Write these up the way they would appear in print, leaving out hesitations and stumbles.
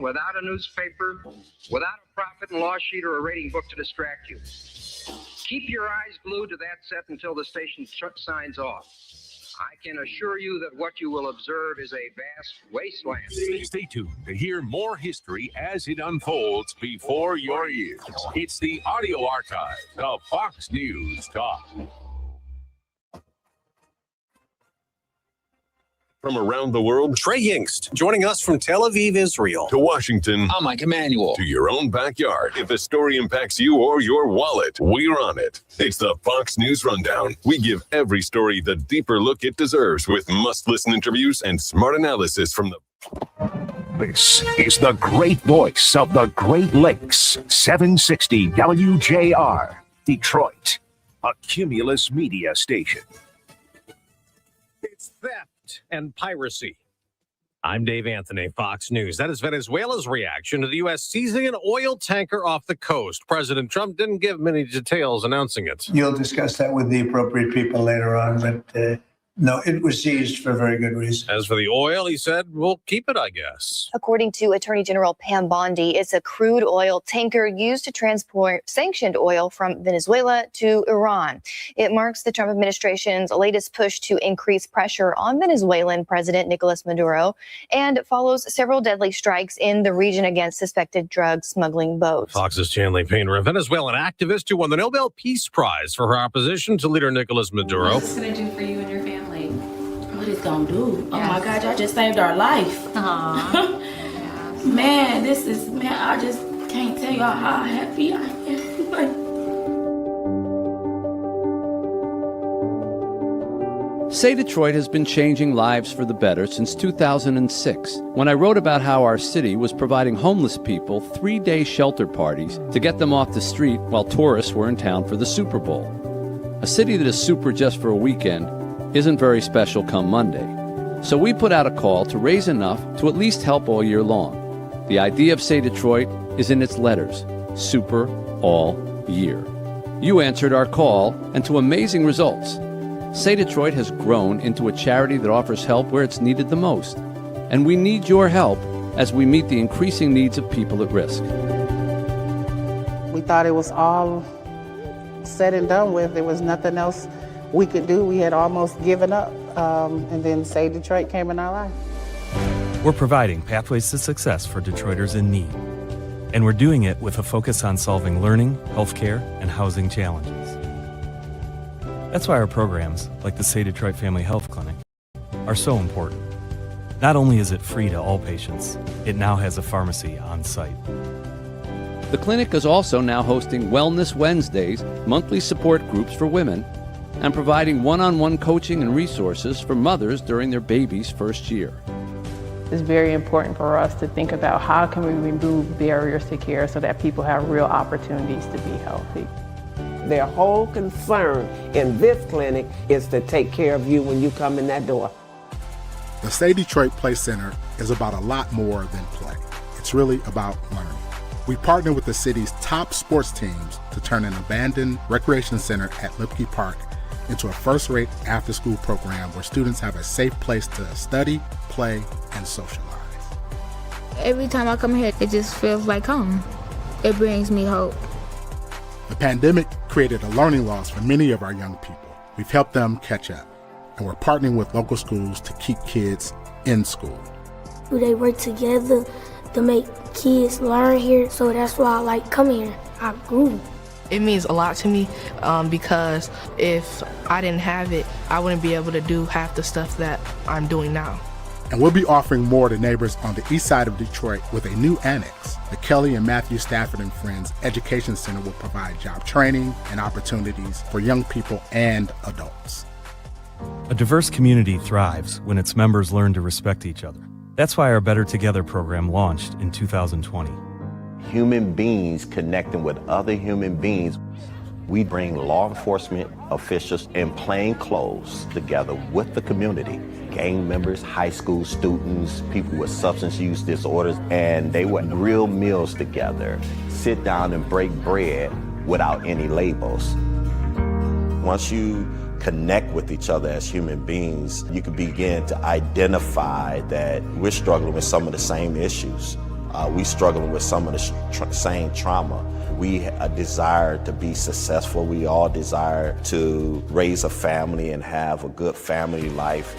without a newspaper, without a profit and loss sheet or a rating book to distract you. Keep your eyes glued to that set until the station signs off. I can assure you that what you will observe is a vast wasteland. Stay tuned to hear more history as it unfolds before your ears. It's the audio archive of Fox News Talk. From around the world, Trey Yingst, joining us from Tel Aviv, Israel. To Washington. I'm Mike Emanuel. To your own backyard. If a story impacts you or your wallet, we're on it. It's the Fox News Rundown. We give every story the deeper look it deserves with must-listen interviews and smart analysis from the... This is the great voice of the Great Lakes, 760 WJR, Detroit, a Cumulus media station. It's theft and piracy. I'm Dave Anthony, Fox News. That is Venezuela's reaction to the U.S. seizing an oil tanker off the coast. President Trump didn't give many details announcing it. You'll discuss that with the appropriate people later on, but no, it was seized for a very good reason. As for the oil, he said, we'll keep it, I guess. According to Attorney General Pam Bondi, it's a crude oil tanker used to transport sanctioned oil from Venezuela to Iran. It marks the Trump administration's latest push to increase pressure on Venezuelan President Nicolas Maduro and follows several deadly strikes in the region against suspected drug smuggling boats. Fox's Chanley Painter, a Venezuelan activist who won the Nobel Peace Prize for her opposition to leader Nicolas Maduro. What's this going to do for you and your family? What it's gonna do? Oh my God, y'all just saved our life. Man, I just can't tell y'all how happy I am. Say Detroit has been changing lives for the better since 2006, when I wrote about how our city was providing homeless people 3-day shelter parties to get them off the street while tourists were in town for the Super Bowl. A city that is super just for a weekend isn't very special come Monday. So we put out a call to raise enough to at least help all year long. The idea of Say Detroit is in its letters, super all year. You answered our call, and to amazing results. Say Detroit has grown into a charity that offers help where it's needed the most. And we need your help as we meet the increasing needs of people at risk. We thought it was all said and done with. There was nothing else we could do. We had almost given up, and then Say Detroit came in our life. We're providing pathways to success for Detroiters in need, and we're doing it with a focus on solving learning, healthcare, and housing challenges. That's why our programs, like the Say Detroit Family Health Clinic, are so important. Not only is it free to all patients, it now has a pharmacy on site. The clinic is also now hosting Wellness Wednesdays, monthly support groups for women, and providing one-on-one coaching and resources for mothers during their baby's first year. It's very important for us to think about how can we remove barriers to care so that people have real opportunities to be healthy. Their whole concern in this clinic is to take care of you when you come in that door. The Say Detroit Play Center is about a lot more than play. It's really about learning. We partner with the city's top sports teams to turn an abandoned recreation center at Lipke Park into a first-rate after-school program where students have a safe place to study, play, and socialize. Every time I come here, it just feels like home. It brings me hope. The pandemic created a learning loss for many of our young people. We've helped them catch up, and we're partnering with local schools to keep kids in school. They work together to make kids learn here, so that's why I like coming here. I grew. It means a lot to me because if I didn't have it, I wouldn't be able to do half the stuff that I'm doing now. And we'll be offering more to neighbors on the east side of Detroit with a new annex. The Kelly and Matthew Stafford and Friends Education Center will provide job training and opportunities for young people and adults. A diverse community thrives when its members learn to respect each other. That's why our Better Together program launched in 2020. Human beings connecting with other human beings. We bring law enforcement officials in plain clothes together with the community. Gang members, high school students, people with substance use disorders, and they would grill meals together, sit down and break bread without any labels. Once you connect with each other as human beings, you can begin to identify that we're struggling with some of the same issues. We struggling with some of the same trauma. We desire to be successful. We all desire to raise a family and have a good family life.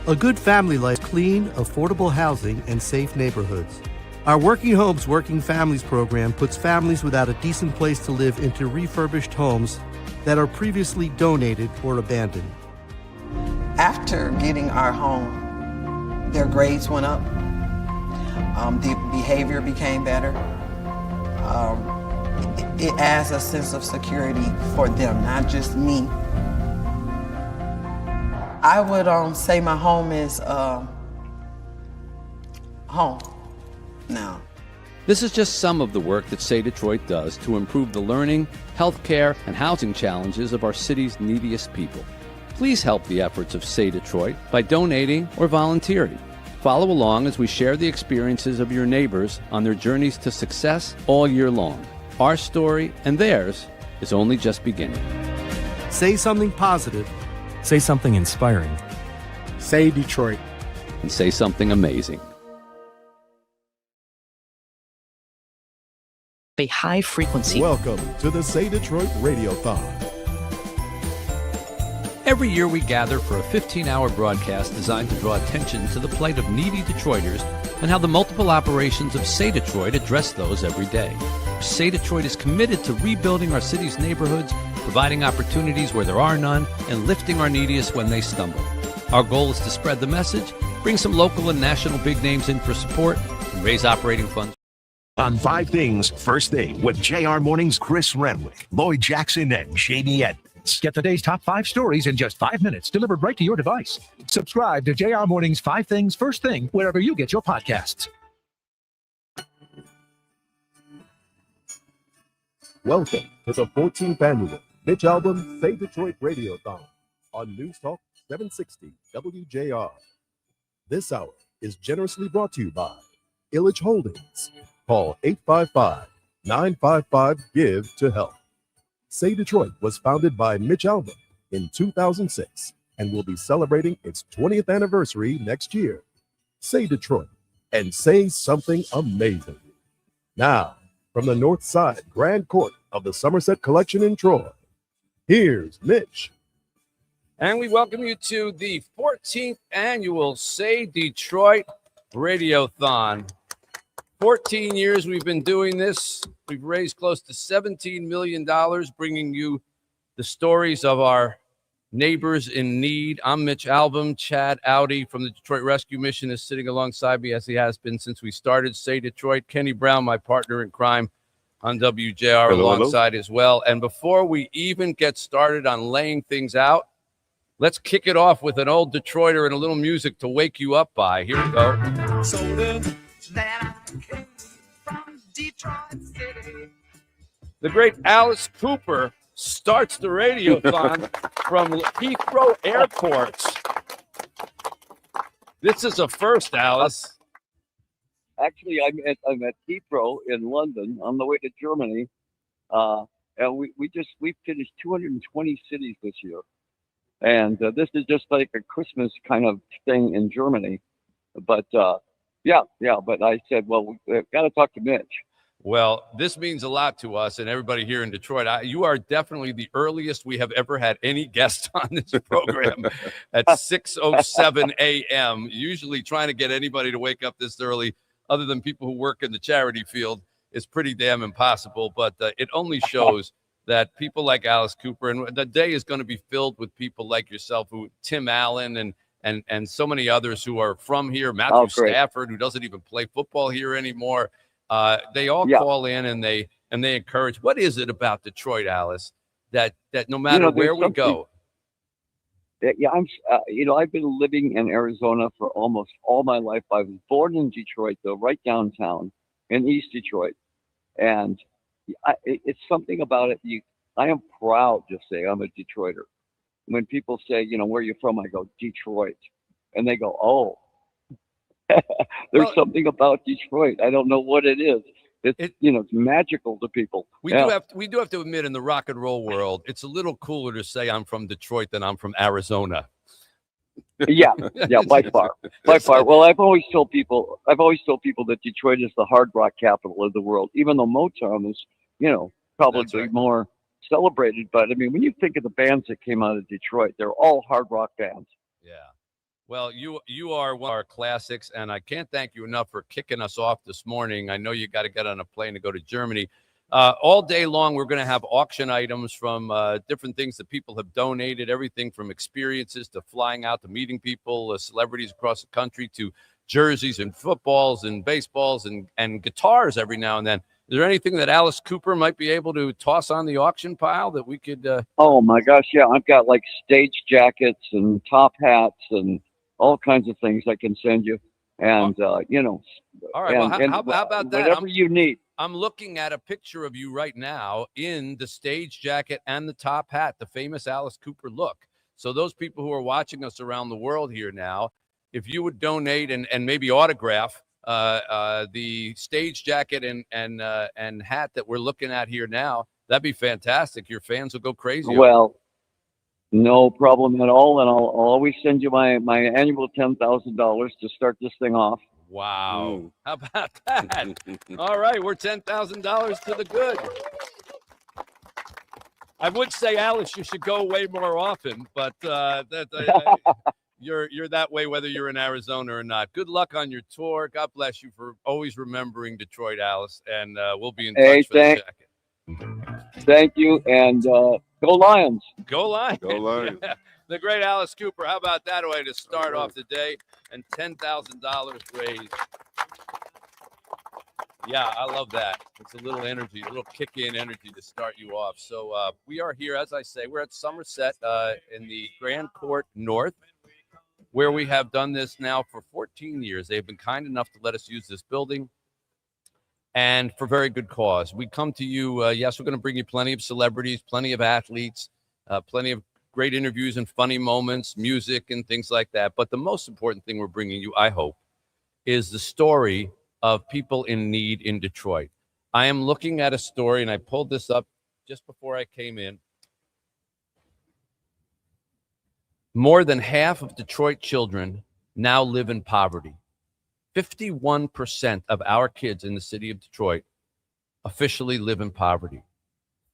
A good family life, clean, affordable housing, and safe neighborhoods. Our Working Homes, Working Families program puts families without a decent place to live into refurbished homes that are previously donated or abandoned. After getting our home, their grades went up. The behavior became better. It adds a sense of security for them, not just me. I would say my home is home now. This is just some of the work that Say Detroit does to improve the learning, healthcare, and housing challenges of our city's neediest people. Please help the efforts of Say Detroit by donating or volunteering. Follow along as we share the experiences of your neighbors on their journeys to success all year long. Our story and theirs is only just beginning. Say something positive. Say something inspiring. Say Detroit. And say something amazing. A high frequency. Welcome to the Say Detroit Radiothon. Every year we gather for a 15-hour broadcast designed to draw attention to the plight of needy Detroiters and how the multiple operations of Say Detroit address those every day. Say Detroit is committed to rebuilding our city's neighborhoods, providing opportunities where there are none, and lifting our neediest when they stumble. Our goal is to spread the message, bring some local and national big names in for support, and raise operating funds. On 5 Things, First Thing with JR Morning's Chris Renwick, Lloyd Jackson, and Jamie Edmonds. Get the day's top 5 stories in just 5 minutes, delivered right to your device. Subscribe to JR Morning's 5 Things First Thing wherever you get your podcasts. Welcome to the 14th annual Mitch Albom Say Detroit Radiothon on News Talk 760 WJR. This hour is generously brought to you by Illich Holdings. Call 855-955-GIVE to help. Say Detroit was founded by Mitch Albom in 2006 and will be celebrating its 20th anniversary next year. Say Detroit and say something amazing. Now, from the North Side Grand Court of the Somerset Collection in Troy, here's Mitch. And we welcome you to the 14th annual Say Detroit Radiothon. 14 years we've been doing this. We've raised close to $17 million, bringing you the stories of our neighbors in need. I'm Mitch Albom. Chad Audi from the Detroit Rescue Mission is sitting alongside me, as he has been since we started Say Detroit. Kenny Brown, my partner in crime on WJR, alongside as well. And before we even get started on laying things out, let's kick it off with an old Detroiter and a little music to wake you up by. Here we go. So then I came from Detroit City. The great Alice Cooper starts the Radiothon from Heathrow Airport. This is a first, Alice. Actually, I'm at Heathrow in London on the way to Germany, and we finished 220 cities this year, and this is just like a Christmas kind of thing in Germany, but. But I said, well, we've got to talk to Mitch. Well, this means a lot to us and everybody here in Detroit. You are definitely the earliest we have ever had any guest on this program at 6:07 a.m. Usually trying to get anybody to wake up this early, other than people who work in the charity field, is pretty damn impossible. But it only shows that people like Alice Cooper, and the day is going to be filled with people like yourself, Tim Allen and so many others who are from here. Matthew Stafford, who doesn't even play football here anymore. They all call in and they encourage. What is it about Detroit, Alice, that no matter where we go? Yeah, I've been living in Arizona for almost all my life. I was born in Detroit, though, right downtown in East Detroit, and it's something about it. I am proud to say I'm a Detroiter. When people say, where are you from? I go, Detroit. And they go, oh, there's something about Detroit. I don't know what it is. It's magical to people. We do have to admit, in the rock and roll world, it's a little cooler to say I'm from Detroit than I'm from Arizona. Yeah, by far. Well, I've always told people that Detroit is the hard rock capital of the world, even though Motown is, probably more celebrated. But I mean, when you think of the bands that came out of Detroit, they're all hard rock bands. Yeah. Well, you are one of our classics, and I can't thank you enough for kicking us off this morning. I know you got to get on a plane to go to Germany. All day long, we're going to have auction items from different things that people have donated, everything from experiences to flying out to meeting people, celebrities across the country, to jerseys and footballs and baseballs and guitars every now and then. Is there anything that Alice Cooper might be able to toss on the auction pile that we could? Oh my gosh, yeah! I've got like stage jackets and top hats and all kinds of things I can send you, and All right. and How about that? whatever you need. I'm looking at a picture of you right now in the stage jacket and the top hat, the famous Alice Cooper look. So those people who are watching us around the world here now, if you would donate and maybe autograph the stage jacket and hat that we're looking at here now, that'd be fantastic. Your fans will go crazy. Well, no problem at all, and I'll always send you my annual $10,000 to start this thing off. Wow. How about that? All right, we're $10,000 to the good. I would say, Alice, you should go way more often, but you're that way whether you're in Arizona or not. Good luck on your tour. God bless you for always remembering Detroit, Alice, and we'll be in touch for the jacket. Thank you, and go Lions. Go Lions. Go Lions. Yeah. The great Alice Cooper. How about that way to start off the day? And $10,000 raised. Yeah, I love that. It's a little energy, a little kick-in energy to start you off. So we are here, as I say, we're at Somerset in the Grand Court North, where we have done this now for 14 years. They've been kind enough to let us use this building, and for very good cause. We come to you, yes, we're going to bring you plenty of celebrities, plenty of athletes, plenty of great interviews and funny moments, music and things like that. But the most important thing we're bringing you, I hope, is the story of people in need in Detroit. I am looking at a story, and I pulled this up just before I came in. More than half of Detroit children now live in poverty. 51% of our kids in the city of Detroit officially live in poverty.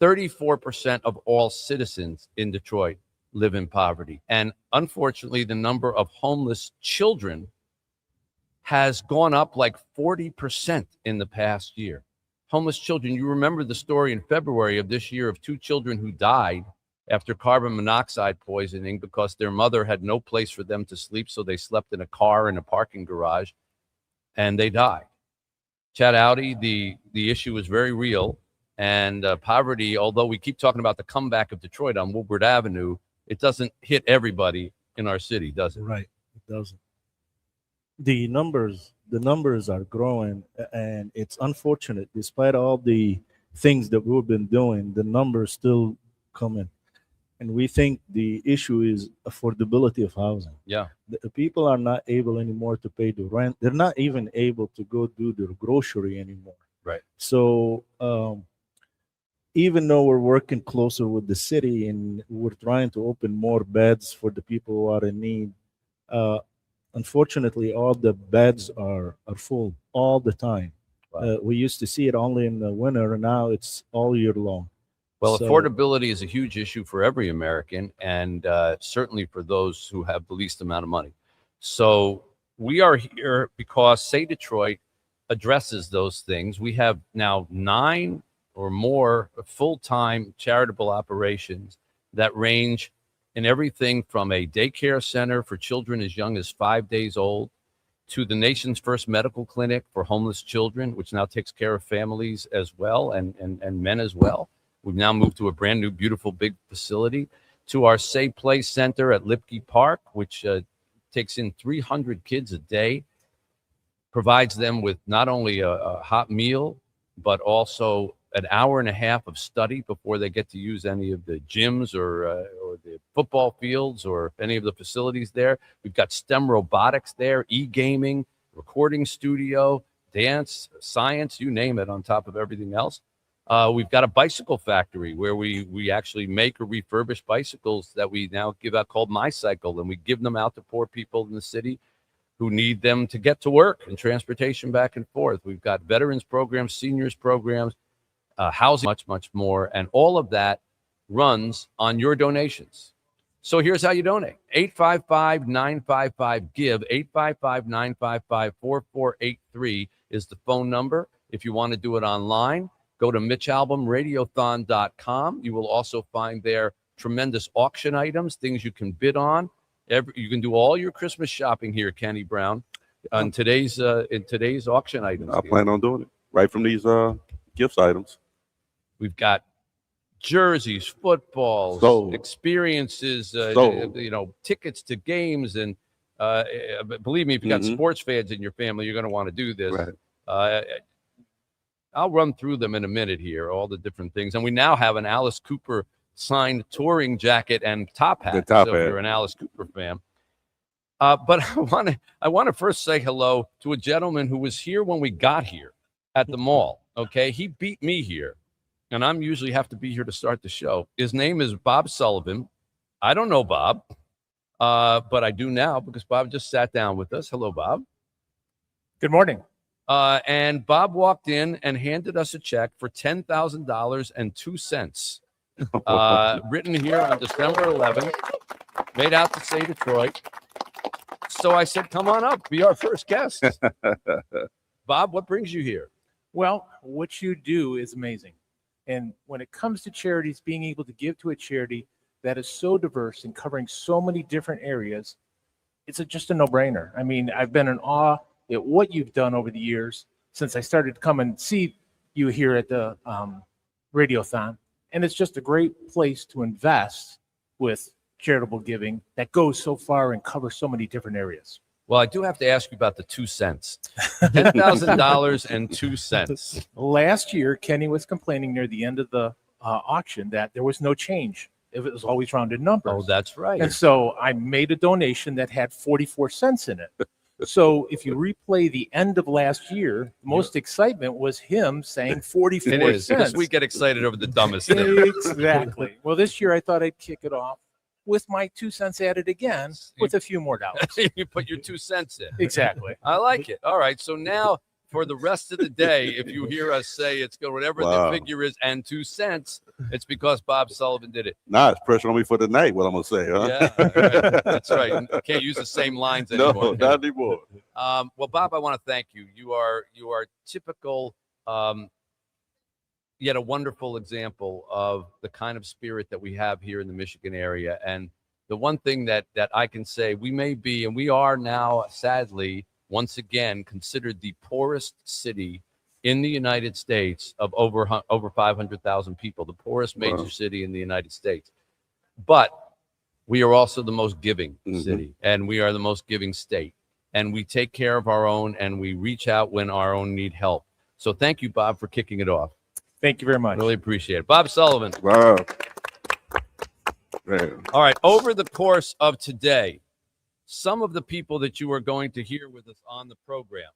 34% of all citizens in Detroit live in poverty. And unfortunately, the number of homeless children has gone up like 40% in the past year. Homeless children, you remember the story in February of this year of 2 children who died after carbon monoxide poisoning because their mother had no place for them to sleep, so they slept in a car in a parking garage, and they died. Chad Audi, the issue is very real, and poverty, although we keep talking about the comeback of Detroit on Woodward Avenue, it doesn't hit everybody in our city, does it? Right, it doesn't. The numbers are growing, and it's unfortunate. Despite all the things that we've been doing, the numbers still come in. And we think the issue is affordability of housing. Yeah. The people are not able anymore to pay the rent. They're not even able to go do their grocery anymore. Right. So even though we're working closer with the city and we're trying to open more beds for the people who are in need, unfortunately, all the beds are full all the time. Wow. We used to see it only in the winter, and now it's all year long. Well, So- affordability is a huge issue for every American, and certainly for those who have the least amount of money. So we are here because Say Detroit addresses those things. We have now 9 or more full-time charitable operations that range in everything from a daycare center for children as young as 5 days old to the nation's first medical clinic for homeless children, which now takes care of families as well and men as well. We've now moved to a brand new, beautiful, big facility, to our Say Play Center at Lipke Park, which takes in 300 kids a day, provides them with not only a hot meal, but also an hour and a half of study before they get to use any of the gyms or the football fields or any of the facilities there. We've got STEM robotics there, e-gaming, recording studio, dance, science, you name it, on top of everything else. We've got a bicycle factory where we actually make or refurbish bicycles that we now give out called My Cycle, and we give them out to poor people in the city who need them to get to work and transportation back and forth. We've got veterans programs, seniors programs, housing, much more, and all of that runs on your donations. So here's how you donate. 855-955-GIVE. 855-955-4483 is the phone number. If you want to do it online, go to mitchalbumradiothon.com. You will also find there tremendous auction items, things you can bid on. You can do all your Christmas shopping here, Kenny Brown, on today's in today's auction items. I plan on doing it right from these gifts items. We've got jerseys, footballs, experiences, tickets to games, and believe me, if you got sports fans in your family, you're going to want to do this. Right. I'll run through them in a minute here, all the different things, and we now have an Alice Cooper signed touring jacket and top hat. So if you're an Alice Cooper fan. But I want to first say hello to a gentleman who was here when we got here at the mall. Okay, he beat me here, and I'm usually have to be here to start the show. His name is Bob Sullivan. I don't know Bob, but I do now because Bob just sat down with us. Hello, Bob. Good morning. And Bob walked in and handed us a check for $10,002. Written here on December 11th, made out to say Detroit. So I said, come on up, be our first guest. Bob, what brings you here? Well, what you do is amazing. And when it comes to charities, being able to give to a charity that is so diverse and covering so many different areas, it's just a no-brainer. I mean, I've been in awe at what you've done over the years since I started to come and see you here at the Radiothon. And it's just a great place to invest with charitable giving that goes so far and covers so many different areas. Well, I do have to ask you about the 2 cents. $10,002. Last year, Kenny was complaining near the end of the auction that there was no change. It was always rounded numbers. Oh, that's right. And so I made a donation that had 44 cents in it. So if you replay the end of last year, the most excitement was him saying 44 It is, cents. because we get excited over the dumbest thing. Exactly. Well, this year I thought I'd kick it off with my 2 cents added again with a few more dollars. You put your 2 cents in. Exactly. I like it. All right. So now for the rest of the day, if you hear us say it's good, whatever the figure is, and 2 cents, it's because Bob Sullivan did it. Nah, it's pressure on me for the night, what I'm going to say, huh? Yeah, right. That's right. You can't use the same lines anymore. No, not anymore. Well, Bob, I want to thank you. You are typical, yet a wonderful example of the kind of spirit that we have here in the Michigan area. And the one thing that I can say, we may be, and we are now, sadly, once again, considered the poorest city in the United States of over 500,000 people, the poorest major city in the United States. But we are also the most giving city, and we are the most giving state. And we take care of our own, and we reach out when our own need help. So thank you, Bob, for kicking it off. Thank you very much. Really appreciate it. Bob Sullivan. Wow. Man. All right. Over the course of today, some of the people that you are going to hear with us on the program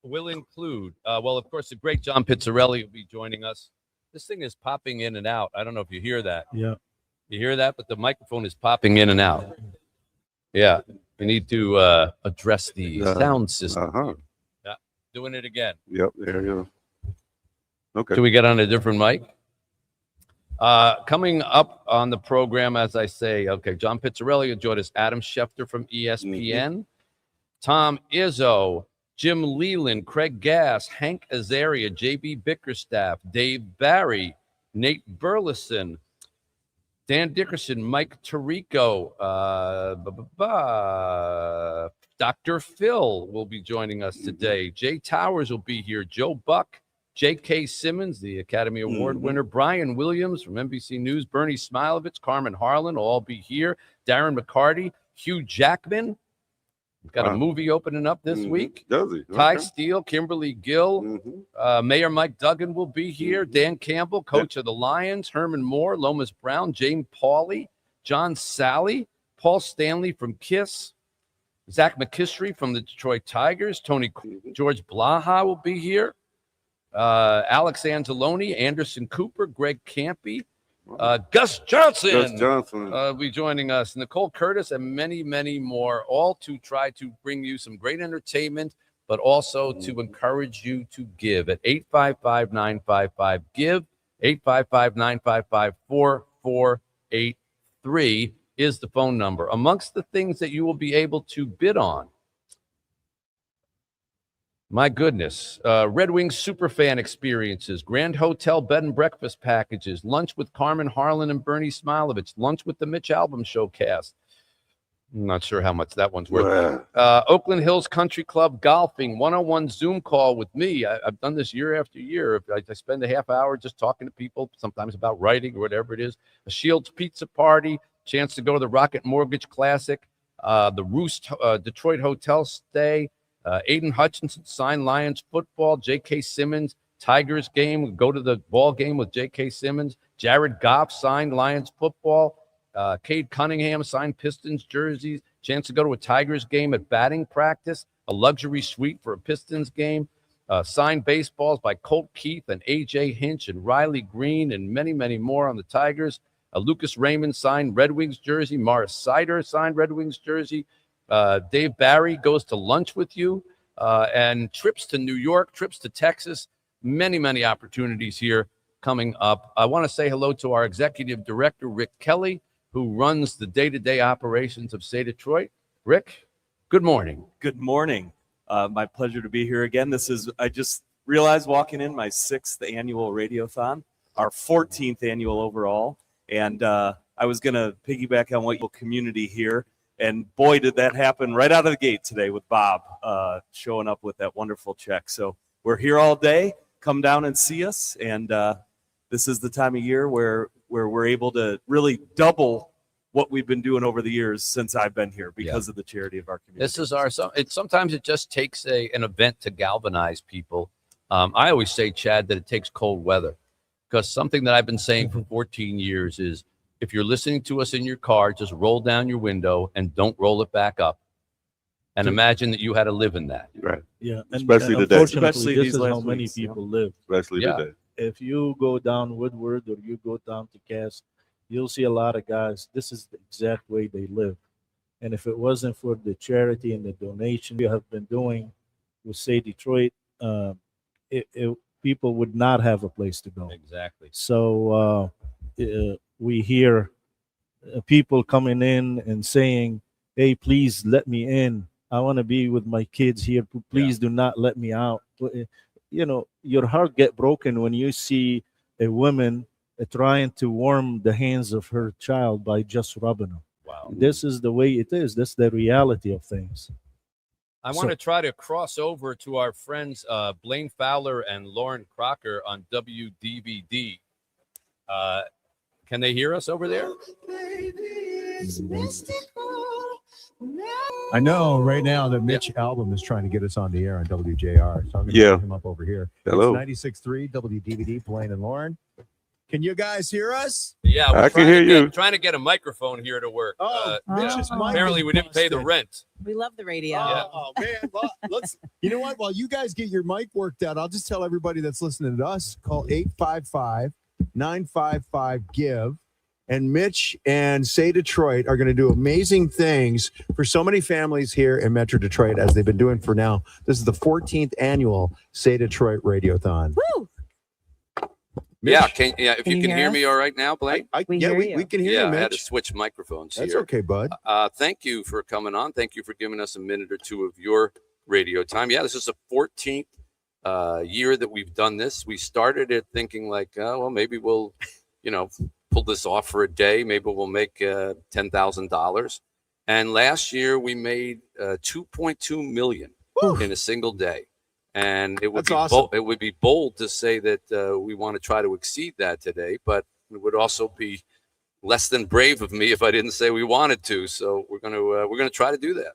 will include, well, of course, the great John Pizzarelli will be joining us. This thing is popping in and out. I don't know if you hear that. Yeah. You hear that? But the microphone is popping in and out. Yeah. We need to address the sound system. Yeah. Doing it again. Yep. There you go. Okay. Do we get on a different mic? Coming up on the program, as I say, okay, John Pizzarelli will join us, Adam Schefter from ESPN, Tom Izzo, Jim Leland, Craig Gass, Hank Azaria, JB Bickerstaff, Dave Barry, Nate Burleson, Dan Dickerson, Mike Tirico, Dr. Phil will be joining us today. Jay Towers will be here. Joe Buck, J.K. Simmons, the Academy Award winner, Brian Williams from NBC News, Bernie Smilovitz, Carmen Harlan will all be here. Darren McCarty, Hugh Jackman. We've got a movie opening up this week. Does he? Okay. Ty Steele, Kimberly Gill, Mayor Mike Duggan will be here. Dan Campbell, coach of the Lions, Herman Moore, Lomas Brown, James Pauly, John Sally, Paul Stanley from KISS, Zach McKistry from the Detroit Tigers, George Blaha will be here. Alex Anzalone, Anderson Cooper, Greg Campy, Gus Johnson. Gus Johnson. Will be joining us. Nicole Curtis and many, many more, all to try to bring you some great entertainment, but also to encourage you to give at 855-955-GIVE. 855-955-4483 is the phone number. Amongst the things that you will be able to bid on, my goodness, Red Wings Superfan experiences, Grand Hotel bed and breakfast packages, lunch with Carmen Harlan and Bernie Smilovich, lunch with the Mitch Albom Showcast. I'm not sure how much that one's worth. Oakland Hills Country Club golfing, one-on-one Zoom call with me. I've done this year after year. I spend a half hour just talking to people, sometimes about writing or whatever it is. A Shields Pizza Party, chance to go to the Rocket Mortgage Classic, the Roost Detroit Hotel stay, Aiden Hutchinson signed Lions football, J.K. Simmons Tigers game, go to the ball game with J.K. Simmons, Jared Goff signed Lions football, Cade Cunningham signed Pistons jerseys, chance to go to a Tigers game at batting practice, a luxury suite for a Pistons game, signed baseballs by Colt Keith and A.J. Hinch and Riley Green and many, many more on the Tigers. Lucas Raymond signed Red Wings jersey, Morris Sider signed Red Wings jersey, Dave Barry goes to lunch with you, and trips to New York, trips to Texas, many, many opportunities here coming up. I want to say hello to our executive director, Rick Kelly, who runs the day-to-day operations of Say Detroit. Rick, good morning. Good morning. My pleasure to be here again. I just realized walking in, my 6th annual Radiothon, our 14th annual overall. And I was going to piggyback on what your community here. And boy, did that happen right out of the gate today with Bob showing up with that wonderful check. So we're here all day. Come down and see us. And this is the time of year where we're able to really double what we've been doing over the years since I've been here because of the charity of our community. This is sometimes it just takes an event to galvanize people. I always say, Chad, that it takes cold weather, because something that I've been saying for 14 years is, if you're listening to us in your car, just roll down your window and don't roll it back up. And imagine that you had to live in that. Right. Yeah. Especially today. Unfortunately, this is how many people live. Especially today. If you go down Woodward or you go down to Cass, you'll see a lot of guys. This is the exact way they live. And if it wasn't for the charity and the donation you have been doing with Say Detroit, people would not have a place to go. Exactly. So we hear people coming in and saying, hey, please let me in. I want to be with my kids here. Please do not let me out. You know, your heart get broken when you see a woman trying to warm the hands of her child by just rubbing them. Wow. This is the way it is. That's the reality of things. I want to try to cross over to our friends Blaine Fowler and Lauren Crocker on WDVD. Can they hear us over there? I know right now that Mitch Albom is trying to get us on the air on WJR. So I'm going to bring him up over here. Hello. It's 96.3 WDVD, Blaine and Lauren. Can you guys hear us? Yeah, I can hear you. Trying to get a microphone here to work. Mitch's mic apparently is we didn't pay the busted. rent. We love the radio. Oh man, well, let's. You know what? While you guys get your mic worked out, I'll just tell everybody that's listening to us, call 855-955-GIVE. And Mitch and Say Detroit are going to do amazing things for so many families here in Metro Detroit, as they've been doing for now. This is the 14th annual Say Detroit Radiothon. Woo! Yeah, if you can hear hear us? me all right now, Blake? We can hear you, I had to Mitch. switch microphones That's here. okay, bud. Thank you for coming on. Thank you for giving us a minute or two of your radio time. Yeah, this is the 14th year that we've done this. We started it thinking like, well, maybe we'll, pull this off for a day. Maybe we'll make $10,000. And last year we made $2.2 million in a single day. And it would it would be bold to say that we want to try to exceed that today, but it would also be less than brave of me if I didn't say we wanted to. So we're gonna try to do that.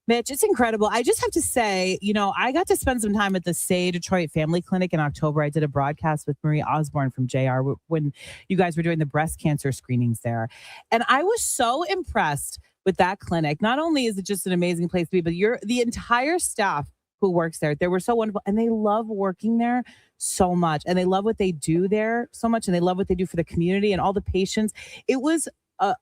Mitch, it's incredible. I just have to say, I got to spend some time at the Say Detroit Family Clinic in October. I did a broadcast with Marie Osborne from JR when you guys were doing the breast cancer screenings there. And I was so impressed with that clinic. Not only is it just an amazing place to be, but the entire staff who works there. They were so wonderful, and they love working there so much, and they love what they do there so much, and they love what they do for the community and all the patients. It was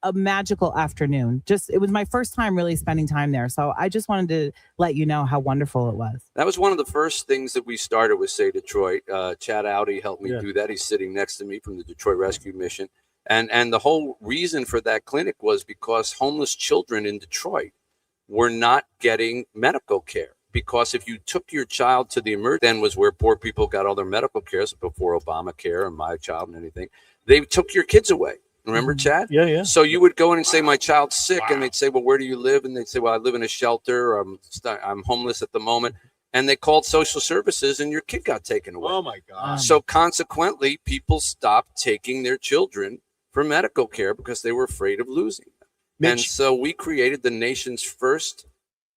a magical afternoon. It was my first time really spending time there. So I just wanted to let you know how wonderful it was. That was one of the first things that we started with Say Detroit. Chad Audi helped me do that. He's sitting next to me from the Detroit Rescue Mission. And the whole reason for that clinic was because homeless children in Detroit were not getting medical care. Because if you took your child to the emergency, then was where poor people got all their medical care, before Obamacare and My Child and anything. They took your kids away. Remember, Chad? Yeah. So you would go in and say, my child's sick. And they'd say, well, where do you live? And they'd say, well, I live in a shelter. I'm homeless at the moment. And they called social services and your kid got taken away. Oh, my God. So consequently, people stopped taking their children for medical care because they were afraid of losing them. And so we created the nation's first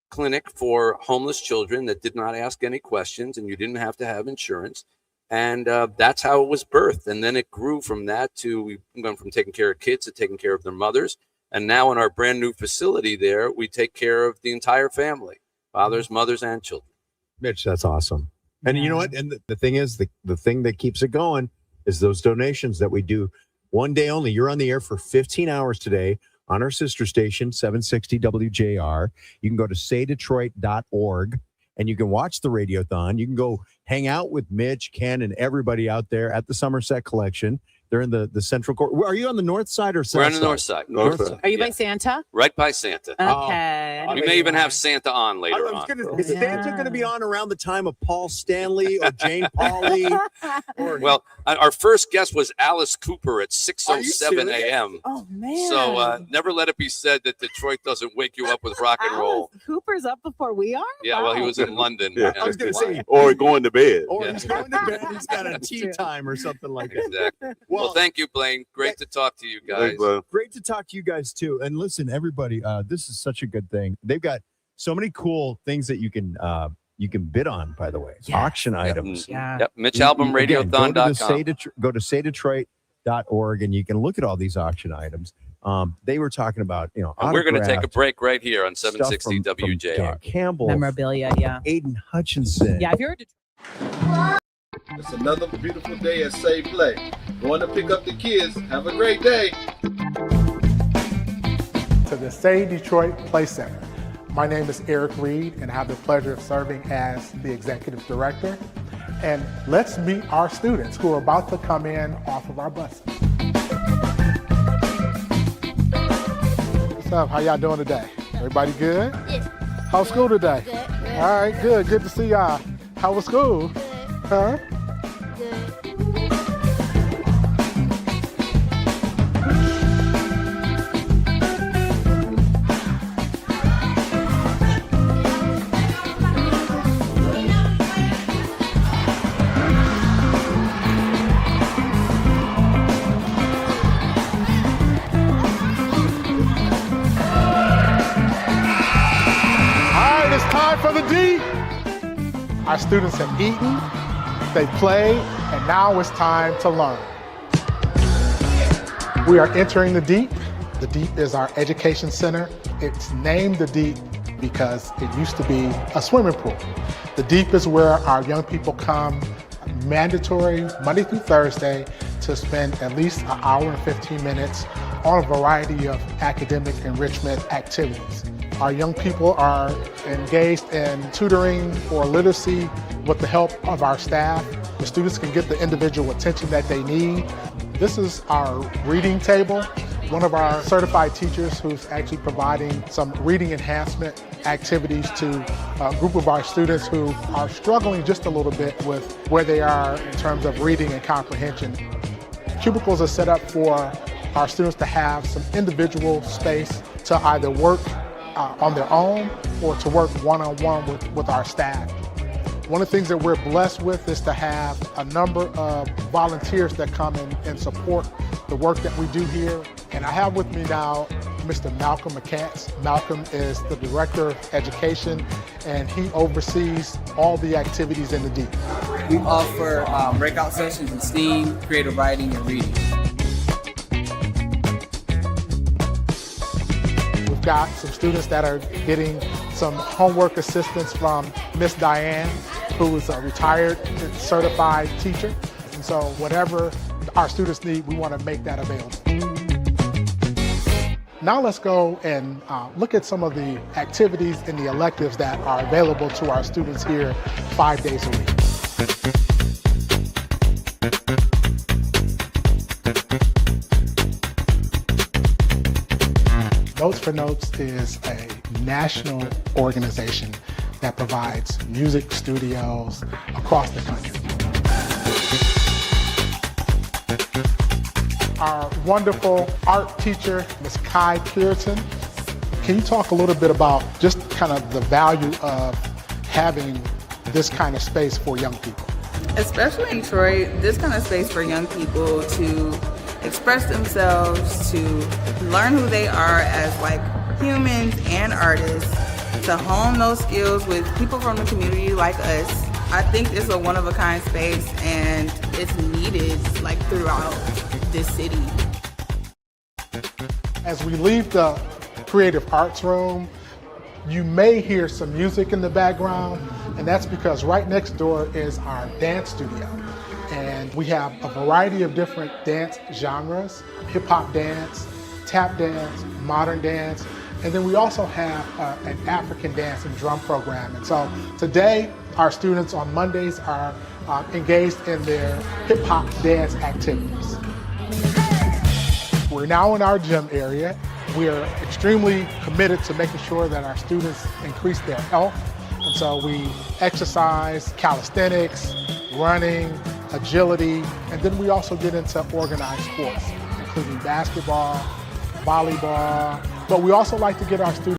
clinic for homeless children that did not ask any questions, and you didn't have to have insurance. And that's how it was birthed. And then it grew from that to, we went from taking care of kids to taking care of their mothers. And now in our brand new facility there, we take care of the entire family, fathers, mothers, and children. Mitch, that's awesome. And you know what? And the thing is, the thing that keeps it going is those donations that we do one day only. You're on the air for 15 hours today on our sister station, 760 WJR. You can go to saydetroit.org. And you can watch the Radiothon. You can go hang out with Mitch, Ken, and everybody out there at the Somerset Collection. They're in the central court. Are you on the north side or south We're on the side? north side. North side. Are you by Santa? Right by Santa. Okay. We may even have Santa on later on. Is Santa going to be on around the time of Paul Stanley or Jane Pauley? Well, our first guest was Alice Cooper at 6:07 a.m. Oh, man. So never let it be said that Detroit doesn't wake you up with rock and roll. Cooper's up before we are? Yeah, well, he was in London. Yeah. I was going to say, Or going to bed. or he's going to bed. He's got a tea time or something like that. Exactly. Well, thank you, Blaine. Great to talk to you guys. Great to talk to you guys too. And listen, everybody, this is such a good thing. They've got so many cool things that you can bid on, by the way. Auction items. Yep. MitchAlbumRadiothon.com. Go to saydetroit.org and you can look at all these auction items. They were talking about, And we're going to take a break right here on 760 from WJR. Dan Campbell, Memorabilia, yeah. Aiden Hutchinson. Yeah, if you're It's another beautiful day at Say Play. Going to pick up the kids. Have a great day. To the Say Detroit Play Center. My name is Eric Reed, and I have the pleasure of serving as the executive director. And let's meet our students who are about to come in off of our buses. What's up? How y'all doing today? Everybody good? Yes. How's school today? Good. All right, good. Good to see y'all. How was school? Huh? For the D. Our students have eaten, they played, and now it's time to learn. We are entering the Deep. The Deep is our education center. It's named the Deep because it used to be a swimming pool. The Deep is where our young people come mandatory Monday through Thursday to spend at least an hour and 15 minutes on a variety of academic enrichment activities. Our young people are engaged in tutoring for literacy with the help of our staff. The students can get the individual attention that they need. This is our reading table. One of our certified teachers who's actually providing some reading enhancement activities to a group of our students who are struggling just a little bit with where they are in terms of reading and comprehension. Cubicles are set up for our students to have some individual space to either work on their own or to work one-on-one with our staff. One of the things that we're blessed with is to have a number of volunteers that come in and support the work that we do here. And I have with me now Mr. Malcolm McCants. Malcolm is the Director of Education, and he oversees all the activities in the Deep. We offer breakout sessions in STEAM, creative writing, and reading. We've got some students that are getting some homework assistance from Miss Diane, who is a retired certified teacher. And so whatever our students need, we want to make that available. Now let's go and look at some of the activities and the electives that are available to our students here 5 days a week. Notes for Notes is a national organization that provides music studios across the country. Our wonderful art teacher, Ms. Kai Puritan. Can you talk a little bit about just kind of the value of having this kind of space for young people? Especially in Detroit, this kind of space for young people to express themselves, to learn who they are as like humans and artists, to hone those skills with people from the community like us. I think it's a one-of-a-kind space and it's needed like throughout this city. As we leave the creative arts room, you may hear some music in the background, and that's because right next door is our dance studio. And we have a variety of different dance genres, hip-hop dance, tap dance, modern dance, and then we also have an African dance and drum program. And so today, our students on Mondays are engaged in their hip-hop dance activities. We're now in our gym area. We are extremely committed to making sure that our students increase their health. And so we exercise, calisthenics, running, agility, and then we also get into organized sports, including basketball, volleyball, but we also like to get our students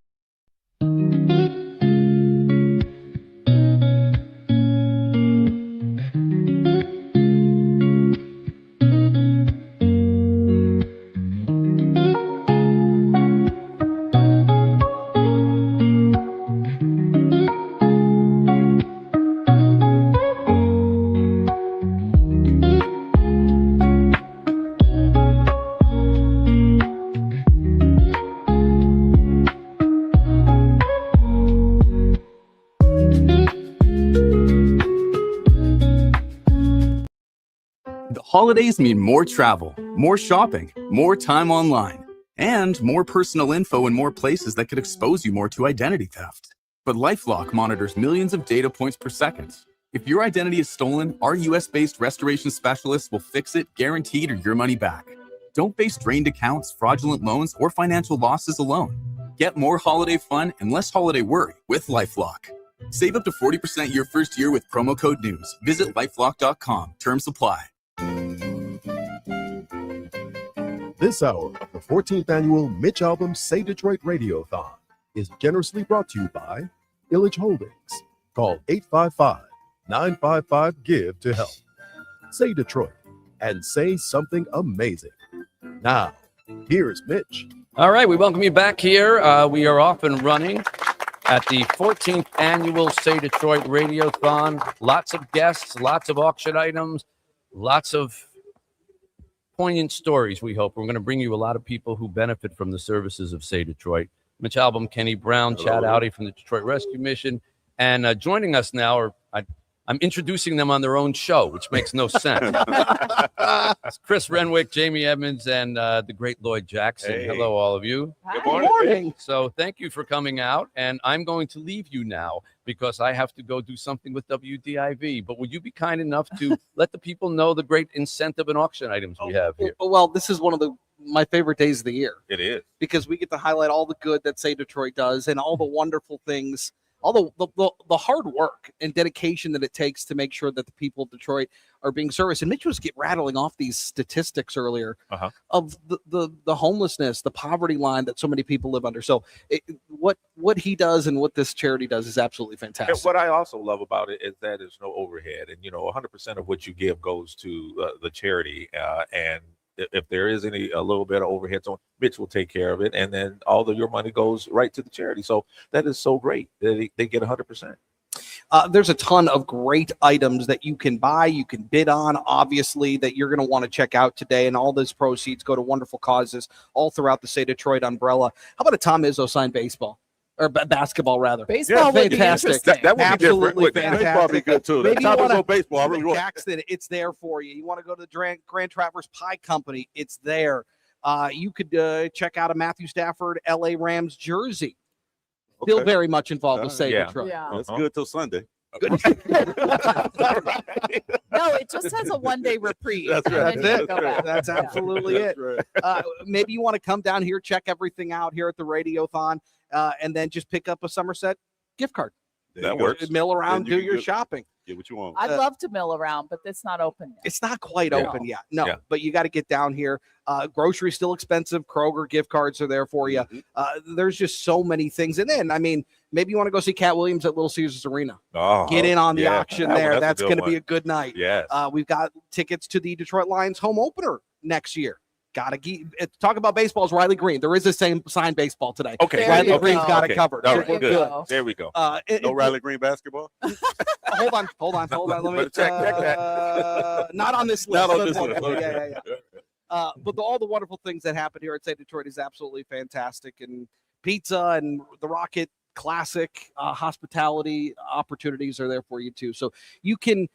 Holidays mean more travel, more shopping, more time online, and more personal info in more places that could expose you more to identity theft. But LifeLock monitors millions of data points per second. If your identity is stolen, our US-based restoration specialists will fix it, guaranteed, or your money back. Don't face drained accounts, fraudulent loans, or financial losses alone. Get more holiday fun and less holiday worry with LifeLock. Save up to 40% your first year with promo code NEWS. Visit lifelock.com. Terms apply. This hour of the 14th annual Mitch Albom Say Detroit Radiothon is generously brought to you by Illich Holdings. Call 855-955-GIVE to help. Say Detroit and say something amazing. Now, here's Mitch. All right, we welcome you back here. We are off and running at the 14th annual Say Detroit Radiothon. Lots of guests, lots of auction items, lots of poignant stories, we hope. We're going to bring you a lot of people who benefit from the services of Say Detroit. Mitch Albom, Kenny Brown, Chad Audi from the Detroit Rescue Mission. And joining us now are, I'm introducing them on their own show, which makes no sense. It's Chris Renwick, Jamie Edmonds, and the great Lloyd Jackson. Hey. Hello, all of you. Good morning. So thank you for coming out. And I'm going to leave you now because I have to go do something with WDIV. But would you be kind enough to let the people know the great incentive and auction items we have here? Well, this is one of my favorite days of the year. It is. Because we get to highlight all the good that Say Detroit does and all the wonderful things, all the hard work and dedication that it takes to make sure that the people of Detroit are being serviced. And Mitch was rattling off these statistics earlier of the homelessness, the poverty line that so many people live under. So what he does and what this charity does is absolutely fantastic. And what I also love about it is that there's no overhead, and 100% of what you give goes to the charity, and if there is a little bit of overhead, so Mitch will take care of it, and then all of your money goes right to the charity. So that is so great that they get 100%. There's a ton of great items that you can buy, you can bid on, obviously, that you're going to want to check out today. And all those proceeds go to wonderful causes all throughout the Say Detroit umbrella. How about a Tom Izzo signed baseball? Or basketball, rather. Baseball would be fantastic. interesting. That would Absolutely be different. fantastic. Baseball be good too. Maybe Top you is wanna- on baseball. I really want. Jackson, it's there for you. You want to go to the Grand Traverse Pie Company, it's there. You could check out a Matthew Stafford LA Rams jersey. Still Okay. very much involved with Say Yeah. Detroit. That's good till Sunday. No, it just has a 1-day reprieve. That's and right. then you can That's go right. back. That's absolutely it. That's right. Maybe you want to come down here, check everything out here at the Radiothon, and then just pick up a Somerset gift card. There That you go. works. Mill around, Then you do can your get- shopping. Get what you want. I'd love to mill around, but it's not open yet. It's not quite Yeah. open yet. No, Yeah. but you got to get down here. Groceries still expensive. Kroger gift cards are there for you. There's just so many things. And then, I mean, maybe you want to go see Cat Williams at Little Caesars Arena. Oh, Get in on the yeah. auction That one- there. a That's good going to one. be a good night. Yes. We've got tickets to the Detroit Lions home opener next year. Gotta talk about baseball's Riley Green. There is the same signed baseball today. Okay. There Riley you Green's go. got Okay. it covered. All So right, we're good. go. There we go. No Riley Green basketball. Hold on. Let me Check that. not on this list. Not on but this one list. more. Okay. But all the wonderful things that happen here at Say Detroit is absolutely fantastic. And pizza and the Rocket Classic hospitality opportunities are there for you too. So you can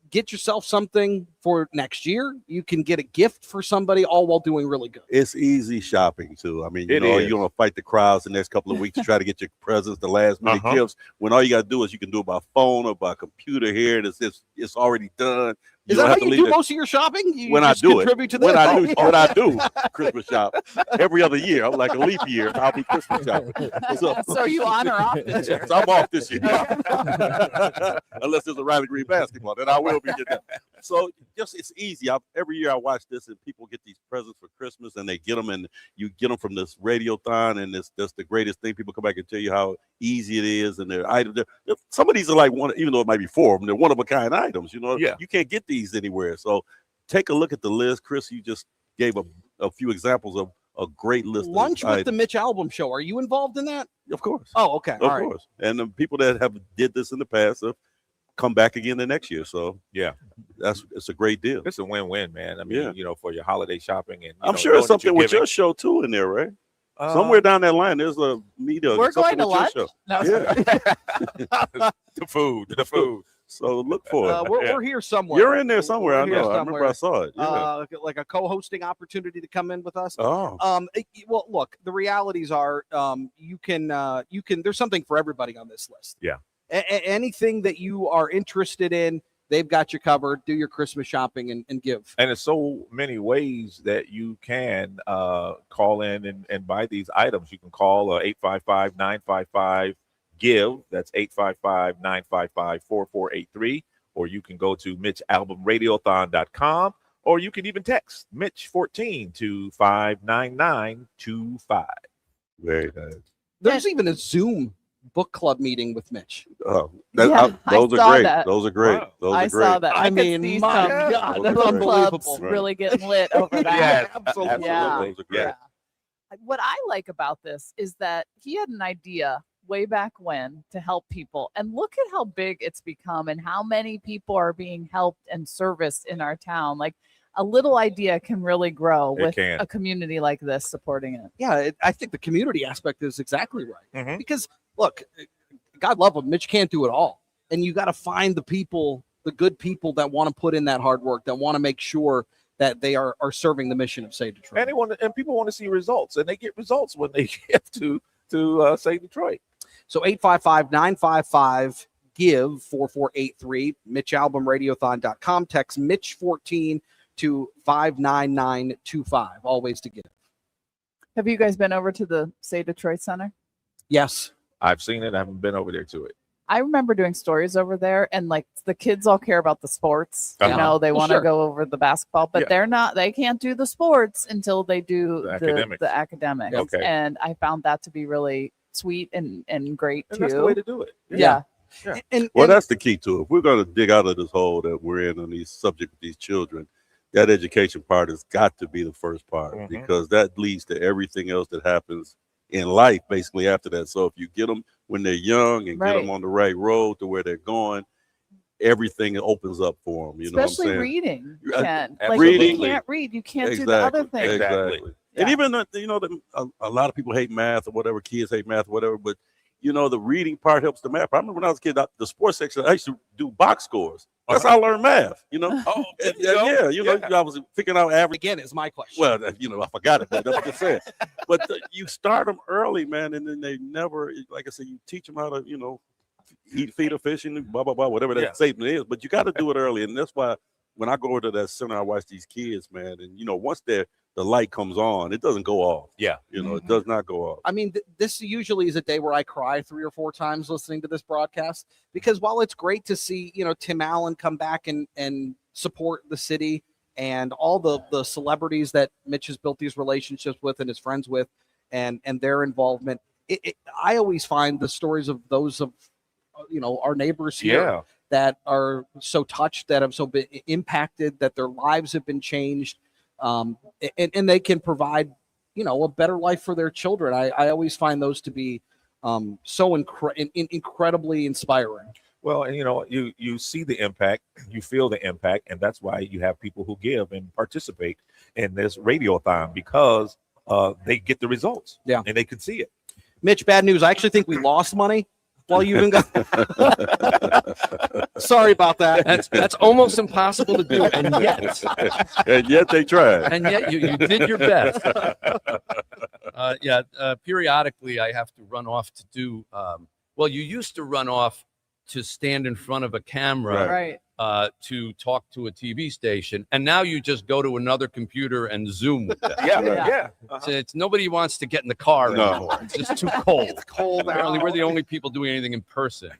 get yourself something for next year. You can get a gift for somebody, all while doing really good. It's easy shopping too. I mean, It is. you're gonna fight the crowds the next couple of weeks to try to get your presents, the last minute gifts. When all you gotta do is you can do it by phone or by computer here. It's already done. Is don't that how have to you leave do it. most of your shopping? You When I just do it, contribute to when this? I do Christmas shop every other year, I'm like a leap year. I'll be Christmas shopping. So you on or off this year? So I'm off this year, unless there's a Riley Green basketball, then I will be getting that. So just it's easy. Every year I watch this, and people get these presents for Christmas, and they get them, and you get them from this Radiothon, and that's the greatest thing. People come back and tell you how easy it is, and their items. Some of these are like one, even though it might be 4 of them, they're one of a kind items. Yeah. You can't get these anywhere. So take a look at the list, Chris. You just gave a few examples of a great list. of Lunch with the items. Mitch Album Show. Are you involved in that? Of course. Oh, okay. Of All right. course. And the people that have did this in the past have come back again the next year. So Yeah. it's a great deal. It's a win-win, man. I mean, Yeah. for your holiday shopping, and I'm sure it's something with your show too in there, right? Somewhere down that line, there's a media. We're something going to with your lunch? show. No. Yeah. the food. So look for it. We're here somewhere. You're in there somewhere. We're I here know. I remember I saw it. Yeah. Like a co-hosting opportunity to come in with us. Oh. Well, look, the realities are, you can. There's something for everybody on this list. Yeah. Anything that you are interested in, they've got you covered. Do your Christmas shopping and give. And there's so many ways that you can call in and buy these items. You can call 855-955-GIVE. That's 855-955-4483. Or you can go to MitchAlbumRadiothon.com. Or you can even text Mitch14 to 59925. Very nice. There's even a Zoom book club meeting with Mitch. Oh, Yeah, those I are saw great. that. Those are great. Wow. Those I are great. saw that. I I mean, mean, my some God, Those that's are book great. clubs unbelievable. really getting lit over that. Yes, absolutely. Yeah. Those are great. What I like about this is that he had an idea way back when to help people. And look at how big it's become and how many people are being helped and serviced in our town. Like a little idea can really grow It with can. a community like this supporting it. Yeah, I think the community aspect is exactly right. Mhm. Because look, God love him, Mitch can't do it all, and you got to find the people, the good people that want to put in that hard work, that want to make sure that they are serving the mission of Say Detroit. And people want to see results, and they get results when they give to Say Detroit. So 855-955-GIVE 4483, MitchAlbumRadiothon.com. Text Mitch14 to 59925. Always to give. Have you guys been over to the Say Detroit Center? Yes. I've seen it. I haven't been over there to it. I remember doing stories over there, and like the kids all care about the sports. You Uh-huh. know, they Well, want to sure. go over the basketball, but Yeah. they can't do the sports until they do The academics. the academics. Okay. And I found that to be really sweet and great And too. that's the way to do it. Yeah. And Well, that's the key to it. If we're going to dig out of this hole that we're in on these subject with these children, that education part has got to be the first part Mhm. because that leads to everything else that happens in life basically after that. So if you get them when they're young and get them Right. on the right road to where they're going, everything opens up for them. You know what I'm Especially saying? reading, Uh, Ken. Like if reading. you can't read, you can't do the other things. Exactly. And even a lot of people hate math or whatever. Kids hate math or whatever, but the reading part helps the math. I remember when I was a kid, the sports section, I used to do box scores. That's how I learned math. Oh, I was figuring out average. Again, it's my question. Well, I forgot it, but that's what I said. But you start them early, man, and then they never, like I said, you teach them how to, feed a fish and blah blah blah, whatever that statement is. But you got to do it early, and that's why when I go over to that center, I watch these kids, man, and once the light comes on, it doesn't go off. Yeah, it does not go off. I mean, this usually is a day where I cry 3 or 4 times listening to this broadcast, because while it's great to see, Tim Allen come back and support the city and all the celebrities that Mitch has built these relationships with and is friends with and their involvement, I always find the stories of those of, our neighbors here that are so touched, that have so been impacted, that their lives have been changed. And they can provide, a better life for their children. I always find those to be so incredibly inspiring. Well, and you see the impact, you feel the impact, and that's why you have people who give and participate in this radiothon, because they get the results. Yeah, and they can see it. Mitch, bad news. I actually think we lost money while you've been gone. Sorry about that. That's almost impossible to do, and yet they tried. And yet you did your best. Periodically I have to run off to do. You used to run off to stand in front of a camera, Right. To talk to a TV station, and now you just go to another computer and Zoom with them. So it's nobody wants to get in the car anymore. It's just too cold. It's cold. Apparently, we're the only people doing anything in person.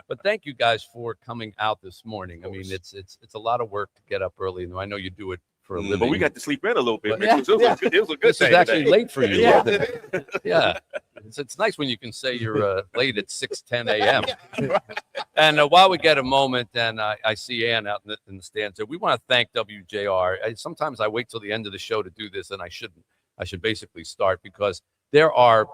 But thank you guys for coming out this morning. I mean, it's a lot of work to get up early. I know you do it for a living. But we got to sleep in a little bit. But- It was a good This day is actually today. late for you. Yeah. Yeah. It's nice when you can say you're late at 6:10 a.m. And while we get a moment, and I see Ann out in the stands there, we want to thank WJR. Sometimes I wait till the end of the show to do this, and I shouldn't. I should basically start, because there are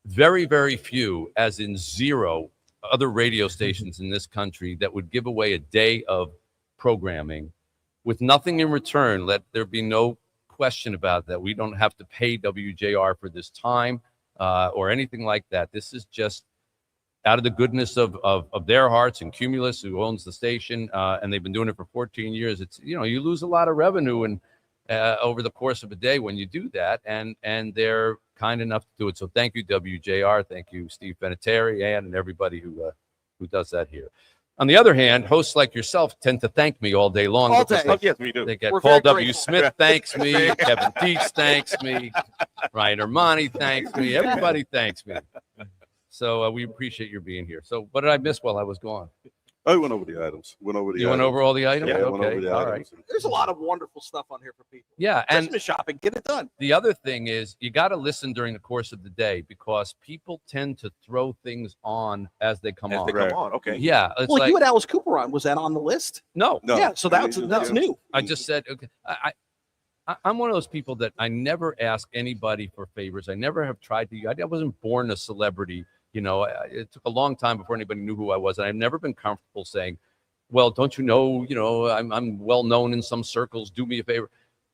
very, very few, as in zero, other radio stations in this country that would give away a day of programming with nothing in return. Let there be no question about that. We don't have to pay WJR for this time or anything like that. This is just out of the goodness of their hearts, and Cumulus, who owns the station, and they've been doing it for 14 years. It's, you lose a lot of revenue and over the course of a day when you do that, and they're kind enough to do it. So thank you, WJR. Thank you, Steve Beneteri, and everybody who does that here. On the other hand, hosts like yourself tend to thank me all day long. All day. Oh, yes, we do. They get We're Paul very W. grateful. Smith thanks me, Kevin Dietz thanks me, Ryan Armani thanks me, everybody thanks me. So we appreciate your being here. So what did I miss while I was gone? Oh, we went over the items. You went over all the items? Yeah, Okay, went over the all items. There's a lot of wonderful stuff on here for people. Yeah, and Christmas shopping, get it done. the other thing is you got to listen during the course of the day, because people tend to throw things on as they come on. Okay. Yeah. It's Well, like, you had Alice Cooper on. Was that on the list? no. Yeah, so that's new. I just said, okay, I'm one of those people that I never ask anybody for favors. I never have tried to. I wasn't born a celebrity. It took a long time before anybody knew who I was. And I've never been comfortable saying, well, don't you know, I'm well known in some circles. Do me a favor.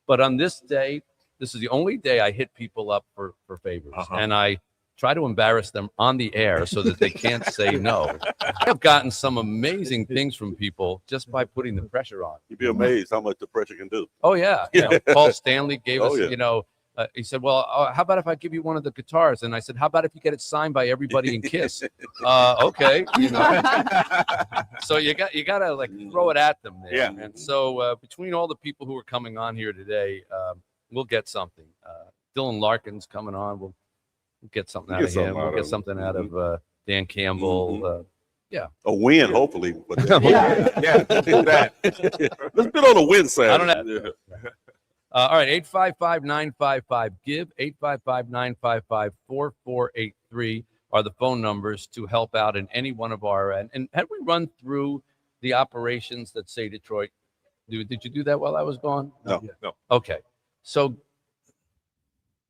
But on this day, this is the only day I hit people up for favors. And I try to embarrass them on the air so that they can't say no. I've gotten some amazing things from people just by putting the pressure on. You'd be amazed how much the pressure can do. Oh, yeah. Paul Stanley gave us, yeah. He said, well, how about if I give you one of the guitars? And I said, how about if you get it signed by everybody in KISS? Okay. So you got to like throw it at them there. Yeah. And so between all the people who are coming on here today, we'll get something. Dylan Larkin's coming on. We'll get something out of him. We'll get something out of Dan Campbell. Yeah. A win, hopefully. But Yeah. That. Let's bit on the win side. I don't have. All right, 855-955-GIVE, 855-955-4483 are the phone numbers to help out in any one of our, and had we run through the operations that Say Detroit do? Did you do that while I was gone? No. Okay. So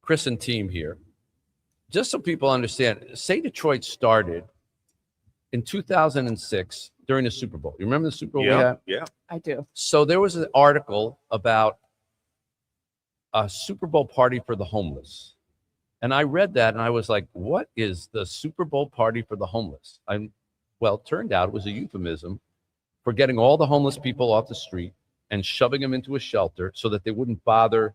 Chris and team here, just so people understand, Say Detroit started in 2006 during the Super Bowl. You remember the Super Bowl we had? Yeah. I do. So there was an article about a Super Bowl party for the homeless. And I read that and I was like, what is the Super Bowl party for the homeless? Well, it turned out it was a euphemism for getting all the homeless people off the street and shoving them into a shelter so that they wouldn't bother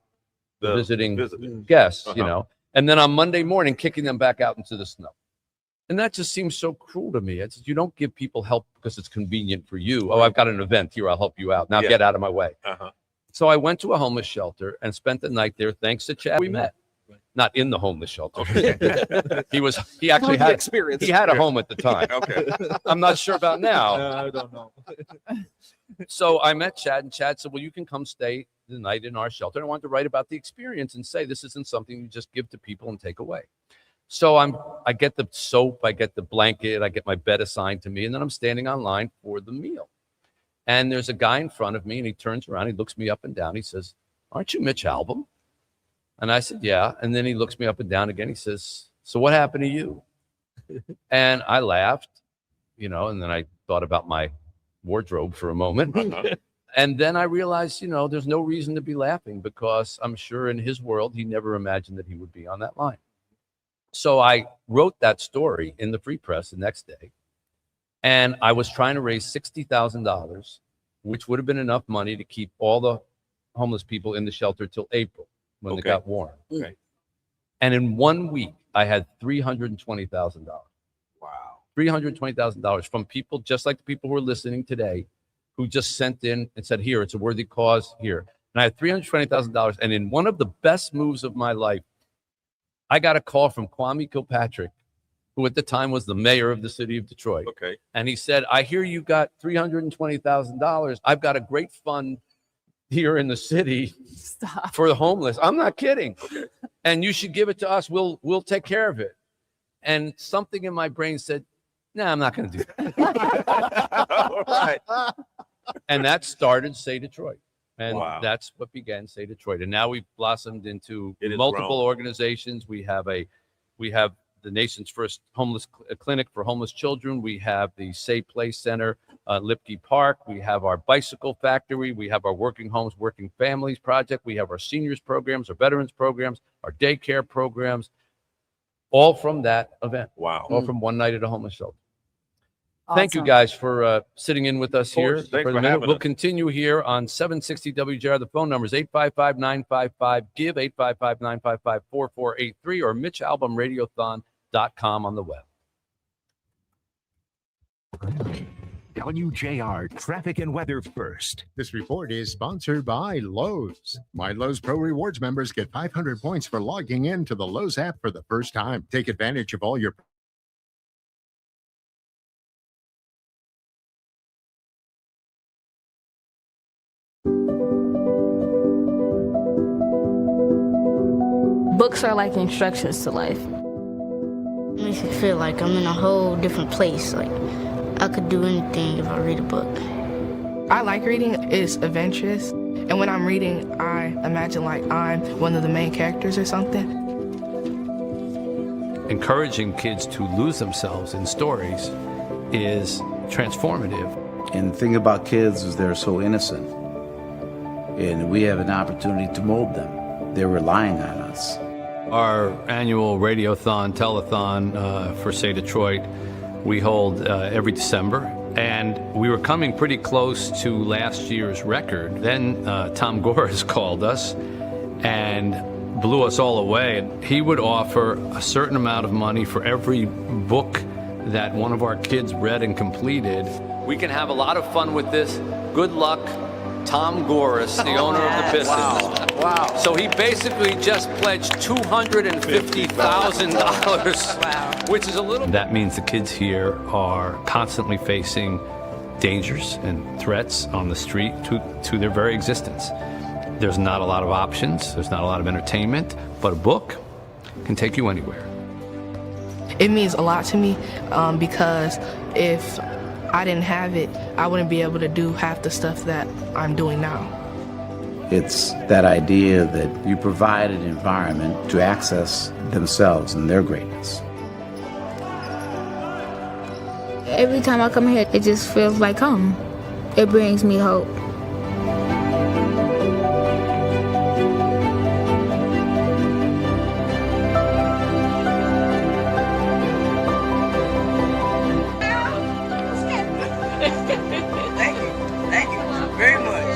the visiting guests, you know, and then on Monday morning, kicking them back out into the snow. And that just seems so cruel to me. It's, you don't give people help because it's convenient for you. Oh, I've got an event here. I'll help you out. Now get out of my way. So I went to a homeless shelter and spent the night there. Thanks to Chad, we met. Not in the homeless shelter. He actually had experience. He had a home at the time. Okay. I'm not sure about now. I don't know. So I met Chad, and Chad said, well, you can come stay the night in our shelter. And I wanted to write about the experience and say, this isn't something you just give to people and take away. So I get the soap, I get the blanket, I get my bed assigned to me, and then I'm standing online for the meal. And there's a guy in front of me, and he turns around, he looks me up and down. He says, aren't you Mitch Albom? And I said, yeah. And then he looks me up and down again. He says, so what happened to you? And I laughed, you know, and then I thought about my wardrobe for a moment. And then I realized, you know, there's no reason to be laughing because I'm sure in his world, he never imagined that he would be on that line. So I wrote that story in the Free Press the next day. And I was trying to raise $60,000, which would have been enough money to keep all the homeless people in the shelter till April when it got warm. Okay. And in 1 week, I had $320,000. Wow. $320,000 from people just like the people who are listening today who just sent in and said, here, it's a worthy cause here. And I had $320,000. And in one of the best moves of my life, I got a call from Kwame Kilpatrick, who at the time was the mayor of the city of Detroit. Okay. And he said, I hear you got $320,000. I've got a great fund here in the city for the homeless. I'm not kidding. Okay. And you should give it to us. We'll take care of it. And something in my brain said, no, I'm not going to do that. All right. And that started Say Detroit. And Wow. that's what began Say Detroit. And now we've blossomed into It has multiple grown. organizations. We have the nation's first homeless clinic for homeless children. We have the Say Play Center, Lipke Park. We have our bicycle factory. We have our Working Homes, Working Families project. We have our seniors programs, our veterans programs, our daycare programs, all from that event. Wow. All from one night at a homeless shelter. Thank you guys for sitting in with us here. Thanks for the minute. having We'll us. continue here on 760 WJR. The phone number is 855-955-GIVE, 855-955-4483, or MitchAlbumRadiothon.com on the web. WJR Traffic and Weather First. This report is sponsored by Lowe's. My Lowe's Pro Rewards members get 500 points for logging in to the Lowe's app for the first time. Take advantage of all your Books are like instructions to life. It makes me feel like I'm in a whole different place. Like I could do anything if I read a book. I like reading. It's adventurous. And when I'm reading, I imagine like I'm one of the main characters or something. Encouraging kids to lose themselves in stories is transformative. And the thing about kids is they're so innocent. And we have an opportunity to mold them. They're relying on us. Our annual Radiothon, telethon for Say Detroit, we hold every December. And we were coming pretty close to last year's record. Then Tom Gores called us and blew us all away. And he would offer a certain amount of money for every book that one of our kids read and completed. We can have a lot of fun with this. Good luck, Tom Gores, the owner of the Pistons. Wow. So he basically just pledged $250,000, which is a little. That means the kids here are constantly facing dangers and threats on the street to their very existence. There's not a lot of options. There's not a lot of entertainment, but a book can take you anywhere. It means a lot to me because if I didn't have it, I wouldn't be able to do half the stuff that I'm doing now. It's that idea that you provide an environment to access themselves and their greatness. Every time I come here, it just feels like home. It brings me hope. Thank you very much.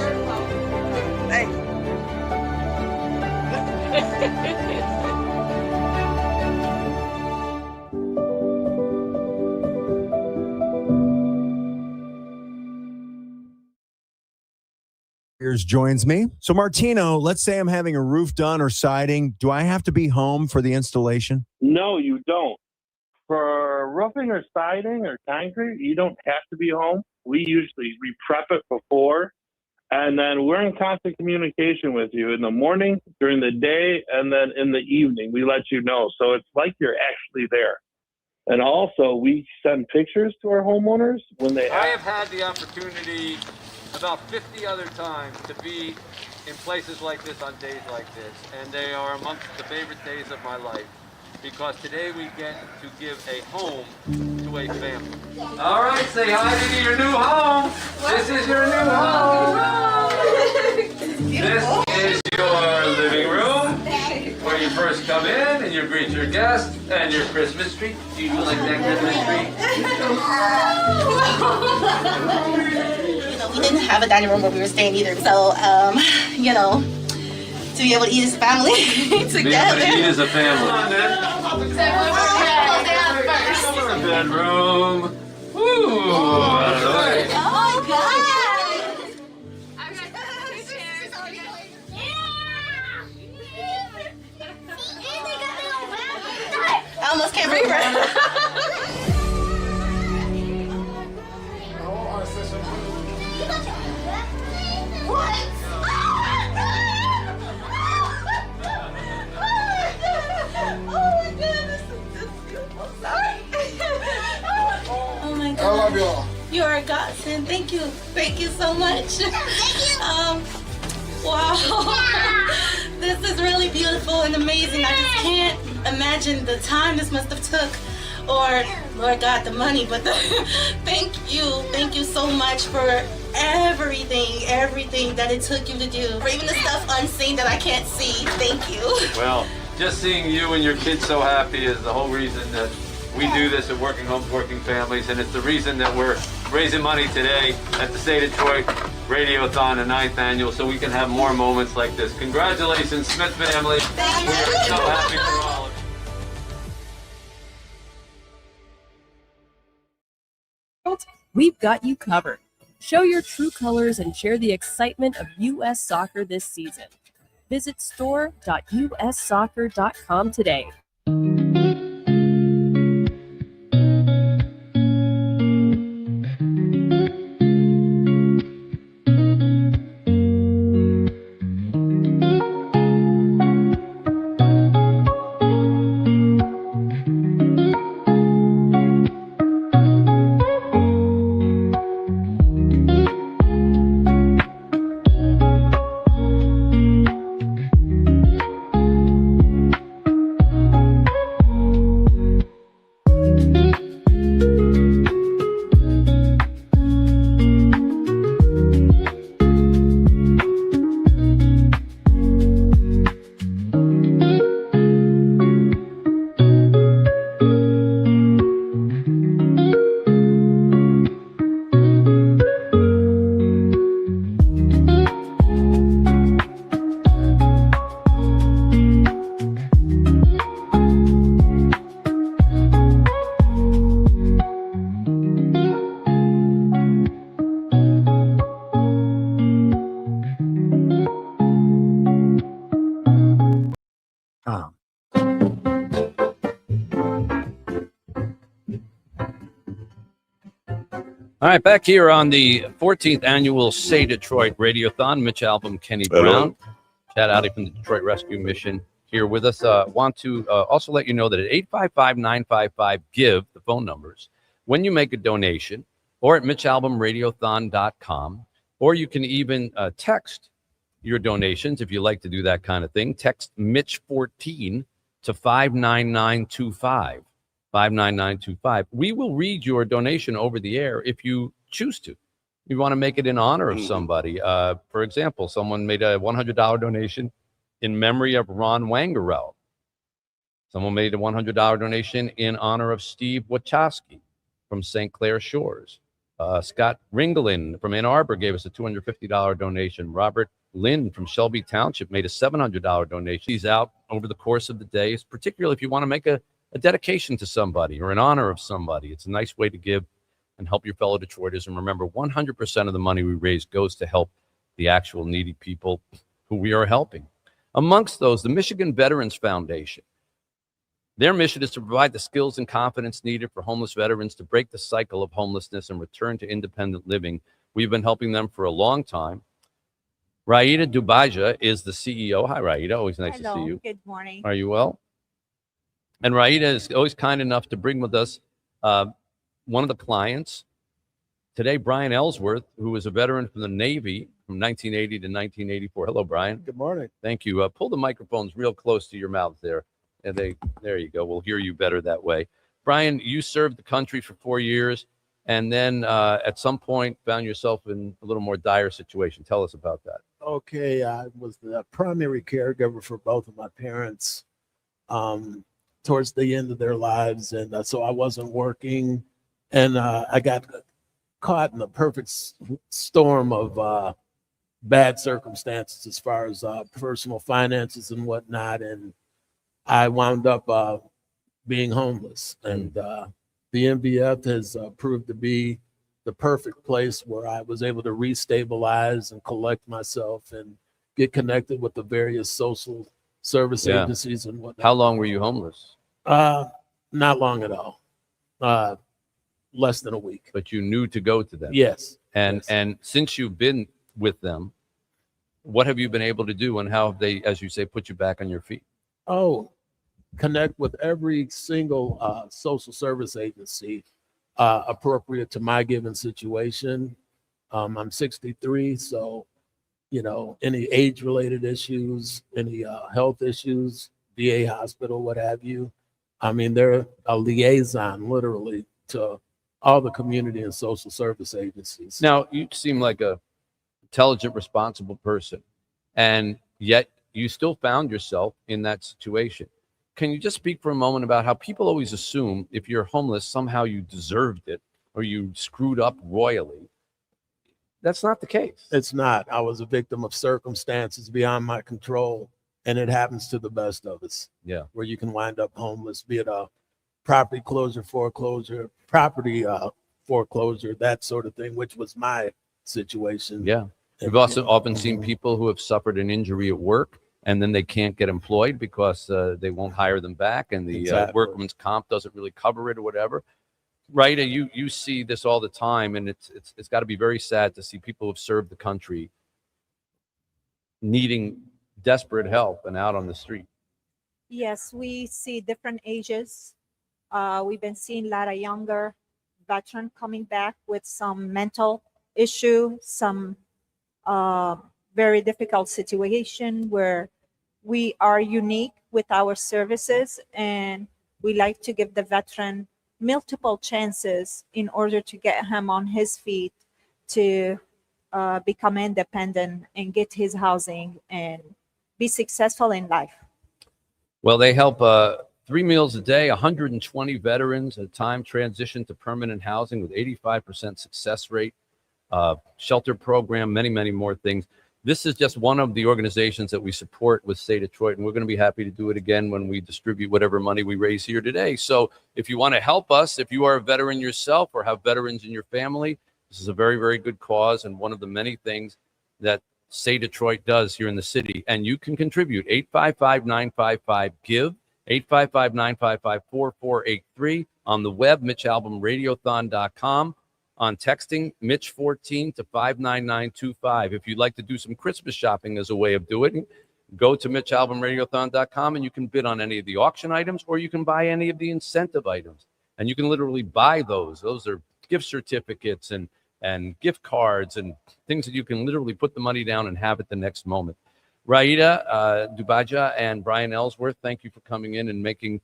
Thank you. Joins me. So Martino, let's say I'm having a roof done or siding. Do I have to be home for the installation? No, you don't. For roofing or siding or concrete, you don't have to be home. We prep it before, and then we're in constant communication with you in the morning, during the day, and then in the evening. We let you know. So it's like you're actually there. And also, we send pictures to our homeowners when they I have had the opportunity about 50 other times to be in places like this on days like this, and they are amongst the favorite days of my life, because today we get to give a home to a family. All right, say hi to your new home. This is your new home. This is your living room, where you first come in and you greet your guests, and your Christmas tree. Do you like that Christmas tree? We didn't have a dining room where we were staying either. So, to be able to eat as a family together. Be able to eat as a family. Bedroom. Ooh. Oh, God. I almost can't breathe right. Oh my God. I love y'all. You are a godsend. Thank you. Thank you so much. Wow. This is really beautiful and amazing. I just can't imagine the time this must have took, or Lord God, the money, but thank you so much for everything that it took you to do, for even the stuff unseen that I can't see. Thank you. Well, just seeing you and your kids so happy is the whole reason that we do this at Working Homes, Working Families, and it's the reason that we're raising money today at the State of Detroit Radiothon, the 9th annual, so we can have more moments like this. Congratulations, Smith family. We are so happy for all of you. We've got you covered. Show your true colors and share the excitement of U.S. soccer this season. Visit store.ussoccer.com today. All right, back here on the 14th annual Say Detroit Radiothon, Mitch Albom, Kenny Brown, Chad Outy from the Detroit Rescue Mission here with us. Want to also let you know that at 855-955-GIVE, the phone numbers, when you make a donation, or at mitchalbumradiothon.com, or you can even text your donations if you like to do that kind of thing. Text Mitch14 to 59925. 59925. We will read your donation over the air if you choose to. You want to make it in honor of somebody. For example, someone made a $100 donation in memory of Ron Wangerel. Someone made a $100 donation in honor of Steve Wachowski from St. Clair Shores. Scott Ringelin from Ann Arbor gave us a $250 donation. Robert Lynn from Shelby Township made a $700 donation. He's out over the course of the day, particularly if you want to make a dedication to somebody or in honor of somebody. It's a nice way to give and help your fellow Detroiters. And remember, 100% of the money we raise goes to help the actual needy people who we are helping. Amongst those, the Michigan Veterans Foundation. Their mission is to provide the skills and confidence needed for homeless veterans to break the cycle of homelessness and return to independent living. We've been helping them for a long time. Raida Dubaja is the CEO. Hi, Raida. Always nice to see you. Good morning. Are you well? And Raida is always kind enough to bring with us one of the clients today, Brian Ellsworth, who is a veteran from the Navy from 1980 to 1984. Hello, Brian. Good morning. Thank you. Pull the microphones real close to your mouth there. And there you go. We'll hear you better that way. Brian, you served the country for 4 years, and then at some point found yourself in a little more dire situation. Tell us about that. Okay, I was the primary caregiver for both of my parents towards the end of their lives, and so I wasn't working, and I got caught in the perfect storm of bad circumstances as far as personal finances and whatnot, and I wound up being homeless, and the MVF has proved to be the perfect place where I was able to restabilize and collect myself and get connected with the various social service agencies and whatnot. How long were you homeless? Not long at all. Less than a week. But you knew to go to them. Yes. And since you've been with them, what have you been able to do, and how have they, as you say, put you back on your feet? Oh, connect with every single social service agency appropriate to my given situation. I'm 63, so, any age-related issues, any health issues, VA hospital, what have you. I mean, they're a liaison, literally, to all the community and social service agencies. Now, you seem like a intelligent, responsible person, and yet you still found yourself in that situation. Can you just speak for a moment about how people always assume if you're homeless, somehow you deserved it or you screwed up royally? That's not the case. It's not. I was a victim of circumstances beyond my control, and it happens to the best of us. Yeah. Where you can wind up homeless, be it a property closure, foreclosure, property foreclosure, that sort of thing, which was my situation. Yeah. We've also often seen people who have suffered an injury at work, and then they can't get employed because they won't hire them back, and the workman's comp doesn't really cover it or whatever. Right? You see this all the time, and it's got to be very sad to see people who've served the country needing desperate help and out on the street. Yes, we see different ages. We've been seeing a lot of younger veterans coming back with some mental issue, some very difficult situation where we are unique with our services, and we like to give the veteran multiple chances in order to get him on his feet to become independent and get his housing and be successful in life. Well, they help 3 meals a day, 120 veterans at a time transition to permanent housing with 85% success rate, shelter program, many, many more things. This is just one of the organizations that we support with Stay Detroit, and we're going to be happy to do it again when we distribute whatever money we raise here today. So if you want to help us, if you are a veteran yourself or have veterans in your family, this is a very, very good cause and one of the many things that Stay Detroit does here in the city. And you can contribute 855-955-GIVE, 855-955-4483 on the web, MitchAlbumRadiothon.com. On texting Mitch14 to 59925. If you'd like to do some Christmas shopping as a way of doing it, go to MitchAlbumRadiothon.com and you can bid on any of the auction items, or you can buy any of the incentive items. And you can literally buy those. Those are gift certificates and and gift cards and things that you can literally put the money down and have it the next moment. Raida Dubaja and Brian Ellsworth, thank you for coming in and making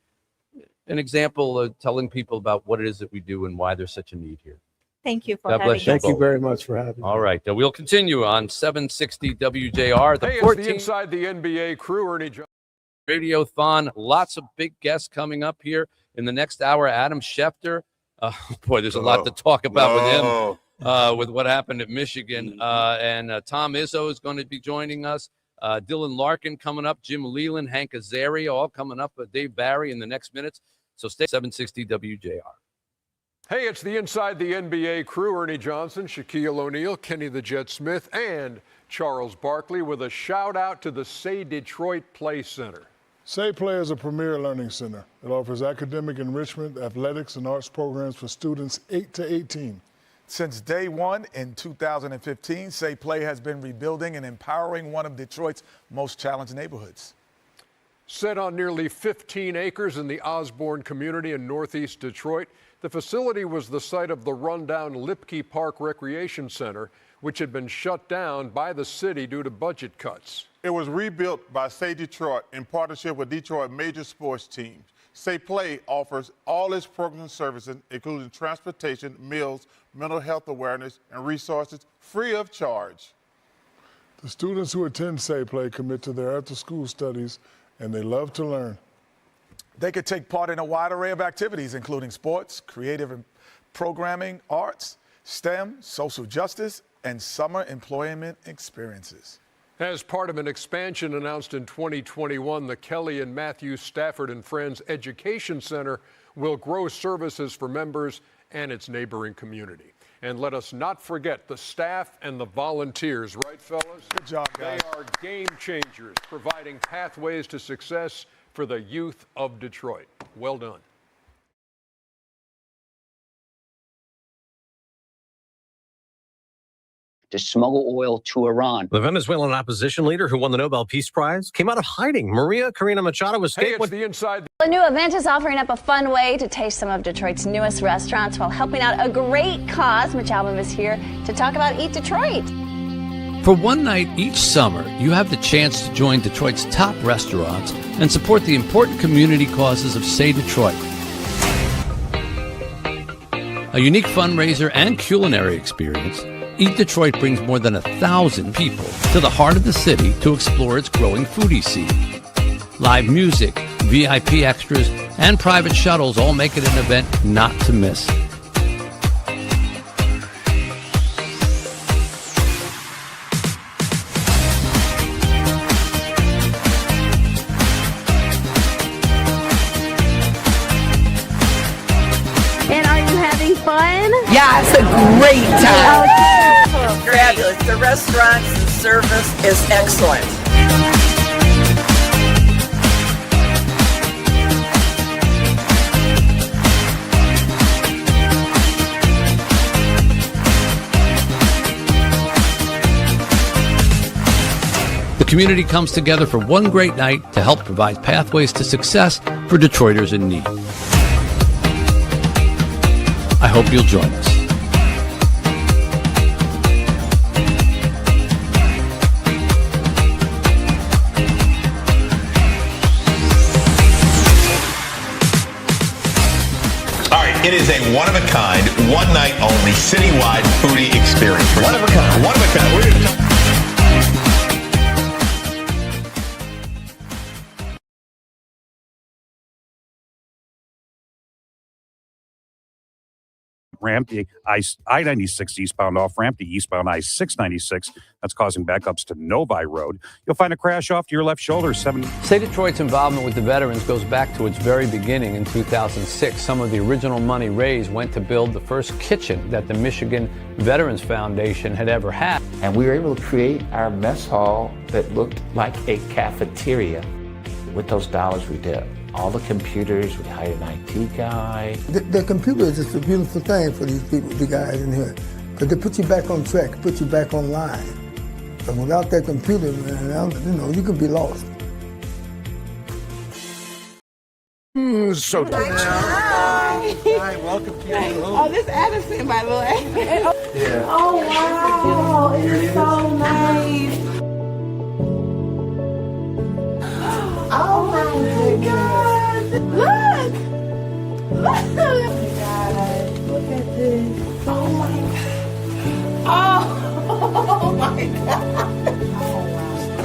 an example of telling people about what it is that we do and why there's such a need here. Thank you for God having bless you us. Thank you both. very much for having me. All right, we'll continue on 760 WJR. The Hey, it's 14th the Inside the NBA crew, Ernie Johnson. Radiothon. Lots of big guests coming up here in the next hour. Adam Schefter. Boy, there's a lot to talk about with him, with what happened at Michigan. And Tom Izzo is going to be joining us. Dylan Larkin coming up. Jim Leland, Hank Azaria, all coming up. Dave Barry in the next minutes. So stay 760 WJR. Hey, it's the Inside the NBA crew, Ernie Johnson, Shaquille O'Neal, Kenny the Jet Smith, and Charles Barkley with a shout out to the Say Detroit Play Center. Say Play is a premier learning center. It offers academic enrichment, athletics, and arts programs for students 8 to 18. Since day one in 2015, Say Play has been rebuilding and empowering one of Detroit's most challenged neighborhoods. Set on nearly 15 acres in the Osborne community in northeast Detroit, the facility was the site of the rundown Lipke Park Recreation Center, which had been shut down by the city due to budget cuts. It was rebuilt by Say Detroit in partnership with Detroit major sports teams. Say Play offers all its programs and services, including transportation, meals, mental health awareness, and resources free of charge. The students who attend Say Play commit to their after-school studies, and they love to learn. They could take part in a wide array of activities, including sports, creative programming, arts, STEM, social justice, and summer employment experiences. As part of an expansion announced in 2021, the Kelly and Matthew Stafford and Friends Education Center will grow services for members and its neighboring community. And let us not forget the staff and the volunteers, right, fellas? Good job, guys. They are game changers, providing pathways to success for the youth of Detroit. Well done. To smuggle oil to Iran. The Venezuelan opposition leader who won the Nobel Peace Prize came out of hiding. Maria Corina Machado escaped. Hey, it's the Inside. A new event is offering up a fun way to taste some of Detroit's newest restaurants while helping out a great cause. Mitch Albom is here to talk about Eat Detroit. For one night each summer, you have the chance to join Detroit's top restaurants and support the important community causes of Say Detroit. A unique fundraiser and culinary experience, Eat Detroit brings more than 1,000 people to the heart of the city to explore its growing foodie scene. Live music, VIP extras, and private shuttles all make it an event not to miss. And are you having fun? Yeah, it's a great time. Fabulous. The restaurants and service is excellent. The community comes together for one great night to help provide pathways to success for Detroiters in need. I hope you'll join us. All right, it is a one-of-a-kind, one-night only, citywide foodie experience. One of a kind. One of a kind. We're gonna ramp, the I-96 eastbound off ramp, the eastbound I-696. That's causing backups to Novi Road. You'll find a crash off to your left shoulder. Say Detroit's involvement with the veterans goes back to its very beginning in 2006. Some of the original money raised went to build the first kitchen that the Michigan Veterans Foundation had ever had. And we were able to create our mess hall that looked like a cafeteria. With those dollars we did all the computers, we hired an IT guy. The computer is just a beautiful thing for these people, the guys in here, because they put you back on track, put you back online. And without that computer, man, you could be lost. So Hi, welcome to you. Oh, this is Addison, by the way. Yeah. Oh, wow. It's so nice. Oh, my God. Look. Look. Oh, my God. Look at this. Oh, my God. Oh, my God.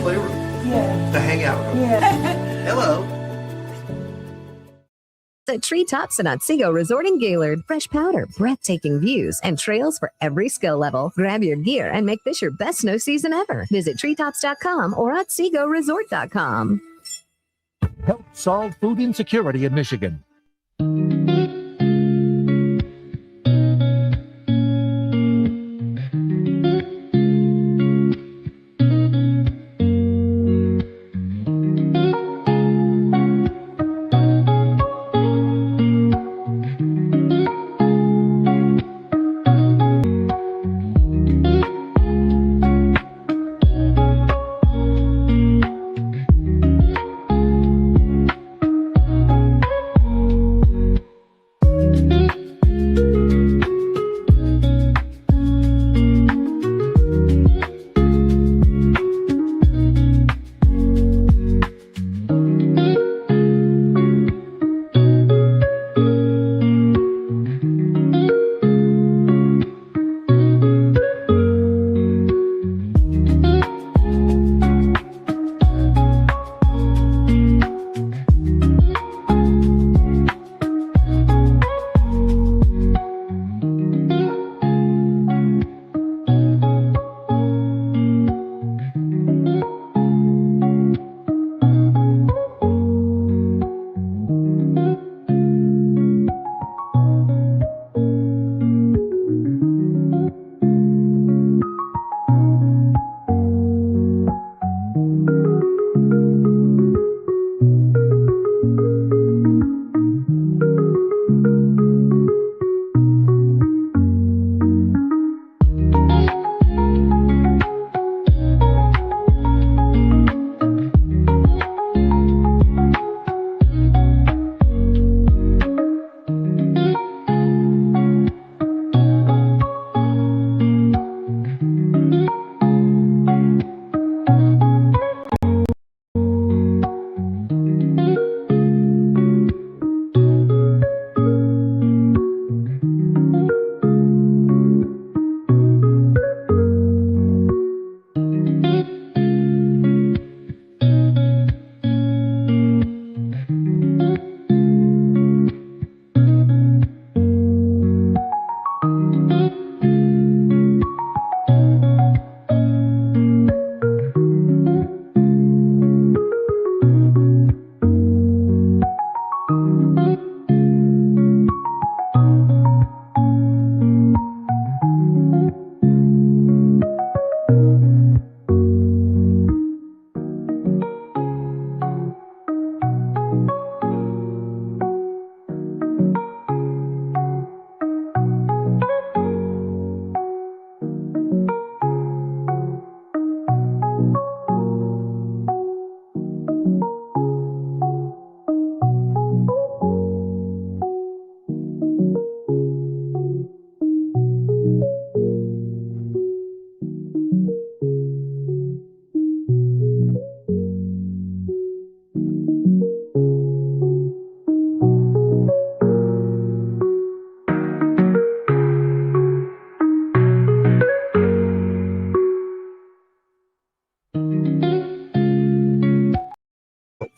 Playroom. Yeah. The hangout room. Yeah. Hello. At Treetops and Otsego Resort in Gaylord. Fresh powder, breathtaking views, and trails for every skill level. Grab your gear and make this your best snow season ever. Visit treetops.com or otsegoresort.com. Help solve food insecurity in Michigan.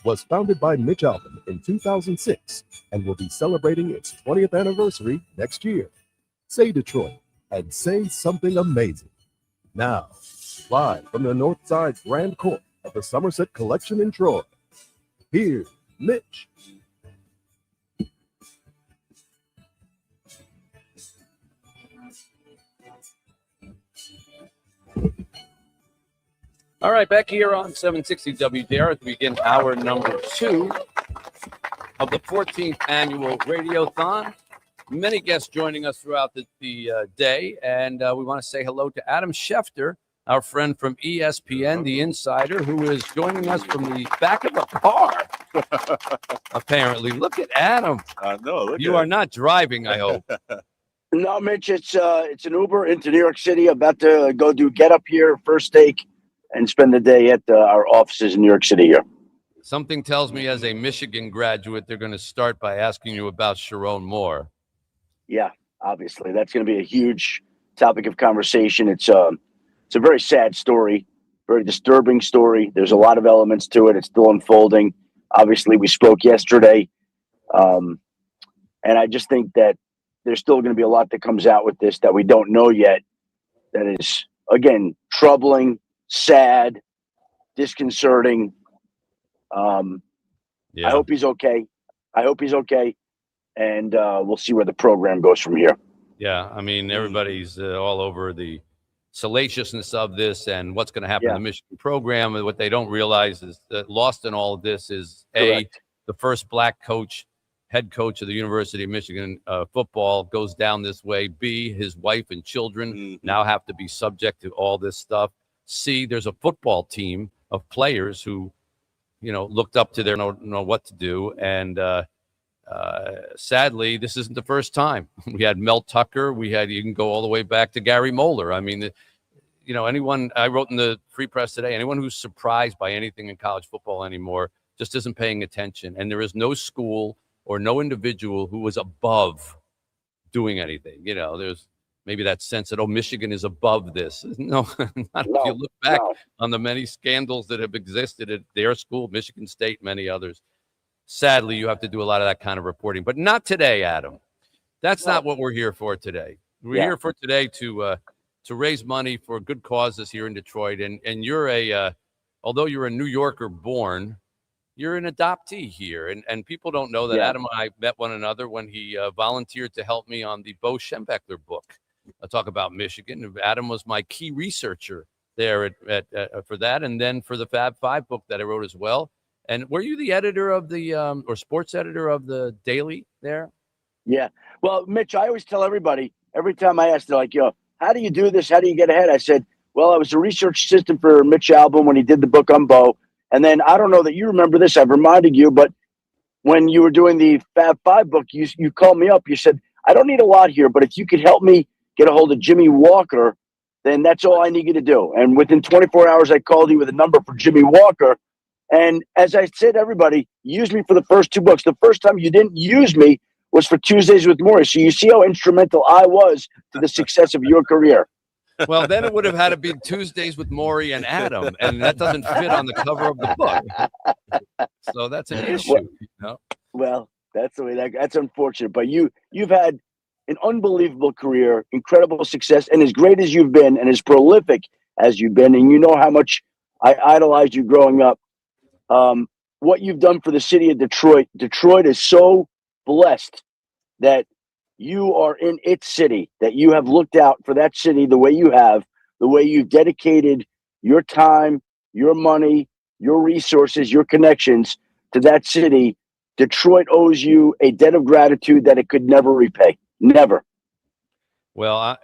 Was founded by Mitch Albom in 2006 and will be celebrating its 20th anniversary next year. Say Detroit and say something amazing. Now, live from the Northside Grand Court of the Somerset Collection in Troy, here's Mitch. All right, back here on 760 WDR as we begin hour number 2 of the 14th annual Radiothon. Many guests joining us throughout the day, and we want to say hello to Adam Schefter, our friend from ESPN, the insider, who is joining us from the back of a car, apparently. Look at Adam. I know. You are not driving, I hope. No, Mitch, it's an Uber into New York City. About to go do Get Up here, first take, and spend the day at our offices in New York City here. Something tells me as a Michigan graduate, they're going to start by asking you about Sharon Moore. Yeah, obviously. That's going to be a huge topic of conversation. It's a very sad story, very disturbing story. There's a lot of elements to it. It's still unfolding. Obviously, we spoke yesterday. And I just think that there's still going to be a lot that comes out with this that we don't know yet. That is, again, troubling, sad, disconcerting. I hope he's okay. And we'll see where the program goes from here. Yeah, I mean, everybody's all over the salaciousness of this and what's going to happen in the Michigan program. And what they don't realize is that lost in all of this is Correct. The first black head coach of the University of Michigan football goes down this way. B, his wife and children now have to be subject to all this stuff. C, there's a football team of players who, looked up to their know what to do. And sadly, this isn't the first time. We had Mel Tucker. You can go all the way back to Gary Moeller. I mean, anyone, I wrote in the Free Press today, anyone who's surprised by anything in college football anymore just isn't paying attention. And there is no school or no individual who was above doing anything. There's maybe that sense that, Michigan is above this. No, not if you look back on the many scandals that have existed at their school, Michigan State, many others. Sadly, you have to do a lot of that kind of reporting, but not today, Adam. That's not what we're here for today. We're here for today to raise money for good causes here in Detroit. And you're although you're a New Yorker born, you're an adoptee here. And people don't know that Adam and I met one another when he volunteered to help me on the Bo Schembechler book. I talk about Michigan. Adam was my key researcher there for that, and then for the Fab Five book that I wrote as well. And were you the editor of the or sports editor of the Daily there? Yeah. Well, Mitch, I always tell everybody, every time I ask, they're like, how do you do this? How do you get ahead? I said, well, I was a research assistant for Mitch Albom when he did the book on Bo. And then I don't know that you remember this. I've reminded you, but when you were doing the Fab Five book, you called me up. You said, I don't need a lot here, but if you could help me get a hold of Jimmy Walker, then that's all I need you to do. And within 24 hours, I called you with a number for Jimmy Walker. And as I said, everybody, use me for the first two books. The first time you didn't use me was for Tuesdays with Morrie. So you see how instrumental I was to the success of your career. Well, then it would have had to be Tuesdays with Morrie and Adam, and that doesn't fit on the cover of the book. So that's an issue. Well, that's the way that's unfortunate. But you've had an unbelievable career, incredible success, and as great as you've been and as prolific as you've been, and you know how much I idolized you growing up. What you've done for the city of Detroit. Detroit is so blessed that you are in its city, that you have looked out for that city the way you have, the way you've dedicated your time, your money, your resources, your connections to that city. Detroit owes you a debt of gratitude that it could never repay. Never. Well,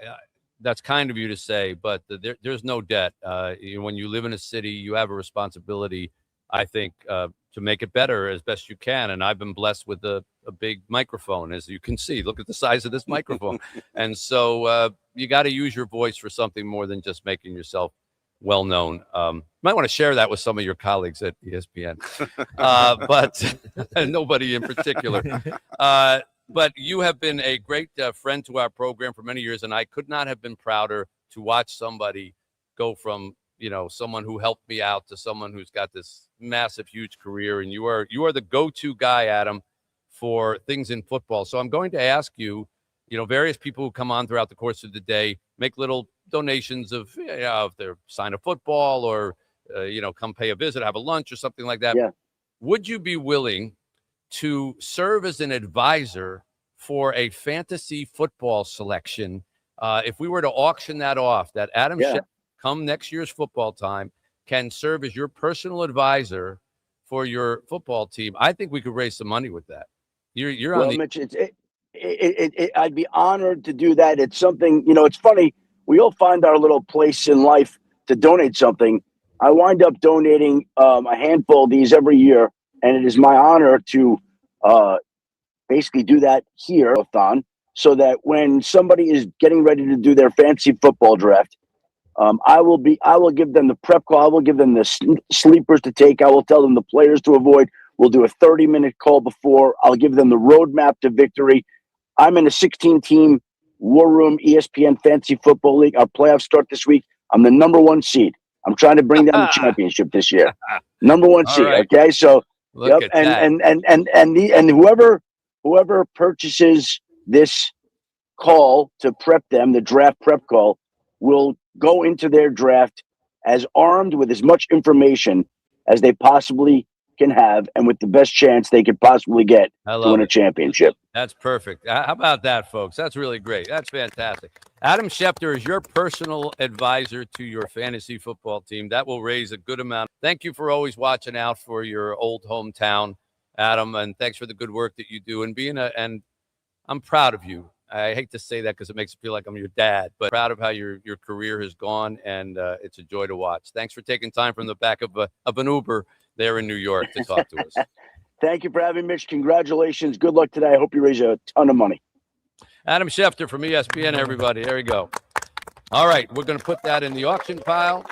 that's kind of you to say, but there's no debt. When you live in a city, you have a responsibility, I think, to make it better as best you can. And I've been blessed with a big microphone, as you can see. Look at the size of this microphone. And so you got to use your voice for something more than just making yourself well known. You might want to share that with some of your colleagues at ESPN, but nobody in particular. But you have been a great friend to our program for many years, and I could not have been prouder to watch somebody go from someone who helped me out to someone who's got this massive, huge career. And you are the go-to guy, Adam, for things in football. So I'm going to ask you, various people who come on throughout the course of the day make little donations of, if they're sign a football or, come pay a visit, have a lunch or something like that. Yeah. Would you be willing to serve as an advisor for a fantasy football selection? If we were to auction that off, that Adam Schefter, come next year's football time, can serve as your personal advisor for your football team, I think we could raise some money with that. You're on the. Mitch, I'd be honored to do that. It's something, it's funny. We all find our little place in life to donate something. I wind up donating a handful of these every year, and it is my honor to basically do that here, Radiothon. so that when somebody is getting ready to do their fantasy football draft, I will give them the prep call. I will give them the sleepers to take. I will tell them the players to avoid. We'll do a 30-minute call before. I'll give them the roadmap to victory. I'm in a 16-team War Room ESPN Fantasy Football League. Our playoffs start this week. I'm the number 1 seed. I'm trying to bring down the championship this year. Number 1 seed. right. Okay, so Look at that. and whoever purchases this call to prep them, the draft prep call, will go into their draft as armed with as much information as they possibly can have and with the best chance they could possibly get to win a championship. That's perfect. How about that, folks? That's really great. That's fantastic. Adam Schefter is your personal advisor to your fantasy football team. That will raise a good amount. Thank you for always watching out for your old hometown, Adam, and thanks for the good work that you do. And I'm proud of you. I hate to say that because it makes me feel like I'm your dad, but proud of how your career has gone, and it's a joy to watch. Thanks for taking time from the back of an Uber there in New York to talk to us. Thank you for having me, Mitch. Congratulations. Good luck today. I hope you raise a ton of money. Adam Schefter from ESPN, everybody. There we go. All right, we're going to put that in the auction pile.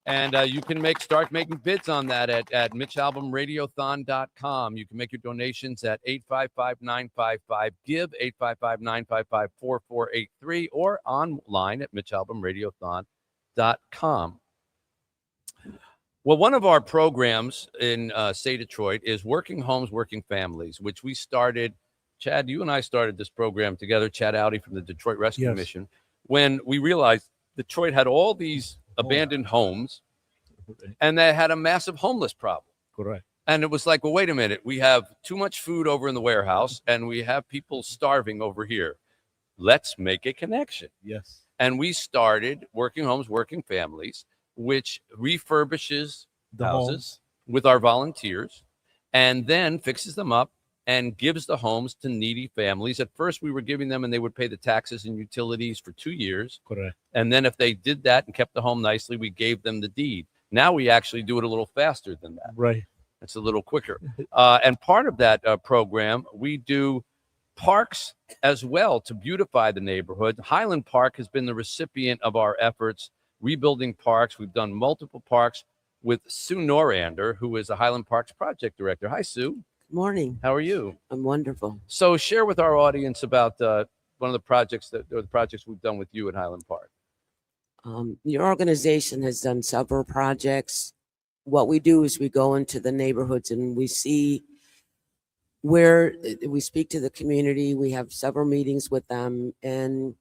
And you can start making bids on that at mitchalbumradiothon.com. You can make your donations at 855-955-GIVE, 855-955-4483, or online at mitchalbumradiothon.com. Well, one of our programs in Say Detroit is Working Homes, Working Families, which we started. Chad, you and I started this program together, Chad Audi from the Detroit Rescue Mission, when we realized Detroit had all these abandoned homes, and they had a massive homeless problem. Correct. And it was like, well, wait a minute. We have too much food over in the warehouse, and we have people starving over here. Let's make a connection. Yes. And we started Working Homes, Working Families, which refurbishes The houses with our volunteers and then fixes them up and gives the homes to needy families. At first, we were giving them, and they would pay the taxes and utilities for 2 years. Correct. And then if they did that and kept the home nicely, we gave them the deed. Now we actually do it a little faster than that. Right. It's a little quicker. And part of that program, we do parks as well to beautify the neighborhood. Highland Park has been the recipient of our efforts rebuilding parks. We've done multiple parks with Sue Norander, who is the Highland Parks project director. Hi, Sue. Good morning. How are you? I'm wonderful. So share with our audience about one of the projects we've done with you at Highland Park. Your organization has done several projects. What we do is we go into the neighborhoods and we see where we speak to the community. We have several meetings with them, and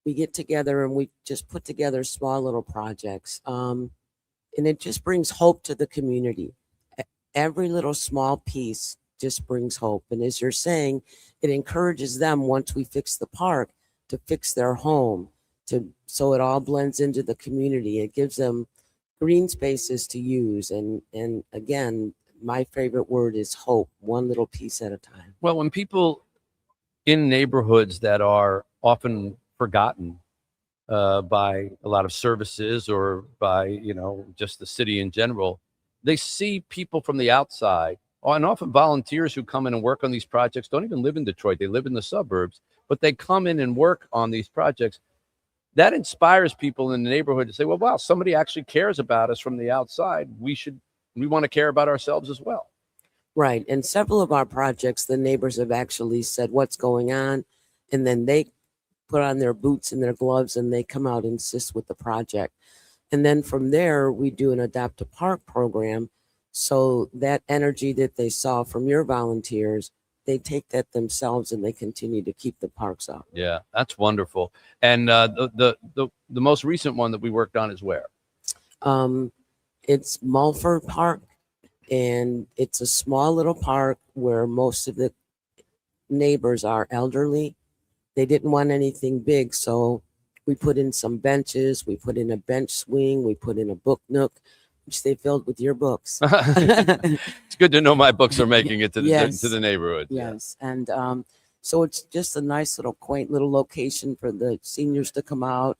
we get together and we just put together small little projects. And it just brings hope to the community. Every little small piece just brings hope. And as you're saying, it encourages them, once we fix the park, to fix their home, so it all blends into the community. It gives them green spaces to use. And again, my favorite word is hope, one little piece at a time. Well, when people in neighborhoods that are often forgotten by a lot of services or by, just the city in general, they see people from the outside, and often volunteers who come in and work on these projects don't even live in Detroit. They live in the suburbs, but they come in and work on these projects. That inspires people in the neighborhood to say, well, wow, somebody actually cares about us from the outside. We want to care about ourselves as well. Right. And several of our projects, the neighbors have actually said what's going on, and then they put on their boots and their gloves and they come out and assist with the project. And then from there, we do an Adopt a Park program. So that energy that they saw from your volunteers, they take that themselves and they continue to keep the parks up. Yeah, that's wonderful. And the most recent one that we worked on is where? It's Mulford Park, and it's a small little park where most of the neighbors are elderly. They didn't want anything big, so we put in some benches, we put in a bench swing, we put in a book nook, which they filled with your books. It's good to know my books are making it to the, Yes. to the neighborhood. Yes. And so it's just a nice little quaint little location for the seniors to come out,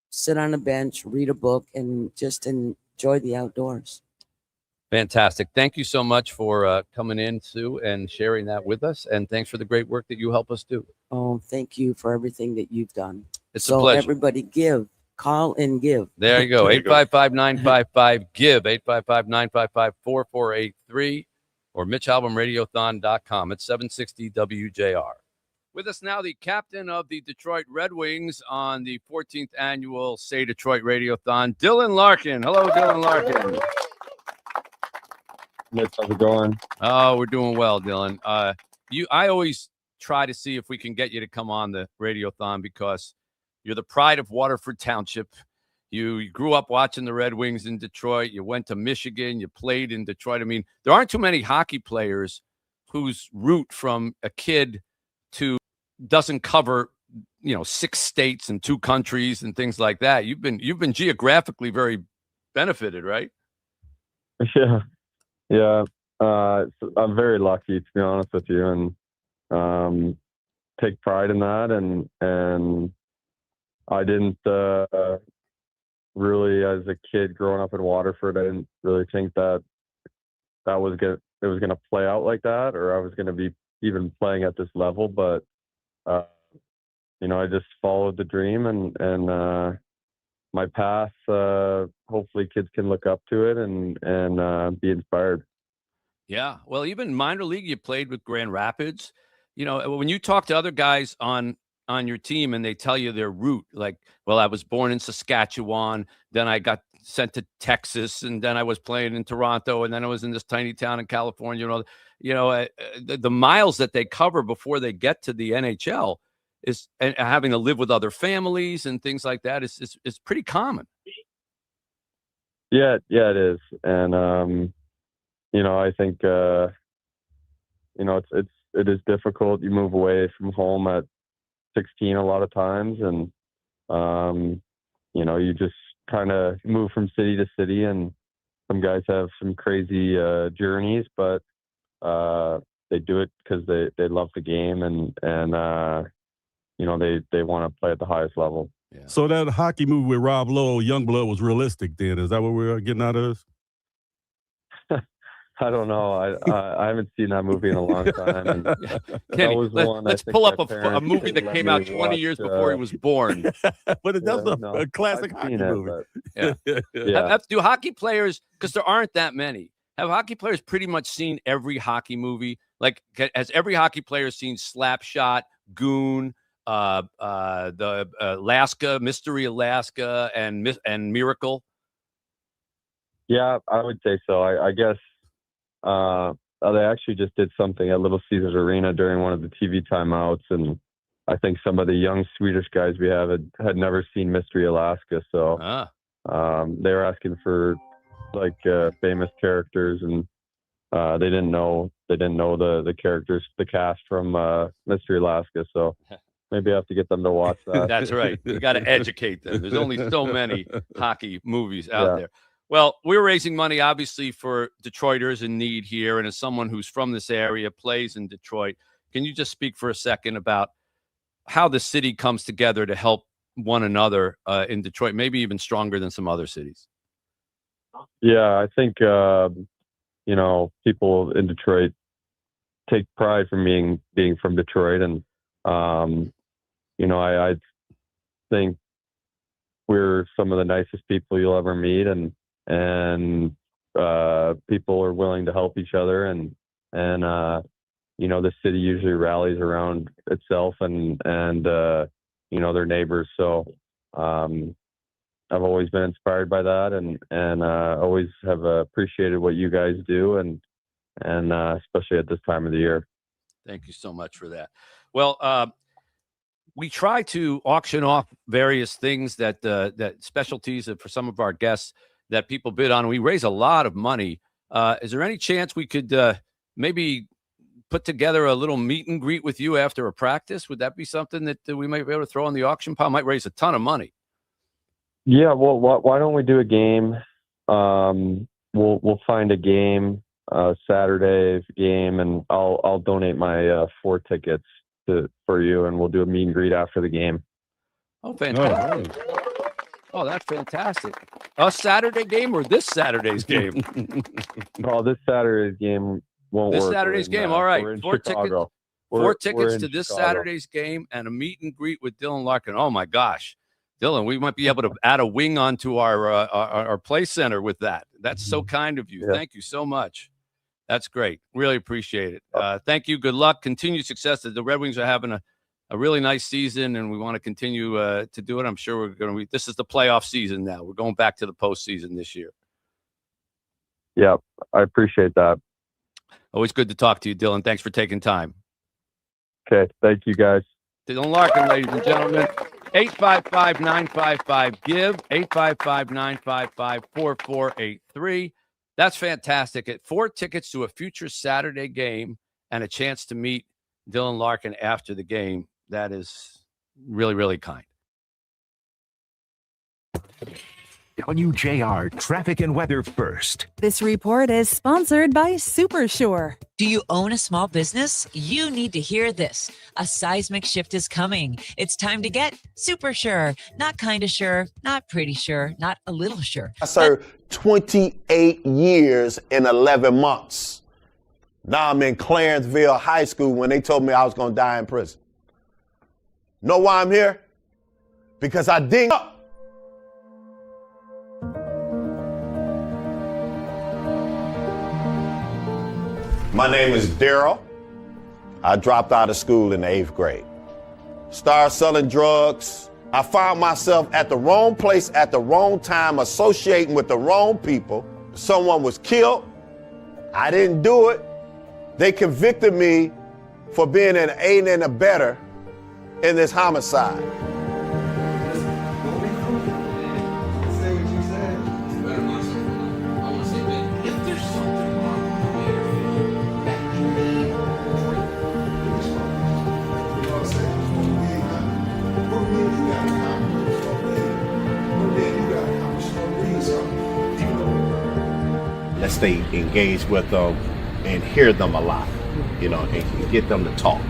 sit on a bench, read a book, and just enjoy the outdoors. Fantastic. Thank you so much for coming in, Sue, and sharing that with us. And thanks for the great work that you help us do. Oh, thank you for everything that you've done. It's a pleasure. Everybody give. Call and give. There you go. 855-955-GIVE, 855-955-4483, or MitchAlbumRadiothon.com. It's 760 WJR. With us now, the captain of the Detroit Red Wings on the 14th annual Say Detroit Radiothon, Dylan Larkin. Hello, Dylan Larkin. Mitch, how's it going? Oh, we're doing well, Dylan. I always try to see if we can get you to come on the Radiothon because you're the pride of Waterford Township. You grew up watching the Red Wings in Detroit. You went to Michigan. You played in Detroit. I mean, there aren't too many hockey players whose route from a kid to doesn't cover, 6 states and 2 countries and things like that. You've been geographically very benefited, right? Yeah. I'm very lucky, to be honest with you, and take pride in that. And I didn't really, as a kid growing up in Waterford, I didn't really think that was it was gonna play out like that, or I was gonna be even playing at this level. But I just followed the dream, and my path. Hopefully, kids can look up to it and be inspired. Yeah. Well, even minor league, you played with Grand Rapids. When you talk to other guys on your team and they tell you their route, like, well, I was born in Saskatchewan, then I got sent to Texas, and then I was playing in Toronto, and then I was in this tiny town in California. The miles that they cover before they get to the NHL is, and having to live with other families and things like that is pretty common. Yeah, it is, and I think it is difficult. You move away from home at 16 a lot of times, and you just kind of move from city to city, and some guys have some crazy journeys, but they do it because they love the game, and they want to play at the highest level. Yeah. So that hockey movie with Rob Lowe, Youngblood, was realistic then? Is that what we're getting out of this? I don't know. I haven't seen that movie in a long time. And Kenny, let's pull up a movie that came out 20 years before he was born. But that's a classic hockey movie. Yeah. Do hockey players, because there aren't that many, have hockey players pretty much seen every hockey movie? Like, has every hockey player seen Slapshot, Goon, the Alaska, Mystery Alaska, and Miracle? Yeah, I would say so. I guess they actually just did something at Little Caesars Arena during one of the TV timeouts, and I think some of the young Swedish guys we have had never seen Mystery Alaska, so they were asking for famous characters, and they didn't know the characters, the cast from Mystery Alaska, so maybe I have to get them to watch that. That's right. You got to educate them. There's only so many hockey movies out there. Well, we're raising money, obviously, for Detroiters in need here. And as someone who's from this area, plays in Detroit, can you just speak for a second about how the city comes together to help one another in Detroit, maybe even stronger than some other cities? Yeah, I think, people in Detroit take pride from being from Detroit. And, I think we're some of the nicest people you'll ever meet. And people are willing to help each other, and the city usually rallies around itself and their neighbors. So I've always been inspired by that, and always have appreciated what you guys do, and especially at this time of the year. Thank you so much for that. Well, we try to auction off various things that specialties for some of our guests that people bid on. We raise a lot of money. Is there any chance we could maybe put together a little meet and greet with you after a practice? Would that be something that we might be able to throw on the auction pile? Might raise a ton of money. Yeah, well, why don't we do a game? We'll find a game, Saturday game, and I'll donate my 4 tickets for you, and we'll do a meet and greet after the game. Oh, fantastic. Oh, that's fantastic. A Saturday game or this Saturday's game? Oh, this Saturday's game won't This work. Saturday's We're in, game. All right. we're in 4 tickets. Chicago. Four We're tickets in to this Chicago. Saturday's game and a meet and greet with Dylan Larkin. Oh my gosh, Dylan, we might be able to add a wing onto our play center with that. That's so kind of you. Yeah. Thank you so much. That's great. Really appreciate it. Thank you. Good luck. Continued success. The Red Wings are having a really nice season, and we want to continue to do it. I'm sure we're going to. This is the playoff season now. We're going back to the postseason this year. Yeah, I appreciate that. Always good to talk to you, Dylan. Thanks for taking time. Okay, thank you guys. Dylan Larkin, ladies and gentlemen. 855-955-GIVE, 855-955-4483. That's fantastic. At 4 tickets to a future Saturday game and a chance to meet Dylan Larkin after the game. That is really, really kind. WJR Traffic and Weather First. This report is sponsored by SuperSure. Do you own a small business? You need to hear this. A seismic shift is coming. It's time to get super sure. Not kind of sure, not pretty sure, not a little sure. I served 28 years in 11 months. Now I'm in Clarenceville High School when they told me I was going to die in prison. Know why I'm here? Because I dinged up. My name is Daryl. I dropped out of school in the 8th grade. Started selling drugs. I found myself at the wrong place at the wrong time, associating with the wrong people. Someone was killed. I didn't do it. They convicted me for being an aiding and abettor in this homicide. Let's stay engaged with them and hear them a lot, and get them to talk,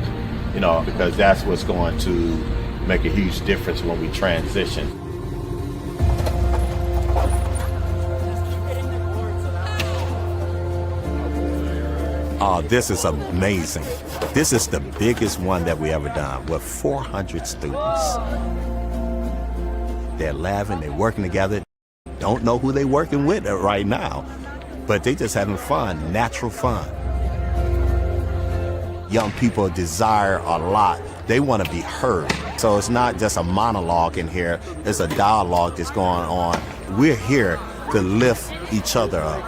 because that's what's going to make a huge difference when we transition. Oh, this is amazing. This is the biggest one that we ever done with 400 students. They're laughing, they're working together. Don't know who they're working with right now, but they just having fun, natural fun. Young people desire a lot. They want to be heard. So it's not just a monologue in here, it's a dialogue that's going on. We're here to lift each other up.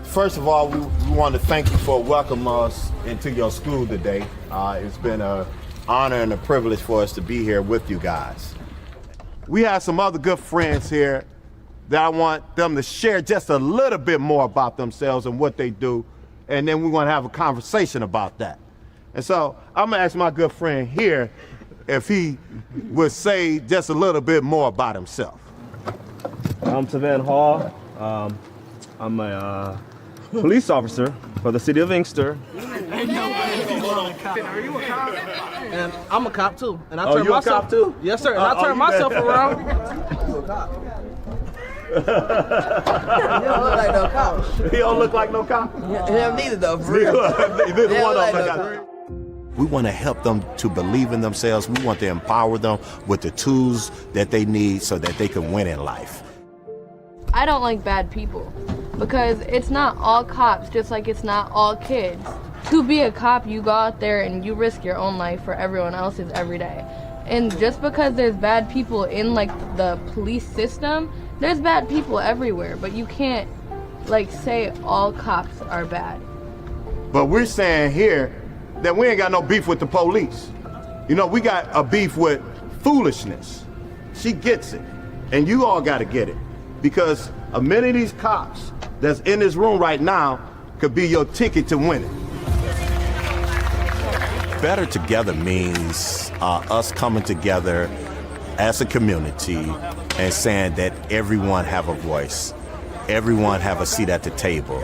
First of all, we want to thank you for welcoming us into your school today. It's been an honor and a privilege for us to be here with you guys. We have some other good friends here that I want them to share just a little bit more about themselves and what they do, and then we want to have a conversation about that. And so I'm gonna ask my good friend here if he would say just a little bit more about himself. I'm Tavan Hall. I'm a police officer for the city of Inkster. And I'm a cop too. And I Oh, turned you a myself cop too? Yes, sir. And I turned myself around. You a cop. You don't look like no cop. He don't look like no cop? Yeah, neither though, for real. Neither one of them like look We want to help them to believe in themselves. We want to empower them with the tools that they need so that they can win in life. I don't like bad people because it's not all cops, just like it's not all kids. To be a cop, you go out there and you risk your own life for everyone else's every day. And just because there's bad people in like the police system, there's bad people everywhere, but you can't like say all cops are bad. But we're saying here that we ain't got no beef with the police. We got a beef with foolishness. She gets it, and you all gotta get it. Because many of these cops that's in this room right now could be your ticket to winning. Better together means us coming together as a community and saying that everyone have a voice, everyone have a seat at the table,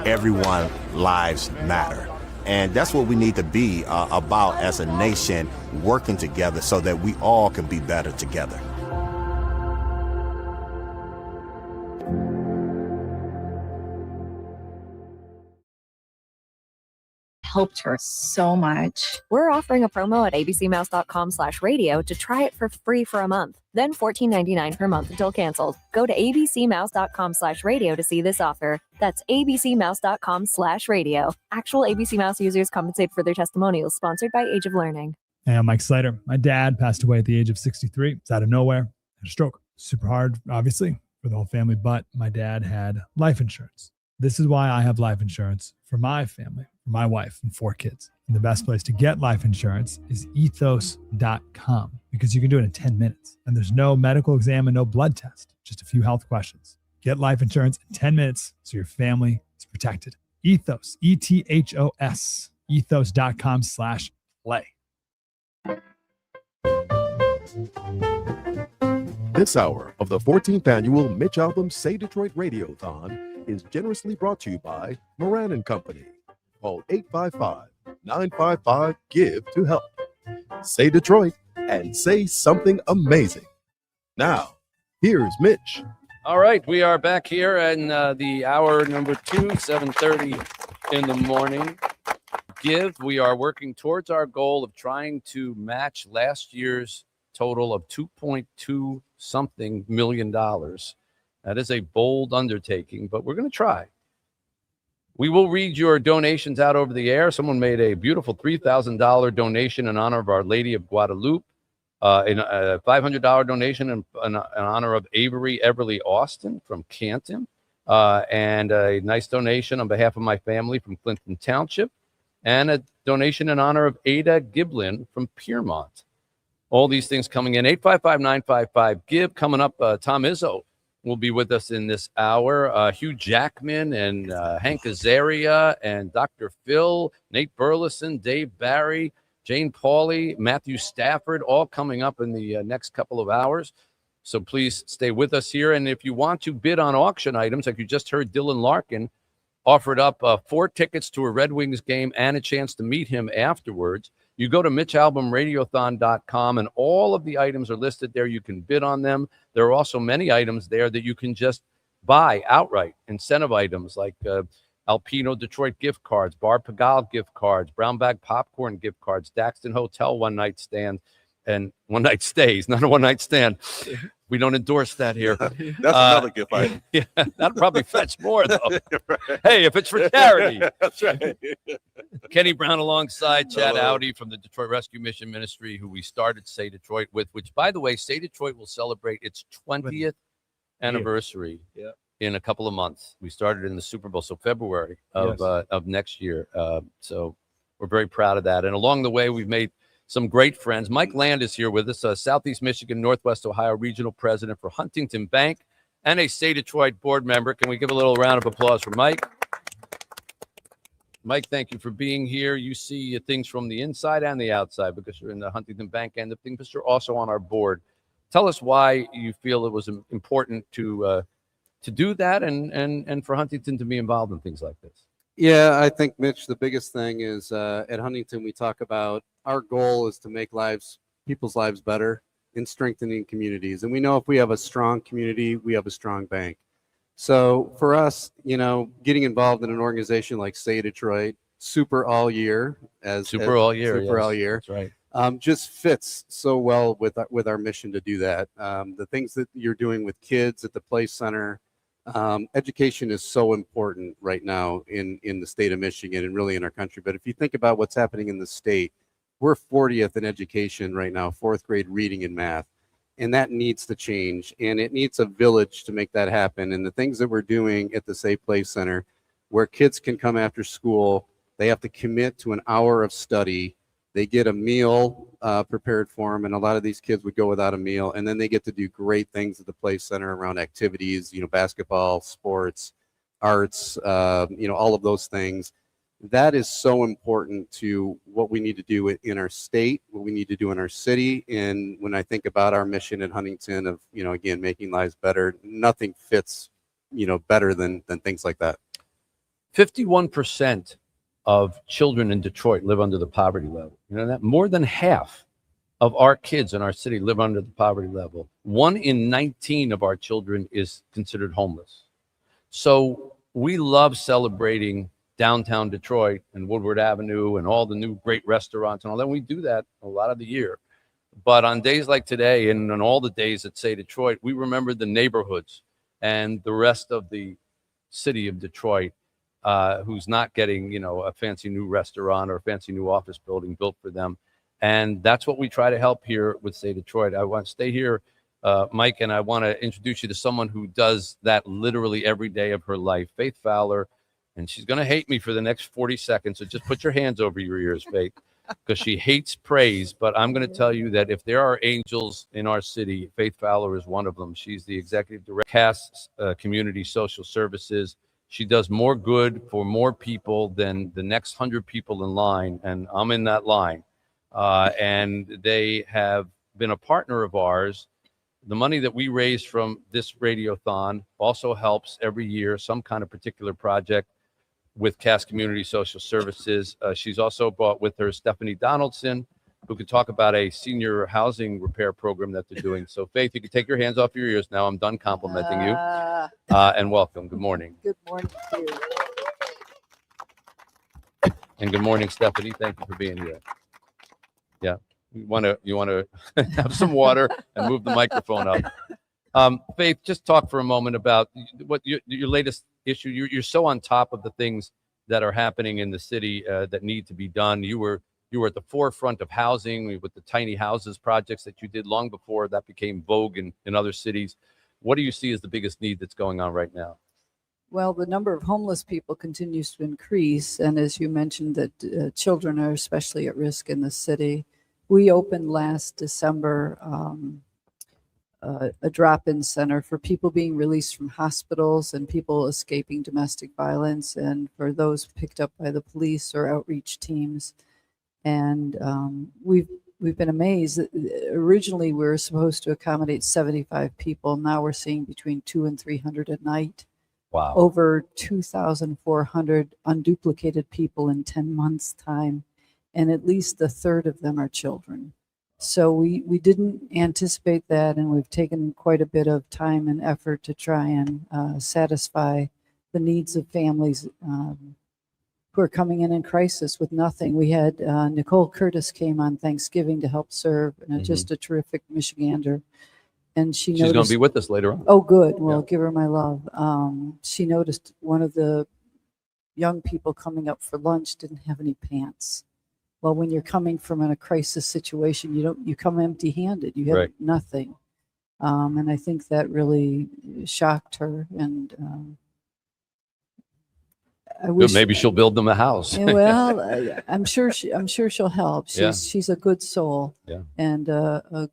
everyone's lives matter. And that's what we need to be about as a nation, working together so that we all can be better together. Helped her so much. We're offering a promo at abcmouse.com/radio to try it for free for a month. Then $14.99 per month until canceled. Go to abcmouse.com/radio to see this offer. That's abcmouse.com/radio. Actual ABC Mouse users compensate for their testimonials, sponsored by Age of Learning. Hey, I'm Mike Slater. My dad passed away at the age of 63. It's out of nowhere. Had a stroke. Super hard, obviously, for the whole family, but my dad had life insurance. This is why I have life insurance for my family, for my wife and 4 kids. And the best place to get life insurance is ethos.com, because you can do it in 10 minutes. And there's no medical exam and no blood test, just a few health questions. Get life insurance in 10 minutes so your family is protected. Ethos, ETHOS, ethos.com/play. This hour of the 14th annual Mitch Albom Say Detroit Radiothon is generously brought to you by Moran & Company. Call 855-955-GIVE to help. Say Detroit and say something amazing. Now, here's Mitch. All right, we are back here in the hour number 2, 7:30 in the morning. Give. We are working towards our goal of trying to match last year's total of $2.2 something million. That is a bold undertaking, but we're going to try. We will read your donations out over the air. Someone made a beautiful $3,000 donation in honor of Our Lady of Guadalupe, a $500 donation in honor of Avery Everly Austin from Canton, and a nice donation on behalf of my family from Clinton Township, and a donation in honor of Ada Giblin from Piermont. All these things coming in. 855-955-GIVE. Coming up, Tom Izzo will be with us in this hour. Hugh Jackman and Hank Azaria and Dr. Phil, Nate Burleson, Dave Barry, Jane Pauley, Matthew Stafford, all coming up in the next couple of hours. So please stay with us here. And if you want to bid on auction items, like you just heard Dylan Larkin offered up 4 tickets to a Red Wings game and a chance to meet him afterwards, you go to MitchAlbumRadiothon.com, and all of the items are listed there. You can bid on them. There are also many items there that you can just buy outright, incentive items like Alpino Detroit gift cards, Bar Pagal gift cards, Brown Bag Popcorn gift cards, Daxton Hotel one-night stand, and one-night stays, not a one-night stand. We don't endorse that here. That's another gift item. Yeah, that'll probably fetch more, though. Right. Hey, if it's for charity. That's right. Kenny Brown alongside Chad Audi from the Detroit Rescue Mission Ministry, who we started Say Detroit with, which, by the way, Say Detroit will celebrate its 20th anniversary in a couple of months. We started in the Super Bowl, so February of next year. So we're very proud of that. And along the way, we've made some great friends. Mike Land is here with us, Southeast Michigan, Northwest Ohio Regional President for Huntington Bank and a Say Detroit board member. Can we give a little round of applause for Mike? Mike, thank you for being here. You see things from the inside and the outside because you're in the Huntington Bank end of things, but you're also on our board. Tell us why you feel it was important to do that and for Huntington to be involved in things like this. Yeah, I think, Mitch, the biggest thing is at Huntington, we talk about our goal is to make people's lives better in strengthening communities. And we know if we have a strong community, we have a strong bank. So for us, getting involved in an organization like Say Detroit, Super All Year, All Year, that's right, just fits so well with our mission to do that. The things that you're doing with kids at the Play Center. Education is so important right now in the state of Michigan and really in our country. But if you think about what's happening in the state, we're 40th in education right now, 4th grade reading and math, and that needs to change. And it needs a village to make that happen. And the things that we're doing at the Safe Play Center, where kids can come after school, they have to commit to an hour of study. They get a meal prepared for them, and a lot of these kids would go without a meal, and then they get to do great things at the Play Center around activities, basketball, sports, arts, all of those things. That is so important to what we need to do in our state, what we need to do in our city. And when I think about our mission at Huntington of, again, making lives better, nothing fits, better than things like that. 51% of children in Detroit live under the poverty level. You know that? More than half of our kids in our city live under the poverty level. 1 in 19 of our children is considered homeless. So we love celebrating downtown Detroit and Woodward Avenue and all the new great restaurants and all that. We do that a lot of the year. But on days like today and on all the days that say Detroit, we remember the neighborhoods and the rest of the city of Detroit who's not getting, you know, a fancy new restaurant or a fancy new office building built for them. And that's what we try to help here with Say Detroit. I want to stay here, Mike, and I want to introduce you to someone who does that literally every day of her life, Faith Fowler. And she's going to hate me for the next 40 seconds. So just put your hands over your ears, Faith, because she hates praise. But I'm going to tell you that if there are angels in our city, Faith Fowler is one of them. She's the executive director of Cass Community Social Services. She does more good for more people than the next 100 people in line. And I'm in that line. And they have been a partner of ours. The money that we raise from this Radiothon also helps every year some kind of particular project with Cass Community Social Services. She's also brought with her Stephanie Donaldson, who could talk about a senior housing repair program that they're doing. So, Faith, you can take your hands off your ears now. I'm done complimenting you. And welcome. Good morning. Good morning to you. And good morning, Stephanie. Thank you for being here. Yeah. You want to have some water and move the microphone up. Faith, just talk for a moment about what your latest issue. You're so on top of the things that are happening in the city that need to be done. You were at the forefront of housing with the tiny houses projects that you did long before that became vogue in other cities. What do you see as the biggest need that's going on right now? Well, the number of homeless people continues to increase. And as you mentioned, that children are especially at risk in the city. We opened last December a drop-in center for people being released from hospitals and people escaping domestic violence, and for those picked up by the police or outreach teams. And we've been amazed. Originally, we were supposed to accommodate 75 people. Now we're seeing between 200 and 300 a night. Wow. Over 2,400 unduplicated people in 10 months' time. And at least a third of them are children. So we didn't anticipate that, and we've taken quite a bit of time and effort to try and satisfy the needs of families who are coming in crisis with nothing. We had Nicole Curtis came on Thanksgiving to help serve, and just a terrific Michigander. And she's going to be with us later on. Oh, good. Well, give her my love. She noticed one of the young people coming up for lunch didn't have any pants. Well, when you're coming from a crisis situation, you come empty-handed. You have nothing, and I think that really shocked her. And I wish maybe she'll build them a house. Well, I'm sure she'll help. She's a good soul, and a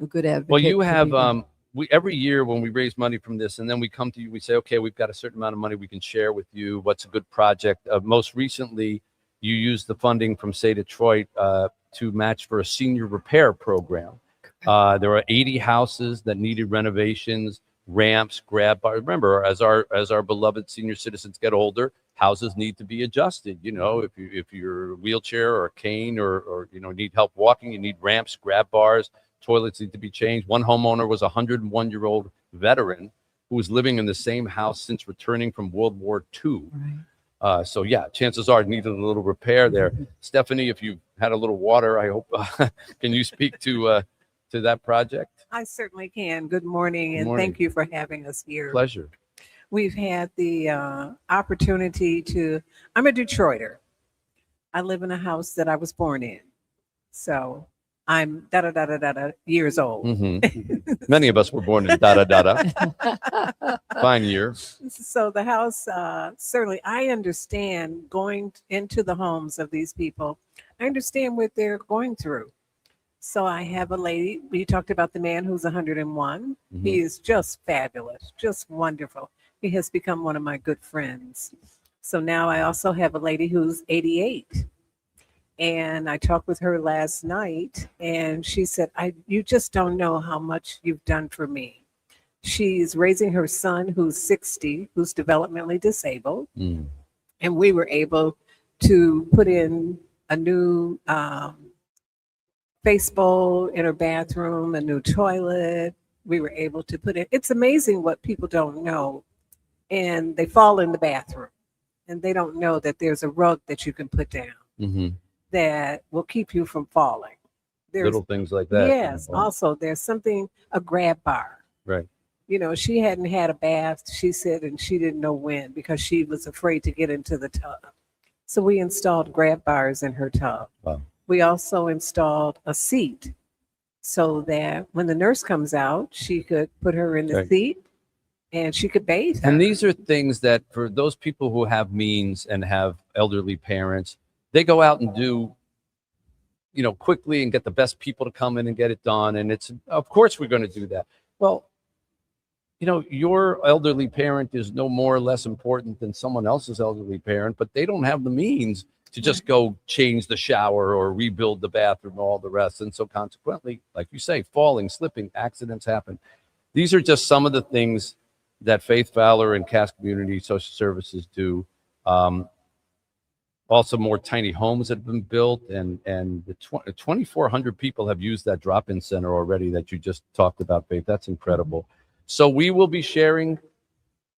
good advocate. Well, you have we every year when we raise money from this, and then we come to you, we say, okay, we've got a certain amount of money we can share with you. What's a good project? Most recently, you used the funding from Say Detroit to match for a senior repair program. There are 80 houses that needed renovations, ramps, grab bars. Remember, as our beloved senior citizens get older, houses need to be adjusted. You know, if you're a wheelchair or a cane or need help walking, you need ramps, grab bars. Toilets need to be changed. One homeowner was a 101-year-old veteran who was living in the same house since returning from World War II. Right. So yeah, chances are it needed a little repair there. Stephanie, if you had a little water, I hope, can you speak to that project? I certainly can. Good morning, and morning. thank you for having us here. Pleasure. We've had the opportunity I'm a Detroiter. I live in a house that I was born in. So I'm years old. Mm-hmm. Many of us were born in fine year. So the house, certainly I understand going into the homes of these people. I understand what they're going through. So I have a lady, we talked about the man who's 101. Mm-hmm. He is just fabulous, just wonderful. He has become one of my good friends. So now I also have a lady who's 88. And I talked with her last night, and she said, you just don't know how much you've done for me. She's raising her son, who's 60, who's developmentally disabled. Mm. And we were able to put in a new face bowl in her bathroom, a new toilet. We were able to put in. It's amazing what people don't know, and they fall in the bathroom, and they don't know that there's a rug that you can put down Mm-hmm. that will keep you from falling. Little things like that. Yes. Also, there's something, a grab bar. Right. You know, she hadn't had a bath, she said, and she didn't know when because she was afraid to get into the tub. So we installed grab bars in her tub. Wow. We also installed a seat so that when the nurse comes out, she could put her in the Right. seat and she could bathe her. And these are things that for those people who have means and have elderly parents, they go out and do, you know, quickly and get the best people to come in and get it done. And it's, of course, we're going to do that. Well, you know, your elderly parent is no more or less important than someone else's elderly parent, but they don't have the means to just go change the shower or rebuild the bathroom, all the rest. And so consequently, like you say, falling, slipping, accidents happen. These are just some of the things that Faith Fowler and Cass Community Social Services do. Also, more tiny homes that have been built, and the 2,400 people have used that drop-in center already that you just talked about, Faith. That's incredible. So we will be sharing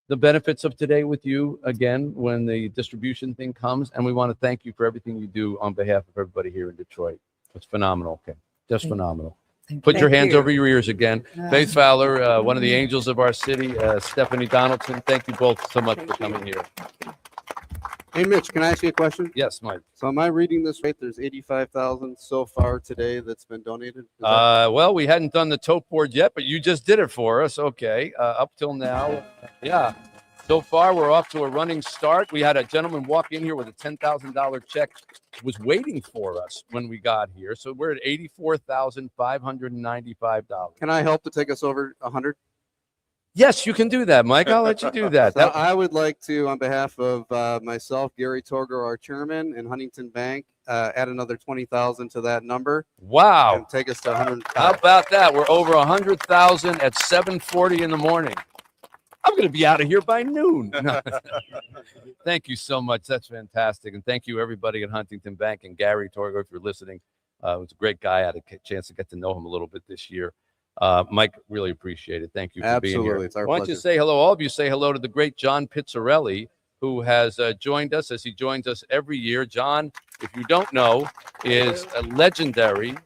the benefits of today with you again when the distribution thing comes, and we want to thank you for everything you do on behalf of everybody here in Detroit. It's phenomenal. Okay, just phenomenal. Put your hands over your ears again. Faith Fowler, one of the angels of our city, Stephanie Donaldson. Thank you both so much for coming here. Hey, Mitch, can I ask you a question? Yes, Mike. So am I reading this right? There's 85,000 so far today that's been donated? Well, we hadn't done the tote board yet, but you just did it for us. Okay. Up till now, yeah. So far, we're off to a running start. We had a gentleman walk in here with a $10,000 check, was waiting for us when we got here. So we're at $84,595. Can I help to take us over 100? Yes, you can do that, Mike. I'll let you do that. So I would like to, on behalf of myself, Gary Torger, our chairman, and Huntington Bank, add another 20,000 to that number. Wow. And take us to 100. How about that? We're over 100,000 at 7:40 in the morning. I'm going to be out of here by noon. No. Thank you so much. That's fantastic. And thank you, everybody at Huntington Bank and Gary Torger, if you're listening. He was a great guy. I had a chance to get to know him a little bit this year. Mike, really appreciate it. Thank you for being here. Absolutely. It's our Why don't you pleasure. say hello? All of you say hello to the great John Pizzarelli, who has joined us as he joins us every year. John, if you don't know, is a legendary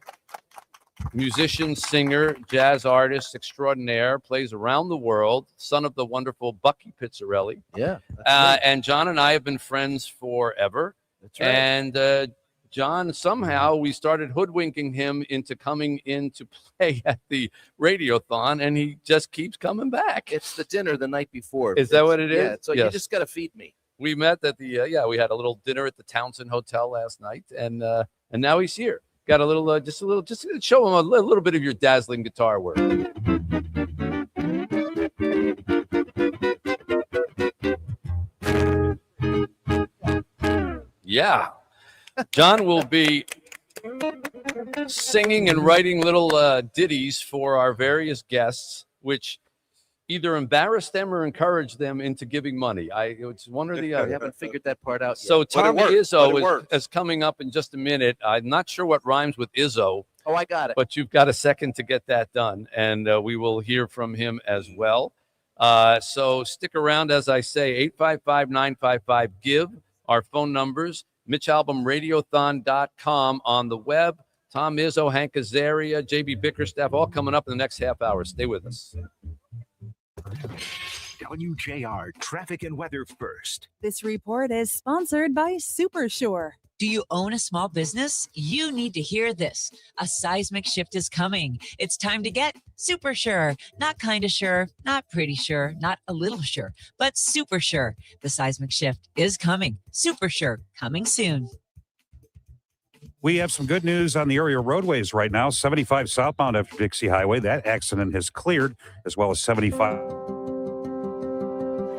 musician, singer, jazz artist extraordinaire, plays around the world, son of the wonderful Bucky Pizzarelli. Yeah. And John and I have been friends forever. That's right. And John, somehow we started hoodwinking him into coming in to play at the Radiothon, and he just keeps coming back. It's the dinner the night before. Is that what it is? Yeah. So you Yes. just got to feed me. We met at the we had a little dinner at the Townsend Hotel last night, and now he's here. Got a little, just show him a little bit of your dazzling guitar work. Yeah, John will be singing and writing little ditties for our various guests, which either embarrass them or encourage them into giving money. It's one or the other. We haven't figured that part out yet. So But it Tom works. But it Izzo works. is coming up in just a minute. I'm not sure what rhymes with Izzo, Oh, I got it. but you've got a second to get that done, and we will hear from him as well. So stick around, as I say, 855-955-GIVE, our phone numbers, MitchAlbumRadiothon.com on the web. Tom Izzo, Hank Azaria, JB Bickerstaff, all coming up in the next half hour. Stay with us. WJR Traffic and Weather First. This report is sponsored by SuperSure. Do you own a small business? You need to hear this. A seismic shift is coming. It's time to get super sure. Not kind of sure, not pretty sure, not a little sure, but super sure. The seismic shift is coming. Super sure, coming soon. We have some good news on the area roadways right now. 75 southbound after Dixie Highway. That accident has cleared, as well as 75.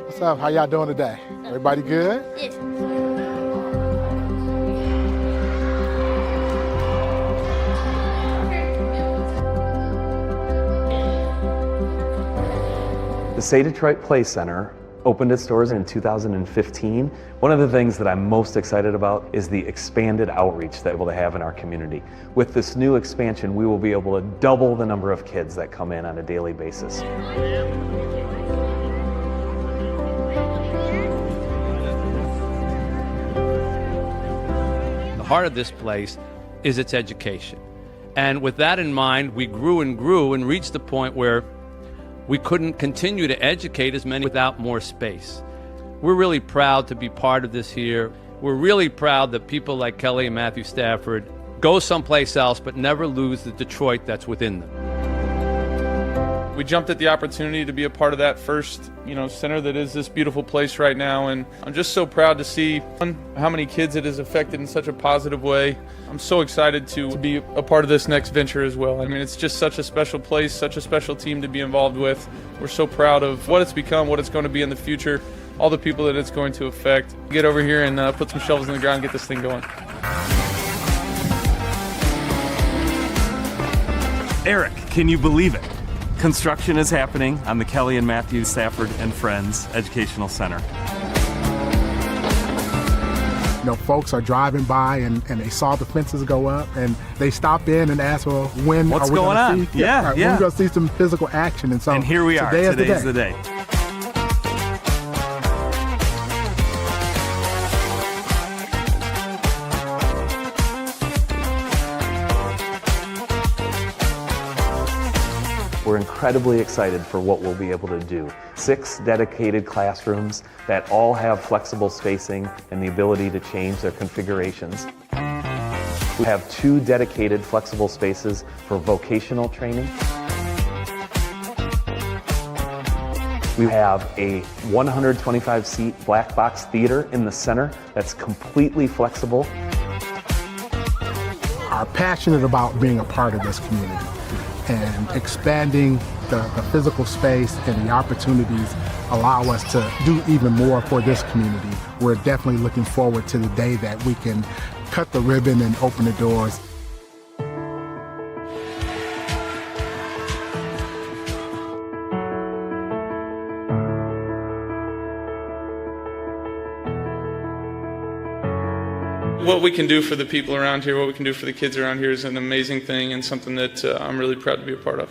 What's up? How y'all doing today? Everybody good? Yes. The Say Detroit Play Center opened its doors in 2015. One of the things that I'm most excited about is the expanded outreach that we'll have in our community. With this new expansion, we will be able to double the number of kids that come in on a daily basis. The heart of this place is its education. And with that in mind, we grew and reached the point where we couldn't continue to educate as many without more space. We're really proud to be part of this here. We're really proud that people like Kelly and Matthew Stafford go someplace else but never lose the Detroit that's within them. We jumped at the opportunity to be a part of that first, center that is this beautiful place right now, and I'm just so proud to see how many kids it has affected in such a positive way. I'm so excited to be a part of this next venture as well. I mean, it's just such a special place, such a special team to be involved with. We're so proud of what it's become, what it's going to be in the future, all the people that it's going to affect. Get over here and put some shovels in the ground and get this thing going. Eric, can you believe it? Construction is happening on the Kelly and Matthew Stafford and Friends Educational Center. Folks are driving by and they saw the fences go up and they stop in and ask, well, when what's are we going on? See? When are we going to see some physical action? And here we are. Today's the day. We're incredibly excited for what we'll be able to do. 6 dedicated classrooms that all have flexible spacing and the ability to change their configurations. We have 2 dedicated flexible spaces for vocational training. We have a 125-seat black box theater in the center that's completely flexible. Are passionate about being a part of this community and expanding the physical space and the opportunities allow us to do even more for this community. We're definitely looking forward to the day that we can cut the ribbon and open the doors. What we can do for the people around here, what we can do for the kids around here is an amazing thing and something that I'm really proud to be a part of.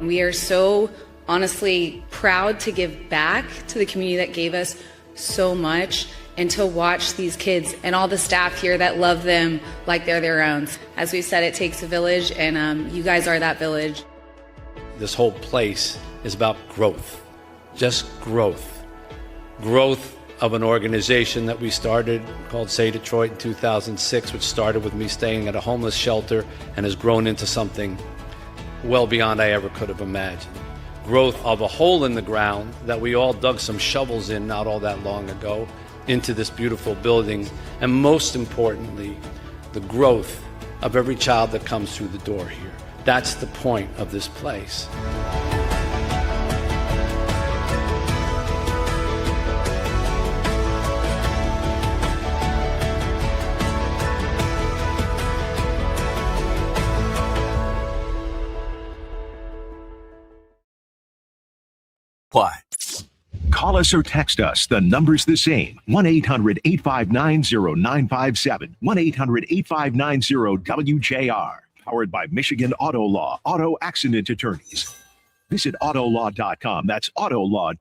We are so honestly proud to give back to the community that gave us so much and to watch these kids and all the staff here that love them like they're their own. As we said, it takes a village, and you guys are that village. This whole place is about growth, just growth. Growth of an organization that we started called Say Detroit in 2006, which started with me staying at a homeless shelter and has grown into something well beyond I ever could have imagined. Growth of a hole in the ground that we all dug some shovels in not all that long ago into this beautiful building, and most importantly, the growth of every child that comes through the door here. That's the point of this place. Why? Call us or text us. The number's the same. 1-800-859-0957. 1-800-859-WJR. Powered by Michigan Auto Law, Auto Accident Attorneys. Visit autolaw.com. That's autolaw.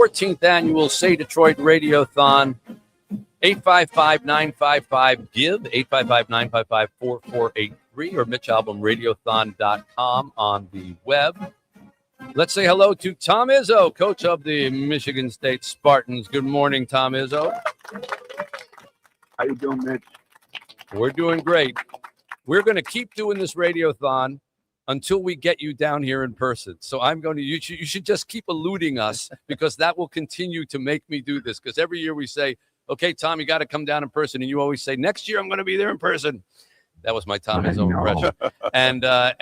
14th annual Say Detroit Radiothon. 855-955-GIVE, 855-955-4483, or MitchAlbumRadiothon.com on the web. Let's say hello to Tom Izzo, coach of the Michigan State Spartans. Good morning, Tom Izzo. How you doing, Mitch? We're doing great. We're going to keep doing this Radiothon until we get you down here in person. So you should just keep eluding us, because that will continue to make me do this. Because every year we say, okay, Tom, you got to come down in person. And you always say, next year I'm going to be there in person. That was my Tom Izzo impression.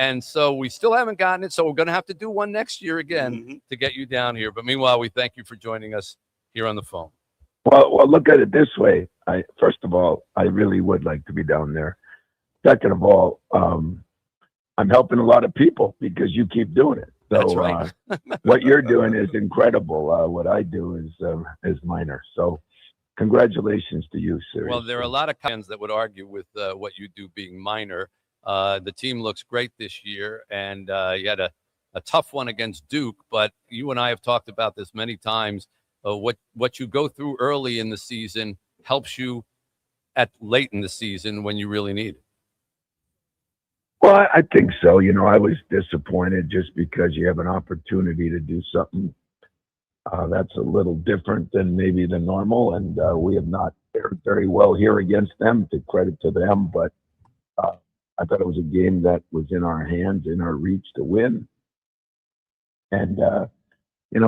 And so we still haven't gotten it. So we're going to have to do one next year again to get you down here. But meanwhile, we thank you for joining us here on the phone. Well, look at it this way. First of all, I really would like to be down there. Second of all, I'm helping a lot of people because you keep doing it. So That's right. What you're doing is incredible. What I do is minor. So congratulations to you, seriously. Well, there are a lot of fans that would argue with what you do being minor. The team looks great this year, and you had a tough one against Duke, but you and I have talked about this many times. What you go through early in the season helps you late in the season when you really need it. Well, I think so. I was disappointed just because you have an opportunity to do something that's a little different than maybe the normal, and we have not fared very well here against them, to credit to them. But I thought it was a game that was in our hands, in our reach to win. And,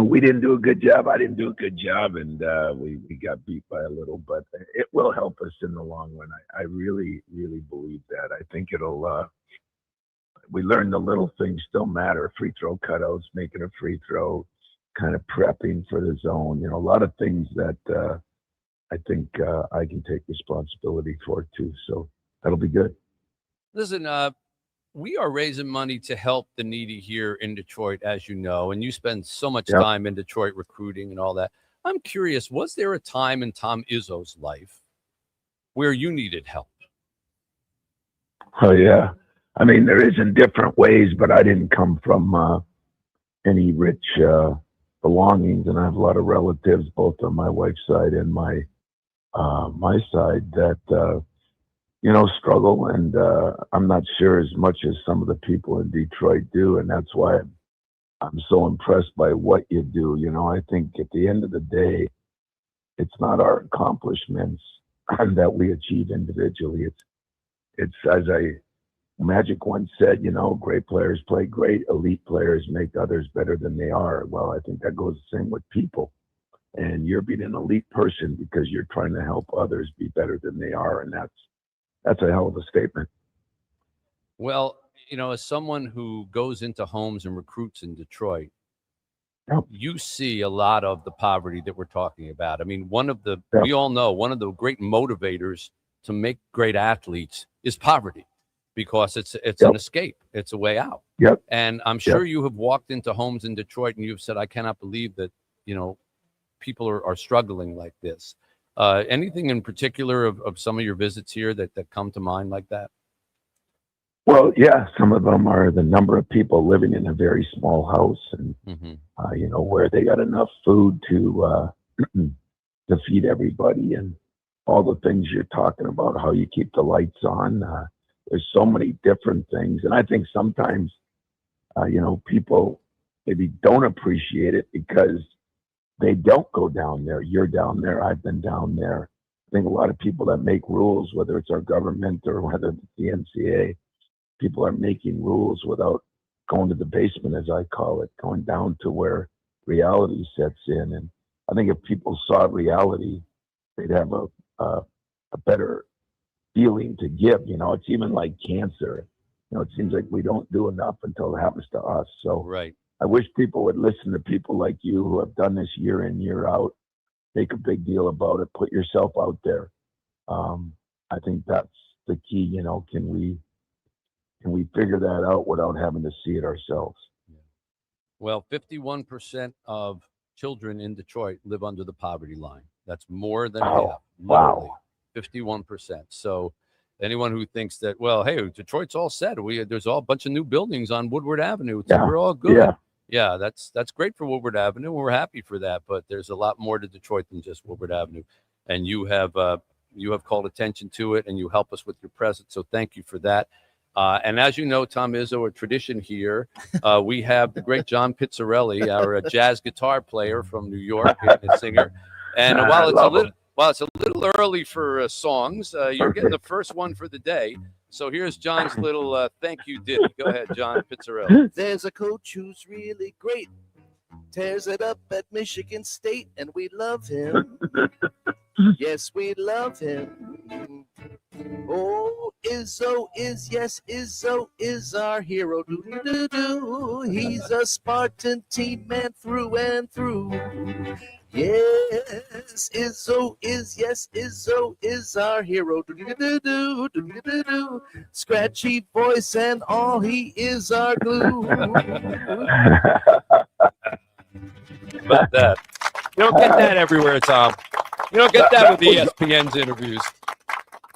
we didn't do a good job. I didn't do a good job, and we got beat by a little. But it will help us in the long run. I really, really believe that. I think it'll we learned the little things still matter. Free throw cutouts, making a free throw, kind of prepping for the zone. A lot of things that I think I can take responsibility for too. So that'll be good. Listen, we are raising money to help the needy here in Detroit, as you know, and you spend so much time in Detroit recruiting and all that. I'm curious, was there a time in Tom Izzo's life where you needed help? Oh, yeah. I mean, there is in different ways, but I didn't come from any rich belongings, and I have a lot of relatives, both on my wife's side and my side, that struggle, and I'm not sure as much as some of the people in Detroit do, and that's why I'm so impressed by what you do. I think at the end of the day, it's not our accomplishments that we achieve individually. It's as Magic once said, great players play great, elite players make others better than they are. Well, I think that goes the same with people. And you're being an elite person because you're trying to help others be better than they are. And that's a hell of a statement. Well, as someone who goes into homes and recruits in Detroit, you see a lot of the poverty that we're talking about. I mean, we all know one of the great motivators to make great athletes is poverty, because it's an escape. It's a way out. Yep. And I'm sure you have walked into homes in Detroit and you've said, I cannot believe that, people are struggling like this. Anything in particular of some of your visits here that come to mind like that? Well, yeah, some of them are the number of people living in a very small house, and where they got enough food to feed everybody, and all the things you're talking about, how you keep the lights on. There's so many different things, and I think sometimes people maybe don't appreciate it because they don't go down there. You're down there. I've been down there. I think a lot of people that make rules, whether it's our government or whether it's the NCAA, people are making rules without going to the basement, as I call it, going down to where reality sets in. And I think if people saw reality, they'd have a better feeling to give. It's even like cancer. It seems like we don't do enough until it happens to us. So right. I wish people would listen to people like you who have done this year in, year out, make a big deal about it, put yourself out there. I think that's the key. Can we figure that out without having to see it ourselves? Well, 51% of children in Detroit live under the poverty line. That's more than half. Literally. Wow. 51%. So anyone who thinks that, well, hey, Detroit's all set. There's all a bunch of new buildings on Woodward Avenue. We're all good. Yeah. Yeah, that's great for Woodward Avenue. We're happy for that, but there's a lot more to Detroit than just Woodward Avenue, and you have called attention to it, and you help us with your presence. So thank you for that. And as you know, Tom Izzo, a tradition here, we have the great John Pizzarelli, our jazz guitar player from New York and a singer. And while it's a little early for songs, you're getting the first one for the day. So here's John's little thank you ditty. Go ahead, John Pizzarelli. There's a coach who's really great, tears it up at Michigan State, and we love him. Yes, we love him. Oh, Izzo is our hero. Do. He's a Spartan team man through and through. Yes, Izzo is our hero. Do. Scratchy voice and all, he is our glue. About that. You don't get that everywhere, Tom. You don't get that with ESPN's interviews.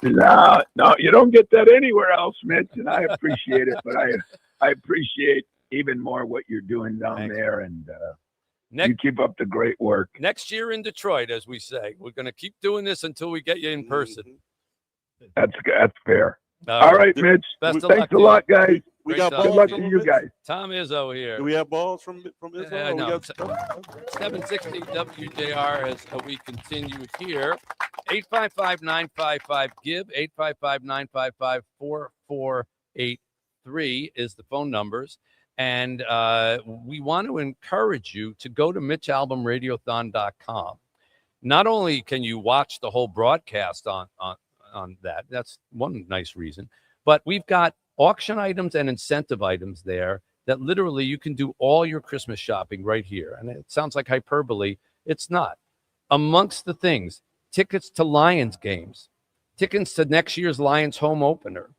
No, you don't get that anywhere else, Mitch, and I appreciate it, but I appreciate even more what you're doing down there, and you keep up the great work. Next year in Detroit, as we say. We're going to keep doing this until we get you in person. That's fair. All right, Mitch. Thanks a lot, guys. We got Good luck to you guys. Tom Izzo here. Do we have balls from Izzo? No. 760 WJR as we continue here. 855-955-GIVE, 855-955-4483 is the phone numbers. And we want to encourage you to go to MitchAlbumRadiothon.com. Not only can you watch the whole broadcast on that, that's one nice reason, but we've got auction items and incentive items there that literally you can do all your Christmas shopping right here. And it sounds like hyperbole. It's not. Amongst the things, tickets to Lions games, tickets to next year's Lions home opener,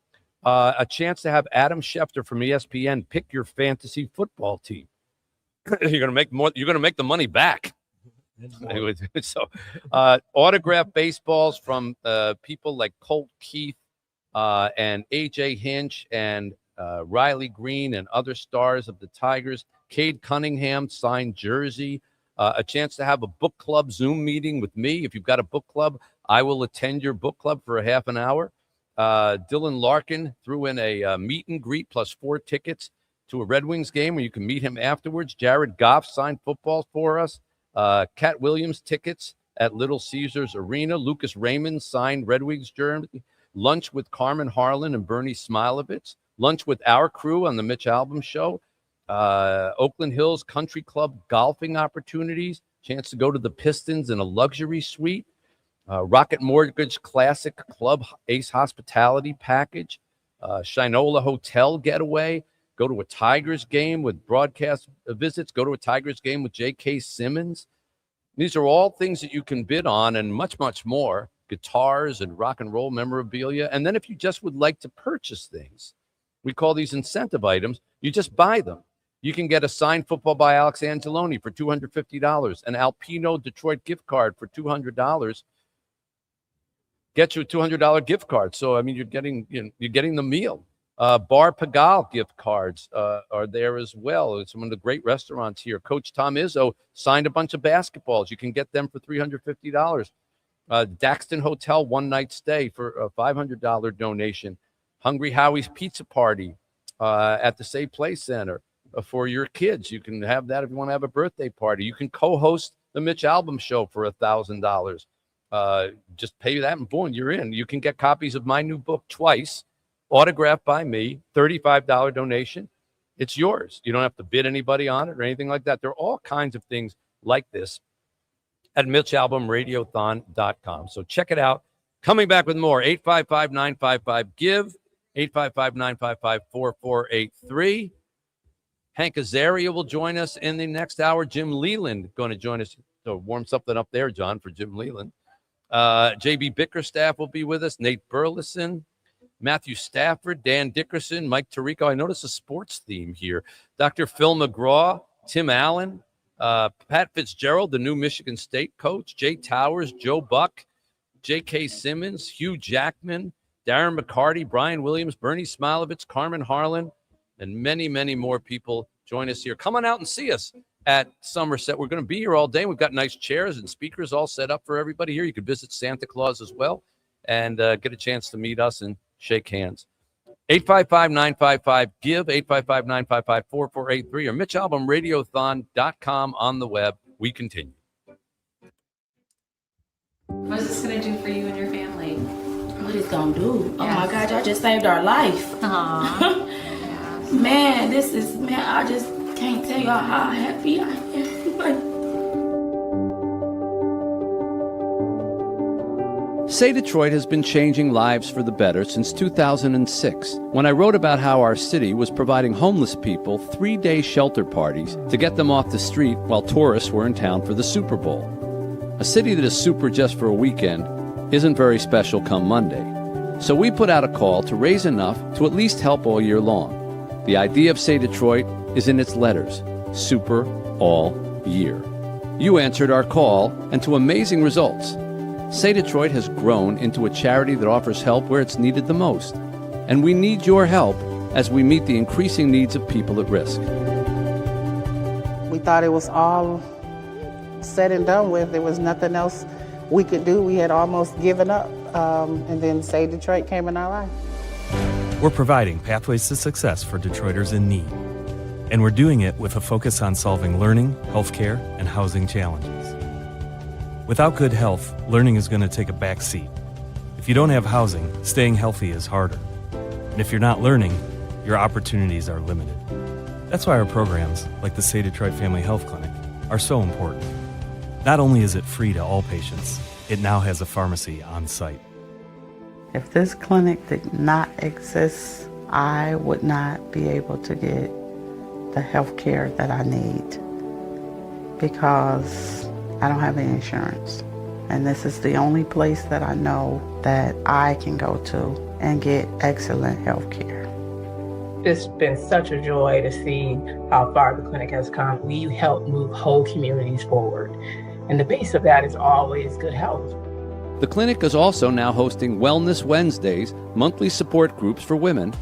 a chance to have Adam Schefter from ESPN pick your fantasy football team. You're going to make more. You're going to make the money back. So, autographed baseballs from people like Colt Keith and AJ Hinch and Riley Green and other stars of the Tigers. Cade Cunningham signed jersey. A chance to have a book club Zoom meeting with me. If you've got a book club, I will attend your book club for a half an hour. Dylan Larkin threw in a meet and greet plus 4 tickets to a Red Wings game where you can meet him afterwards. Jared Goff signed football for us. Cat Williams tickets at Little Caesars Arena. Lucas Raymond signed Red Wings jersey. Lunch with Carmen Harlan and Bernie Smilovitz. Lunch with our crew on the Mitch Albom Show. Oakland Hills Country Club golfing opportunities. Chance to go to the Pistons in a luxury suite. Rocket Mortgage Classic Club Ace Hospitality Package. Shinola Hotel getaway. Go to a Tigers game with broadcast visits. Go to a Tigers game with J.K. Simmons. These are all things that you can bid on and much, much more. Guitars and rock and roll memorabilia. And then if you just would like to purchase things, we call these incentive items. You just buy them. You can get a signed football by Alex Angeloni for $250, an Alpino Detroit gift card for $200. Get you a $200 gift card. So, I mean, you're getting the meal. Bar Pagal gift cards are there as well. It's one of the great restaurants here. Coach Tom Izzo signed a bunch of basketballs. You can get them for $350. Daxton Hotel one-night stay for a $500 donation. Hungry Howie's Pizza Party at the Save Play Center for your kids. You can have that if you want to have a birthday party. You can co-host the Mitch Albom Show for $1,000. Just pay that and boom, you're in. You can get copies of my new book twice, autographed by me, $35 donation. It's yours. You don't have to bid anybody on it or anything like that. There are all kinds of things like this at MitchAlbumRadiothon.com. So check it out. Coming back with more, 855-955-GIVE, 855-955-4483. Hank Azaria will join us in the next hour. Jim Leland going to join us to warm something up there, John, for Jim Leland. J.B. Bickerstaff will be with us. Nate Burleson, Matthew Stafford, Dan Dickerson, Mike Tirico. I notice a sports theme here. Dr. Phil McGraw, Tim Allen, Pat Fitzgerald, the new Michigan State coach, Jay Towers, Joe Buck, J.K. Simmons, Hugh Jackman, Darren McCarty, Brian Williams, Bernie Smilovitz, Carmen Harlan, and many, many more people join us here. Come on out and see us at Somerset. We're going to be here all day. We've got nice chairs and speakers all set up for everybody here. You can visit Santa Claus as well and get a chance to meet us and shake hands. 855-955-GIVE, 855-955-4483, or MitchAlbumRadiothon.com on the web. We continue. What is this going to do for you and your family? What it's going to do? Oh Yes. my God, y'all just saved our life. Aww. Man, I just can't tell y'all how happy I am. Say Detroit has been changing lives for the better since 2006, when I wrote about how our city was providing homeless people 3-day shelter parties to get them off the street while tourists were in town for the Super Bowl. A city that is super just for a weekend isn't very special come Monday. So we put out a call to raise enough to at least help all year long. The idea of Say Detroit is in its letters, super all year. You answered our call, and to amazing results. Say Detroit has grown into a charity that offers help where it's needed the most. And we need your help as we meet the increasing needs of people at risk. We thought it was all said and done with. There was nothing else we could do. We had almost given up. And then Say Detroit came in our life. We're providing pathways to success for Detroiters in need. And we're doing it with a focus on solving learning, healthcare, and housing challenges. Without good health, learning is going to take a back seat. If you don't have housing, staying healthy is harder. And if you're not learning, your opportunities are limited. That's why our programs, like the Say Detroit Family Health Clinic, are so important. Not only is it free to all patients, it now has a pharmacy on site. If this clinic did not exist, I would not be able to get the health care that I need because I don't have any insurance. And this is the only place that I know that I can go to and get excellent health care. It's been such a joy to see how far the clinic has come. We help move whole communities forward. And the base of that is always good health. The clinic is also now hosting Wellness Wednesdays, monthly support groups for women,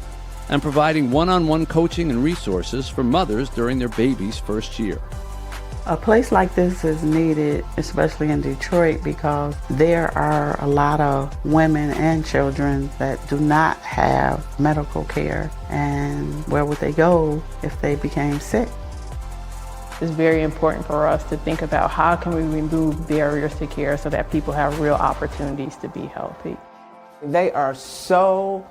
and providing one-on-one coaching and resources for mothers during their baby's first year. A place like this is needed, especially in Detroit, because there are a lot of women and children that do not have medical care. And where would they go if they became sick? It's very important for us to think about how can we remove barriers to care so that people have real opportunities to be healthy. They are so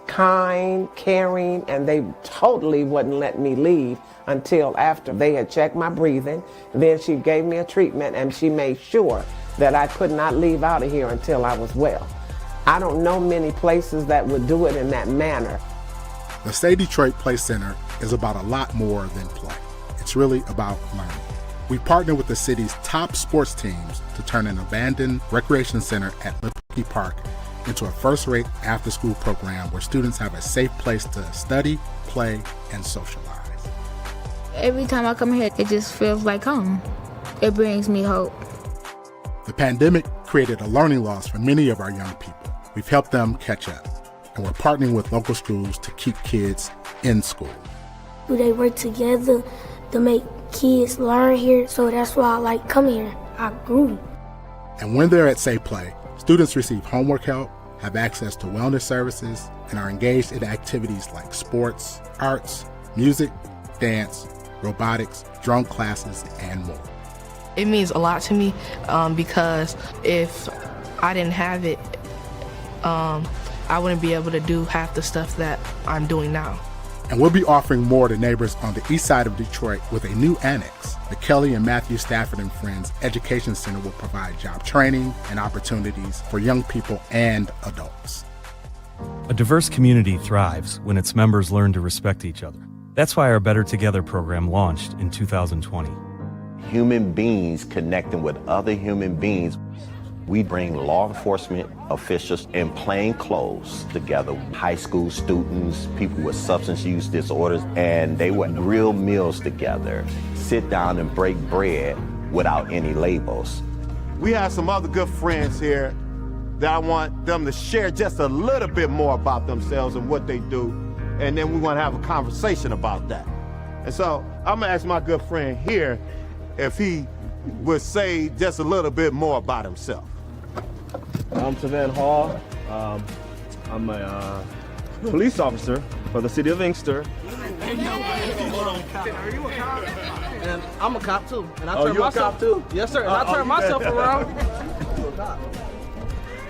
kind, caring, and they totally wouldn't let me leave until after they had checked my breathing. Then she gave me a treatment and she made sure that I could not leave out of here until I was well. I don't know many places that would do it in that manner. The Say Detroit Play Center is about a lot more than play. It's really about learning. We partner with the city's top sports teams to turn an abandoned recreation center at Liberty Park into a first-rate after-school program where students have a safe place to study, play, and socialize. Every time I come here, it just feels like home. It brings me hope. The pandemic created a learning loss for many of our young people. We've helped them catch up, and we're partnering with local schools to keep kids in school. They work together to make kids learn here, so that's why I like coming here. I grew. And when they're at Say Play, students receive homework help, have access to wellness services, and are engaged in activities like sports, arts, music, dance, robotics, drum classes, and more. It means a lot to me because if I didn't have it, I wouldn't be able to do half the stuff that I'm doing now. And we'll be offering more to neighbors on the east side of Detroit with a new annex. The Kelly and Matthew Stafford and Friends Education Center will provide job training and opportunities for young people and adults. A diverse community thrives when its members learn to respect each other. That's why our Better Together program launched in 2020. Human beings connecting with other human beings. We bring law enforcement officials in plain clothes together, high school students, people with substance use disorders, and they would grill meals together, sit down and break bread without any labels. We have some other good friends here that I want them to share just a little bit more about themselves and what they do, and then we want to have a conversation about that. And so I'm gonna ask my good friend here if he would say just a little bit more about himself. I'm Tavan Hall. I'm a police officer for the city of Inkster. And I'm a cop too. And I Oh, turn you a myself, cop too? Yes, sir. And I turn myself around.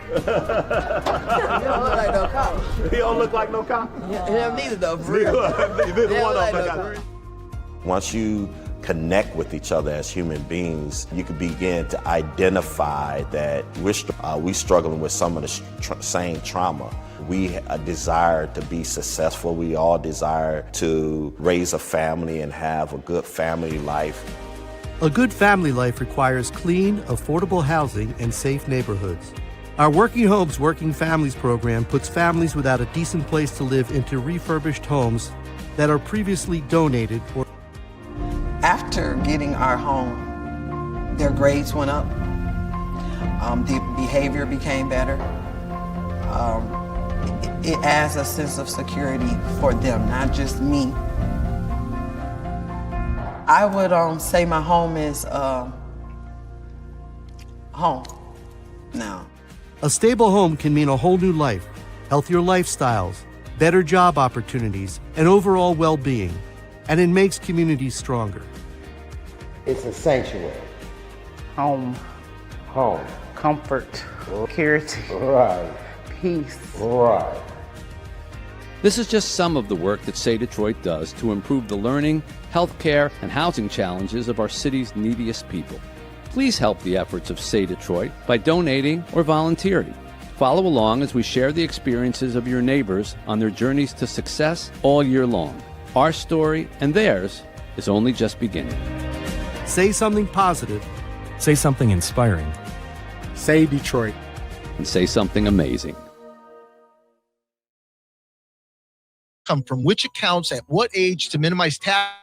He don't look like no cop. He don't look like no cop? Yeah, neither though, for real. Neither one of them. Once you connect with each other as human beings, you can begin to identify that we're struggling with some of the same trauma. We desire to be successful. We all desire to raise a family and have a good family life. A good family life requires clean, affordable housing and safe neighborhoods. Our Working Homes, Working Families program puts families without a decent place to live into refurbished homes that are previously donated or. After getting our home, their grades went up. The behavior became better. It adds a sense of security for them, not just me. I would say my home is home now. A stable home can mean a whole new life, healthier lifestyles, better job opportunities, and overall well-being. And it makes communities stronger. It's a sanctuary. Home, Home. comfort, security, Right. peace. Right. This is just some of the work that Say Detroit does to improve the learning, healthcare, and housing challenges of our city's neediest people. Please help the efforts of Say Detroit by donating or volunteering. Follow along as we share the experiences of your neighbors on their journeys to success all year long. Our story and theirs is only just beginning. Say something positive. Say something inspiring. Say Detroit. And say something amazing. Come from which accounts at what age to minimize tax.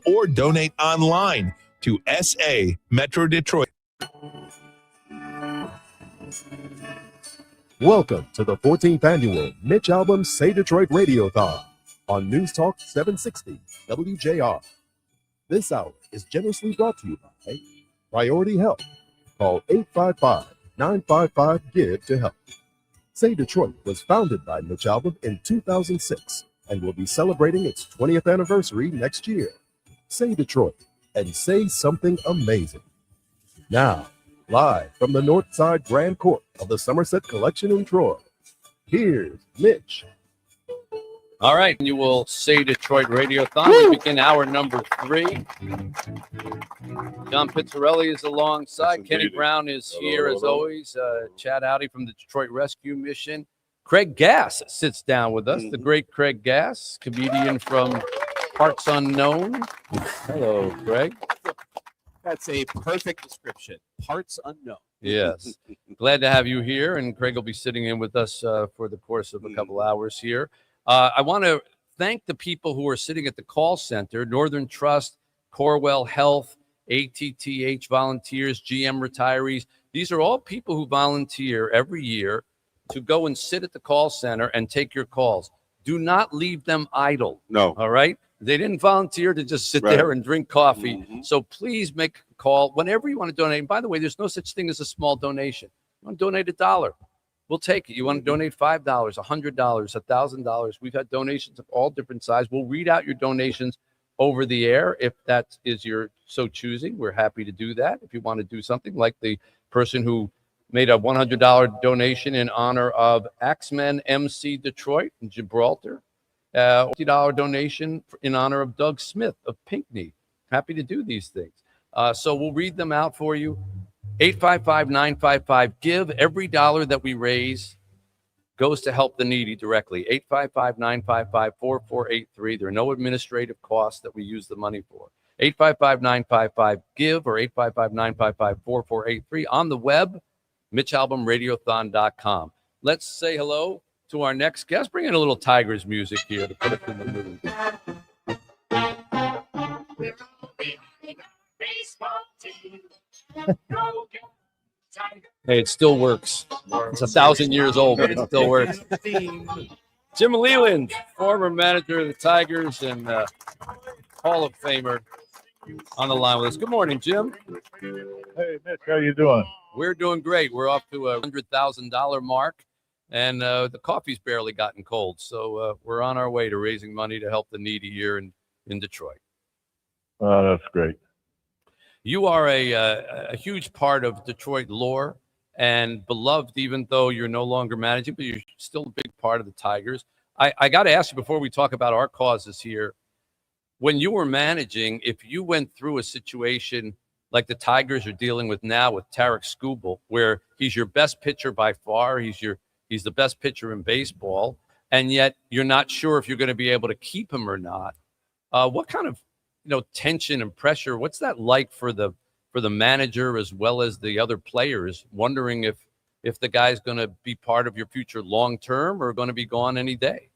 Or donate online to SA Metro Detroit. Welcome to the 14th annual Mitch Albom Say Detroit Radiothon on News Talk 760 WJR. This hour is generously brought to you by Priority Health. Call 855-955-GIVE to help. Say Detroit was founded by Mitch Albom in 2006 and will be celebrating its 20th anniversary next year. Say Detroit and say something amazing. Now, live from the Northside Grand Court of the Somerset Collection in Troy, here's Mitch. All right, you will Say Detroit Radiothon. We begin hour number 3. John Pizzarelli is alongside. Kenny Brown is here as always. Chad Howdy from the Detroit Rescue Mission. Craig Gass sits down with us. The great Craig Gass, comedian from Parts Unknown. Hello, Craig. That's a perfect description. Parts unknown. Yes. Glad to have you here. And Craig will be sitting in with us for the course of a couple hours here. I want to thank the people who are sitting at the call center, Northern Trust, Corewell Health, ATTH volunteers, GM retirees. These are all people who volunteer every year to go and sit at the call center and take your calls. Do not leave them idle. No. All right? They didn't volunteer to just sit there and drink coffee. So please make a call whenever you want to donate. And by the way, there's no such thing as a small donation. You want to donate $1, we'll take it. You want to donate $5, $100, $1,000. We've had donations of all different sizes. We'll read out your donations over the air if that is your so choosing. We're happy to do that. If you want to do something like the person who made a $100 donation in honor of Axemen MC Detroit in Gibraltar. $50 donation in honor of Doug Smith of Pinckney. Happy to do these things. So we'll read them out for you. 855-955-GIVE. Every dollar that we raise goes to help the needy directly. 855-955-4483. There are no administrative costs that we use the money for. 855-955-GIVE or 855-955-4483. On the web, MitchAlbumRadiothon.com. Let's say hello to our next guest. Bring in a little Tigers music here to put us in the mood. Hey, it still works. It's 1,000 years old, but it still works. Jim Leland, former manager of the Tigers and Hall of Famer, on the line with us. Good morning, Jim. Hey, Mitch, how you doing? We're doing great. We're off to a $100,000 mark, and the coffee's barely gotten cold. So we're on our way to raising money to help the needy here in Detroit. Oh, that's great. You are a huge part of Detroit lore and beloved, even though you're no longer managing, but you're still a big part of the Tigers. I got to ask you before we talk about our causes here, when you were managing, if you went through a situation like the Tigers are dealing with now with Tarek Skubal, where he's your best pitcher by far, he's the best pitcher in baseball, and yet you're not sure if you're going to be able to keep him or not. What kind of tension and pressure? What's that like for the manager as well as the other players, wondering if the guy's going to be part of your future long term or going to be gone any day?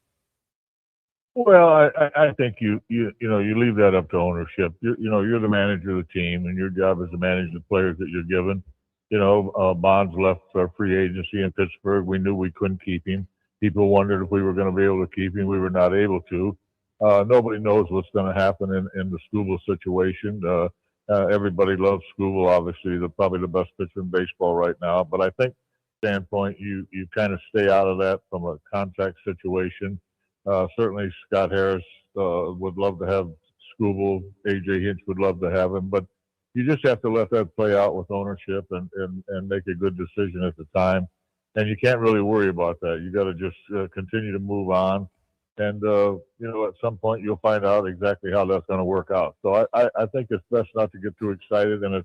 Well, I think you leave that up to ownership. You're the manager of the team, and your job is to manage the players that you're given. Bonds left our free agency in Pittsburgh. We knew we couldn't keep him. People wondered if we were going to be able to keep him. We were not able to. Nobody knows what's going to happen in the Skubal situation. Everybody loves Skubal, obviously, probably the best pitcher in baseball right now. But I think, standpoint, you kind of stay out of that from a contract situation. Certainly, Scott Harris would love to have Skubal. A.J. Hinch would love to have him. But you just have to let that play out with ownership and make a good decision at the time. And you can't really worry about that. You got to just continue to move on. And, at some point you'll find out exactly how that's going to work out. So I think it's best not to get too excited. And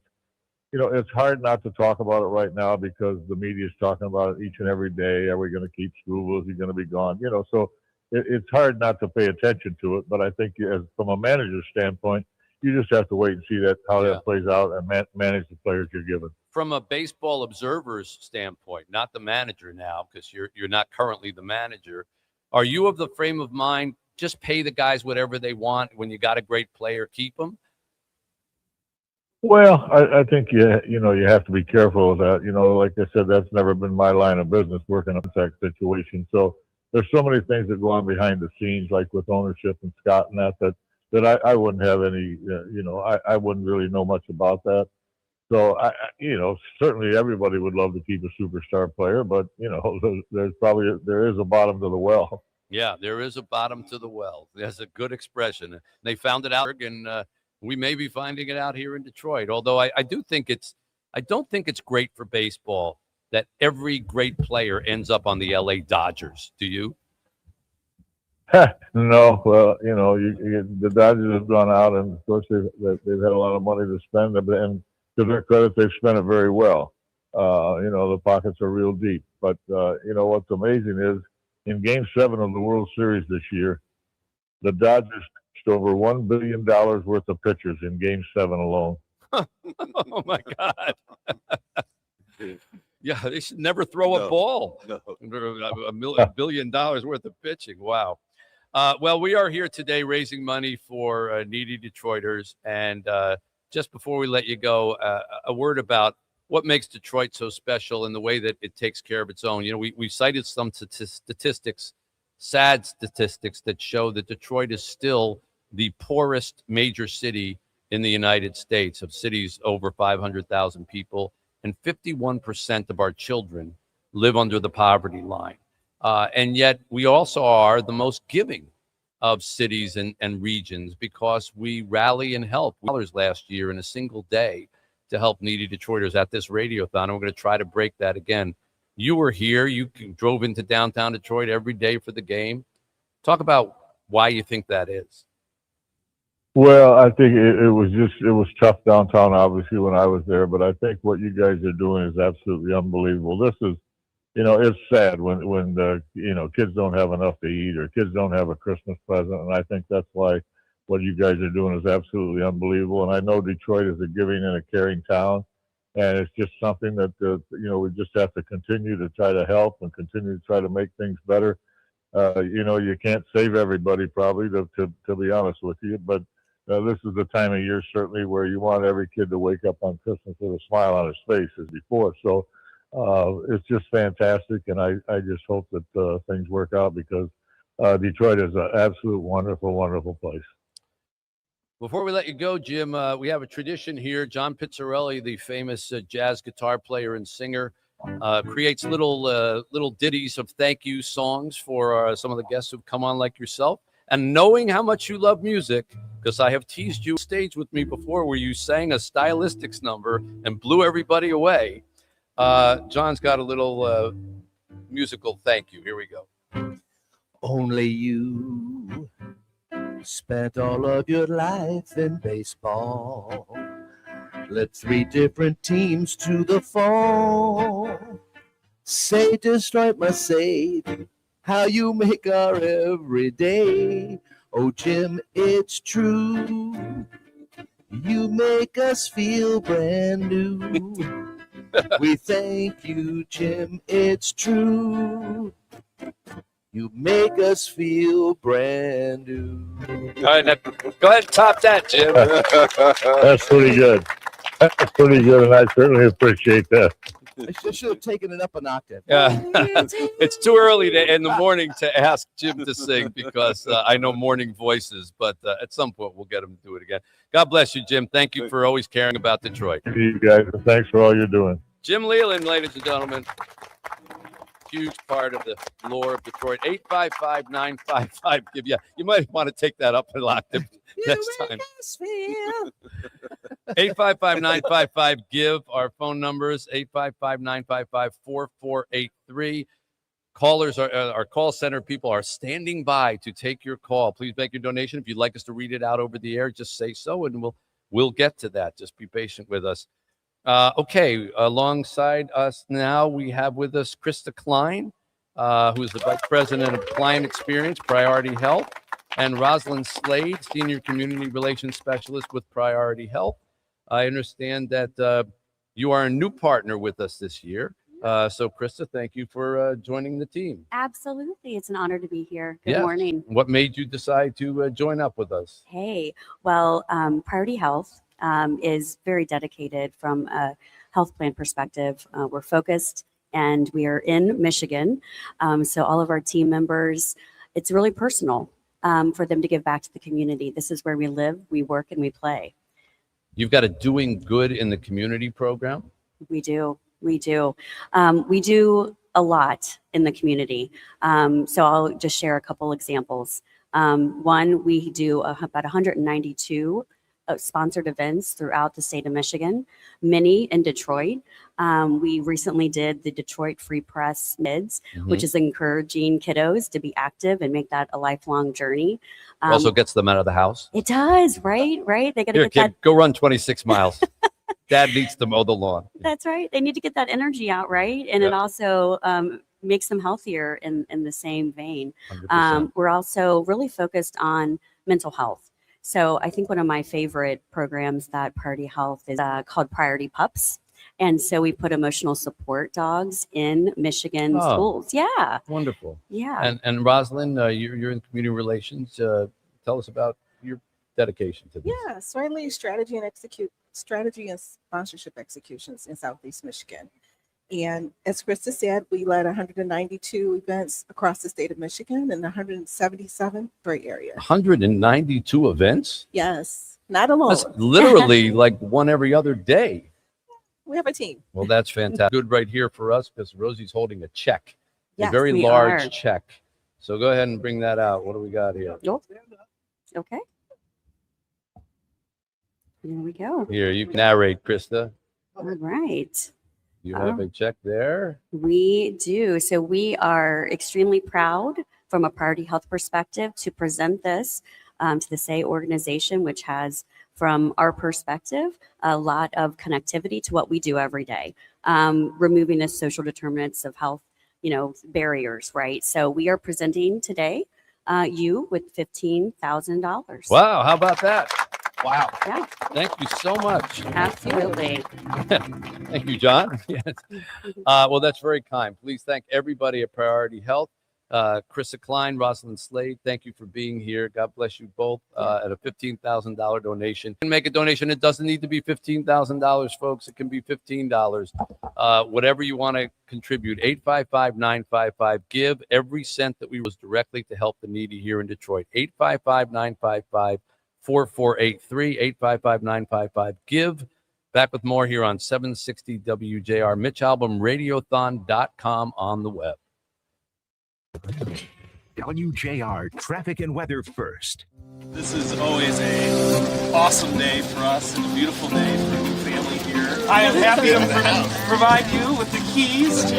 it's hard not to talk about it right now because the media is talking about it each and every day. Are we going to keep Skubal? Is he going to be gone? So it's hard not to pay attention to it. But I think from a manager's standpoint, you just have to wait and see how that plays out and manage the players you're given. From a baseball observer's standpoint, not the manager now, because you're not currently the manager, are you of the frame of mind, just pay the guys whatever they want when you got a great player, keep them? Well, I think you have to be careful of that. Like I said, that's never been my line of business, working on contract situation. So there's so many things that go on behind the scenes, like with ownership and Scott and that I wouldn't have any, I wouldn't really know much about that. So certainly everybody would love to keep a superstar player, but there is a bottom to the well. Yeah, there is a bottom to the well. That's a good expression. They found it out, and we may be finding it out here in Detroit. Although I don't think it's great for baseball that every great player ends up on the LA Dodgers. Do you? No, well, the Dodgers have gone out, and of course they've had a lot of money to spend, and to their credit, they've spent it very well. The pockets are real deep. But what's amazing is in Game 7 of the World Series this year, the Dodgers pitched over $1 billion worth of pitchers in Game 7 alone. Oh my God! Yeah, they should never throw a ball. No. $1 billion worth of pitching. Wow. Well, we are here today raising money for needy Detroiters. And just before we let you go, a word about what makes Detroit so special and the way that it takes care of its own. We cited some statistics, sad statistics, that show that Detroit is still the poorest major city in the United States, of cities over 500,000 people. And 51% of our children live under the poverty line. And yet we also are the most giving of cities and regions, because we rally and help dollars last year in a single day to help needy Detroiters at this Radiothon. And we're going to try to break that again. You were here. You drove into downtown Detroit every day for the game. Talk about why you think that is. Well, I think it was tough downtown, obviously, when I was there. But I think what you guys are doing is absolutely unbelievable. This is, it's sad when the kids don't have enough to eat or kids don't have a Christmas present, and I think that's why what you guys are doing is absolutely unbelievable. And I know Detroit is a giving and a caring town, and it's just something that we just have to continue to try to help and continue to try to make things better. You can't save everybody, probably, to be honest with you, but this is the time of year certainly where you want every kid to wake up on Christmas with a smile on his face as before. So it's just fantastic, and I just hope that things work out because Detroit is an absolute wonderful, wonderful place. Before we let you go, Jim, we have a tradition here. John Pizzarelli, the famous jazz guitar player and singer, creates little ditties of thank you songs for some of the guests who've come on like yourself. And knowing how much you love music, because I have teased you on stage with me before where you sang a stylistics number and blew everybody away, John's got a little musical thank you. Here we go. Only you spent all of your life in baseball. Led 3 different teams to the fall. Say, Detroit must say how you make our every day. Oh, Jim, it's true. You make us feel brand new. We thank you, Jim, it's true. You make us feel brand new. All right, now, go ahead and top that, Jim. That's pretty good. That's pretty good, and I certainly appreciate that. I should have taken it up an octave. Yeah. It's too early in the morning to ask Jim to sing because I know morning voices, but at some point we'll get him to do it again. God bless you, Jim. Thank you for always caring about Detroit. Thank you guys, and thanks for all you're doing. Jim Leland, ladies and gentlemen. Huge part of the lore of Detroit. 855-955-GIVE. Yeah, you might want to take that up an octave next time. 855-955-GIVE. Our phone numbers, 855-955-4483. Callers, our call center people are standing by to take your call. Please make your donation. If you'd like us to read it out over the air, just say so, and we'll get to that. Just be patient with us. Okay, alongside us now, we have with us Krista Klein, who is the Vice President of Client Experience, Priority Health, and Rosalind Slade, Senior Community Relations Specialist with Priority Health. I understand that you are a new partner with us this year. So, Krista, thank you for joining the team. Absolutely. It's an honor to be here. Good morning. What made you decide to join up with us? Hey, well, Priority Health is very dedicated from a health plan perspective. We're focused and we are in Michigan. So all of our team members, it's really personal for them to give back to the community. This is where we live, we work, and we play. You've got a Doing Good in the Community program? We do. We do a lot in the community. So I'll just share a couple examples. One, we do about 192 sponsored events throughout the state of Michigan, many in Detroit. We recently did the Detroit Free Press Mids, which is encouraging kiddos to be active and make that a lifelong journey. Also gets them out of the house. It does, right? They got to get kid, that. Go run 26 miles. Dad needs to mow the lawn. That's right. They need to get that energy out, right? And it also makes them healthier in the same vein. We're also really focused on mental health. So I think one of my favorite programs that Priority Health is called Priority Pups. And so we put emotional support dogs in Michigan schools. Yeah. Wonderful. Yeah. And Rosalind, you're in community relations. Tell us about your dedication to this. Yeah, so I lead strategy and sponsorship executions in Southeast Michigan. And as Krista said, we led 192 events across the state of Michigan and 177 Detroit area. 192 events? Yes, not alone. That's literally like one every other day. We have a team. Well, that's fantastic. Good right here for us because Rosie's holding a check, Yes, a very we large are. check. So go ahead and bring that out. What do we got here? Okay. Here we go. Here, you can narrate, Krista. All right. You have a check there. We do. So we are extremely proud from a priority health perspective to present this to the SAY organization, which has, from our perspective, a lot of connectivity to what we do every day, removing the social determinants of health, barriers, right? So we are presenting today you with $15,000. Wow, how about that? Wow. Yeah. Thank you so much. Absolutely. Thank you, John. Yes. Well, that's very kind. Please thank everybody at Priority Health. Krista Klein, Rosalind Slade, thank you for being here. God bless you both at a $15,000 donation. You can make a donation. It doesn't need to be $15,000, folks. It can be $15. Whatever you want to contribute, 855-955-GIVE. Every cent that we was directly to help the needy here in Detroit. 855-955-4483, 855-955-GIVE. Back with more here on 760 WJR. Mitch Albom, Radiothon.com on the web. WJR traffic and weather first. This is always an awesome day for us and a beautiful day for a new family here. I am happy to provide you with the keys.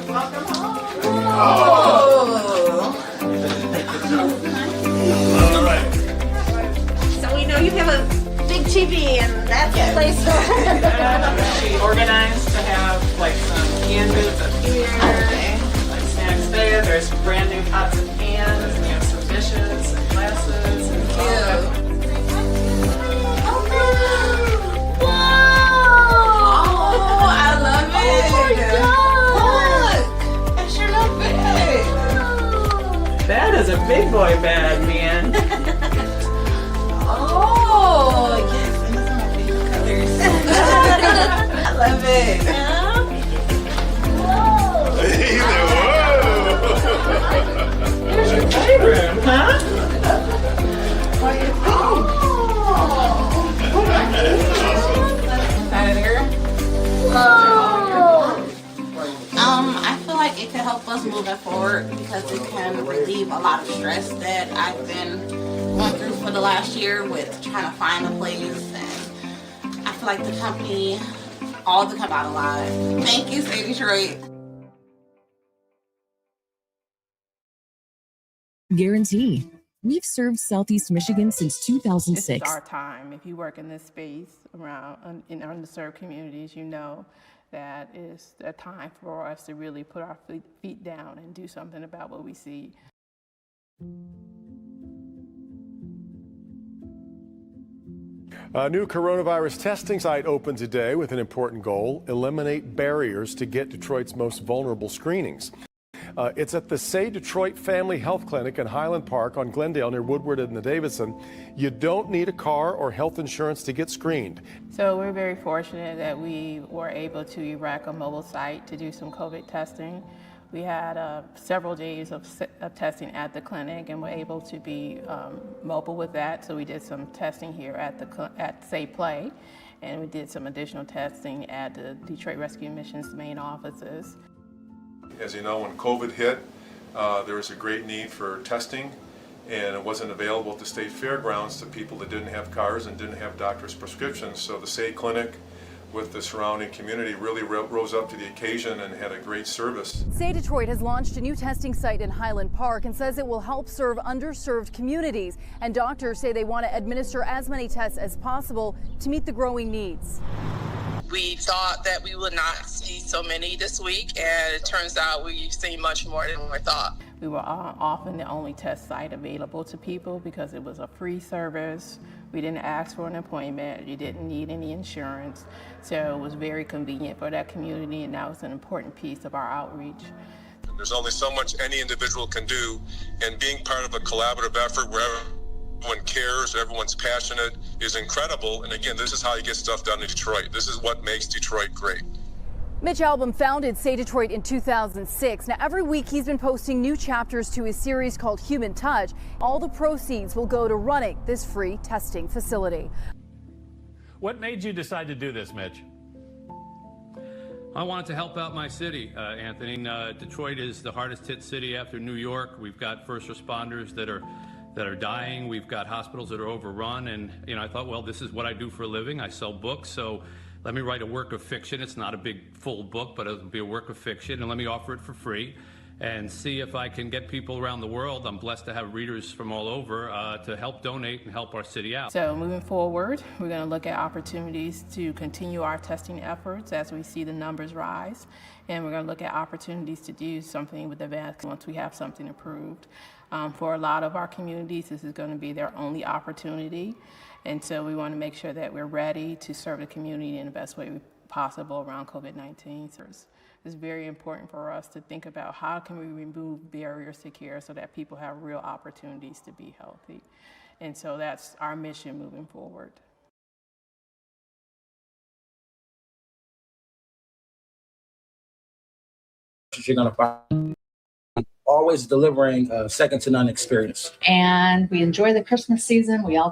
Welcome home. All right. So we know you have a big TV and that's the place. She organized to have like some canned goods up here, like snacks there. There's some brand new pots and pans. We have some dishes and glasses. And Oh, I love it. Look, that sure look big. that is a big boy bag, man. Oh, yes, these are my favorite colors. I love it. Here's your playroom, huh? I feel like it could help us moving forward because it can relieve a lot of stress that I've been going through for the last year with trying to find a place, and I feel like the company, all to come out alive. Thank you, Say Detroit. Guarantee. We've served Southeast Michigan since 2006. This is our time. If you work in this space around in underserved communities, you know that is a time for us to really put our feet down and do something about what we see. A new coronavirus testing site opened today with an important goal: eliminate barriers to get Detroit's most vulnerable screenings. It's at the Say Detroit Family Health Clinic in Highland Park on Glendale near Woodward and the Davidson. You don't need a car or health insurance to get screened. So we're very fortunate that we were able to erect a mobile site to do some COVID testing. We had several days of testing at the clinic and were able to be mobile with that. So we did some testing here at Say Play, and we did some additional testing at the Detroit Rescue Mission's main offices. As you know, when COVID hit, there was a great need for testing, and it wasn't available at the state fairgrounds to people that didn't have cars and didn't have doctor's prescriptions. So the Say Clinic with the surrounding community really rose up to the occasion and had a great service. Say Detroit has launched a new testing site in Highland Park and says it will help serve underserved communities. And doctors say they want to administer as many tests as possible to meet the growing needs. We thought that we would not see so many this week, and it turns out we've seen much more than we thought. We were often the only test site available to people because it was a free service. We didn't ask for an appointment. You didn't need any insurance. So it was very convenient for that community, and that was an important piece of our outreach. There's only so much any individual can do, and being part of a collaborative effort where everyone cares, everyone's passionate is incredible. And again, this is how you get stuff done in Detroit. This is what makes Detroit great. Mitch Albom founded Say Detroit in 2006. Now, every week he's been posting new chapters to his series called Human Touch. All the proceeds will go to running this free testing facility. What made you decide to do this, Mitch? I wanted to help out my city, Anthony. Detroit is the hardest hit city after New York. We've got first responders that are that are dying. We've got hospitals that are overrun. And, I thought, well, this is what I do for a living. I sell books. So let me write a work of fiction. It's not a big full book, but it'll be a work of fiction. And let me offer it for free and see if I can get people around the world. I'm blessed to have readers from all over to help donate and help our city out. So moving forward, we're going to look at opportunities to continue our testing efforts as we see the numbers rise. And we're going to look at opportunities to do something with the vaccine once we have something approved. For a lot of our communities, this is going to be their only opportunity. And so we want to make sure that we're ready to serve the community in the best way possible around COVID-19. It's very important for us to think about how can we remove barriers to care so that people have real opportunities to be healthy. And so that's our mission moving forward. You're going to find always delivering a second to none experience. And we enjoy the Christmas season. We all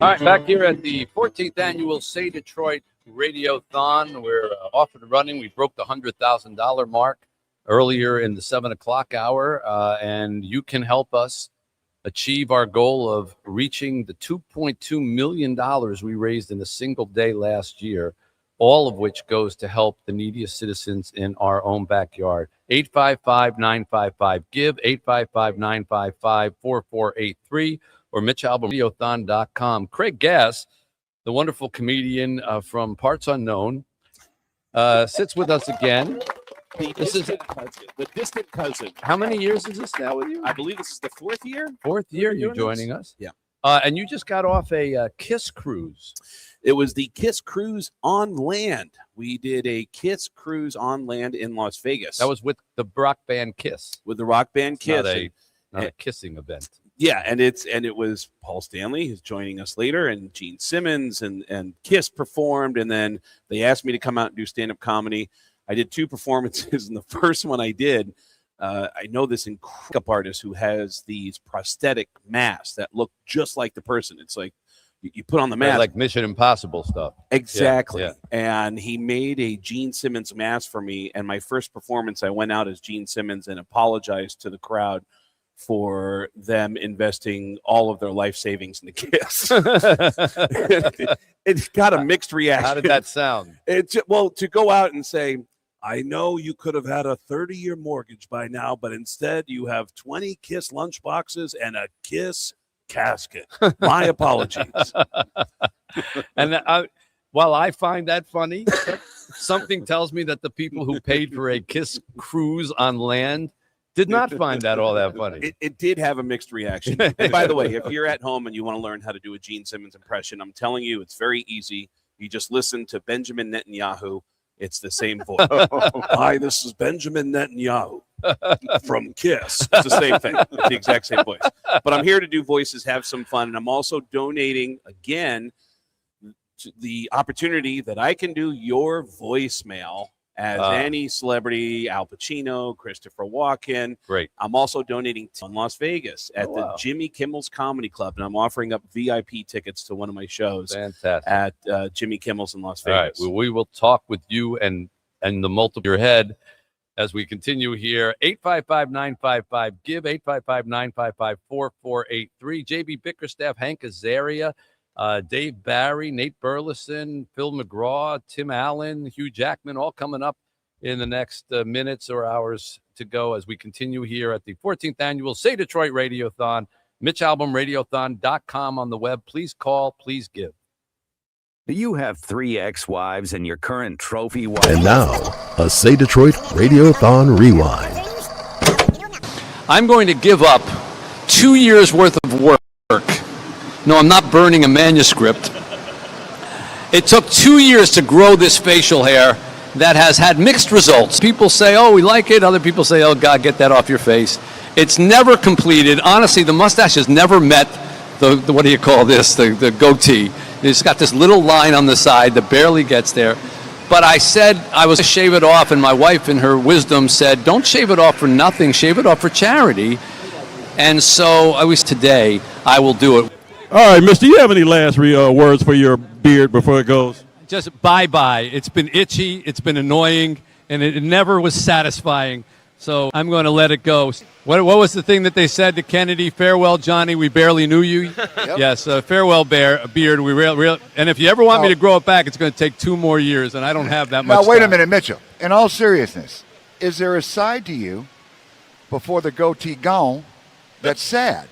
All right, back here at the 14th annual Say Detroit Radiothon. We're off and running. We broke the $100,000 mark earlier in the 7 o'clock hour, and you can help us achieve our goal of reaching the $2.2 million we raised in a single day last year, all of which goes to help the neediest citizens in our own backyard. 855-955-GIVE, 855-955-4483, or MitchAlbumRadiothon.com. Craig Gass, the wonderful comedian from Parts Unknown, sits with us again. The distant cousin. How many years is this now with you? I believe this is the fourth year. Fourth year you're joining us? Yeah. And you just got off a KISS cruise. It was the KISS cruise on land. We did a KISS cruise on land in Las Vegas. That was with the rock band KISS. With the rock band KISS. Not a kissing event. Yeah, and it was Paul Stanley who's joining us later, and Gene Simmons and KISS performed, and then they asked me to come out and do stand-up comedy. I did 2 performances, and the first one I did, I know this incredible artist who has these prosthetic masks that look just like the person. It's like you put on the mask. Like Mission Impossible stuff. Exactly. Yeah. And he made a Gene Simmons mask for me, and my first performance, I went out as Gene Simmons and apologized to the crowd for them investing all of their life savings in the KISS. It got a mixed reaction. How did that sound? Well, to go out and say, I know you could have had a 30-year mortgage by now, but instead you have 20 KISS lunchboxes and a KISS casket. My apologies. And while I find that funny, something tells me that the people who paid for a KISS cruise on land did not find that all that funny. It did have a mixed reaction. And by the way, if you're at home and you want to learn how to do a Gene Simmons impression, I'm telling you, it's very easy. You just listen to Benjamin Netanyahu It's the same voice. Hi, this is Benjamin Netanyahu from KISS. It's the same thing. It's the exact same voice. But I'm here to do voices, have some fun, and I'm also donating, again, to the opportunity that I can do your voicemail as any celebrity, Al Pacino, Christopher Walken. Great. I'm also donating in Las Vegas at the Jimmy Kimmel's Comedy Club, and I'm offering up VIP tickets to one of my shows. Fantastic. At Jimmy Kimmel's in Las All right. Vegas. Well, we will talk with you and the multiple your head as we continue here. 855-955-GIVE, 855-955-4483. JB Bickerstaff, Hank Azaria, Dave Barry, Nate Burleson, Phil McGraw, Tim Allen, Hugh Jackman, all coming up in the next minutes or hours to go as we continue here at the 14th annual Say Detroit Radiothon. MitchAlbumRadiothon.com on the web. Please call, please give. Do you have 3 ex-wives and your current trophy wife? And now, a Say Detroit Radiothon Rewind. I'm going to give up 2 years worth of work. No, I'm not burning a manuscript. It took 2 years to grow this facial hair that has had mixed results. People say, oh, we like it. Other people say, oh, God, get that off your face. It's never completed. Honestly, the mustache has never met the what do you call this, the goatee. It's got this little line on the side that barely gets there. But I said I was going to shave it off, and my wife, in her wisdom, said, don't shave it off for nothing. Shave it off for charity. And so today, I will do it. All right, Mitch, do you have any last words for your beard before it goes? Just bye-bye. It's been itchy, it's been annoying, and it never was satisfying. So I'm going to let it go. What was the thing that they said to Kennedy? Farewell, Johnny, we barely knew you. Yep. Yes, farewell, beard. And if you ever want me to grow it back, it's going to take 2 more years, and I don't have that much Now, wait time. a minute, Mitchell. In all seriousness, is there a side to you before the goatee gone that's sad?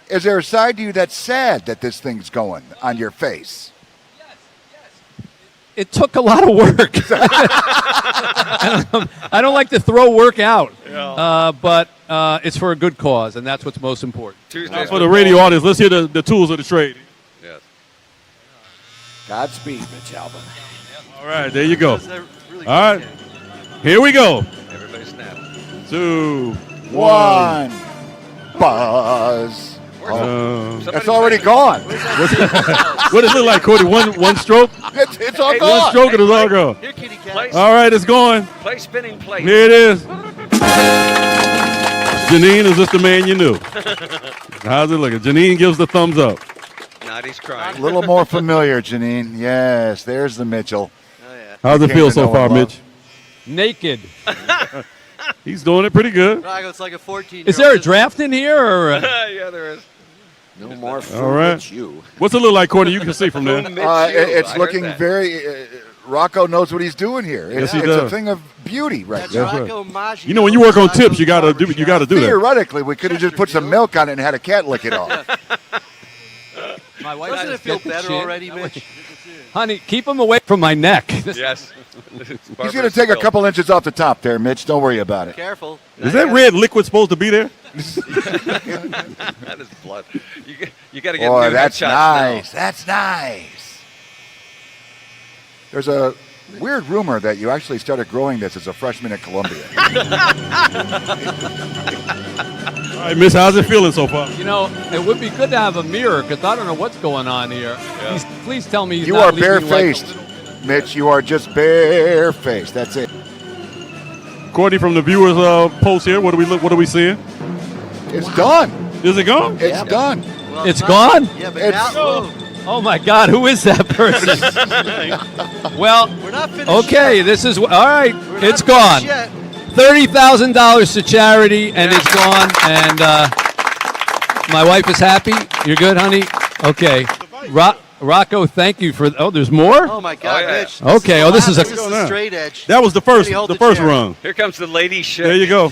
Is there a side to you that's sad that this thing's going on your face? It took a lot of work. I don't like to throw work out, but it's for a good cause, and that's what's most important. For the radio audience, let's hear the tools of the trade. Yes. Godspeed, Mitch Album. All right, there you go. All right, here we go. Everybody snap. 2, 1. Buzz. It's already gone. What does it look like, Cody? One stroke? It's all gone. One stroke and it's all gone. Here, kitty cat. All right, it's going. Play spinning plate. Here it is. Janine, is this the man you knew? How's it looking? Janine gives the thumbs up. Noddy's crying. A little more familiar, Janine. Yes, there's the Mitchell. Oh, yeah. How's it feel so far, Mitch? Naked. He's doing it pretty good. It's like a 14-year-old. Is there a draft in here? Or Yeah, there is. No more All right. you. What's it look like, Courtney? You can see from there. It's looking very. Rocco knows what he's doing here. Yes, It's, he it's does. a thing of beauty, right That's there. right. You know, when you work on tips, you gotta do that. Theoretically, we could have just put some milk on it and had a cat lick it off. My wife Doesn't it feel gets the better chin. already, Mitch? Honey, keep him away from my neck. Yes. He's going to take a couple inches off the top there, Mitch. Don't worry about it. Careful. Is that red liquid supposed to be there? That is blood. You got to get Boy, new that's headshots nice. now. That's nice. There's a weird rumor that you actually started growing this as a freshman at Columbia. All right, Miss, how's it feeling so far? You know, it would be good to have a mirror because I don't know what's going on here. Please tell me You are barefaced, Mitch. You are just barefaced. That's it. Courtney, from the viewers' post here, what are we seeing? It's done. Is it gone? It's done. Well, it's gone? Yeah, but It's- now, Oh, my God. Who is that person? Well, we're not finished okay. yet. This is all right. We're It's not gone. finished yet. $30,000 to charity, and it's gone. And my wife is happy. You're good, honey? Okay. Rocco, thank you for. Oh, there's more? Oh, my God, yeah. Mitch. Okay. Oh, this is This is the straight edge. That was the first Can you hold the chair? rung. Here comes the lady shit. There you go.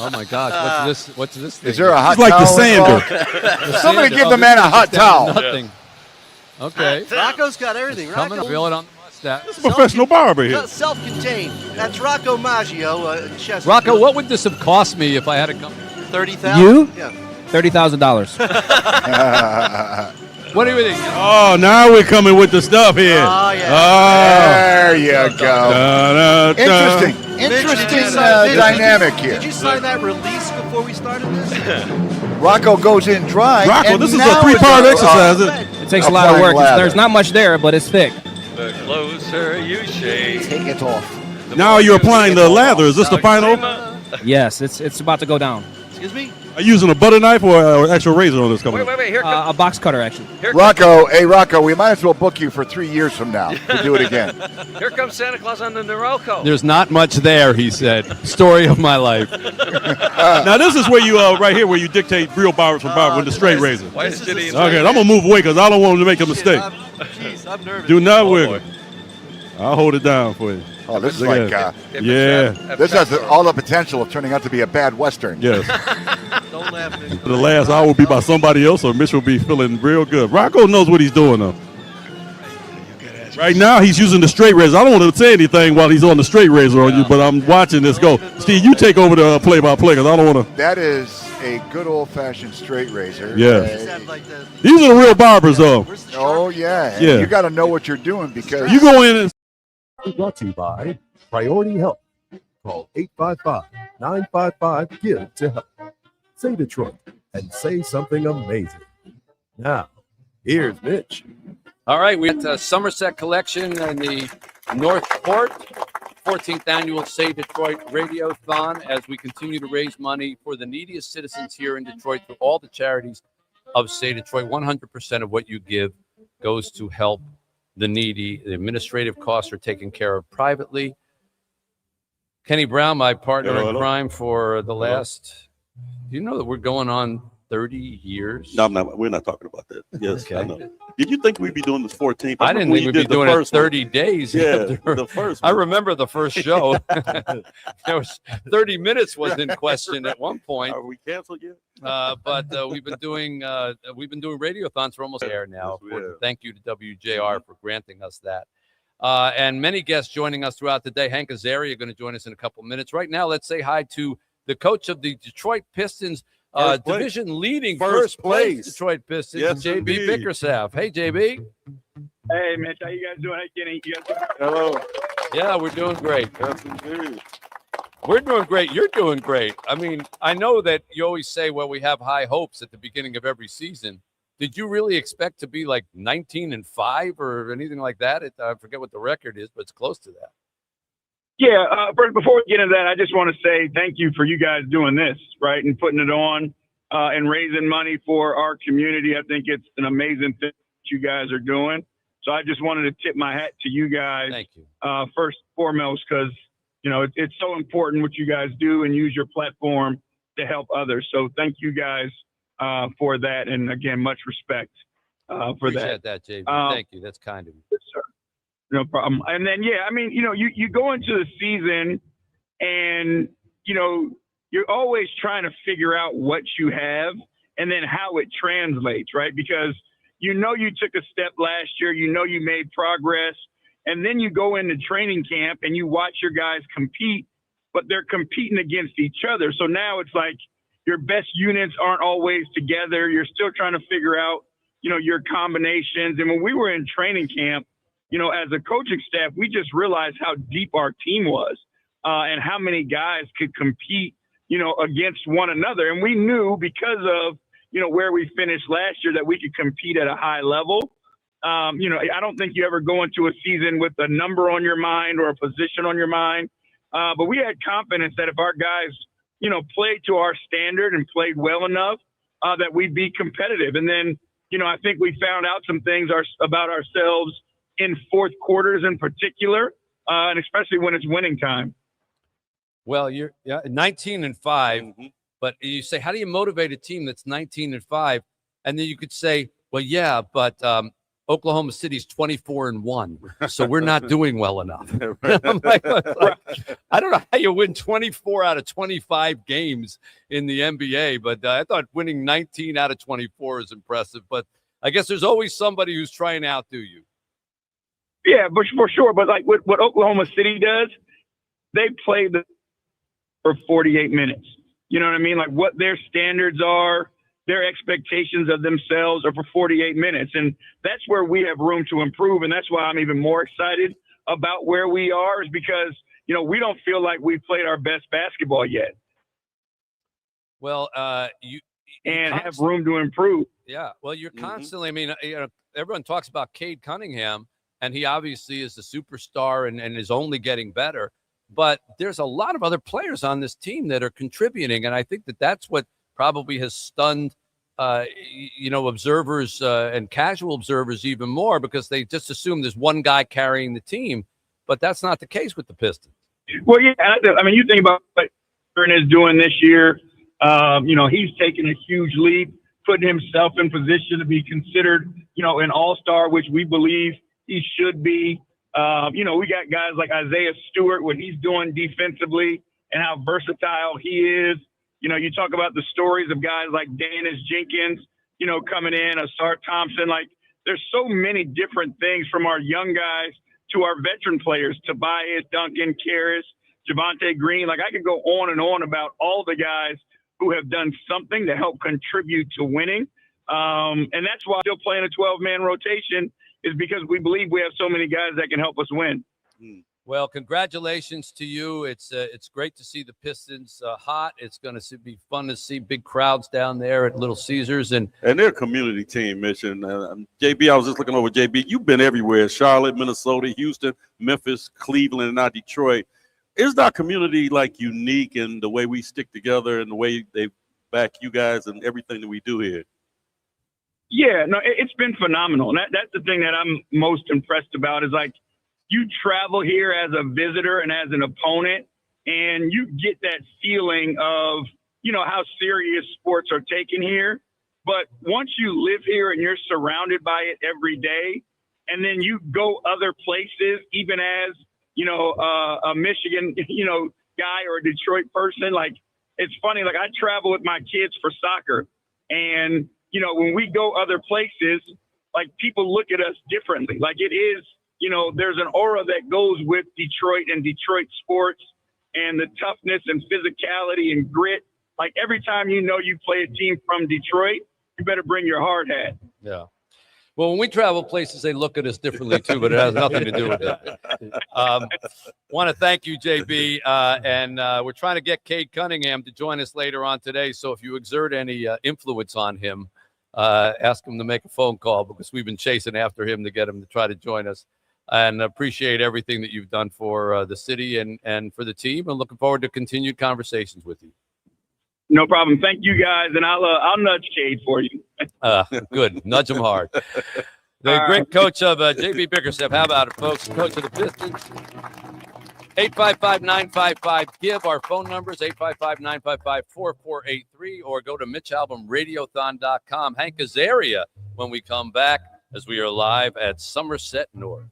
Oh my gosh! What's this thing? Is there a hot It's like the towel sander. involved? Somebody give the man a hot towel. Nothing. Okay. Rocco's got everything. Coming to feel it on the mustache. It's a professional barber here. Self-contained. That's Rocco Maggio, Chester. Rocco, what would this have cost me if I had to come? $30,000. You? Yeah. $30,000. What do you think? Oh, now we're coming with the stuff here. Oh, yeah. There you go. Interesting dynamic here. Did you sign that release before we started this? Rocco goes in dry. Rocco, and this is now a three-part it's exercise. It takes a lot of work. There's not much there, but it's thick. The closer you shake. Take it off. Now you're applying the lather. Is this the final? Yes, it's about to go down. Excuse me? Are you using a butter knife or an actual razor on this coming? Wait, here comes A box cutter, actually. Rocco, hey Rocco, we might as well book you for 3 years from now to do it again. Here comes Santa Claus on the Norelco. There's not much there, he said. Story of my life. Now this is where you right here where you dictate real barbers from barber with the straight razor. Why is it Okay, I'm gonna move away because I don't want to make a mistake. I'm nervous. Do not wiggle. I'll hold it down for you. Oh, this is like, yeah. This has all the potential of turning out to be a bad Western. Yes. Don't laugh. The last hour will be by somebody else, so Mitch will be feeling real good. Rocco knows what he's doing, though. Right now, he's using the straight razor. I don't want to say anything while he's on the straight razor on you, but I'm watching this go. Steve, you take over the play-by-play because I don't want to. That is a good old-fashioned straight razor. Yeah. These are the real barbers, though. Oh, yeah. Yeah. You got to know what you're doing because. You go in and. Brought to you by Priority Health. Call 855-955-GIVE to help. Say Detroit and say something amazing. Now, here's Mitch. All right, we got Somerset Collection in the North Port, 14th annual Say Detroit Radiothon, as we continue to raise money for the neediest citizens here in Detroit through all the charities of Say Detroit. 100% of what you give goes to help the needy. The administrative costs are taken care of privately. Kenny Brown, my partner in crime for the last, do you know that we're going on 30 years? No, we're not talking about that. Yes, okay. I know. Did you think we'd be doing this 14th? I didn't think we'd be doing it 30 days. Yeah, the first one. I remember the first show. There was 30 minutes was in question at one point. Are we canceled yet? But we've been doing radiothons for almost a year now. Thank you to WJR for granting us that. And many guests joining us throughout the day. Hank Azaria going to join us in a couple minutes. Right now, let's say hi to the coach of the Detroit Pistons. Division leading first place Detroit Pistons, yes, JB Bickerstaff. Hey, JB. Hey, Mitch. How you guys doing? Hey, Kenny. You guys doing? Hello. Yeah, we're doing great. Yes, indeed. We're doing great. You're doing great. I mean, I know that you always say, well, we have high hopes at the beginning of every season. Did you really expect to be like 19-5 or anything like that? I forget what the record is, but it's close to that. Yeah. First, before we get into that, I just want to say thank you for you guys doing this, right, and putting it on and raising money for our community. I think it's an amazing thing that you guys are doing. So I just wanted to tip my hat to you guys. Thank you. First and foremost, because, you know, it's so important what you guys do and use your platform to help others. So thank you guys for that. And again, much respect for that. Appreciate that, JB. Thank you. That's kind of you. Yes, sir. No problem. And then, yeah, I mean, you know, you go into the season and, you know, you're always trying to figure out what you have and then how it translates, right? Because you know you took a step last year, you know you made progress, and then you go into training camp and you watch your guys compete, but they're competing against each other. So now it's like your best units aren't always together. You're still trying to figure out, you know, your combinations. And when we were in training camp, you know, as a coaching staff, we just realized how deep our team was and how many guys could compete, you know, against one another. And we knew because of, you know, where we finished last year that we could compete at a high level. You know, I don't think you ever go into a season with a number on your mind or a position on your mind. But we had confidence that if our guys, you know, played to our standard and played well enough, that we'd be competitive. And then, you know, I think we found out some things about ourselves in fourth quarters in particular, and especially when it's winning time. Well, you're 19-5, but you say, how do you motivate a team that's 19-5? And then you could say, well, yeah, but Oklahoma City's 24-1, so we're not doing well enough. I'm like, I don't know how you win 24 out of 25 games in the NBA, but I thought winning 19 out of 24 is impressive. But I guess there's always somebody who's trying to outdo you. Yeah, but for sure. But like what Oklahoma City does, they play for 48 minutes. You know what I mean? Like what their standards are, their expectations of themselves are for 48 minutes. And that's where we have room to improve. And that's why I'm even more excited about where we are, is because, you know, we don't feel like we've played our best basketball yet. Well, you have room to improve. Yeah. Well, you're constantly, I mean, you know, everyone talks about Cade Cunningham, and he obviously is a superstar and is only getting better. But there's a lot of other players on this team that are contributing. And I think that that's what probably has stunned, you know, observers and casual observers even more, because they just assume there's one guy carrying the team. But that's not the case with the Pistons. Well, yeah, I mean, you think about what Aaron is doing this year. You know, he's taken a huge leap, putting himself in position to be considered, you know, an all-star, which we believe he should be. You know, we got guys like Isaiah Stewart, what he's doing defensively and how versatile he is. You know, you talk about the stories of guys like Danis Jenkins, you know, coming in, Asar Thompson. Like, there's so many different things, from our young guys to our veteran players, Tobias, Duncan, Karras, Javonte Green. Like, I could go on and on about all the guys who have done something to help contribute to winning. And that's why still playing a 12-man rotation, is because we believe we have so many guys that can help us win. Well, congratulations to you. It's great to see the Pistons hot. It's going to be fun to see big crowds down there at Little Caesars. And they're a community team, Mitch. And JB, I was just looking over JB. You've been everywhere: Charlotte, Minnesota, Houston, Memphis, Cleveland, and now Detroit. Is our community like unique in the way we stick together and the way they back you guys and everything that we do here? Yeah, no, it's been phenomenal. And that's the thing that I'm most impressed about, is like, you travel here as a visitor and as an opponent, and you get that feeling of, you know, how serious sports are taken here. But once you live here and you're surrounded by it every day, and then you go other places, even as, you know, a Michigan, you know, guy or a Detroit person, like, it's funny. Like, I travel with my kids for soccer, and, you know, when we go other places, like, people look at us differently. Like, it is, you know, there's an aura that goes with Detroit and Detroit sports, and the toughness and physicality and grit. Like, every time you know you play a team from Detroit, you better bring your hard hat. Yeah. Well, when we travel places, they look at us differently too, but it has nothing to do with it. Want to thank you, JB, and we're trying to get Cade Cunningham to join us later on today. So if you exert any influence on him, ask him to make a phone call, because we've been chasing after him to get him to try to join us. And appreciate everything that you've done for the city and for the team, and looking forward to continued conversations with you. No problem. Thank you, guys, and I'll nudge Cade for you. Good. Nudge him hard. The great coach of JB Bickerstaff. How about it, folks? Coach of the Pistons. 855-955-GIVE. Our phone numbers, 855-955-4483, or go to MitchAlbumRadiothon.com. Hank Azaria when we come back, as we are live at Somerset North.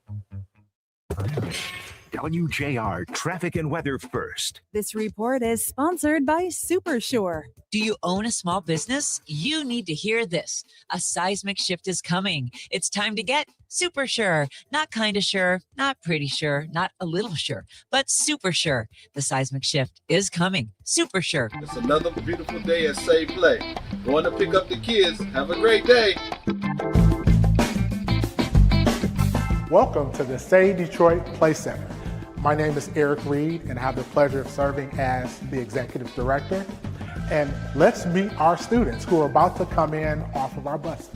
WJR Traffic and Weather First. This report is sponsored by SuperSure. Do you own a small business? You need to hear this. A seismic shift is coming. It's time to get super sure. Not kind of sure, not pretty sure, not a little sure, but super sure. The seismic shift is coming. Super sure. It's another beautiful day at Save Play. Going to pick up the kids. Have a great day. Welcome to the Say Detroit Play Center. My name is Eric Reed, and I have the pleasure of serving as the executive director. And let's meet our students who are about to come in off of our buses.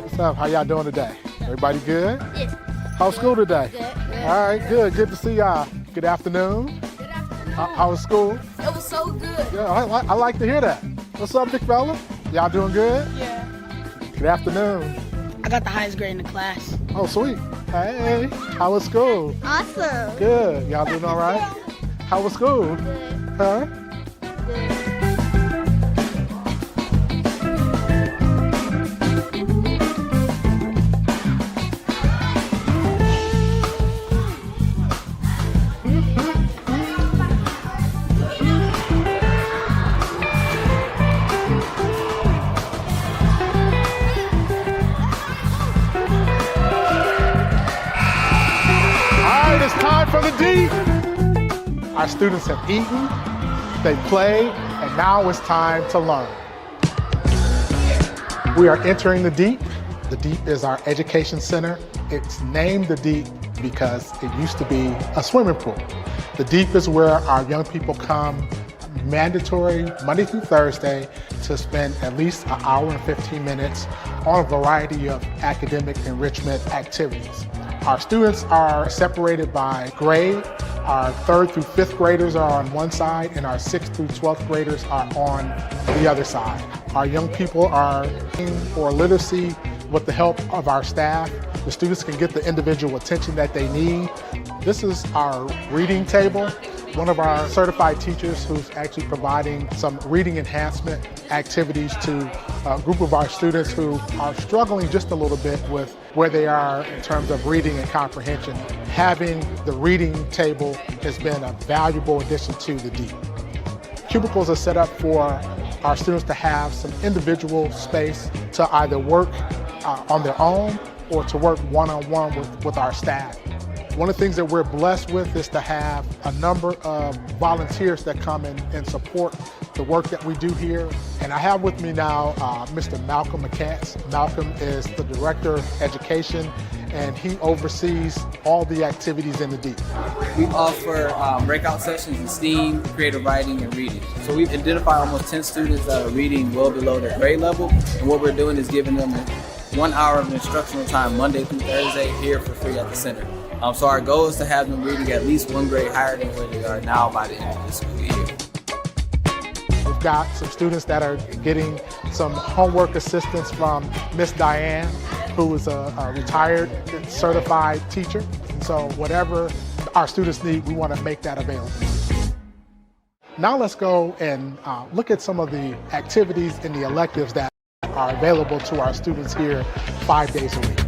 What's up? How y'all doing today? Everybody good? Yes. How's school today? Good. All right, good. Good to see y'all. Good afternoon. Good afternoon. How was school? It was so good. Yeah, I like to hear that. What's up, big fella? Y'all doing good? Yeah. Good afternoon. I got the highest grade in the class. Oh, sweet. Hey, how was school? Awesome. Good. Y'all doing all right? How was school? Good. Huh? Good. For the D. Our students have eaten, they played, Now it's time to learn. We are entering the Deep. The Deep is our education center. It's named the Deep because it used to be a swimming pool. The Deep is where our young people come mandatory Monday through Thursday to spend at least an hour and 15 minutes on a variety of academic enrichment activities. Our students are separated by grade. Our 3rd through 5th graders are on one side and our 6th through 12th graders are on the other side. Our young people are in for literacy with the help of our staff. The students can get the individual attention that they need. This is our reading table. One of our certified teachers who's actually providing some reading enhancement activities to a group of our students who are struggling just a little bit with where they are in terms of reading and comprehension. Having the reading table has been a valuable addition to the Deep. Cubicles are set up for our students to have some individual space to either work on their own or to work one-on-one with our staff. One of the things that we're blessed with is to have a number of volunteers that come in and support the work that we do here. And I have with me now Mr. Malcolm McCants. Malcolm is the Director of Education, and he oversees all the activities in the Deep. We offer breakout sessions in STEAM, creative writing, and reading. So we've identified almost 10 students that are reading well below their grade level, and what we're doing is giving them 1 hour of instructional time Monday through Thursday here for free at the center. So our goal is to have them reading at least 1 grade higher than where they are now by the end of the school year. We've got some students that are getting some homework assistance from Miss Diane, who is a retired certified teacher. So whatever our students need, we want to make that available. Now let's go and look at some of the activities and the electives that are available to our students here 5 days a week.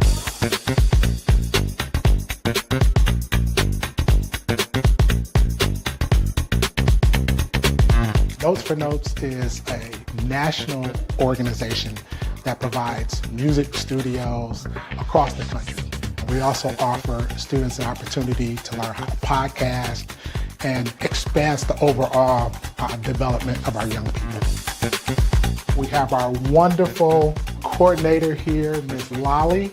Notes for Notes is a national organization that provides music studios across the country. We also offer students an opportunity to learn how to podcast and expands the overall development of our young people. We have our wonderful coordinator here, Ms. Lolly.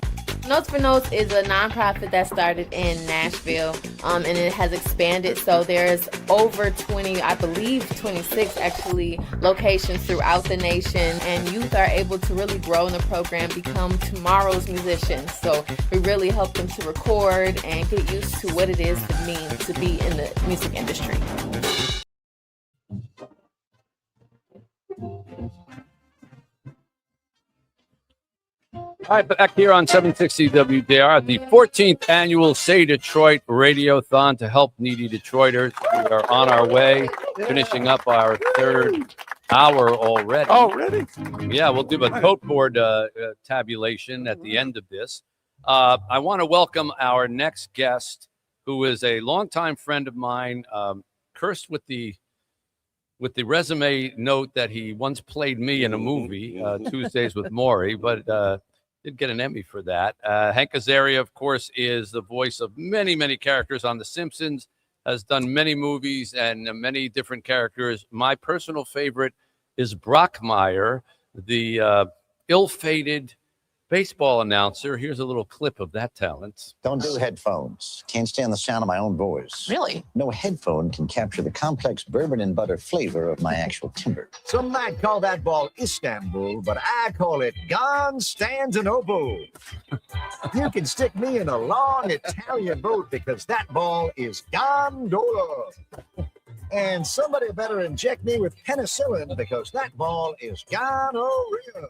Notes for Notes is a nonprofit that started in Nashville, and it has expanded. So there's over 20, I believe 26 actually, locations throughout the nation, and youth are able to really grow in the program, become tomorrow's musicians. So we really help them to record and get used to what it is to mean to be in the music industry. All right, back here on 760 WDR, the 14th annual Say Detroit Radiothon to help needy Detroiters. We are on our way, finishing up our 3rd hour already. Already? Yeah, we'll do a coat board tabulation at the end of this. I want to welcome our next guest, who is a longtime friend of mine, cursed with the resume note that he once played me in a movie, Tuesdays with Maury, but did get an Emmy for that. Hank Azaria, of course, is the voice of many, many characters on The Simpsons, has done many movies and many different characters. My personal favorite is Brockmeyer, the ill-fated baseball announcer. Here's a little clip of that talent. Don't do headphones. Can't stand the sound of my own voice. Really? No headphone can capture the complex bourbon and butter flavor of my actual timber. Some might call that ball Istanbul, but I call it Constantinople. You can stick me in a long Italian boat because that ball is gondola. And somebody better inject me with penicillin because that ball is gonorrhea.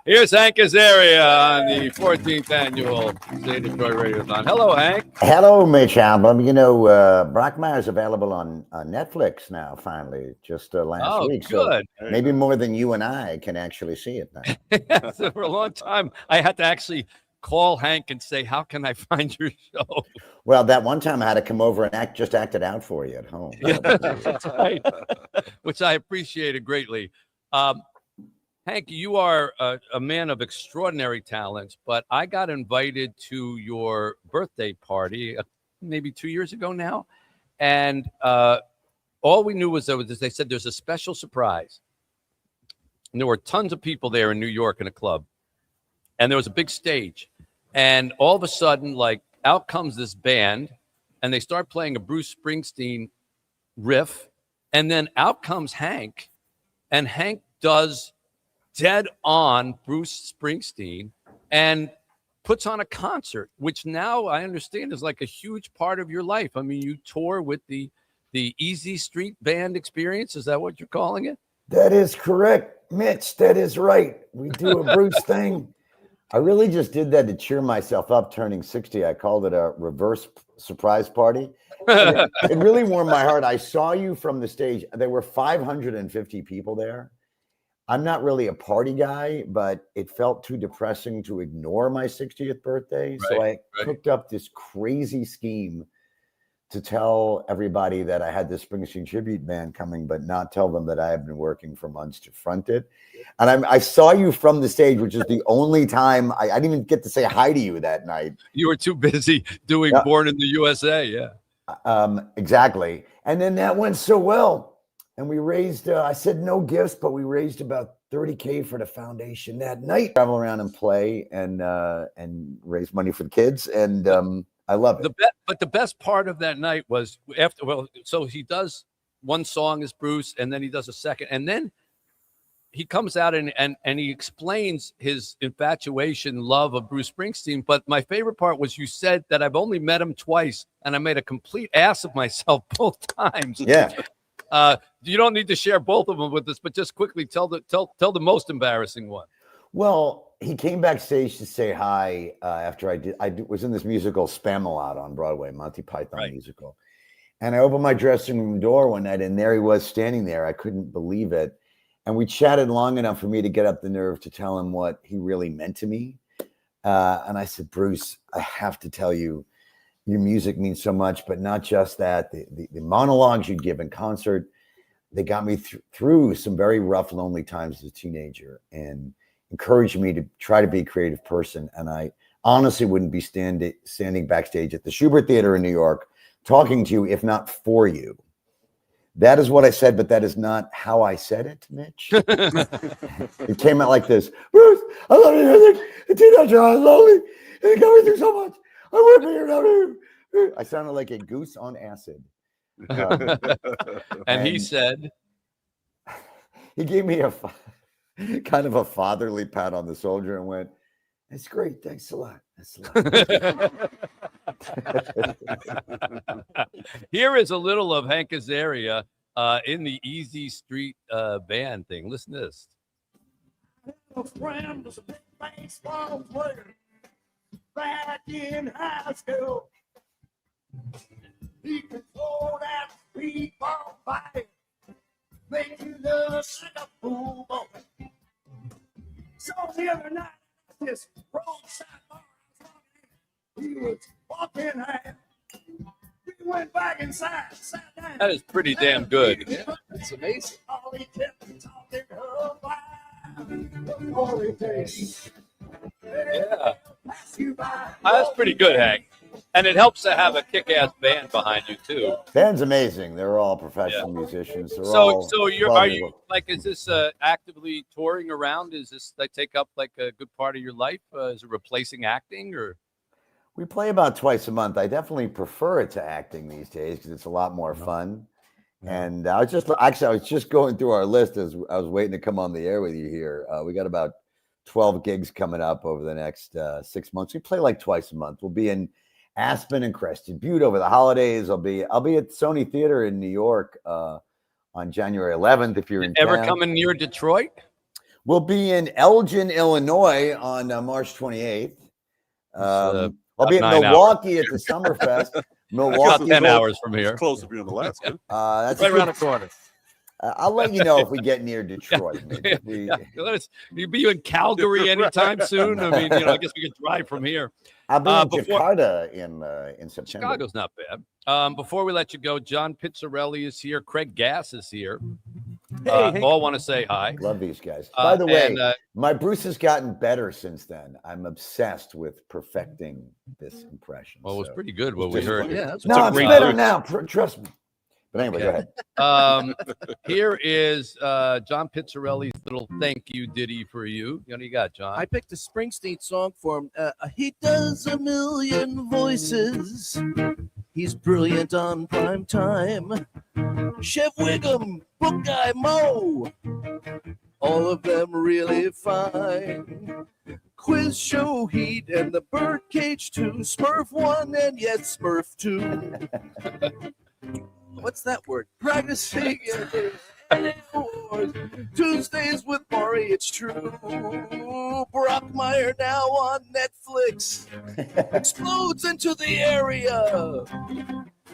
Here's Hank Azaria on the 14th annual Say Detroit Radiothon. Hello, Hank. Hello, Mitch Album. You know, Brockmeyer is available on Netflix now, finally, just last week. Good. So maybe more than you and I can actually see it now. So for a long time, I had to actually call Hank and say, how can I find your show? Well, that one time I had to come over and act it out for you at home. Yeah, that's right. Which I appreciated greatly. Hank, you are a man of extraordinary talents, but I got invited to your birthday party maybe 2 years ago now. And all we knew was they said there's a special surprise. And there were tons of people there in New York in a club. And there was a big stage. And all of a sudden, like, out comes this band, and they start playing a Bruce Springsteen riff. And then out comes Hank, and Hank does dead on Bruce Springsteen and puts on a concert, which now I understand is like a huge part of your life. I mean, you tour with the Easy Street Band experience. Is that what you're calling it? That is correct, Mitch. That is right. We do a Bruce thing. I really just did that to cheer myself up turning 60. I called it a reverse surprise party. It really warmed my heart. I saw you from the stage. There were 550 people there. I'm not really a party guy, but it felt too depressing to ignore my 60th birthday. So I cooked up this crazy scheme to tell everybody that I had this Springsteen tribute band coming, but not tell them that I have been working for months to front it. And I saw you from the stage, which is the only time I didn't even get to say hi to you that night. You were too busy doing Born in the USA. Yeah. Exactly. And then that went so well. And we raised, I said no gifts, but we raised about $30K for the foundation that night. Travel around and play and raise money for the kids. And I love it. But the best part of that night was after, so he does one song as Bruce, and then he does a second. And then he comes out and he explains his infatuation, love of Bruce Springsteen. But my favorite part was you said that I've only met him twice, and I made a complete ass of myself both times. Yeah. You don't need to share both of them with us, but just quickly tell the most embarrassing one. Well, he came backstage to say hi after I was in this musical Spamalot on Broadway, Monty Python musical. And I opened my dressing room door one night, and there he was standing there. I couldn't believe it. And we chatted long enough for me to get up the nerve to tell him what he really meant to me. And I said, Bruce, I have to tell you, your music means so much, but not just that. The monologues you'd give in concert, they got me through some very rough, lonely times as a teenager and encouraged me to try to be a creative person. And I honestly wouldn't be standing backstage at the Schubert Theater in New York talking to you if not for you. That is what I said, but that is not how I said it, Mitch. It came out like this. Bruce, I love your music. The teenager, I was lonely. And it got me through so much. I want to be here now. I sounded like a goose on acid. And he said, he gave me a kind of a fatherly pat on the shoulder and went, "That's great. Thanks a lot. That's a lot." Here is a little of Hank Azaria in the Easy Street Band thing. Listen to this. A friend was a big baseball player back in high school. He could throw that speedball fire, make you look like a fool boy. So the other night, this roadside bar, he was walking out. We went back inside, sat down. That is pretty damn good. Yeah, it's amazing. All he kept talking about before he takes. Yeah. That's pretty good, Hank. And it helps to have a kick-ass band behind you too. Band's amazing. They're all professional musicians. They're So all are you like, is this actively touring around? Is this like take up like a good part of your life? Is it replacing acting or? We play about twice a month. I definitely prefer it to acting these days because it's a lot more fun. And I was just going through our list as I was waiting to come on the air with you here. We got about 12 gigs coming up over the next 6 months. We play like twice a month. We'll be in Aspen and Crested Butte over the holidays. I'll be at Sony Theater in New York on January 11th. If you're in Ever town. coming near Detroit? We'll be in Elgin, Illinois on March 28th. I'll be in Milwaukee at the Summerfest. Milwaukee, about 10 hours from here. It's close to being in Alaska. That's right around the corner. I'll let you know if we get near Detroit. You'll be in Calgary anytime soon. I mean, I guess we could drive from here. I'll be in Jakarta in September. Chicago's not bad. Before we let you go, John Pizzarelli is here. Craig Gass is here. All want to say hi. Love these guys. By the way, and, my Bruce has gotten better since then. I'm obsessed with perfecting this impression. Well, it was pretty good what we heard. Yeah, no, it's better now. Trust me. But anyway, go ahead. Here is John Pizzarelli's little thank you ditty for you. What do you got, John? I picked a Springsteen song for him. He does a million voices. He's brilliant on prime time. Chef Wiggum, Book Guy Mo, all of them really fine. Quiz Show Heat and the Birdcage 2, Smurf 1 and yet Smurf 2. What's that word? Practicing Tuesdays with Maury, it's true. Brockmire now on Netflix explodes into the area.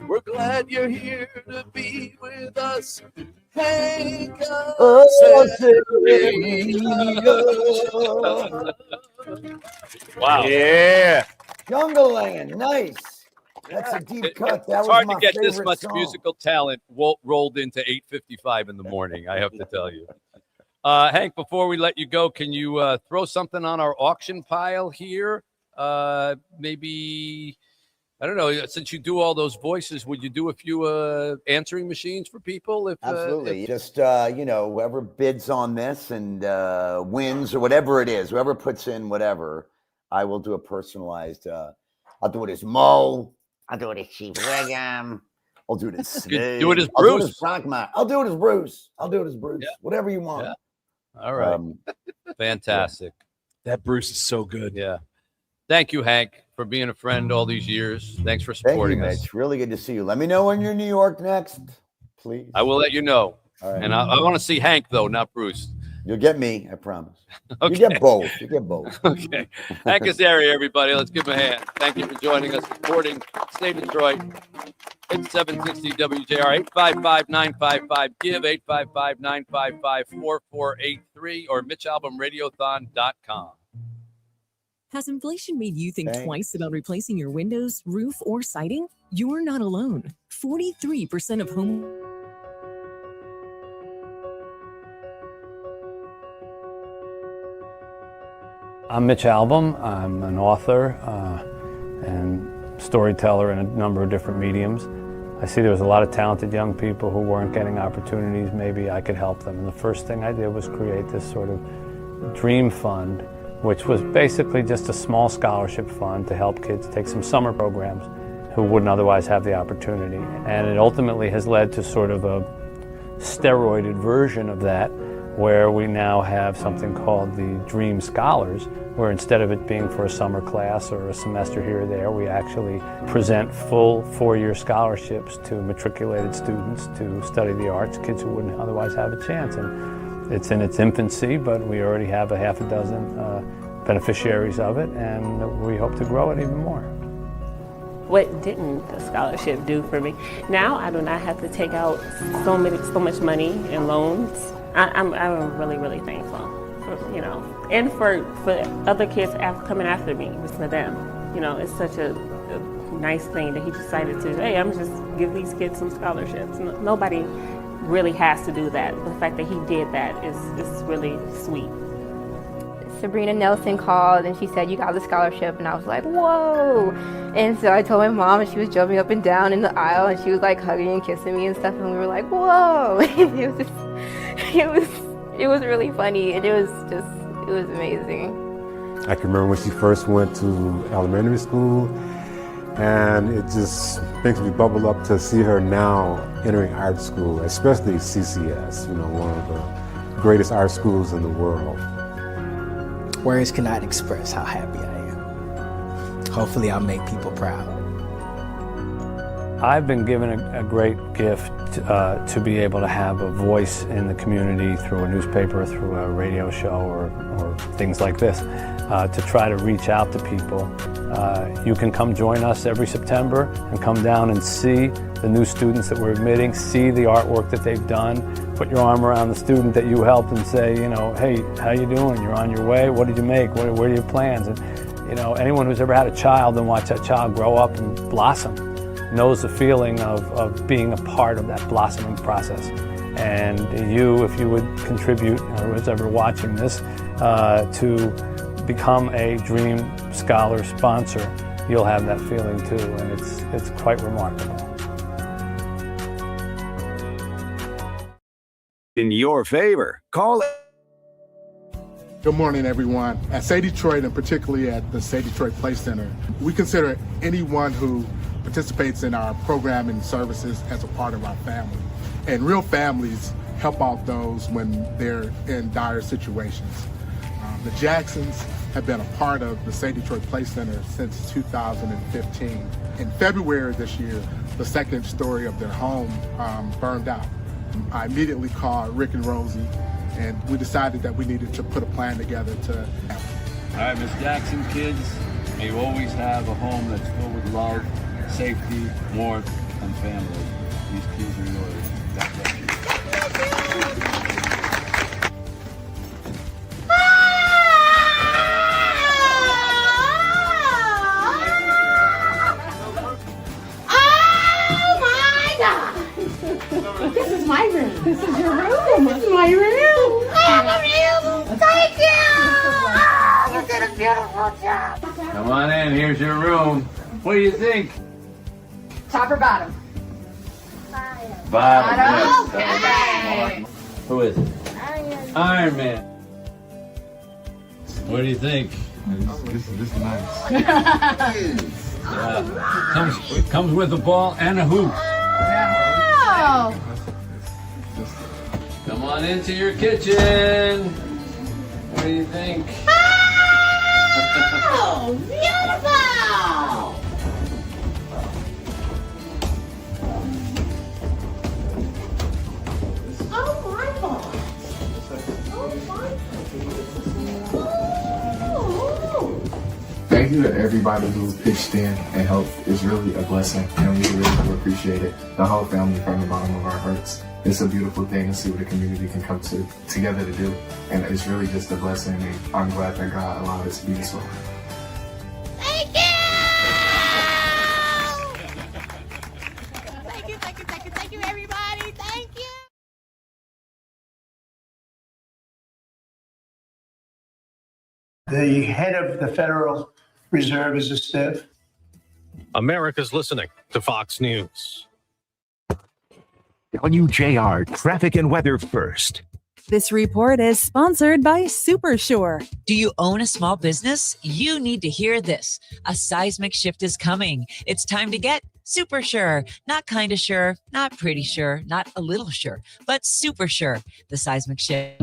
We're glad you're here to be with us. Hank Wow. Yeah. Jungle Land, nice. That's a deep cut. That It's was hard my to get this favorite much song. musical talent rolled into 8:55 in the morning, I have to tell you. Hank, before we let you go, can you throw something on our auction pile here? Maybe, I don't know, since you do all those voices, would you do a few answering machines for people? Absolutely. Just, whoever bids on this and wins or whatever it is, whoever puts in whatever, I will do a personalized, I'll do it as Mo. I'll do it as Chief Wiggum. I'll do it as Snake. Do it as I'll do it Bruce. as Brockmire. I'll do it as Bruce. I'll do it as Bruce. Yeah. Whatever you want. Yeah. All right. Fantastic. That Bruce is so good. Yeah. Thank you, Hank, for being a friend all these years. Thanks for Thank you, supporting man. us. It's really good to see you. Let me know when you're in New York next, please. I will let you know. All right. And I want to see Hank, though, not Bruce. You'll get me, I promise. Okay. You get both. You get both. Okay. Hank Azaria, everybody. Let's give him a hand. Thank you for joining us, supporting Stay Detroit. It's 760 WJR, 855-955-GIVE, 855-955-4483, or MitchAlbumRadiothon.com. Has inflation made you think twice about replacing your windows, roof, or siding? You're not alone. 43% of home... I'm Mitch Album. I'm an author and storyteller in a number of different mediums. I see there was a lot of talented young people who weren't getting opportunities. Maybe I could help them. And the first thing I did was create this sort of dream fund, which was basically just a small scholarship fund to help kids take some summer programs who wouldn't otherwise have the opportunity. And it ultimately has led to sort of a steroided version of that, where we now have something called the Dream Scholars, where instead of it being for a summer class or a semester here or there, we actually present full 4-year scholarships to matriculated students to study the arts, kids who wouldn't otherwise have a chance. And it's in its infancy, but we already have a half a dozen beneficiaries of it, and we hope to grow it even more. What didn't the scholarship do for me? Now I do not have to take out so much money in loans. I'm really, really thankful, and for other kids coming after me, it was for them. It's such a nice thing that he decided to, hey, I'm just give these kids some scholarships. Nobody really has to do that. The fact that he did that is really sweet. Sabrina Nelson called and she said, you got the scholarship, and I was like, whoa. And so I told my mom, and she was jumping up and down in the aisle, and she was like hugging and kissing me and stuff, and we were like, whoa. It was really funny, and it was amazing. I can remember when she first went to elementary school, and it just makes me bubble up to see her now entering art school, especially CCS, one of the greatest art schools in the world. Words cannot express how happy I am. Hopefully I'll make people proud. I've been given a great gift to be able to have a voice in the community through a newspaper, through a radio show, or things like this, to try to reach out to people. You can come join us every September and come down and see the new students that we're admitting, see the artwork that they've done, put your arm around the student that you helped and say, hey, how you doing? You're on your way? What did you make? What are your plans? And anyone who's ever had a child and watched that child grow up and blossom knows the feeling of being a part of that blossoming process. And you, if you would contribute, or who's ever watching this, to become a Dream Scholar sponsor, you'll have that feeling too, and it's quite remarkable. in your favor. Call it. Good morning, everyone. At Say Detroit, and particularly at the Say Detroit Play Center, we consider anyone who participates in our programming services as a part of our family. And real families help out those when they're in dire situations. The Jacksons have been a part of the Say Detroit Play Center since 2015. In February of this year, the second story of their home burned out. I immediately called Rick and Rosie, and we decided that we needed to put a plan together to help. All right, Miss Jackson kids, may you always have a home that's filled with love, safety, warmth, and family. These kids are yours. God bless you. This is my room. This is your room. This is my room. I have a room. Thank you. Oh, you did a beautiful job. Come on in, here's your room. What do you think? Top or bottom? Bottom. Okay. Who is it? Iron Man. What do you think? This is nice. Yeah. Comes with a ball and a hoop. Oh. Come on into your kitchen. What do you think? Oh, beautiful! Oh my God! Thank you to everybody who pitched in and helped. It's really a blessing, and we really do appreciate it. The whole family from the bottom of our hearts. It's a beautiful thing to see what the community can come together to do, and it's really just a blessing, and I'm glad that God allowed it to be this way. Thank you! Thank you, thank you, thank you, thank you, everybody. Thank you. The head of the Federal Reserve is a stiff. America's listening to Fox News. WJR Traffic and Weather First. This report is sponsored by SuperSure. Do you own a small business? You need to hear this. A seismic shift is coming. It's time to get super sure. Not kind of sure, not pretty sure, not a little sure, but super sure. The seismic shift.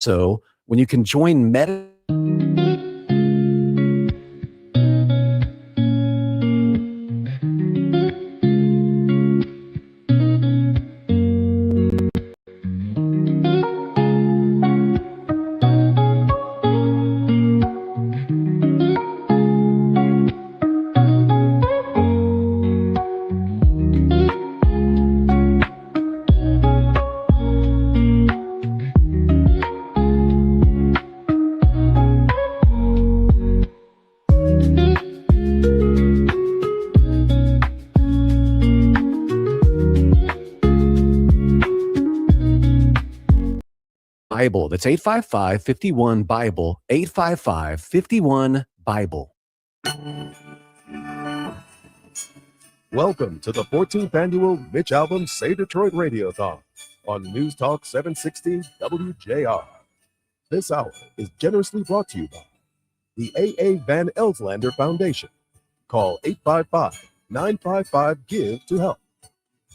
So when you can join Meta. Bible. That's 855-51-BIBLE, 855-51-BIBLE. Welcome to the 14th annual Mitch Albom Say Detroit Radiothon on News Talk 760 WJR. This hour is generously brought to you by the A.A. Van Elslander Foundation. Call 855-955-GIVE to help.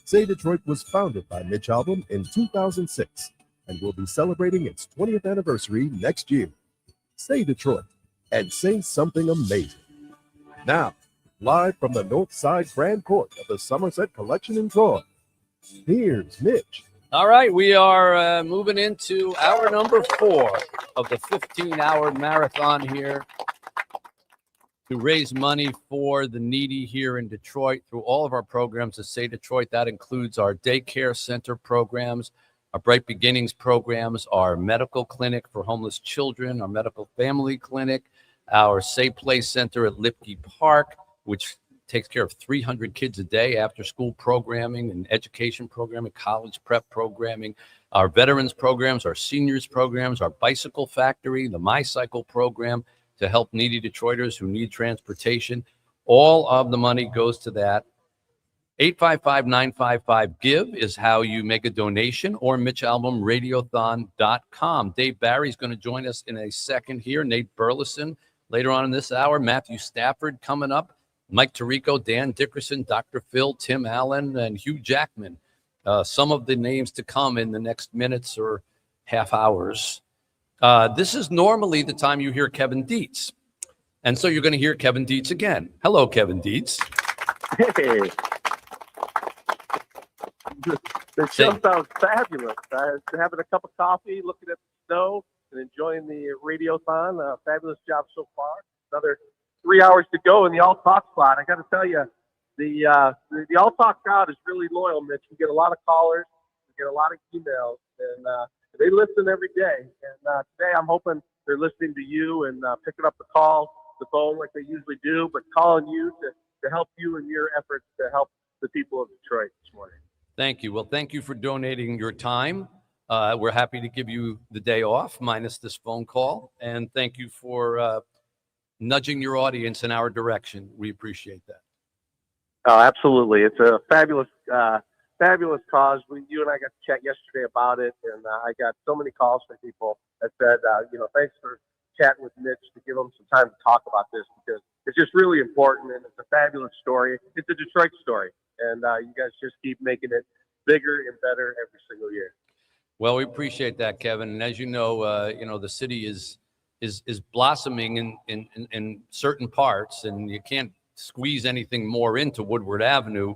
Say Detroit was founded by Mitch Albom in 2006 and will be celebrating its 20th anniversary next year. Say Detroit and say something amazing. Now, live from the North Side Grand Court of the Somerset Collection in Troy, here's Mitch. All right, we are moving into hour number 4 of the 15-hour marathon here to raise money for the needy here in Detroit through all of our programs at Say Detroit. That includes our daycare center programs, our Bright Beginnings programs, our medical clinic for homeless children, our medical family clinic, our Say Play Center at Lipke Park, which takes care of 300 kids a day, after school programming and education programming, college prep programming, our veterans programs, our seniors programs, our bicycle factory, the My Cycle program to help needy Detroiters who need transportation. All of the money goes to that. 855-955-GIVE is how you make a donation, or MitchAlbomRadiothon.com. Dave Barry's going to join us in a second here. Nate Burleson later on in this hour. Matthew Stafford coming up. Mike Tirico, Dan Dickerson, Dr. Phil, Tim Allen, and Hugh Jackman. Some of the names to come in the next minutes or half hours. This is normally the time you hear Kevin Dietz. And so you're going to hear Kevin Dietz again. Hello, Kevin Dietz. Hey. The show sounds fabulous. Having a cup of coffee, looking at the snow, and enjoying the Radiothon. Fabulous job so far. Another 3 hours to go in the All Talk slot. I got to tell you, the All Talk crowd is really loyal, Mitch. We get a lot of callers, we get a lot of emails, and they listen every day. And today I'm hoping they're listening to you and picking up the phone like they usually do, but calling you to help you in your efforts to help the people of Detroit this morning. Thank you. Well, thank you for donating your time. We're happy to give you the day off, minus this phone call. And thank you for nudging your audience in our direction. We appreciate that. Oh, absolutely. It's a fabulous cause. You and I got to chat yesterday about it, and I got so many calls from people that said, thanks for chatting with Mitch to give them some time to talk about this, because it's just really important, and it's a fabulous story. It's a Detroit story, and you guys just keep making it bigger and better every single year. Well, we appreciate that, Kevin. And as you know, the city is blossoming in certain parts, and you can't squeeze anything more into Woodward Avenue.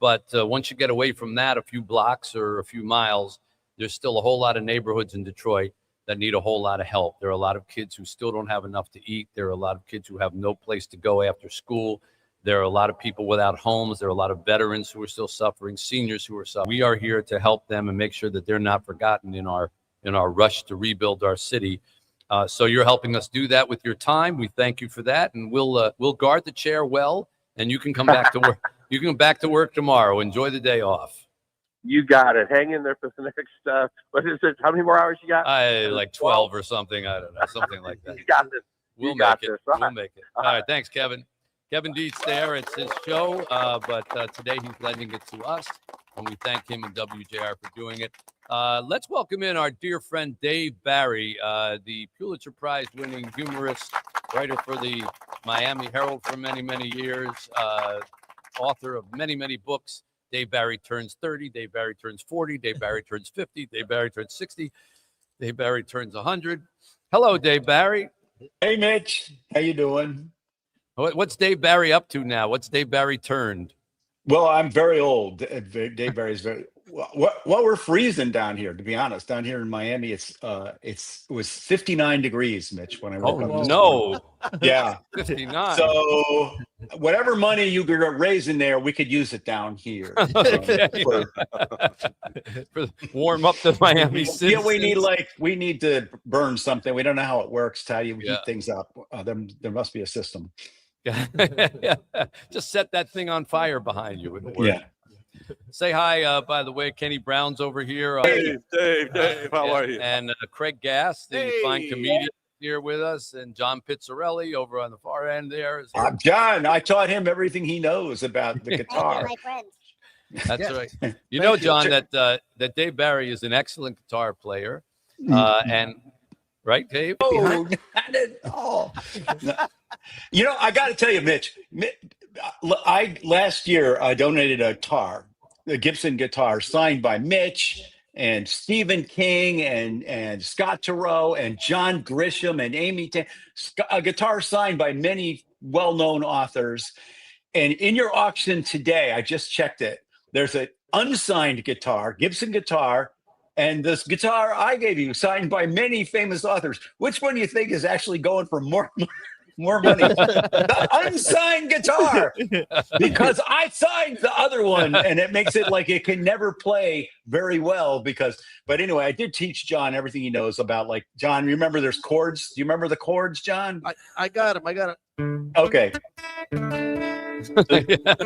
But once you get away from that a few blocks or a few miles, there's still a whole lot of neighborhoods in Detroit that need a whole lot of help. There are a lot of kids who still don't have enough to eat. There are a lot of kids who have no place to go after school. There are a lot of people without homes. There are a lot of veterans who are still suffering, seniors who are suffering. We are here to help them and make sure that they're not forgotten in our rush to rebuild our city. So you're helping us do that with your time. We thank you for that, and we'll guard the chair well, and you can come back to work. You can come back to work tomorrow. Enjoy the day off. You got it. Hang in there for the next, what is it? How many more hours you got? Like 12 or something. I don't know, something like that. You got this. We'll make it. We'll make it. All right. Thanks, Kevin. Kevin Dietz there. It's his show, but today he's lending it to us, and we thank him and WJR for doing it. Let's welcome in our dear friend Dave Barry, the Pulitzer Prize-winning humorist, writer for the Miami Herald for many, many years, author of many, many books. Dave Barry turns 30. Dave Barry turns 40. Dave Barry turns 50. Dave Barry turns 60. Dave Barry turns 100. Hello, Dave Barry. Hey, Mitch. How you doing? What's Dave Barry up to now? What's Dave Barry turned? Well, I'm very old. Dave Barry's very well, we're freezing down here, to be honest. Down here in Miami, it was 59 degrees, Mitch, when I woke up. This morning. Yeah. 59. So whatever money you could raise in there, we could use it down here. For warm up the Miami city. Yeah, we need to burn something. We don't know how it works. How you heat things up? There must be a system. Just set that thing on fire behind you. It'll work. Yeah. Say hi, by the way. Kenny Brown's over here. Dave, how are you? And Craig Gass, the fine comedian, here with us, and John Pizzarelli over on the far end there. John, I taught him everything he knows about the guitar. That's right. You know, John, that Dave Barry is an excellent guitar player, and right, Dave? Oh, not at all. You know, I got to tell you, Mitch. Last year I donated a Gibson guitar signed by Mitch and Stephen King and Scott Turow and John Grisham and Amy Tan, a guitar signed by many well-known authors. And in your auction today, I just checked it. There's an unsigned guitar, Gibson guitar, and this guitar I gave you signed by many famous authors. Which one do you think is actually going for more money? The unsigned guitar, because I signed the other one, and it makes it like it can never play very well. But anyway, I did teach John everything he knows about, like, John, remember there's chords? Do you remember the chords, John? I got him. Okay.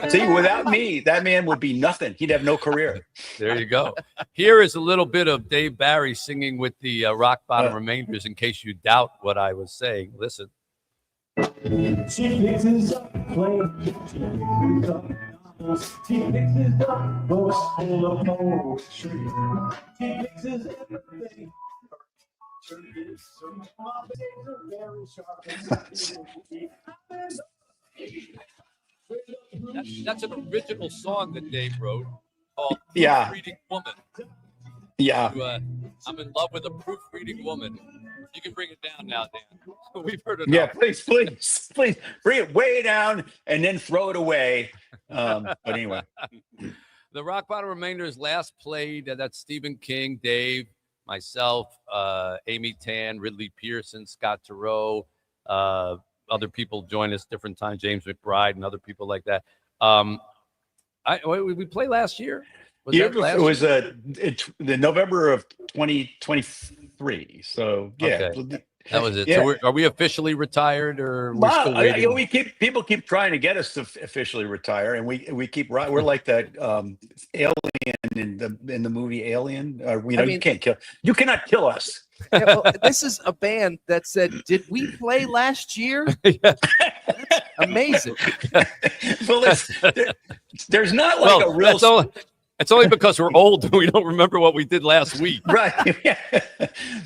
See, without me, that man would be nothing. He'd have no career. There you go. Here is a little bit of Dave Barry singing with the Rock Bottom Remainders, in case you doubt what I was saying. Listen. She fixes up, playing. She fixes up, goes full of poetry. She fixes everything. That's an original song that Dave wrote called Yeah. Proofreading Woman. Yeah. I'm in love with a proofreading woman. You can bring it down now, Dan. We've heard it. Yeah, please bring it way down and then throw it away. But anyway, the Rock Bottom Remainders last played. That's Stephen King, Dave, myself, Amy Tan, Ridley Pearson, Scott Turow. Other people join us different times, James McBride and other people like that. We played last year. It was the November of 2023. So yeah, okay. That was it. Yeah. So are we officially retired, or we're still waiting? People keep trying to get us to officially retire, and we keep right. We're like that alien in the movie Alien. You cannot kill us. Yeah, well, this is a band that said, "Did we play last year?" That's amazing. Well, there's not like a real. It's only because we're old and we don't remember what we did last week. Right. Yeah.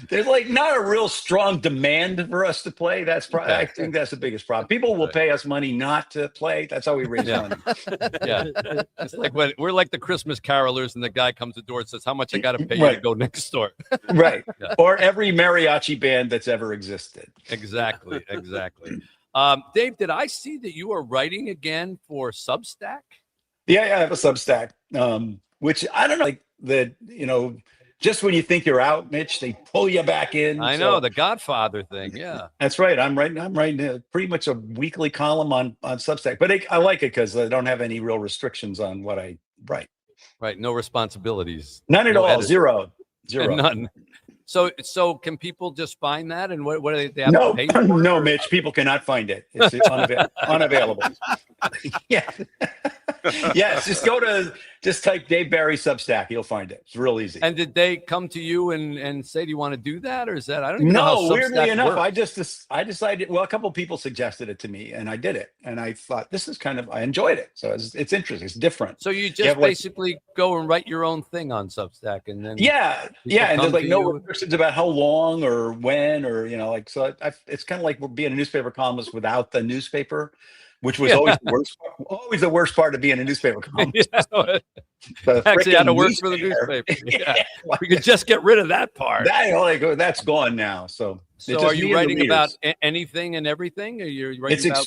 There's like not a real strong demand for us to play. That's probably, I think that's the biggest problem. People will pay us money not to play. That's how we raise money. Yeah. It's like when we're like the Christmas carolers and the guy comes to the door and says, "How much I got to pay you to go next door?" Right. Yeah. Or every mariachi band that's ever existed. Exactly. Dave, did I see that you are writing again for Substack? Yeah, I have a Substack, which I don't know, like just when you think you're out, Mitch, they pull you back in. I know, the Godfather thing. Yeah, that's right. I'm writing pretty much a weekly column on Substack, but I like it because I don't have any real restrictions on what I write. Right, no responsibilities. None at all. Edit. Zero. None. So can people just find that, and what do they have no, to pay for? No, Mitch, people cannot find it. It's unavailable. Yeah. Yes, just type Dave Barry Substack. You'll find it. It's real easy. And did they come to you and say, "Do you want to do that?" Or is that, I don't even know how Substack weirdly enough, works. I decided, well, a couple of people suggested it to me and I did it. And I thought, I enjoyed it. So it's interesting. It's different. So you just basically go and write your own thing on Substack, and then yeah. And there's like no restrictions about how long or when, or, so it's kind of like we're being a newspaper columnist without the newspaper, which was always the worst part of being a newspaper columnist. Yeah, Actually had to frickin' work for the newspaper. newspaper. Yeah. We could just get rid of that part. That's gone now. So it's So just are me you and the writing about readers. anything and everything? Are you It's writing about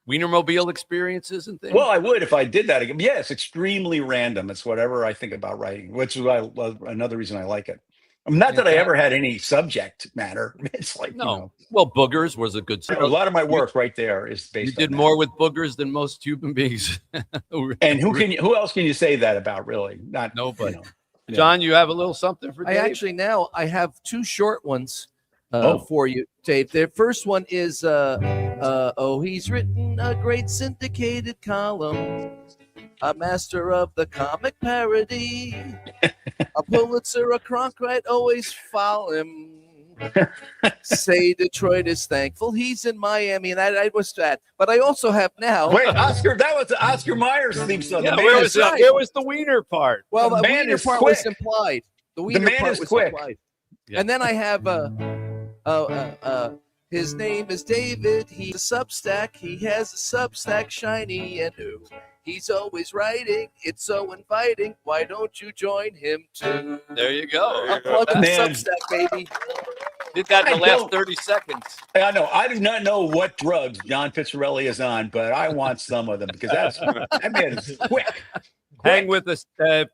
Wienermobile experiences and things? Well, I would if I did that again. Yeah, it's extremely random. It's whatever I think about writing, which is another reason I like it. Not that I ever had any subject matter. It's like, No. Well, boogers was a good. A lot of my work right there is based on You did more with boogers than most human beings. And who else can you say that about, really? Not nobody. You know. John, you have a little something for Dave? I have two short ones Oh. for you, Dave. The first one is he's written a great syndicated column, a master of the comic parody, a Pulitzer, a Cronkite, always follow him. Say Detroit is thankful he's in Miami, and I was that. But I also have now. Wait, Oscar, that was the Oscar Myers theme song. Yeah, The man where is was the wiener part? Well, the man wiener is part quick. was implied. The The wiener man part is was quick. implied. And then I have his name is David. He's a Substack. He has a Substack shiny and new. He's always writing. It's so inviting. Why don't you join him too? There you go. I'm plugging the Man. Substack, baby. Did that in the I last don't- 30 seconds. I know. I do not know what drugs John Pizzarelli is on, but I want some of them because that man is quick. Hang with us,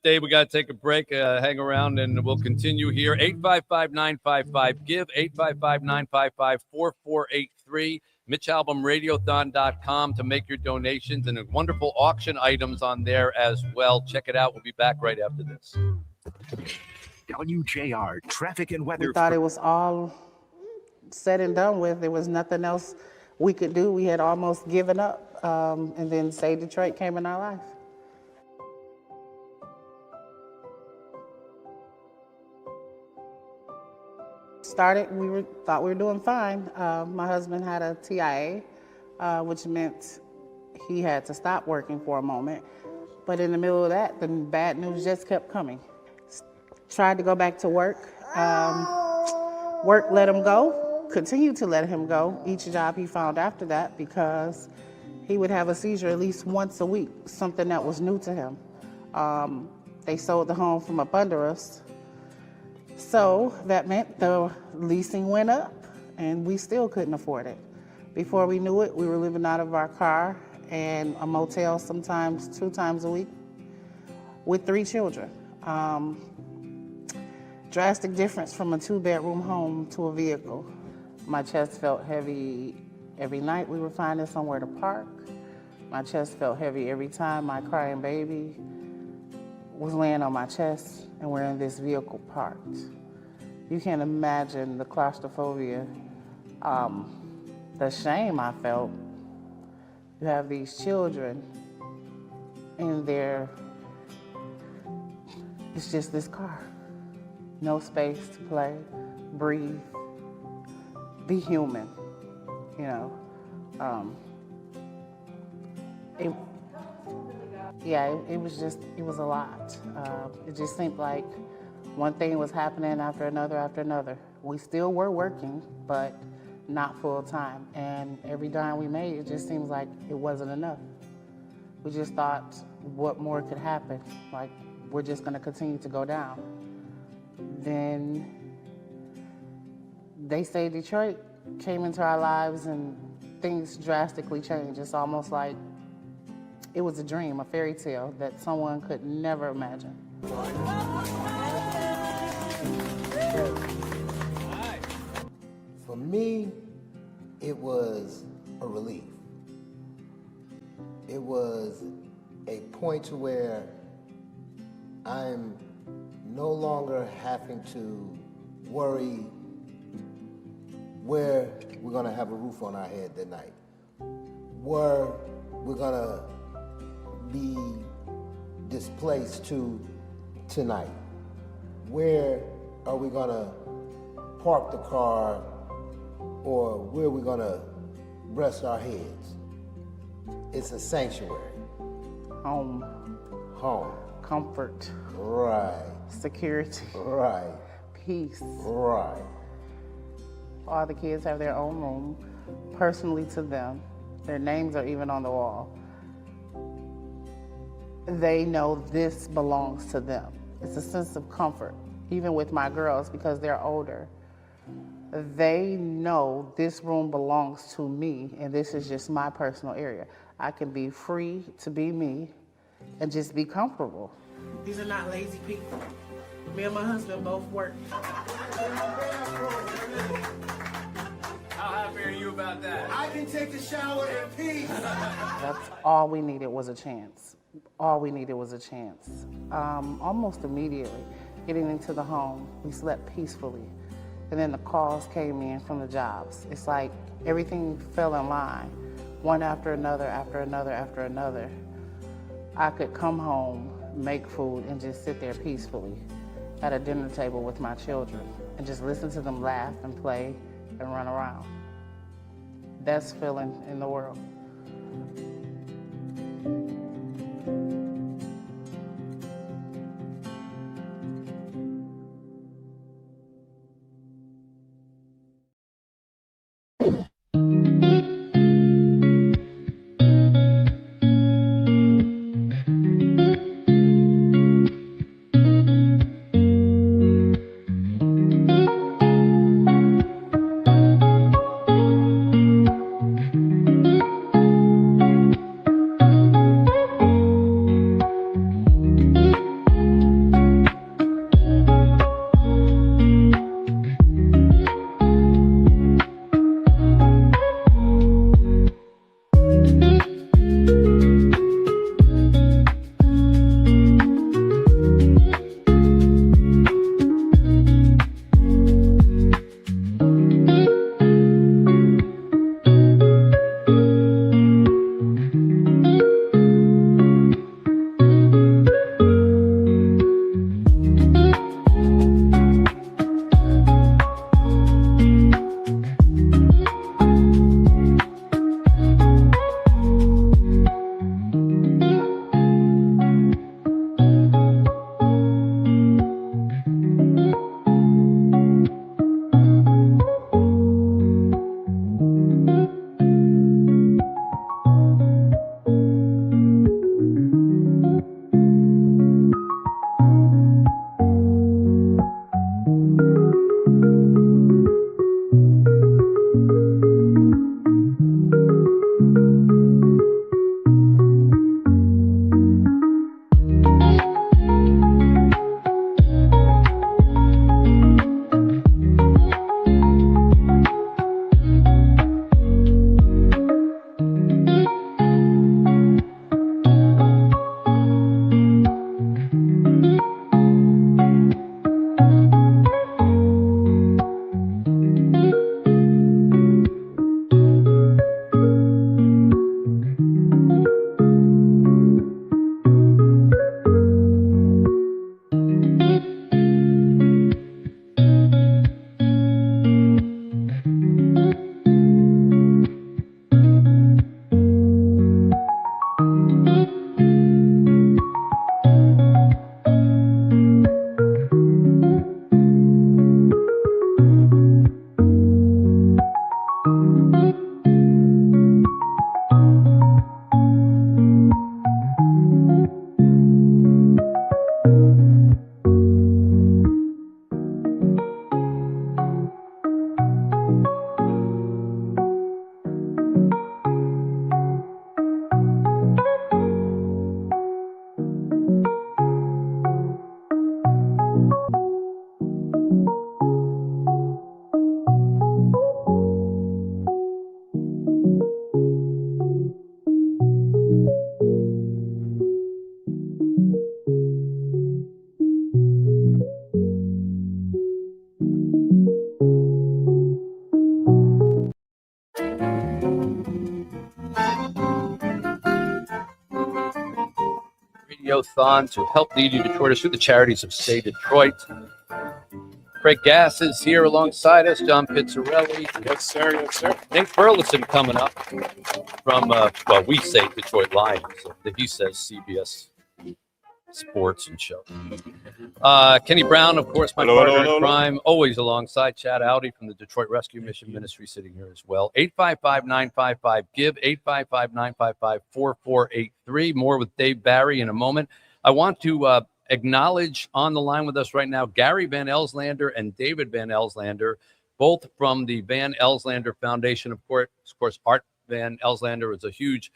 Dave. We got to take a break. Hang around, and we'll continue here. 855-955-GIVE, 855-955-4483. MitchAlbumRadiothon.com to make your donations, and wonderful auction items on there as well. Check it out. We'll be back right after this. WJR traffic and weather. We thought it was all said and done with. There was nothing else we could do. We had almost given up. And then Say Detroit came in our life. Started, thought we were doing fine. My husband had a TIA, which meant he had to stop working for a moment. But in the middle of that, the bad news just kept coming. Tried to go back to work. Work let him go, continued to let him go each job he found after that because he would have a seizure at least once a week, something that was new to him. They sold the home from up under us. So that meant the leasing went up and we still couldn't afford it. Before we knew it, we were living out of our car and a motel sometimes 2 times a week with 3 children. Drastic difference from a 2-bedroom home to a vehicle. My chest felt heavy every night we were finding somewhere to park. My chest felt heavy every time my crying baby was laying on my chest and we're in this vehicle parked. You can't imagine the claustrophobia, the shame I felt. You have these children in there, it's just this car. No space to play, breathe, be human, you know. It was a lot. It just seemed like one thing was happening after another. We still were working, but not full time. And every dime we made, it just seems like it wasn't enough. We just thought, what more could happen? Like, we're just gonna continue to go down. Then They Say Detroit came into our lives and things drastically changed. It's almost like it was a dream, a fairy tale that someone could never imagine. For me, it was a relief. It was a point to where I'm no longer having to worry where we're gonna have a roof on our head that night, where we're gonna be displaced to tonight, where are we gonna park the car, or where we're gonna rest our heads. It's a sanctuary. Home. Home. Comfort. Right. Security. Right. Peace. Right. All the kids have their own room, personally to them. Their names are even on the wall. they know this belongs to them. It's a sense of comfort, even with my girls, because they're older. They know this room belongs to me, and this is just my personal area. I can be free to be me and just be comfortable. These are not lazy people. Me and my husband both work. How happy are you about that? I can take a shower in peace. That's all we needed was a chance. All we needed was a chance. Almost immediately, getting into the home, we slept peacefully. And then the calls came in from the jobs. It's like everything fell in line, one after another, after another, after another. I could come home, make food, and just sit there peacefully at a dinner table with my children and just listen to them laugh and play and run around. Best feeling in the world. Radiothon to help lead you Detroiters through the charities of Stay Detroit. Craig Gass is here alongside us. John Pizzarelli. Yes, sir. Yes, sir. Nate Burleson coming up from, we say Detroit Lions. He says CBS sports and shows. Kenny Brown, of course, my partner in crime, always alongside Chad Audi from the Detroit Rescue Mission Ministry, sitting here as well. 855-955-GIVE, 855-955-4483. More with Dave Barry in a moment. I want to acknowledge on the line with us right now Gary Van Elslander and David Van Elslander, both from the Van Elslander Foundation. Of course, Art Van Elslander was a huge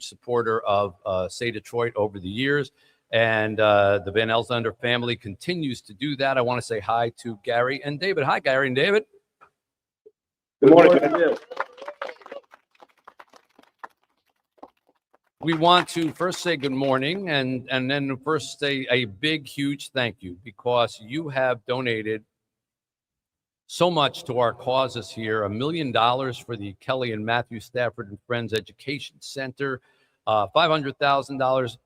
supporter of Say Detroit over the years, and the Van Elslander family continues to do that. I want to say hi to Gary and David. Hi, Gary and David. Good morning. We want to first say good morning and then first say a big, huge thank you, because you have donated so much to our causes here. $1 million for the Kelly and Matthew Stafford and Friends Education Center, $500,000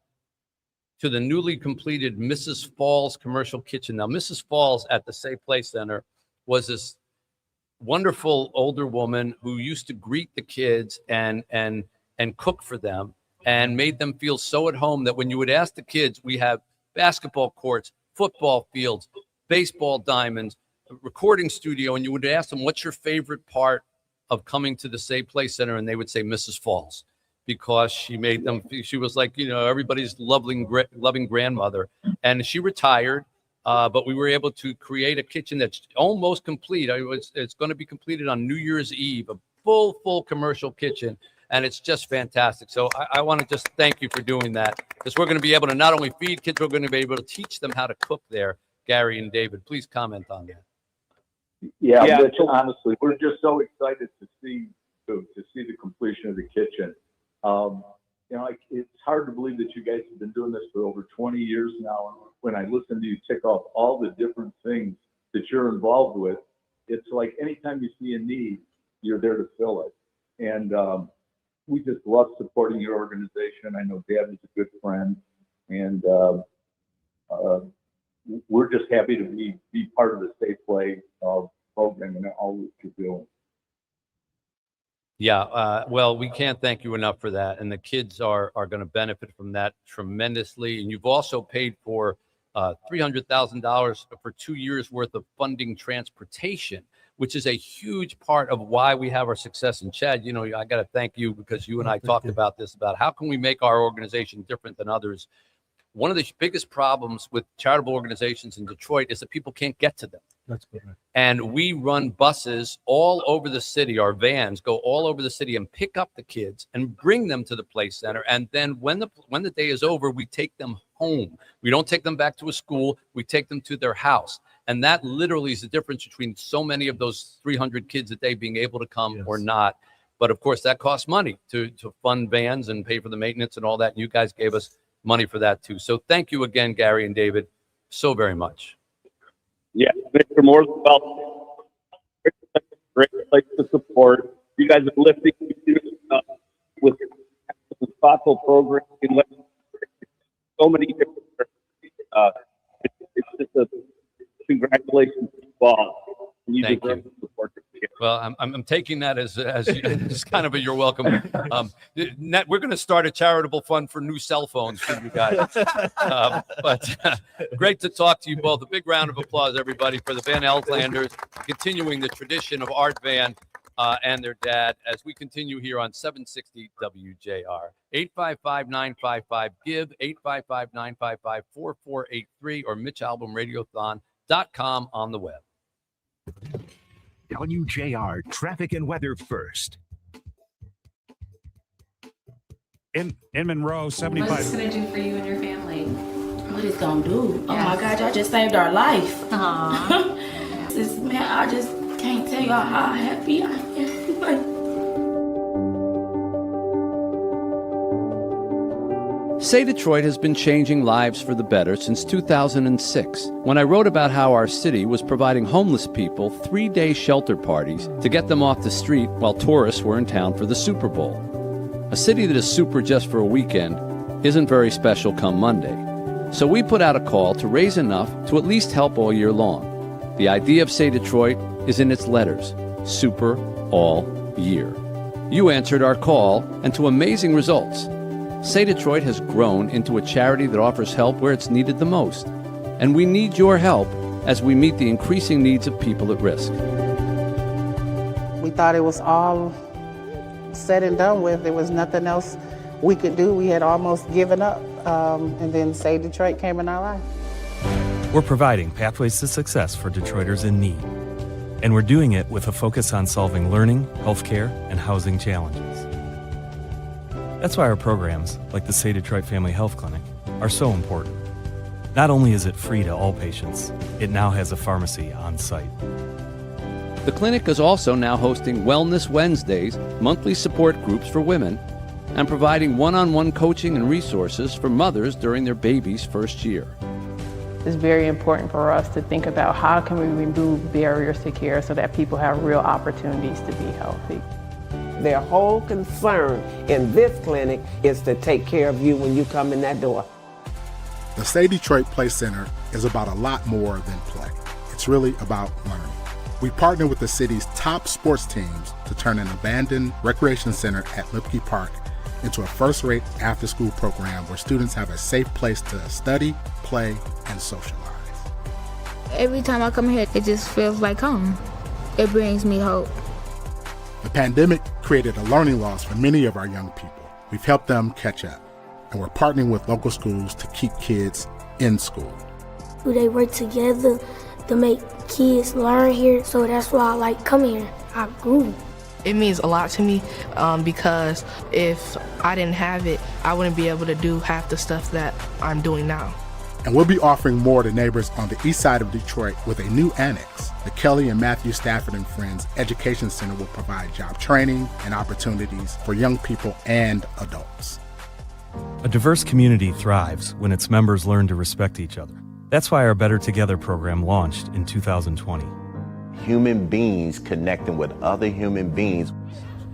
to the newly completed Mrs. Falls Commercial Kitchen. Now, Mrs. Falls at the Say Play Center was this wonderful older woman who used to greet the kids and cook for them and made them feel so at home that when you would ask the kids, we have basketball courts, football fields, baseball diamonds, recording studio, and you would ask them, what's your favorite part of coming to the Say Play Center? And they would say Mrs. Falls, because she made them, she was like, everybody's loving grandmother. And she retired, but we were able to create a kitchen that's almost complete. It's going to be completed on New Year's Eve, a full commercial kitchen. And it's just fantastic. So I want to just thank you for doing that, because we're going to be able to not only feed kids, we're going to be able to teach them how to cook there. Gary and David, please comment on that. Yeah, Mitch, honestly, we're just so excited to see the completion of the kitchen. It's hard to believe that you guys have been doing this for over 20 years now. And when I listen to you tick off all the different things that you're involved with, it's like anytime you see a need, you're there to fill it. And we just love supporting your organization. I know Dad is a good friend, and we're just happy to be part of the Safe Play program and all that you're doing. Yeah, well, we can't thank you enough for that. And the kids are going to benefit from that tremendously. And you've also paid for $300,000 for 2 years worth of funding transportation, which is a huge part of why we have our success. And Chad, I got to thank you, because you and I talked about this, about how can we make our organization different than others. One of the biggest problems with charitable organizations in Detroit is that people can't get to them. That's correct. And we run buses all over the city. Our vans go all over the city and pick up the kids and bring them to the Play Center. And then when the day is over, we take them home. We don't take them back to a school. We take them to their house. And that literally is the difference between so many of those 300 kids a day being able to come or not. But of course, that costs money to fund vans and pay for the maintenance and all that. And you guys gave us money for that too. So thank you again, Gary and David, so very much. Yeah, Mr. Moore's welcome. Great place to support. You guys are lifting with thoughtful programming. So many different. It's just a congratulations to you all. Thank you. Well, I'm taking that as kind of a you're welcome. We're going to start a charitable fund for new cell phones for you guys. But great to talk to you both. A big round of applause, everybody, for the Van Elslanders, continuing the tradition of Art Van and their dad as we continue here on 760 WJR. 855-955-GIVE, 855-955-4483, or MitchAlbumRadiothon.com on the web. WJR traffic and weather first. In Monroe, 75. What's this going to do for you and your family? What it's going to do? Oh my God, y'all just saved our life. Man, I just can't tell y'all how happy I am. Say Detroit has been changing lives for the better since 2006, when I wrote about how our city was providing homeless people 3-day shelter parties to get them off the street while tourists were in town for the Super Bowl. A city that is super just for a weekend isn't very special come Monday. So we put out a call to raise enough to at least help all year long. The idea of Say Detroit is in its letters, super all year. You answered our call, and to amazing results. Say Detroit has grown into a charity that offers help where it's needed the most. And we need your help as we meet the increasing needs of people at risk. We thought it was all said and done with. There was nothing else we could do. We had almost given up. And then Say Detroit came in our life. We're providing pathways to success for Detroiters in need. And we're doing it with a focus on solving learning, healthcare, and housing challenges. That's why our programs, like the Say Detroit Family Health Clinic, are so important. Not only is it free to all patients, it now has a pharmacy on site. The clinic is also now hosting Wellness Wednesdays, monthly support groups for women, and providing one-on-one coaching and resources for mothers during their baby's first year. It's very important for us to think about how can we remove barriers to care so that people have real opportunities to be healthy. Their whole concern in this clinic is to take care of you when you come in that door. The Say Detroit Play Center is about a lot more than play. It's really about learning. We partner with the city's top sports teams to turn an abandoned recreation center at Lipke Park into a first-rate after-school program where students have a safe place to study, play, and socialize. Every time I come here, it just feels like home. It brings me hope. The pandemic created a learning loss for many of our young people. We've helped them catch up, and we're partnering with local schools to keep kids in school. They work together to make kids learn here, so that's why I like coming here. I grew. It means a lot to me because if I didn't have it, I wouldn't be able to do half the stuff that I'm doing now. And we'll be offering more to neighbors on the east side of Detroit with a new annex. The Kelly and Matthew Stafford and Friends Education Center will provide job training and opportunities for young people and adults. A diverse community thrives when its members learn to respect each other. That's why our Better Together program launched in 2020. Human beings connecting with other human beings.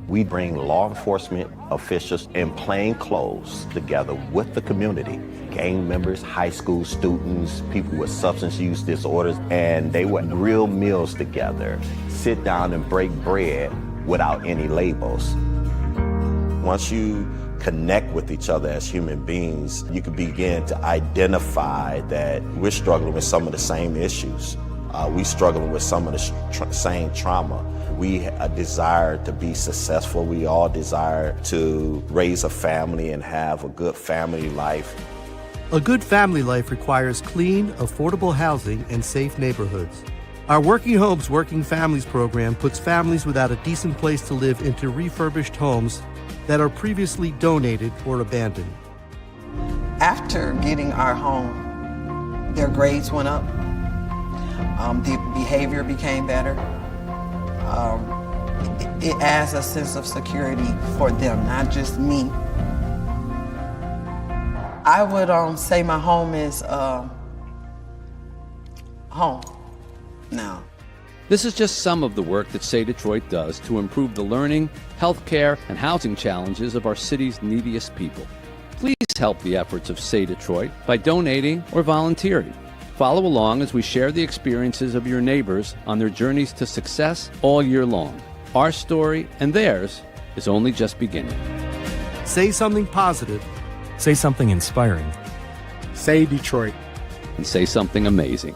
We bring law enforcement officials in plain clothes together with the community. Gang members, high school students, people with substance use disorders, and they would grill meals together, sit down and break bread without any labels. Once you connect with each other as human beings, you can begin to identify that we're struggling with some of the same issues. We're struggling with some of the same trauma. We desire to be successful. We all desire to raise a family and have a good family life. A good family life requires clean, affordable housing and safe neighborhoods. Our Working Homes, Working Families program puts families without a decent place to live into refurbished homes that are previously donated or abandoned. After getting our home, their grades went up. The behavior became better. It adds a sense of security for them, not just me. I would say my home is home now. This is just some of the work that Say Detroit does to improve the learning, healthcare, and housing challenges of our city's neediest people. Please help the efforts of Say Detroit by donating or volunteering. Follow along as we share the experiences of your neighbors on their journeys to success all year long. Our story and theirs is only just beginning. Say something positive. Say something inspiring. Say Detroit. And say something amazing.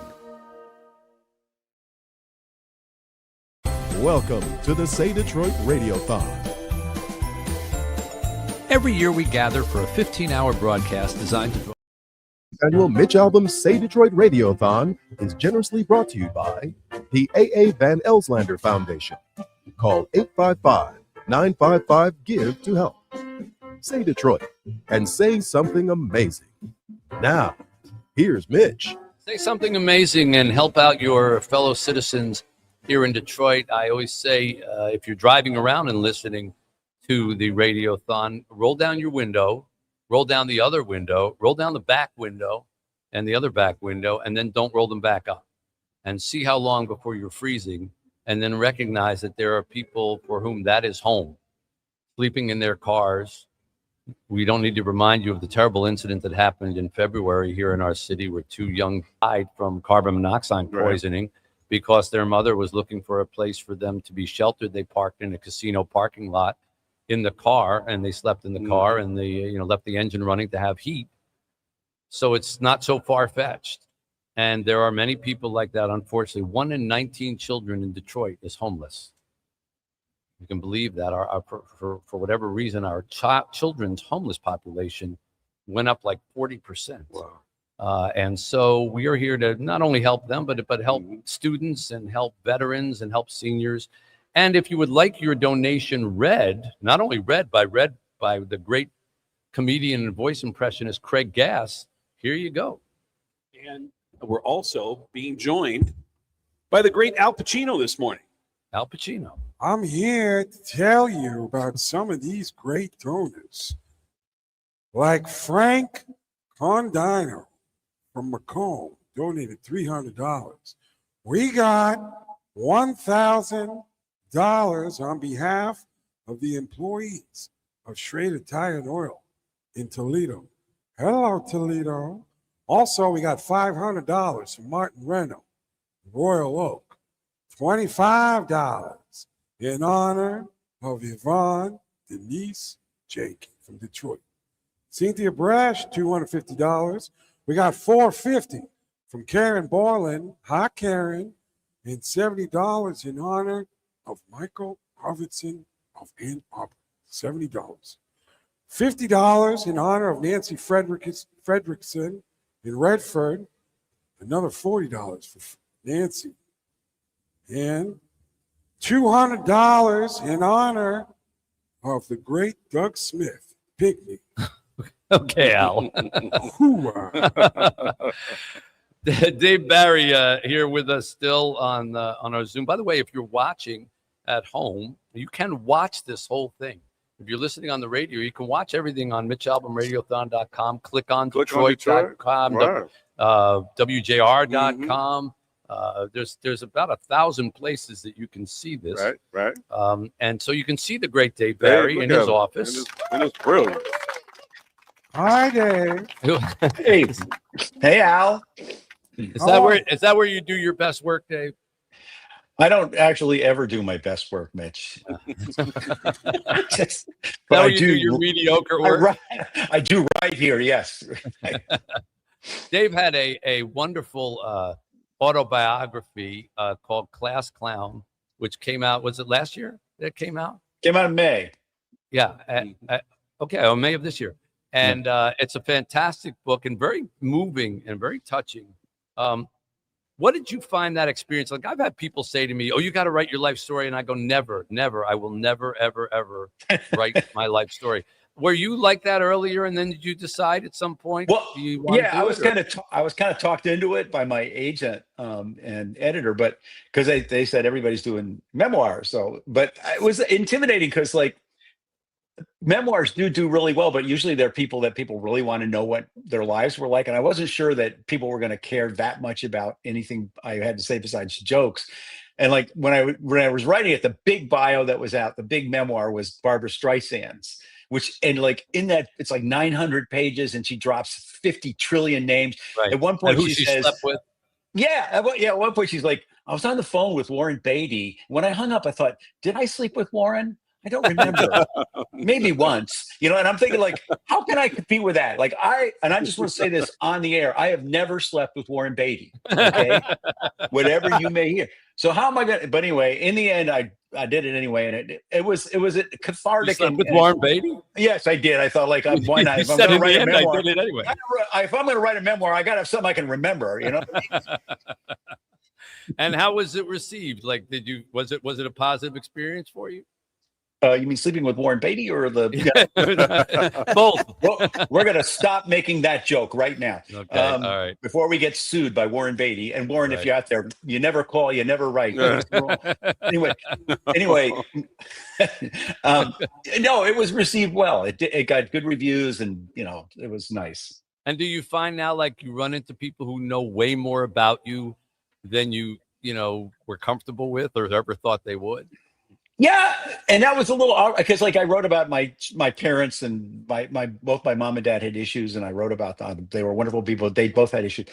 Welcome to the Say Detroit Radiothon. Every year we gather for a 15-hour broadcast designed to... Annual Mitch Albom Say Detroit Radiothon is generously brought to you by the A.A. Van Elslander Foundation. Call 855-955-GIVE to help. Say Detroit and say something amazing. Now, here's Mitch. Say something amazing and help out your fellow citizens here in Detroit. I always say, if you're driving around and listening to the Radiothon, roll down your window, roll down the other window, roll down the back window and the other back window, and then don't roll them back up. And see how long before you're freezing, and then recognize that there are people for whom that is home, sleeping in their cars. We don't need to remind you of the terrible incident that happened in February here in our city where 2 young died from carbon monoxide poisoning because their mother was looking for a place for them to be sheltered. They parked in a casino parking lot in the car, and they slept in the car, and they left the engine running to have heat. So it's not so far-fetched. And there are many people like that, unfortunately. 1 in 19 children in Detroit is homeless. You can believe that. For whatever reason, our children's homeless population went up like 40%. Wow. And so we are here to not only help them, but help students and help veterans and help seniors. And if you would like your donation read, not only read by the great comedian and voice impressionist Craig Gass, here you go. And we're also being joined by the great Al Pacino this morning. Al Pacino. I'm here to tell you about some of these great donors, like Frank Condino from Macomb donated $300. We got $1,000 on behalf of the employees of Schrader Tire and Oil in Toledo. Hello, Toledo. Also, we got $500 from Martin Reno, Royal Oak. $25 in honor of Yvonne Denise Jake from Detroit. Cynthia Brash, $250. We got $450 from Karen Borland. Hi, Karen. And $70 in honor of Michael Arvidsson of Ann Arbor. $70. $50 in honor of Nancy Fredrickson in Redford. Another $40 for Nancy. And $200 in honor of the great Doug Smith, Picnic. Okay, Al. Dave Barry here with us still on our Zoom. By the way, if you're watching at home, you can watch this whole thing. If you're listening on the radio, you can watch everything on MitchAlbumRadiothon.com. Click on Detroit.com, WJR.com. There's about 1,000 places that you can see this. Right. And so you can see the great Dave Barry in his office. It is brilliant. Hi, Dave. Hey, Al. Is that where you do your best work, Dave? I don't actually ever do my best work, Mitch. But I do your mediocre work. I do right here, yes. Dave had a wonderful autobiography called Class Clown, which came out. Was it last year that it came out? Came out in May. Yeah. May of this year. And it's a fantastic book and very moving and very touching. What did you find that experience like? I've had people say to me, "Oh, you got to write your life story," and I go, "Never, never. I will never, ever, ever write my life story." Were you like that earlier, and then did you decide at some point? Well, I was kind of talked into it by my agent and editor, but because they said everybody's doing memoirs, but it was intimidating because like memoirs do really well, but usually they're people that people really want to know what their lives were like. And I wasn't sure that people were going to care that much about anything I had to say besides jokes. And like when I was writing it, the big bio that was out, the big memoir was Barbara Streisand's, and like in that, it's like 900 pages and she drops 50 trillion names. Right. At one point and who she she says, slept with. at one point she's like, I was on the phone with Warren Beatty. When I hung up, I thought, did I sleep with Warren? I don't remember. Maybe once, and I'm thinking like, how can I compete with that? Like I just want to say this on the air. I have never slept with Warren Beatty. Okay. Whatever you may hear. So how am I going to, but anyway, in the end, I did it anyway. And it was a cathartic. You slept with Warren Beatty? Yes, I did. I thought like, why not? If I'm going to write a memoir, I did it anyway. If I'm going to write a memoir, I got to have something I can remember, And how was it received? Like, was it a positive experience for you? You mean sleeping with Warren Beatty or the both? Well, we're going to stop making that joke right now. Okay, all right. Before we get sued by Warren Beatty. And Warren, if you're out there, you never call, you never write. Anyway, no, it was received well. It got good reviews, and it was nice. And do you find now, like, you run into people who know way more about you than you were comfortable with or ever thought they would? Yeah, and that was a little because like I wrote about my parents, and both my mom and dad had issues, and I wrote about them. They were wonderful people. They both had issues.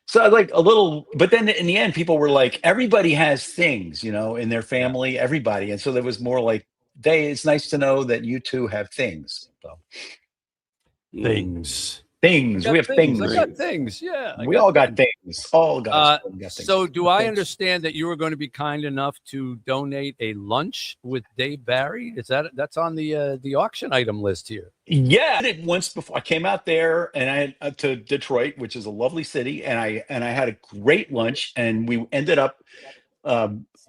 So like a little, but then in the end, people were like, everybody has things, in their family, everybody. And so there was more like it's nice to know that you two have things. So. Things. Things. We have things. I got things. Yeah. We all got things. All got things. So do I understand that you were going to be kind enough to donate a lunch with Dave Barry? That's on the auction item list here? Yeah, I did it once before. I came out there and I had to Detroit, which is a lovely city, and I had a great lunch, and we ended up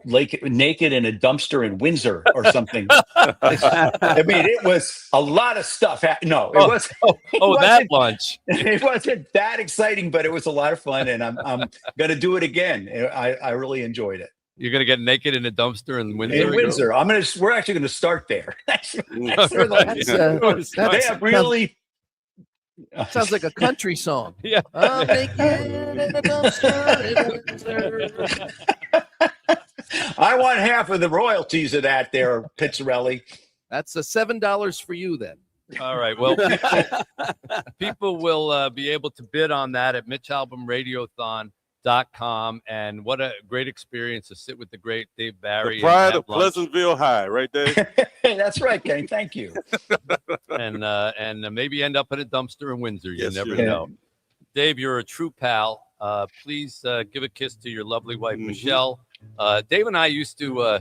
naked in a dumpster in Windsor or something. I mean, it was a lot of stuff. No, it wasn't. That lunch. It wasn't that exciting, but it was a lot of fun, and I'm gonna do it again. I really enjoyed it. You're gonna get naked in a dumpster in Windsor. In Windsor, we're actually gonna start there. That's where they have really. Sounds like a country song. Yeah. I'm naked in a dumpster. I want half of the royalties of that there, Pizzarelli. That's $7 for you then. All right. Well, people will be able to bid on that at mitchalbumradiothon.com. And what a great experience to sit with the great Dave Barry. The pride of Pleasantville High, right there. That's right, Kenny. Thank you. and maybe end up in a dumpster in Windsor. You never sure. know. Dave, you're a true pal. Please give a kiss to your lovely wife, Michelle. Dave and I used to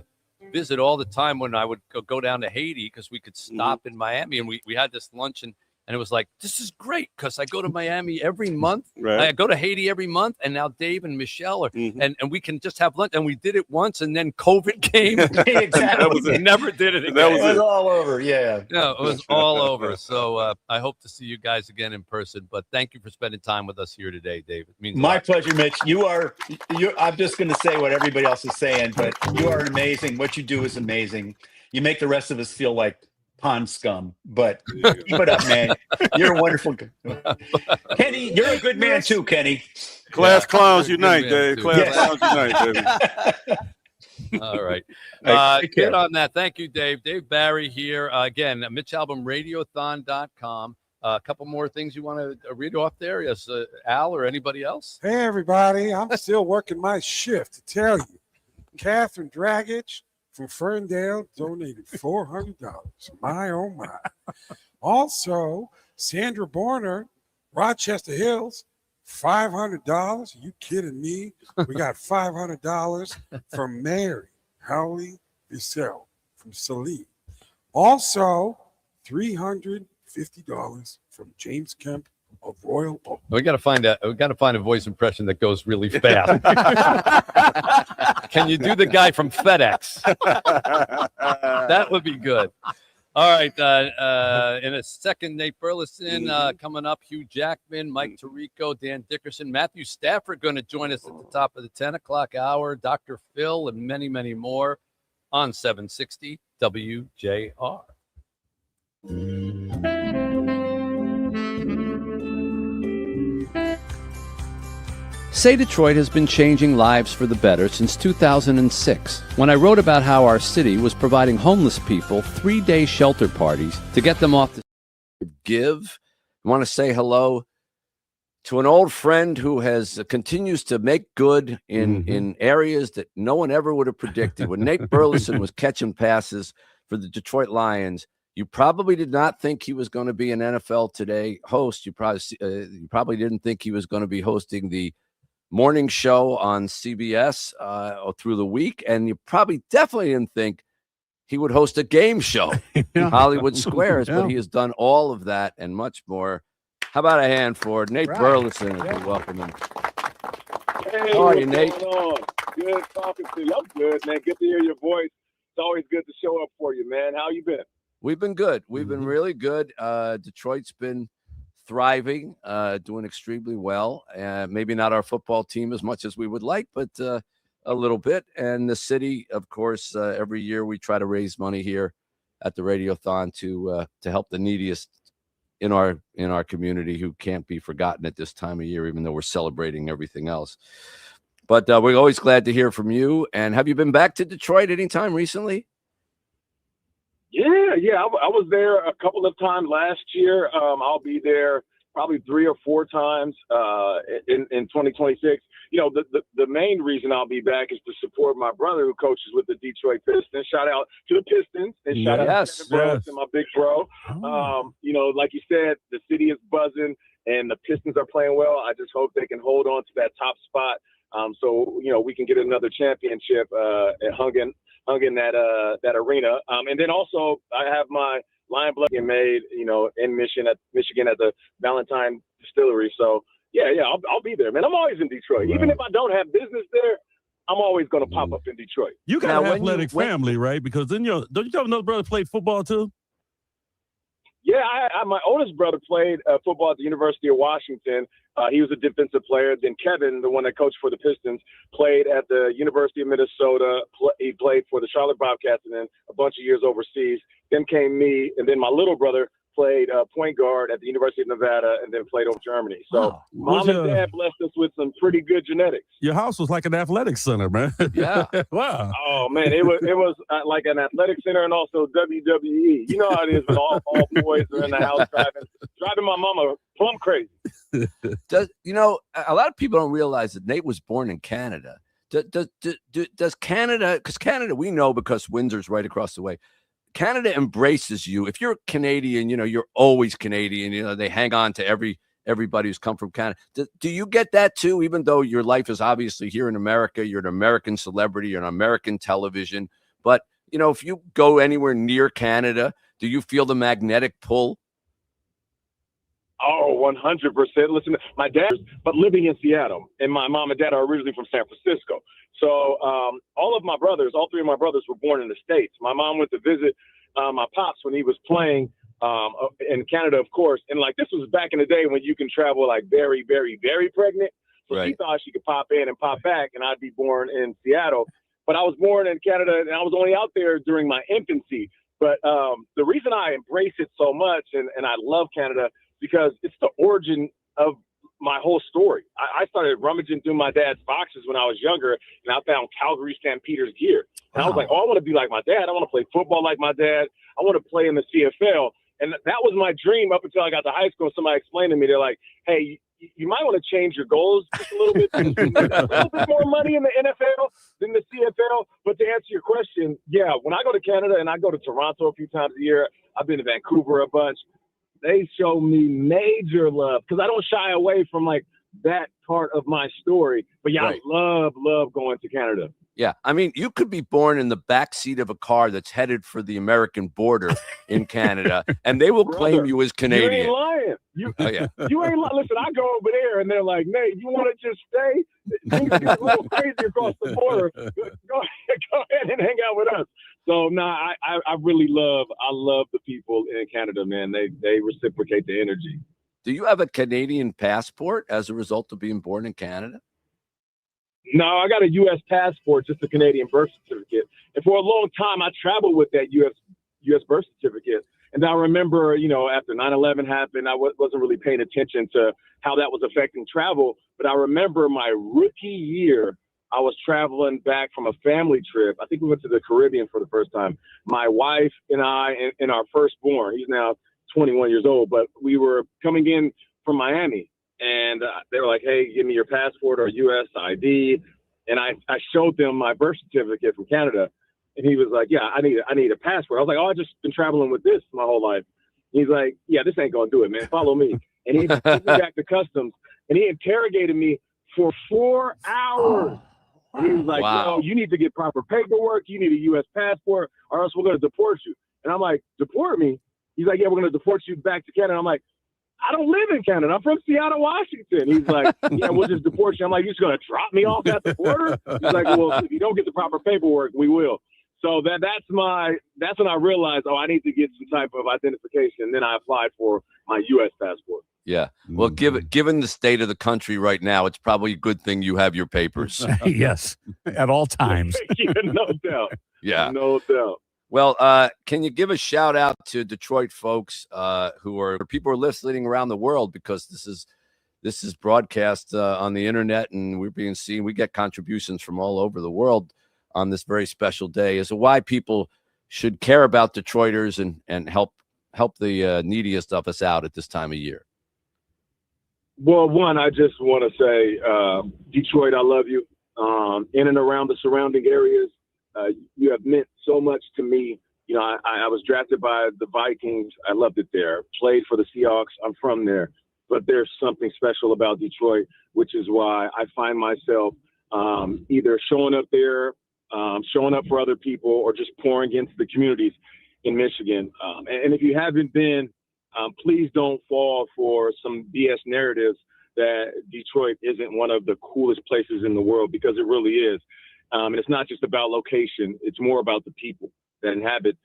visit all the time when I would go down to Haiti because we could stop in Miami, and we had this lunch, and it was like, this is great because I go to Miami every month. Right. I go to Haiti every month, and now Dave and Michelle are, and we can just have lunch. And we did it once, and then COVID came. Exactly. We never did it again. It was all over. Yeah. No, it was all over. So I hope to see you guys again in person. But thank you for spending time with us here today, Dave. It means my pleasure, Mitch. I'm just going to say what everybody else is saying, but you are amazing. What you do is amazing. You make the rest of us feel like pond scum, but keep it up, man. You're a wonderful Kenny. You're a good man too, Kenny. Class clowns unite, Dave. Class clowns unite, baby. All right. Good on that. Thank you, Dave. Dave Barry here. Again, mitchalbumradiothon.com. A couple more things you want to read off there? Yes, Al or anybody else? Hey, everybody. I'm still working my shift to tell you. Catherine Dragich from Ferndale donated $400. My, oh, my. Also, Sandra Borner, Rochester Hills, $500. Are you kidding me? We got $500 from Mary Howley Bissell from Saline. Also, $350 from James Kemp of Royal Oak. We got to find a voice impression that goes really fast. Can you do the guy from FedEx? That would be good. All right. In a second, Nate Burleson coming up. Hugh Jackman, Mike Tirico, Dan Dickerson, Matthew Stafford going to join us at the top of the 10 o'clock hour. Dr. Phil and many, many more on 760 WJR. Say Detroit has been changing lives for the better since 2006, when I wrote about how our city was providing homeless people 3-day shelter parties to get them off the give. I want to say hello to an old friend who continues to make good in areas that no one ever would have predicted. When Nate Burleson was catching passes for the Detroit Lions, you probably did not think he was going to be an NFL Today host. You probably didn't think he was going to be hosting the morning show on CBS through the week, and you probably definitely didn't think he would host a game show in Hollywood Squares, but he has done all of that and much more. How about a hand for Nate Burleson as we welcome him? Hey, how are you, Nate? What's going on? Good talking to you. I'm good, man. Good to hear your voice. It's always good to show up for you, man. How you been? We've been good. We've been really good. Detroit's been thriving, doing extremely well. Maybe not our football team as much as we would like, but a little bit. And the city, of course, every year we try to raise money here at the Radiothon to help the neediest in our community who can't be forgotten at this time of year, even though we're celebrating everything else. But we're always glad to hear from you. And have you been back to Detroit anytime recently? Yeah. I was there a couple of times last year. I'll be there probably 3 or 4 times in 2026. You know, the main reason I'll be back is to support my brother who coaches with the Detroit Pistons. Shout out to the Pistons and shout out to Kevin Brooks and my big bro. You know, like you said, the city is buzzing and the Pistons are playing well. I just hope they can hold on to that top spot. So, you know, we can get another championship hung in that arena. And then also I have my Lion Blood made, you know, in Michigan at the Valentine Distillery. So yeah, I'll be there, man. I'm always in Detroit. Even if I don't have business there, I'm always going to pop up in Detroit. You got an athletic family, right? Because then don't you have another brother played football too? Yeah, my oldest brother played football at the University of Washington. He was a defensive player. Then Kevin, the one that coached for the Pistons, played at the University of Minnesota. He played for the Charlotte Bobcats and then a bunch of years overseas. Then came me, and then my little brother played point guard at the University of Nevada and then played over Germany. So mom and dad blessed us with some pretty good genetics. Your house was like an athletic center, man. Yeah. Wow. Oh, man, it was like an athletic center and also WWE. You know how it is when all boys are in the house driving my mama plumb crazy. You know, a lot of people don't realize that Nate was born in Canada. Does Canada, because Canada, we know because Windsor's right across the way, Canada embraces you. If you're Canadian, you know, you're always Canadian. You know, they hang on to everybody who's come from Canada. Do you get that too? Even though your life is obviously here in America, you're an American celebrity, you're on American television. But, you know, if you go anywhere near Canada, do you feel the magnetic pull? Oh, 100%. Listen, my dad, but living in Seattle, and my mom and dad are originally from San Francisco. So all 3 of my brothers were born in the States. My mom went to visit my pops when he was playing in Canada, of course. And like, this was back in the day when you can travel like very, very, very pregnant. So she thought she could pop in and pop back and I'd be born in Seattle. But I was born in Canada and I was only out there during my infancy. But the reason I embrace it so much and I love Canada because it's the origin of my whole story. I started rummaging through my dad's boxes when I was younger, and I found Calgary Stampeders gear. And I was like, oh, I want to be like my dad. I want to play football like my dad. I want to play in the CFL. And that was my dream up until I got to high school. Somebody explained to me, they're like, hey, you might want to change your goals just a little bit. You make a little bit more money in the NFL than the CFL. But to answer your question, yeah, when I go to Canada and I go to Toronto a few times a year, I've been to Vancouver a bunch. They show me major love because I don't shy away from like that part of my story. But yeah, I love going to Canada. Yeah, I mean, you could be born in the back seat of a car that's headed for the American border in Canada, and they will claim you as Canadian. You ain't lying. You ain't lying. Listen, I go over there, and they're like, Nate, you want to just stay? Things get a little crazy across the border. Go ahead and hang out with us. So, I really love the people in Canada, man. They reciprocate the energy. Do you have a Canadian passport as a result of being born in Canada? No, I got a U.S. passport, just a Canadian birth certificate. And for a long time, I traveled with that U.S. birth certificate. And I remember, you know, after 9/11 happened, I wasn't really paying attention to how that was affecting travel. But I remember my rookie year, I was traveling back from a family trip. I think we went to the Caribbean for the first time. My wife and I and our firstborn, he's now 21 years old, but we were coming in from Miami. And they were like, hey, give me your passport or U.S. ID. And I showed them my birth certificate from Canada. And he was like, yeah, I need a passport. I was like, oh, I've just been traveling with this my whole life. He's like, yeah, this ain't going to do it, man. Follow me. And he took me back to customs. And he interrogated me for 4 hours. And he was like, yo, you need to get proper paperwork. You need a U.S. passport or else we're going to deport you. And I'm like, deport me? He's like, yeah, we're going to deport you back to Canada. I'm like, I don't live in Canada. I'm from Seattle, Washington. He's like, yeah, we'll just deport you. I'm like, you're just going to drop me off at the border? He's like, well, if you don't get the proper paperwork, we will. So that's when I realized, I need to get some type of identification. And then I applied for my U.S. passport. Yeah. Well, given the state of the country right now, it's probably a good thing you have your papers. Yes, at all times. No doubt. Yeah. No doubt. Well, can you give a shout out to Detroit folks people are listening around the world, because this is broadcast on the internet and we're being seen. We get contributions from all over the world on this very special day as to why people should care about Detroiters and help the neediest of us out at this time of year. Well, one, I just want to say, Detroit, I love you. In and around the surrounding areas, you have meant so much to me. You know, I was drafted by the Vikings. I loved it there. Played for the Seahawks. I'm from there. But there's something special about Detroit, which is why I find myself either showing up there, showing up for other people, or just pouring into the communities in Michigan. And if you haven't been, please don't fall for some BS narratives that Detroit isn't one of the coolest places in the world, because it really is. And it's not just about location. It's more about the people that inhabit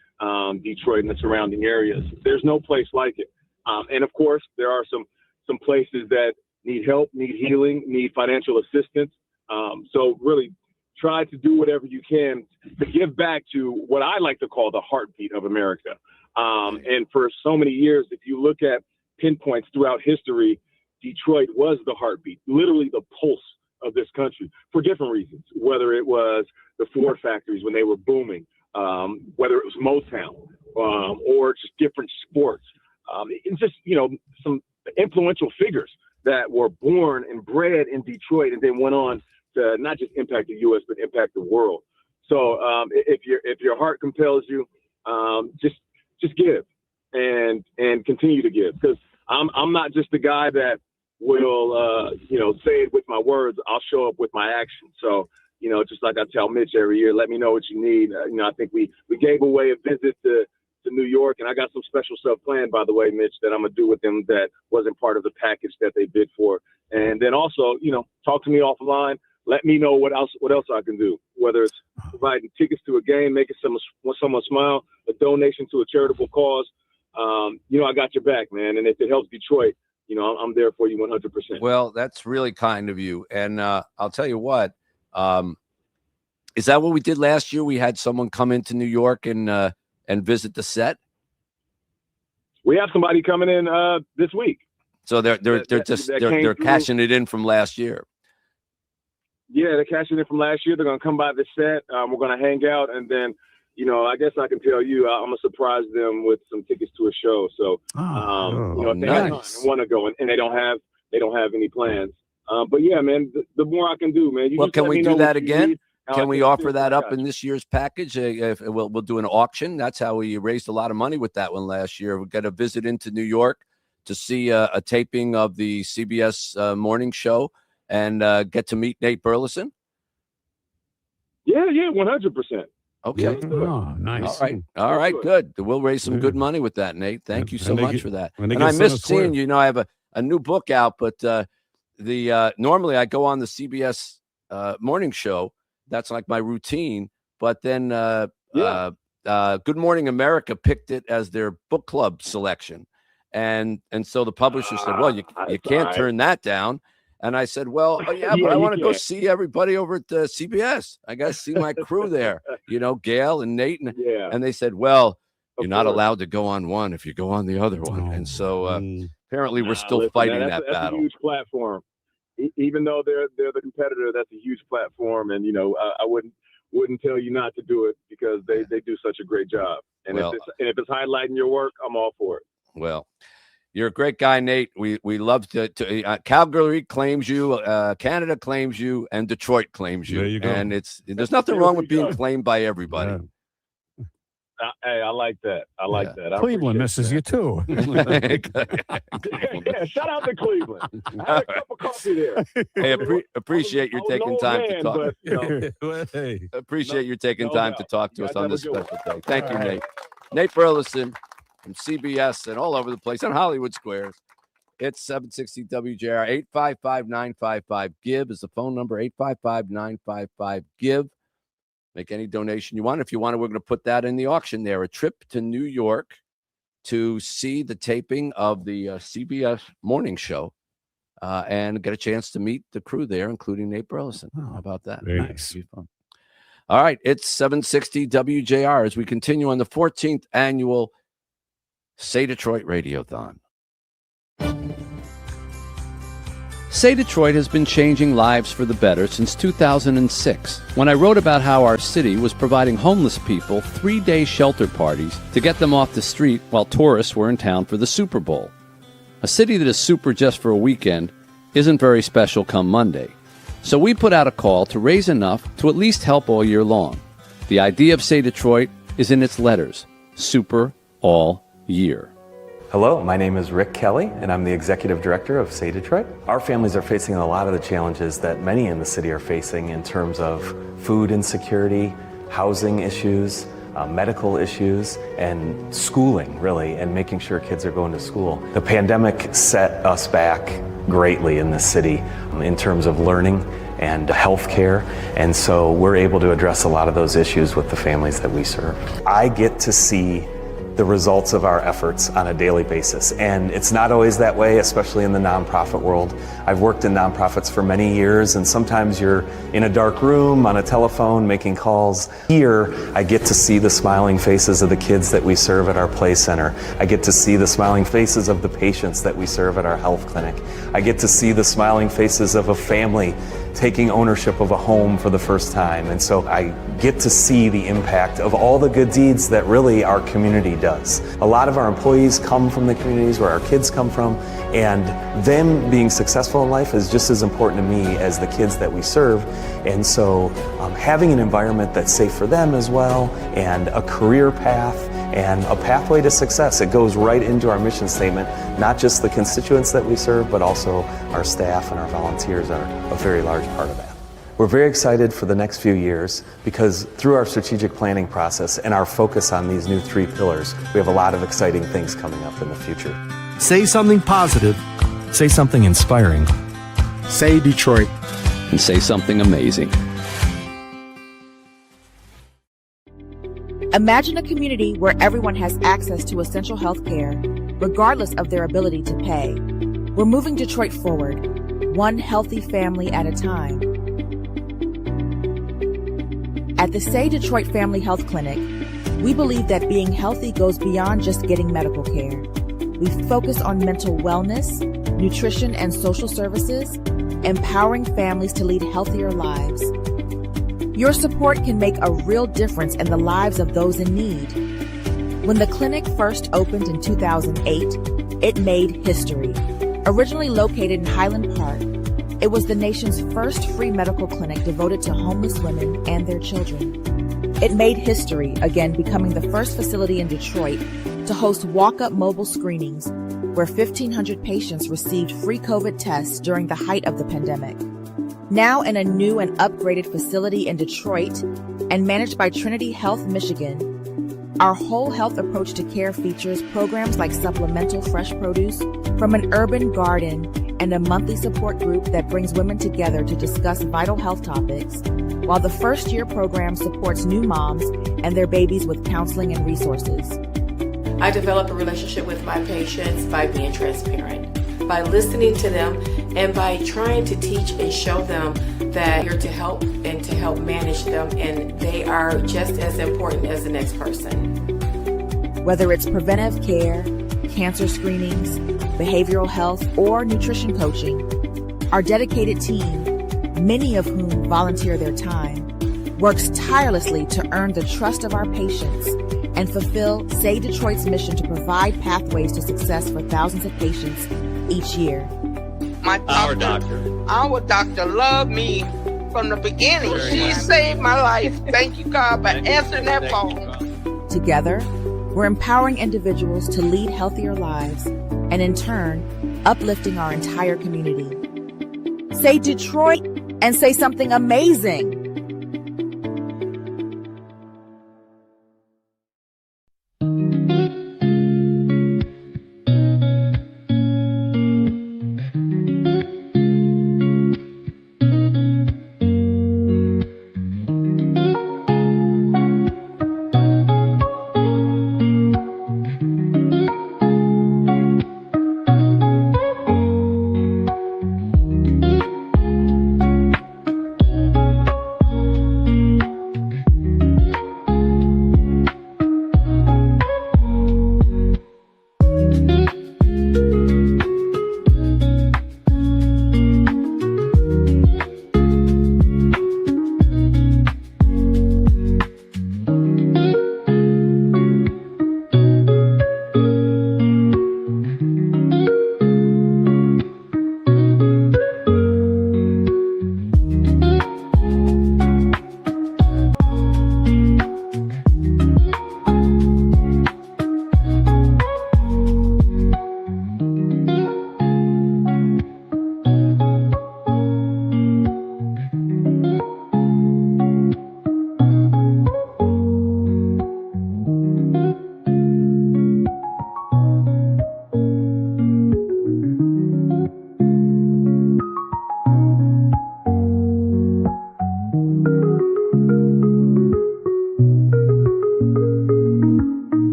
Detroit and the surrounding areas. There's no place like it. And of course, there are some places that need help, need healing, need financial assistance. So really try to do whatever you can to give back to what I like to call the heartbeat of America. And for so many years, if you look at pinpoints throughout history, Detroit was the heartbeat, literally the pulse of this country for different reasons, whether it was the Ford factories when they were booming, whether it was Motown, or just different sports. It's just, you know, some influential figures that were born and bred in Detroit and then went on to not just impact the U.S., but impact the world. So if your heart compels you, just give and continue to give, because I'm not just the guy that will say it with my words. I'll show up with my action. So, you know, just like I tell Mitch every year, let me know what you need. I think we gave away a visit to New York, and I got some special stuff planned, by the way, Mitch, that I'm gonna do with them that wasn't part of the package that they bid for. And then also, you know, talk to me offline. Let me know what else I can do, whether it's providing tickets to a game, making someone smile, a donation to a charitable cause. You know, I got your back, man. And if it helps Detroit, you know, I'm there for you 100%. Well, that's really kind of you. And I'll tell you what, is that what we did last year? We had someone come into New York and visit the set. We have somebody coming in this week. So they're cashing it in from last year. Yeah, they're cashing it from last year. They're gonna come by the set. We're gonna hang out, and then, you know, I guess I can tell you, I'm gonna surprise them with some tickets to a show. So, you know, if they have time and want to go, and they don't have any plans. But yeah, man, the more I can do, man. Well, can we do that again? Can we offer that up in this year's package? If we'll do an auction. That's how we raised a lot of money with that one last year. We got a visit into New York to see a taping of the CBS morning show and get to meet Nate Burleson. Yeah, 100%. Okay. Oh, nice. All right, good. We'll raise some good money with that, Nate. Thank you so much for that. And I missed seeing you. You know, I have a new book out, but normally I go on the CBS morning show. That's like my routine. But then Good Morning America picked it as their book club selection. And so the publisher said, well, you can't turn that down. And I said, well, but I want to go see everybody over at CBS. I got to see my crew there, you know, Gail and Nate. And they said, well, you're not allowed to go on one if you go on the other one. And so apparently we're still fighting that battle. That's a huge platform. Even though they're the competitor, that's a huge platform. And, you know, I wouldn't tell you not to do it, because they do such a great job. And if it's highlighting your work, I'm all for it. Well, you're a great guy, Nate. We love to Calgary claims you, Canada claims you, and Detroit claims you. There you go. And there's nothing wrong with being claimed by everybody. Yeah. Hey, I like that. I like that. Cleveland misses you too. Yeah, shout out to Cleveland. I had a cup of coffee there. Hey, appreciate you taking time to talk. Hey. Appreciate you taking time to talk to us on this special day. Thank you, Nate. Nate Burleson from CBS and all over the place on Hollywood Squares. It's 760 WJR. 855-955-GIVE is the phone number. 855-955-GIVE. Make any donation you want. If you want, we're going to put that in the auction there. A trip to New York to see the taping of the CBS morning show and get a chance to meet the crew there, including Nate Burleson. How about that? Very nice. Fun. All right. It's 760 WJR as we continue on the 14th annual Say Detroit Radiothon. Say Detroit has been changing lives for the better since 2006, when I wrote about how our city was providing homeless people 3-day shelter parties to get them off the street while tourists were in town for the Super Bowl. A city that is super just for a weekend isn't very special come Monday. So we put out a call to raise enough to at least help all year long. The idea of Say Detroit is in its letters, super all year. Hello, my name is Rick Kelly, and I'm the Executive Director of Say Detroit. Our families are facing a lot of the challenges that many in the city are facing in terms of food insecurity, housing issues, medical issues, and schooling, really, and making sure kids are going to school. The pandemic set us back greatly in this city in terms of learning and healthcare, and so we're able to address a lot of those issues with the families that we serve. I get to see the results of our efforts on a daily basis. And it's not always that way, especially in the nonprofit world. I've worked in nonprofits for many years, and sometimes you're in a dark room on a telephone making calls. Here, I get to see the smiling faces of the kids that we serve at our play center. I get to see the smiling faces of the patients that we serve at our health clinic. I get to see the smiling faces of a family taking ownership of a home for the first time. And so I get to see the impact of all the good deeds that really our community does. A lot of our employees come from the communities where our kids come from, and them being successful in life is just as important to me as the kids that we serve. And so having an environment that's safe for them as well, and a career path, and a pathway to success. It goes right into our mission statement. Not just the constituents that we serve, but also our staff and our volunteers are a very large part of that. We're very excited for the next few years because through our strategic planning process and our focus on these new 3 pillars, we have a lot of exciting things coming up in the future. Say something positive. Say something inspiring. Say Detroit. And say something amazing. Imagine a community where everyone has access to essential health care, regardless of their ability to pay. We're moving Detroit forward, one healthy family at a time. At the Say Detroit Family Health Clinic, we believe that being healthy goes beyond just getting medical care. We focus on mental wellness, nutrition and social services, empowering families to lead healthier lives. Your support can make a real difference in the lives of those in need. When the clinic first opened in 2008, it made history. Originally located in Highland Park, it was the nation's first free medical clinic devoted to homeless women and their children. It made history, again becoming the first facility in Detroit to host walk-up mobile screenings where 1,500 patients received free COVID tests during the height of the pandemic. Now in a new and upgraded facility in Detroit and managed by Trinity Health Michigan, our whole health approach to care features programs like supplemental fresh produce from an urban garden and a monthly support group that brings women together to discuss vital health topics, while the first-year program supports new moms and their babies with counseling and resources. I develop a relationship with my patients by being transparent, by listening to them, and by trying to teach and show them that you're to help and to help manage them, and they are just as important as the next person. Whether it's preventive care, cancer screenings, behavioral health, or nutrition coaching, our dedicated team, many of whom volunteer their time, works tirelessly to earn the trust of our patients and fulfill Say Detroit's mission to provide pathways to success for thousands of patients each year. Our doctor loved me from the beginning. She saved my life. Thank you, God, for answering that phone. Together, we're empowering individuals to lead healthier lives and in turn, uplifting our entire community. Say Detroit and say something amazing.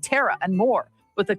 Matera, and more. With a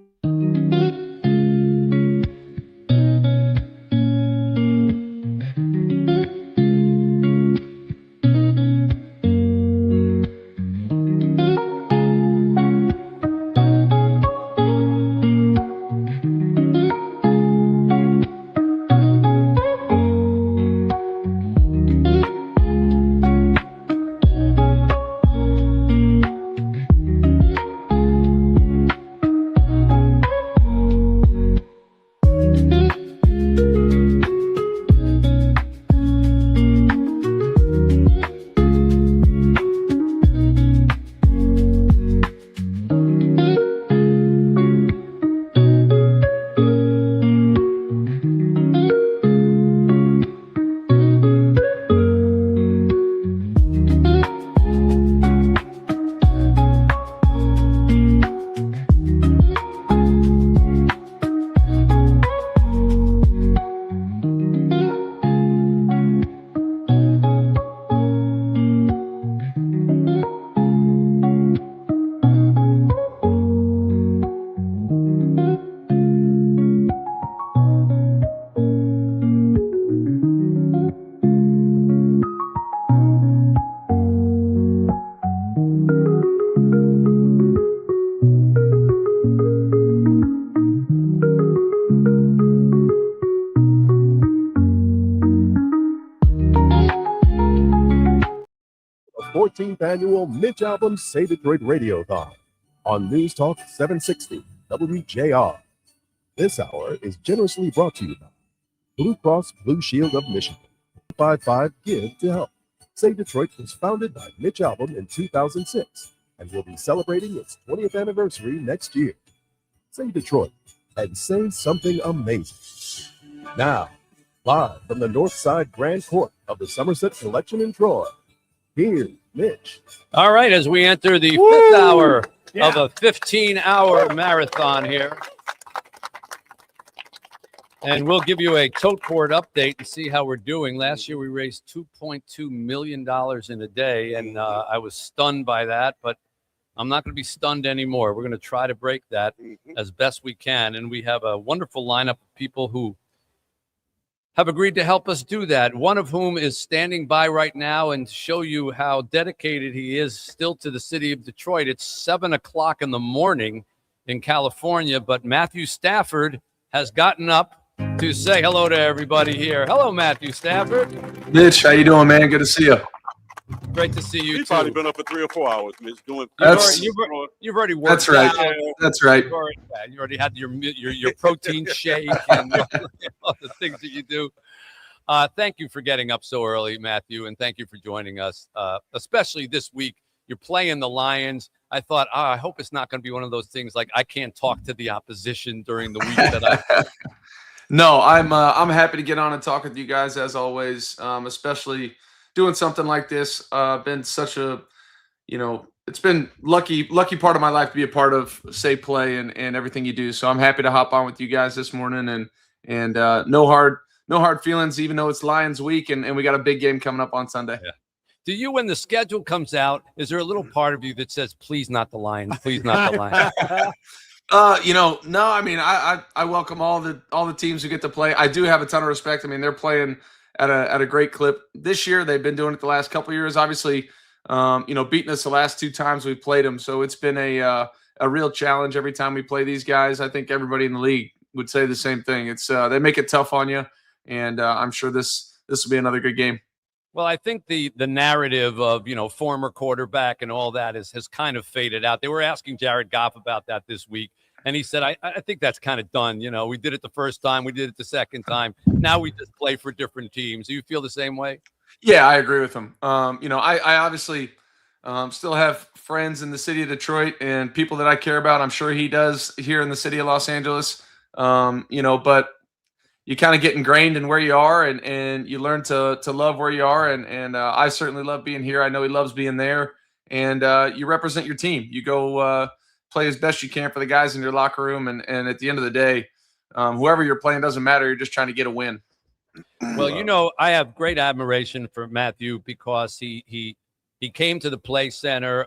The 14th annual Mitch Albom Say Detroit Radiothon on News Talk 760 WJR. This hour is generously brought to you by Blue Cross Blue Shield of Michigan. 55 Give to Help. Say Detroit was founded by Mitch Albom in 2006 and will be celebrating its 20th anniversary next year. Say Detroit and say something amazing. Now, live from the North Side Grand Court of the Somerset Collection in Troy, here's Mitch. All right, as we enter the fifth hour of a 15-hour marathon here. And we'll give you a tote board update and see how we're doing. Last year, we raised $2.2 million in a day, and I was stunned by that, but I'm not going to be stunned anymore. We're going to try to break that as best we can, and we have a wonderful lineup of people who have agreed to help us do that, one of whom is standing by right now and to show you how dedicated he is still to the city of Detroit. It's 7 o'clock in the morning in California, but Matthew Stafford has gotten up to say hello to everybody here. Hello, Matthew Stafford. Mitch, how you doing, man? Good to see you. Great to see you, He's too. probably been up for 3 or 4 hours, Mitch, doing. You've already worked That's right. out. That's right. You already had your protein shake and all the things that you do. Thank you for getting up so early, Matthew, and thank you for joining us, especially this week. You're playing the Lions. I thought, I hope it's not going to be one of those things like I can't talk to the opposition during the week that I. No, I'm happy to get on and talk with you guys as always, especially doing something like this. Been such a, it's been lucky part of my life to be a part of Say Play and everything you do. So I'm happy to hop on with you guys this morning and no hard feelings, even though it's Lions week and we got a big game coming up on Sunday. Yeah. Do you, when the schedule comes out, is there a little part of you that says, please not the Lions, please not the Lions? No, I mean, I welcome all the teams who get to play. I do have a ton of respect. I mean, they're playing at a great clip this year. They've been doing it the last couple of years, obviously, beating us the last 2 times we played them. So it's been a real challenge every time we play these guys. I think everybody in the league would say the same thing. It's they make it tough on you, and I'm sure this will be another good game. Well, I think the narrative of, former quarterback and all that has kind of faded out. They were asking Jared Goff about that this week, and he said, I think that's kind of done. We did it the first time. We did it the second time. Now we just play for different teams. Do you feel the same way? Yeah, I agree with him. I obviously still have friends in the city of Detroit and people that I care about. I'm sure he does here in the city of Los Angeles, but you kind of get ingrained in where you are and you learn to love where you are. And I certainly love being here. I know he loves being there. And you represent your team. You go play as best you can for the guys in your locker room. And at the end of the day, whoever you're playing doesn't matter. You're just trying to get a win. Well, I have great admiration for Matthew because he came to the Play Center.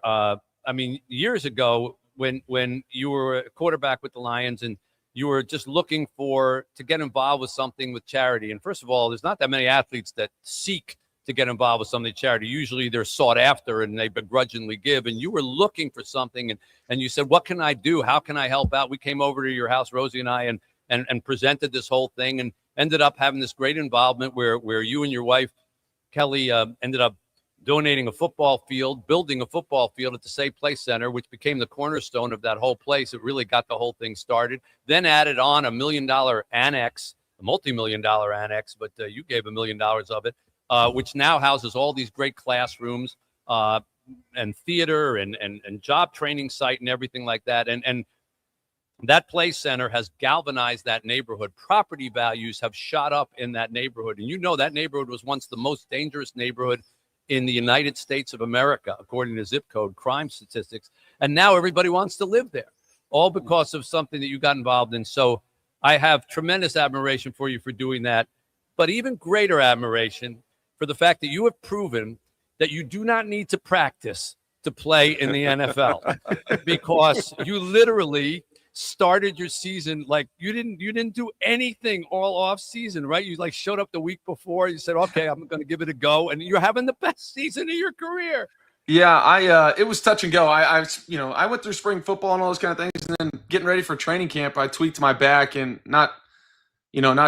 Years ago, when you were a quarterback with the Lions and you were just looking to get involved with something with charity. And first of all, there's not that many athletes that seek to get involved with something charity. Usually they're sought after and they begrudgingly give. And you were looking for something and you said, what can I do? How can I help out? We came over to your house, Rosie and I, and presented this whole thing and ended up having this great involvement where you and your wife, Kelly, ended up donating a football field, building a football field at the Save Play Center, which became the cornerstone of that whole place. It really got the whole thing started. Then added on $1 million annex, a multi-million-dollar annex, but you gave $1 million of it, which now houses all these great classrooms and theater and job training site and everything like that. And that play center has galvanized that neighborhood. Property values have shot up in that neighborhood. And you know that neighborhood was once the most dangerous neighborhood in the United States of America, according to zip code crime statistics. And now everybody wants to live there, all because of something that you got involved in. So I have tremendous admiration for you for doing that, but even greater admiration for the fact that you have proven that you do not need to practice to play in the NFL, because you literally started your season like you didn't do anything all off season, right? You like showed up the week before. You said, okay, I'm going to give it a go. And you're having the best season of your career. Yeah, it was touch and go. I went through spring football and all those kind of things, and then getting ready for training camp, I tweaked my back, and not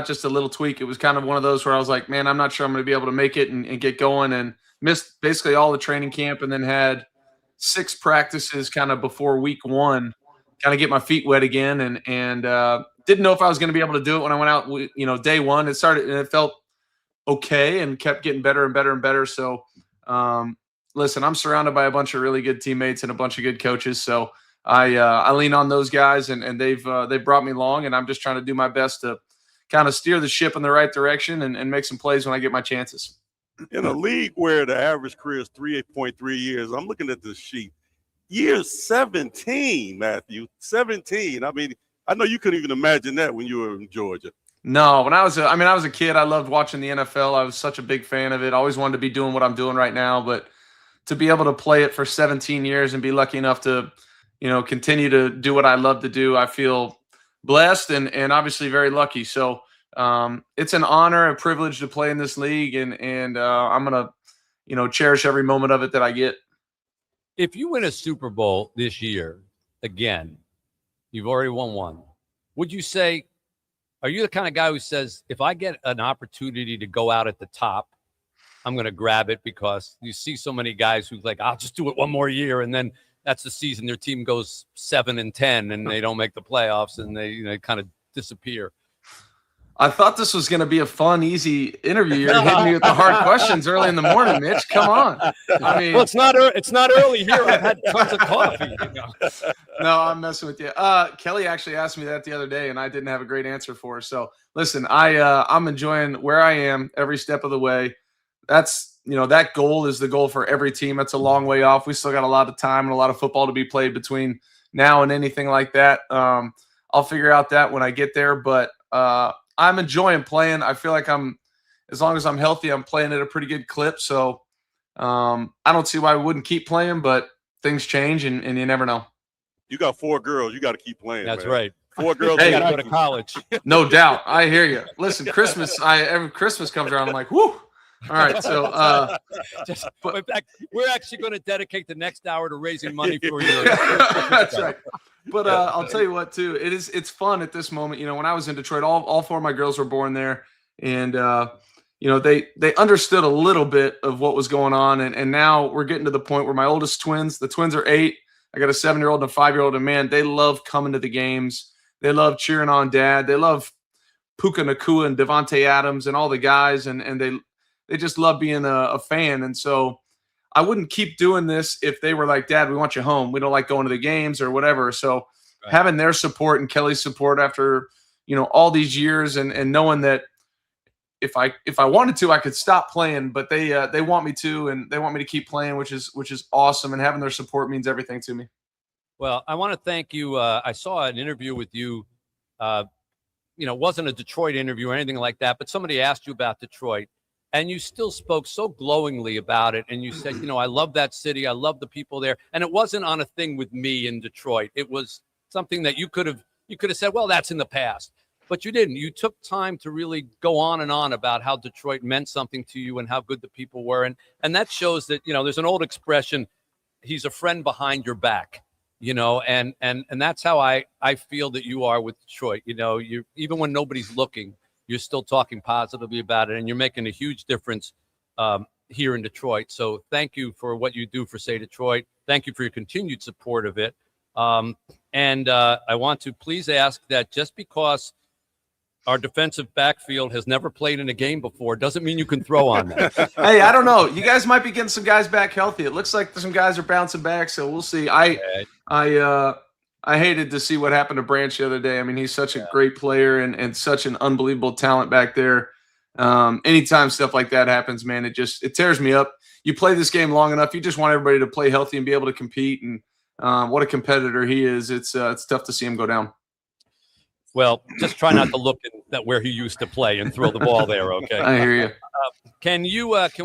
just a little tweak. It was kind of one of those where I was like, man, I'm not sure I'm going to be able to make it and get going, and missed basically all the training camp, and then had 6 practices kind of before week 1, kind of get my feet wet again, and didn't know if I was going to be able to do it when I went out. Day 1, it started and it felt okay, and kept getting better and better and better. So, listen, I'm surrounded by a bunch of really good teammates and a bunch of good coaches. So I lean on those guys, and they've brought me along, and I'm just trying to do my best to kind of steer the ship in the right direction and make some plays when I get my chances. In a league where the average career is 3.3 years, I'm looking at this sheet. Year 17, Matthew, 17. I mean, I know you couldn't even imagine that when you were in Georgia. No, when I was a kid, I loved watching the NFL. I was such a big fan of it. I always wanted to be doing what I'm doing right now, but to be able to play it for 17 years and be lucky enough to, continue to do what I love to do, I feel blessed and obviously very lucky. So it's an honor, a privilege to play in this league, and I'm gonna, cherish every moment of it that I get. If you win a Super Bowl this year, again, you've already won one. Would you say, are you the kind of guy who says, if I get an opportunity to go out at the top, I'm going to grab it? Because you see so many guys who like, I'll just do it one more year, and then that's the season their team goes 7-10 and they don't make the playoffs, and they kind of disappear. I thought this was going to be a fun, easy interview. You're hitting me with the hard questions early in the morning, Mitch. Come on. I mean, well, it's not early here. I've had tons of coffee. No, I'm messing with you. Kelly actually asked me that the other day, and I didn't have a great answer for her. So listen, I'm enjoying where I am every step of the way. That's, that goal is the goal for every team. That's a long way off. We still got a lot of time and a lot of football to be played between now and anything like that. I'll figure out that when I get there, but I'm enjoying playing. I feel like as long as I'm healthy, I'm playing at a pretty good clip. So I don't see why we wouldn't keep playing, but things change and you never know. You got 4 girls. You got to keep playing. That's man. right. 4 girls. Hey, got to go to college. No doubt. I hear you. Listen, every Christmas comes around, I'm like, whoo. All right. So in fact, we're actually going to dedicate the next hour to raising money for you. That's right. But I'll tell you what, too, it's fun at this moment. When I was in Detroit, all 4 of my girls were born there, and they understood a little bit of what was going on, and now we're getting to the point where my oldest the twins are 8. I got a 7-year-old and a 5-year-old, and man, they love coming to the games. They love cheering on Dad. They love Puka Nacua and Devontae Adams and all the guys, and they just love being a fan. And so I wouldn't keep doing this if they were like, Dad, we want you home. We don't like going to the games or whatever. So having their support and Kelly's support after, all these years and knowing that if I wanted to, I could stop playing, but they want me to, and they want me to keep playing, which is awesome. And having their support means everything to me. Well, I want to thank you. I saw an interview with you. It wasn't a Detroit interview or anything like that, but somebody asked you about Detroit. And you still spoke so glowingly about it. And you said, you know, I love that city. I love the people there. And it wasn't on a thing with me in Detroit. It was something that you could have said, well, that's in the past. But you didn't. You took time to really go on and on about how Detroit meant something to you and how good the people were. And that shows that, you know, there's an old expression, he's a friend behind your back, you know, and that's how I feel that you are with Detroit. You know, you even when nobody's looking, you're still talking positively about it, and you're making a huge difference here in Detroit. So thank you for what you do for Say Detroit. Thank you for your continued support of it. And I want to please ask that just because our defensive backfield has never played in a game before doesn't mean you can throw on them. Hey, I don't know. You guys might be getting some guys back healthy. It looks like some guys are bouncing back, so we'll see. I hated to see what happened to Branch the other day. I mean, he's such a great player and such an unbelievable talent back there. Anytime stuff like that happens, man, it tears me up. You play this game long enough, you just want everybody to play healthy and be able to compete. And what a competitor he is. It's tough to see him go down. Well, just try not to look at where he used to play and throw the ball there, okay? I hear you. Can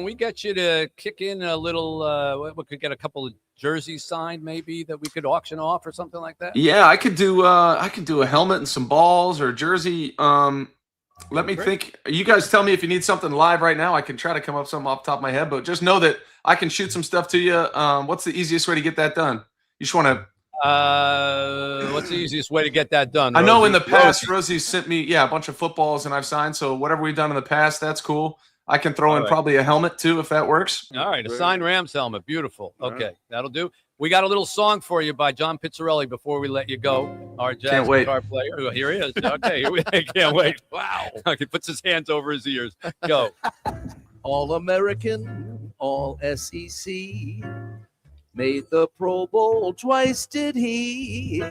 we get you to kick in a little, we could get a couple of jerseys signed maybe that we could auction off or something like that? Yeah, I could do a helmet and some balls or a jersey. Let me think. You guys tell me if you need something live right now. I can try to come up with something off the top of my head, but just know that I can shoot some stuff to you. What's the easiest way to get that done? You just want to... what's the easiest way to get that done? I know in the past, Rosie sent me, a bunch of footballs and I've signed. So whatever we've done in the past, that's cool. I can throw in probably a helmet too, if that works. All right. A signed Rams helmet. Beautiful. Okay. That'll do. We got a little song for you by John Pizzarelli before we let you go. Our jazz guitar player. Oh, here he is. Okay. Can't wait. Wow. Okay. Puts his hands over his ears. Go. All-American, all SEC. Made the Pro Bowl twice, did he?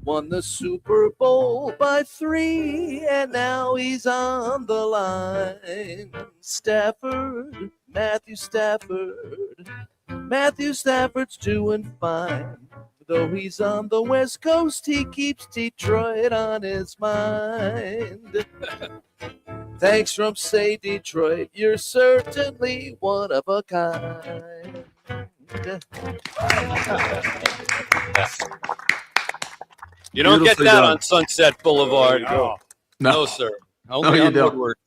Won the Super Bowl by 3, and now he's on the line. Stafford, Matthew Stafford. Matthew Stafford's doing fine. Though he's on the West Coast, he keeps Detroit on his mind. Thanks from Say Detroit, you're certainly one of a kind. You don't get that on Sunset Boulevard. No, sir. Only on Woodward.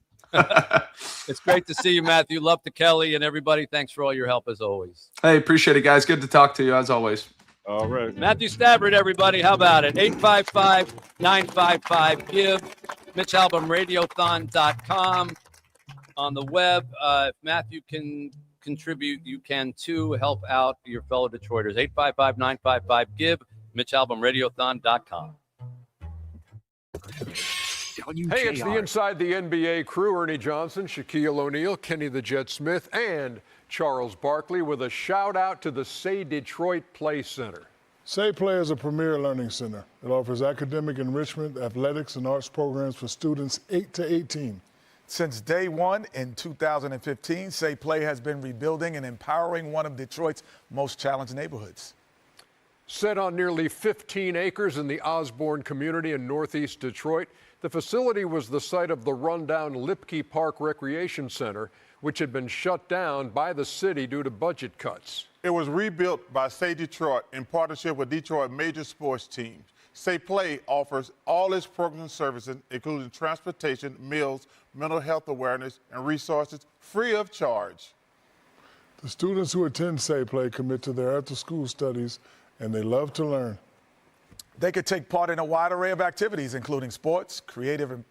It's great to see you, Matthew. Love to Kelly and everybody. Thanks for all your help as always. Hey, appreciate it, guys. Good to talk to you as always. All right. Matthew Stafford, everybody. How about it? 855-955-GIVE. MitchAlbumRadiothon.com on the web. If Matthew can contribute, you can too. Help out your fellow Detroiters. 855-955-GIVE. MitchAlbumRadiothon.com. Hey, it's the Inside the NBA crew. Ernie Johnson, Shaquille O'Neal, Kenny the Jet Smith, and Charles Barkley with a shout out to the Say Detroit Play Center. Say Play is a premier learning center. It offers academic enrichment, athletics, and arts programs for students 8 to 18. Since day one in 2015, Say Play has been rebuilding and empowering one of Detroit's most challenged neighborhoods. Set on nearly 15 acres in the Osborne community in northeast Detroit, the facility was the site of the rundown Lipke Park Recreation Center, which had been shut down by the city due to budget cuts. It was rebuilt by Say Detroit in partnership with Detroit major sports teams. Say Play offers all its programs and services, including transportation, meals, mental health awareness, and resources free of charge. The students who attend Say Play commit to their after-school studies, and they love to learn. They could take part in a wide array of activities, including sports, creative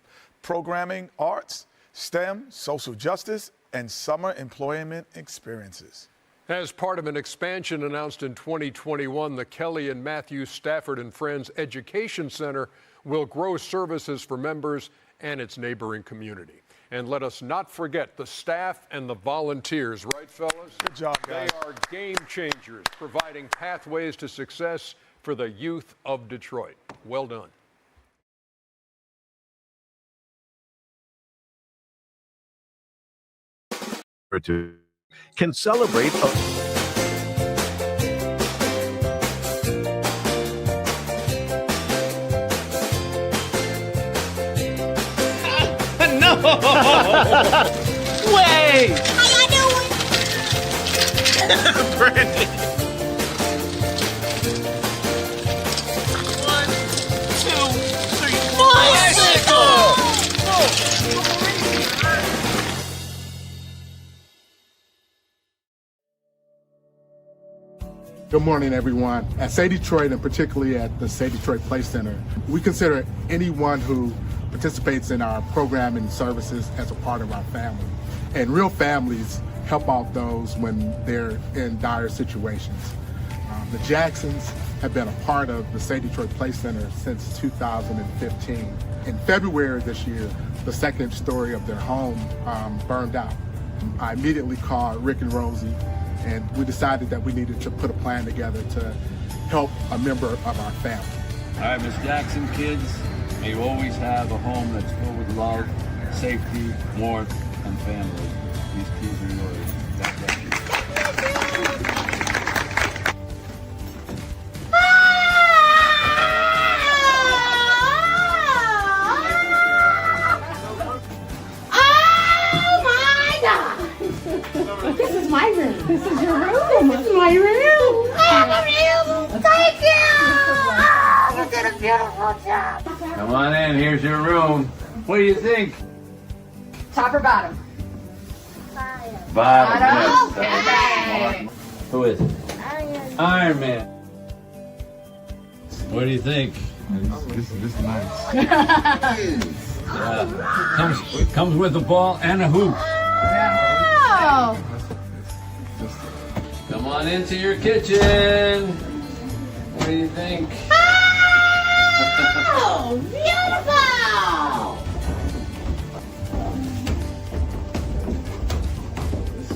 programming, arts, STEM, social justice, and summer employment experiences. As part of an expansion announced in 2021, the Kelly and Matthew Stafford and Friends Education Center will grow services for members and its neighboring community. And let us not forget the staff and the volunteers, right, fellas? Good job, guys. They are game changers, providing pathways to success for the youth of Detroit. Well done. Can celebrate Way! How y'all doing? Brandy. 1, 2, 3, bicycle! Good morning, everyone. At Say Detroit, and particularly at the Say Detroit Play Center, we consider anyone who participates in our programming services as a part of our family. And real families help out those when they're in dire situations. The Jacksons have been a part of the Say Detroit Play Center since 2015. In February this year, the second story of their home burned out. I immediately called Rick and Rosie, and we decided that we needed to put a plan together to help a member of our family. All right, Miss Jackson kids, may you always have a home that's filled with love, safety, warmth, and family. These keys are yours. God bless you. This is my room. This is your room. This is my room. I have a room. Thank you. Oh, you did a beautiful job. Come on in, here's your room. What do you think? Top or bottom? Bottom. Okay. Who is it? Iron Man. What do you think? This is nice. Comes with a ball and a hoop. Oh. Come on into your kitchen. What do you think? Oh, beautiful.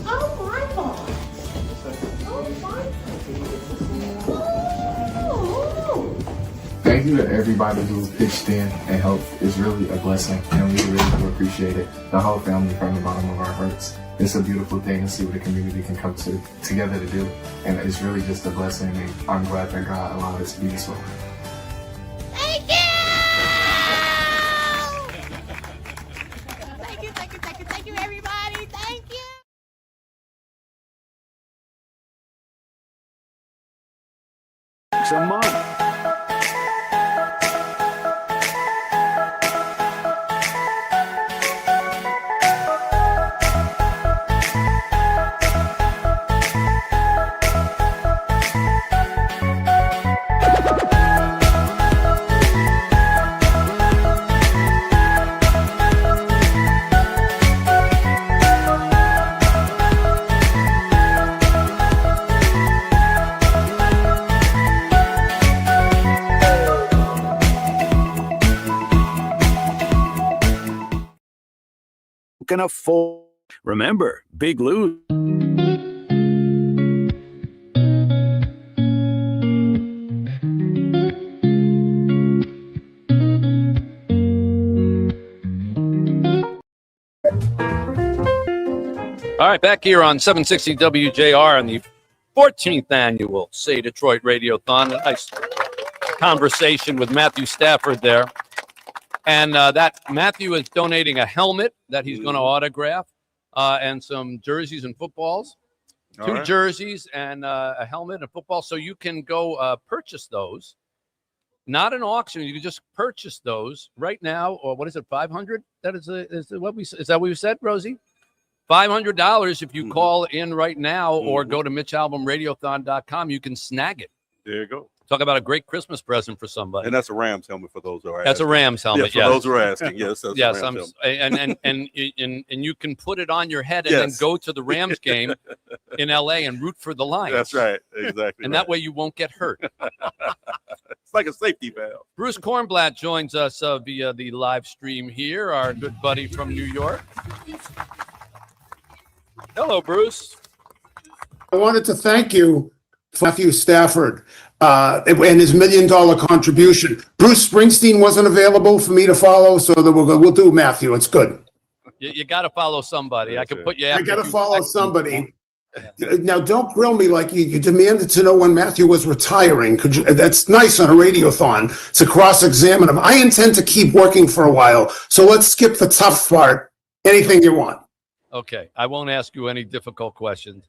Oh, my God. Oh, my Thank you to everybody who pitched in and helped. It's really a blessing, and we really do appreciate it. The whole family from the bottom of our hearts. It's a beautiful thing to see what the community can come together to do, and it's really just a blessing, and I'm glad that God allowed us to be this way. Thank you. Thank you, thank you, thank you, thank you, everybody. Thank you. Some money. Can afford. Remember, Big Lou. All right, back here on 760 WJR on the 14th annual Say Detroit Radiothon. A nice conversation with Matthew Stafford there. And that Matthew is donating a helmet that he's going to autograph and some jerseys and footballs. Two jerseys and a helmet and football. So you can go purchase those. Not an auction. You can just purchase those right now. Or what is it, 500? That is what we said, Rosie? $500 if you call in right now or go to MitchAlbumRadiothon.com. You can snag it. There you go. Talk about a great Christmas present for somebody. And that's a Rams helmet for those who are asking. That's a Rams helmet, for those who are asking. Yes, that's yes, a Rams helmet. And you can put it on your head and then go to the Rams game in LA and root for the Lions. That's right. Exactly. And that way you won't get hurt. It's like a safety valve. Bruce Kornblatt joins us via the live stream here, our good buddy from New York. Hello, Bruce. I wanted to thank you for Matthew Stafford and his $1 million contribution. Bruce Springsteen wasn't available for me to follow, so that we'll do Matthew. It's good. You got to follow somebody. That's I can put you. I got to follow somebody. Now, don't grill me like you demanded to know when Matthew was retiring. That's nice on a radiothon to cross-examine him. I intend to keep working for a while, so let's skip the tough part. Anything you want. Okay, I won't ask you any difficult questions.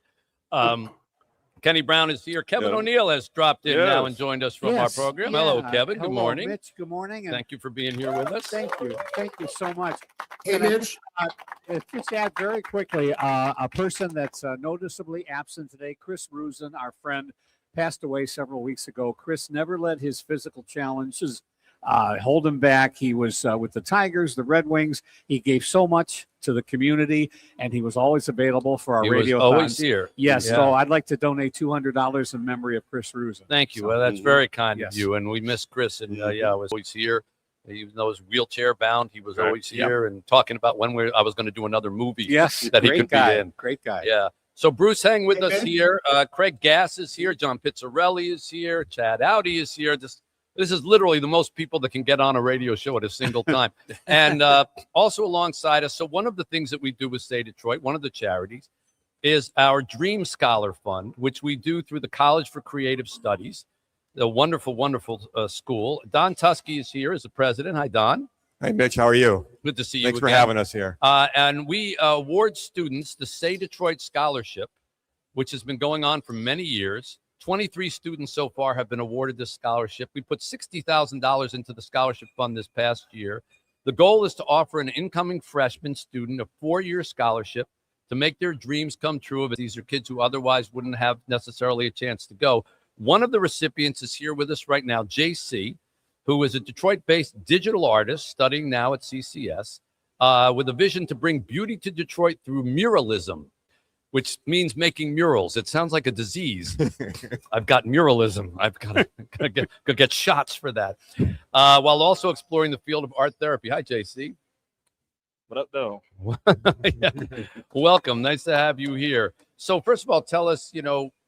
Kenny Brown is here. Kevin Yeah. O'Neill has dropped in now and Yes. joined us from our Yes, program. yeah. Hello, Kevin. Good Hello, morning. Mitch. Good morning. And Thank you for being here with us. Thank you. Thank you so much. Hey, And I Mitch. just add very quickly, a person that's noticeably absent today, Chris Rusin, our friend, passed away several weeks ago. Chris never let his physical challenges hold him back. He was with the Tigers, the Red Wings. He gave so much to the community, and he was always available for our He was radio. always here. Yes, Yeah. so I'd like to donate $200 in memory of Chris Rusin. Thank you. So- Well, that's very kind Yes. of you. And we miss Chris. And yeah, I was always here. Even though he was wheelchair bound, he was Right. always Yep. here and talking about when I was going to do another movie Yes, that he great could guy. be in. Great guy. Yeah. So Bruce, hang with us Ben. here. Craig Gass is here. John Pizzarelli is here. Chad Audi is here. This is literally the most people that can get on a radio show at a single time. And also alongside us, so one of the things that we do with Stay Detroit, one of the charities, is our Dream Scholar Fund, which we do through the College for Creative Studies, the wonderful, wonderful school. Don Tusky is here as the president. Hi, Don. Hey, Mitch, how are you? Good to see you. Thanks for again. having us here. And we award students the Stay Detroit Scholarship, which has been going on for many years. 23 students so far have been awarded this scholarship. We put $60,000 into the scholarship fund this past year. The goal is to offer an incoming freshman student a 4-year scholarship to make their dreams come true. These are kids who otherwise wouldn't have necessarily a chance to go. One of the recipients is here with us right now, JC, who is a Detroit-based digital artist studying now at CCS with a vision to bring beauty to Detroit through muralism, which means making murals. It sounds like a disease. I've got muralism. I've got to get shots for that. While also exploring the field of art therapy. Hi, JC. What up, though? Yeah. Welcome. Nice to have you here. So first of all, tell us,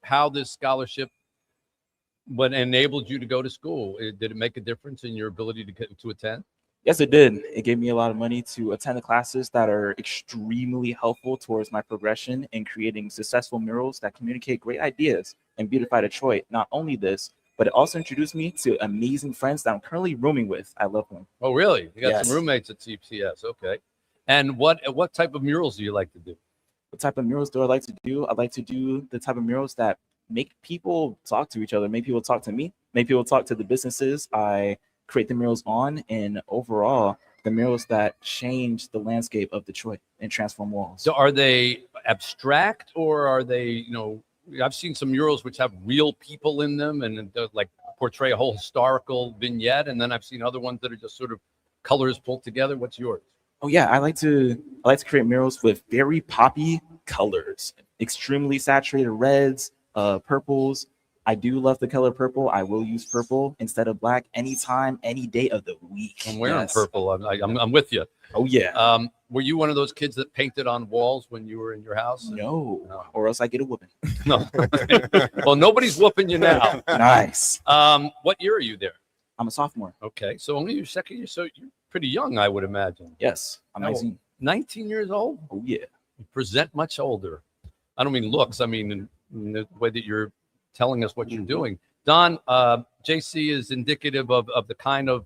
how this scholarship what enabled you to go to school. Did it make a difference in your ability to attend? Yes, it did. It gave me a lot of money to attend the classes that are extremely helpful towards my progression in creating successful murals that communicate great ideas and beautify Detroit. Not only this, but it also introduced me to amazing friends that I'm currently rooming with. I love them. Oh, really? You got Yes. some roommates at CCS. Okay. And what type of murals do you like to do? What type of murals do I like to do? I like to do the type of murals that make people talk to each other, make people talk to me, make people talk to the businesses I create the murals on, and overall, the murals that change the landscape of Detroit and transform walls. So are they abstract or are they, I've seen some murals which have real people in them and like portray a whole historical vignette. And then I've seen other ones that are just sort of colors pulled together. What's yours? Oh yeah, I like to create murals with very poppy colors, extremely saturated reds, purples. I do love the color purple. I will use purple instead of black anytime, any day of the week. I'm wearing purple. I'm with you. Oh yeah. Were you one of those kids that painted on walls when you were in your house? No. Or else I get a whooping. No. Well, nobody's whooping you now. Nice. What year are you there? I'm a sophomore. Okay, so only your second year. So you're pretty young, I would imagine. Yes, I'm 19. 19 years old? Oh yeah. You present much older. I don't mean looks. I mean in the way that you're telling us what you're doing. Don, JC is indicative of the kind of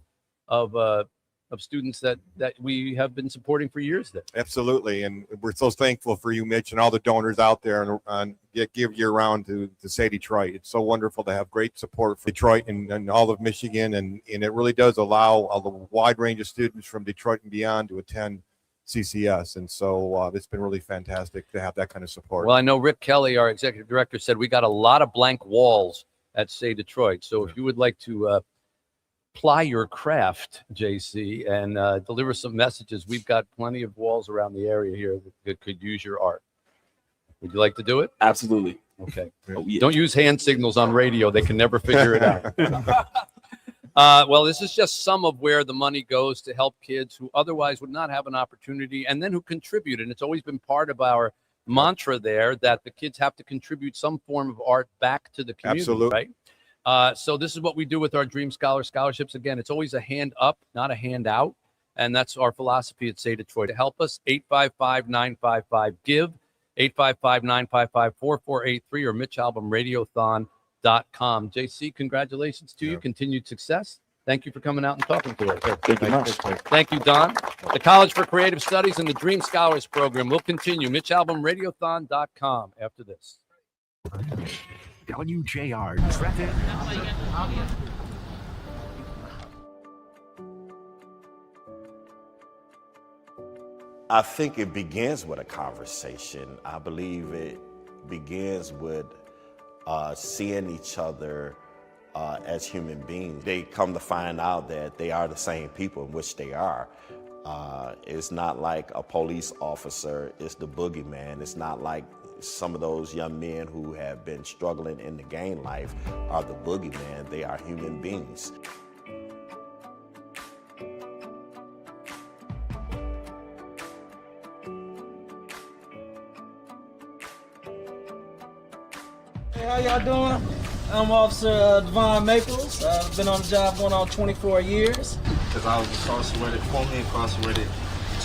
students that we have been supporting for years there. Absolutely. And we're so thankful for you, Mitch, and all the donors out there and give year round to Say Detroit. It's so wonderful to have great support for Detroit and all of Michigan. And it really does allow a wide range of students from Detroit and beyond to attend CCS. And so it's been really fantastic to have that kind of support. Well, I know Rick Kelly, our executive director, said we got a lot of blank walls at Say Detroit. So if you would like to ply your craft, JC, and deliver some messages, we've got plenty of walls around the area here that could use your art. Would you like to do it? Absolutely. Okay. Oh, yeah. Don't use hand signals on radio. They can never figure it out. Well, this is just some of where the money goes to help kids who otherwise would not have an opportunity and then who contribute. And it's always been part of our mantra there that the kids have to contribute some form of art back to the community. Absolutely. Right? So this is what we do with our Dream Scholar scholarships. Again, it's always a hand up, not a hand out. And that's our philosophy at Say Detroit. To help us, 855-955-GIVE, 855-955-4483 or MitchAlbumRadiothon.com. JC, congratulations to you. Continued success. Thank you for coming out and talking to us. Thank you much. Thank you, Don. The College for Creative Studies and the Dream Scholars Program will continue. MitchAlbumRadiothon.com after this. WJR traffic. I think it begins with a conversation. I believe it begins with seeing each other as human beings. They come to find out that they are the same people, in which they are. It's not like a police officer is the boogeyman. It's not like some of those young men who have been struggling in the gang life are the boogeyman. They are human beings. Hey, how y'all doing? I'm Officer Devon Maples. I've been on the job going on 24 years. Because I was incarcerated, formerly incarcerated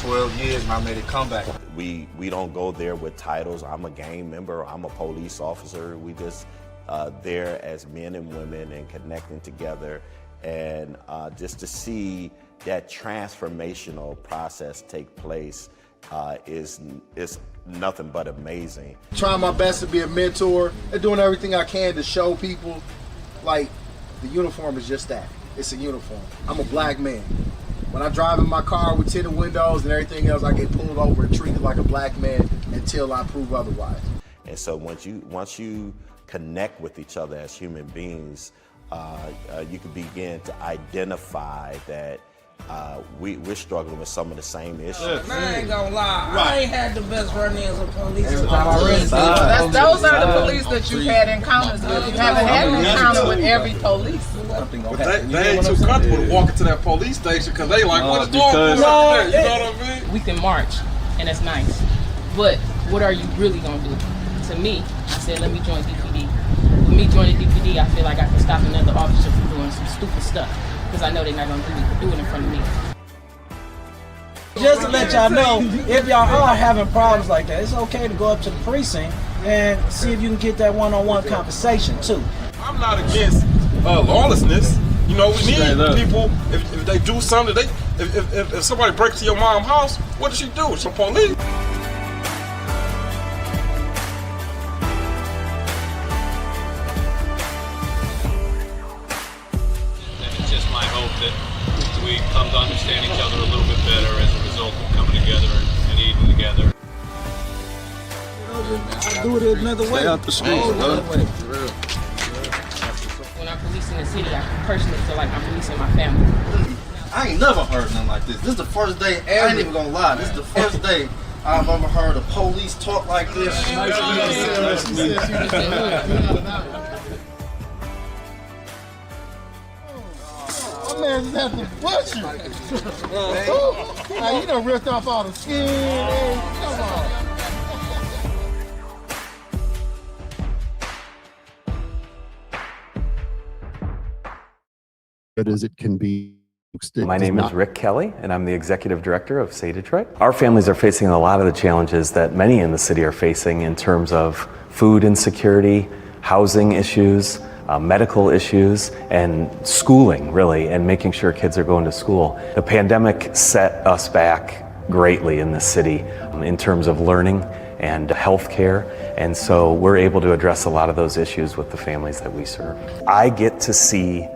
12 years, and I made a comeback. We don't go there with titles. I'm a gang member, I'm a police officer. We just there as men and women and connecting together, and just to see that transformational process take place is nothing but amazing. Trying my best to be a mentor and doing everything I can to show people, like, the uniform is just that. It's a uniform. I'm a black man. When I drive in my car with tinted windows and everything else, I get pulled over and treated like a black man until I prove otherwise. And so once you connect with each other as human beings, you can begin to identify that we're struggling with some of the same issues. Man, I ain't gonna lie. Right. I ain't had the best run-ins with police. Those are the police that you've had encounters with. You haven't had an encounter with every police. But they ain't too comfortable to walk into that police station because they like, what is going on? You know what I mean? We can march, and that's nice. But what are you really gonna do? To me, I said, let me join DPD. With me joining DPD, I feel like I can stop another officer from doing some stupid stuff. Because I know they're not going to do it in front of me. Just to let y'all know, if y'all are having problems like that, it's okay to go up to the precinct and see if you can get that one-on-one conversation too. I'm not against lawlessness. You know, we need people, if they do something, if somebody breaks into your mom's house, what does she do? Some police? My hope that we come to understand each other a little bit better as a result of coming together and eating together. I do it another way. Stay out the streets, When I'm policing the city, I personally feel like I'm policing my family. I ain't never heard nothing like this. This is the first day, I ain't even gonna lie, this is the first day I've ever heard a police talk like this. My man just had to butcher. Hey, you done ripped off all the skin. Hey, come on. Good as it can be. My name is Rick Kelly, and I'm the Executive Director of Say Detroit. Our families are facing a lot of the challenges that many in the city are facing in terms of food insecurity, housing issues, medical issues, and schooling, really, and making sure kids are going to school. The pandemic set us back greatly in this city in terms of learning and healthcare, and so we're able to address a lot of those issues with the families that we serve. I get to see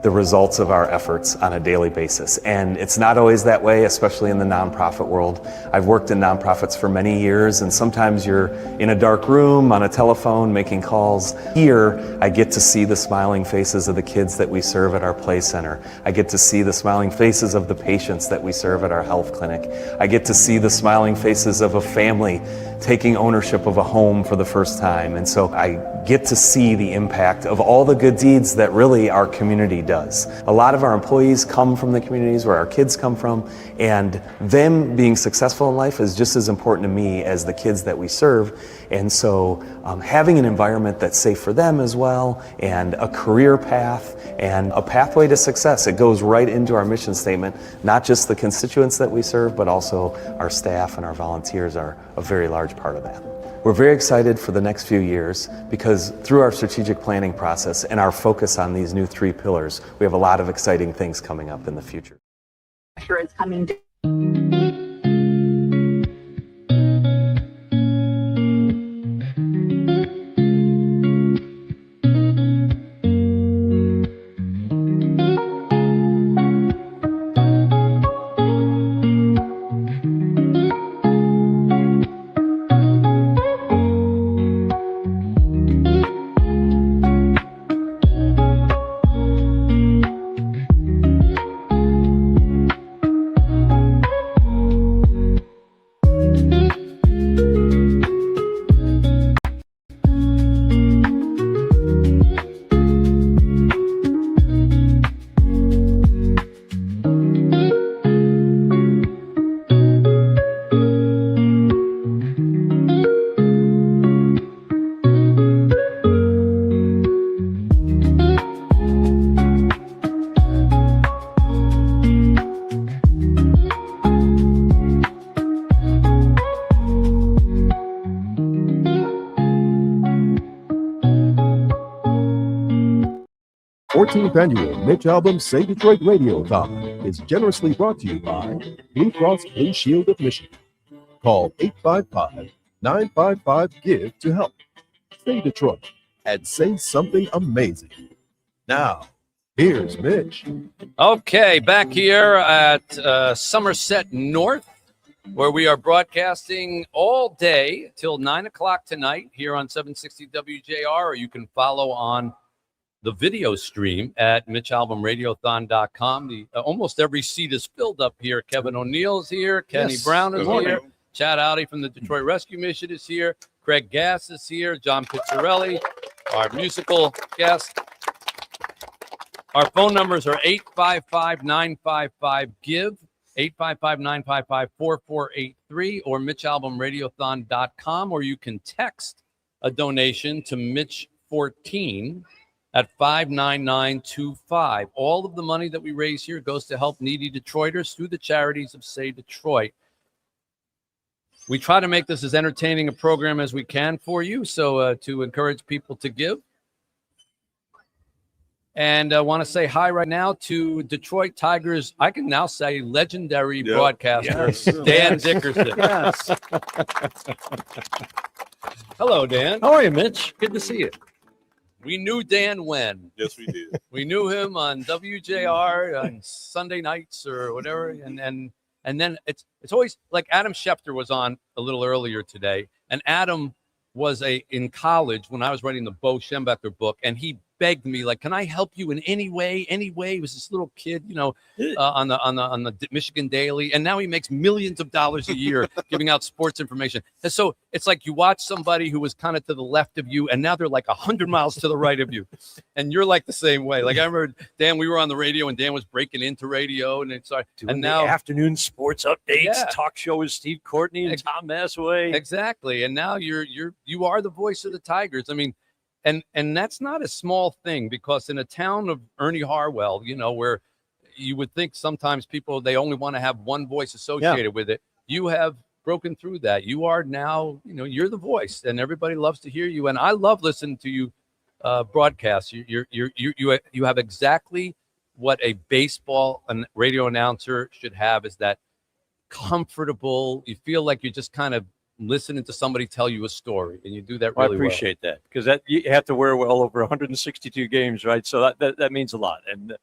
the results of our efforts on a daily basis. And it's not always that way, especially in the nonprofit world. I've worked in nonprofits for many years, and sometimes you're in a dark room on a telephone making calls. Here, I get to see the smiling faces of the kids that we serve at our play center. I get to see the smiling faces of the patients that we serve at our health clinic. I get to see the smiling faces of a family taking ownership of a home for the first time. And so I get to see the impact of all the good deeds that really our community does. A lot of our employees come from the communities where our kids come from, and them being successful in life is just as important to me as the kids that we serve. And so having an environment that's safe for them as well, and a career path, and a pathway to success, it goes right into our mission statement. Not just the constituents that we serve, but also our staff and our volunteers are a very large part of that. We're very excited for the next few years because through our strategic planning process and our focus on these new 3 pillars, we have a lot of exciting things coming up in the future. Pressure is coming 14th annual Mitch Albom Say Detroit Radiothon is generously brought to you by Blue Cross Blue Shield of Michigan. Call 855-955-GIVE to help. Say Detroit and say something amazing. Now, here's Mitch. Okay, back here at Somerset North, where we are broadcasting all day till 9 o'clock tonight here on 760 WJR, or you can follow on the video stream at MitchAlbumRadiothon.com. Almost every seat is filled up here. Kevin O'Neill's here. Kenny Brown is here. Chad Audi from the Detroit Rescue Mission is here. Craig Gass is here. John Pizzarelli, our musical guest. Our phone numbers are 855-955-GIVE, 855-955-4483, or MitchAlbumRadiothon.com, or you can text a donation to Mitch14 at 59925. All of the money that we raise here goes to help needy Detroiters through the charities of Say Detroit. We try to make this as entertaining a program as we can for you, so to encourage people to give. And I want to say hi right now to Detroit Tigers, I can now say legendary broadcaster, Dan Dickerson. Yes. Hello, Dan. How are you, Mitch? Good to see you. We knew Dan when. Yes, we did. We knew him on WJR on Sunday nights or whatever, and then it's always like Adam Schefter was on a little earlier today, and Adam was in college when I was writing the Bo Schembecker book, and he begged me, like, can I help you in any way? He was this little kid, on the Michigan Daily, and now he makes millions of dollars a year giving out sports information. And so it's like you watch somebody who was kind of to the left of you, and now they're like 100 miles to the right of you, and you're like the same way. Like I remember, Dan, we were on the radio, and Dan was breaking into radio, and it's and now the afternoon sports updates, talk show with Steve Courtney and Tom Massaway. Exactly, and now you are the voice of the Tigers. I mean. And that's not a small thing, because in a town of Ernie Harwell, where you would think sometimes people, they only want to have one voice associated with it. You have broken through that. You are now, you're the voice, and everybody loves to hear you. And I love listening to you broadcast. You have exactly what a baseball and radio announcer should have, is that comfortable. You feel like you're just kind of listening to somebody tell you a story, and you do that really well. I appreciate that, because that you have to wear well over 162 games, right? So that means a lot. And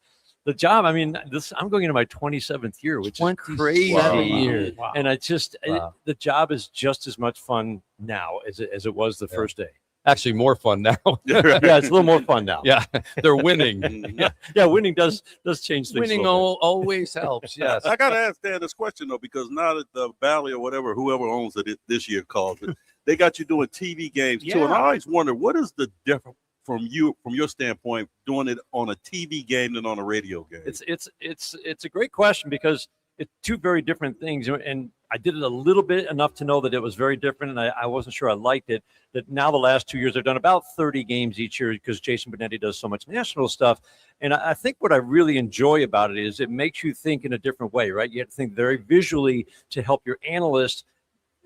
the job, I mean, I'm going into my 27th year, which is crazy. Wow. And the job is just as much fun now as it was the first day. Actually, more fun now. Yeah, it's a little more fun now. Yeah, they're winning. Yeah, winning does change things. Winning always helps. Yes. I gotta ask Dan this question though, because now that the Valley or whatever, whoever owns it this year calls it, they got you doing TV games too. And I always wonder, what is the difference from your standpoint, doing it on a TV game than on a radio game? It's a great question, because it's two very different things, and I did it a little bit enough to know that it was very different, and I wasn't sure I liked it. That now the last 2 years I've done about 30 games each year, because Jason Benetti does so much national stuff. And I think what I really enjoy about it is it makes you think in a different way, right? You have to think very visually to help your analyst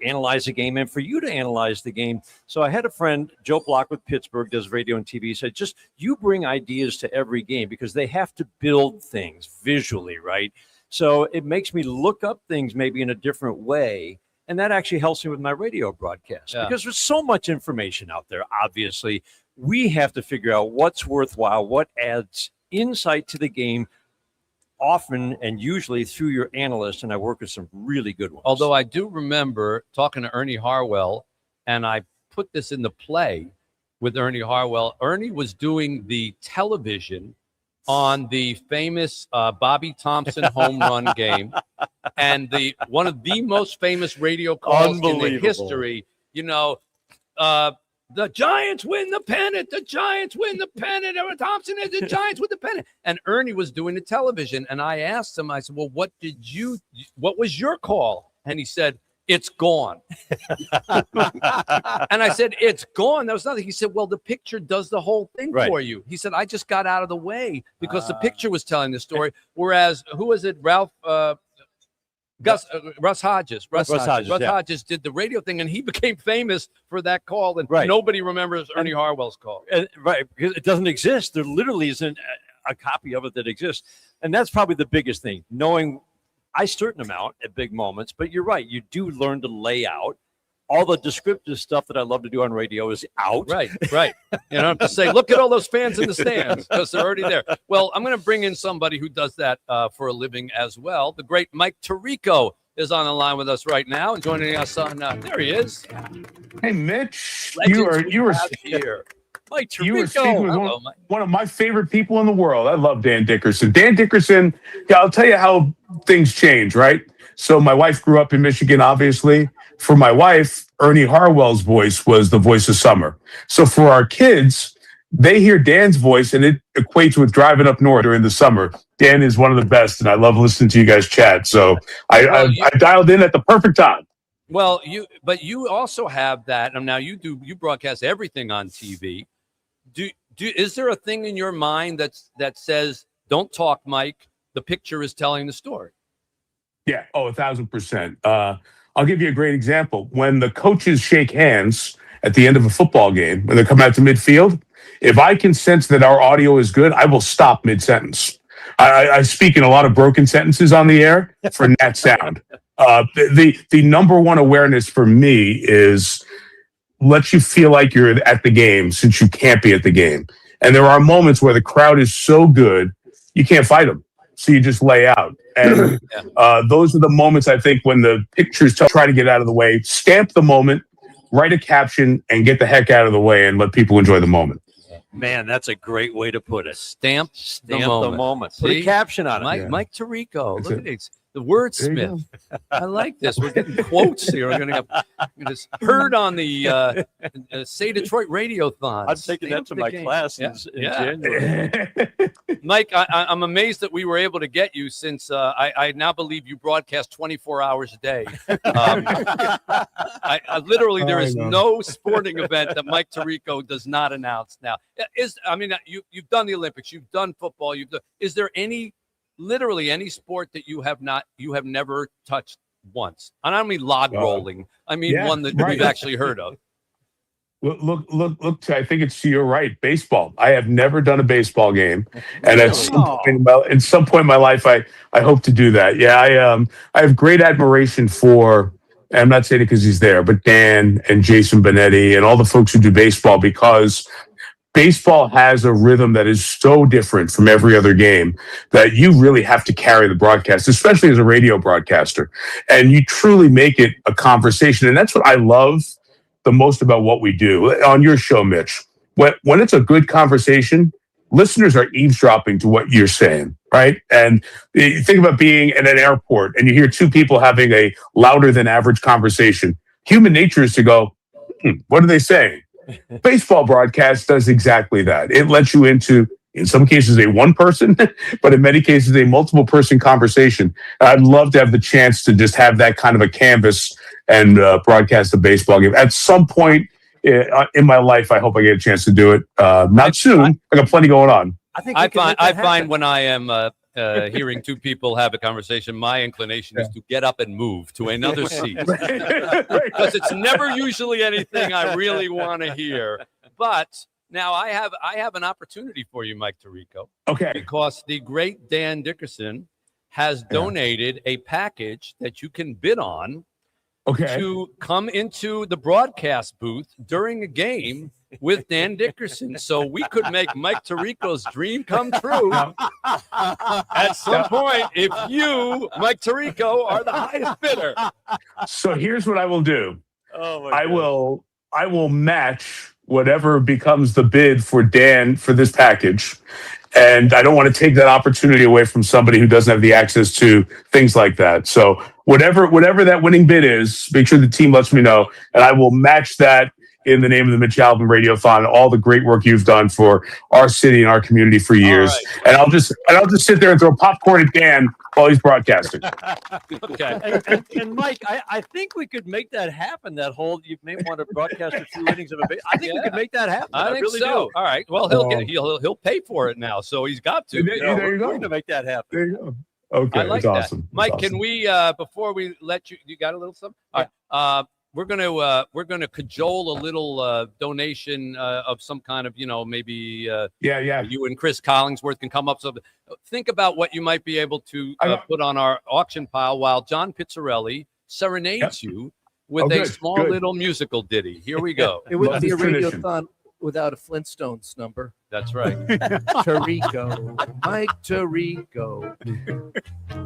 analyze the game and for you to analyze the game. So I had a friend, Joe Block with Pittsburgh, does radio and TV, said, just you bring ideas to every game, because they have to build things visually, right? So it makes me look up things maybe in a different way. And that actually helps me with my radio broadcast because there's so much information out there. Obviously, we have to figure out what's worthwhile, what adds insight to the game, often and usually through your analyst. And I work with some really good ones. Although I do remember talking to Ernie Harwell, and I put this in the play with Ernie Harwell. Ernie was doing the television on the famous Bobby Thompson home run game, and one of the most famous radio calls in the history. You know, the Giants win the pennant. The Giants win the pennant. Aaron Thompson is the Giants win the pennant. And Ernie was doing the television, and I asked him. I said, "Well, what was your call?" And he said, "It's gone." And I said, "It's gone. That was nothing." He said, "Well, the picture does the whole thing for you." He said, "I just got out of the way because the picture was telling the story." Whereas, who was it? Russ Hodges. Russ Hodges did the radio thing, and he became famous for that call. And nobody remembers Ernie Harwell's call. Right, because it doesn't exist. There literally isn't a copy of it that exists. And that's probably the biggest thing, knowing I certain amount at big moments, but you're right. You do learn to lay out. All the descriptive stuff that I love to do on radio is out. Right. You don't have to say, "Look at all those fans in the stands," because they're already there. Well, I'm going to bring in somebody who does that for a living as well. The great Mike Tirico is on the line with us right now and joining us on. There he is. Hey, Mitch, Legends you were here. Mike You were Tirico. speaking with Hello, one of my favorite people in the world. I love Dan Dickerson. Dan Dickerson, I'll tell you how things change, right? So my wife grew up in Michigan, obviously. For my wife, Ernie Harwell's voice was the voice of summer. So for our kids, they hear Dan's voice and it equates with driving up north during the summer. Dan is one of the best, and I love listening to you guys chat. So I dialed in at the perfect time. Well, you also have that. And now you broadcast everything on TV. Is there a thing in your mind that says, "Don't talk, Mike. The picture is telling the story"? Yeah. Oh, 1,000%. I'll give you a great example. When the coaches shake hands at the end of a football game, when they come out to midfield, if I can sense that our audio is good, I will stop mid-sentence. I speak in a lot of broken sentences on the air for that sound. The number one awareness for me is let you feel like you're at the game since you can't be at the game. And there are moments where the crowd is so good, you can't fight them. So you just lay out. And those are the moments, I think, when the pictures try to get out of the way, stamp the moment, write a caption, and get the heck out of the way and let people enjoy the moment. Man, that's a great way to put it. Stamp the moment. moment. Put a caption on it. Mike Tirico. Look at this. The wordsmith. I like this. We're getting quotes here. We're going to get this heard on the Say Detroit Radiothon. I'm taking that to my class in January. Mike, I'm amazed that we were able to get you since I now believe you broadcast 24 hours a day. I literally, there is no sporting event that Mike Tirico does not announce now. You've done the Olympics, you've done football, is there literally any sport that you have never touched once? And I don't mean log rolling. I mean one that we've actually heard of. Look! I think you're right. Baseball. I have never done a baseball game, and at some point in my life, I hope to do that. Yeah, I have great admiration for. And I'm not saying it because he's there, but Dan and Jason Benetti and all the folks who do baseball, because baseball has a rhythm that is so different from every other game that you really have to carry the broadcast, especially as a radio broadcaster, and you truly make it a conversation. And that's what I love the most about what we do on your show, Mitch. When it's a good conversation, listeners are eavesdropping to what you're saying, right? And you think about being in an airport and you hear two people having a louder than average conversation. Human nature is to go, what are they saying? Baseball broadcast does exactly that. It lets you into, in some cases, a one person, but in many cases, a multiple person conversation. I'd love to have the chance to just have that kind of a canvas and broadcast a baseball game. At some point in my life, I hope I get a chance to do it. Not soon. I got plenty going on. I find when I am hearing two people have a conversation, my inclination is to get up and move to another seat because it's never usually anything I really want to hear. But now I have an opportunity for you, Mike Tirico. Okay. Because the great Dan Dickerson has donated a package that you can bid on to come into the broadcast booth during a game with Dan Dickerson. So we could make Mike Tirico's dream come true at some point if you, Mike Tirico, are the highest bidder. So here's what I will do. Oh my I will match whatever becomes the bid for Dan for this package. And I don't want to take that opportunity away from somebody who doesn't have the access to things like that. So whatever that winning bid is, make sure the team lets me know, and I will match that in the name of the Mitch Albom Radiothon, all the great work you've done for our city and our community for years. Right. And I'll just sit there and throw popcorn at Dan while he's broadcasting. Okay. And Mike, I think we could make that happen. That whole you may want to broadcast a few innings of a base. I think we could make that happen. I think really so. Do. All right. Well, he'll pay for it now, so he's got to. There you we're go. going to make that happen. There you go. Okay, I like that's that. awesome. Mike, that's awesome. can we before we let you got a little something? All right. We're gonna cajole a little donation of some kind of, maybe you and Chris Collingsworth can come up. So think about what you might be able to put on our auction pile while John Pizzarelli serenades you with a small little musical ditty. Here we go. It wouldn't be a radiothon without a Flintstones number. That's right. Tirico, Mike Tirico.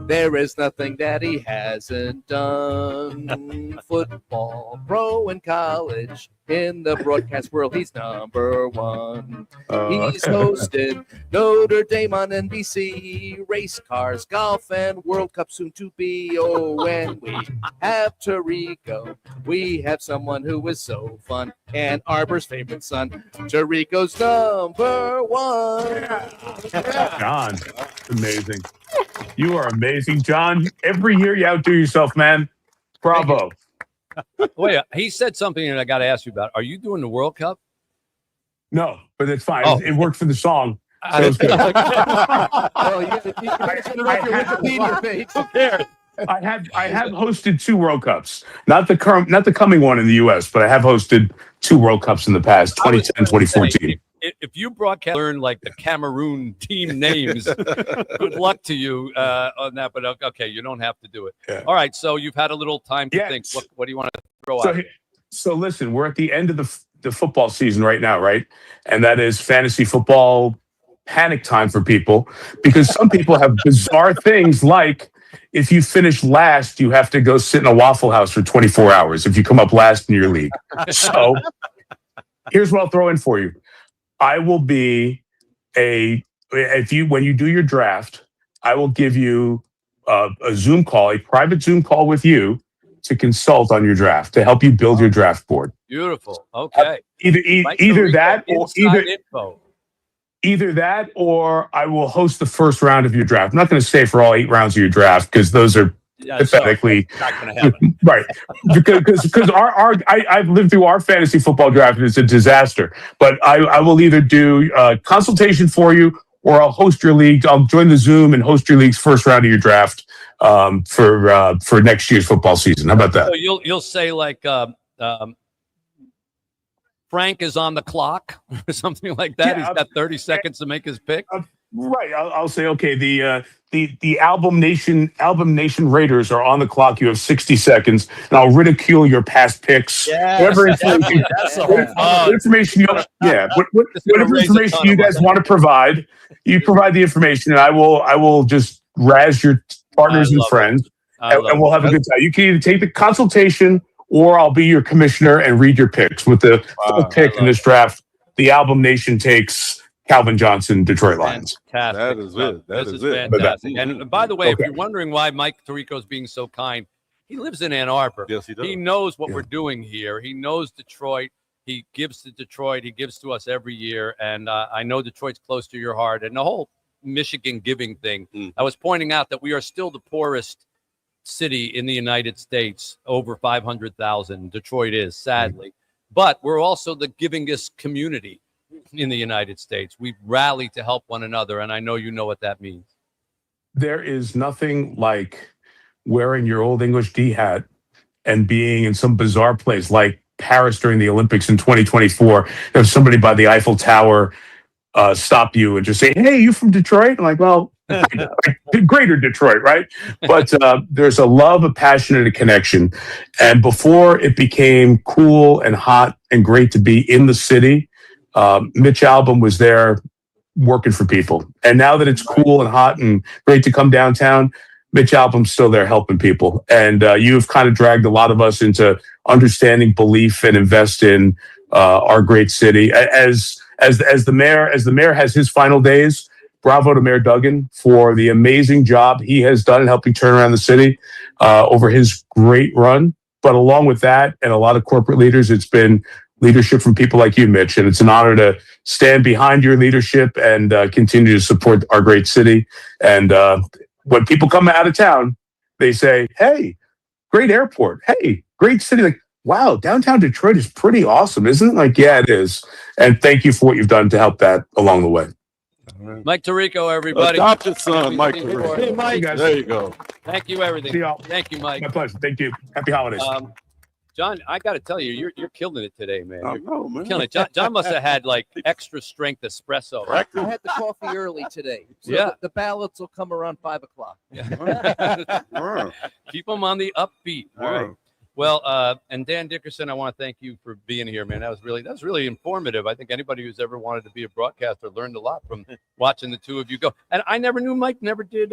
There is nothing that he hasn't done. Football, pro, and college. In the broadcast world, he's number one. He's hosted Notre Dame on NBC, race cars, golf, and World Cup soon to be. Oh, when we have Tirico, we have someone who is so fun. Ann Arbor's favorite son, Tirico's number one. John, amazing. You are amazing, John. Every year you outdo yourself, man. Bravo. Wait, he said something that I got to ask you about. Are you doing the World Cup? No, but it's fine. Oh. It worked for the song. So it's good. I have hosted 2 World Cups. Not the coming one in the US, but I have hosted 2 World Cups in the past, 2010, 2014. If you broadcast learn like the Cameroon team names, good luck to you on that. But okay, you don't have to do it. Yeah. All right, so you've had a little time to think. What do you want to throw out? So listen, we're at the end of the football season right now, right? And that is fantasy football panic time for people, because some people have bizarre things like if you finish last, you have to go sit in a Waffle House for 24 hours if you come up last in your league. So here's what I'll throw in for you. I will be when you do your draft, I will give you a Zoom call, a private Zoom call with you to consult on your draft, to help you build your draft board. Beautiful. Okay. Either that, or I will host the first round of your draft. I'm not going to say for all 8 rounds of your draft, because those are pathetically not going to happen. Right, because I've lived through our fantasy football draft and it's a disaster. But I will either do a consultation for you, or I'll host your league. I'll join the Zoom and host your league's first round of your draft for next year's football season. How about that? So you'll say like Frank is on the clock or something like that. He's got 30 seconds to make his pick. Right. I'll say, okay, the Album Nation Raiders are on the clock. You have 60 seconds, and I'll ridicule your past picks. Whatever information you guys want to provide, you provide the information, and I will just razz your partners and friends, and we'll have a good time. You can either take the consultation, or I'll be your commissioner and read your picks. With the pick in this draft, the Album Nation takes Calvin Johnson, Detroit Lions. Fantastic. That is fantastic. And by the way, if you're wondering why Mike Tirico is being so kind, he lives in Ann Arbor. Yes, he does. He knows what we're doing here. He knows Detroit. He gives to Detroit. He gives to us every year. And I know Detroit's close to your heart. And the whole Michigan giving thing, I was pointing out that we are still the poorest city in the United States, over 500,000. Detroit is, sadly. But we're also the givingest community in the United States. We rally to help one another, and I know you know what that means. There is nothing like wearing your old English D hat and being in some bizarre place like Paris during the Olympics in 2024. Have somebody by the Eiffel Tower stop you and just say, "Hey, you from Detroit?" I'm like, well, greater Detroit, right? But there's a love, a passion, and a connection. And before it became cool and hot and great to be in the city, Mitch Albom was there working for people. And now that it's cool and hot and great to come downtown, Mitch Albom's still there helping people. And you've kind of dragged a lot of us into understanding belief and invest in our great city. As the mayor has his final days, bravo to Mayor Duggan for the amazing job he has done in helping turn around the city over his great run. But along with that and a lot of corporate leaders, it's been leadership from people like you, Mitch. And it's an honor to stand behind your leadership and continue to support our great city. And when people come out of town, they say, hey, great airport. Hey, great city. Like, wow, downtown Detroit is pretty awesome, isn't it? Like, yeah, it is. And thank you for what you've done to help that along the way. Mike Tirico, everybody. Adopted son, Mike Tirico. Hey, Mike. There you go. Thank you, everything. See y'all. Thank you, Mike. My pleasure. Thank you. Happy holidays. John, I got to tell you, you're killing it today, man. I know, man. Killing it. John must have had like extra strength espresso. I had the coffee early today. So Yeah. the ballots will come around 5 o'clock. Keep them on the upbeat. All right. Well, and Dan Dickerson, I want to thank you for being here, man. That was really informative. I think anybody who's ever wanted to be a broadcaster learned a lot from watching the two of you go. And I never knew Mike never did.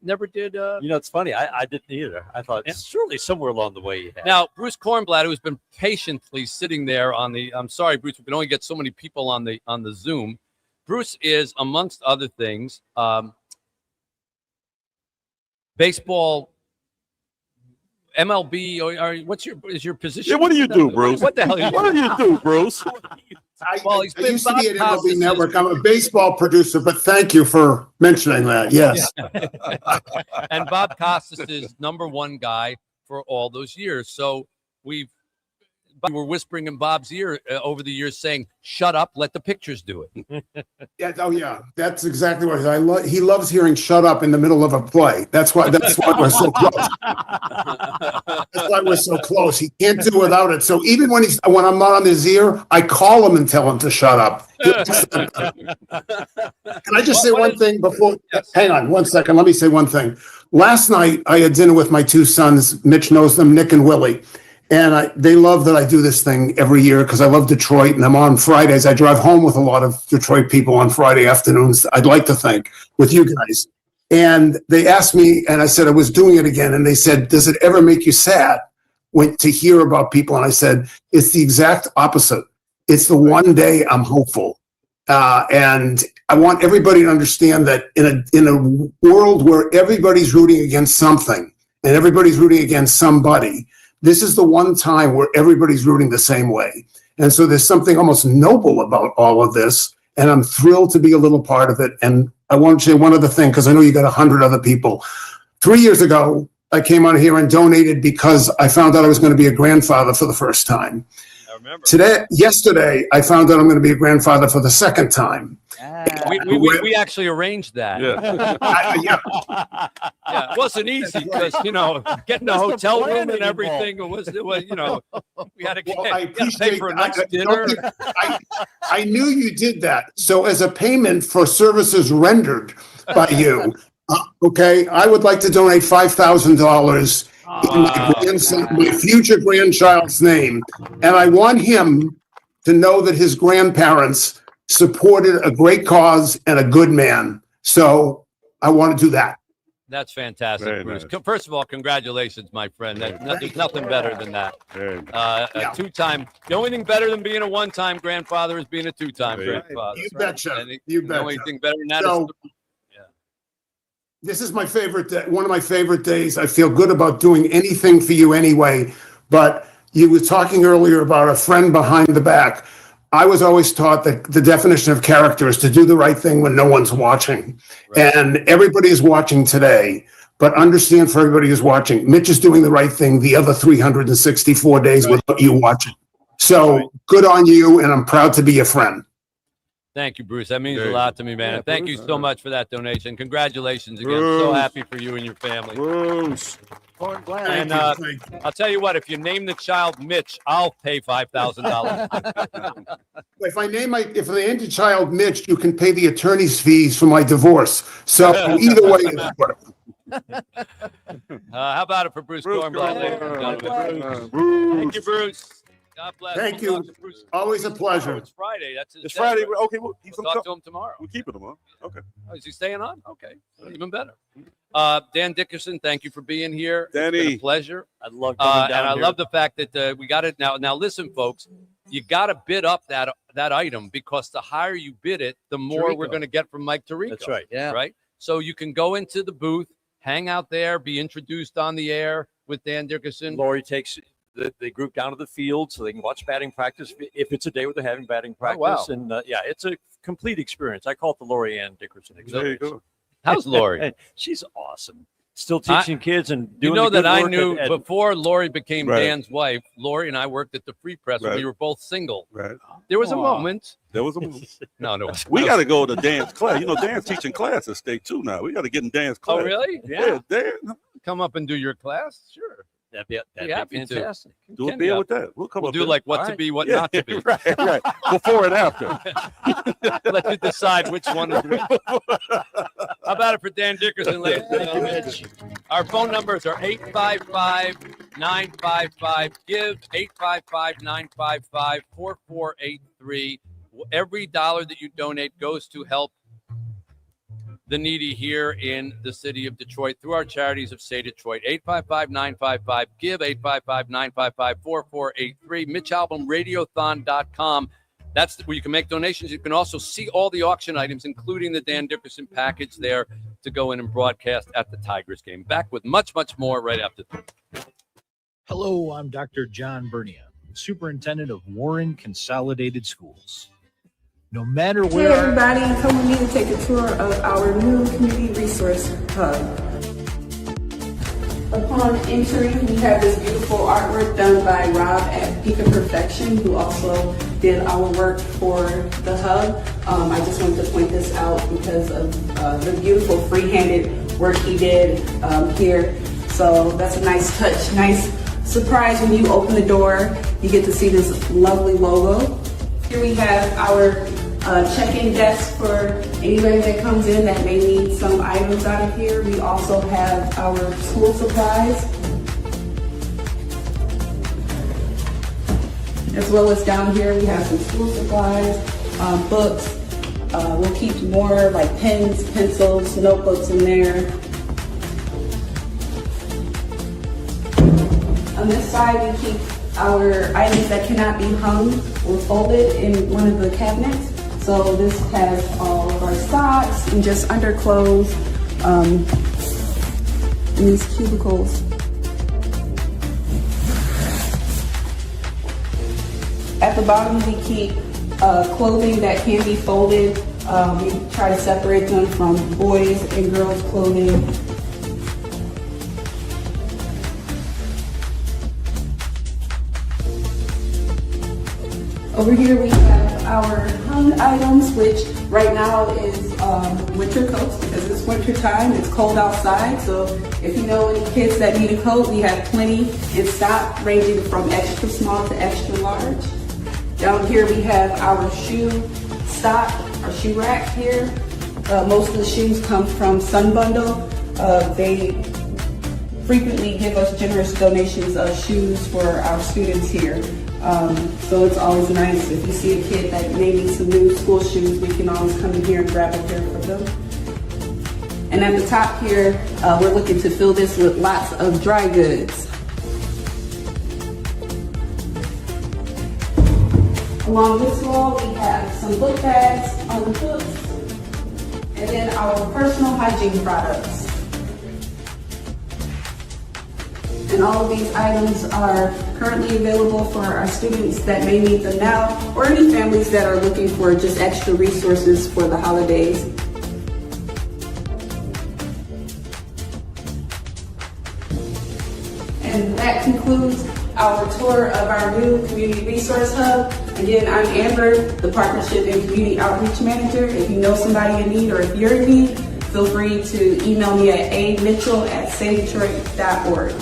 It's funny. I didn't either. I thought surely somewhere along the way you had. Now, Bruce Kornblatt, who's been patiently sitting there on the, I'm sorry, Bruce, we can only get so many people on the Zoom. Bruce is, amongst other things, baseball, MLB, or what's your position? Yeah, what do you do, Bruce? What the hell? What do you do, Bruce? Well, he's I been used to be at Bob MLB Costas' Network. I'm a baseball producer, but thank you for mentioning that. Yes. and Bob Costas is #1 guy for all those years. So we were whispering in Bob's ear over the years saying, shut up, let the pictures do it. Yeah. That's exactly what he loves hearing "shut up" in the middle of a play. That's why we're so close. That's why we're so close. He can't do without it. So even when I'm not on his ear, I call him and tell him to shut up. Can I just say one thing before? Yes. Hang on 1 second. Let me say one thing. Last night, I had dinner with my two sons. Mitch knows them, Nick and Willie. And they love that I do this thing every year because I love Detroit. And I'm on Fridays. I drive home with a lot of Detroit people on Friday afternoons, I'd like to think, with you guys. And they asked me, and I said I was doing it again. And they said, does it ever make you sad to hear about people? And I said, it's the exact opposite. It's the one day I'm hopeful. And I want everybody to understand that in a world where everybody's rooting against something and everybody's rooting against somebody, this is the one time where everybody's rooting the same way. And so there's something almost noble about all of this. And I'm thrilled to be a little part of it. And I want to say one other thing, because I know you got 100 other people. 3 years ago, I came on here and donated because I found out I was going to be a grandfather for the first time. I remember. Yesterday, I found out I'm going to be a grandfather for the second time. We actually arranged that. Yeah. Yeah, it wasn't easy because getting a hotel room and everything was we had to pay for a next dinner. I knew you did that. So as a payment for services rendered by you, okay, I would like to donate $5,000 in my future grandchild's name, and I want him to know that his grandparents supported a great cause and a good man. So I want to do that. That's fantastic, Very Bruce. nice. First of all, congratulations, my friend. There's nothing better than that. A two-time. The only thing better than being a one-time grandfather is being a two-time grandfather. You betcha. And You the only betcha. thing better than that So, is. This is my favorite day, one of my favorite days. I feel good about doing anything for you anyway. But you were talking earlier about a friend behind the back. I was always taught that the definition of character is to do the right thing when no one's watching. Right. And everybody is watching today. But understand, for everybody who's watching, Mitch is doing the right thing the other 364 days without you watching. So good on you, and I'm proud to be your friend. Thank you, Bruce. That means There a you lot go. to me, man. Yeah, And thank Bruce, you so much for that donation. Congratulations again. So Bruce. happy for you and your family. Bruce. And I'll tell you what, if you name the child Mitch, I'll pay $5,000. If I name if I name the child Mitch, you can pay the attorney's fees for my divorce. So either way, it's worth. How about it for Bruce Kornblatt, ladies and gentlemen? Thank you, Bruce. God bless. Thank We'll you. talk to Bruce Always a pleasure. tomorrow. It's Friday. That's his It's day, Friday. right? Okay, we'll Talk to him tomorrow. We're keeping him on. Okay. Oh, is he staying on? Okay, even better. Dan Dickerson, thank you for being here. Danny. It's been a pleasure. I love coming down and I here. love the fact that we got it now. Now, listen, folks, you got to bid up that item because the higher you bid it, the more we're Tirico. going to get from Mike Tirico. That's right. Yeah. Right. So you can go into the booth, hang out there, be introduced on the air with Dan Dickerson. Lori takes the group down to the field so they can watch batting practice if it's a day where they're having batting practice. wow. And yeah, it's a complete experience. I call it the Lori Ann Dickerson experience. There you go. How's Lori? She's awesome. Still teaching kids and You doing know the that good I work knew at- before Lori became Right. Dan's wife. Lori and I worked at the Free Press when Right. we were both single. Right. There was a Aw. moment. There was a move. No, no. it We wasn't. got to go to Dan's class. You know, Dan's teaching class at State too now. We got to get in Dan's class. Oh, really? Yeah, Dan. Come up and do your class? Sure. That'd be happy to. fantastic. Do a Can deal you? with that. We'll come We'll up do there. like what All to right. be, what Yeah, not to be. right, right. Before and after. Let you decide which one is which. How about it for Dan Dickerson, ladies and gentlemen? Our phone numbers are 855-955-GIVE, 855-955-4483. Every dollar that you donate goes to help the needy here in the city of Detroit through our charities of Say Detroit. 855-955-GIVE, 855-955-4483. MitchAlbumRadiothon.com. That's where you can make donations. You can also see all the auction items, including the Dan Dickerson package there to go in and broadcast at the Tigers game. Back with much, much more right after this. Hello, I'm Dr. John Bernia, Superintendent of Warren Consolidated Schools. No matter Hey where everybody, come with me to take a tour of our new community resource hub. Upon entering, we have this beautiful artwork done by Rob at Peak of Perfection, who also did our work for the hub. I just wanted to point this out because of the beautiful free-handed work he did here. So that's a nice touch, nice surprise when you open the door. You get to see this lovely logo. Here we have our check-in desk for anybody that comes in that may need some items out of here. We also have our school supplies, as well as down here we have some school supplies, books. We'll keep more like pens, pencils, notebooks in there. On this side we keep our items that cannot be hung or folded in one of the cabinets. So this has all of our socks and just underclothes in these cubicles. At the bottom we keep clothing that can be folded. We try to separate them from boys and girls clothing. Over here we have our hung items, which right now is winter coats because it's winter time, it's cold outside. So if you know any kids that need a coat, we have plenty in stock ranging from extra small to extra large. Down here we have our shoe stock, our shoe rack here. Most of the shoes come from Sun Bundle. They frequently give us generous donations of shoes for our students here. So it's always nice if you see a kid that may need some new school shoes, we can always come in here and grab a pair for them. And at the top here, we're looking to fill this with lots of dry goods. Along this wall, we have some book bags on the books, and then our personal hygiene products. And all of these items are currently available for our students that may need them now, or any families that are looking for just extra resources for the holidays. And that concludes our tour of our new Community Resource Hub. Again, I'm Amber, the Partnership and Community Outreach Manager. If you know somebody in need or if you're in need, feel free to email me at amitchell@savedetroit.org.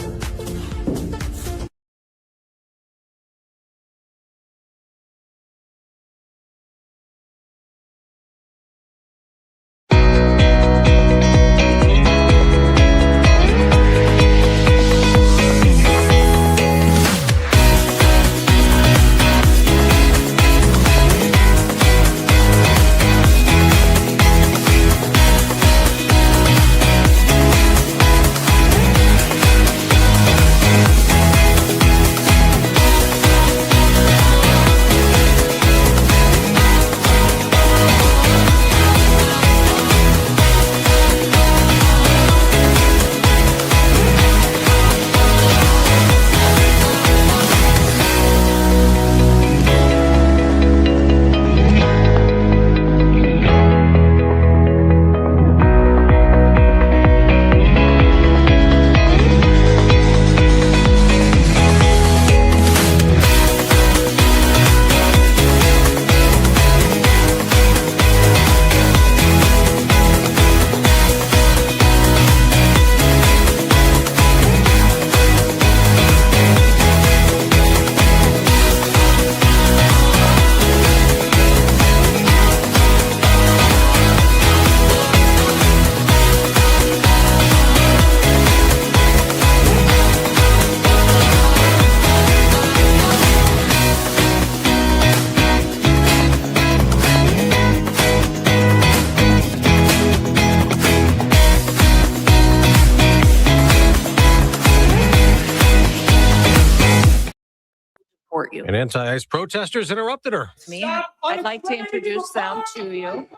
You. And anti-ICE protesters interrupted her. Me. I'd like to introduce them to you.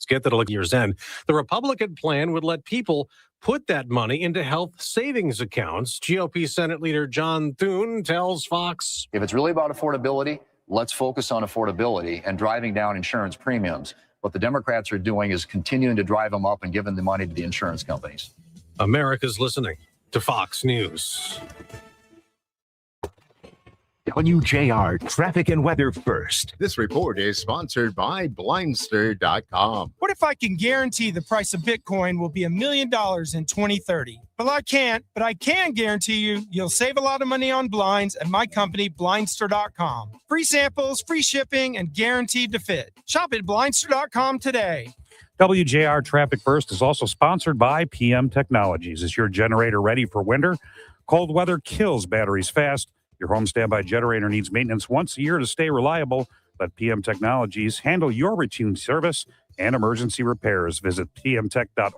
Get that at year's end. The Republican plan would let people put that money into health savings accounts. GOP Senate Leader John Thune tells Fox, if it's really about affordability, let's focus on affordability and driving down insurance premiums. What the Democrats are doing is continuing to drive them up and giving the money to the insurance companies. America's listening to Fox News. WJR Traffic and Weather First. This report is sponsored by Blindster.com. What if I can guarantee the price of Bitcoin will be $1 million in 2030? Well, I can't, but I can guarantee you'll save a lot of money on blinds at my company, Blindster.com. Free samples, free shipping, and guaranteed to fit. Shop at Blindster.com today. WJR Traffic First is also sponsored by PM Technologies. Is your generator ready for winter? Cold weather kills batteries fast. Your home standby generator needs maintenance once a year to stay reliable. Let PM Technologies handle your routine service and emergency repairs. Visit pmtech.org.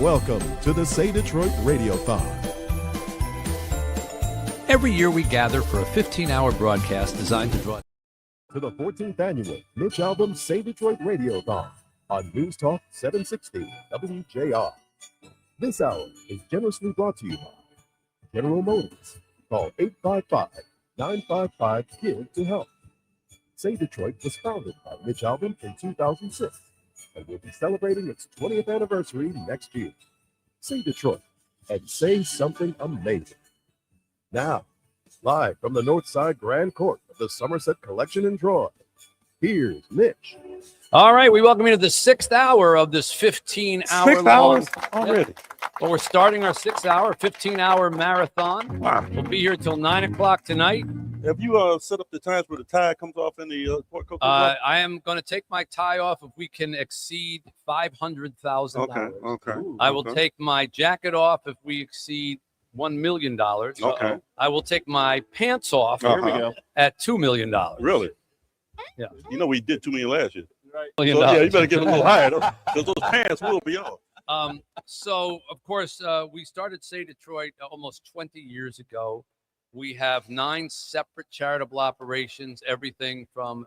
Welcome to the Say Detroit Radiothon. Every year we gather for a 15-hour broadcast designed to draw To the 14th annual Mitch Albom Say Detroit Radiothon on News Talk 760 WJR. This hour is generously brought to you by General Motors. Call 855-955-GIVE to help. Say Detroit was founded by Mitch Albom in 2006 and will be celebrating its 20th anniversary next year. Say Detroit and say something amazing. Now, live from the Northside Grand Court of the Somerset Collection in Troy, here's Mitch. All right, we welcome you to the 6th hour of this 15-hour 6 long. hours already. Well, we're starting our 6-hour, 15-hour marathon. Wow. We'll be here till 9 o'clock tonight. Have you set up the times where the tide comes off in the port coat? I am going to take my tie off if we can exceed $500,000. Okay. I will take my jacket off if we exceed $1 million. Okay. I will take my pants off. Here we go. At $2 million. Really? Yeah. You know we did $2 million last year. Right. So, yeah, you better get a little higher because those pants will be off. So, of course, we started Say Detroit almost 20 years ago. We have 9 separate charitable operations, everything from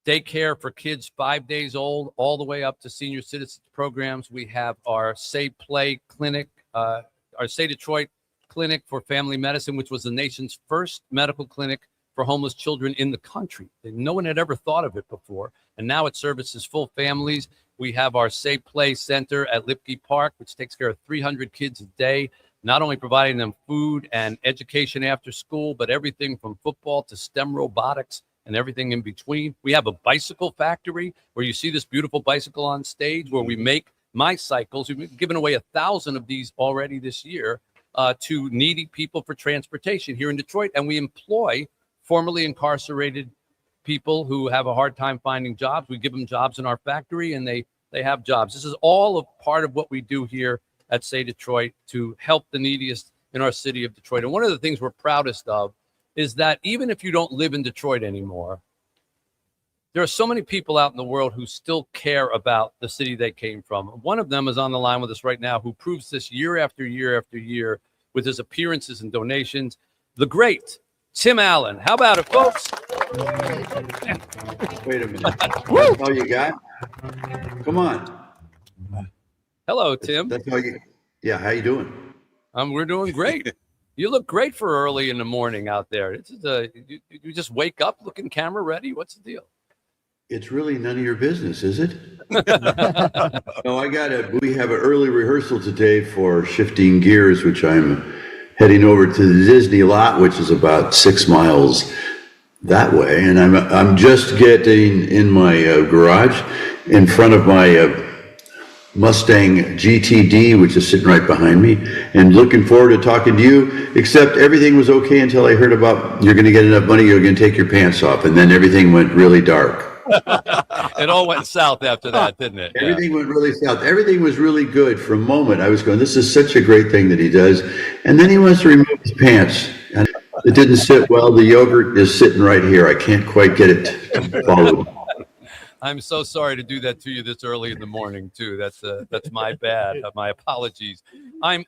daycare for kids 5 days old all the way up to senior citizens programs. We have our Say Play clinic, our Say Detroit clinic for family medicine, which was the nation's first medical clinic for homeless children in the country. No one had ever thought of it before. And now it services full families. We have our Say Play Center at Lipke Park, which takes care of 300 kids a day, not only providing them food and education after school, but everything from football to STEM robotics and everything in between. We have a bicycle factory where you see this beautiful bicycle on stage where we make my cycles. We've given away 1,000 of these already this year to needy people for transportation here in Detroit. And we employ formerly incarcerated people who have a hard time finding jobs. We give them jobs in our factory and they have jobs. This is all a part of what we do here at Say Detroit to help the neediest in our city of Detroit. And one of the things we're proudest of is that even if you don't live in Detroit anymore, there are so many people out in the world who still care about the city they came from. One of them is on the line with us right now who proves this year after year after year with his appearances and donations. The great Tim Allen. How about it, folks? Wait a minute. That's all you got? Come on. Hello, Tim. That's all you. Yeah, how you doing? We're doing great. You look great for early in the morning out there. This is you just wake up looking camera ready. What's the deal? It's really none of your business, is it? No, we have an early rehearsal today for Shifting Gears, which I'm heading over to the Disney lot, which is about 6 miles that way. And I'm just getting in my garage in front of my Mustang GTD, which is sitting right behind me, and looking forward to talking to you, except everything was okay until I heard about you're going to get enough money, you're going to take your pants off, and then everything went really dark. It all went south after that, didn't it? Everything went really south. Everything was really good for a moment. I was going, this is such a great thing that he does. And then he wants to remove his pants. And it didn't sit well. The yogurt is sitting right here. I can't quite get it followed. I'm so sorry to do that to you this early in the morning too. That's my bad. My apologies. I'm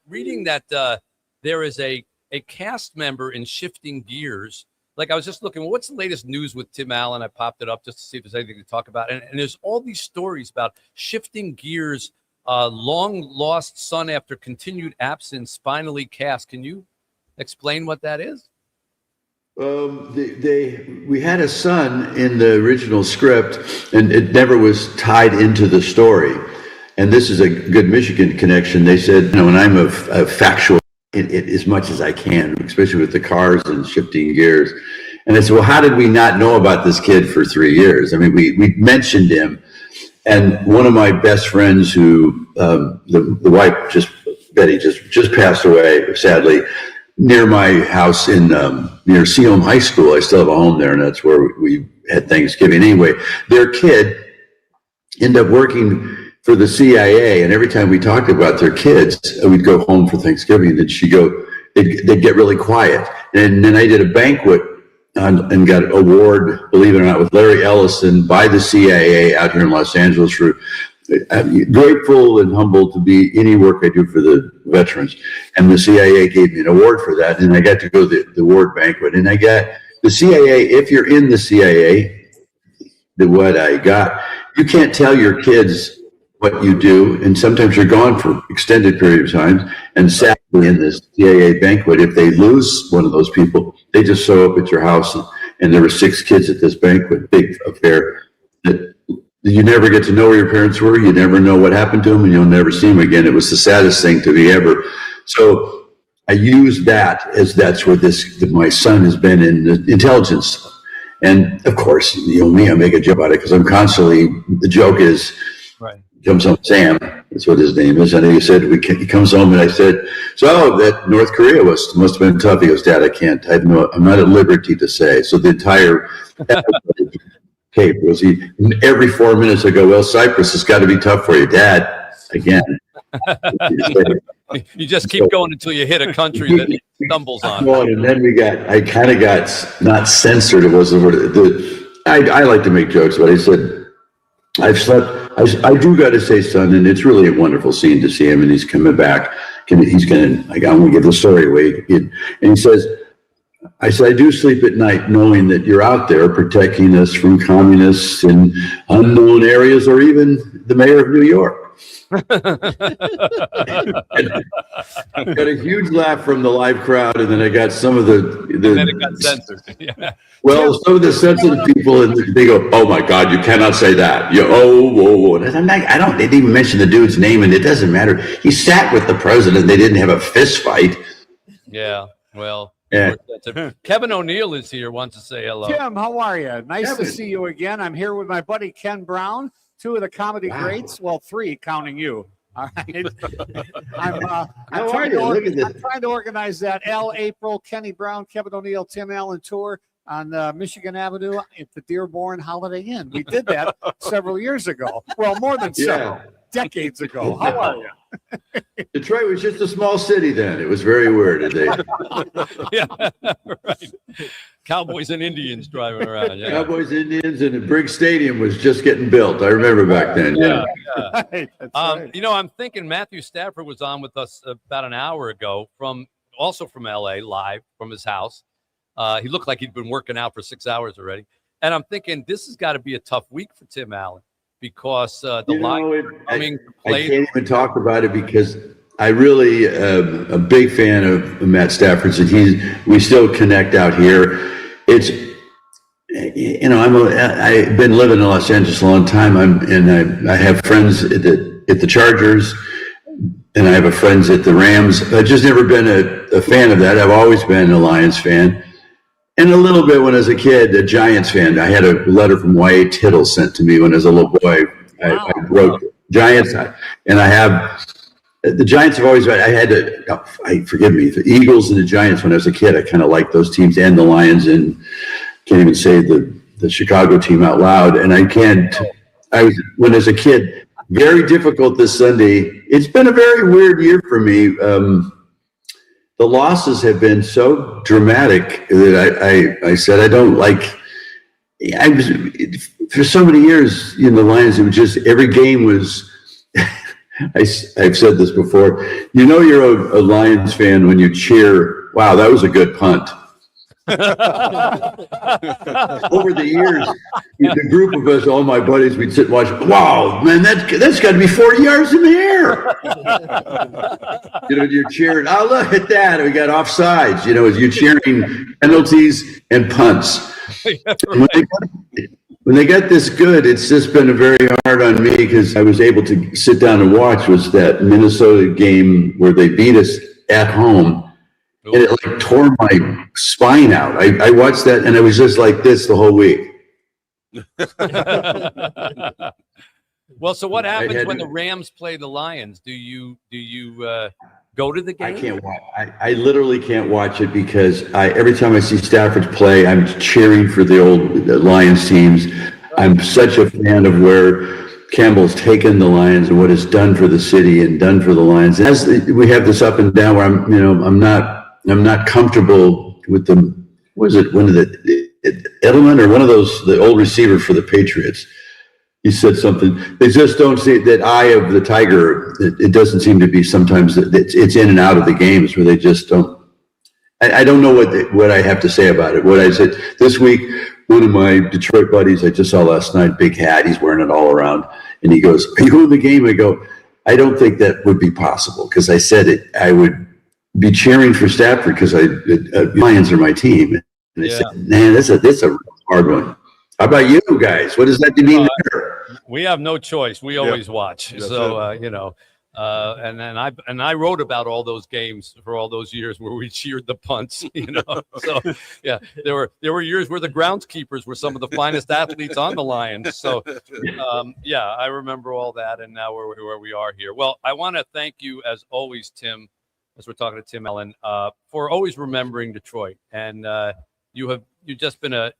reading that there is a cast member in Shifting Gears. Like I was just looking, well, what's the latest news with Tim Allen? I popped it up just to see if there's anything to talk about. And there's all these stories about Shifting Gears, long lost son after continued absence, finally cast. Can you explain what that is? We had a son in the original script, and it never was tied into the story. And this is a good Michigan connection. They said, and I'm a factual as much as I can, especially with the cars and shifting gears. And I said, well, how did we not know about this kid for 3 years? I mean, we mentioned him. And one of my best friends who, the wife, Betty, just passed away, sadly, near my house in near Seaholm High School. I still have a home there, and that's where we had Thanksgiving. Anyway, their kid ended up working for the CIA, and every time we talked about their kids, we'd go home for Thanksgiving, and they'd get really quiet. And then I did a banquet and got an award, believe it or not, with Larry Ellison by the CIA out here in Los Angeles. For I'm grateful and humbled to be any work I do for the veterans. And the CIA gave me an award for that, and I got to go to the award banquet. And I got the CIA, if you're in the CIA, what I got, you can't tell your kids what you do, and sometimes you're gone for extended period of time. And sadly, in this CIA banquet, if they lose one of those people, they just show up at your house. And there were 6 kids at this banquet, big affair, that you never get to know where your parents were. You never know what happened to them, and you'll never see them again. It was the saddest thing to me ever. So I use that as that's where my son has been in the intelligence. And of course, me, I make a joke about it because I'm constantly, the joke is, right. Comes home, Sam, that's what his name is. And he said, he comes home, and I said, so that North Korea must have been tough. He goes, Dad, I'm not at liberty to say. So the entire tape was every 4 minutes I go, well, Cyprus has got to be tough for you, Dad, again. You just keep going until you hit a country that he stumbles on. And then I kind of got, not censored, it was the word. I like to make jokes, but I said, I do got to say, son, and it's really a wonderful scene to see him, and he's coming back. I'm going to give the story away. And he says, I said, I do sleep at night knowing that you're out there protecting us from communists in unknown areas, or even the mayor of New York. I got a huge laugh from the live crowd, and then I got some of and then it got censored. Yeah. Well, some of the sensitive people, and they go, "Oh my God, you cannot say that." Whoa. And I'm like, they didn't even mention the dude's name, and it doesn't matter. He sat with the president. They didn't have a fist fight. Yeah. Well. Yeah. Kevin O'Neill is here. Wants to say hello. Tim, how are you? Nice to see you again. I'm here with my buddy Ken Brown, 2 of the comedy greats. Well, 3 counting you. All right. I'm trying to organize that April, Kenny Brown, Kevin O'Neill, Tim Allen tour on Michigan Avenue at the Dearborn Holiday Inn. We did that several years ago. Well, more than several. Decades ago. How are you? Detroit was just a small city then. It was very weird. Yeah, right. Cowboys and Indians driving around. Yeah. Cowboys, Indians, and the Briggs Stadium was just getting built. I remember back then. Yeah. Right, right. I'm thinking Matthew Stafford was on with us about an hour ago also from LA, live from his house. He looked like he'd been working out for 6 hours already. And I'm thinking this has got to be a tough week for Tim Allen, because the line coming to play. I can't even talk about it because I really am a big fan of Matt Stafford's, and we still connect out here. It's, I've been living in Los Angeles a long time. I have friends at the Chargers, and I have friends at the Rams. I've just never been a fan of that. I've always been a Lions fan. And a little bit when I was a kid, a Giants fan. I had a letter from Y.A. Tittle sent to me when I was a little boy. I wrote Giants, and I have the Giants have always been. Forgive me, the Eagles and the Giants when I was a kid. I kind of liked those teams, and the Lions, and can't even say the Chicago team out loud. And when I was a kid, very difficult this Sunday. It's been a very weird year for me. The losses have been so dramatic that I said I don't like. For so many years, the Lions, it was just every game was. I've said this before. You're a Lions fan when you cheer. Wow, that was a good punt. Over the years, the group of us, all my buddies, we'd sit and watch. Wow, man, that's got to be 40 yards in the air. You're cheering. Oh, look at that. We got offsides. You're cheering penalties and punts. When they got this good, it's just been very hard on me because I was able to sit down and watch was that Minnesota game where they beat us at home. And it like tore my spine out. I watched that and I was just like this the whole week. Well, so what happens when the Rams play the Lions? Do you go to the game? I can't watch. I literally can't watch it because every time I see Stafford play, I'm cheering for the old Lions teams. I'm such a fan of where Campbell's taken the Lions and what it's done for the city and done for the Lions. As we have this up and down where I'm not comfortable with them. Was it one of the Edelman or one of those, the old receiver for the Patriots? He said something. They just don't see that eye of the tiger. It doesn't seem to be sometimes it's in and out of the games where they just don't. I don't know what I have to say about it. What I said this week, one of my Detroit buddies I just saw last night, big hat, he's wearing it all around, and he goes, "Are you in the game?" I go, "I don't think that would be possible," because I said it. I would be cheering for Stafford because Lions are my team, and I said, "Man, that's a hard one." How about you guys? What does that mean there? We have no choice. We always watch. That's so and then I wrote about all those games for all those years where we cheered the punts. So yeah, there were years where the groundskeepers were some of the finest athletes on the Lions. So yeah, I remember all that, and now we're where we are here. Well, I want to thank you as always, Tim, as we're talking to Tim Allen, for always remembering Detroit, and you've just been a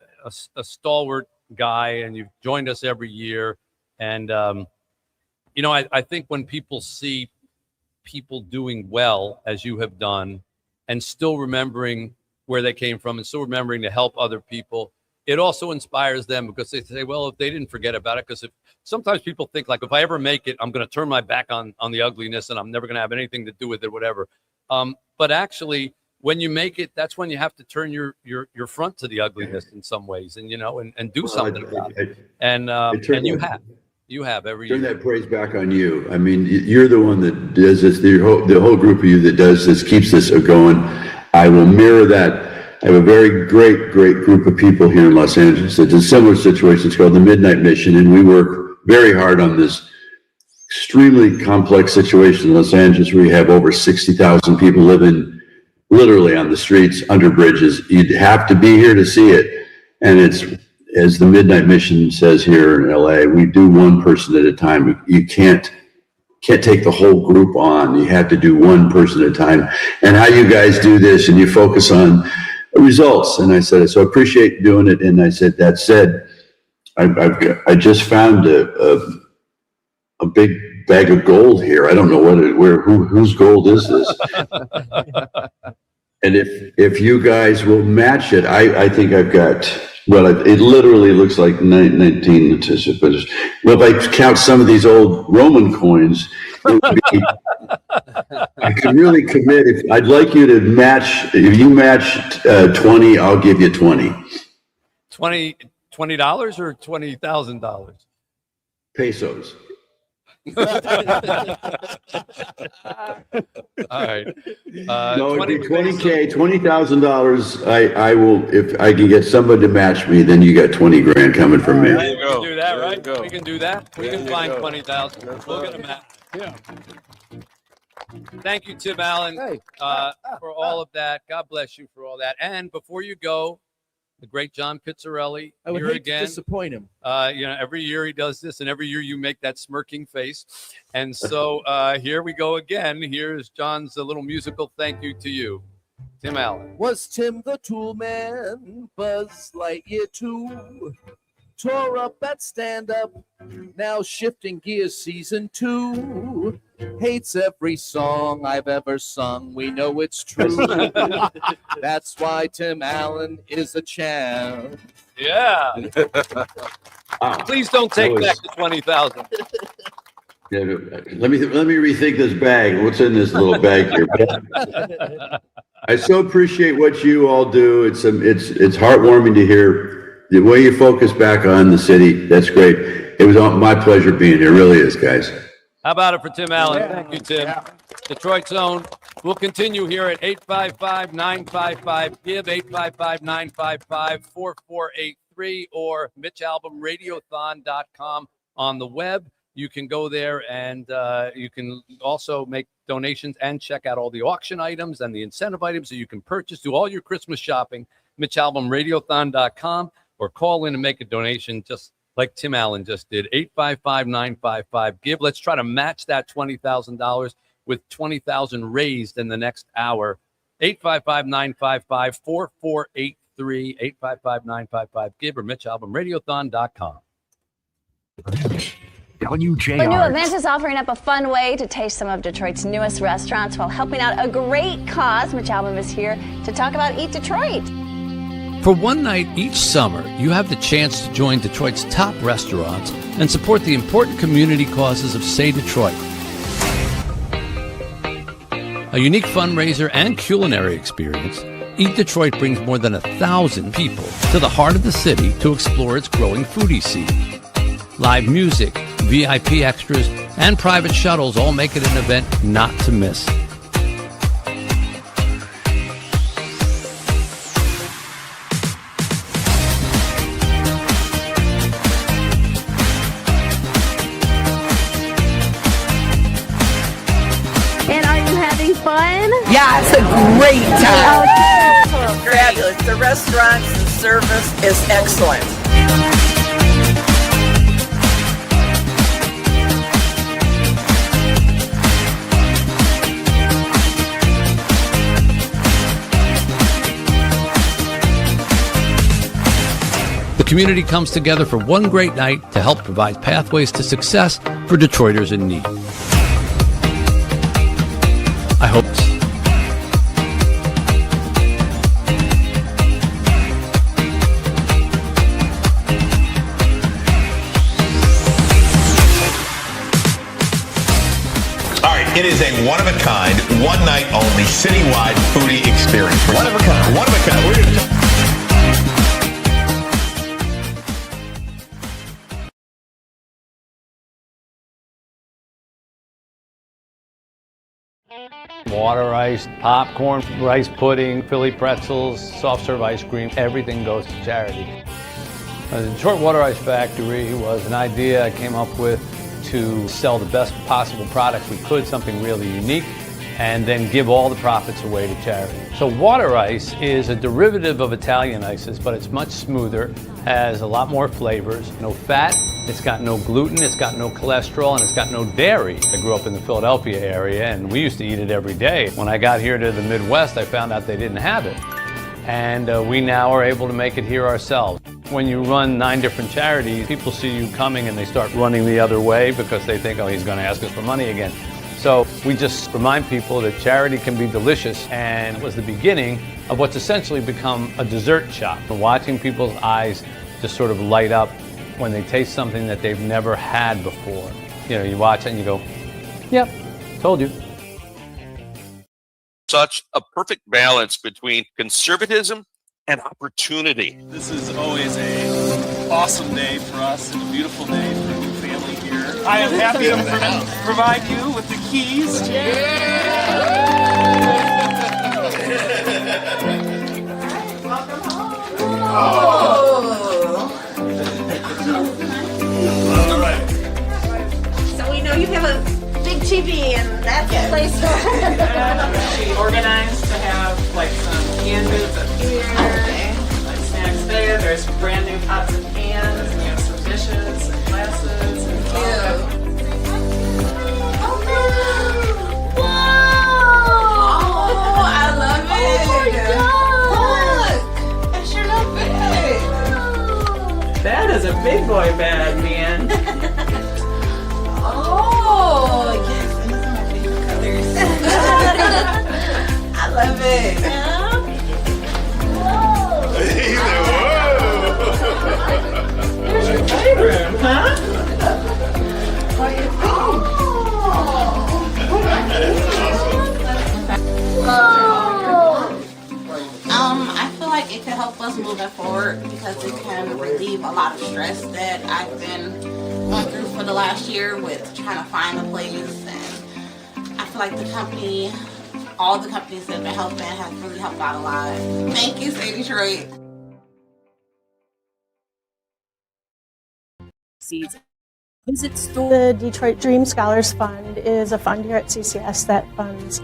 stalwart guy, and you've joined us every year. And, I think when people see people doing well, as you have done, and still remembering where they came from and still remembering to help other people, it also inspires them because they say, well, if they didn't forget about it, because sometimes people think like, if I ever make it, I'm going to turn my back on the ugliness and I'm never going to have anything to do with it, whatever. But actually, when you make it, that's when you have to turn your front to the ugliness in some ways, and and do something about it. And you have every year. Turn that praise back on you. I mean, you're the one that does this. The whole group of you that does this, keeps this going. I will mirror that. I have a very great group of people here in Los Angeles that's in similar situations called the Midnight Mission, and we work very hard on this extremely complex situation in Los Angeles where you have over 60,000 people living literally on the streets, under bridges. You'd have to be here to see it. And it's, as the Midnight Mission says here in LA, we do one person at a time. You can't take the whole group on. You have to do one person at a time. And how you guys do this, and you focus on results. And I said, so I appreciate doing it. And I said, that said, I just found a big bag of gold here. I don't know whose gold is this? And if you guys will match it, I think I've got, well, it literally looks like 19, well, if I count some of these old Roman coins, it would be, I could really commit. I'd like you to match, if you match 20, I'll give you 20. $20 or $20,000? Pesos. All right. No, it'd be 20K, $20,000. I will, if I can get somebody to match me, then you got 20 grand coming from me. We can do that, right? We can do that. We can find 20,000. We'll get a match. Yeah. Thank you, Tim Allen, for all of that. God bless you for all that. And before you go, the great John Pizzarelli. I would here hate again. to disappoint him. Every year he does this, and every year you make that smirking face. And so here we go again. Here's John's little musical thank you to you, Tim Allen. Was Tim the Tool Man, Buzz Lightyear 2? Tore up at stand-up, now shifting gears season 2. Hates every song I've ever sung, we know it's true. That's why Tim Allen is a champ. Yeah. Please don't take back the 20,000. Yeah, let me rethink this bag. What's in this little bag here? I so appreciate what you all do. It's heartwarming to hear the way you focus back on the city. That's great. It was my pleasure being here. It really is, guys. How about it for Tim Allen? Thank you, Tim. Detroit Zone. We'll continue here at 855-955-GIVE, 855-955-4483, or mitchalbumradiothon.com on the web. You can go there, and you can also make donations and check out all the auction items and the incentive items that you can purchase. Do all your Christmas shopping, mitchalbumradiothon.com, or call in and make a donation just like Tim Allen just did, 855-955-GIVE. Let's try to match that $20,000 with $20,000 raised in the next hour. 855-955-4483, 855-955-GIVE, or mitchalbumradiothon.com. WJR. The new event is offering up a fun way to taste some of Detroit's newest restaurants while helping out a great cause. Mitch Albom is here to talk about Eat Detroit. For one night each summer, you have the chance to join Detroit's top restaurants and support the important community causes of Say Detroit. A unique fundraiser and culinary experience, Eat Detroit brings more than 1,000 people to the heart of the city to explore its growing foodie scene. Live music, VIP extras, and private shuttles all make it an event not to miss. Fun? Yeah, it's a great time. Fabulous. The restaurants and service is excellent. The community comes together for one great night to help provide pathways to success for Detroiters in need. I hope. All right, it is a one-of-a-kind, one-night only, citywide foodie experience. One of a kind. One of a kind. We're gonna Water ice, popcorn, rice pudding, Philly pretzels, soft serve ice cream, everything goes to charity. The Detroit Water Ice Factory was an idea I came up with to sell the best possible products we could, something really unique, and then give all the profits away to charity. So water ice is a derivative of Italian ices, but it's much smoother, has a lot more flavors, no fat, it's got no gluten, it's got no cholesterol, and it's got no dairy. I grew up in the Philadelphia area, and we used to eat it every day. When I got here to the Midwest, I found out they didn't have it. And we now are able to make it here ourselves. When you run 9 different charities, people see you coming and they start running the other way because they think, oh, he's going to ask us for money again. So we just remind people that charity can be delicious, and it was the beginning of what's essentially become a dessert shop. Watching people's eyes just sort of light up when they taste something that they've never had before. You know, you watch it and you go, yep, told you. Such a perfect balance between conservatism and opportunity. This is always an awesome day for us and a beautiful day for a new family here. I am happy to provide you with the keys. All right. So we know you have a big TV and that's the place to She organized to have like some canned goods up here, like snacks there. There's brand new pots and pans, and we have some dishes and glasses and stuff. Oh, I love it. Look, that's your little bag. That is a big boy bag, man. Oh, yes, these are my favorite colors. I love it. Here's your playroom, huh? moving forward because it can relieve a lot of stress that I've been going through for the last year with trying to find a place. And I feel like the company, all the companies that have been helping have really helped out a lot. Thank you, Say Detroit. The Detroit Dream Scholars Fund is a fund here at CCS that funds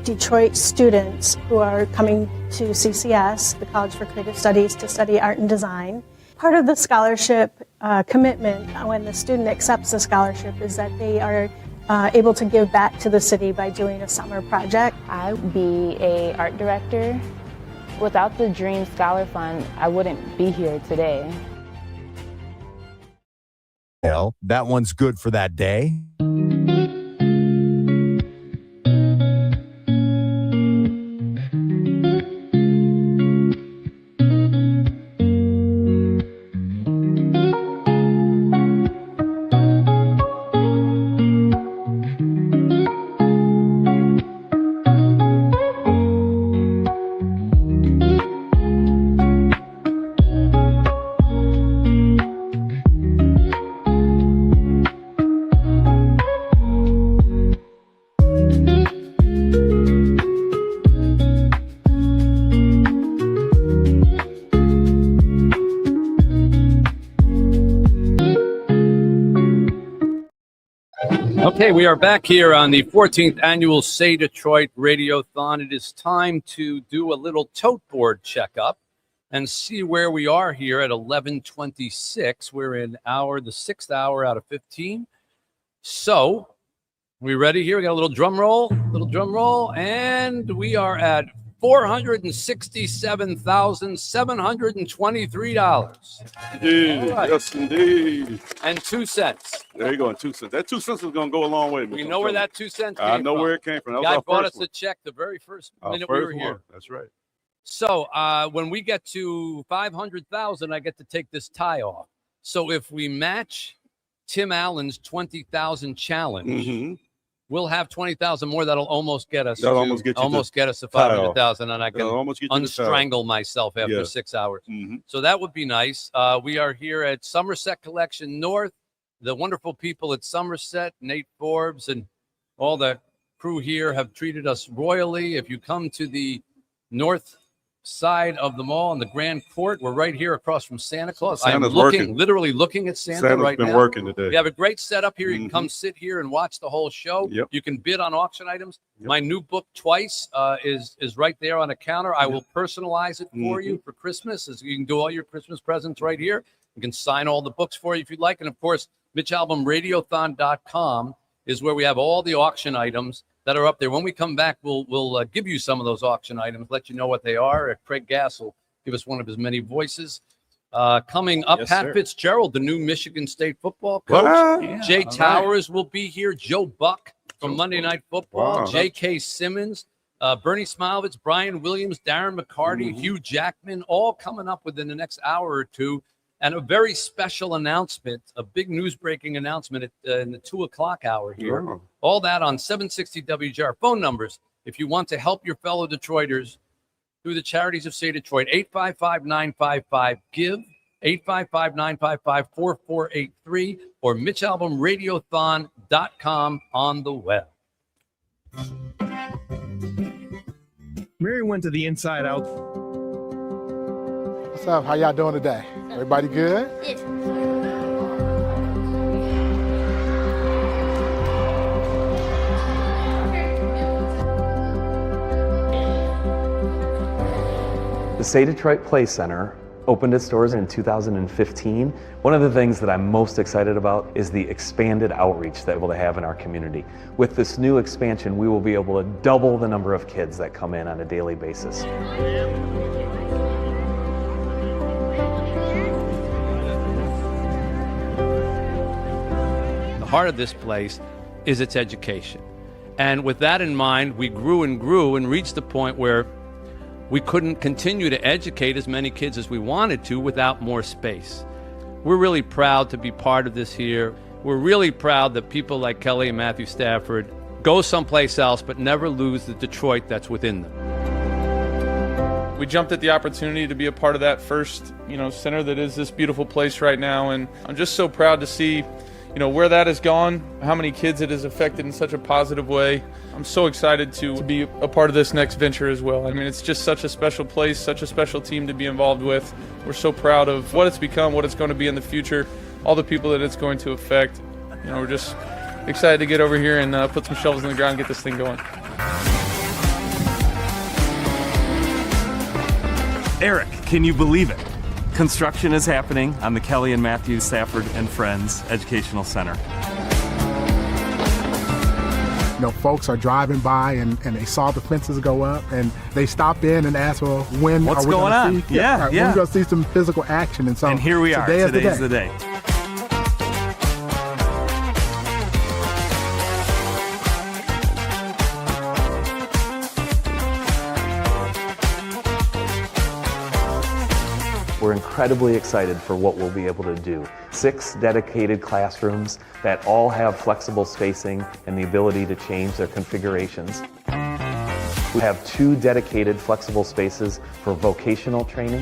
Detroit students who are coming to CCS, the College for Creative Studies, to study art and design. Part of the scholarship commitment when the student accepts the scholarship is that they are able to give back to the city by doing a summer project. I would be an art director. Without the Dream Scholar Fund, I wouldn't be here today. Well, that one's good for that day. Okay, we are back here on the 14th annual Say Detroit Radiothon. It is time to do a little tote board checkup and see where we are here at 11:26. We're in the 6th hour out of 15. So, we ready here? We got a little drum roll, and we are at $467,723. Indeed. All right. Yes, indeed. And 2 cents. There you go, and 2 cents. That 2 cents is going to go a long way. We know where that 2 cents came from. I know where it came from. That was Guy our brought first us a check the very first minute our we first were here. one. That's right. So when we get to 500,000, I get to take this tie off. So if we match Tim Allen's 20,000 challenge, we'll have 20,000 more. That'll almost get us. That'll almost get us to 500,000, and I can almost get you the tie. unstrangle myself after 6 hours. So that would be nice. We are here at Somerset Collection North. The wonderful people at Somerset, Nate Forbes, and all the crew here have treated us royally. If you come to the north side of the mall in the Grand Court, we're right here across from Santa Claus. I'm literally looking at Santa Santa's right been now. working today. We have a great setup here. You can come sit here and watch the whole show. Yep. You can bid on auction items. My new book, Twice, is right there on a counter. I will personalize it for you for Christmas. As you can do all your Christmas presents right here. You can sign all the books for you if you'd like. And of course, MitchAlbumRadiothon.com is where we have all the auction items that are up there. When we come back, we'll give you some of those auction items, let you know what they are. Craig Gass will give us one of his many voices. Coming up, Yes, Pat sir. Fitzgerald, the new Michigan State football coach. Wow. Jay all Towers will be here. Joe Buck from Monday Night Football. Wow. J.K. Simmons, Bernie Smilovitz, Brian Williams, Darren McCarty, Hugh Jackman, all coming up within the next hour or two. And a very special announcement, a big news-breaking announcement in the 2 o'clock hour here. Wow. All that on 760 WJR. Phone numbers, if you want to help your fellow Detroiters through the charities of Say Detroit, 855-955-GIVE, 855-955-4483, or MitchAlbumRadiothon.com on the web. Mary went to the Inside Out. What's up? How y'all doing today? Everybody good? Yes. The Say Detroit Play Center opened its doors in 2015. One of the things that I'm most excited about is the expanded outreach that we'll have in our community. With this new expansion, we will be able to double the number of kids that come in on a daily basis. The heart of this place is its education. And with that in mind, we grew and reached the point where we couldn't continue to educate as many kids as we wanted to without more space. We're really proud to be part of this here. We're really proud that people like Kelly and Matthew Stafford go someplace else but never lose the Detroit that's within them. we jumped at the opportunity to be a part of that first, center that is this beautiful place right now. And I'm just so proud to see, where that has gone, how many kids it has affected in such a positive way. I'm so excited to be a part of this next venture as well. I mean, it's just such a special place, such a special team to be involved with. We're so proud of what it's become, what it's going to be in the future, all the people that it's going to affect. We're just excited to get over here and put some shovels in the ground and get this thing going. Eric, can you believe it? Construction is happening on the Kelly and Matthew Stafford and Friends Educational Center. Folks are driving by and they saw the fences go up and they stop in and ask, well, when what's are we going on? See, when are we going to see some physical action? And so and here we are. Today is the day. We're incredibly excited for what we'll be able to do. 6 dedicated classrooms that all have flexible spacing and the ability to change their configurations. We have 2 dedicated flexible spaces for vocational training.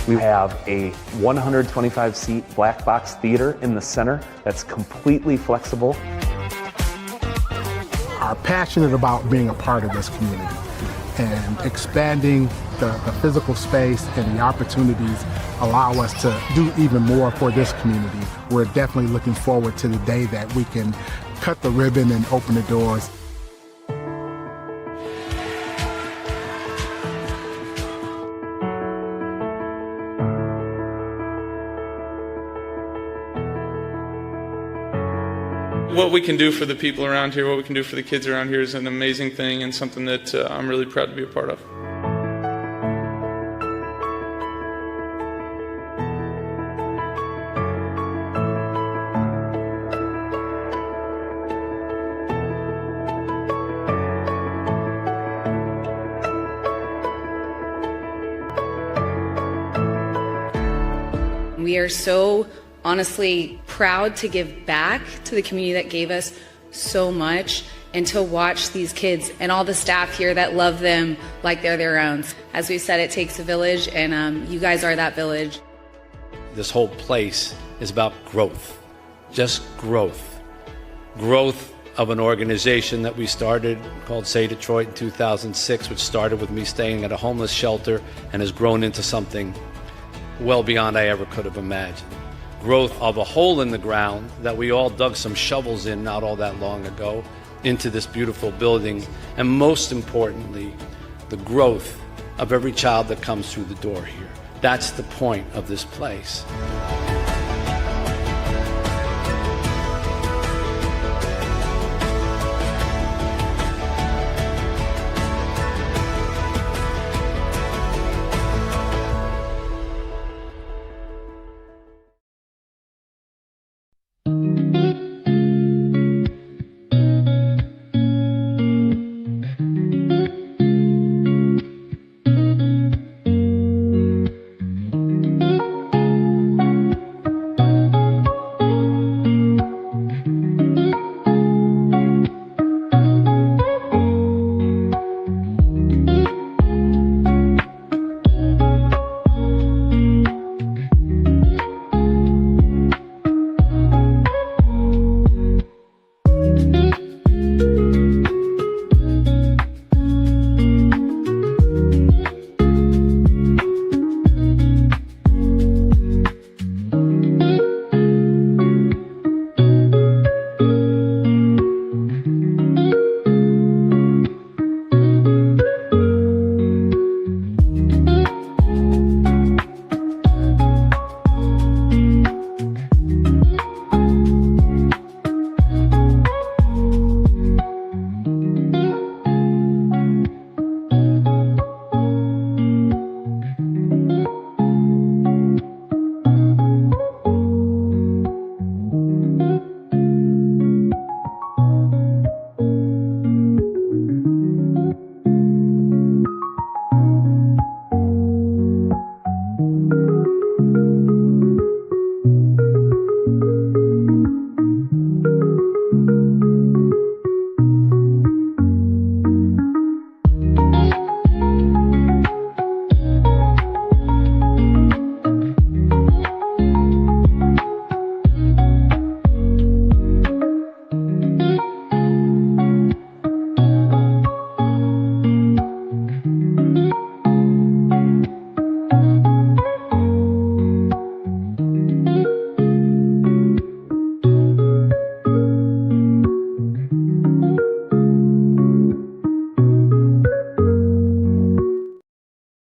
We have a 125-seat black box theater in the center that's completely flexible. Are passionate about being a part of this community and expanding the physical space and the opportunities allow us to do even more for this community. We're definitely looking forward to the day that we can cut the ribbon and open the doors. What we can do for the people around here, what we can do for the kids around here is an amazing thing and something that I'm really proud to be a part of. We are so honestly proud to give back to the community that gave us so much and to watch these kids and all the staff here that love them like they're their own. As we said, it takes a village, and you guys are that village. This whole place is about growth, just growth. Growth of an organization that we started called Say Detroit in 2006, which started with me staying at a homeless shelter and has grown into something well beyond I ever could have imagined. Growth of a hole in the ground that we all dug some shovels in not all that long ago into this beautiful building, and most importantly, the growth of every child that comes through the door here. That's the point of this place.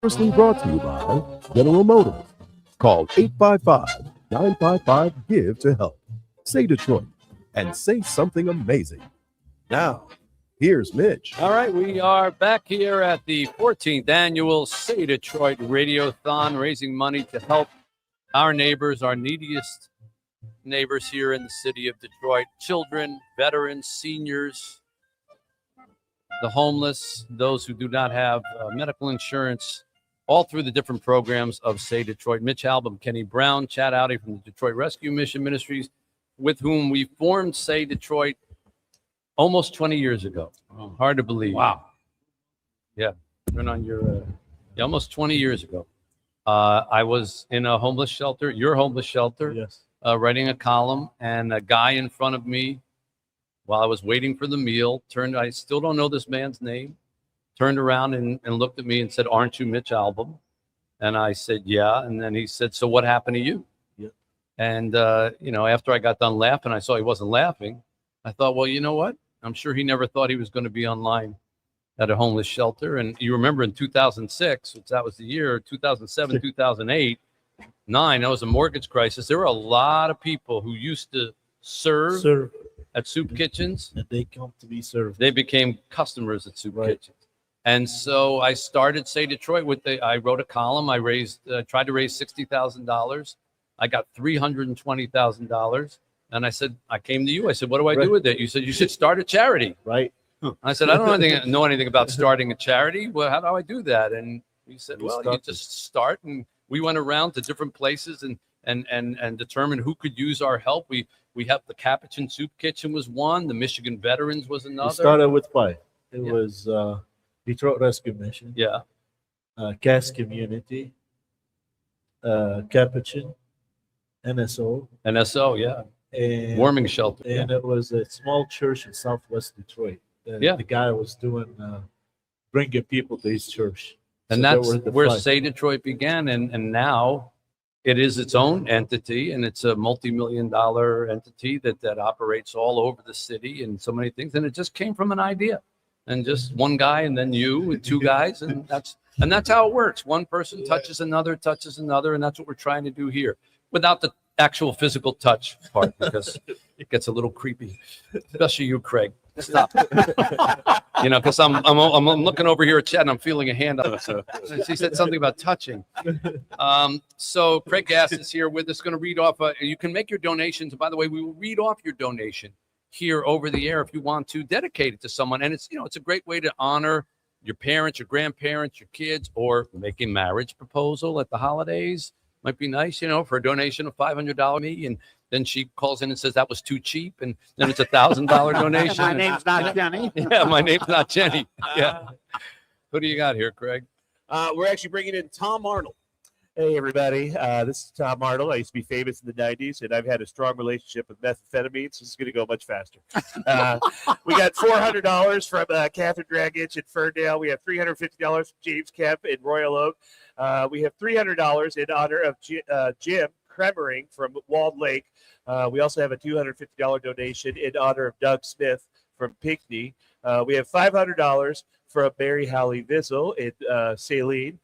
Generously brought to you by General Motors. Call 855-955-GIVE to help. Say Detroit and say something amazing. Now, here's Mitch. All right, we are back here at the 14th annual Say Detroit Radiothon, raising money to help our neighbors, our neediest neighbors here in the city of Detroit, children, veterans, seniors, the homeless, those who do not have medical insurance, all through the different programs of Say Detroit. Mitch Albom, Kenny Brown, Chad Outy from the Detroit Rescue Mission Ministries, with whom we formed Say Detroit almost 20 years ago. Hard to believe. Wow. Yeah. Turn on your, almost 20 years ago. I was in a homeless shelter, your homeless shelter, Yes. Writing a column, and a guy in front of me, while I was waiting for the meal, I still don't know this man's name, turned around and looked at me and said, "Aren't you Mitch Albom?" And I said, "Yeah." And then he said, "So what happened to you?" Yep. And, after I got done laughing, I saw he wasn't laughing. I thought, well, you know what? I'm sure he never thought he was going to be online at a homeless shelter. And you remember in 2006, which that was the year, 2007, 2008, 2009, that was a mortgage crisis. There were a lot of people who used to serve at soup kitchens. And they come to be served. They became customers at soup kitchens. And so I started Say Detroit I wrote a column. I tried to raise $60,000. I got $320,000. And I said, I came to you. I said, what do I do with it? You said, you should start a charity. Right. I said, I don't know anything about starting a charity. Well, how do I do that? And you said, well, you just start. And we went around to different places and determined who could use our help. We have the Capuchin Soup Kitchen was one. The Michigan Veterans was another. We started with 5. It was Detroit Rescue Mission. Yeah. Cass Community. Capuchin. NSO. NSO, yeah. And warming shelter. And it was a small church in Southwest Detroit. The guy was doing bringing people to his church. And that's where Say Detroit began. And now it is its own entity, and it's a multi-million-dollar entity that operates all over the city and so many things. And it just came from an idea, and just one guy, and then you, and 2 guys, and that's how it works. One person touches another, and that's what we're trying to do here, without the actual physical touch part, because it gets a little creepy, especially you, Craig. Stop. Because I'm looking over here at Chad and I'm feeling a hand on it. So he said something about touching. So Craig Gass is here with us, going to read off. You can make your donations. By the way, we will read off your donation here over the air if you want to dedicate it to someone. And it's a great way to honor your parents, your grandparents, your kids, or make a marriage proposal at the holidays. Might be nice, for a donation of $500 me, and then she calls in and says that was too cheap, and then it's $1,000 donation. My name's not Jenny. Yeah, my name's not Jenny. Yeah. Who do you got here, Craig? We're actually bringing in Tom Arnold. Hey, everybody. This is Tom Arnold. I used to be famous in the 90s, and I've had a strong relationship with methamphetamines. So this is going to go much faster. We got $400 from Catherine Dragich in Ferndale. We have $350 from James Kemp in Royal Oak. We have $300 in honor of Jim Kremering from Walled Lake. We also have a $250 donation in honor of Doug Smith from Pinckney. We have $500 from Mary Holly Vizzle in Saline.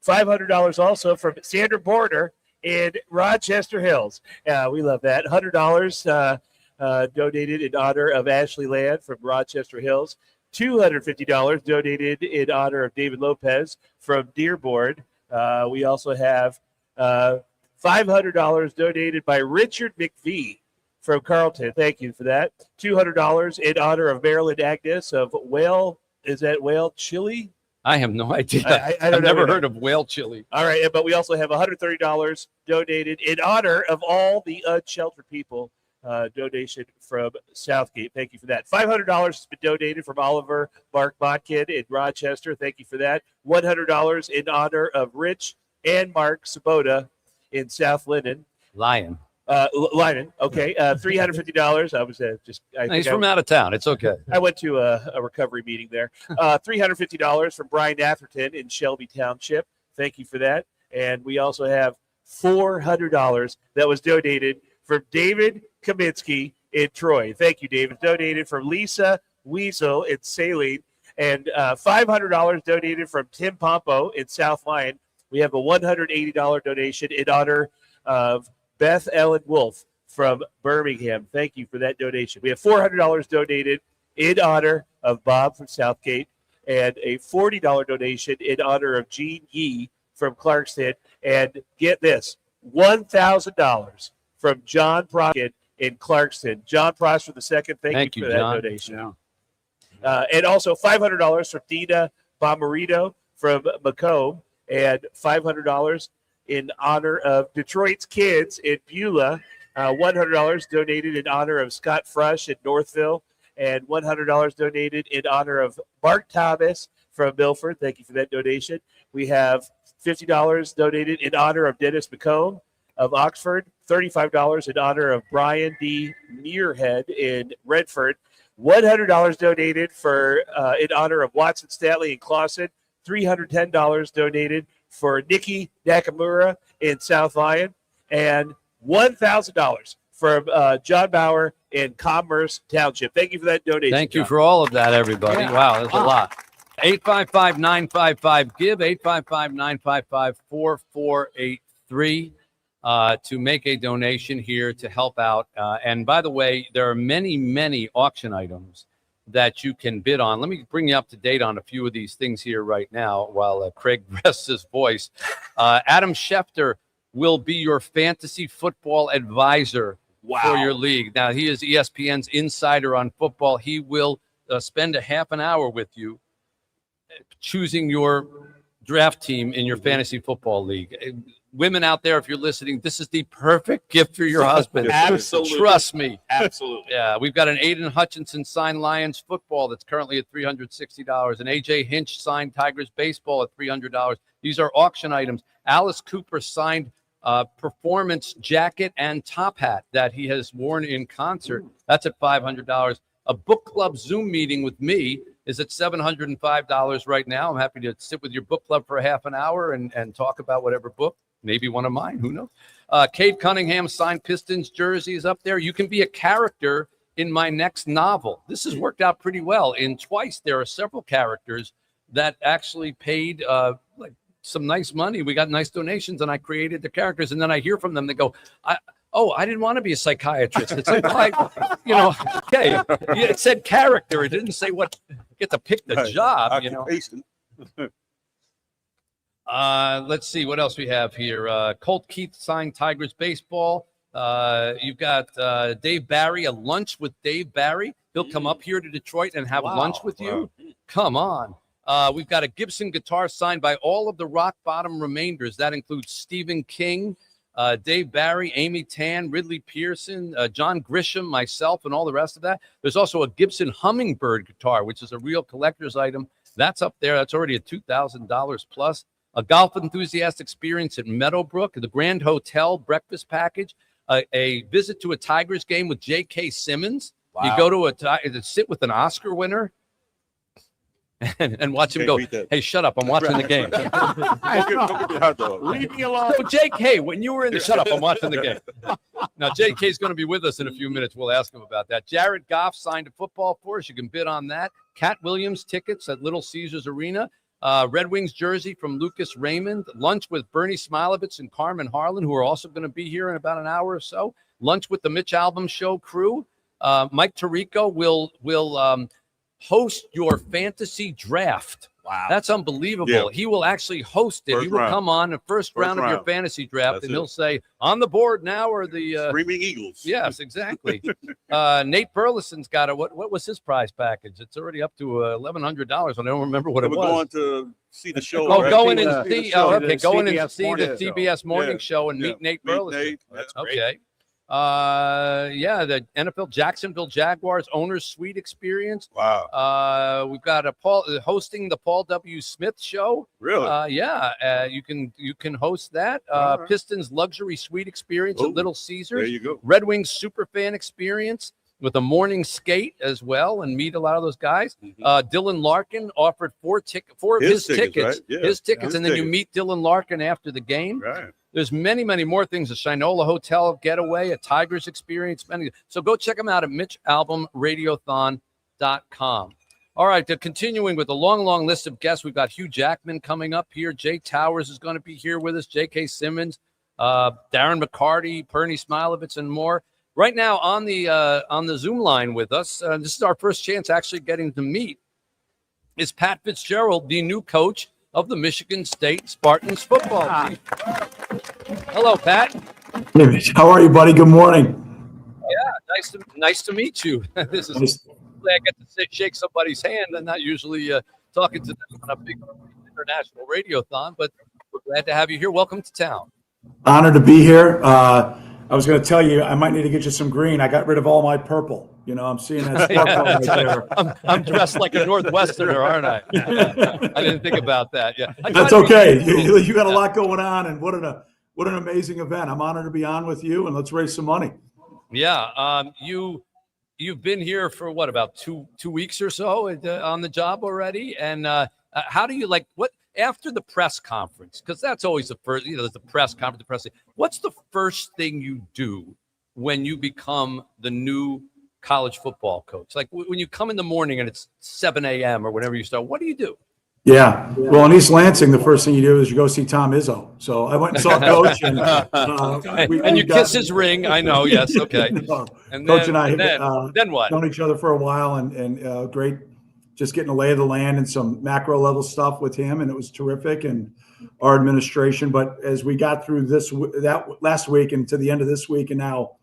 $500 also from Sandra Border in Rochester Hills. We love that. $100 donated in honor of Ashley Land from Rochester Hills. $250 donated in honor of David Lopez from Dearborn. We also have $500 donated by Richard McVie from Carlton. Thank you for that. $200 in honor of Marilyn Agnes of Whale. Is that Whale Chili? I have no idea. I've never heard of whale chili. All right, but we also have $130 donated in honor of all the unsheltered people. Donation from Southgate. Thank you for that. $500 has been donated from Oliver Mark Botkin in Rochester. Thank you for that. $100 in honor of Rich and Mark Sabota in South Linden. Lyman. Okay. $350. I was he's from out of town. It's okay. I went to a recovery meeting there. $350 from Brian Atherton in Shelby Township. Thank you for that. And we also have $400 that was donated from David Kaminsky in Troy. Thank you, David. Donated from Lisa Weasel in Saline. And $500 donated from Tim Pompo in South Lyon. We have a $180 donation in honor of Beth Ellen Wolf from Birmingham. Thank you for that donation. We have $400 donated in honor of Bob from Southgate, and a $40 donation in honor of Jean Yee from Clarkston. And get this, $1,000 from John Proskin in Clarkston. John Prosper II, thank you for that donation. Yeah. And also $500 from Dina Bomarito from Macomb, and $500 in honor of Detroit's kids in Beulah. $100 donated in honor of Scott Frush in Northville, and $100 donated in honor of Mark Thomas from Milford. Thank you for that donation. We have $50 donated in honor of Dennis McComb of Oxford, $35 in honor of Brian D. Muirhead in Redford, $100 donated for in honor of Watson Stanley in Clawson, $310 donated for Nikki Nakamura in South Lyon, and $1,000 from John Bauer in Commerce Township. Thank you for that donation. Thank you for all of that, everybody. Yeah. Wow, that's a lot. 855-955-GIVE, 855-955-4483 to make a donation here to help out. And by the way, there are many, many auction items that you can bid on. Let me bring you up to date on a few of these things here right now while Craig rests his voice. Adam Schefter will be your fantasy football advisor for your league. Now, he is ESPN's insider on football. He will spend a half an hour with you choosing your draft team in your fantasy football league. Women out there, if you're listening, this is the perfect gift for your husband. Absolutely. Trust me. Absolutely. Yeah, we've got an Aiden Hutchinson signed Lions football that's currently at $360. An AJ Hinch signed Tigers baseball at $300. These are auction items. Alice Cooper signed performance jacket and top hat that he has worn in concert. That's at $500. A book club Zoom meeting with me is at $705 right now. I'm happy to sit with your book club for a half an hour and talk about whatever book, maybe one of mine, who knows. Cade Cunningham signed Pistons jersey is up there. You can be a character in my next novel. This has worked out pretty well. In Twice, there are several characters that actually paid like some nice money. We got nice donations, and I created the characters. And then I hear from them. They go, I didn't want to be a psychiatrist. It's like, okay. It said character. It didn't say what. Get to pick the job. Occupation. Let's see what else we have here. Colt Keith signed Tigers baseball. You've got Dave Barry, a lunch with Dave Barry. He'll come up here to Detroit and have lunch with you. Come on. We've got a Gibson guitar signed by all of the Rock Bottom Remainders. That includes Stephen King, Dave Barry, Amy Tan, Ridley Pearson, John Grisham, myself, and all the rest of that. There's also a Gibson Hummingbird guitar, which is a real collector's item. That's up there. That's already at $2,000 plus. A golf enthusiast experience at Meadowbrook, the Grand Hotel breakfast package, a visit to a Tigers game with J.K. Simmons. Wow. You go to sit with an Oscar winner and watch him go, hey, shut up, I'm watching the game. Leave me alone. So, J.K., when you were in the shut up, I'm watching the game. Now, J.K. is going to be with us in a few minutes. We'll ask him about that. Jared Goff signed a football for us. You can bid on that. Cat Williams tickets at Little Caesars Arena. Red Wings jersey from Lucas Raymond. Lunch with Bernie Smilovitz and Carmen Harlan, who are also going to be here in about an hour or so. Lunch with the Mitch Albom Show crew. Mike Tirico will host your fantasy draft. Wow. That's unbelievable. Yeah. He will actually host it. He will come on the first round of your fantasy draft, and he'll say, on the board now are the Screaming Eagles. Yes, exactly. Nate Burleson's got what was his prize package? It's already up to $1,100. I don't remember what it was. We're going to see the show. Oh, right? going and see the CBS morning show and meet Nate Burleson. Nate. That's great. Okay. The NFL Jacksonville Jaguars owner's suite experience. Wow. We've got hosting the Paul W. Smith show. Really? You can host that. Right. Pistons luxury suite experience at Little Caesars. There you go. Red Wings superfan experience with a morning skate as well, and meet a lot of those guys. Dylan Larkin offered four of his tickets, right? Yeah. his tickets, and then you meet Dylan Larkin after the game. Right. There's many, many more things. A Shinola Hotel getaway, a Tigers experience. So go check them out at MitchAlbumRadiothon.com. All right, continuing with a long list of guests. We've got Hugh Jackman coming up here. Jay Towers is going to be here with us. J.K. Simmons, Darren McCarty, Pernie Smilovitz, and more. Right now on the Zoom line with us, this is our first chance actually getting to meet, is Pat Fitzgerald, the new coach of the Michigan State Spartans football team. Hello, Pat. How are you, buddy? Good morning. Yeah, nice to meet you. This is I get to shake somebody's hand and not usually talking to them on a big international radiothon, but we're glad to have you here. Welcome to town. Honored to be here. I was going to tell you, I might need to get you some green. I got rid of all my purple. You know, I'm seeing that sparkle right there. I'm dressed like a Northwesterner, aren't I? I didn't think about that. Yeah, that's okay. You got a lot going on, and what an amazing event. I'm honored to be on with you, and let's raise some money. Yeah, you've been here for what, about two weeks or so on the job already, and how do you what after the press conference? Because that's always the first. There's the press conference, the press. What's the first thing you do when you become the new college football coach? Like when you come in the morning and it's 7 a.m. or whenever you start, what do you do? Yeah. Well, in East Lansing, the first thing you do is you go see Tom Izzo. So I went and saw Coach. And you kiss his ring. I know. Yes. Okay. And Coach and I then what? Known each other for a while, and great, just getting a lay of the land and some macro level stuff with him. And it was terrific, and our administration. But as we got through that last week and to the end of this week, and now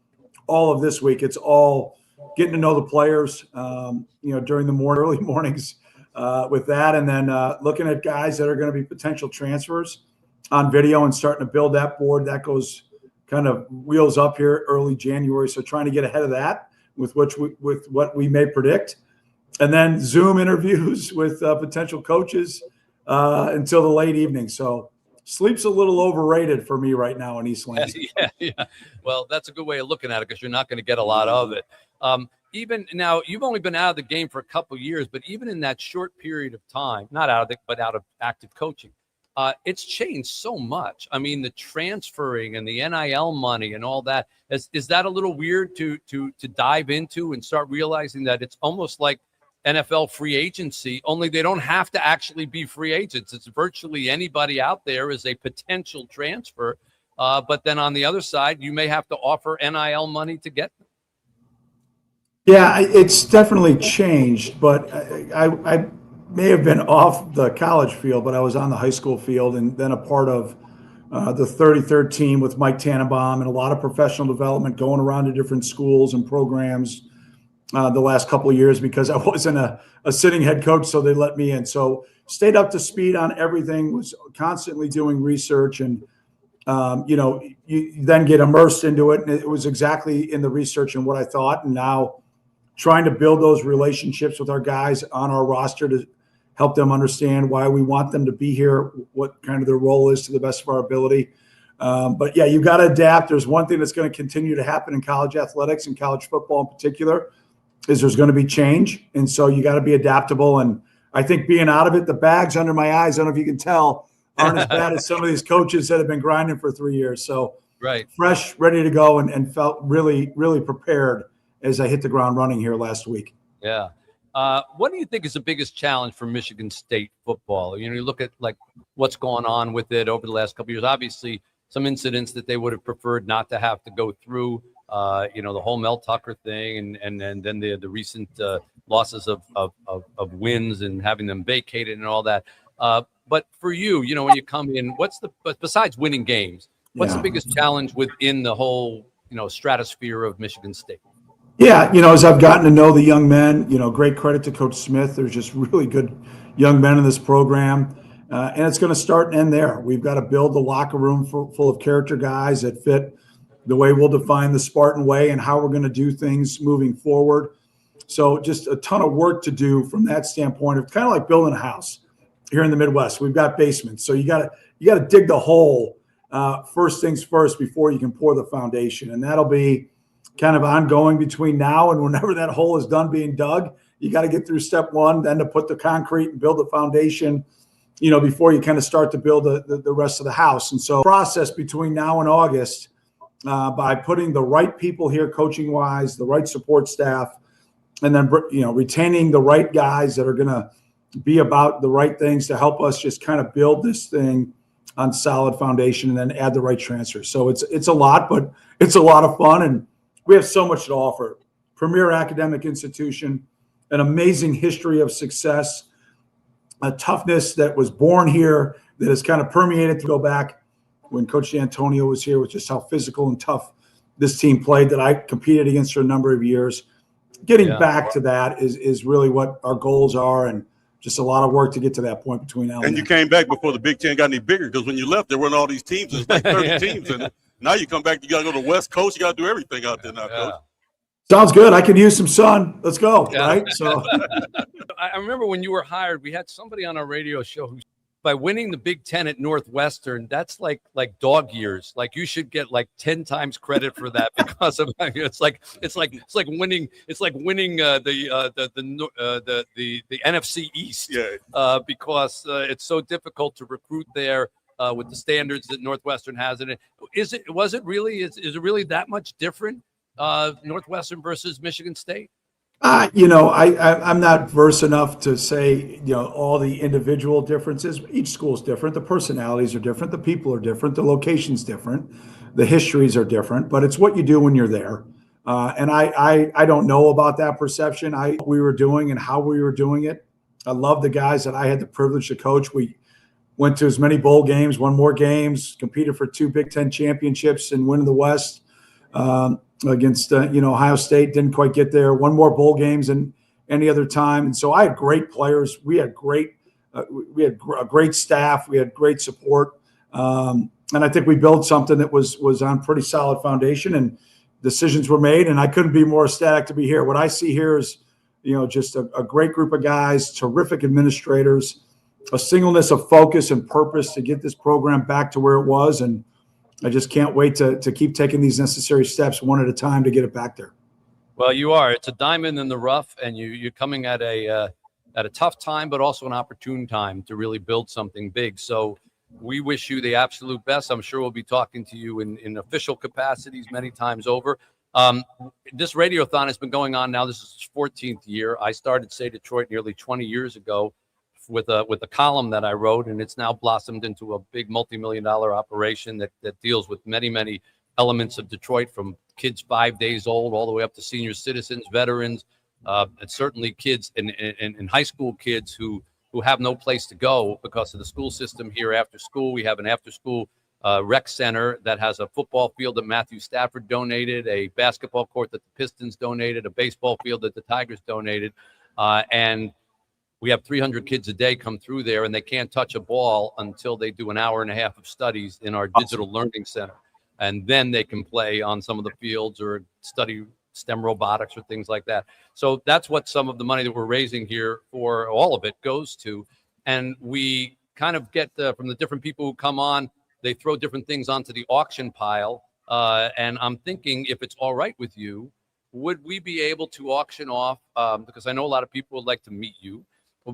all of this week, it's all getting to know the players, during the early mornings, with that, and then looking at guys that are going to be potential transfers on video and starting to build that board. That goes kind of wheels up here early January. So trying to get ahead of that with what we may predict, and then Zoom interviews with potential coaches until the late evening. So sleep's a little overrated for me right now in East Lansing. Yeah. Well, that's a good way of looking at it because you're not going to get a lot of it. Even now, you've only been out of the game for a couple of years, but even in that short period of time, not out of it, but out of active coaching, it's changed so much. I mean, the transferring and the NIL money and all that, is that a little weird to dive into and start realizing that it's almost like NFL free agency, only they don't have to actually be free agents. It's virtually anybody out there is a potential transfer. But then on the other side, you may have to offer NIL money to get them. Yeah, it's definitely changed, but I may have been off the college field, but I was on the high school field and then a part of the 33rd team with Mike Tannenbaum and a lot of professional development going around to different schools and programs the last couple of years because I wasn't a sitting head coach, so they let me in. So stayed up to speed on everything, was constantly doing research, and you then get immersed into it. And it was exactly in the research and what I thought, and now trying to build those relationships with our guys on our roster to help them understand why we want them to be here, what kind of their role is to the best of our ability. But yeah, you've got to adapt. There's one thing that's going to continue to happen in college athletics and college football in particular is there's going to be change. And so you got to be adaptable. And I think being out of it, the bags under my eyes, I don't know if you can tell, aren't as bad as some of these coaches that have been grinding for 3 years. So right, fresh, ready to go, and felt really, really prepared as I hit the ground running here last week. Yeah. What do you think is the biggest challenge for Michigan State football? You look at what's going on with it over the last couple of years. Obviously, some incidents that they would have preferred not to have to go through. The whole Mel Tucker thing, and then the recent losses of wins and having them vacated and all that. But for you, when you come in, but besides winning games, what's the biggest challenge within the whole stratosphere of Michigan State? Yeah, as I've gotten to know the young men, great credit to Coach Smith. There's just really good young men in this program. And it's going to start and end there. We've got to build the locker room full of character guys that fit the way we'll define the Spartan way and how we're going to do things moving forward. So just a ton of work to do from that standpoint of kind of like building a house here in the Midwest. We've got basements. So you got to dig the hole first things first before you can pour the foundation. And that'll be kind of ongoing between now and whenever that hole is done being dug. You got to get through step one, then to put the concrete and build the foundation, before you kind of start to build the rest of the house. And so process between now and August by putting the right people here coaching wise, the right support staff, and then, retaining the right guys that are going to be about the right things to help us just kind of build this thing on solid foundation, and then add the right transfers. So it's a lot, but it's a lot of fun, and we have so much to offer. Premier academic institution, an amazing history of success, a toughness that was born here that has kind of permeated to go back when Coach D'Antonio was here, with just how physical and tough this team played that I competed against for a number of years. Getting back to that is really what our goals are, and just a lot of work to get to that point between now And you came back before the Big Ten got any bigger, because when you left, there weren't all these teams. There's like 30 teams. And now you come back, you got to go to the West Coast. You got to do everything out there now, Coach. Sounds good. I could use some sun. Let's go, right? So I remember when you were hired, we had somebody on our radio show who, by winning the Big Ten at Northwestern, that's like dog years. Like, you should get like 10 times credit for that, because of it's like winning the NFC East. Because it's so difficult to recruit there with the standards that Northwestern has in it. Is it really that much different, Northwestern versus Michigan State? I'm not versed enough to say, all the individual differences. Each school is different. The personalities are different. The people are different. The location's different. The histories are different. But it's what you do when you're there. And I don't know about that perception. We were doing and how we were doing it. I love the guys that I had the privilege to coach. We went to as many bowl games, won more games, competed for 2 Big Ten championships, and winning the West. Against Ohio State, didn't quite get there. Won more bowl games than any other time, and so I had great players. We had a great staff. We had great support, and I think we built something that was on pretty solid foundation. And decisions were made, and I couldn't be more ecstatic to be here. What I see here is, just a great group of guys, terrific administrators, a singleness of focus and purpose to get this program back to where it was, and I just can't wait to keep taking these necessary steps one at a time to get it back there. Well, you are. It's a diamond in the rough, and you're coming at a tough time, but also an opportune time to really build something big. So we wish you the absolute best. I'm sure we'll be talking to you in official capacities many times over. This Radiothon has been going on now. This is its 14th year. I started Say Detroit nearly 20 years ago with a column that I wrote, and it's now blossomed into a big multi-million-dollar operation that deals with many elements of Detroit, from kids 5 days old all the way up to senior citizens, veterans, and certainly kids and high school kids who have no place to go because of the school system here after school. We have an after-school rec center that has a football field that Matthew Stafford donated, a basketball court that the Pistons donated, a baseball field that the Tigers donated, and we have 300 kids a day come through there, and they can't touch a ball until they do an hour and a half of studies in our digital learning center. And then they can play on some of the fields or study STEM robotics or things like that. So that's what some of the money that we're raising here for, all of it, goes to. And we kind of get from the different people who come on, they throw different things onto the auction pile. And I'm thinking, if it's all right with you, would we be able to auction off, because I know a lot of people would like to meet you,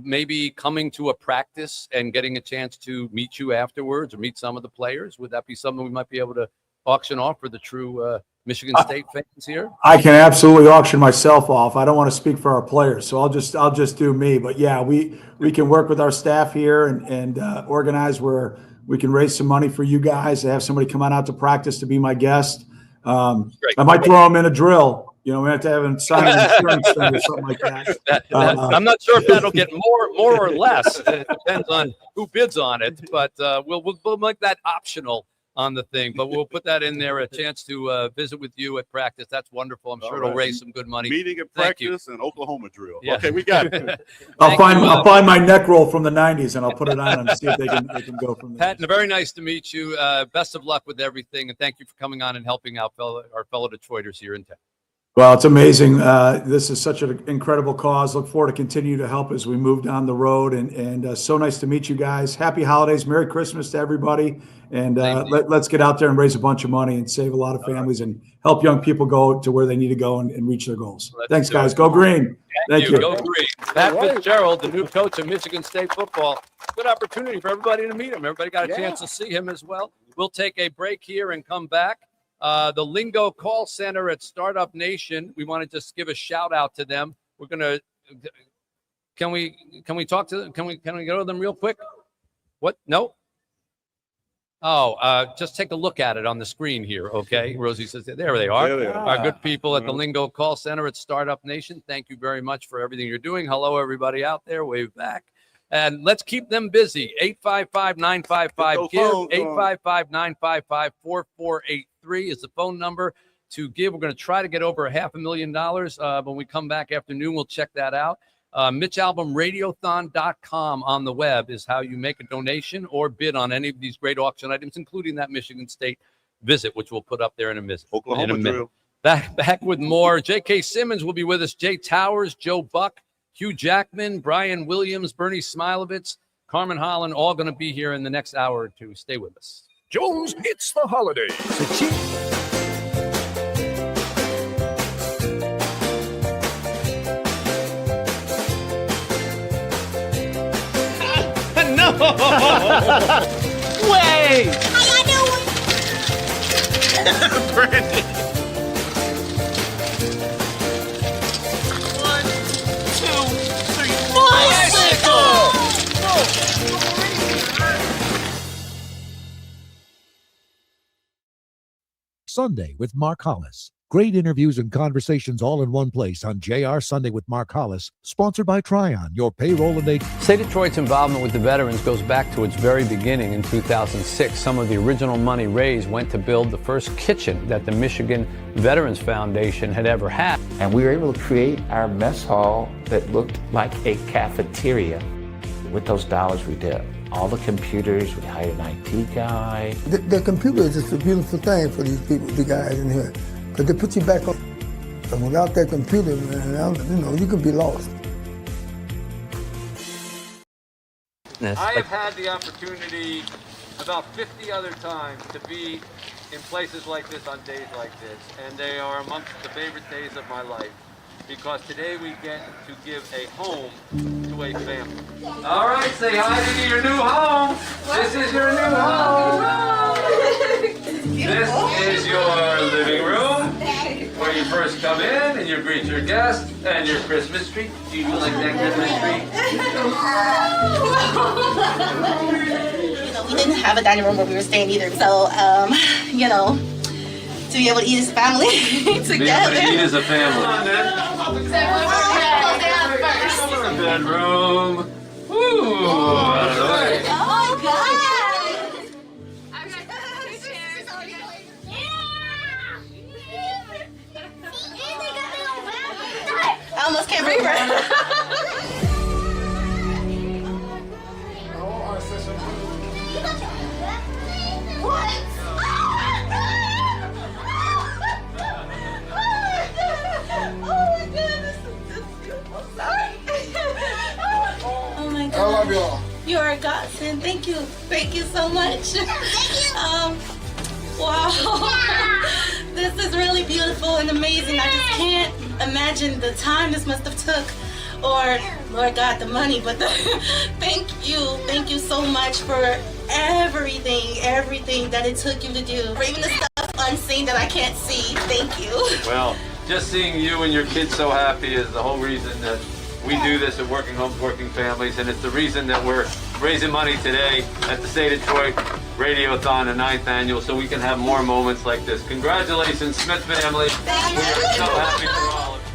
maybe coming to a practice and getting a chance to meet you afterwards or meet some of the players? Would that be something we might be able to auction off for the true Michigan State fans here? I can absolutely auction myself off. I don't want to speak for our players, so I'll just do me. But yeah, we can work with our staff here and organize where we can raise some money for you guys to have somebody come on out to practice to be my guest. I might throw them in a drill. We have to have them sign an insurance thing or something like that. I'm not sure if that'll get more or less. It depends on who bids on it, but we'll make that optional on the thing. But we'll put that in there, a chance to visit with you at practice. That's wonderful. I'm sure it'll raise some good money. Meeting at practice and Oklahoma drill. Yeah. Okay, we got it. I'll find my neck roll from the 90s and I'll put it on and see if they can go from there. Pat, very nice to meet you. Best of luck with everything, and thank you for coming on and helping out our fellow Detroiters here in town. Well, it's amazing. This is such an incredible cause. Look forward to continue to help as we move down the road. And so nice to meet you guys. Happy holidays. Merry Christmas to everybody. And let's get out there and raise a bunch of money and save a lot of families and help young people go to where they need to go and reach their goals. Thanks, guys. Go Green. Thank you. Go Green. Pat Fitzgerald, the new coach of Michigan State football. Good opportunity for everybody to meet him. Everybody got a chance to see him as well. We'll take a break here and come back. The Lingo Call Center at Startup Nation, we want to just give a shout out to them. We're gonna. Can we talk to them? Can we go to them real quick? What? No. Oh, just take a look at it on the screen here, okay? Rosie says, there they are. There they are. Our good people at the Lingo Call Center at Startup Nation. Thank you very much for everything you're doing. Hello, everybody out there. Wave back. And let's keep them busy. 855-955-GIVE. 855-955-4483 is the phone number to give. We're going to try to get over $500,000. When we come back afternoon, we'll check that out. Radiothon.com on the web is how you make a donation or bid on any of these great auction items, including that Michigan State visit, which we'll put up there in a minute. Oklahoma drill. Back with more. J.K. Simmons will be with us. Jay Towers, Joe Buck, Hugh Jackman, Brian Williams, Bernie Smilovitz, Carmen Holland, all going to be here in the next hour or two. Stay with us. Jones, it's the holidays. No! Way! How y'all doing? Brandy. 1, 2, 3, bicycle! Sunday with Mark Hollis. Great interviews and conversations all in one place on JR Sunday with Mark Hollis, sponsored by Tryon, your payroll and aid. Say Detroit's involvement with the veterans goes back to its very beginning in 2006. Some of the original money raised went to build the first kitchen that the Michigan Veterans Foundation had ever had. And we were able to create our mess hall that looked like a cafeteria. With those dollars we did all the computers, we hired an IT guy. The computer is just a beautiful thing for these people, the guys in here. Because they put you back on. And without that computer, man, you can be lost. I have had the opportunity about 50 other times to be in places like this on days like this, and they are amongst the favorite days of my life, because today we get to give a home to a family. All right, say hi to your new home. This is your new home. This is your living room, where you first come in and you greet your guests, and your Christmas tree. Do you like that Christmas tree? We didn't have a dining room where we were staying either, so to be able to eat as a family together. Be able to eat as a family. Bedroom. Ooh. Oh my God. I almost can't breathe right. What? Oh my God. I love y'all. You are a godsend. Thank you. Thank you so much. Wow. This is really beautiful and amazing. I just can't imagine the time this must have took, or Lord God, the money, but thank you so much for everything that it took you to do, for even the stuff unseen that I can't see. Thank you. Well, just seeing you and your kids so happy is the whole reason that we do this at Working Homes, Working Families, and it's the reason that we're raising money today at the State of Detroit Radiothon, the 9th annual, so we can have more moments like this. Congratulations, Smith family. We are so happy for all of you.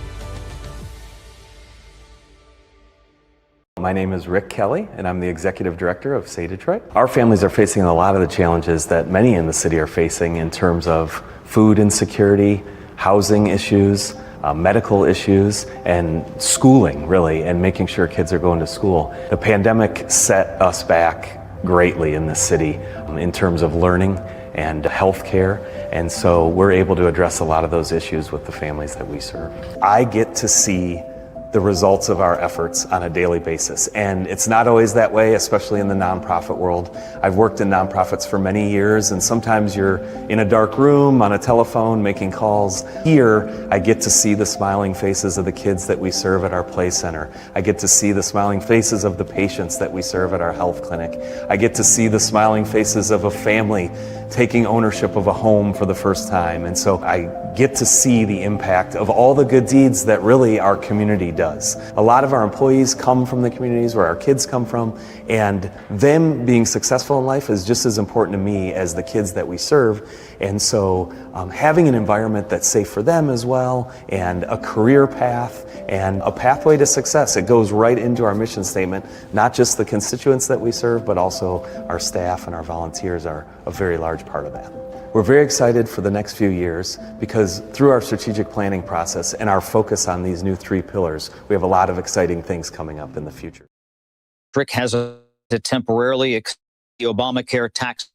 My name is Rick Kelly, and I'm the Executive Director of Say Detroit. Our families are facing a lot of the challenges that many in the city are facing in terms of food insecurity, housing issues, medical issues, and schooling, really, and making sure kids are going to school. The pandemic set us back greatly in this city in terms of learning and healthcare, and so we're able to address a lot of those issues with the families that we serve. I get to see the results of our efforts on a daily basis. And it's not always that way, especially in the nonprofit world. I've worked in nonprofits for many years, and sometimes you're in a dark room on a telephone making calls. Here, I get to see the smiling faces of the kids that we serve at our play center. I get to see the smiling faces of the patients that we serve at our health clinic. I get to see the smiling faces of a family taking ownership of a home for the first time. And so I get to see the impact of all the good deeds that really our community does. A lot of our employees come from the communities where our kids come from, and them being successful in life is just as important to me as the kids that we serve. And so having an environment that's safe for them as well, and a career path, and a pathway to success, it goes right into our mission statement. Not just the constituents that we serve, but also our staff and our volunteers are a very large part of that. We're very excited for the next few years because through our strategic planning process and our focus on these new 3 pillars, we have a lot of exciting things coming up in the future. Rick has to temporarily extend the Obamacare tax.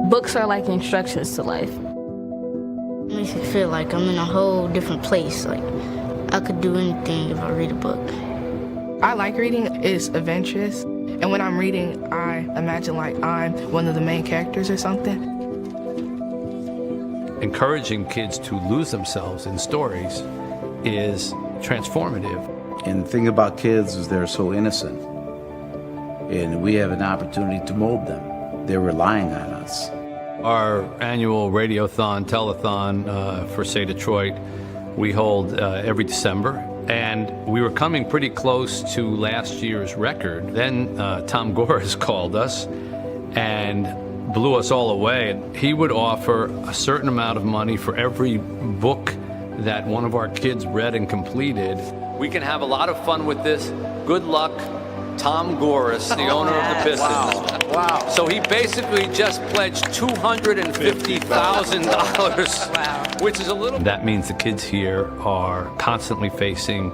Books are like instructions to life. It makes me feel like I'm in a whole different place. Like I could do anything if I read a book. I like reading. It's adventurous. And when I'm reading, I imagine like I'm one of the main characters or something. Encouraging kids to lose themselves in stories is transformative. And the thing about kids is they're so innocent. And we have an opportunity to mold them. They're relying on us. Our annual Radiothon, telethon for Say Detroit, we hold every December. And we were coming pretty close to last year's record. Then Tom Gores called us and blew us all away. He would offer a certain amount of money for every book that one of our kids read and completed. We can have a lot of fun with this. Good luck, Tom Gores, the owner of the Pistons. Wow. So he basically just pledged $250,000, which is a little. That means the kids here are constantly facing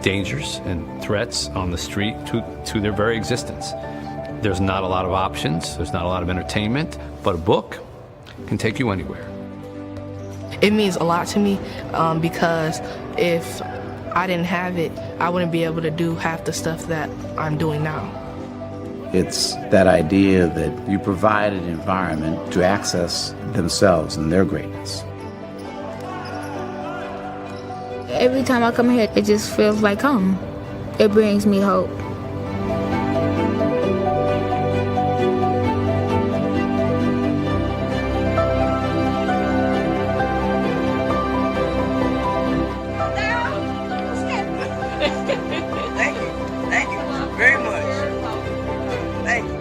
dangers and threats on the street to their very existence. There's not a lot of options, there's not a lot of entertainment, but a book can take you anywhere. It means a lot to me because if I didn't have it, I wouldn't be able to do half the stuff that I'm doing now. It's that idea that you provide an environment to access themselves and their greatness. Every time I come here, it just feels like home. It brings me hope. Thank you very much. Thank you.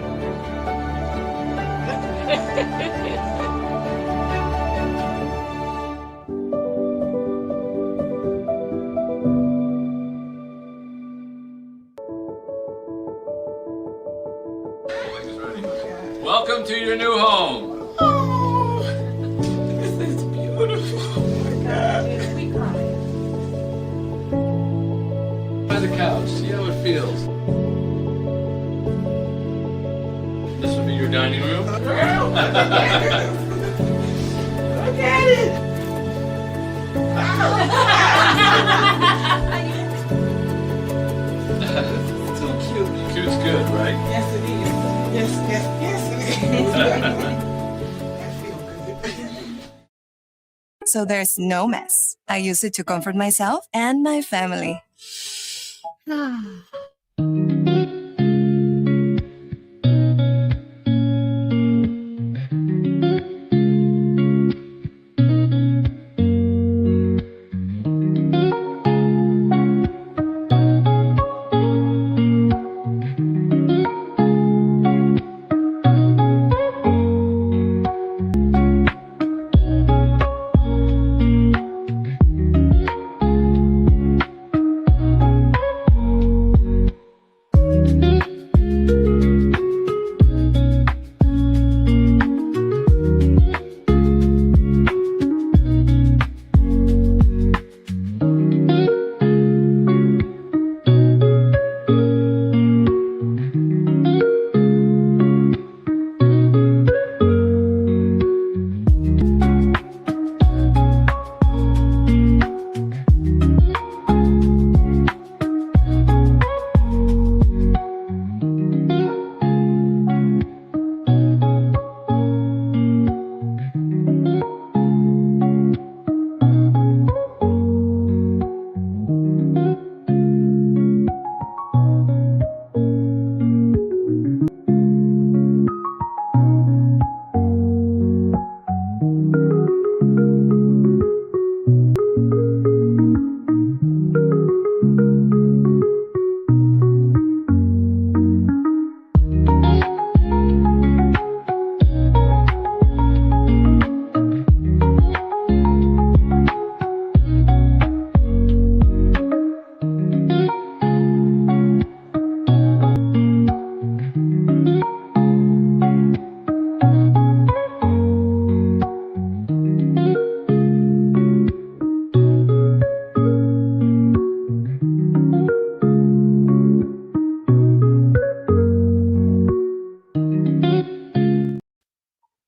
Welcome to your new home. This is beautiful. Oh my God. By the couch, see how it feels. Look at it. So cute. Cute's good, right? Yes, it is. Yes, it is. So there's no mess. I use it to comfort myself and my family.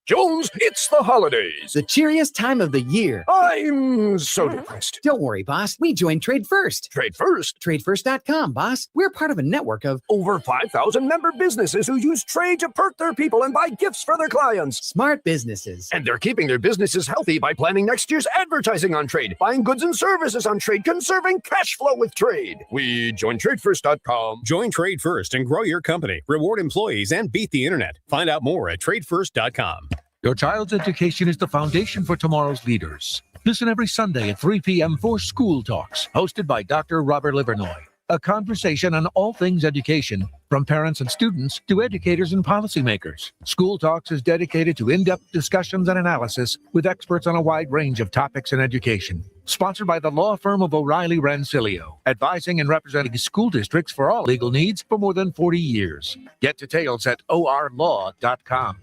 Jones, it's the holidays. The cheeriest time of the year. I'm so depressed. Don't worry, boss. We joined Trade First. Trade First? TradeFirst.com, boss. We're part of a network of over 5,000 member businesses who use trade to perk their people and buy gifts for their clients. Smart businesses. And they're keeping their businesses healthy by planning next year's advertising on trade, buying goods and services on trade, conserving cash flow with trade. We joined TradeFirst.com. Join Trade First and grow your company. Reward employees and beat the internet. Find out more at TradeFirst.com. Your child's education is the foundation for tomorrow's leaders. Listen every Sunday at 3 p.m. for School Talks, hosted by Dr. Robert Livernoy. A conversation on all things education, from parents and students to educators and policymakers. School Talks is dedicated to in-depth discussions and analysis with experts on a wide range of topics in education. Sponsored by the law firm of O'Reilly Rancilio, advising and representing school districts for all legal needs for more than 40 years. Get details at orlaw.com.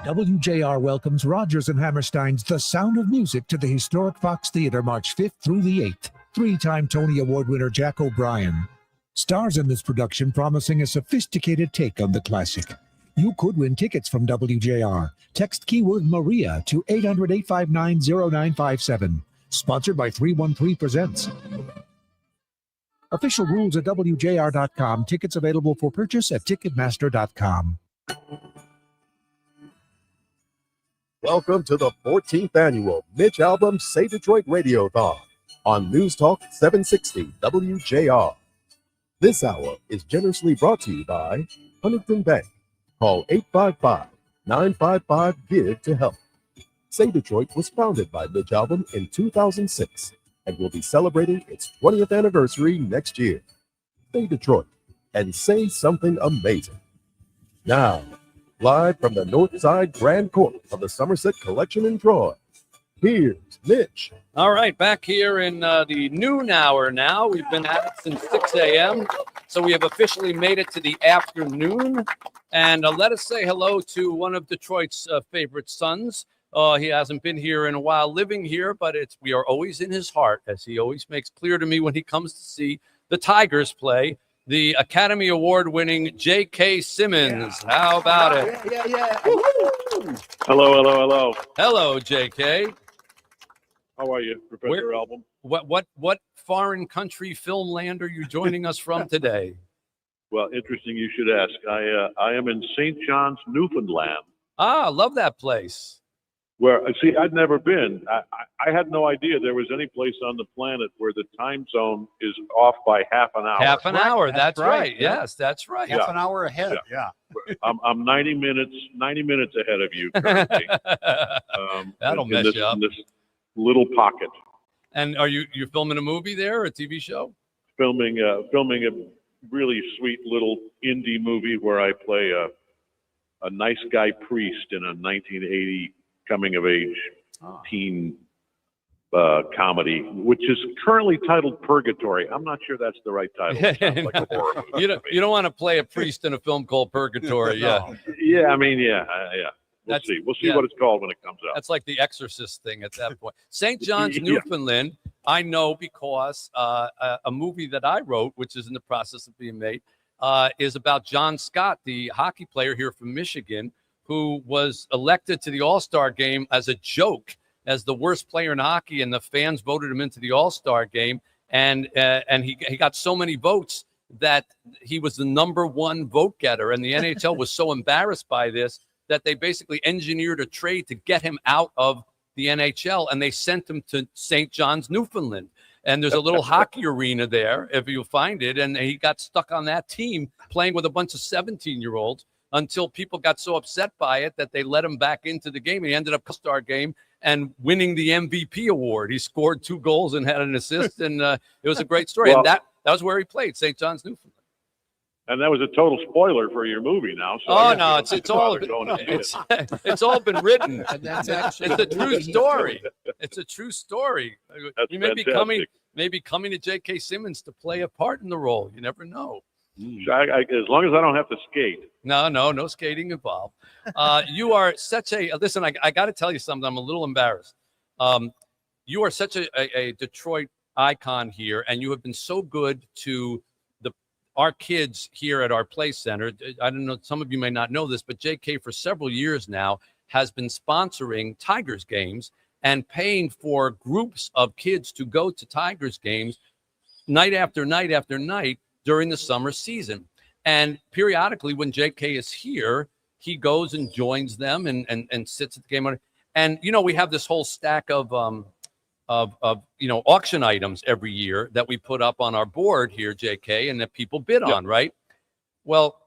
WJR welcomes Rodgers and Hammerstein's The Sound of Music to the historic Fox Theater March 5th through the 8th. Three-time Tony Award winner Jack O'Brien stars in this production, promising a sophisticated take on the classic. You could win tickets from WJR. Text keyword Maria to 800-859-0957. Sponsored by 313 Presents. Official rules at WJR.com. Tickets available for purchase at Ticketmaster.com. Welcome to the 14th annual Mitch Albom Say Detroit Radiothon on News Talk 760 WJR. This hour is generously brought to you by Huntington Bank. Call 855-955-GIVE to help. Say Detroit was founded by Mitch Albom in 2006 and will be celebrating its 20th anniversary next year. Say Detroit and say something amazing. Now, live from the Northside Grand Court of the Somerset Collection in Troy, here's Mitch. All right, back here in the noon hour now. We've been at it since 6 a.m., so we have officially made it to the afternoon. And let us say hello to one of Detroit's favorite sons. He hasn't been here in a while living here, but we are always in his heart, as he always makes clear to me when he comes to see the Tigers play. the Academy Award-winning J.K. Simmons. How about it? Yeah. Hello. Hello, J.K. How are you, Professor Album? What foreign country film land are you joining us from today? Well, interesting you should ask. I am in St. John's, Newfoundland. Ah, love that place. Where, see, I'd never been. I had no idea there was any place on the planet where the time zone is off by half an hour. Half an hour. That's right. Yeah. Yes, that's right. Half an hour ahead. Yeah. I'm 90 minutes ahead of you currently. That'll in mess this, you up. in this little pocket. And are you're filming a movie there or a TV show? Filming a really sweet little indie movie where I play a nice guy priest in a 1980 coming of age teen comedy, which is currently titled Purgatory. I'm not sure that's the right title. It sounds like a horror movie. You don't want to play a priest in a film called Purgatory. Yeah. Yeah, I mean, yeah. We'll see. We'll see what it's called when it comes out. That's like the Exorcist thing at that point. St. John's, Newfoundland, I know because a movie that I wrote, which is in the process of being made, is about John Scott, the hockey player here from Michigan, who was elected to the All-Star game as a joke, as the worst player in hockey, and the fans voted him into the All-Star game, and he got so many votes that he was the #1 vote getter, and the NHL was so embarrassed by this that they basically engineered a trade to get him out of the NHL, and they sent him to St. John's, Newfoundland. And there's a little hockey arena there, if you'll find it, and he got stuck on that team playing with a bunch of 17-year-olds until people got so upset by it that they let him back into the game. He ended up All-Star game and winning the MVP award. He scored 2 goals and had an assist, and it was a great story. Well, and that was where he played, St. John's, Newfoundland. And that was a total spoiler for your movie now. So It's all been written. And that's actually it's a true story. It's a true story. That's You may be fantastic. coming to J.K. Simmons to play a part in the role. You never know. As long as I don't have to skate. No skating involved. You are such a listen. I got to tell you something. I'm a little embarrassed. You are such a Detroit icon here, and you have been so good to our kids here at our play center. I don't know, some of you may not know this, but JK for several years now has been sponsoring Tigers games and paying for groups of kids to go to Tigers games night after night after night during the summer season. And periodically when JK is here, he goes and joins them and sits at the game. And, you know, we have this whole stack of auction items every year that we put up on our board here, JK, and that people bid on, right? Well,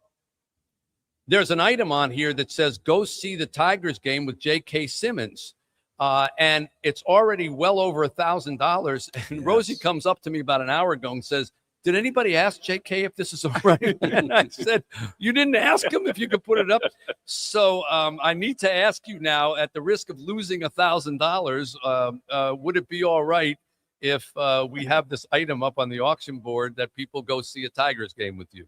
there's an item on here that says, go see the Tigers game with J.K. Simmons. And it's already well over $1,000. And Rosie comes up to me about an hour ago and says, did anybody ask J.K. if this is all right? And I said, you didn't ask him if you could put it up. So I need to ask you now, at the risk of losing $1,000, would it be all right if we have this item up on the auction board that people go see a Tigers game with you?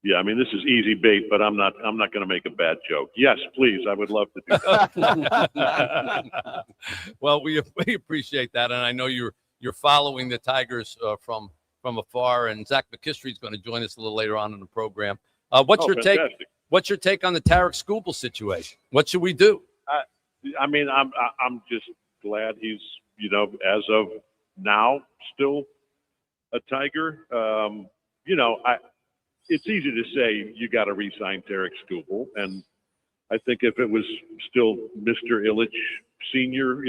Yeah, I mean, this is easy bait, but I'm not going to make a bad joke. Yes, please, I would love to do that. Well, we appreciate that, and I know you're following the Tigers from afar, and Zach McKistry is going to join us a little later on in the program. What's your take? What's your take on the Tarek Skubal situation? What should we do? I mean, I'm just glad he's, as of now, still a Tiger. It's easy to say you got to re-sign Tarek Skubal, and I think if it was still Mr. Illich Senior,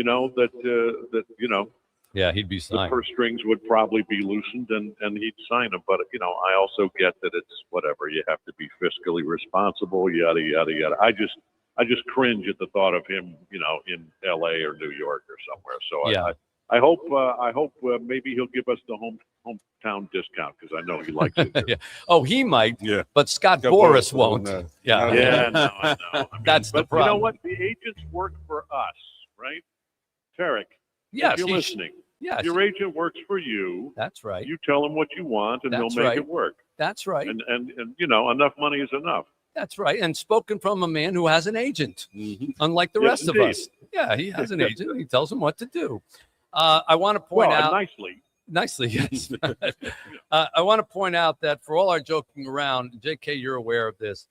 yeah, he'd be signed. The purse strings would probably be loosened, and he'd sign him. But I also get that it's whatever. You have to be fiscally responsible. Yada yada yada. I just cringe at the thought of him, in L.A. or New York or somewhere. So yeah. I hope maybe he'll give us the hometown discount, because I know he likes it. Yeah. Oh, he might. Yeah. But Scott Boras won't. Yeah. Yeah. No, I know. That's the problem. You know what? The agents work for us, right? Tarek. Yes. If you're listening. Yes. Your agent works for you. That's right. You tell him what you want, and That's they'll make right. it work. That's right. And enough money is enough. That's right. And spoken from a man who has an agent, unlike the rest of us. Yeah, he has an agent. He tells him what to do. I want to point out nicely. Nicely, yes. I want to point out that for all our joking around, JK, you're aware of this.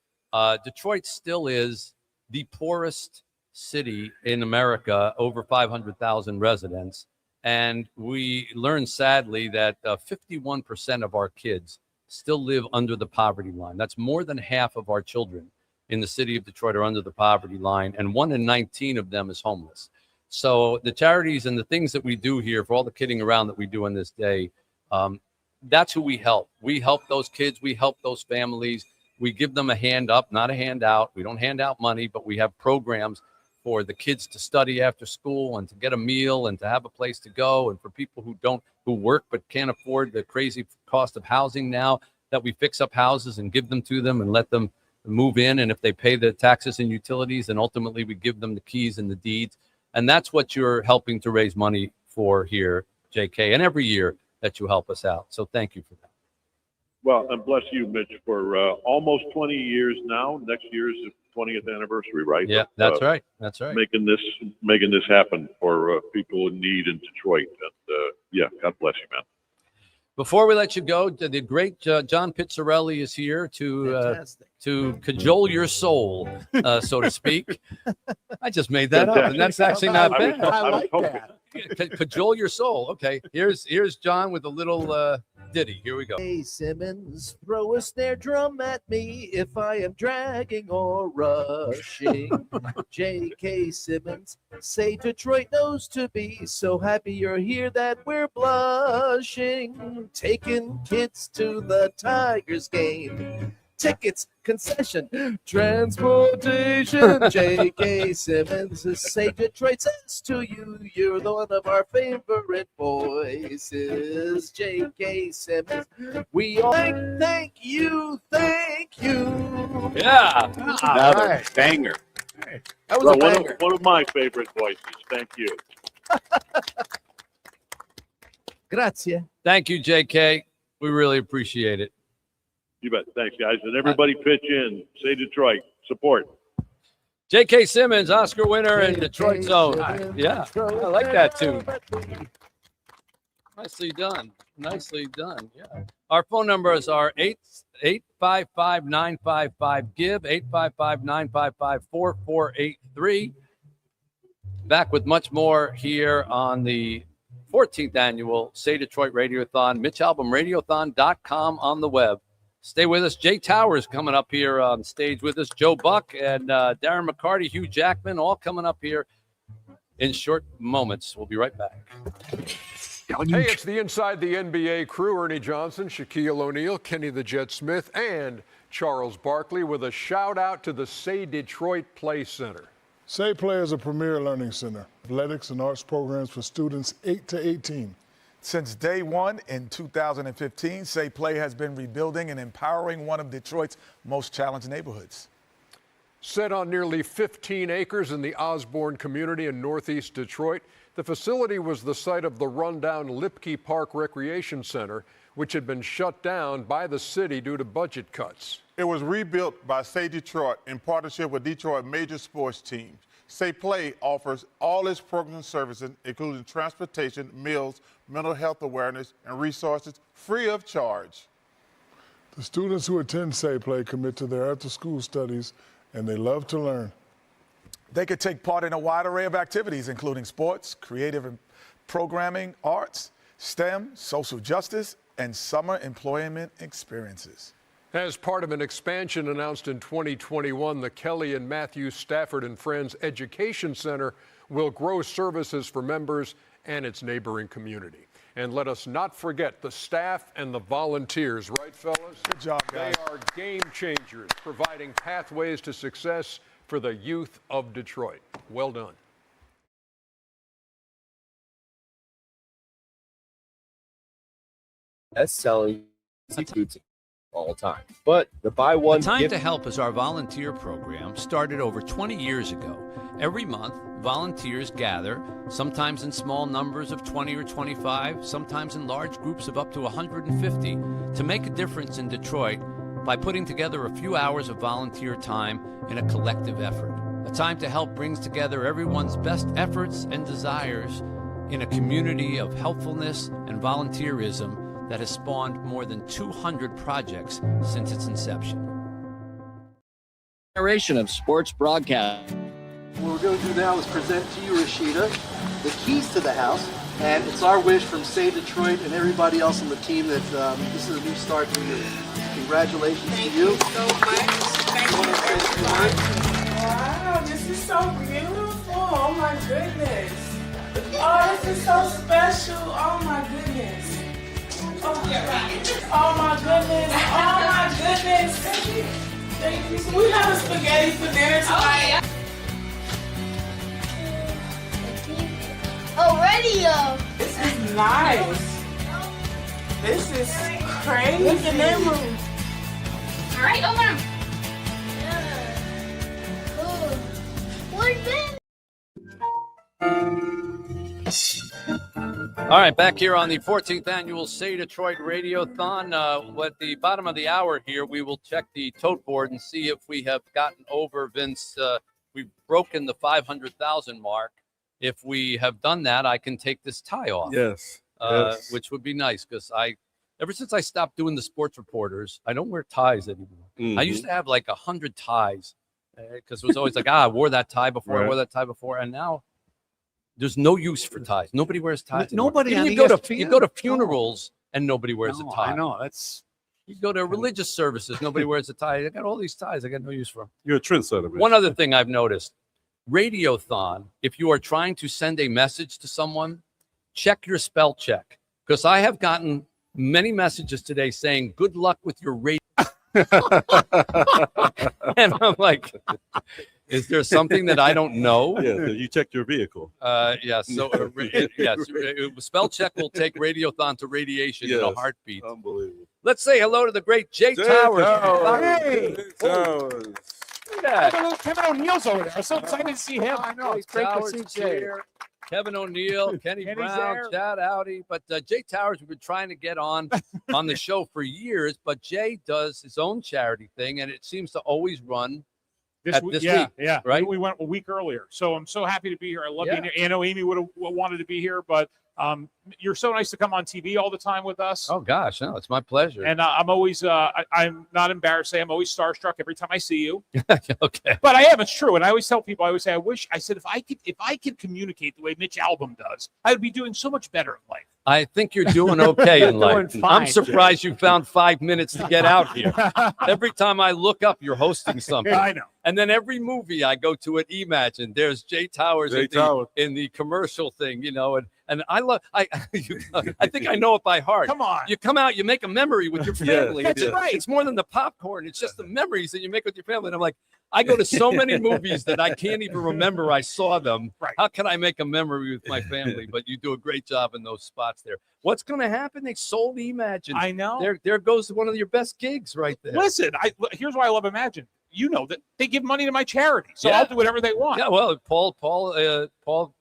Detroit still is the poorest city in America, over 500,000 residents. And we learned sadly that 51% of our kids still live under the poverty line. That's more than half of our children in the city of Detroit are under the poverty line, and 1 in 19 of them is homeless. So the charities and the things that we do here, for all the kidding around that we do on this day, that's who we help. We help those kids. We help those families. We give them a hand up, not a handout. We don't hand out money, but we have programs for the kids to study after school and to get a meal and to have a place to go. And for people who work but can't afford the crazy cost of housing now, that we fix up houses and give them to them and let them move in. And if they pay the taxes and utilities, then ultimately we give them the keys and the deeds. And that's what you're helping to raise money for here, JK, and every year that you help us out. So thank you for that. Well, and bless you, Mitch, for almost 20 years now. Next year is the 20th anniversary, right? Yeah, that's right. That's right. Making this happen for people in need in Detroit. And yeah, God bless you, man. Before we let you go, the great John Pizzarelli is here to cajole your soul, so to speak. I just made that up, and that's actually not bad. I like that. Cajole your soul. Okay, here's John with a little ditty. Here we go. Hey Simmons, throw a snare drum at me if I am dragging or rushing. J.K. Simmons, say Detroit knows to be so happy you're here that we're blushing. Taking kids to the Tigers game. Tickets, concession, transportation. J.K. Simmons, say Detroit says to you, you're the one of our favorite voices. J.K. Simmons, we all thank you. Yeah. Another banger. That was a banger. One of my favorite voices. Thank you. Grazie. Thank you, JK. We really appreciate it. You bet. Thanks, guys. And everybody pitch in. Say Detroit. Support. J.K. Simmons, Oscar winner in Detroit Zone. Yeah, I like that too. Nicely done. Nicely done. Yeah. Our phone numbers are 855-955-GIVE, 855-955-4483. Back with much more here on the 14th annual Say Detroit Radiothon, MitchAlbumRadiothon.com on the web. Stay with us. Jay Towers coming up here on stage with us. Joe Buck and Darren McCarty, Hugh Jackman, all coming up here in short moments. We'll be right back. Hey, it's the Inside the NBA crew. Ernie Johnson, Shaquille O'Neal, Kenny the Jet Smith, and Charles Barkley with a shout out to the Say Detroit Play Center. Say Play is a premier learning center. Athletics and arts programs for students 8 to 18. Since day one in 2015, Say Play has been rebuilding and empowering one of Detroit's most challenged neighborhoods. Set on nearly 15 acres in the Osborne community in northeast Detroit, the facility was the site of the rundown Lipke Park Recreation Center, which had been shut down by the city due to budget cuts. It was rebuilt by Say Detroit in partnership with Detroit major sports teams. Say Play offers all its programs and services, including transportation, meals, mental health awareness, and resources free of charge. The students who attend Say Play commit to their after-school studies, and they love to learn. They could take part in a wide array of activities, including sports, creative programming, arts, STEM, social justice, and summer employment experiences. As part of an expansion announced in 2021, the Kelly and Matthew Stafford and Friends Education Center will grow services for members and its neighboring community. And let us not forget the staff and the volunteers, right, fellas? Good job, guys. They are game changers, providing pathways to success for the youth of Detroit. Well done. Best-selling seafood all time. But the buy one Time to Help is our volunteer program started over 20 years ago. Every month, volunteers gather, sometimes in small numbers of 20 or 25, sometimes in large groups of up to 150, to make a difference in Detroit by putting together a few hours of volunteer time in a collective effort. A Time to Help brings together everyone's best efforts and desires in a community of helpfulness and volunteerism that has spawned more than 200 projects since its inception. Generation of sports broadcast. What we're going to do now is present to you, Rashida, the keys to the house. And it's our wish from Save Detroit and everybody else on the team that this is a new start for you. Congratulations to you. Thank you so much. Thank you. Wow, this is so beautiful. Oh my goodness. Oh, this is so special. Oh my goodness. Oh my goodness. Oh my goodness. Thank you. We have a spaghetti for dinner tonight. Oh, radio. This is nice. This is crazy. Look at that room. All right, open them. Cool. What's that? All right, back here on the 14th annual Say Detroit Radiothon. At the bottom of the hour here, we will check the tote board and see if we have gotten over, Vince. We've broken the 500,000 mark. If we have done that, I can take this tie off. Yes. Which would be nice because ever since I stopped doing the sports reporters, I don't wear ties anymore. I used to have like 100 ties because it was always like, I wore that tie before, Right. I wore that tie before, and now there's no use for ties. Nobody wears ties. Nobody Even on you go to ESPN? funerals and nobody wears a tie. I know. That's You go to religious services, nobody wears a tie. I got all these ties. I got no use for them. You're a trendsetter, man. One other thing I've noticed, Radiothon, if you are trying to send a message to someone, check your spell check. Because I have gotten many messages today saying, good luck with your radio. And I'm like, is there something that I don't know? Yeah, you checked your vehicle. Yes. So, yes, spell check will take Radiothon to radiation in a Yes. heartbeat. Unbelievable. Let's say hello to the great Jay Towers. Hey, Towers. Look at that. Kevin O'Neill's over there. I'm so excited to see him. I know. It's great to Towers see is Jay. here. Kevin O'Neill, Kenny Kenny's Brown, there. Chad Audi. But Jay Towers, we've been trying to get on the show for years, but Jay does his own charity thing, and it seems to always run This week. yeah. Right? We went a week earlier, so I'm so happy to be here. I love Yeah. being here. I know Amy would have wanted to be here, but you're so nice to come on TV all the time with us. Oh gosh, no, it's my pleasure. And I'm always, I'm not embarrassed to say I'm always starstruck every time I see you. Okay. But I am. It's true. And I always tell people, I said, if I could communicate the way Mitch Albom does, I would be doing so much better in life. I think you're doing okay in Doing life. fine. I'm surprised you found 5 minutes to get out here. Every time I look up, you're hosting something. I know. And then every movie I go to at Imagine, there's Jay Towers, Jay Towers. in the commercial thing, and I love. I think I know it by heart. Come on. You come out, you make a memory with your family. That's It's- right. It's more than the popcorn. It's just the memories that you make with your family. And I'm like, I go to so many movies that I can't even remember I saw them. Right. How can I make a memory with my family? But you do a great job in those spots there. What's going to happen? They sold Imagine. I know. There goes one of your best gigs right there. Listen, here's why I love Imagine. You know that they give money to my charity, so Yeah. I'll do whatever they want. Yeah, well, Paul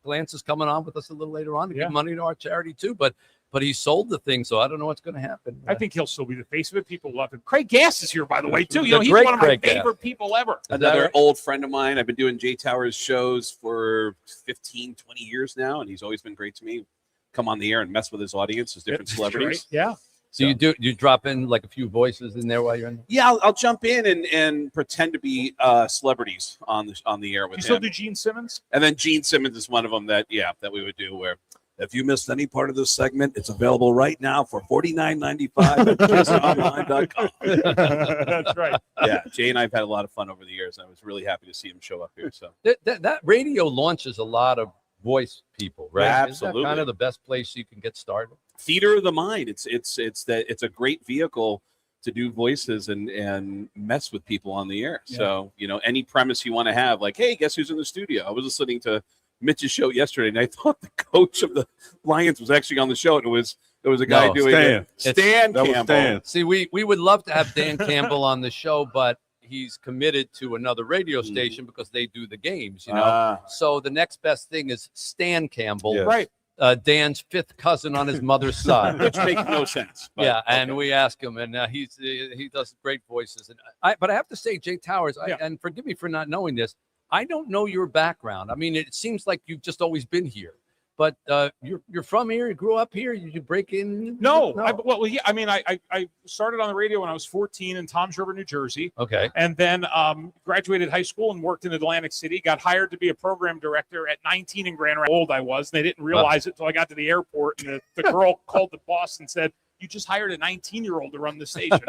Glantz is coming on with us a little later on to give money to our charity too, but he sold the thing, so I don't know what's going to happen. I think he'll still be the face of it. People love him. Craig Gass is here, by the way, too. The He's great one of my Craig Gass. favorite people ever. Another old friend of mine. I've been doing Jay Towers shows for 15, 20 years now, and he's always been great to me. Come on the air and mess with his audience, his different celebrities. Yeah. So you drop in like a few voices in there while you're in there? Yeah, I'll jump in and pretend to be celebrities on the air with You still him. do Gene Simmons? And then Gene Simmons is one of them that we would do where if you missed any part of this segment, it's available right now for $49.95 at KissOnline.com. That's right. Yeah, Jay and I have had a lot of fun over the years. I was really happy to see him show up here. So That radio launches a lot of voice people, right? Yeah, Isn't that absolutely. kind of the best place you can get started? Theater of the mind. It's a great vehicle to do voices and mess with people on the air. Yeah. So, any premise you want to have, like, hey, guess who's in the studio? I was listening to Mitch's show yesterday, and I thought the coach of the Lions was actually on the show. And it was a guy doing Stan. Stan That was Campbell. Stan. See, we would love to have Dan Campbell on the show, but he's committed to another radio station because they do the games, So the next best thing is Stan Campbell, Yes. Right. Dan's fifth cousin on his mother's side. Which makes no sense. But, Yeah, and we ask him, and he does great voices. But I have to say, Jay Towers, and forgive me for not knowing this, I don't know your background. I mean, it seems like you've just always been here. But you're from here. You grew up here. You break in? No. I started on the radio when I was 14 in Toms River, New Jersey. Okay. And then graduated high school and worked in Atlantic City. Got hired to be a program director at 19 in Grand Rapids. Old I was. And they didn't realize it until I got to the airport. And the girl called the boss and said, "You just hired a 19-year-old to run the station."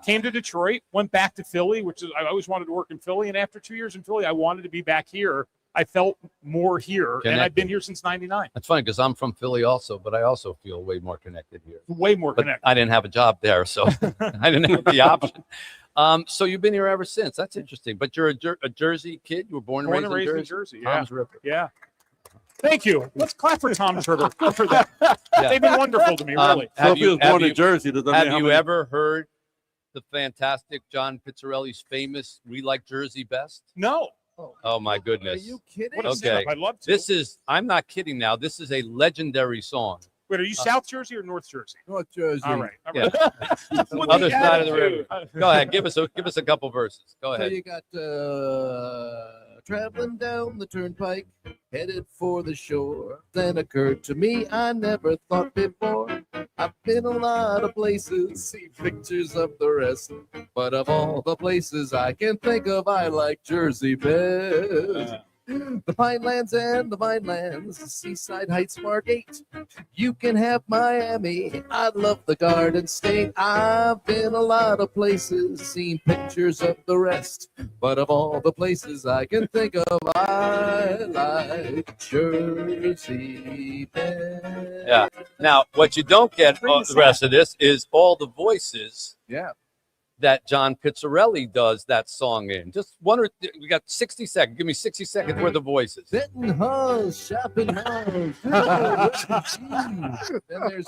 Came to Detroit, went back to Philly, which is I always wanted to work in Philly. And after 2 years in Philly, I wanted to be back here. I felt more here, and I've been here since '99. That's funny because I'm from Philly also, but I also feel way more connected here. Way more connected. I didn't have a job there, so I didn't have the option. So you've been here ever since. That's interesting. But you're a Jersey kid. You were born and raised in Jersey. Yeah. Toms River. Yeah. Thank you. Let's clap for Toms River for that. Yeah. They've been wonderful to me, really. So if he was born in Jersey, does that mean have you ever heard the fantastic John Pizzarelli's famous "We Like Jersey Best"? No. Oh my goodness! Are you kidding? What a setup. I'd love to. This is. I'm not kidding. Now this is a legendary song. Wait, are you South Jersey or North Jersey? North Jersey. All right. Yeah. Other side of the river. Go ahead. Give us a couple verses. Go ahead. So you got traveling down the turnpike, headed for the shore. Then occurred to me, I never thought before. I've been a lot of places, see pictures of the rest. But of all the places I can think of, I like Jersey best. The Pinelands and the Vinelands, the Seaside Heights, Margate. You can have Miami. I love the Garden State. I've been a lot of places, seen pictures of the rest. But of all the places I can think of, I like Jersey best. Yeah. Now, what you don't get the rest of this is all the voices. Yeah. That John Pizzarelli does that song in. Just wonder, we got 60 seconds. Give me 60 seconds worth of voices. Benton Halls, shopping halls. Then there's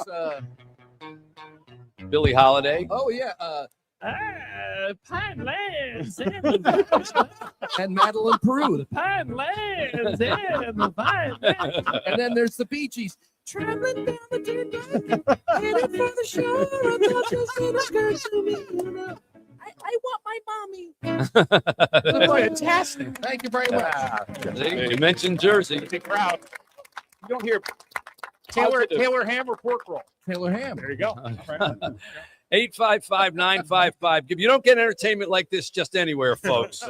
Billie Holiday. oh yeah, Pinelands and Madeline Peru. The Pinelands and the Pinelands. And then there's the Bee Gees. Traveling down the turnpike, headed for the shore. I thought just it occurred to me. I want my mommy. Fantastic. Thank you very much. See, you mentioned Jersey. Big crowd. You don't hear Taylor ham or pork roll. Taylor ham. There you go. 855-955. You don't get entertainment like this just anywhere, folks.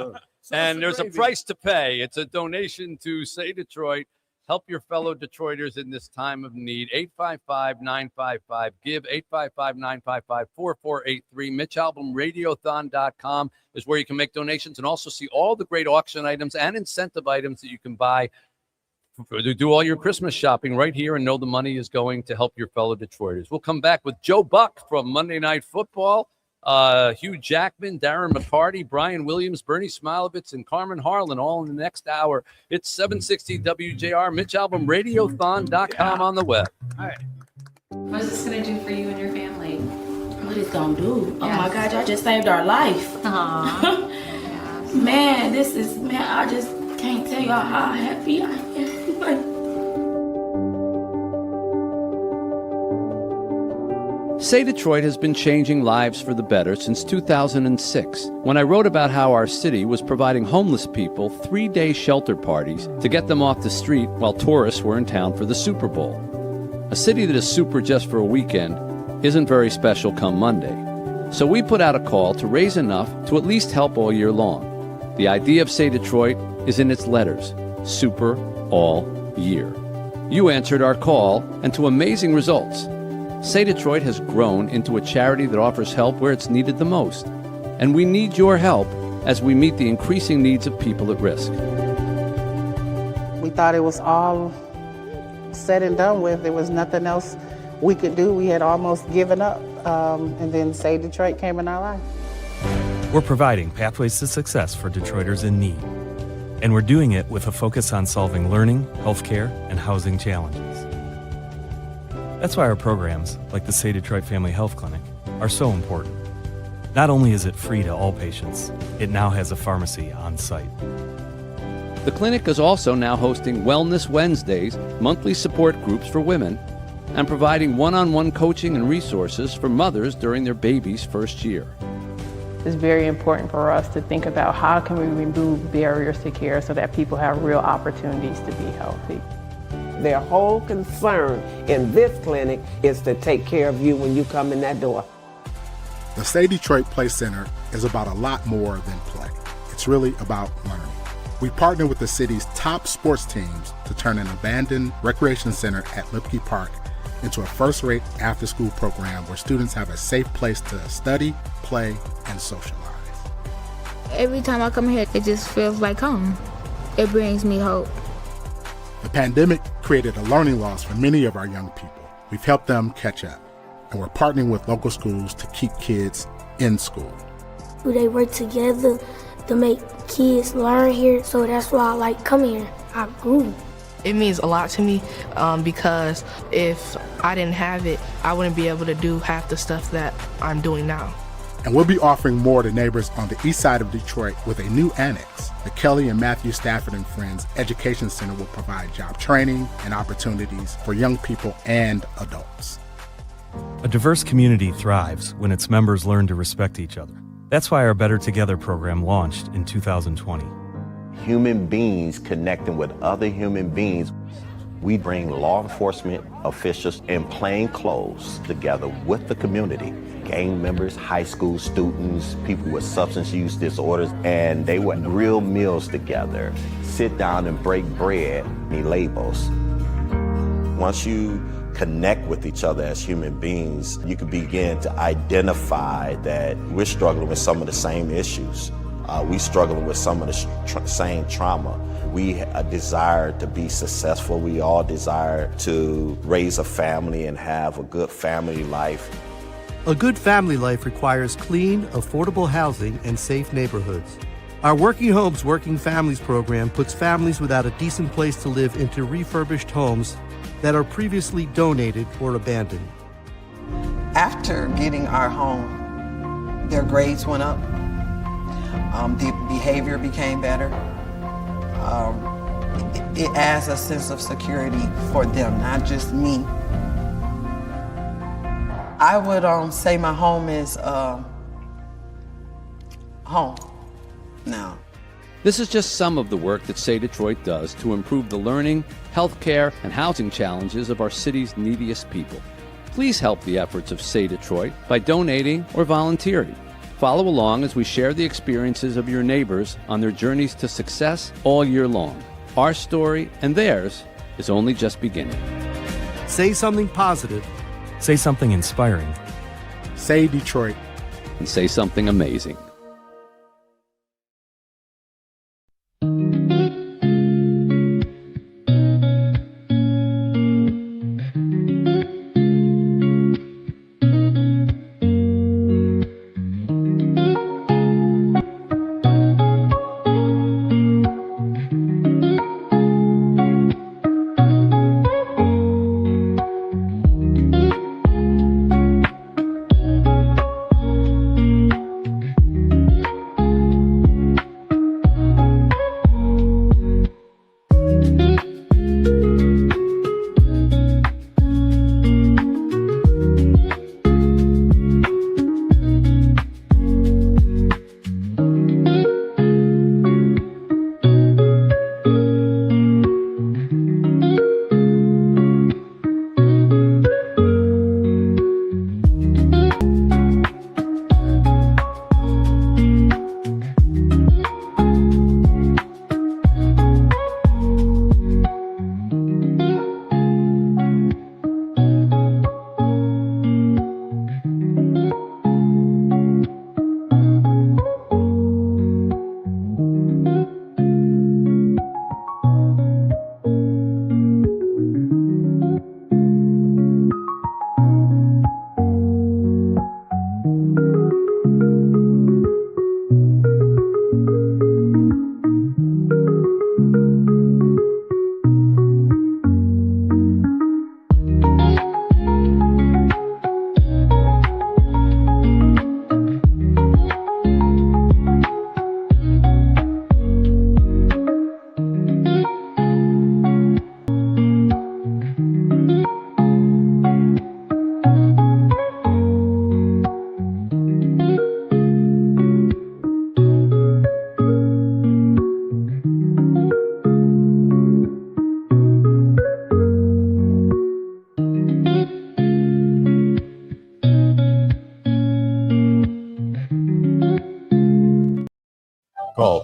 And there's a price to pay. It's a donation to Say Detroit. Help your fellow Detroiters in this time of need. 855-955-GIVE, 855-955-4483. MitchAlbumRadiothon.com is where you can make donations and also see all the great auction items and incentive items that you can buy to do all your Christmas shopping right here and know the money is going to help your fellow Detroiters. We'll come back with Joe Buck from Monday Night Football, Hugh Jackman, Darren McCarty, Brian Williams, Bernie Smilovitz, and Carmen Harlan all in the next hour. It's 760 WJR, MitchAlbumRadiothon.com on the web. All right. What is this going to do for you and your family? What it's gonna do? Oh Yes. my God, y'all just saved our life. Aww. Man, I just can't tell y'all how happy I am. Say Detroit has been changing lives for the better since 2006, when I wrote about how our city was providing homeless people 3-day shelter parties to get them off the street while tourists were in town for the Super Bowl. A city that is super just for a weekend isn't very special come Monday. So we put out a call to raise enough to at least help all year long. The idea of Say Detroit is in its letters, super all year. You answered our call, and to amazing results. Say Detroit has grown into a charity that offers help where it's needed the most. And we need your help as we meet the increasing needs of people at risk. We thought it was all said and done with. There was nothing else we could do. We had almost given up. And then Say Detroit came in our life. We're providing pathways to success for Detroiters in need. And we're doing it with a focus on solving learning, healthcare, and housing challenges. That's why our programs, like the Say Detroit Family Health Clinic, are so important. Not only is it free to all patients, it now has a pharmacy on site. The clinic is also now hosting Wellness Wednesdays, monthly support groups for women, and providing one-on-one coaching and resources for mothers during their baby's first year. It's very important for us to think about how can we remove barriers to care so that people have real opportunities to be healthy. Their whole concern in this clinic is to take care of you when you come in that door. The Say Detroit Play Center is about a lot more than play. It's really about learning. We partner with the city's top sports teams to turn an abandoned recreation center at Lipke Park into a first-rate after-school program where students have a safe place to study, play, and socialize. Every time I come here, it just feels like home. It brings me hope. The pandemic created a learning loss for many of our young people. We've helped them catch up, and we're partnering with local schools to keep kids in school. They work together to make kids learn here, so that's why I like coming here. I grew. It means a lot to me because if I didn't have it, I wouldn't be able to do half the stuff that I'm doing now. And we'll be offering more to neighbors on the east side of Detroit with a new annex. The Kelly and Matthew Stafford and Friends Education Center will provide job training and opportunities for young people and adults. A diverse community thrives when its members learn to respect each other. That's why our Better Together program launched in 2020. Human beings connecting with other human beings. We bring law enforcement officials in plain clothes together with the community. Gang members, high school students, people with substance use disorders, and they would grill meals together, sit down and break bread, need labels. Once you connect with each other as human beings, you can begin to identify that we're struggling with some of the same issues. We're struggling with some of the same trauma. We desire to be successful. We all desire to raise a family and have a good family life. A good family life requires clean, affordable housing and safe neighborhoods. Our Working Homes, Working Families program puts families without a decent place to live into refurbished homes that are previously donated or abandoned. After getting our home, their grades went up. The behavior became better. It adds a sense of security for them, not just me. I would say my home is home now. This is just some of the work that Say Detroit does to improve the learning, healthcare, and housing challenges of our city's neediest people. Please help the efforts of Say Detroit by donating or volunteering. Follow along as we share the experiences of your neighbors on their journeys to success all year long. Our story and theirs is only just beginning. Say something positive. Say something inspiring. Say Detroit. And say something amazing.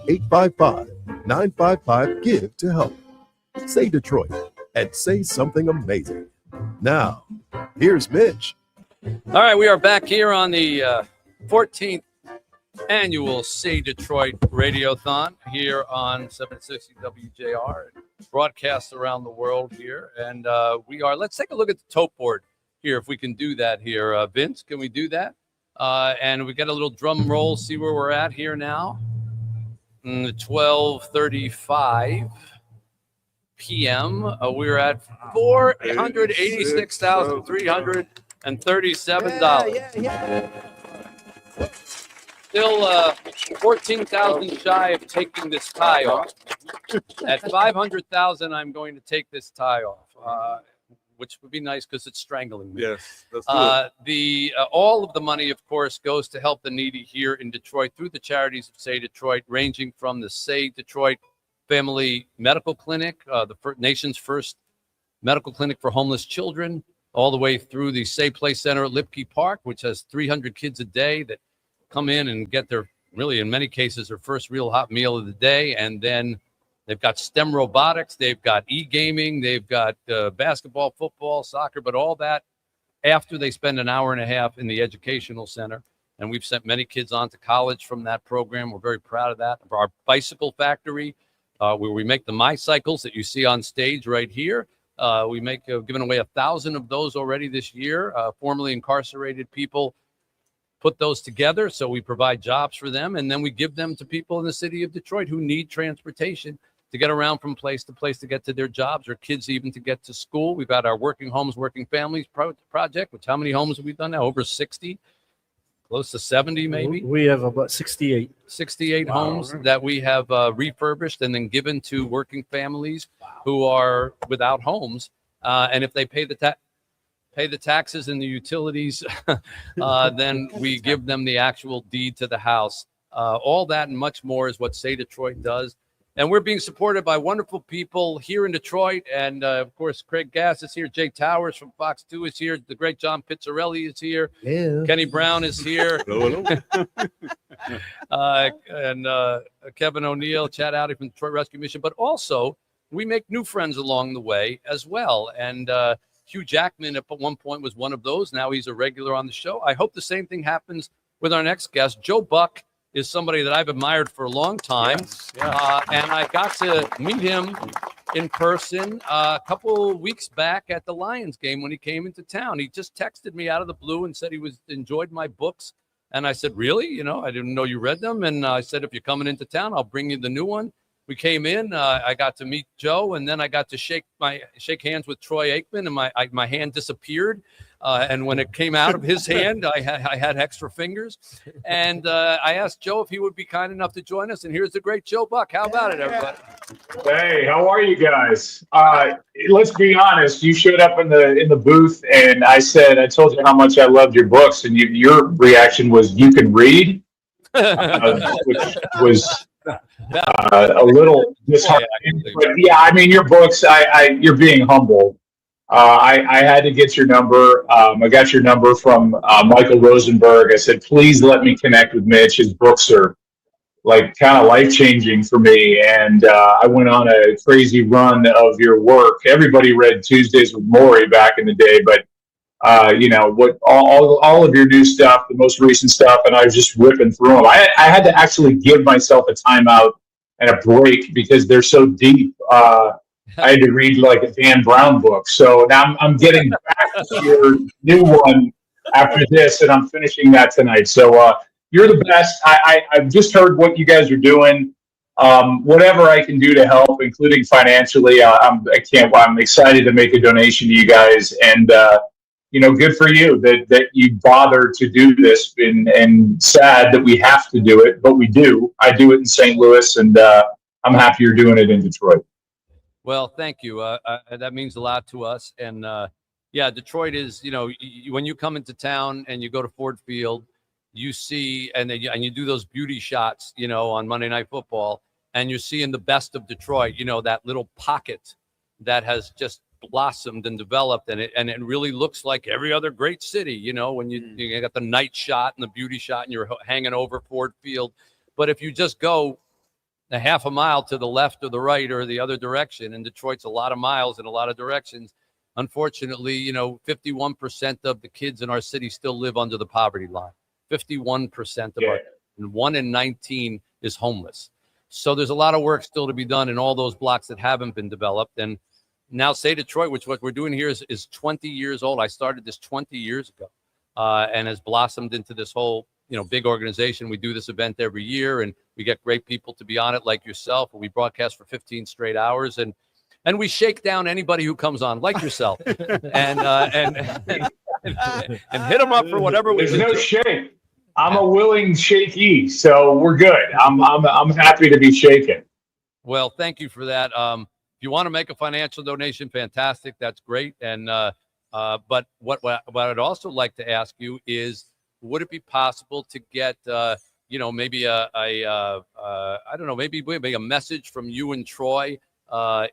855-955-GIVE to help. Say Detroit and say something amazing. Now, here's Mitch. All right, we are back here on the 14th annual Say Detroit Radiothon here on 760 WJR. Broadcasts around the world here. And let's take a look at the tote board here, if we can do that here. Vince, can we do that? And we got a little drum roll, see where we're at here now. 12:35 p.m. We're at $486,337. Still 14,000 shy of taking this tie off. At 500,000, I'm going to take this tie off, which would be nice because it's strangling me. Yes, that's good. All of the money, of course, goes to help the needy here in Detroit through the charities of Say Detroit, ranging from the Say Detroit Family Medical Clinic, the nation's first medical clinic for homeless children, all the way through the Say Play Center at Lipke Park, which has 300 kids a day that come in and get their, really in many cases, their first real hot meal of the day. And then they've got STEM robotics, they've got e-gaming, they've got basketball, football, soccer, but all that after they spend an hour and a half in the educational center. And we've sent many kids on to college from that program. We're very proud of that. Our bicycle factory, where we make the MyCycles that you see on stage right here. We make given away 1,000 of those already this year. Formerly incarcerated people put those together, so we provide jobs for them, and then we give them to people in the city of Detroit who need transportation to get around from place to place to get to their jobs, or kids even to get to school. We've got our Working Homes, Working Families project, which how many homes have we done now? Over 60? Close to 70, maybe? We have about 68. 68 homes that we have refurbished and then given to working families who are without homes. And if they pay the taxes and the utilities, then we give them the actual deed to the house. All that and much more is what Say Detroit does. And we're being supported by wonderful people here in Detroit. And, of course, Craig Gass is here. Jay Towers from Fox 2 is here. The great John Pizzarelli is here. Yeah. Kenny Brown is here. Hello. And Kevin O'Neill, Chad Outy from Detroit Rescue Mission. But also, we make new friends along the way as well. And Hugh Jackman at one point was one of those. Now he's a regular on the show. I hope the same thing happens with our next guest. Joe Buck is somebody that I've admired for a long time. Yes. And I got to meet him in person a couple weeks back at the Lions game when he came into town. He just texted me out of the blue and said he enjoyed my books. And I said, really? You know, I didn't know you read them. And I said, if you're coming into town, I'll bring you the new one. We came in, I got to meet Joe, and then I got to shake hands with Troy Aikman, and my hand disappeared. And when it came out of his hand, I had extra fingers. And I asked Joe if he would be kind enough to join us. And here's the great Joe Buck. How about it, everybody? Hey, how are you guys? Let's be honest. You showed up in the booth, and I told you how much I loved your books, and your reaction was, "You can read," which was a little disheartening. But yeah, I mean, your books. You're being humble. I had to get your number. I got your number from Michael Rosenberg. I said, please let me connect with Mitch. His books are like kind of life-changing for me. And I went on a crazy run of your work. Everybody read Tuesdays with Maury back in the day, but what all of your new stuff, the most recent stuff, and I was just whipping through them. I had to actually give myself a timeout and a break because they're so deep. I had to read like a Dan Brown book. So now I'm getting back to your new one after this, and I'm finishing that tonight. So you're the best. I've just heard what you guys are doing. Whatever I can do to help, including financially, I'm excited to make a donation to you guys. And good for you that you bother to do this, and sad that we have to do it, but we do. I do it in St. Louis, and I'm happy you're doing it in Detroit. Well, thank you. That means a lot to us. And Detroit is, when you come into town and you go to Ford Field, you see, and you do those beauty shots, on Monday Night Football, and you're seeing the best of Detroit, that little pocket that has just blossomed and developed, and it really looks like every other great city, when you got the night shot and the beauty shot and you're hanging over Ford Field. But if you just go a half a mile to the left or the right or the other direction. And Detroit's a lot of miles in a lot of directions. Unfortunately, 51% of the kids in our city still live under the poverty line. 51% of our, and 1 in 19 is homeless. So there's a lot of work still to be done in all those blocks that haven't been developed. And now Say Detroit, which what we're doing here is 20 years old. I started this 20 years ago and has blossomed into this whole, big organization. We do this event every year and we get great people to be on it like yourself. We broadcast for 15 straight hours and we shake down anybody who comes on like yourself and hit them up for whatever we There's do. no shake. I'm a willing shaky, so we're good. I'm happy to be shaken. Well, thank you for that. If you want to make a financial donation, fantastic. That's great. And but what I'd also like to ask you is, would it be possible to get maybe I don't know, maybe a message from you and Troy,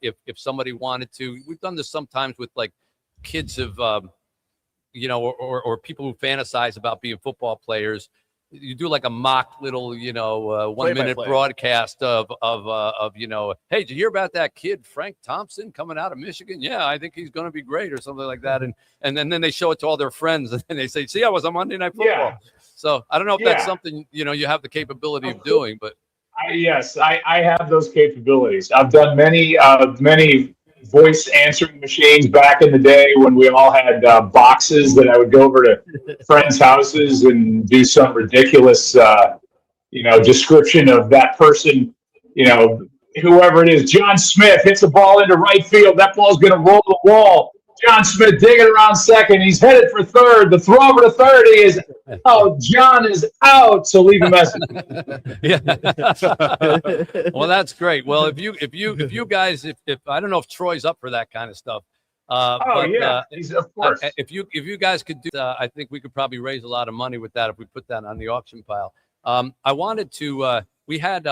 if somebody wanted to. We've done this sometimes with like kids of or people who fantasize about being football players. You do like a mock little, 1 minute broadcast of hey, did you hear about that kid, Frank Thompson, coming out of Michigan? Yeah, I think he's going to be great or something like that. And then they show it to all their friends and they say, see, I was on Monday Night Football. Yeah. So I don't know if that's something, you have the capability of doing, but. Yes, I have those capabilities. I've done many voice answering machines back in the day when we all had boxes that I would go over to friends' houses and do some ridiculous, description of that person, whoever it is. John Smith hits a ball into right field. That ball's going to roll the wall. John Smith digging around second. He's headed for third. The throw over to third is, John is out. So leave a message. Yeah. Well, that's great. Well, if you guys, if I don't know if Troy's up for that kind of stuff. He's, of course. If you guys could do, I think we could probably raise a lot of money with that if we put that on the auction pile. I wanted to. We had.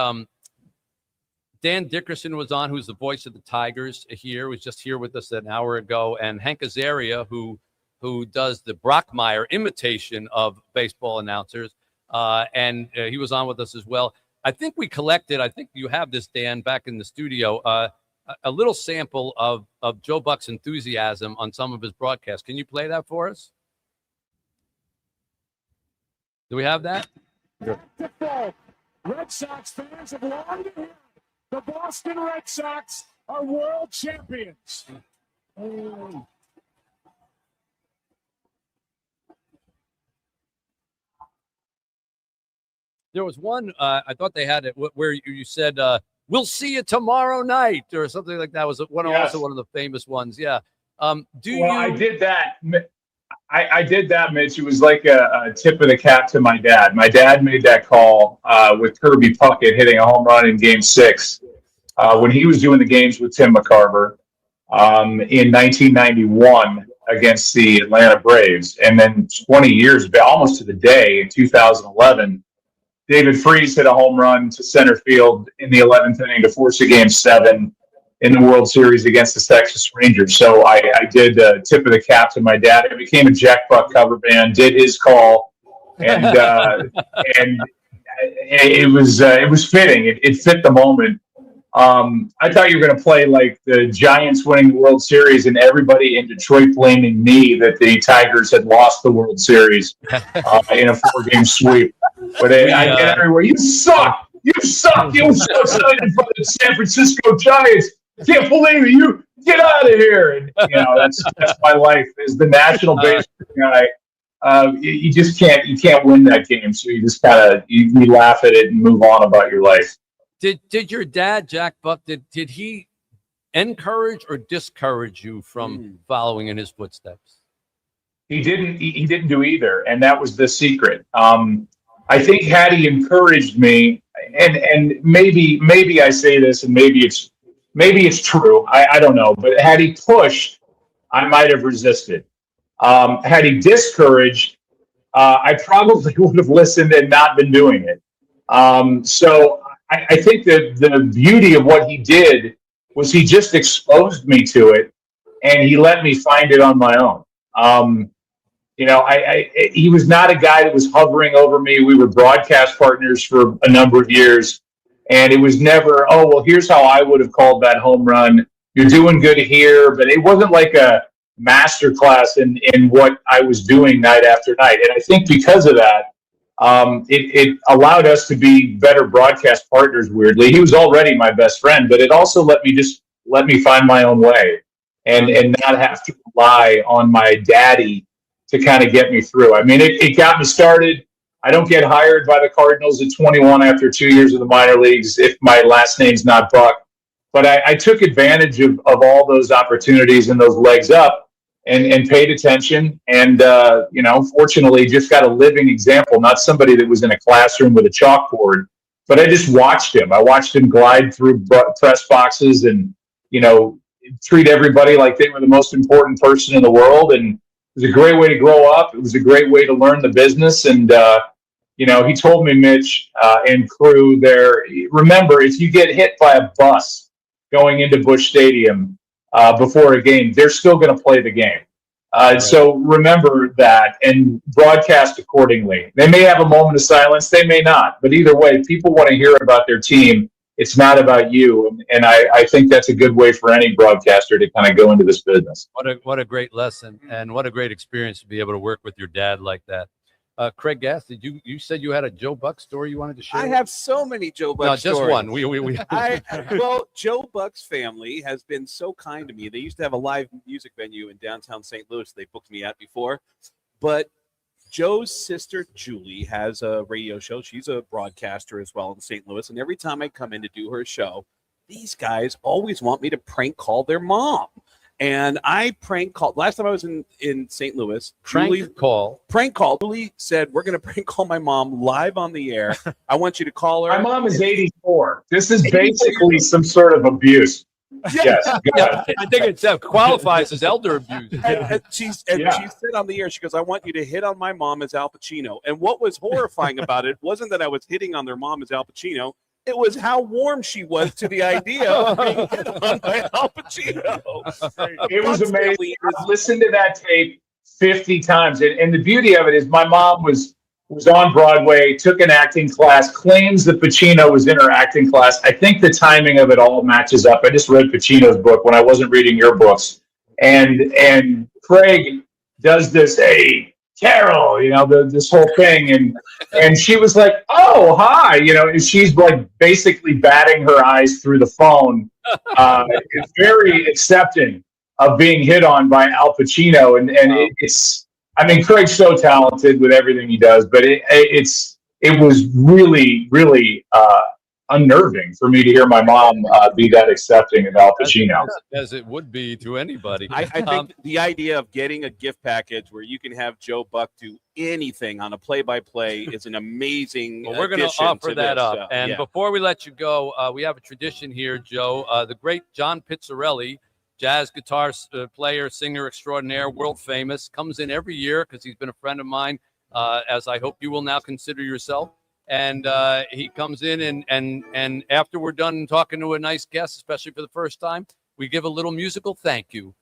Dan Dickerson was on, who's the voice of the Tigers here, was just here with us an hour ago, and Hank Azaria, who does the Brockmeyer imitation of baseball announcers, and he was on with us as well. I think we collected, I think you have this, Dan, back in the studio, a little sample of Joe Buck's enthusiasm on some of his broadcasts. Can you play that for us? Do we have that? Red Sox fans have long been here. The Boston Red Sox are world champions. There was one, I thought they had it where you said, we'll see you tomorrow night or something like that. Was also one of the famous ones. Yeah. I did that. I did that, Mitch. It was like a tip of the cap to my dad. My dad made that call with Kirby Puckett hitting a home run in Game 6 when he was doing the games with Tim McCarver in 1991 against the Atlanta Braves. And then 20 years, almost to the day, in 2011, David Freese hit a home run to center field in the 11th inning to force a Game 7 in the World Series against the Texas Rangers. So I did tip of the cap to my dad. I became a Jack Buck cover band, did his call, and and it was fitting. It fit the moment. I thought you were going to play like the Giants winning the World Series and everybody in Detroit blaming me that the Tigers had lost the World Series in a 4-game sweep. But I get everywhere. You suck. You suck. You were so excited for the San Francisco Giants. Can't believe it. You get out of here. And that's my life as the national baseball guy. You just can't win that game. So you just kind of you laugh at it and move on about your life. Did your dad, Jack Buck, did he encourage or discourage you from following in his footsteps? He didn't do either, and that was the secret. I think had he encouraged me, and maybe I say this, and maybe it's true. I don't know, but had he pushed, I might have resisted. Had he discouraged, I probably would have listened and not been doing it. So I think that the beauty of what he did was he just exposed me to it, and he let me find it on my own. He was not a guy that was hovering over me. We were broadcast partners for a number of years, And it was never, oh, well, here's how I would have called that home run. You're doing good here. But it wasn't like a master class in what I was doing night after night. And I think because of that, it allowed us to be better broadcast partners, weirdly. He was already my best friend, but it also let me find my own way and not have to rely on my daddy to kind of get me through. I mean, it got me started. I don't get hired by the Cardinals at 21 after 2 years of the minor leagues if my last name's not Buck. But I took advantage of all those opportunities and those legs up and paid attention. And, fortunately, just got a living example, not somebody that was in a classroom with a chalkboard, but I just watched him. I watched him glide through press boxes and, treat everybody like they were the most important person in the world. And it was a great way to grow up. It was a great way to learn the business. And, he told me, Mitch and crew there, remember, if you get hit by a bus going into Busch Stadium before a game, they're still going to play the game. So remember that and broadcast accordingly. They may have a moment of silence. They may not. But either way, people want to hear about their team. It's not about you. And I think that's a good way for any broadcaster to kind of go into this business. What a great lesson and what a great experience to be able to work with your dad like that. Craig Gass, you said you had a Joe Buck story you wanted to share? I have so many Joe Buck stories. Just one. Well, Joe Buck's family has been so kind to me. They used to have a live music venue in downtown St. Louis. They booked me at before. But Joe's sister, Julie, has a radio show. She's a broadcaster as well in St. Louis. And every time I come in to do her show, these guys always want me to prank call their mom. And I prank called last time I was in St. Louis. Prank call. Julie said, we're going to prank call my mom live on the air. I want you to call her. My mom is 84. This is basically some sort of abuse. Yes. Yeah, I think it qualifies as elder abuse. And she said on the air, she goes, I want you to hit on my mom as Al Pacino. And what was horrifying about it wasn't that I was hitting on their mom as Al Pacino. It was how warm she was to the idea of being hit on by Al Pacino. It was amazing. I've listened to that tape 50 times. And the beauty of it is my mom was on Broadway, took an acting class, claims that Pacino was in her acting class. I think the timing of it all matches up. I just read Pacino's book when I wasn't reading your books. And Craig does this, hey, Carol, this whole thing. And she was like, oh, hi, and she's like basically batting her eyes through the phone. Very accepting of being hit on by Al Pacino. And Craig's so talented with everything he does, but it was really, really unnerving for me to hear my mom be that accepting of Al Pacino. As it would be to anybody. I think the idea of getting a gift package where you can have Joe Buck do anything on a play-by-play is an amazing Well, we're going to offer that up. Before we let you go, we have a tradition here, Joe. The great John Pizzarelli, jazz guitar player, singer extraordinaire, world famous, comes in every year because he's been a friend of mine, as I hope you will now consider yourself. And he comes in and after we're done talking to a nice guest, especially for the first time, we give a little musical thank you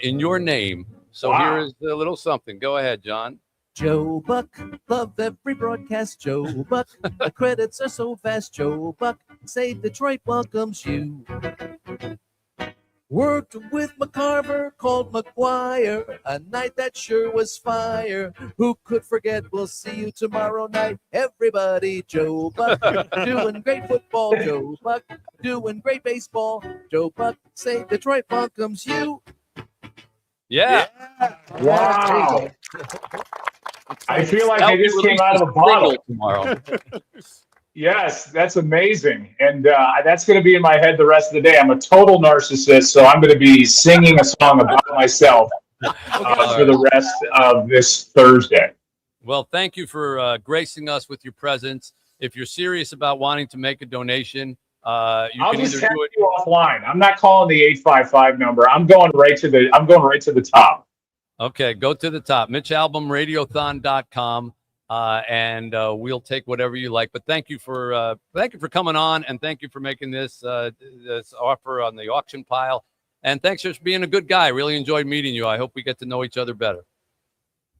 in your name. So Here is a little something. Go ahead, John. Joe Buck, love every broadcast, Joe Buck. The credits are so fast, Joe Buck. Say Detroit welcomes you. Worked with McCarver, called McGuire, a night that sure was fire. Who could forget? We'll see you tomorrow night, everybody. Joe Buck, doing great football. Joe Buck, doing great baseball. Joe Buck, say Detroit welcomes you. Yeah. Wow. I feel like I just came out of a bottle tomorrow. Yes, that's amazing. And that's going to be in my head the rest of the day. I'm a total narcissist, so I'm going to be singing a song about myself for the rest of this Thursday. Well, thank you for gracing us with your presence. If you're serious about wanting to make a donation, I'll just tag you offline. I'm not calling the 855 number. I'm going right to the top. Okay, go to the top. MitchAlbumRadiothon.com. And we'll take whatever you like. But thank you for coming on, and thank you for making this offer on the auction pile. And thanks for being a good guy. Really enjoyed meeting you. I hope we get to know each other better.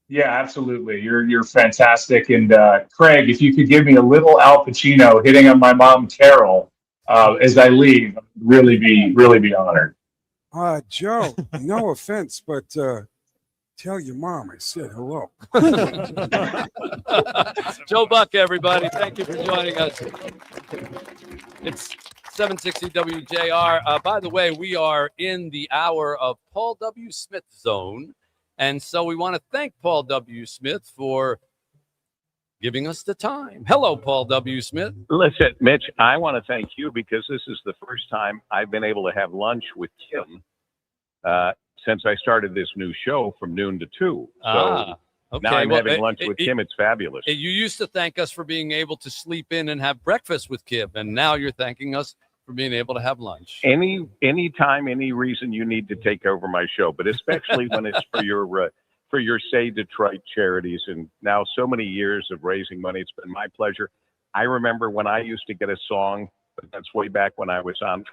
Yeah, absolutely. You're fantastic. And Craig, if you could give me a little Al Pacino hitting on my mom Carol as I leave, really be honored. Joe, no offense, but tell your mom I said hello. Joe Buck, everybody. Thank you for joining us. It's 760 WJR. By the way, we are in the hour of Paul W. Smith zone. And so we want to thank Paul W. Smith for giving us the time. Hello, Paul W. Smith. Listen, Mitch, I want to thank you because this is the first time I've been able to have lunch with Kim since I started this new show from noon to 2. So okay. now I'm having lunch with Kim. It's fabulous. You used to thank us for being able to sleep in and have breakfast with Kim, and now you're thanking us for being able to have lunch. Any time, any reason you need to take over my show, but especially when it's for your Say Detroit charities, and now so many years of raising money. It's been my pleasure. I remember when I used to get a song, but that's way back when I was on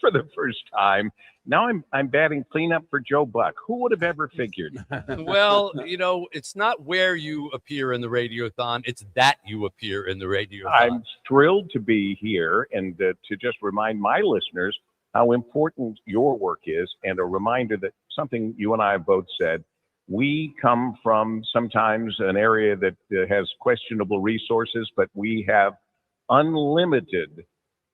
for the first time. Now I'm batting cleanup for Joe Buck. Who would have ever figured? Well, it's not where you appear in the Radiothon, it's that you appear in the Radiothon. I'm thrilled to be here and to just remind my listeners how important your work is, and a reminder that something you and I have both said. We come from sometimes an area that has questionable resources, but we have unlimited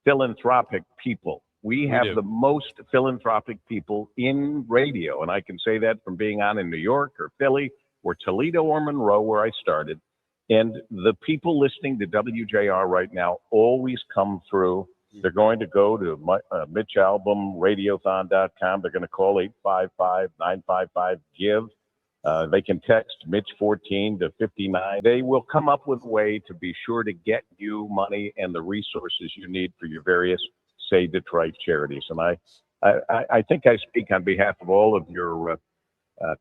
philanthropic people. We have the most philanthropic people in radio, and I can say that from being on in New York or Philly or Toledo or Monroe, where I started. And the people listening to WJR right now always come through. They're going to go to Mitch Albom, radiothon.com. They're going to call 855-955-GIVE. They can text Mitch 14 to 59. They will come up with a way to be sure to get you money and the resources you need for your various Say Detroit charities. And I think I speak on behalf of all of your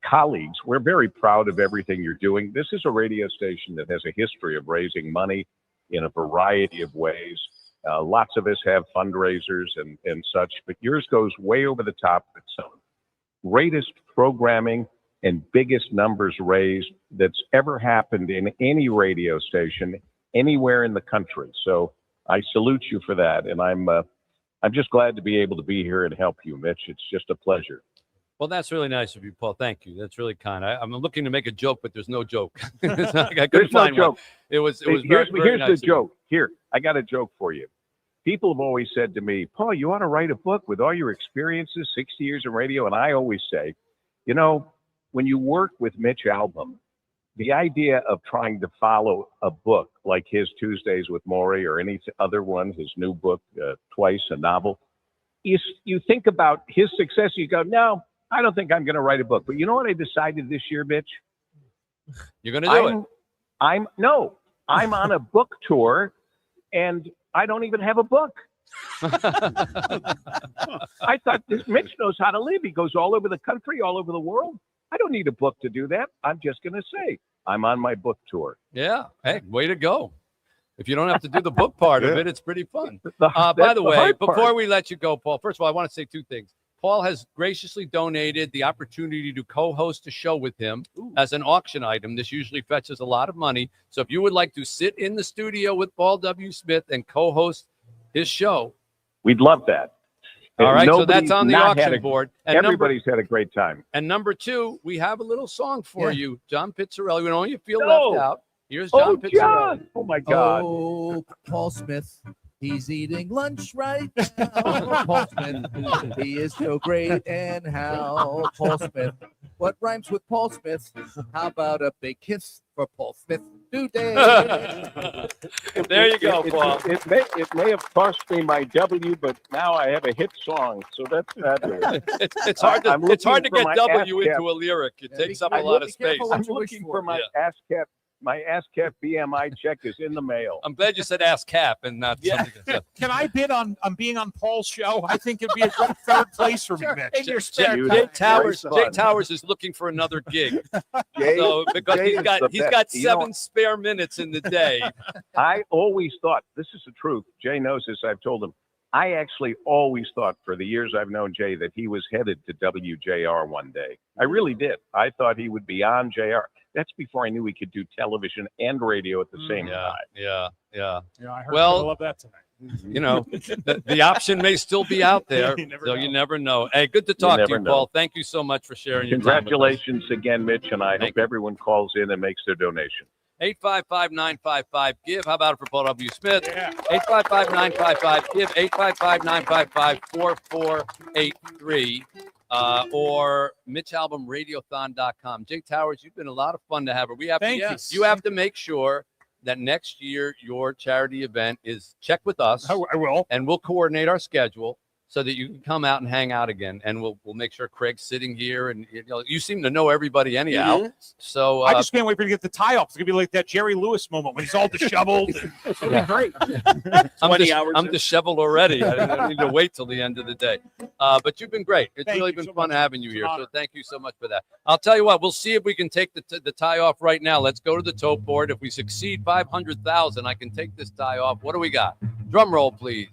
colleagues. We're very proud of everything you're doing. This is a radio station that has a history of raising money in a variety of ways. Lots of us have fundraisers and such, but yours goes way over the top. It's some greatest programming and biggest numbers raised that's ever happened in any radio station anywhere in the country. So I salute you for that, and I'm just glad to be able to be here and help you, Mitch. It's just a pleasure. Well, that's really nice of you, Paul. Thank you. That's really kind. I'm looking to make a joke, but there's no joke. It's not, I couldn't There's find no joke. one. It was Here's very nice the joke. Here, I got a joke for you. People have always said to me, Paul, you ought to write a book with all your experiences, 60 years in radio. And I always say, when you work with Mitch Albom, the idea of trying to follow a book like his Tuesdays with Maury or any other one, his new book, Twice, a novel, you think about his success, you go, no, I don't think I'm going to write a book. But you know what I decided this year, Mitch? You're going to do it. I'm on a book tour, and I don't even have a book. I thought Mitch knows how to live. He goes all over the country, all over the world. I don't need a book to do that. I'm just going to say I'm on my book tour. Yeah. Hey, way to go. If you don't have to do the book part of it, it's pretty fun. By the way, before we let you go, Paul, first of all, I want to say two things. Paul has graciously donated the opportunity to co-host a show with him as an auction item. This usually fetches a lot of money. So if you would like to sit in the studio with Paul W. Smith and co-host his show, we'd love that. All right, so that's on the auction board. And everybody's had a great time. And number two, we have a little song for you, John Pizzarelli. We know you feel left out. Here's John Pizzarelli. John! Oh, my God. Oh, Paul Smith. He's eating lunch right now. Paul Smith. He is so great. And how, Paul Smith. What rhymes with Paul Smith? How about a big kiss for Paul Smith today? There you go, Paul. It may have cost me my W, but now I have a hit song, so that's fabulous. It's hard to get W into a lyric. It takes up a lot of space. I'm looking for my ASCAP. My ASCAP BMI check is in the mail. I'm glad you said ASCAP and not something else. Can I bid on being on Paul's show? I think it'd be a good third place for me, Mitch. In your spare time. Jay Towers is looking for another gig. Because he's got 7 spare minutes in the day. I always thought, this is the truth. Jay knows this. I've told him. I actually always thought for the years I've known Jay that he was headed to WJR one day. I really did. I thought he would be on JR. That's before I knew he could do television and radio at the same time. Yeah. I heard people love that tonight. you know, the option may still be out there. You never know. Hey, good to talk to you, Paul. Thank you so much for sharing your time with us. Congratulations again, Mitch, and I hope everyone calls in and makes their donation. 855-955-GIVE. How about it for Paul W. Smith? 855-955-GIVE, 855-955-4483, or MitchAlbumRadiothon.com. Jay Towers, you've been a lot of fun to have her. You have to make sure that next year your charity event is check with us. I will. And we'll coordinate our schedule so that you can come out and hang out again. And we'll make sure Craig's sitting here. And you seem to know everybody anyhow. Mhm. So I just can't wait for you to get the tie off. It's gonna be like that Jerry Lewis moment when he's all disheveled. It's gonna be great. I'm disheveled already. I need to wait till the end of the day. But you've been great. It's really been fun having you here. So thank you so much for that. I'll tell you what, we'll see if we can take the tie off right now. Let's go to the tote board. If we succeed 500,000, I can take this tie off. What do we got? Drum roll, please.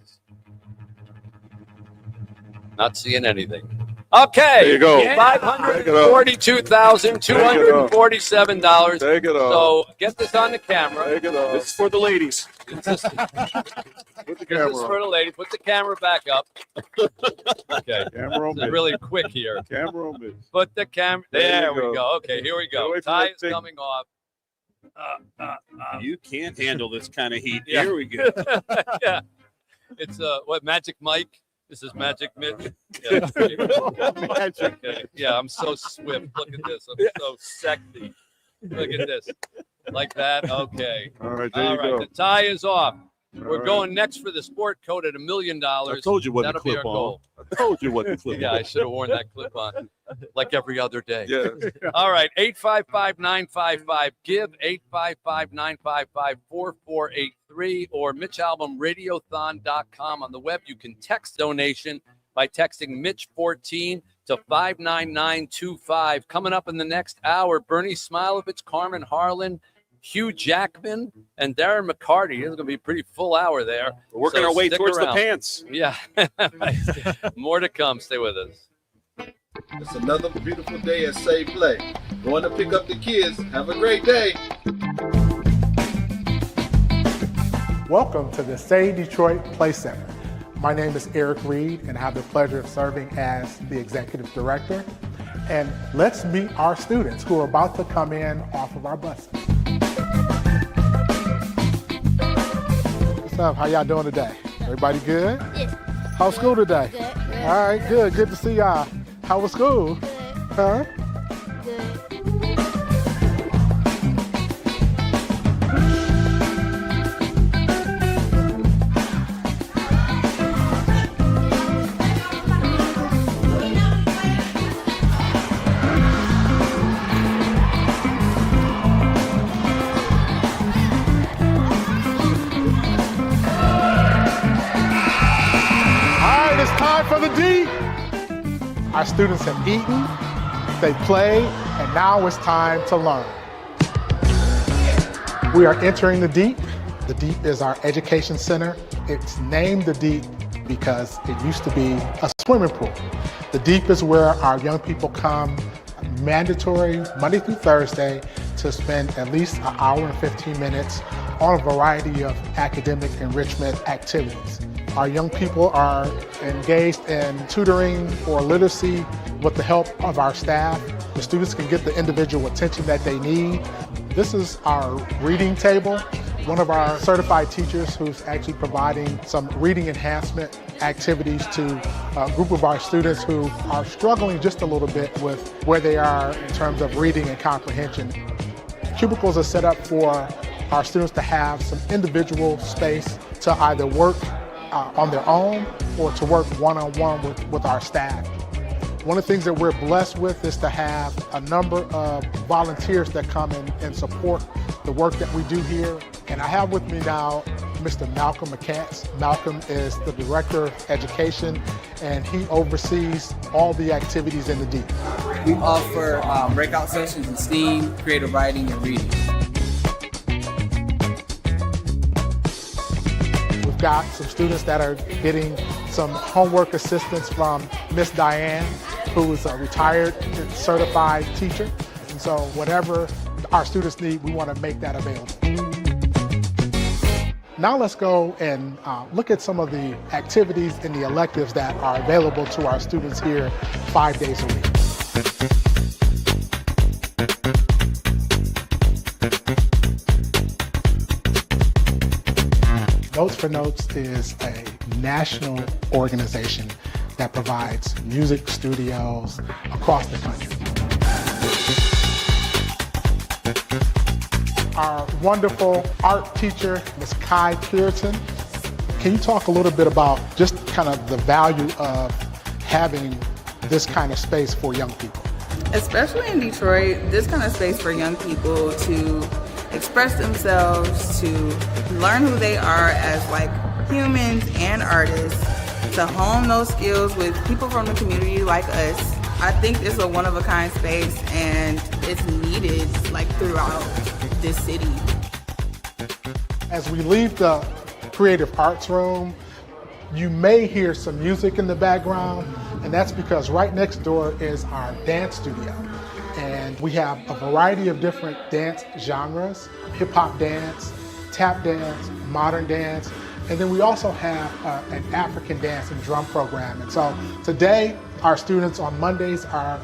Not seeing anything. Okay. There you go. $542,247. Take it off. So get this on the camera. Take it off. This is for the ladies. Put the This camera is for the lady. Put the camera back up. Okay. Camera on This is me. really quick here. Camera on me. Put the camera. There There you we go. go. Okay, here we go. Wait for Tie that is thing. coming off. You can't handle this kind of heat. Yeah. Here we go. Yeah. It's what, Magic Mike? This is Magic Mitch. Yeah. Okay. Yeah, I'm so swift. Look at this. I'm so sexy. Look at this. Like that. Okay. All right, there you go. The tie is off. We're right. going next for the sport coat at $1 million. I told you what the That'll be clip our on. goal. I told you what the clip Yeah, on. I should have worn that clip on like every other day. Yes. All right, 855-955-GIVE, 855-955-4483, or MitchAlbumRadiothon.com on the web. You can text donation by texting Mitch14 to 59925. Coming up in the next hour, Bernie Smilovich, Carmen Harlan, Hugh Jackman, and Darren McCarty. It's going to be a pretty full hour there. We're working our way stick towards around. the pants. Yeah. More to come. Stay with us. It's another beautiful day at Save Play. Going to pick up the kids. Have a great day. Welcome to the Say Detroit Play Center. My name is Eric Reed, and I have the pleasure of serving as the Executive Director. And let's meet our students who are about to come in off of our bus. What's up? How y'all doing today? Everybody good? Yes. How's school today? Good. All right, good. Good to see y'all. How was school? Huh? It's time for the D. Our students have eaten, they played, and now it's time to learn. We are entering the Deep. The Deep is our education center. It's named the Deep because it used to be a swimming pool. The Deep is where our young people come mandatory Monday through Thursday to spend at least an hour and 15 minutes on a variety of academic enrichment activities. Our young people are engaged in tutoring or literacy with the help of our staff. The students can get the individual attention that they need. This is our reading table. One of our certified teachers who's actually providing some reading enhancement activities to a group of our students who are struggling just a little bit with where they are in terms of reading and comprehension. Cubicles are set up for our students to have some individual space to either work on their own or to work one-on-one with our staff. One of the things that we're blessed with is to have a number of volunteers that come in and support the work that we do here. And I have with me now Mr. Malcolm McCants. Malcolm is the Director of Education, and he oversees all the activities in the Deep. We offer breakout sessions in STEAM, creative writing, and reading. We've got some students that are getting some homework assistance from Miss Diane, who is a retired certified teacher. And so whatever our students need, we want to make that available. Now let's go and look at some of the activities and the electives that are available to our students here 5 days a week. Notes for Notes is a national organization that provides music studios across the country. Our wonderful art teacher, Ms. Kai Puritan. Can you talk a little bit about just kind of the value of having this kind of space for young people? Especially in Detroit, this kind of space for young people to express themselves, to learn who they are as like humans and artists, to hone those skills with people from the community like us. I think it's a one-of-a-kind space and it's needed like throughout this city. As we leave the creative arts room, you may hear some music in the background, and that's because right next door is our dance studio. And we have a variety of different dance genres, hip-hop dance, tap dance, modern dance, and then we also have an African dance and drum program. And so today, our students on Mondays are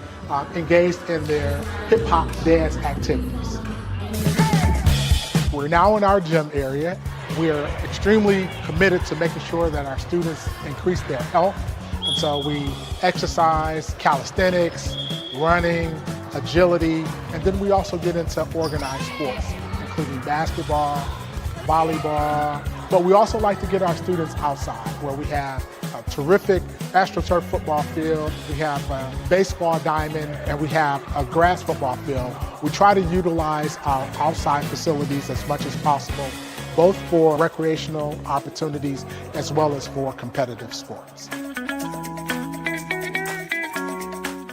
engaged in their hip-hop dance activities. We're now in our gym area. We are extremely committed to making sure that our students increase their health. And so we exercise, calisthenics, running, agility, and then we also get into organized sports, including basketball, volleyball, but we also like to get our students outside where we have a terrific AstroTurf football field, we have a baseball diamond, and we have a grass football field. We try to utilize our outside facilities as much as possible, both for recreational opportunities as well as for competitive sports.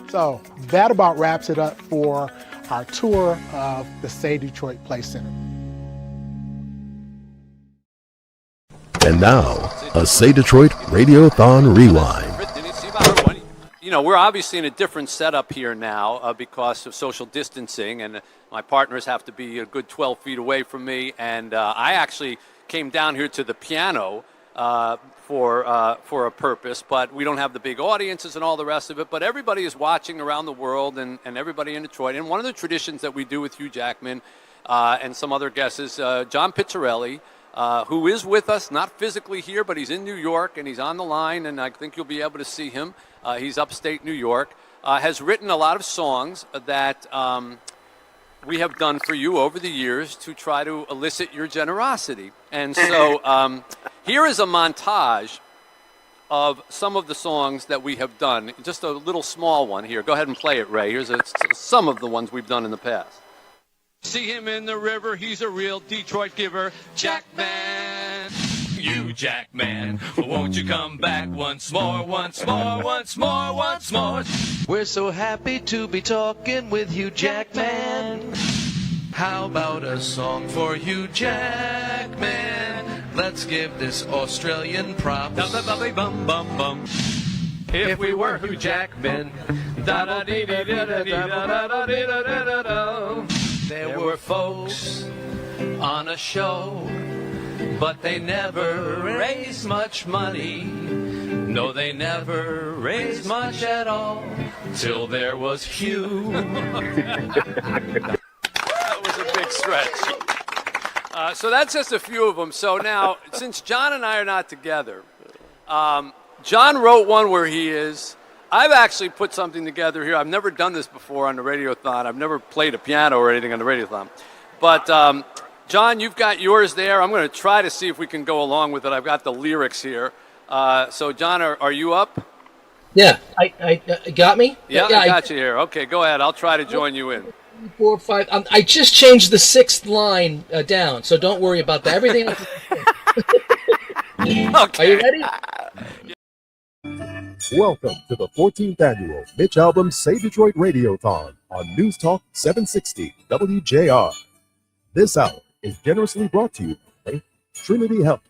So that about wraps it up for our tour of the Say Detroit Play Center. And now, a Say Detroit Radiothon Rewind. You know, we're obviously in a different setup here now because of social distancing, and my partners have to be a good 12 feet away from me. And I actually came down here to the piano for a purpose, but we don't have the big audiences and all the rest of it. But everybody is watching around the world, and everybody in Detroit. And one of the traditions that we do with Hugh Jackman and some other guests is John Pizzarelli, who is with us, not physically here, but he's in New York, and he's on the line, and I think you'll be able to see him. He's upstate New York, has written a lot of songs that we have done for you over the years to try to elicit your generosity. And so here is a montage of some of the songs that we have done. Just a little small one here. Go ahead and play it, Ray. Here's some of the ones we've done in the past. See him in the river, he's a real Detroit giver. Jackman, you Jackman, won't you come back once more, once more, once more, once more? We're so happy to be talking with Hugh Jackman. How about a song for Hugh Jackman? Let's give this Australian props. Bum bum bum. If we were Hugh Jackman, da da dee da da da da da da da da. There were folks on a show, but they never raised much money. No, they never raised much at all, till there was Hugh. That was a big stretch. So that's just a few of them. So now, since John and I are not together, John wrote one where he is. I've actually put something together here. I've never done this before on the Radiothon. I've never played a piano or anything on the Radiothon. But, John, you've got yours there. I'm going to try to see if we can go along with it. I've got the lyrics here. So, John, are you up? Yeah, I got me? Yeah, I got you here. Okay, go ahead. I'll try to join you in. 4, 5. I just changed the 6th line down, so don't worry about that. Everything else is okay. Are you ready? Welcome to the 14th annual Mitch Albom Say Detroit Radiothon on News Talk 760 WJR. This hour is generously brought to you by Trinity Health.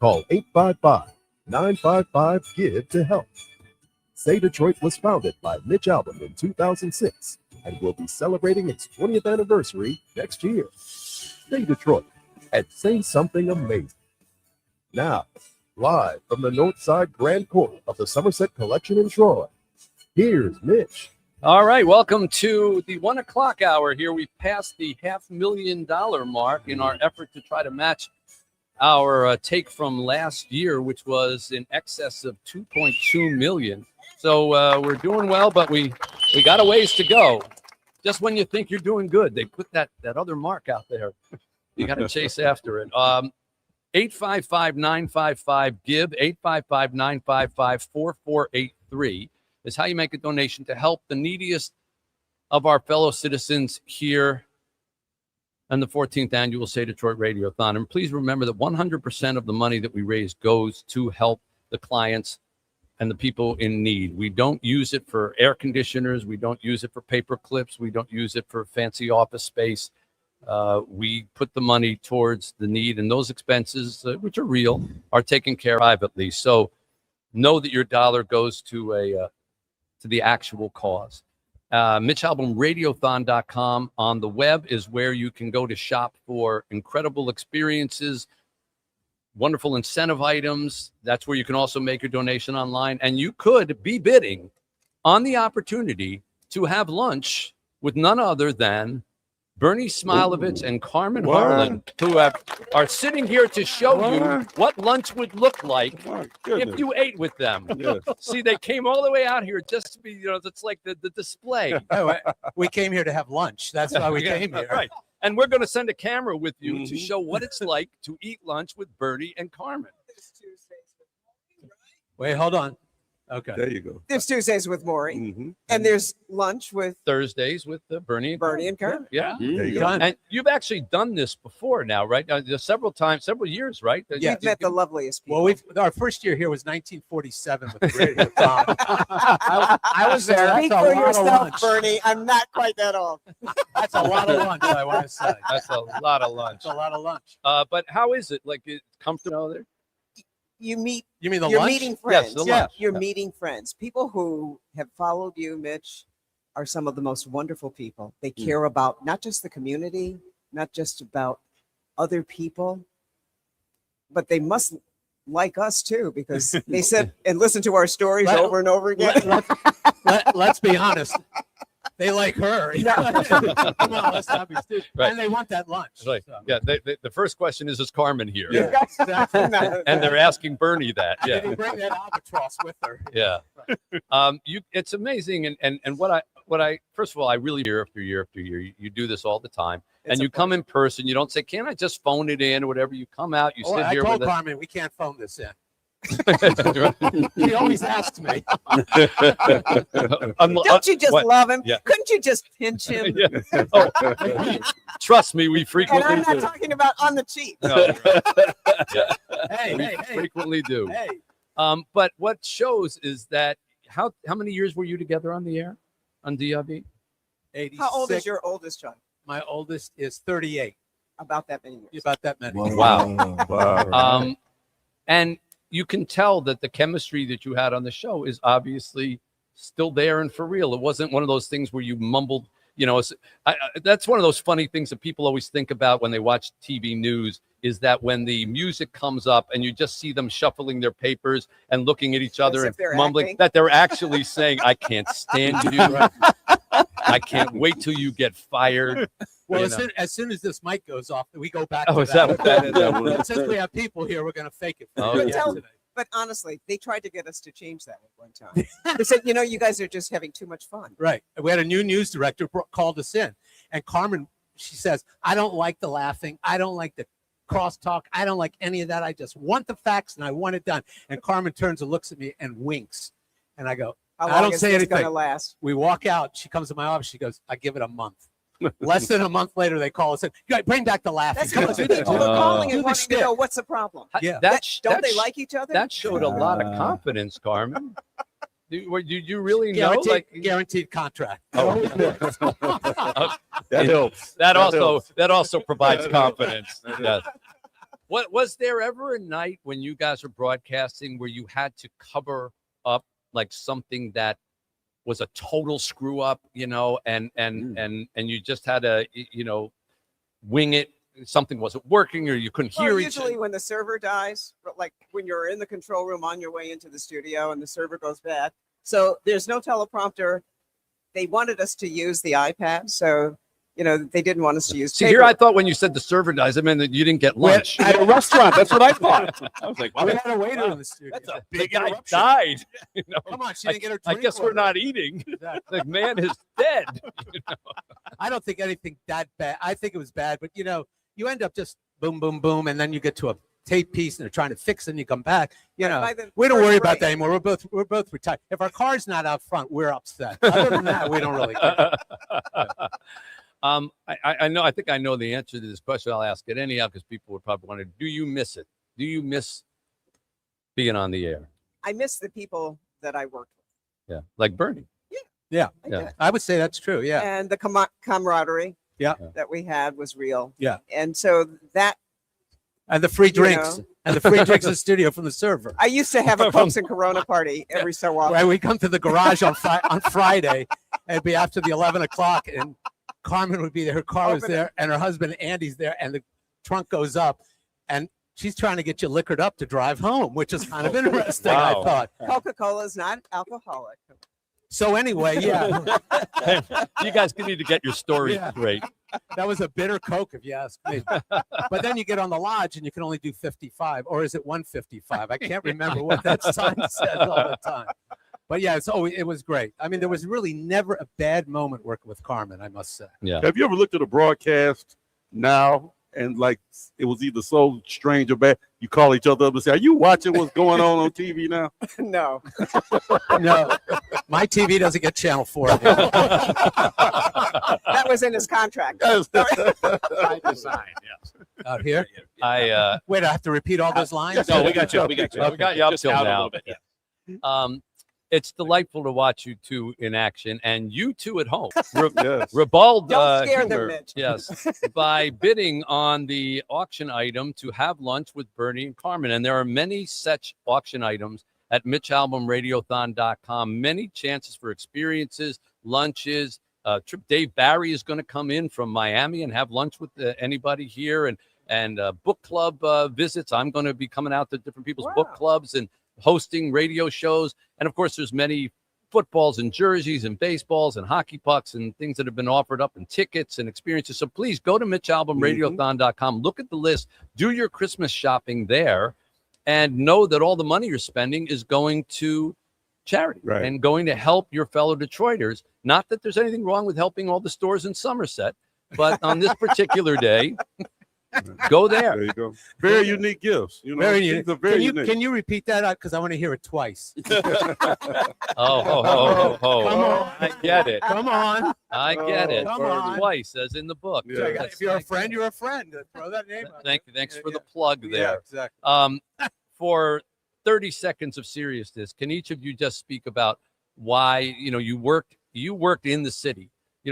Call 855-955-GIVE to help. Say Detroit was founded by Mitch Albom in 2006 and will be celebrating its 20th anniversary next year. Say Detroit and say something amazing. Now, live from the Northside Grand Court of the Somerset Collection in Troy, here's Mitch. All right, welcome to the 1 o'clock hour. Here we passed the $500,000 mark in our effort to try to match our take from last year, which was in excess of 2.2 million. So we're doing well, but we got a ways to go. Just when you think you're doing good, they put that other mark out there. You got to chase after it. 855-955-GIVE, 855-955-4483 is how you make a donation to help the neediest of our fellow citizens here on the 14th annual Say Detroit Radiothon. And please remember that 100% of the money that we raise goes to help the clients and the people in need. We don't use it for air conditioners. We don't use it for paper clips. We don't use it for fancy office space. We put the money towards the need, and those expenses, which are real, are taken care of privately. So know that your dollar goes to the actual cause. MitchAlbumRadiothon.com on the web is where you can go to shop for incredible experiences, wonderful incentive items. That's where you can also make your donation online. And you could be bidding on the opportunity to have lunch with none other than Bernie Smilovitz and Carmen Harlan, who are sitting here to show you what lunch would look like if you ate with them. Yeah. See, they came all the way out here just to be, it's like the display. We came here to have lunch. That's why we came here. Right. And we're going to send a camera with you to show what it's like to eat lunch with Bernie and Carmen. Wait, hold on. Okay. There you go. There's Tuesdays with Maury, and there's lunch with Thursdays with Bernie and Carmen. Yeah. There you go. And you've actually done this before now, right? Several years, right? Yeah, we've met the loveliest people. Well, our first year here was 1947 with the Radiothon. I was there. That's Speak a for lot of yourself, lunch. Bernie. I'm not quite that old. That's a lot of lunch, I want to say. That's a lot of lunch. That's a lot of lunch. But how is it? Like, it's comfortable there? You meet. You mean the you're lunch? meeting friends. Yes, the lunch. You're meeting friends. People who have followed you, Mitch, are some of the most wonderful people. They care about not just the community, not just about other people, but they must like us too, because they sit and listen to our stories over and over again. Let's be honest. They like her. Come on, let's not be stupid. Right. And they want that lunch. Right. So. Yeah. The first question is Carmen here? Yeah. Exactly. And they're asking Bernie that. Did Yeah. he bring that albatross with her? Yeah. It's amazing. And what I first of all, I really year after year after year, you do this all the time. And you come in person. You don't say, "Can I just phone it in?" or whatever. You come out. You sit I here told with Carmen, we can't phone this in. He always asks me. Don't you just love him? Yeah. Couldn't you just pinch him? Yeah. Oh, trust me, we And frequently I'm not do. talking about on the cheap. No. Yeah. Hey, We hey. frequently do. Hey. But what shows is that how many years were you together on the air on DRB? 86. How old is your oldest child? My oldest is 38. About that many years. About that many. Wow. And you can tell that the chemistry that you had on the show is obviously still there and for real. It wasn't one of those things where you mumbled, that's one of those funny things that people always think about when they watch TV news, is that when the music comes up and you just see them shuffling their papers and looking at each other and mumbling, acting. that they're actually saying, "I can't stand you. I can't wait till you get fired." Well, You know. as soon as this mic goes off, we go back Oh, to is that what that is? But since we have people here, we're going to fake it. Oh, for you yeah. today. But honestly, they tried to get us to change that at one time. They said, you guys are just having too much fun. Right. We had a new news director called us in, and Carmen, she says, "I don't like the laughing. I don't like the crosstalk. I don't like any of that. I just want the facts and I want it done." And Carmen turns and looks at me and winks, and I go, How "I long don't is say this anything." gonna last? We walk out. She comes to my office. She goes, "I give it a month." Less than a month later, they call us and bring back the laughing. That's Come because on, do people that. are calling Do and the wanting to shtick. know what's the problem. Yeah. Don't they like each other? That showed a lot of confidence, Carmen. Did you really know? Guaranteed, Like, guaranteed contract. that helps. That That also helps. provides confidence. Yes. What was there ever a night when you guys were broadcasting where you had to cover up like something that was a total screw up, and you just had to, wing it something wasn't working or you couldn't hear each Usually when the server dies, like when you're in the control room on your way into the studio and the server goes bad. So there's no teleprompter. They wanted us to use the iPad. So, they didn't want us to use See, paper. here I thought when you said the server dies, I meant that you didn't get lunch. At a restaurant. That's what I thought. I was like, wow, We had a waiter in the studio. that's a The big guy interruption. died. Come on, she didn't get her I drink guess we're order. not eating. The man is dead. I don't think anything that bad. I think it was bad, but you end up just boom, boom, boom, and then you get to a tape piece and they're trying to fix it and you come back. We don't worry about that anymore. We're both retired. If our car's not out front, we're upset. Other than that, we don't really care. I know. I think I know the answer to this question. I'll ask it anyhow because people would probably want to. Do you miss it? Do you miss being on the air? I miss the people that I worked with. Yeah, like Bernie. Yeah, did. I would say that's true. Yeah, And the camaraderie yeah, that we had was real. yeah. And so that And the free drinks know. and the free drinks in the studio from the server. I used to have a Cokes and Corona party every so often. Right, we come to the garage on Friday, and it'd be after the 11 o'clock, and Carmen would be there. Her car was Open it. there, and her husband Andy's there, and the trunk goes up, and she's trying to get you liquored up to drive home, which is kind of interesting. I Wow. thought. Coca-Cola is not alcoholic. So anyway, yeah, You guys need to get your story Yeah. straight. that was a bitter Coke, if you ask me. But then you get on the lodge, and you can only do 55, or is it 155? I can't remember what that sign says all the time. But yeah, it was great. I mean, there was really never a bad moment working with Carmen, I must say. Yeah. Have you ever looked at a broadcast now and like it was either so strange or bad? You call each other up and say, "Are you watching what's going on TV now?" No. No, my TV doesn't get Channel 4. That was in his contract. By design, yes. Out here? Wait, I have to repeat all those lines? No, we got you. We got you. We got you up Just till out a now. little bit, yeah. It's delightful to watch you two in action, and you two at home. Yes. Ribald, Don't scare them, humor, Mitch. yes, by bidding on the auction item to have lunch with Bernie and Carmen. And there are many such auction items at MitchAlbumRadiothon.com. Many chances for experiences, lunches. Dave Barry is going to come in from Miami and have lunch with anybody here, and book club visits. I'm going to be coming out to different people's book clubs and hosting radio shows. And of course, there's many footballs and jerseys and baseballs and hockey pucks and things that have been offered up and tickets and experiences. So please go to MitchAlbumRadiothon.com, look at the list, do your Christmas shopping there, and know that all the money you're spending is going to charity and going to help your fellow Detroiters. Not that there's anything wrong with helping all the stores in Somerset, but on this particular day, go there. There you go. Very unique gifts. Very these unique. are very unique. Can you repeat that? Because I want to hear it twice. Oh. Come on. I get it. Come on. I get it. Come on. Twice, as in the book. Yeah. If you're a friend, you're a friend. Throw that name out. Thank you. Thanks for the plug Yeah, there. exactly. For 30 seconds of seriousness, can each of you just speak about why you worked in the city?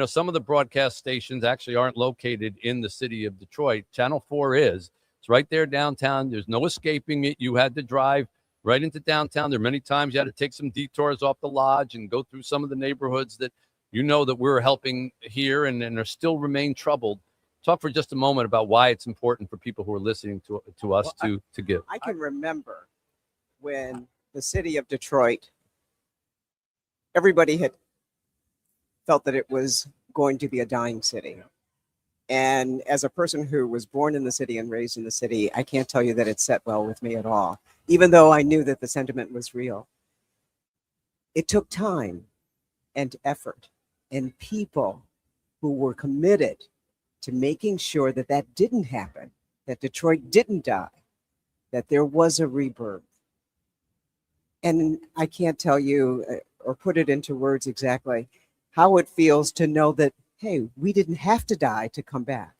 Some of the broadcast stations actually aren't located in the city of Detroit. Channel 4 is. It's right there downtown. There's no escaping it. You had to drive right into downtown. There are many times you had to take some detours off the lodge and go through some of the neighborhoods that that we're helping here and are still remain troubled. Talk for just a moment about why it's important for people who are listening to us to give. I can remember when the city of Detroit, everybody had felt that it was going to be a dying city. And as a person who was born in the city and raised in the city, I can't tell you that it set well with me at all, even though I knew that the sentiment was real. It took time and effort and people who were committed to making sure that that didn't happen, that Detroit didn't die, that there was a rebirth. And I can't tell you or put it into words exactly how it feels to know that, hey, we didn't have to die to come back.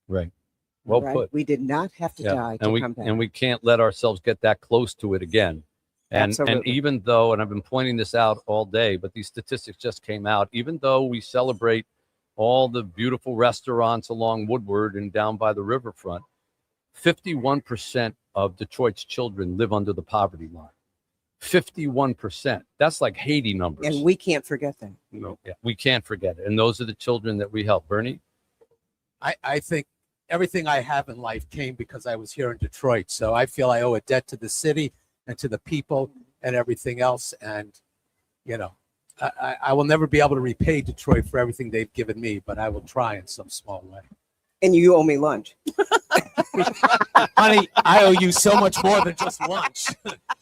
Right. Well Right? put. We did not have to die to come back. And we can't let ourselves get that close to it again. And Absolutely. even though, and I've been pointing this out all day, but these statistics just came out, even though we celebrate all the beautiful restaurants along Woodward and down by the riverfront, 51% of Detroit's children live under the poverty line. 51%. That's like Haiti numbers. And we can't forget that. No, yeah, we can't forget it. And those are the children that we help. Bernie? I think everything I have in life came because I was here in Detroit. So I feel I owe a debt to the city and to the people and everything else. And, you know, I will never be able to repay Detroit for everything they've given me, but I will try in some small way. And you owe me lunch. Honey, I owe you so much more than just lunch.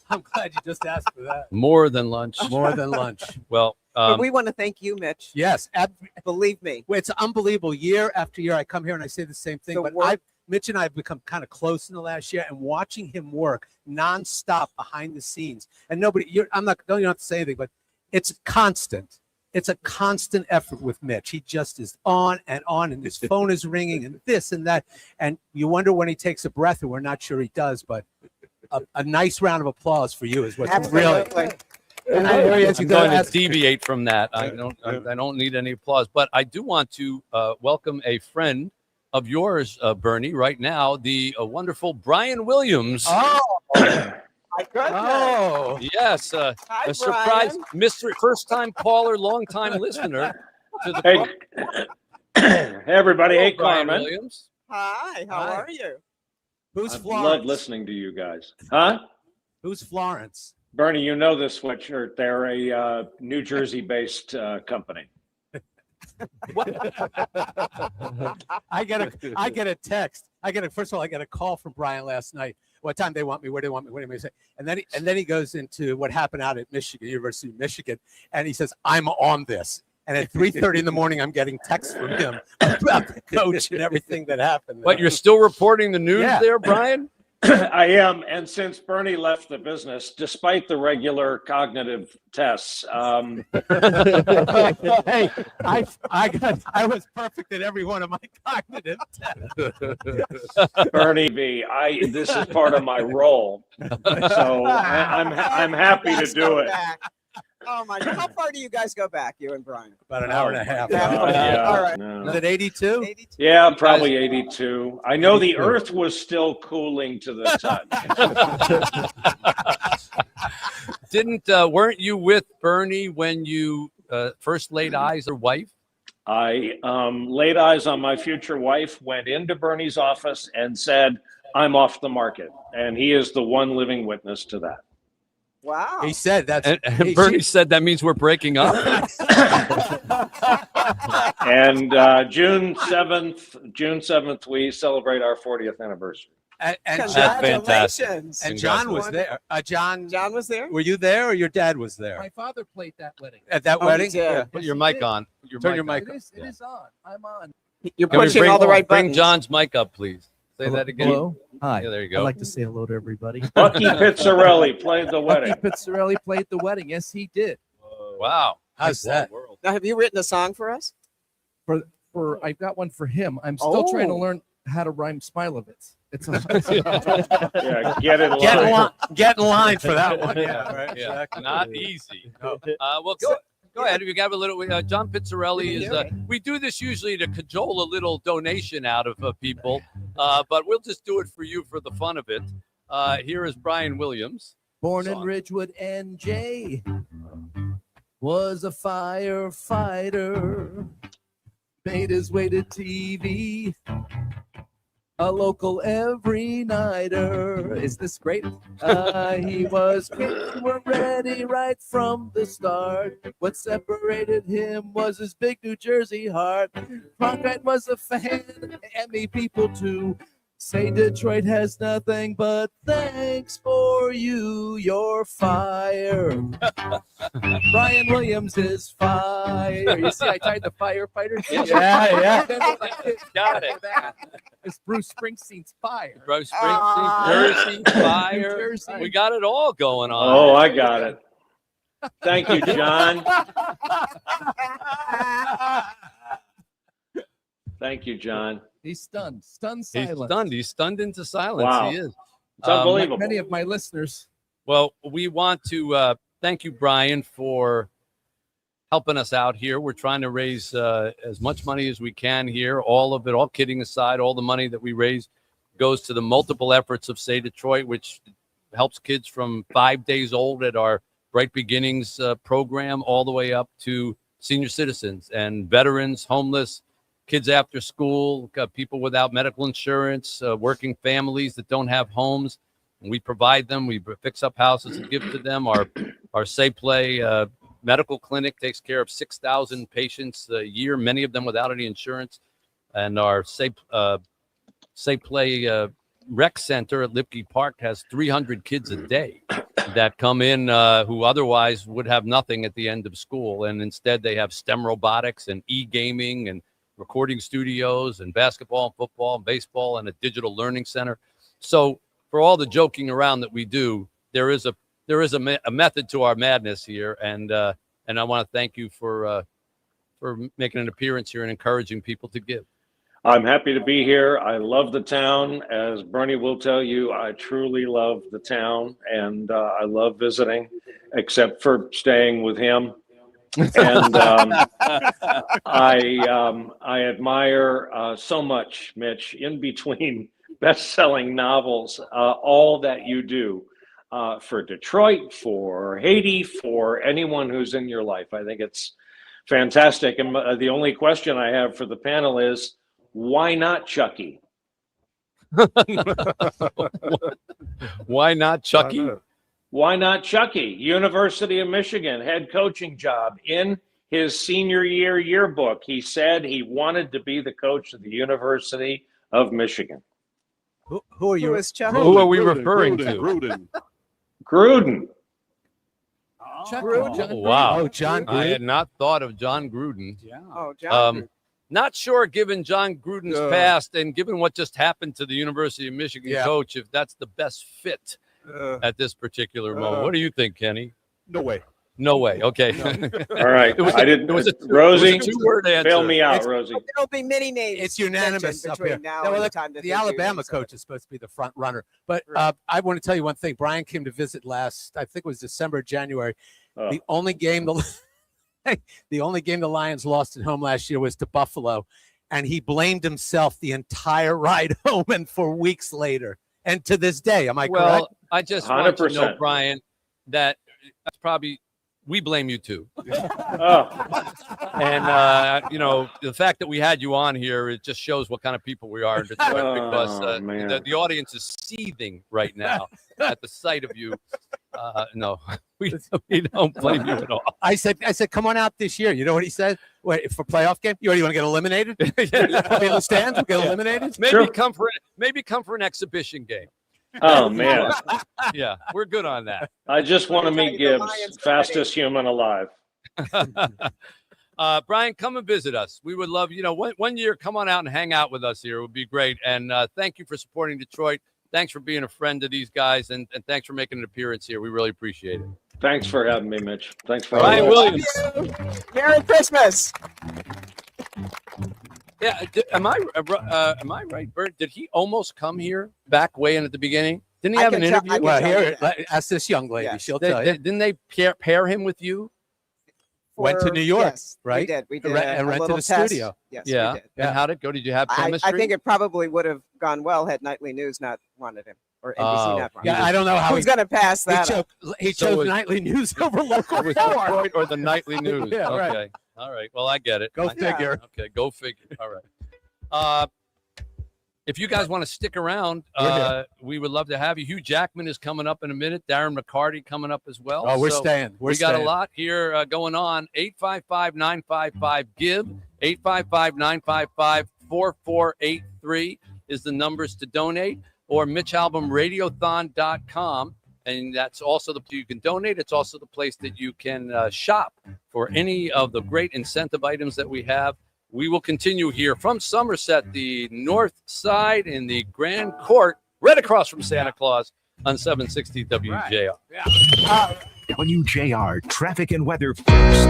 I'm glad you just asked for that. More than lunch. More than lunch. Well, But we want to thank you, Mitch. Yes. Believe me. It's unbelievable. Year after year, I come here and I say the same thing. But Mitch and I have become kind of close in the last year, and watching him work nonstop behind the scenes. And nobody, you don't have to say anything, but it's constant. It's a constant effort with Mitch. He just is on, and his phone is ringing, and this and that. And you wonder when he takes a breath, and we're not sure he does, but a nice round of applause for you is what's really. And I'm going to deviate from that. I don't need any applause, but I do want to welcome a friend of yours, Bernie, right now, the wonderful Brian Williams. Oh, my goodness. Oh, yes. A surprise mystery, first-time caller, long-time listener to the Hey, hey everybody. Hey, Brian Carmen. Williams. Hi, how are you? Who's I Florence? love listening to you guys. Huh? Who's Florence? Bernie, you know this sweatshirt. They're a New Jersey-based company. I get a text. First of all, I get a call from Brian last night. What time they want me? Where they want me? What do you say? And then he goes into what happened out at Michigan, University of Michigan, and he says, "I'm on this." And at 3:30 in the morning, I'm getting texts from him about the coach and everything that happened. But you're still reporting the news there, Brian? I am, and since Bernie left the business, despite the regular cognitive tests, hey, I was perfect at every one of my cognitive tests. Bernie V, this is part of my role, so I'm happy to do it. Oh my God! How far do you guys go back, you and Brian? About an hour and a half. Yeah, all right. no. Is it 82? Yeah, probably 82. I know the Earth was still cooling to the touch. Weren't you with Bernie when you first laid eyes on your wife? I laid eyes on my future wife, went into Bernie's office and said, "I'm off the market." And he is the one living witness to that. Wow. He said that. And Bernie said that means we're breaking up. And June 7th, we celebrate our 40th anniversary. And that's fantastic. And John was there. John was there. Were you there, or your dad was there? My father played that wedding. At that wedding? Yeah. Put your mic on. Turn your mic It on. is on. I'm on. You're Can we pushing all the right Bring buttons. John's mic up, please. Say that again. Hello. Hi. Yeah, there you go. I'd like to say hello to everybody. Bucky Pizzarelli played the wedding. Bucky Pizzarelli played the wedding. Yes, he did. Wow. How's that? Now, have you written a song for us? For I've got one for him. I'm still trying to Oh. learn how to rhyme Smilovitz. It's Yeah, get in line. Get in line for that one. Yeah, right. Yeah, Exactly. not easy. Well, go ahead. We got a little. John Pizzarelli is. We do this usually to cajole a little donation out of people, but we'll just do it for you for the fun of it. Here is Brian Williams. Born in Ridgewood, NJ, was a firefighter. Made his way to TV. A local every nighter. Is this great? He was ready right from the start. What separated him was his big New Jersey heart. Cronkite was a fan, and me people too. Say Detroit has nothing but thanks for you. You're fired. Brian Williams is fired. You see, I tied the firefighter. Yeah. Got it. It's Bruce Springsteen's fire. Bruce Springsteen, Jersey, fire. Jersey. We got it all going on. Oh, I got it. Thank you, John. Thank you, John. He's stunned. Stunned He's silence. stunned. He's stunned into silence. Wow. He is. It's unbelievable. Many of my listeners. Well, we want to thank you, Brian, for helping us out here. We're trying to raise as much money as we can here. All of it, all kidding aside, all the money that we raise goes to the multiple efforts of Say Detroit, which helps kids from 5 days old at our Bright Beginnings program all the way up to senior citizens and veterans, homeless, kids after school, people without medical insurance, working families that don't have homes. And we provide them. We fix up houses and give to them. Our Say Play medical clinic takes care of 6,000 patients a year, many of them without any insurance. And our Say Play rec center at Lipke Park has 300 kids a day that come in who otherwise would have nothing at the end of school. And instead they have STEM robotics and e-gaming and recording studios and basketball and football and baseball and a digital learning center. So for all the joking around that we do, there is a method to our madness here. And I want to thank you for making an appearance here and encouraging people to give. I'm happy to be here. I love the town. As Bernie will tell you, I truly love the town, and I love visiting, except for staying with him. And I admire so much, Mitch, in between best-selling novels, all that you do for Detroit, for Haiti, for anyone who's in your life. I think it's fantastic. And the only question I have for the panel is, why not Chucky? Why not Chucky? Why not Chucky? University of Michigan, head coaching job. In his senior year yearbook, he said he wanted to be the coach of the University of Michigan. Who are you? Who is Chucky? Who are we referring to? Gruden. Gruden. Oh, wow. Oh, John I Gruden. had not thought of John Gruden. Oh, John. Not sure, given John Gruden's past and given what just happened to the University of Michigan coach, if that's the best fit at this particular moment. What do you think, Kenny? No way. No way. Okay. All right. It was a Rosie, two-word answer. bail me out, Rosie. There'll be many names. It's unanimous up here. between now No, and the look, time that the they do Alabama this. coach is supposed to be the front runner. But I want to tell you one thing. Brian came to visit last, I think it was December, January. The only game the Lions lost at home last year was to Buffalo. And he blamed himself the entire ride home and for weeks later. And to this day, am I correct? Well, I just want you to know, 100%. Brian, that that's probably we blame you too. And the fact that we had you on here, it just shows what kind of people we are in Detroit, because the audience is seething right now at the sight of you. No, we don't blame you at all. I said, come on out this year. You know what he said? Wait, for playoff game? You want to get eliminated? Put me in the stands? We'll get eliminated? Maybe come for an exhibition game. Oh, man. Yeah, we're good on that. I just want to meet Gibbs, fastest human alive. Brian, come and visit us. We would love, one year, come on out and hang out with us here. It would be great. And thank you for supporting Detroit. Thanks for being a friend to these guys, and thanks for making an appearance here. We really appreciate it. Thanks for having me, Mitch. Thanks for Brian having me. Williams. Merry Christmas. Yeah, am I right, Bert? Did he almost come here back way in at the beginning? Didn't he have an interview? Well, here, ask this young lady. Yes. She'll tell you. Didn't they pair him with you? Went to New York, yes, right? We did And a rented little a test. studio. Yes, Yeah. we did. And how'd it go? Did you have chemistry? I think it probably would have gone well had Nightly News not wanted him, or NBC not wanted him. Yeah, I don't know how Who's going to pass that up? He So chose was- Nightly News over Local It was 4. Detroit or the Nightly News. Yeah, okay. right. All right. Well, I get it. Go figure. Okay, go figure. All right. If you guys want to stick around, we would love to have you. Hugh Jackman is coming up in a minute. Darren McCarty coming up as well. Oh, we're So staying. We got a lot here going on. 855-955-GIVE. 855-955-4483 is the numbers to donate, or MitchAlbumRadiothon.com. And that's also you can donate. It's also the place that you can shop for any of the great incentive items that we have. We will continue here from Somerset, the north side in the Grand Court, right across from Santa Claus on 760 WJR. WJR traffic and weather first.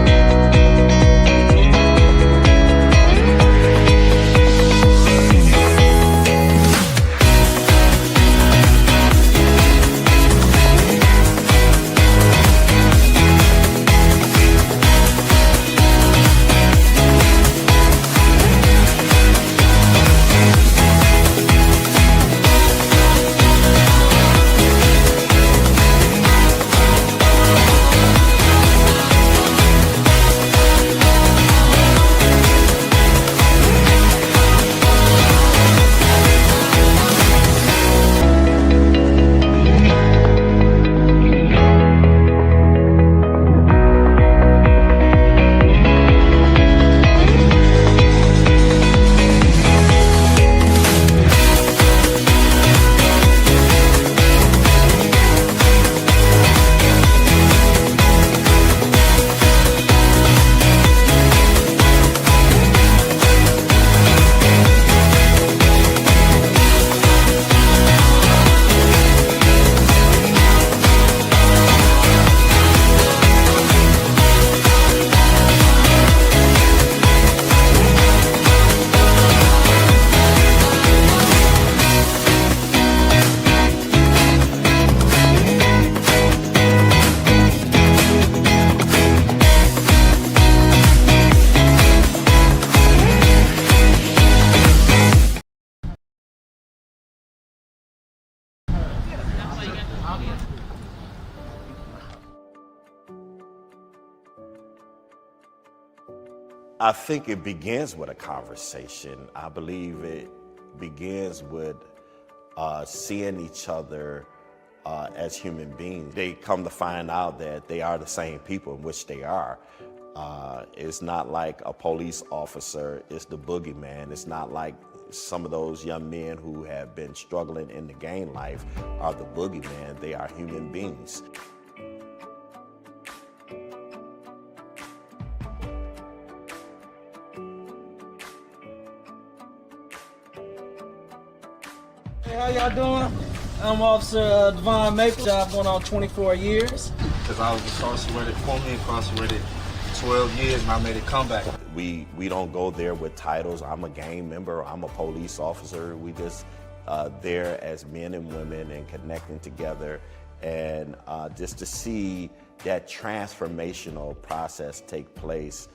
I think it begins with a conversation. I believe it begins with seeing each other as human beings. They come to find out that they are the same people, in which they are. It's not like a police officer is the boogeyman. It's not like some of those young men who have been struggling in the gang life are the boogeyman. They are human beings. Hey, how y'all doing? I'm Officer Devon Maple. I've been on 24 years. Because I was formerly incarcerated 12 years, and I made a comeback. We don't go there with titles. I'm a gang member, I'm a police officer. We just there as men and women and connecting together, and just to see that transformational process take place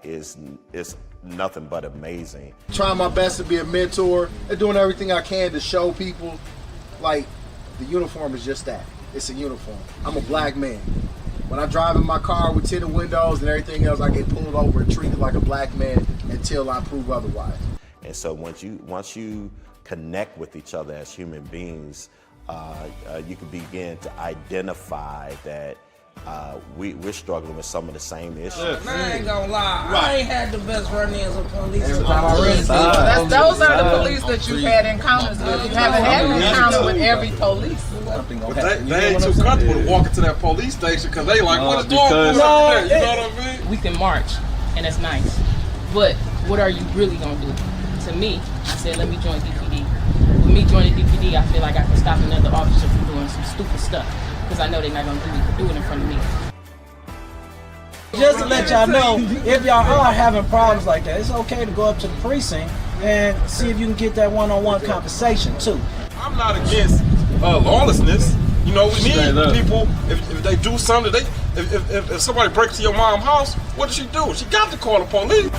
is nothing but amazing. Trying my best to be a mentor and doing everything I can to show people, like, the uniform is just that. It's a uniform. I'm a black man. When I drive in my car with tinted windows and everything else, I get pulled over and treated like a black man until I prove otherwise. And so once you connect with each other as human beings, you can begin to identify that we're struggling with some of the same issues. I ain't gonna lie, Right. I ain't had the best run-ins with police. Every time I run Those are the police that you've had encounters with. You haven't had an encounter with every police. But they ain't too comfortable to walk into that police station because they like, what is going on up there? You know what I mean? We can march, and that's nice. But what are you really gonna do? To me, I said, let me join DPD. With me joining DPD, I feel like I can stop another officer from doing some stupid stuff because I know they're not gonna do it in front of me. Just to let y'all know, if y'all are having problems like that, it's okay to go up to the precinct and see if you can get that one-on-one conversation too. I'm not against lawlessness. You know, we need people, if they do something, if somebody breaks to your mom's house, what does she do? She got to call the police.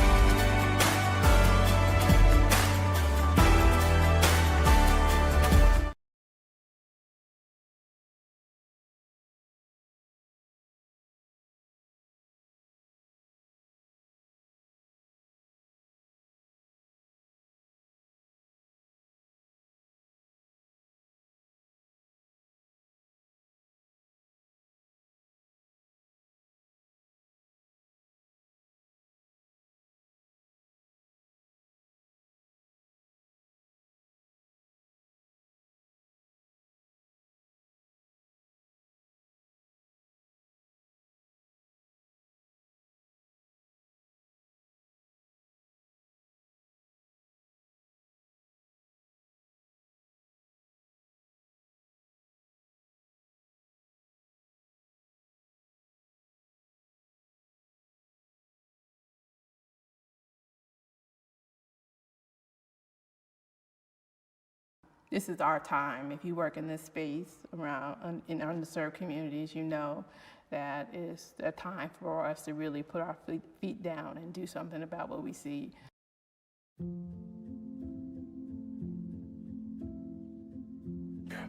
This is our time. If you work in this space around in underserved communities, you know that is a time for us to really put our feet down and do something about what we see.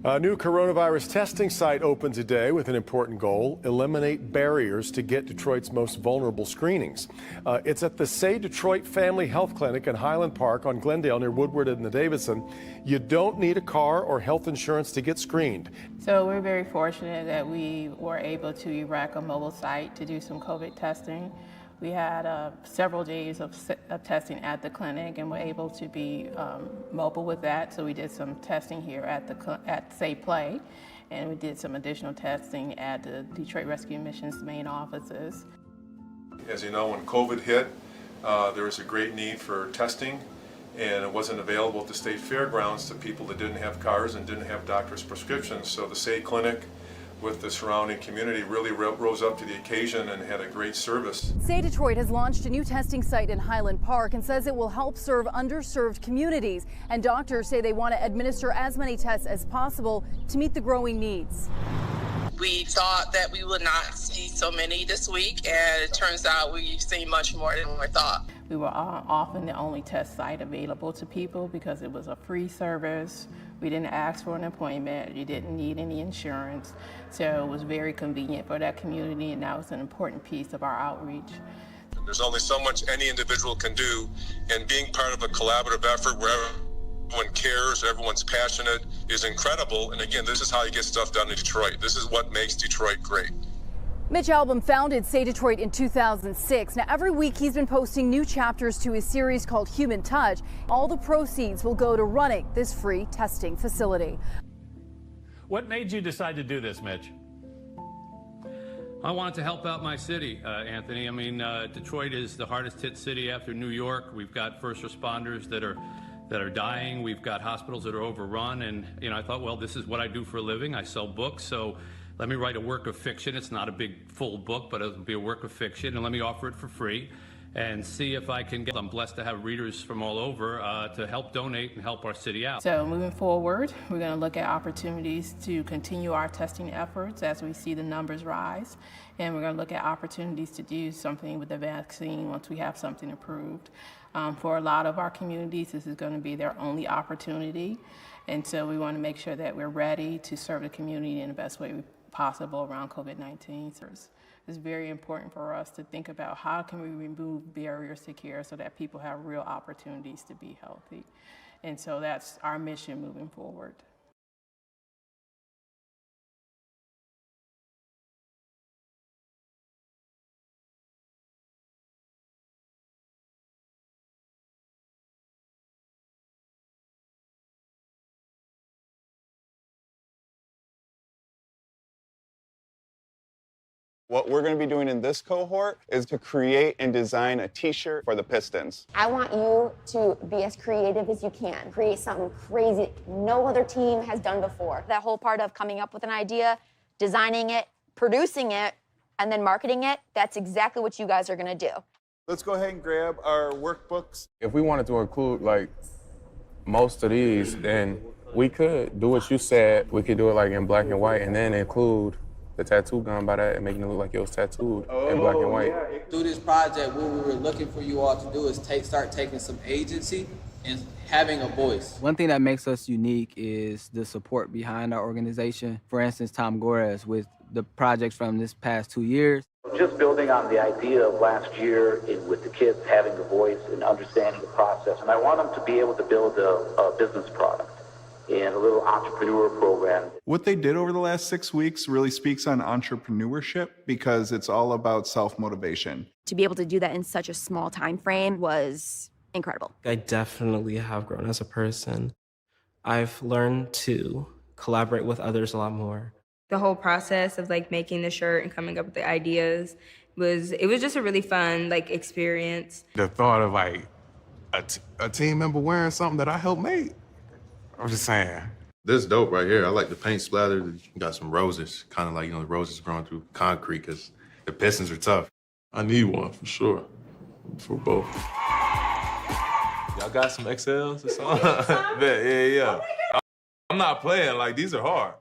A new coronavirus testing site opened today with an important goal: eliminate barriers to get Detroit's most vulnerable screenings. It's at the Say Detroit Family Health Clinic in Highland Park on Glendale near Woodward and the Davison. You don't need a car or health insurance to get screened. So we're very fortunate that we were able to erect a mobile site to do some COVID testing. We had several days of testing at the clinic and were able to be mobile with that. So we did some testing here at Say Play, and we did some additional testing at the Detroit Rescue Mission's main offices. As you know, when COVID hit, there was a great need for testing, and it wasn't available at the state fairgrounds to people that didn't have cars and didn't have doctor's prescriptions. So the Say Clinic with the surrounding community really rose up to the occasion and had a great service. Say Detroit has launched a new testing site in Highland Park and says it will help serve underserved communities. And doctors say they want to administer as many tests as possible to meet the growing needs. We thought that we would not see so many this week, and it turns out we've seen much more than we thought. We were often the only test site available to people because it was a free service. We didn't ask for an appointment. You didn't need any insurance. So it was very convenient for that community, and that was an important piece of our outreach. There's only so much any individual can do, and being part of a collaborative effort where everyone cares, everyone's passionate is incredible. And again, this is how you get stuff done in Detroit. This is what makes Detroit great. Mitch Albom founded Say Detroit in 2006. Now, every week he's been posting new chapters to his series called Human Touch. All the proceeds will go to running this free testing facility. What made you decide to do this, Mitch? I wanted to help out my city, Anthony. I mean, Detroit is the hardest hit city after New York. We've got first responders that are dying. We've got hospitals that are overrun. And, I thought, well, this is what I do for a living. I sell books. So let me write a work of fiction. It's not a big full book, but it'll be a work of fiction. And let me offer it for free and see if I can get. I'm blessed to have readers from all over to help donate and help our city out. So moving forward, we're going to look at opportunities to continue our testing efforts as we see the numbers rise. And we're going to look at opportunities to do something with the vaccine once we have something approved. For a lot of our communities, this is going to be their only opportunity. And so we want to make sure that we're ready to serve the community in the best way possible around COVID-19. So it's very important for us to think about how can we remove barriers to care so that people have real opportunities to be healthy. And so that's our mission moving forward. What we're going to be doing in this cohort is to create and design a t-shirt for the Pistons. I want you to be as creative as you can. Create something crazy no other team has done before. That whole part of coming up with an idea, designing it, producing it, and then marketing it, that's exactly what you guys are going to do. Let's go ahead and grab our workbooks. If we wanted to include like most of these, then we could do what you said. We could do it like in black and white and then include the tattoo gun by that and making it look like it was tattooed in black and white. Through this project, what we were looking for you all to do is start taking some agency and having a voice. One thing that makes us unique is the support behind our organization. For instance, Tom Gores with the projects from this past 2 years. Just building on the idea of last year with the kids having the voice and understanding the process. And I want them to be able to build a business product and a little entrepreneur program. What they did over the last 6 weeks really speaks on entrepreneurship because it's all about self-motivation. To be able to do that in such a small time frame was incredible. I definitely have grown as a person. I've learned to collaborate with others a lot more. The whole process of like making the shirt and coming up with the ideas was just a really fun experience. The thought of a team member wearing something that I helped make. I'm just saying. This is dope right here. I like the paint splatter. You got some roses, kind of like, the roses growing through concrete because the Pistons are tough. I need one for sure, for both. Y'all got some XLs or something? Yeah. I'm not playing, these are hard.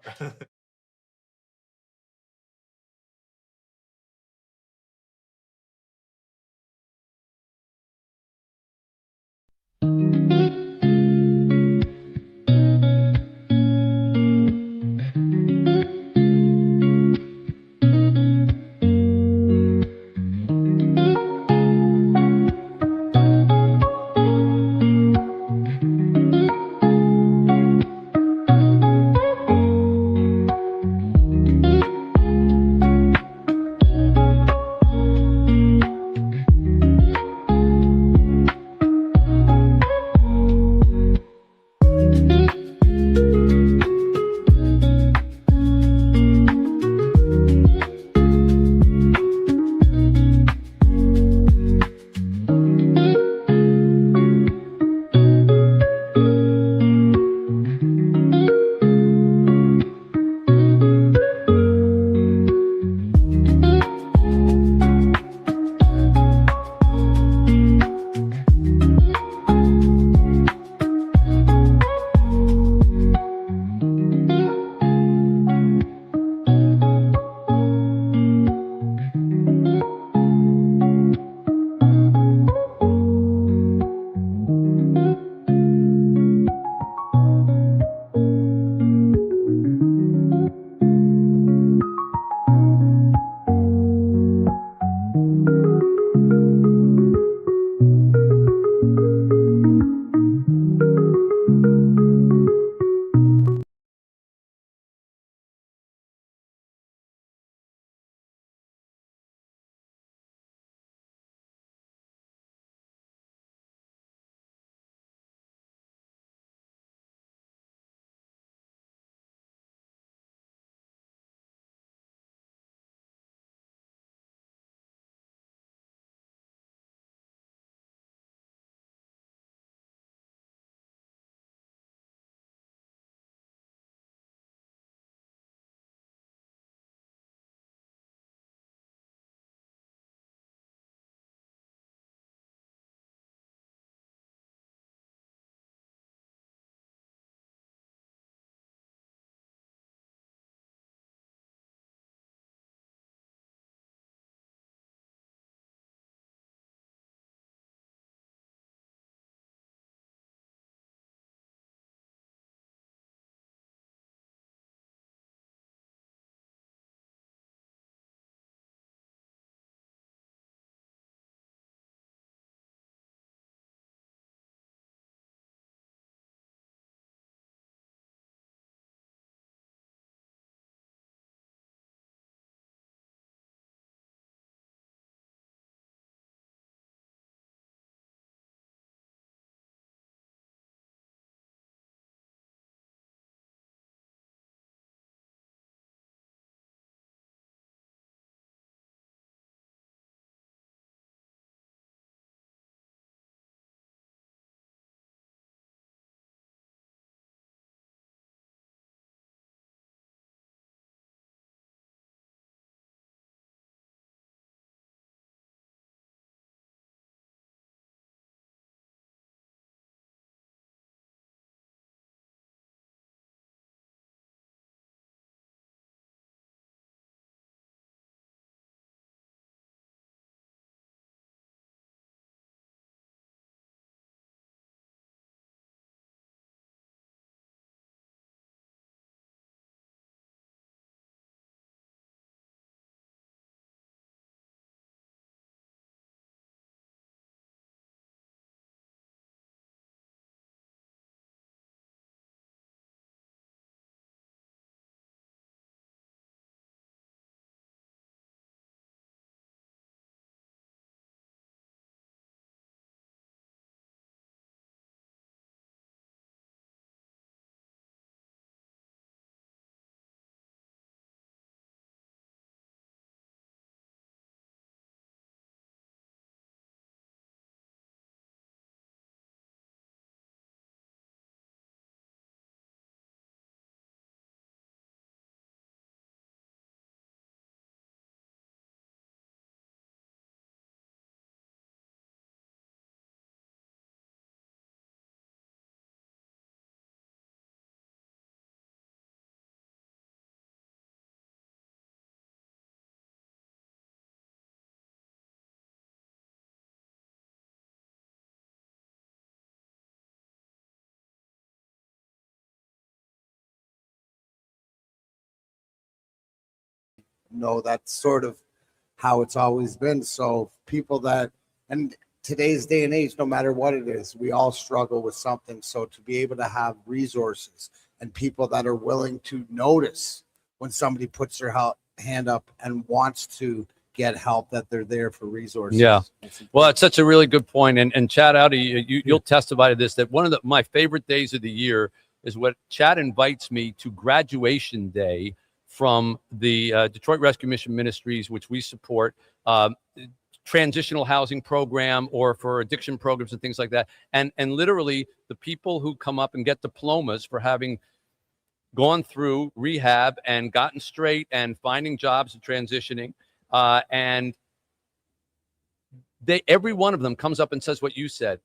that's sort of how it's always been. So people that, and today's day and age, no matter what it is, we all struggle with something. So to be able to have resources and people that are willing to notice when somebody puts their hand up and wants to get help, that they're there for resources. Yeah. Well, it's such a really good point. And Chad Audi, you'll testify to this, that one of my favorite days of the year is when Chad invites me to graduation day from the Detroit Rescue Mission Ministries, which we support, transitional housing program or for addiction programs and things like that. And literally the people who come up and get diplomas for having gone through rehab and gotten straight and finding jobs and transitioning. And every one of them comes up and says what you said.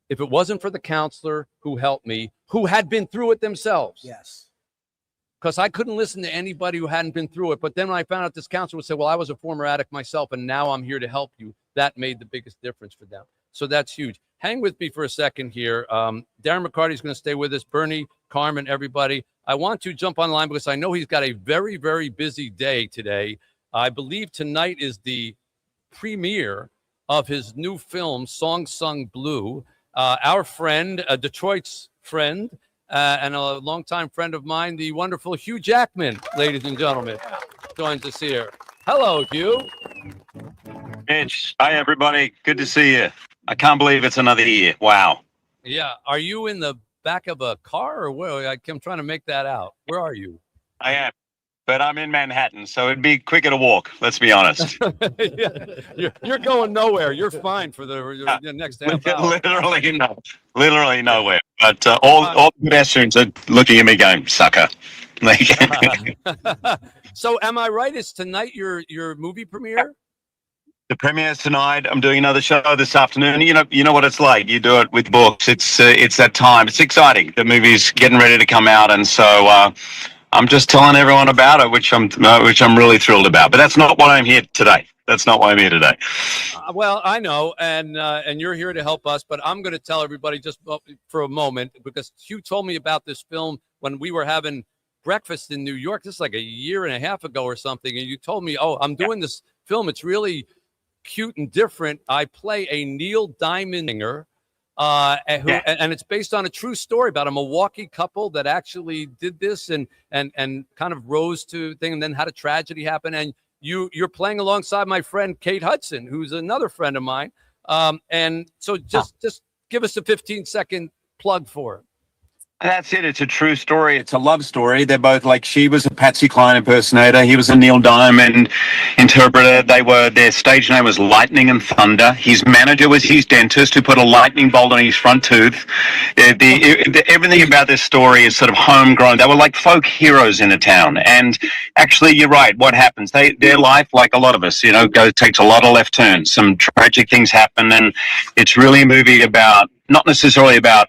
If it wasn't for the counselor who helped me, who had been through it themselves. Yes. Because I couldn't listen to anybody who hadn't been through it. But then when I found out this counselor would say, well, I was a former addict myself, and now I'm here to help you. That made the biggest difference for them. So that's huge. Hang with me for a second here. Darren McCarty is going to stay with us. Bernie, Carmen, everybody. I want to jump online because I know he's got a very, very busy day today. I believe tonight is the premiere of his new film, Song Sung Blue. Our friend, Detroit's friend, and a longtime friend of mine, the wonderful Hugh Jackman, ladies and gentlemen, joins us here. Hello, Hugh. Mitch, hi, everybody. Good to see you. I can't believe it's another year. Wow. Yeah. Are you in the back of a car or where? I'm trying to make that out. Where are you? I am. But I'm in Manhattan, so it'd be quicker to walk, let's be honest. Yeah, you're going nowhere. You're fine for the next half hour. Literally nowhere. But all the pedestrians are looking at me going, sucker. So am I right? Is tonight your movie premiere? The premiere's tonight. I'm doing another show this afternoon. You know what it's like. You do it with books. It's that time. It's exciting. The movie's getting ready to come out, and so I'm just telling everyone about it, which I'm really thrilled about. But that's not why I'm here today. That's not why I'm here today. Well, I know, and you're here to help us, but I'm going to tell everybody just for a moment, because Hugh told me about this film when we were having breakfast in New York. This is like a year and a half ago or something, and you told me, oh, I'm doing this film. It's really cute and different. I play a Neil Diamond singer. And it's based on a true story about a Milwaukee couple that actually did this and kind of rose to thing and then had a tragedy happen. And you're playing alongside my friend Kate Hudson, who's another friend of mine. And so just give us a 15-second plug for it. That's it. It's a true story. It's a love story. They're both like, she was a Patsy Cline impersonator. He was a Neil Diamond interpreter. Their stage name was Lightning and Thunder. His manager was his dentist who put a lightning bolt on his front tooth. Everything about this story is sort of homegrown. They were like folk heroes in a town. And actually, you're right. What happens? Their life, like a lot of us, takes a lot of left turns. Some tragic things happen. And it's really a movie about, not necessarily about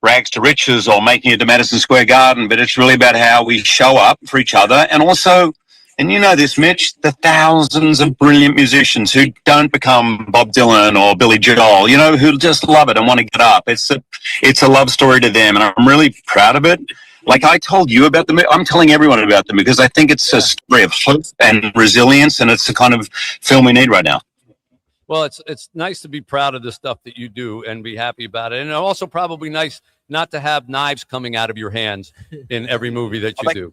rags to riches or making it to Madison Square Garden, but it's really about how we show up for each other. And also, and you know this, Mitch, the thousands of brilliant musicians who don't become Bob Dylan or Billy Joel, who just love it and want to get up. It's a love story to them, and I'm really proud of it. Like I told you about them, I'm telling everyone about them because I think it's a story of hope and resilience, and it's the kind of film we need right now. Well, it's nice to be proud of the stuff that you do and be happy about it. And also probably nice not to have knives coming out of your hands in every movie that you do.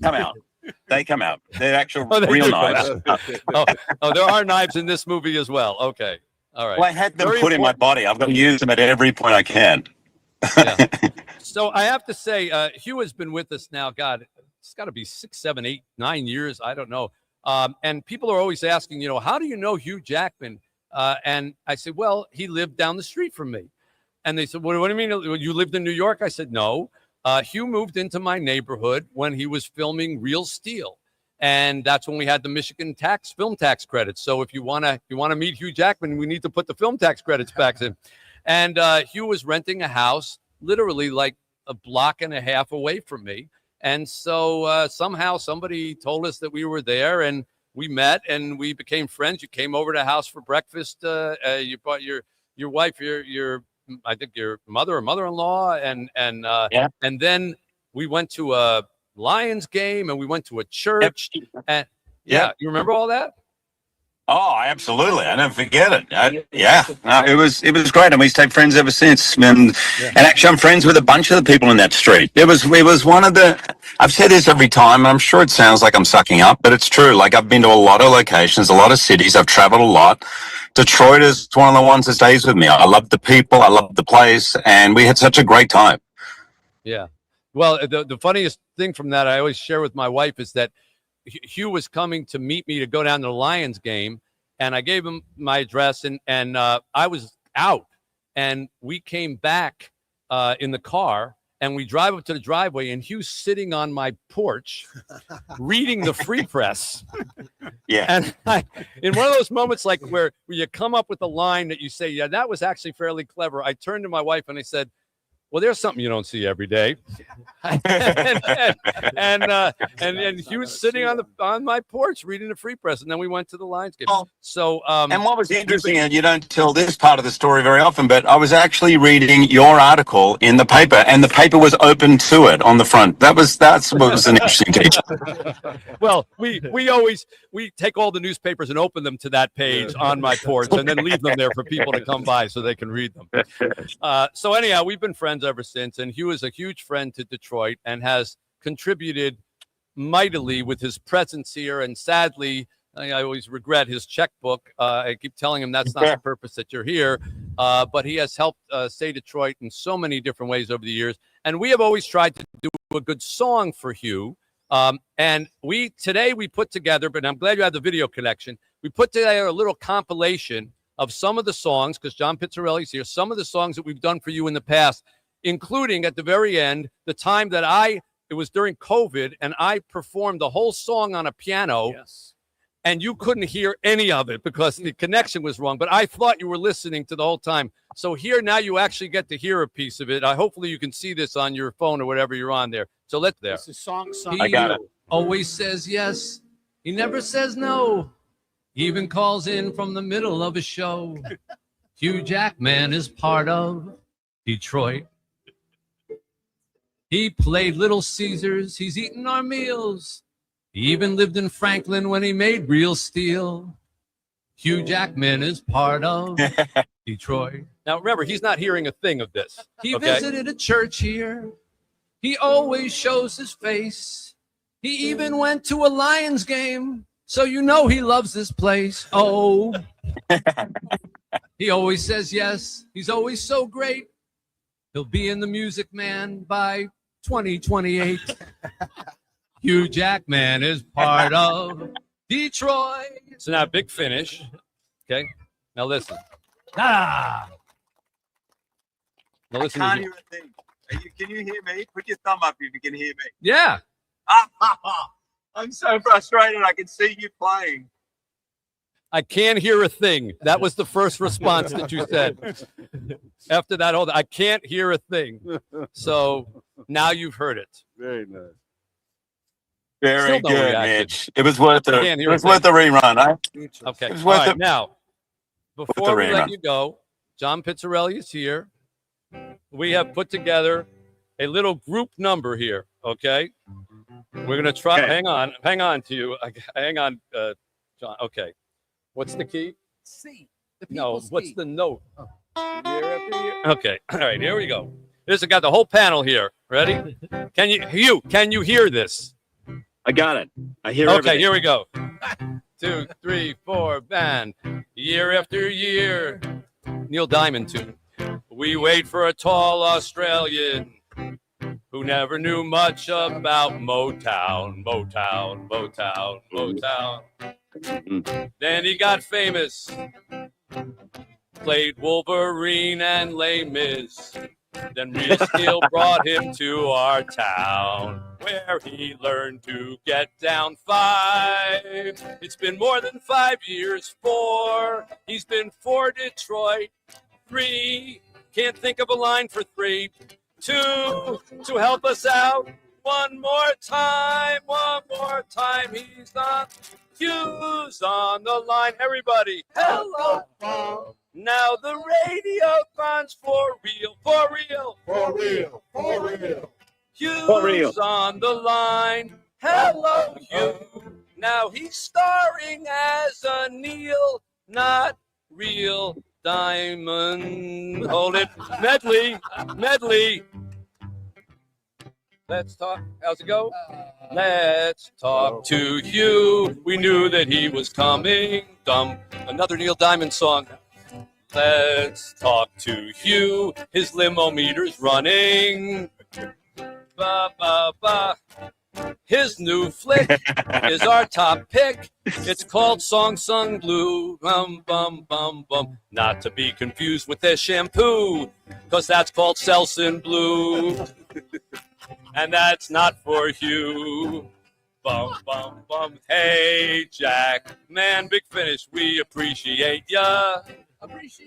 They come out. They're actual real knives. There are knives in this movie as well. Okay. All right. Well, I had them put in my body. I've got to use them at every point I can. Yeah. So I have to say, Hugh has been with us now. God, it's got to be 6, 7, 8, 9 years. I don't know. And people are always asking, how do you know Hugh Jackman? And I said, well, he lived down the street from me. And they said, what do you mean? You lived in New York? I said, no. Hugh moved into my neighborhood when he was filming Real Steel. And that's when we had the Michigan film tax credits. So if you want to meet Hugh Jackman, we need to put the film tax credits back in. And Hugh was renting a house literally like a block and a half away from me. And so somehow somebody told us that we were there, and we met and we became friends. You came over to the house for breakfast. You brought your wife, I think your mother or mother-in-law, and then we went to a Lions game and we went to a church. And Yeah. You remember all that? Oh, absolutely! I never forget it. It was great, and we stayed friends ever since. And actually, I'm friends with a bunch of the people in that street. It was one of the. I've said this every time, and I'm sure it sounds like I'm sucking up, but it's true. Like I've been to a lot of locations, a lot of cities. I've traveled a lot. Detroit is one of the ones that stays with me. I love the people, I love the place, and we had such a great time. Yeah. Well, the funniest thing from that I always share with my wife is that Hugh was coming to meet me to go down to the Lions game, and I gave him my address, and I was out, and we came back in the car, and we drive up to the driveway, and Hugh's sitting on my porch reading the Free Press. Yeah. And in one of those moments like where you come up with a line that you say, yeah, that was actually fairly clever, I turned to my wife and I said, well, there's something you don't see every day. and he was sitting on my porch reading the Free Press, and then we went to the Lions game. So, and what was interesting, and you don't tell this part of the story very often, but I was actually reading your article in the paper, and the paper was open to it on the front. That's what was an interesting detail. Well, we take all the newspapers and open them to that page on my porch, and then leave them there for people to come by so they can read them. So anyhow, we've been friends ever since, and Hugh is a huge friend to Detroit and has contributed mightily with his presence here. And sadly, I always regret his checkbook. I keep telling him that's not the purpose that you're here, but he has helped Say Detroit in so many different ways over the years. And we have always tried to do a good song for Hugh. And today we put together, but I'm glad you have the video connection. We put together a little compilation of some of the songs, because John Pizzarelli's here, some of the songs that we've done for you in the past, including at the very end, the time that it was during COVID, and I performed the whole song on a piano. Yes. And you couldn't hear any of it because the connection was wrong, but I thought you were listening to the whole time. So here now you actually get to hear a piece of it. Hopefully you can see this on your phone or whatever you're on there. So let's there. This is song. I got it. Always says yes. He never says no. He even calls in from the middle of a show. Hugh Jackman is part of Detroit. He played Little Caesars. He's eaten our meals. He even lived in Franklin when he made real steel. Hugh Jackman is part of Detroit. Now, remember, he's not hearing a thing of this. He visited a church here. He always shows his face. He even went to a Lions game. So you know he loves this place. Oh, he always says yes. He's always so great. He'll be in the Music Man by 2028. Hugh Jackman is part of Detroit. So now, big finish. Okay. Now listen. Now listen. I can't hear a thing. Can you hear me? Put your thumb up if you can hear me. Yeah. I'm so frustrated. I can see you playing. I can't hear a thing. That was the first response that you said. After that, I can't hear a thing. So now you've heard it. Very nice. Very Still no good, reaction. Mitch. It was worth it. Can't hear It a was worth the thing. rerun. Okay. It was All worth right. it. Now, before we rerun. let you go, John Pizzarelli is here. We have put together a little group number here. Okay. We're gonna try. Okay. Hang on to you. Hang on, John. Okay. What's the key? C. No. What's the note? Year after year. Okay. All right. Here we go. This I got the whole panel here. Ready? Can you hear this? I got it. I hear Okay, everything. here we go. 2, 3, 4, band. Year after year. Neil Diamond tune. We wait for a tall Australian who never knew much about Motown. Then he got famous. Played Wolverine and Les Mis. Then Real Steel brought him to our town, where he learned to get down 5. It's been more than 5 years. 4. He's been for Detroit. 3. Can't think of a line for 3. 2. To help us out. One more time. He's on. Hugh's on the line. Everybody, hello. Now the Radiothon's for real. Hugh's on the line. Hello, Hugh. Now he's starring as a Neil, not real diamond. Hold it. Medley. Let's talk. How's it go? Let's talk to Hugh. We knew that he was coming. Another Neil Diamond song. Let's talk to Hugh. His limo meter's running. Ba ba ba. His new flick is our top pick. It's called Song Sung Blue. Bum bum bum bum. Not to be confused with their shampoo, 'cause that's called Selsun Blue. And that's not for Hugh. Bum, bum, bum. Hey, Jack, man, Big Finish, we appreciate ya.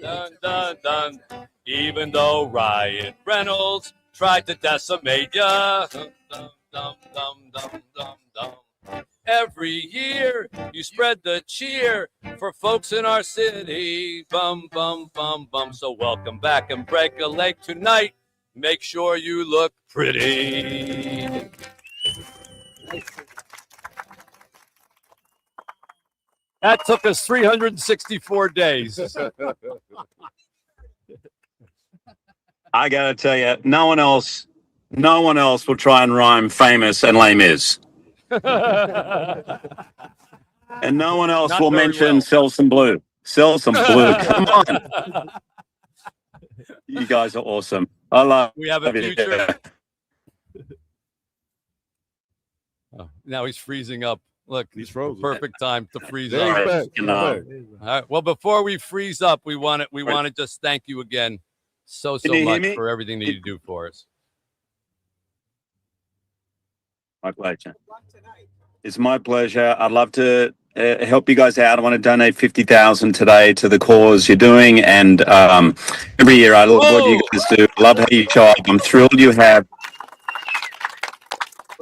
Dun, dun, dun. Even though Ryan Reynolds tried to decimate ya. Dum, dum, dum, dum, dum, dum. Every year, you spread the cheer for folks in our city. Bum, bum, bum, bum. So welcome back and break a leg tonight. Make sure you look pretty. That took us 364 days. I gotta tell you, no one else will try and rhyme famous and lame is. And no one else will mention sell some blue. Sell some blue. Come on. You guys are awesome. I love We have a it. future. Oh, now he's freezing up. Look, he's frozen. Perfect time to freeze up. All right. Well, before we freeze up, we want to just thank you again so Can you hear much me? for everything that you do for us. My pleasure. It's my pleasure. I'd love to help you guys out. I want to donate 50,000 today to the cause you're doing, and every year I love what you guys do. I love how you show up. I'm thrilled you have.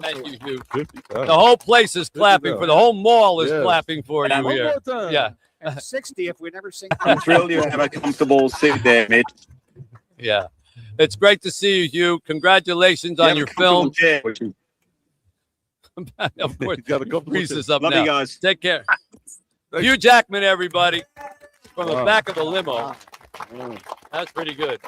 Thank you, Hugh. The whole place is clapping for the whole mall is clapping for you One here. more time. Yeah. And 60 if we never sing. I'm thrilled you have a comfortable seat there, Mitch. Yeah. It's great to see you, Hugh. Congratulations on your film. Of course, freezes up Love now. you guys. Take care. Hugh Jackman, everybody, from the back of a limo. That's pretty good.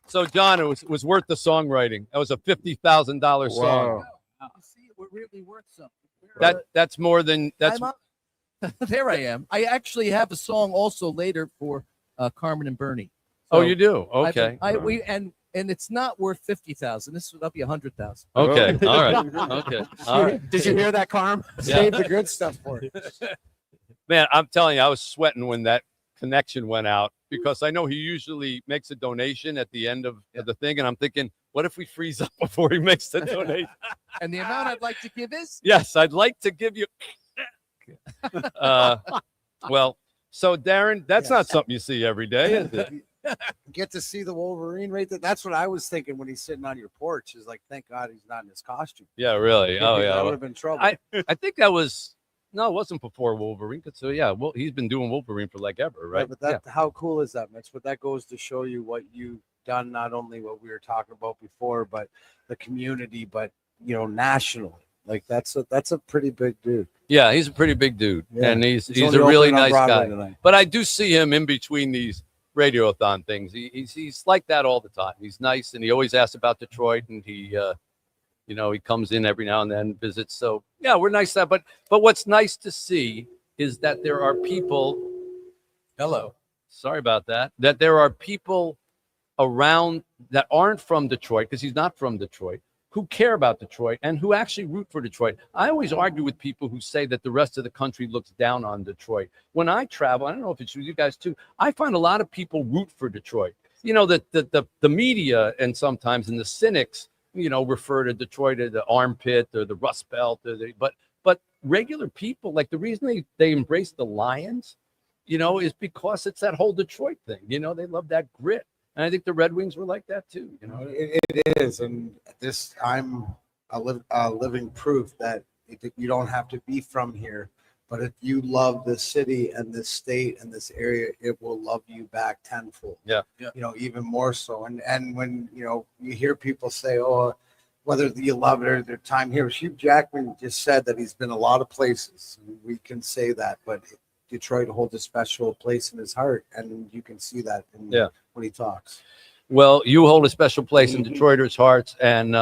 So, John, it was worth the songwriting. That was a $50,000 song. You see, we're really worth something. That's more than that's. There I am. I actually have a song also later for Carmen and Bernie. Oh, you do? Okay. And it's not worth 50,000. This would be 100,000. Okay. All right. Okay. All right. Did you hear that, Carm? Save the good stuff for it. Man, I'm telling you, I was sweating when that connection went out because I know he usually makes a donation at the end of the thing, and I'm thinking, what if we freeze up before he makes the donation? And the amount I'd like to give is? Yes, I'd like to give you. Well, so Darren, that's not something you see every day, is it? Get to see the Wolverine right there. That's what I was thinking when he's sitting on your porch. Is like, thank God he's not in his costume. Yeah, really. Oh, yeah. That would have been trouble. I think that was no, it wasn't before Wolverine. So yeah, well, he's been doing Wolverine for like ever, right? Yeah, but how cool is that, Mitch? But that goes to show you what you've done, not only what we were talking about before, but the community, but nationally. Like that's a pretty big dude. Yeah, he's a pretty big dude, and he's only a really opening on nice Broadway guy. tonight. But I do see him in between these Radiothon things. He's like that all the time. He's nice, and he always asks about Detroit, and he comes in every now and then, visits. So yeah, we're nice that. But what's nice to see is that there are people. Hello. Sorry about that. That there are people around that aren't from Detroit, because he's not from Detroit, who care about Detroit and who actually root for Detroit. I always argue with people who say that the rest of the country looks down on Detroit. When I travel, I don't know if it's you guys too, I find a lot of people root for Detroit. The media and sometimes the cynics, refer to Detroit as the armpit or the Rust Belt, but regular people, like the reason they embrace the Lions, is because it's that whole Detroit thing. They love that grit. And I think the Red Wings were like that too. It is, and I'm a living proof that you don't have to be from here, but if you love this city and this state and this area, it will love you back tenfold. Yeah. Even more so. And when you hear people say, "Oh, whether you love it or their time here. Hugh Jackman just said that he's been a lot of places. We can say that, but Detroit holds a special place in his heart, and you can see that when he talks. Well, you hold a special place in Detroiters' hearts, and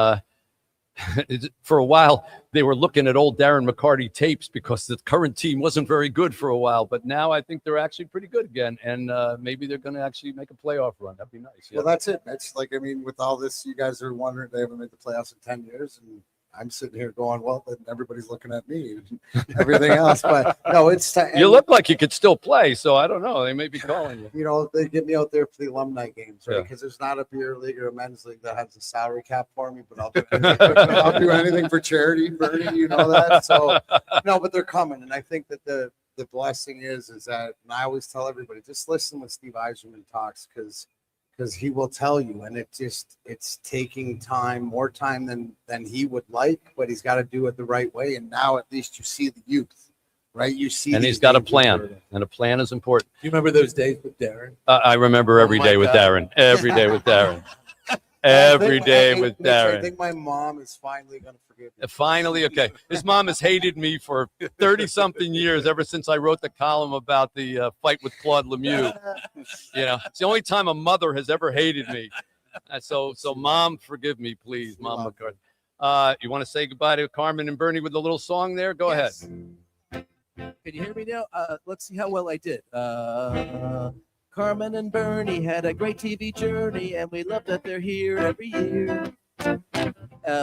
for a while they were looking at old Darren McCarty tapes because the current team wasn't very good for a while, but now I think they're actually pretty good again, and maybe they're going to actually make a playoff run. That'd be nice. Yeah. Well, that's it. That's like, I mean, with all this, you guys are wondering they haven't made the playoffs in 10 years, and I'm sitting here going, well, then everybody's looking at me and everything else. But no, it's you look like you could still play, so I don't know. They may be calling you. You know, they get me out there for the alumni games, right? Because there's not a beer league or a men's league that has a salary cap for me, but I'll do anything, I'll do anything for charity, Bernie. You know that. So no, but they're coming, and I think that the blessing is that, and I always tell everybody, just listen when Steve Yzerman talks, because he will tell you, and it's taking time, more time than he would like, but he's got to do it the right way. And now at least you see the youth, right? You see, and he's got a plan, and a plan is important. Do you remember those days with Darren? I remember every day with Darren. Every day with Darren. Every day with Darren. I think my mom is finally going to forgive me. Finally, okay. His mom has hated me for 30-something years, ever since I wrote the column about the fight with Claude Lemieux. You know, it's the only time a mother has ever hated me. So Mom, forgive me, please, Mom McCarthy. You want to say goodbye to Carmen and Bernie with a little song there? Go ahead. Can you hear me now? Let's see how well I did. Carmen and Bernie had a great TV journey, and we love that they're here every year.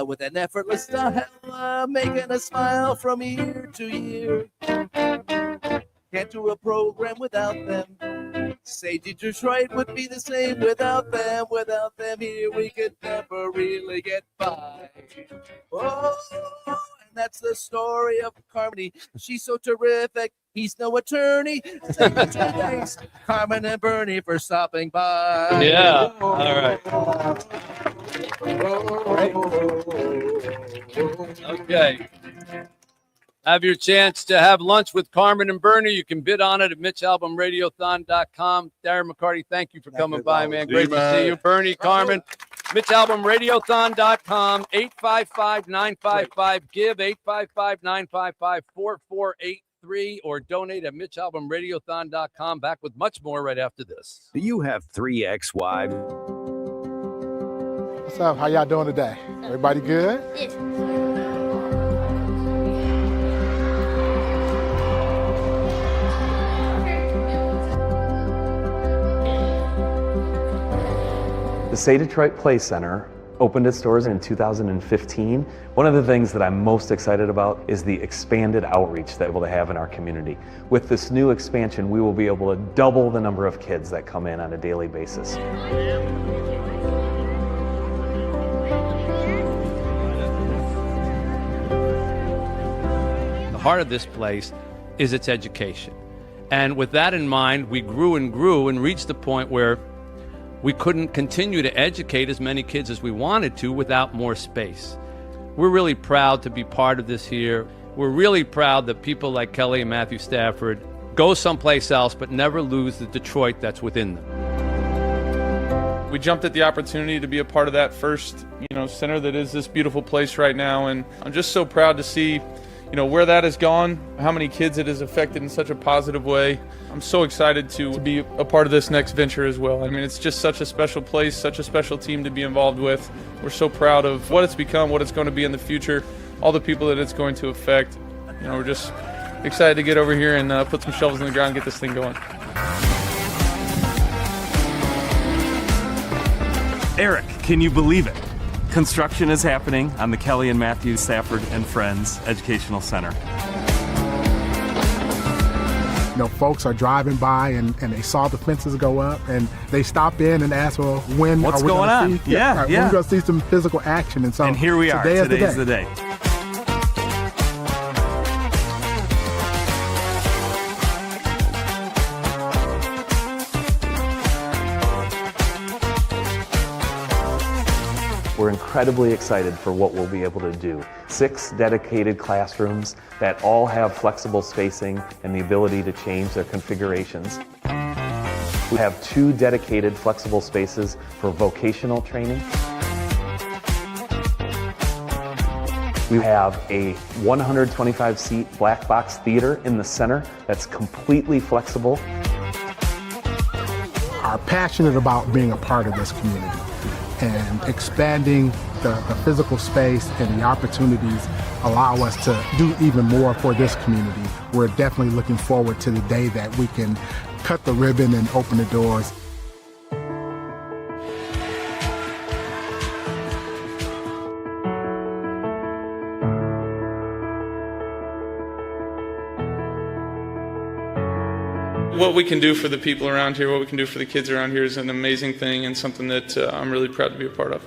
With an effortless style, making us smile from year to year. Can't do a program without them. Say Detroit would be the same without them. Without them here, we could never really get by. Oh, and that's the story of Carmony. She's so terrific. He's no attorney. Thanks, Carmen and Bernie, for stopping by. Yeah. All right. Okay. Have your chance to have lunch with Carmen and Bernie. You can bid on it at MitchAlbumRadiothon.com. Darren McCarty, thank you for coming by, man. Great to see you. Bernie, Carmen, MitchAlbumRadiothon.com, 855-955-GIVE, 855-955-4483, or donate at MitchAlbumRadiothon.com. Back with much more right after this. Do you have 3 ex-wives? What's up? How y'all doing today? Everybody good? Yes. The Say Detroit Play Center opened its doors in 2015. One of the things that I'm most excited about is the expanded outreach that we'll have in our community. With this new expansion, we will be able to double the number of kids that come in on a daily basis. The heart of this place is its education. And with that in mind, we grew and reached the point where we couldn't continue to educate as many kids as we wanted to without more space. We're really proud to be part of this here. We're really proud that people like Kelly and Matthew Stafford go someplace else but never lose the Detroit that's within them. We jumped at the opportunity to be a part of that first, center that is this beautiful place right now, and I'm just so proud to see where that has gone, how many kids it has affected in such a positive way. I'm so excited to be a part of this next venture as well. I mean, it's just such a special place, such a special team to be involved with. We're so proud of what it's become, what it's going to be in the future, all the people that it's going to affect. We're just excited to get over here and put some shovels in the ground and get this thing going. Eric, can you believe it? Construction is happening on the Kelly and Matthew Stafford and Friends Educational Center. Folks are driving by and they saw the fences go up and they stop in and ask, well, when what's are we going on? See? When we're going to see some physical action. And so and here we are. Today's the day. We're incredibly excited for what we'll be able to do. 6 dedicated classrooms that all have flexible spacing and the ability to change their configurations. We have 2 dedicated flexible spaces for vocational training. We have a 125-seat black box theater in the center that's completely flexible. Are passionate about being a part of this community and expanding the physical space and the opportunities allow us to do even more for this community. We're definitely looking forward to the day that we can cut the ribbon and open the doors. What we can do for the people around here, what we can do for the kids around here is an amazing thing and something that I'm really proud to be a part of.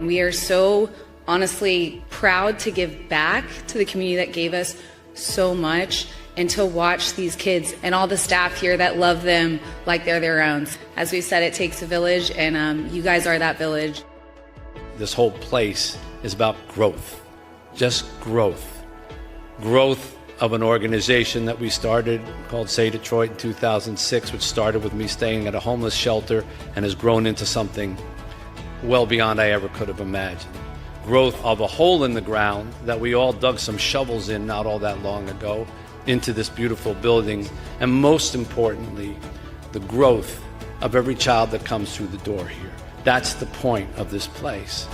We are so honestly proud to give back to the community that gave us so much and to watch these kids and all the staff here that love them like they're their own. As we said, it takes a village, and you guys are that village. This whole place is about growth, just growth. Growth of an organization that we started called Say Detroit in 2006, which started with me staying at a homeless shelter and has grown into something well beyond I ever could have imagined. Growth of a hole in the ground that we all dug some shovels in not all that long ago into this beautiful building, and most importantly, the growth of every child that comes through the door here. That's the point of this place.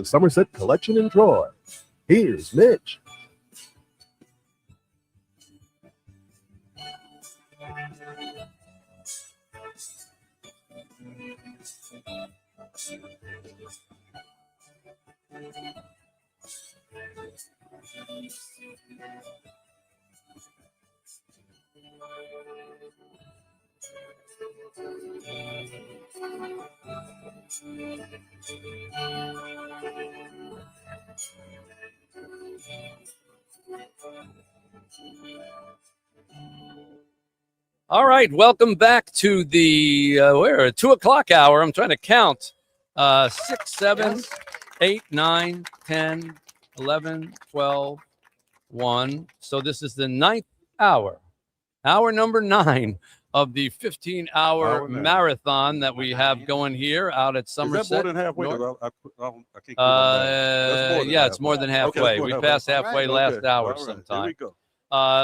the Somerset Collection in Troy. Here's Mitch. All right, welcome back to the 2 o'clock hour. I'm trying to count. 6, 7, 8, 9, 10, 11, 12, 1. So this is the 9th hour, hour number 9 of the 15-hour marathon that we have going here out at Somerset. Is that more than halfway? North. I can't keep up. Yeah, it's more than halfway. We passed halfway last hour sometime. Here we go.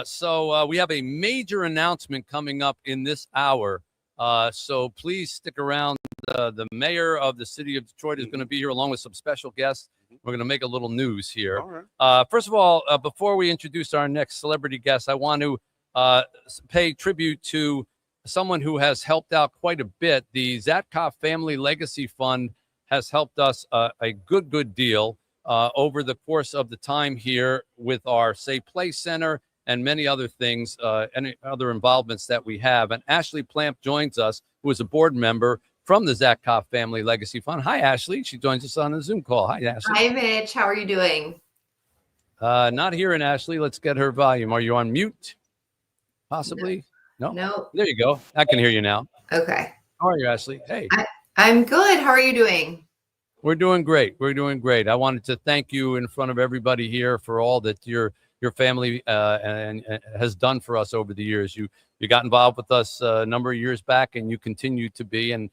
So we have a major announcement coming up in this hour. So please stick around. The mayor of the city of Detroit is going to be here along with some special guests. We're going to make a little news here. First of all, before we introduce our next celebrity guest, I want to pay tribute to someone who has helped out quite a bit. The Zatkoff Family Legacy Fund has helped us a good deal over the course of the time here with our Say Play Center and many other things, and other involvements that we have. And Ashley Plamp joins us, who is a board member from the Zatkoff Family Legacy Fund. Hi, Ashley. She joins us on a Zoom call. Hi, Ashley. Hi, Mitch. How are you doing? Not hearing Ashley. Let's get her volume. Are you on mute? Possibly? No? No. There you go. I can hear you now. Okay. How are you, Ashley? Hey. I'm good. How are you doing? We're doing great. We're doing great. I wanted to thank you in front of everybody here for all that your family and has done for us over the years. You got involved with us a number of years back, and you continue to be. And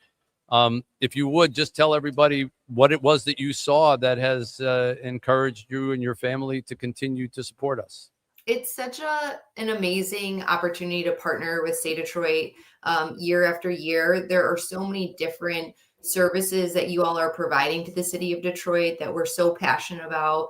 if you would just tell everybody what it was that you saw that has encouraged you and your family to continue to support us. It's such an amazing opportunity to partner with Say Detroit year after year. There are so many different services that you all are providing to the city of Detroit that we're so passionate about.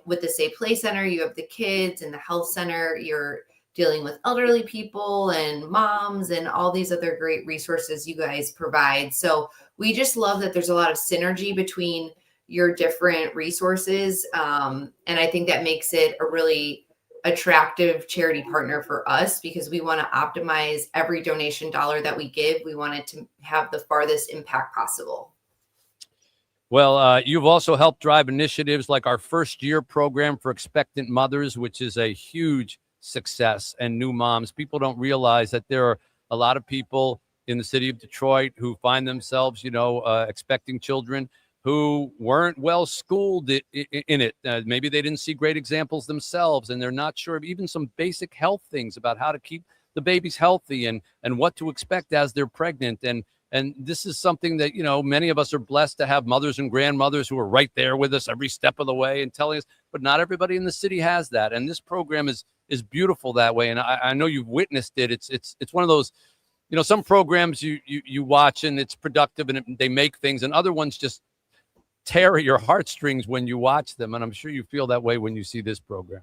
With the Say Play Center, you have the kids and the health center. You're dealing with elderly people and moms and all these other great resources you guys provide. So we just love that there's a lot of synergy between your different resources. And I think that makes it a really attractive charity partner for us because we want to optimize every donation dollar that we give. We want it to have the farthest impact possible. Well, you've also helped drive initiatives like our first year program for expectant mothers, which is a huge success, and new moms. People don't realize that there are a lot of people in the city of Detroit who find themselves, expecting children who weren't well schooled in it. Maybe they didn't see great examples themselves, and they're not sure of even some basic health things about how to keep the babies healthy and what to expect as they're pregnant. And this is something that, many of us are blessed to have mothers and grandmothers who are right there with us every step of the way and telling us, but not everybody in the city has that. And this program is beautiful that way. And I know you've witnessed it. It's one of those, some programs you watch and it's productive and they make things, and other ones just tear at your heartstrings when you watch them. And I'm sure you feel that way when you see this program.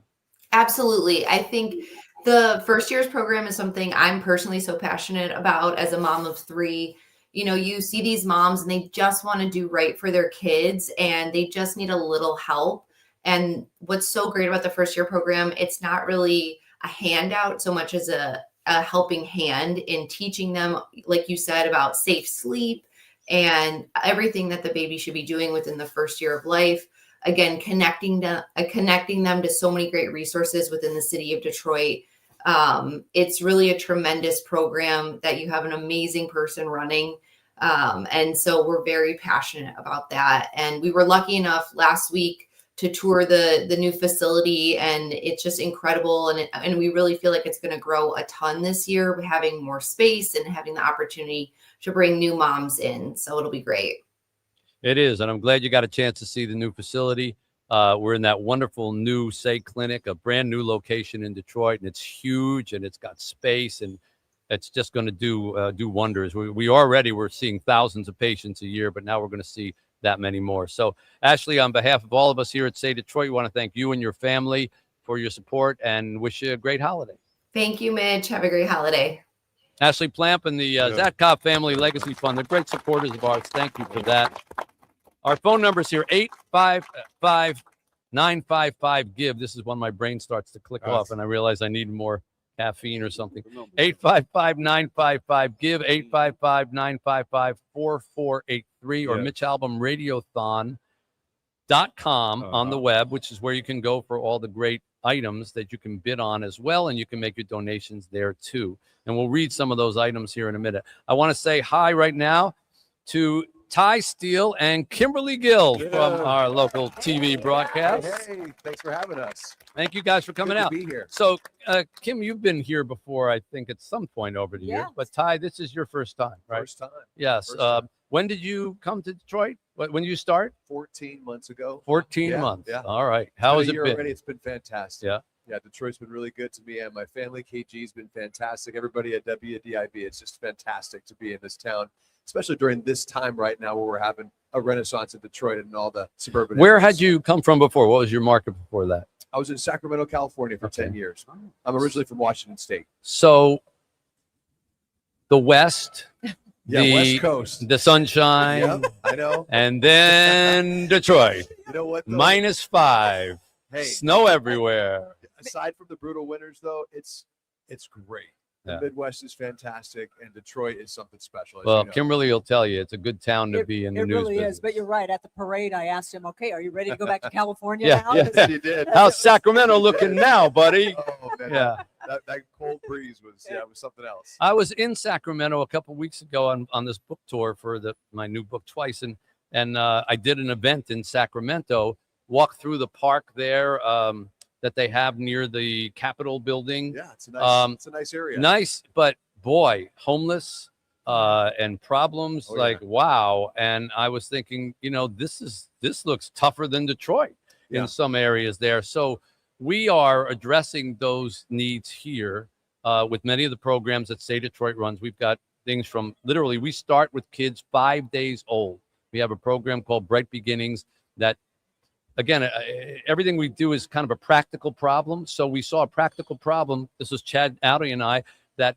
Absolutely. I think the first year's program is something I'm personally so passionate about as a mom of 3. You see these moms and they just want to do right for their kids and they just need a little help. And what's so great about the first year program, it's not really a handout so much as a helping hand in teaching them, like you said, about safe sleep and everything that the baby should be doing within the first year of life. Again, connecting them to so many great resources within the city of Detroit. It's really a tremendous program that you have an amazing person running. And so we're very passionate about that. And we were lucky enough last week to tour the new facility, and it's just incredible. And we really feel like it's going to grow a ton this year, having more space and having the opportunity to bring new moms in. So it'll be great. It is. And I'm glad you got a chance to see the new facility. We're in that wonderful new Say Clinic, a brand new location in Detroit, and it's huge and it's got space and it's just going to do wonders. We're seeing thousands of patients a year, but now we're going to see that many more. So, Ashley, on behalf of all of us here at Say Detroit, we want to thank you and your family for your support and wish you a great holiday. Thank you, Mitch. Have a great holiday. Ashley Plamp and the Zatkoff Family Legacy Fund, they're great supporters of ours. Thank you for that. Our phone number is here, 855-955-GIVE. This is when my brain starts to click off and I realize I need more caffeine or something. 855-955-GIVE, 855-955-4483 or MitchAlbumRadiothon.com on the web, which is where you can go for all the great items that you can bid on as well, and you can make your donations there too. And we'll read some of those items here in a minute. I want to say hi right now to Ty Steele and Kimberly Gill from our local TV broadcast. Hey, thanks for having us. Thank you guys for coming Good to out. be here. So, Kim, you've been here before, I think, at some point over the years. But Ty, this is your first time, right? First time. Yes. First time. When did you come to Detroit? When did you start? 14 months ago. 14 months. Yeah. All right. How has it been? Already. It's been fantastic. Yeah. Yeah, Detroit's been really good to me and my family. KG's been fantastic. Everybody at WDIB, it's just fantastic to be in this town, especially during this time right now where we're having a renaissance in Detroit and all the suburban Where areas. had you come from before? What was your market before that? I was in Sacramento, California for 10 years. I'm originally from Washington State. So the West, Yeah, West Coast. the sunshine, Yep, I know. and then Detroit. You know what, though? -5, Hey. snow everywhere. Aside from the brutal winters, though, it's great. The Yeah. Midwest is fantastic, and Detroit is something special. As Well, you know. Kimberly will tell you it's a good town to be in the It news really business. is, but you're right. At the parade, I asked him, "Okay, are you ready to go back to California Yeah, now?" yeah. 'Cause He did. How's Sacramento looking now, buddy? Oh, man, Yeah. that cold breeze was was something else. I was in Sacramento a couple weeks ago on this book tour for my new book Twice, and I did an event in Sacramento. Walked through the park there that they have near the Capitol building. Yeah, it's a nice area. Nice, but boy, homeless and problems. Oh, yeah. Like wow. And I was thinking, this looks tougher than Detroit in some areas there. So we are addressing those needs here with many of the programs that Say Detroit runs. We've got things from literally, we start with kids 5 days old. We have a program called Bright Beginnings that, again, everything we do is kind of a practical problem. So we saw a practical problem. This was Chad Audi and I, that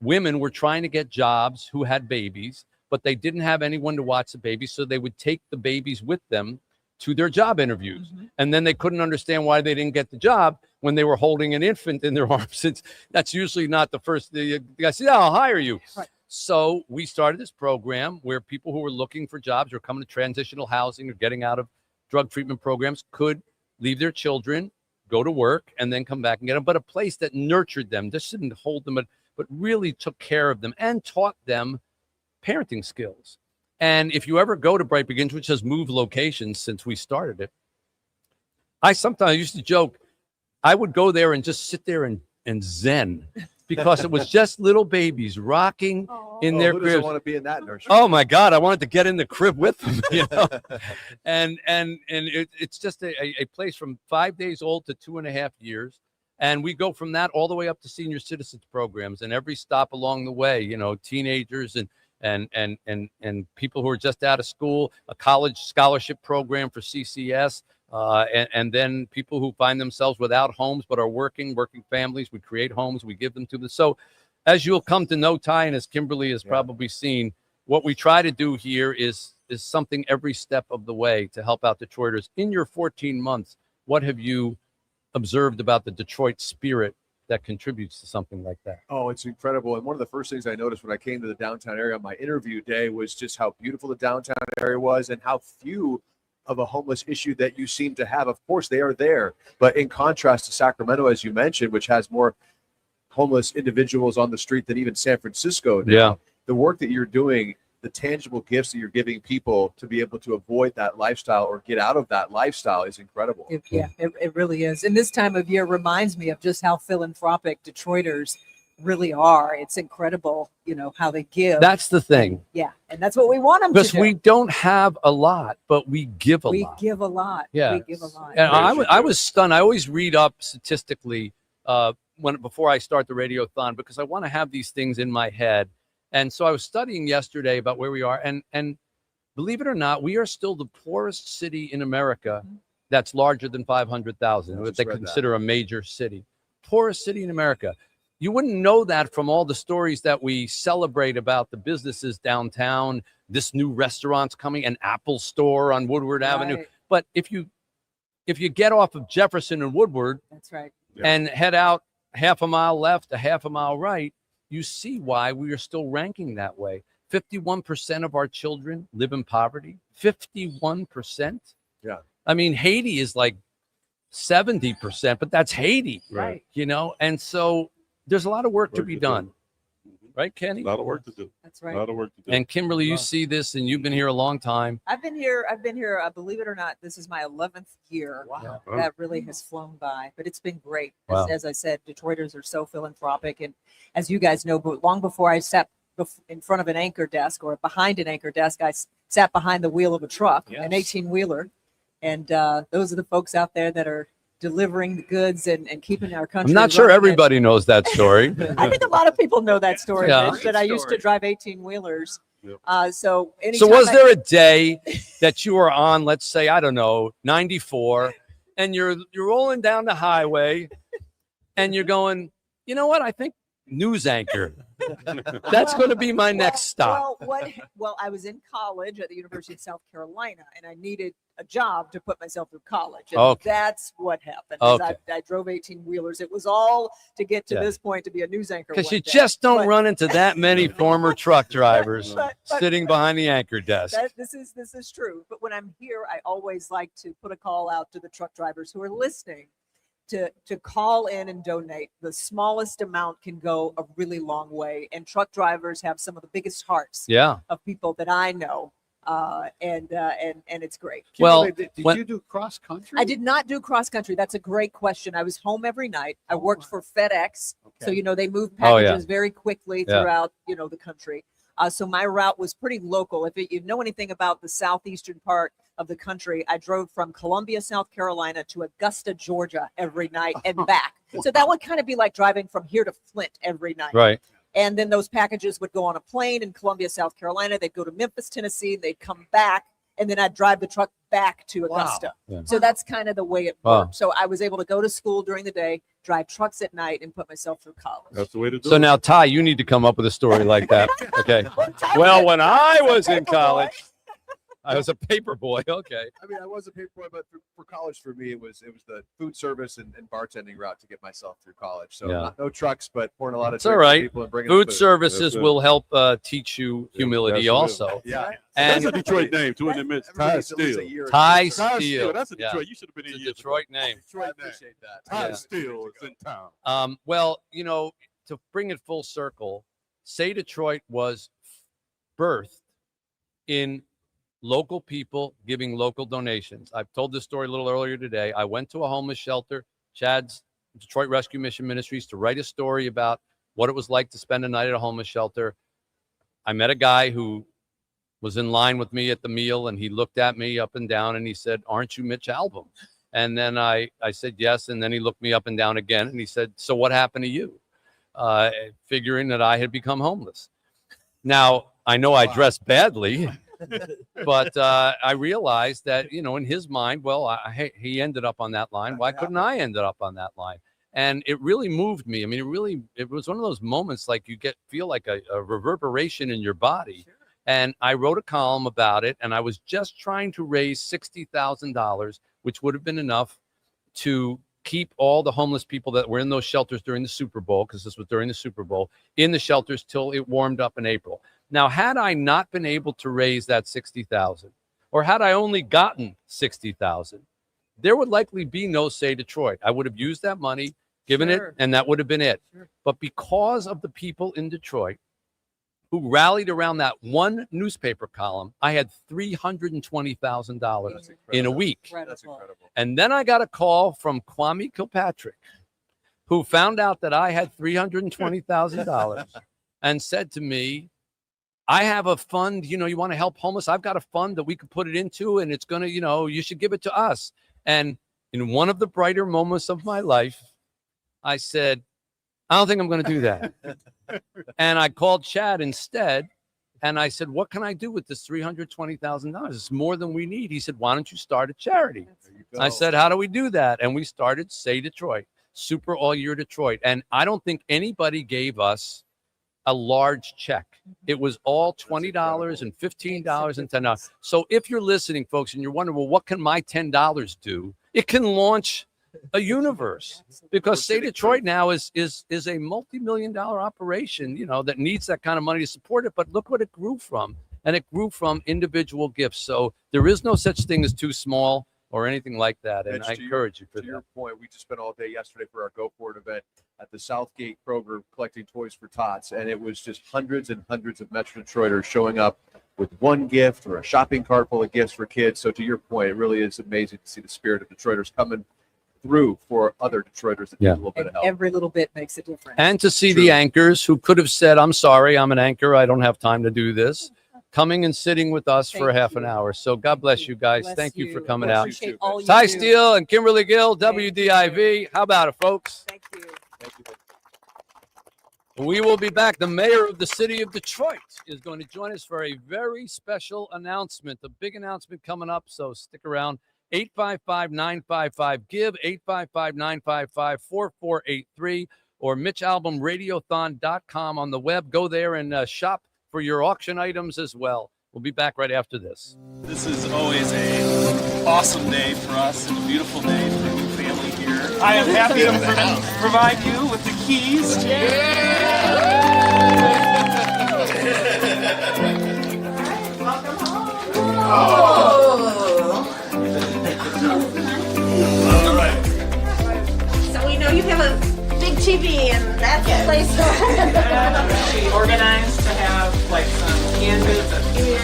women were trying to get jobs who had babies, but they didn't have anyone to watch the babies. So they would take the babies with them to their job interviews. And then they couldn't understand why they didn't get the job when they were holding an infant in their arms. That's usually not the first thing. The guy said, "Yeah, I'll hire you." Right. So we started this program where people who were looking for jobs or coming to transitional housing or getting out of drug treatment programs could leave their children, go to work, and then come back and get them. But a place that nurtured them, just didn't hold them, but really took care of them and taught them parenting skills. And if you ever go to Bright Begins, which has moved locations since we started it, I sometimes used to joke, I would go there and just sit there and zen because it was just little babies rocking in their who doesn't cribs. want to be in that nursery? Oh my God, I wanted to get in the crib with them, and it's just a place from 5 days old to 2.5 years. And we go from that all the way up to senior citizens programs, and every stop along the way, teenagers and people who are just out of school, a college scholarship program for CCS, and then people who find themselves without homes but are working families. We create homes, we give them to them. So as you'll come to know, Ty, and as Kimberly has probably seen, what we try to do here is something every step of the way to help out Detroiters. In your 14 months, what have you observed about the Detroit spirit that contributes to something like that? Oh, it's incredible. And one of the first things I noticed when I came to the downtown area on my interview day was just how beautiful the downtown area was and how few of a homeless issue that you seem to have. Of course, they are there. But in contrast to Sacramento, as you mentioned, which has more homeless individuals on the street than even San Francisco now, Yeah. the work that you're doing, the tangible gifts that you're giving people to be able to avoid that lifestyle or get out of that lifestyle is incredible. It really is. And this time of year reminds me of just how philanthropic Detroiters really are. It's incredible, how they give. That's the thing. Yeah. And that's what we want them to Because do. we don't have a lot, but we give a lot. We give a lot. Yeah. We give a lot. And I was stunned. I always read up statistically before I start the Radiothon because I want to have these things in my head. And so I was studying yesterday about where we are, and believe it or not, we are still the poorest city in America that's larger than 500,000, what they consider a major city. Poorest city in America. You wouldn't know that from all the stories that we celebrate about the businesses downtown, this new restaurant's coming, an Apple store on Woodward Avenue. But if you get off of Jefferson and Woodward, that's right, and head out half a mile left, a half a mile right, you see why we are still ranking that way. 51% of our children live in poverty. 51%. Yeah. I mean, Haiti is like 70%, but that's Haiti, Right. You know? And so there's a lot of work to be done. Right, Kenny? A lot of work to do. That's right. A lot of work to do. And Kimberly, you see this, and you've been here a long time. I've been here, believe it or not, this is my 11th year. Wow. That really has flown by, but it's been great. Wow. As I said, Detroiters are so philanthropic. And as you guys know, but long before I sat in front of an anchor desk or behind an anchor desk, I sat behind the wheel of a truck, an 18-wheeler. And those are the folks out there that are delivering the goods and keeping our country. I'm not sure everybody knows that story. I think a lot of people know that story, Yeah. Mitch, that I used to drive 18-wheelers. So So anytime was there a day that you were on, let's say, I don't know, 94, and you're rolling down the highway and you're going, you know what? I think news anchor. That's going to be my next stop. Well, I was in college at the University of South Carolina, and I needed a job to put myself through college. And Okay. that's what happened. Okay. I drove 18-wheelers. It was all to get to Yeah. this point to be a news anchor. Because one you day. just don't But- run into that many former truck drivers but- sitting behind the anchor desk. This is true. But when I'm here, I always like to put a call out to the truck drivers who are listening to call in and donate. The smallest amount can go a really long way. And truck drivers have some of the biggest hearts Yeah. of people that I know. And it's great. Well, Did when- you do cross country? I did not do cross country. That's a great question. I was home every night. I worked for FedEx. So, Okay. they move Oh, yeah. packages very quickly Yeah. throughout, the country. So my route was pretty local. If you know anything about the southeastern part of the country, I drove from Columbia, South Carolina to Augusta, Georgia every night and back. So that would kind of be like driving from here to Flint every night. Right. And then those packages would go on a plane in Columbia, South Carolina. They'd go to Memphis, Tennessee. They'd come back. And then I'd drive the truck back to Augusta. Yeah. So that's kind of the way it Wow. worked. So I was able to go to school during the day, drive trucks at night, and put myself through college. That's the way to do So it. now, Ty, you need to come up with a story like that. Okay. Well, when I was in college, I was a paper boy. Okay. I mean, I was a paper boy, but for college, for me, it was the food service and bartending route to get myself through college. So Yeah. no trucks, but pouring a lot of It's all drinks for right. people and bringing Food food. services That's it. will help teach you humility also. Yeah. That's And a Detroit name, too, isn't it, Mitch? Ty Everybody's at least a Steele. year. Ty Ty Steele. That's a Yeah. Detroit. You should have been in It's a years Detroit name. I appreciate that. Ty Yeah. Steele is in town. Well, to bring it full circle, Say Detroit was birthed in local people giving local donations. I've told this story a little earlier today. I went to a homeless shelter, Chad's Detroit Rescue Mission Ministries, to write a story about what it was like to spend a night at a homeless shelter. I met a guy who was in line with me at the meal, and he looked at me up and down and he said, "Aren't you Mitch Albom?" And then I said, "Yes." And then he looked me up and down again and he said, "So what happened to you?" Figuring that I had become homeless. Now, I know I dressed badly, but I realized that, in his mind, well, he ended up on that line. Why couldn't I end up on that line? And it really moved me. I mean, it was one of those moments like you feel like a reverberation in your body. Sure. And I wrote a column about it, and I was just trying to raise $60,000, which would have been enough to keep all the homeless people that were in those shelters during the Super Bowl, because this was during the Super Bowl, in the shelters till it warmed up in April. Now, had I not been able to raise that $60,000, or had I only gotten $60,000, there would likely be no Say Detroit. I would have used that money, given it, and that would have been it. Sure. But because of the people in Detroit who rallied around that one newspaper column, I had $320,000 in a week. That's incredible. And then I got a call from Kwame Kilpatrick, who found out that I had $320,000 and said to me, "I have a fund, you want to help homeless? I've got a fund that we could put it into, and it's going to, you should give it to us." And in one of the brighter moments of my life, I said, "I don't think I'm going to do that." And I called Chad instead, And I said, what can I do with this $320,000? It's more than we need. He said, why don't you start a charity? I said, how do we do that? And we started Say Detroit, Super All Year Detroit. And I don't think anybody gave us a large check. It was all $20 and $15 and $10. So if you're listening, folks, and you're wondering, well, what can my $10 do? It can launch a universe, because Say Detroit now is a multi-million-dollar operation, you know, that needs that kind of money to support it. But look what it grew from, and it grew from individual gifts. So there is no such thing as too small or anything like that. And Mitch, I encourage you for to that. your point, we just spent all day yesterday for our Go For It event at the Southgate Kroger collecting toys for tots, and it was just hundreds and hundreds of Metro Detroiters showing up with one gift or a shopping cart full of gifts for kids. So to your point, it really is amazing to see the spirit of Detroiters coming through for other Detroiters that need a little bit of help. Every little bit makes a difference. And to see the anchors who could have said, I'm sorry, I'm an anchor, I don't have time to do this, coming and sitting with us for a half an hour. So God bless you guys. Thank you for coming out. Ty Steele and Kimberly Gill, WDIV. How about it, folks? Thank you. We will be back. The mayor of the city of Detroit is going to join us for a very special announcement, a big announcement coming up. So stick around. 855-955-GIVE, 855-955-4483, or MitchAlbumRadiothon.com on the web. Go there and shop for your auction items as well. We'll be back right after this. This is always an awesome day for us and a beautiful day for the family here. I am happy to provide you with the keys. Welcome home. All right. So we know you have a big TV and that's the place. She organized to have like some canned goods up here,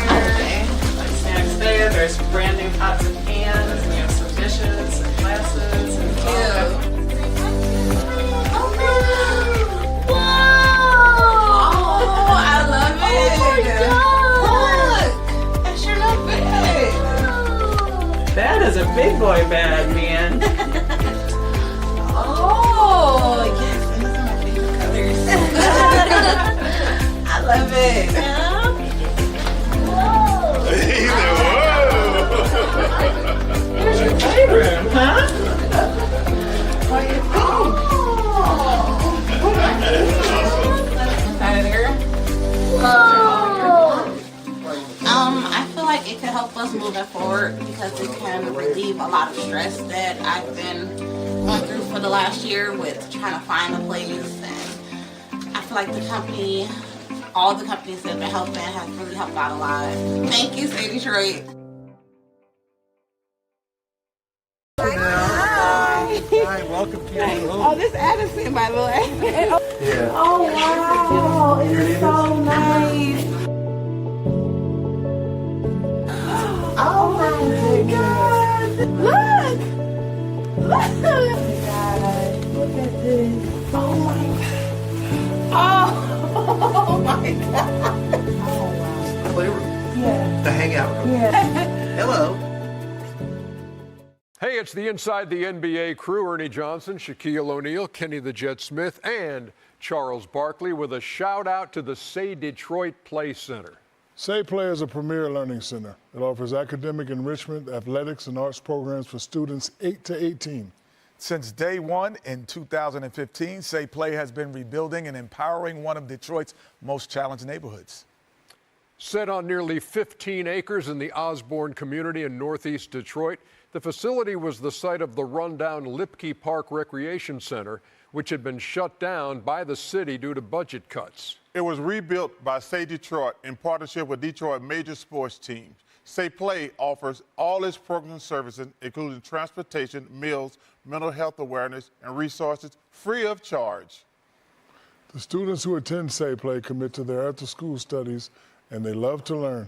like snacks there. There's brand new pots and pans. We have some dishes and glasses. And Oh, I love it. Oh my God. That's your little bag. that is a big boy bag, man. Oh, yes. These are my favorite colors. I love it. Here's your playroom, huh? I feel like it could help us moving forward because it can relieve a lot of stress that I've been going through for the last year with trying to find a place. And I feel like the company, all the companies that have been helping have really helped out a lot. Thank you, Say Detroit. Hi, welcome to your home. Oh, this is Addison, by the way. Yeah. Oh, wow. It's so nice. Oh, my God. Look. Look. Oh, look at this. Oh, my God. Oh, my God. Oh, wow. Yeah. The hangout room. Yeah. Hello. Hey, it's the Inside the NBA crew. Ernie Johnson, Shaquille O'Neal, Kenny the Jet Smith, and Charles Barkley with a shout out to the Say Detroit Play Center. Say Play is a premier learning center. It offers academic enrichment, athletics, and arts programs for students 8 to 18. Since day one in 2015, Say Play has been rebuilding and empowering one of Detroit's most challenged neighborhoods. Set on nearly 15 acres in the Osborne community in northeast Detroit, the facility was the site of the rundown Lipke Park Recreation Center, which had been shut down by the city due to budget cuts. It was rebuilt by Say Detroit in partnership with Detroit major sports teams. Say Play offers all its programs and services, including transportation, meals, mental health awareness, and resources free of charge. The students who attend Say Play commit to their after-school studies, and they love to learn.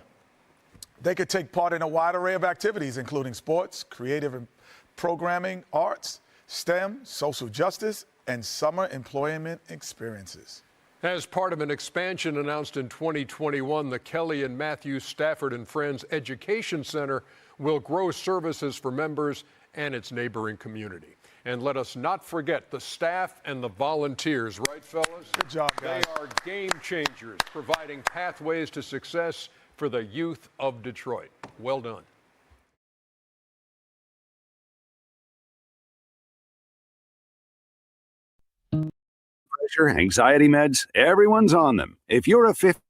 They could take part in a wide array of activities, including sports, creative and programming, arts, STEM, social justice, and summer employment experiences. As part of an expansion announced in 2021, the Kelly and Matthew Stafford and Friends Education Center will grow services for members and its neighboring community. And let us not forget the staff and the volunteers, right, fellas? Good job, guys. They are game changers, providing pathways to success for the youth of Detroit. Well done. Pressure, anxiety meds, everyone's on them. If you're a 50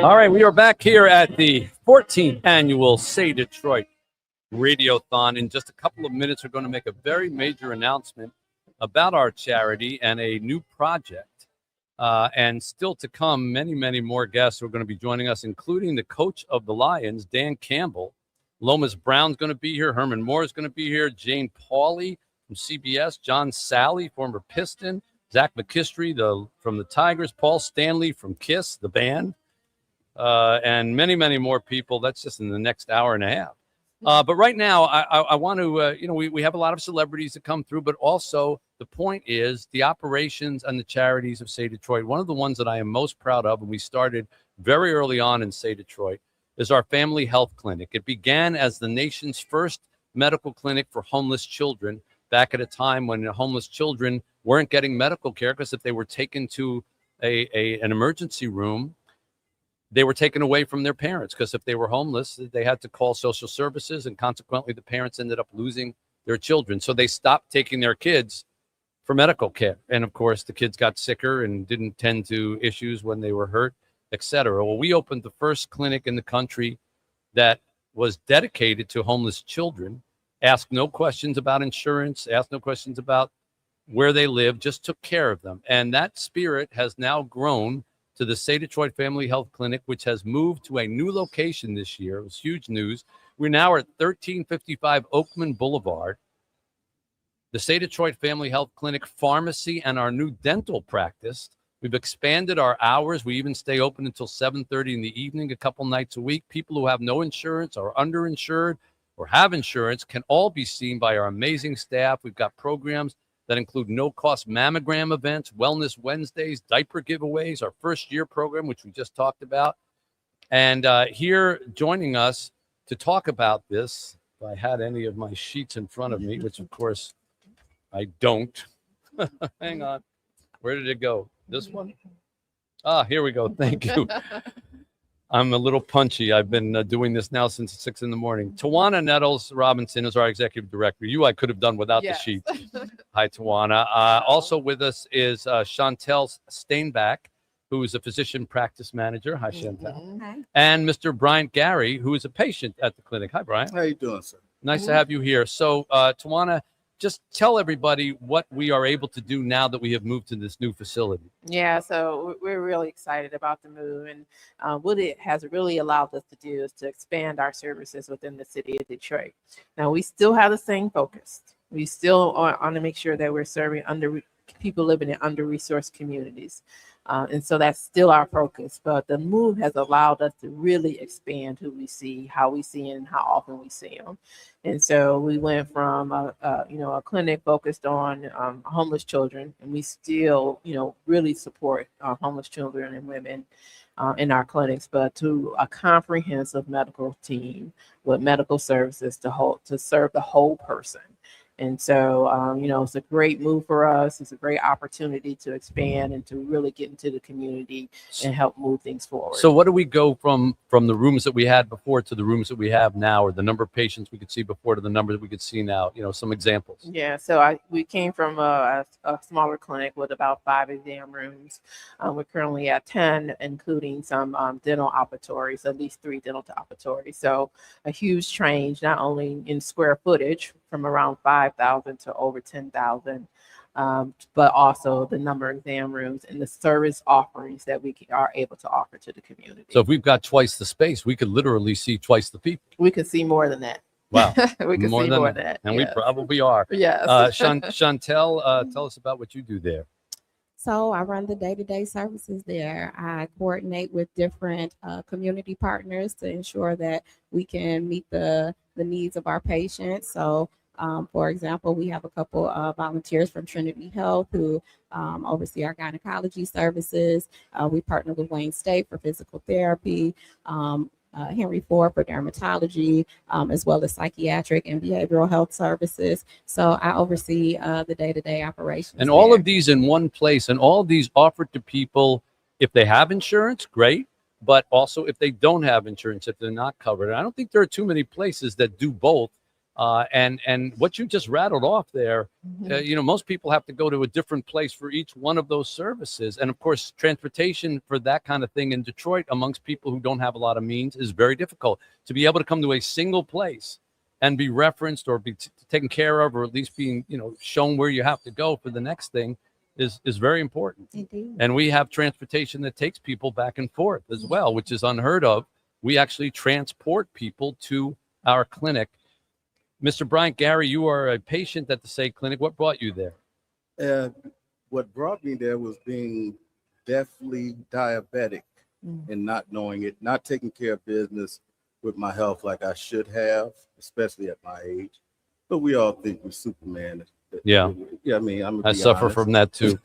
All right, we are back here at the 14th annual Say Detroit Radiothon. In just a couple of minutes, we're going to make a very major announcement about our charity and a new project. And still to come, many, many more guests who are going to be joining us, including the coach of the Lions, Dan Campbell. Lomas Brown's going to be here. Herman Moore is going to be here. Jane Pauley from CBS. John Sally, former Piston. Zach McKistry from the Tigers. Paul Stanley from KISS, the band. And many, many more people. That's just in the next hour and a half. But right now, I want to, we have a lot of celebrities that come through, but also the point is the operations and the charities of Say Detroit. One of the ones that I am most proud of, and we started very early on in Say Detroit, is our family health clinic. It began as the nation's first medical clinic for homeless children back at a time when homeless children weren't getting medical care because if they were taken to an emergency room, they were taken away from their parents because if they were homeless, they had to call social services, and consequently, the parents ended up losing their children. So they stopped taking their kids for medical care. And of course, the kids got sicker and didn't tend to issues when they were hurt, etc. Well, we opened the first clinic in the country that was dedicated to homeless children, asked no questions about insurance, asked no questions about where they live, just took care of them. And that spirit has now grown to the Say Detroit Family Health Clinic, which has moved to a new location this year. It was huge news. We're now at 1355 Oakman Boulevard. The Say Detroit Family Health Clinic pharmacy and our new dental practice. We've expanded our hours. We even stay open until 7:30 in the evening, a couple nights a week. People who have no insurance or underinsured or have insurance can all be seen by our amazing staff. We've got programs that include no-cost mammogram events, Wellness Wednesdays, diaper giveaways, our first-year program, which we just talked about. And here joining us to talk about this, if I had any of my sheets in front of me, which, of course, I don't. Hang on. Where did it go? This one? Ah, here we go. Thank you. I'm a little punchy. I've been doing this now since 6 a.m. Tawana Nettles Robinson is our executive director. I could have done without the sheet. Hi, Tawana. Also with us is Chantel Steinbach, who is a physician practice manager. Hi, Chantel. Hi. And Mr. Bryant Gary, who is a patient at the clinic. Hi, Bryant. How you doing, sir? Nice to have you here. So, Tawana, just tell everybody what we are able to do now that we have moved to this new facility. Yeah, so we're really excited about the move, and what it has really allowed us to do is to expand our services within the city of Detroit. Now, we still have the same focus. We still want to make sure that we're serving people living in under-resourced communities. And so that's still our focus, but the move has allowed us to really expand who we see, how we see them, and how often we see them. And so we went from a clinic focused on homeless children, and we still really support homeless children and women in our clinics, but to a comprehensive medical team with medical services to serve the whole person. And so, it's a great move for us. It's a great opportunity to expand and to really get into the community and help move things forward. So what do we go from the rooms that we had before to the rooms that we have now, or the number of patients we could see before to the number that we could see now? Some examples. Yeah, so we came from a smaller clinic with about 5 exam rooms. We're currently at 10, including some dental operatories, at least 3 dental operatories. So a huge change, not only in square footage from around 5,000 to over 10,000, but also the number of exam rooms and the service offerings that we are able to offer to the community. So if we've got twice the space, we could literally see twice the people. We could see more than that. Wow. We can see more than that. And yes. we probably are. Yes. Chantel, tell us about what you do there. So I run the day-to-day services there. I coordinate with different community partners to ensure that we can meet the needs of our patients. So, for example, we have a couple of volunteers from Trinity Health who oversee our gynecology services. We partner with Wayne State for physical therapy. Henry Ford for dermatology, as well as psychiatric and behavioral health services. So I oversee the day-to-day operations. And all of these in one place, and all of these offered to people if they have insurance, great, but also if they don't have insurance, if they're not covered. And I don't think there are too many places that do both. And what you just rattled off there, most people have to go to a different place for each one of those services. And of course, transportation for that kind of thing in Detroit amongst people who don't have a lot of means is very difficult. To be able to come to a single place and be referenced or be taken care of, or at least being, shown where you have to go for the next thing is very important. Indeed. And we have transportation that takes people back and forth as well, which is unheard of. We actually transport people to our clinic. Mr. Bryant Gary, you are a patient at the SAID Clinic. What brought you there? What brought me there was being deathly diabetic and not knowing it, not taking care of business with my health like I should have, especially at my age. But we all think we're Superman. Yeah. Yeah, I mean, I suffer honest. from that too.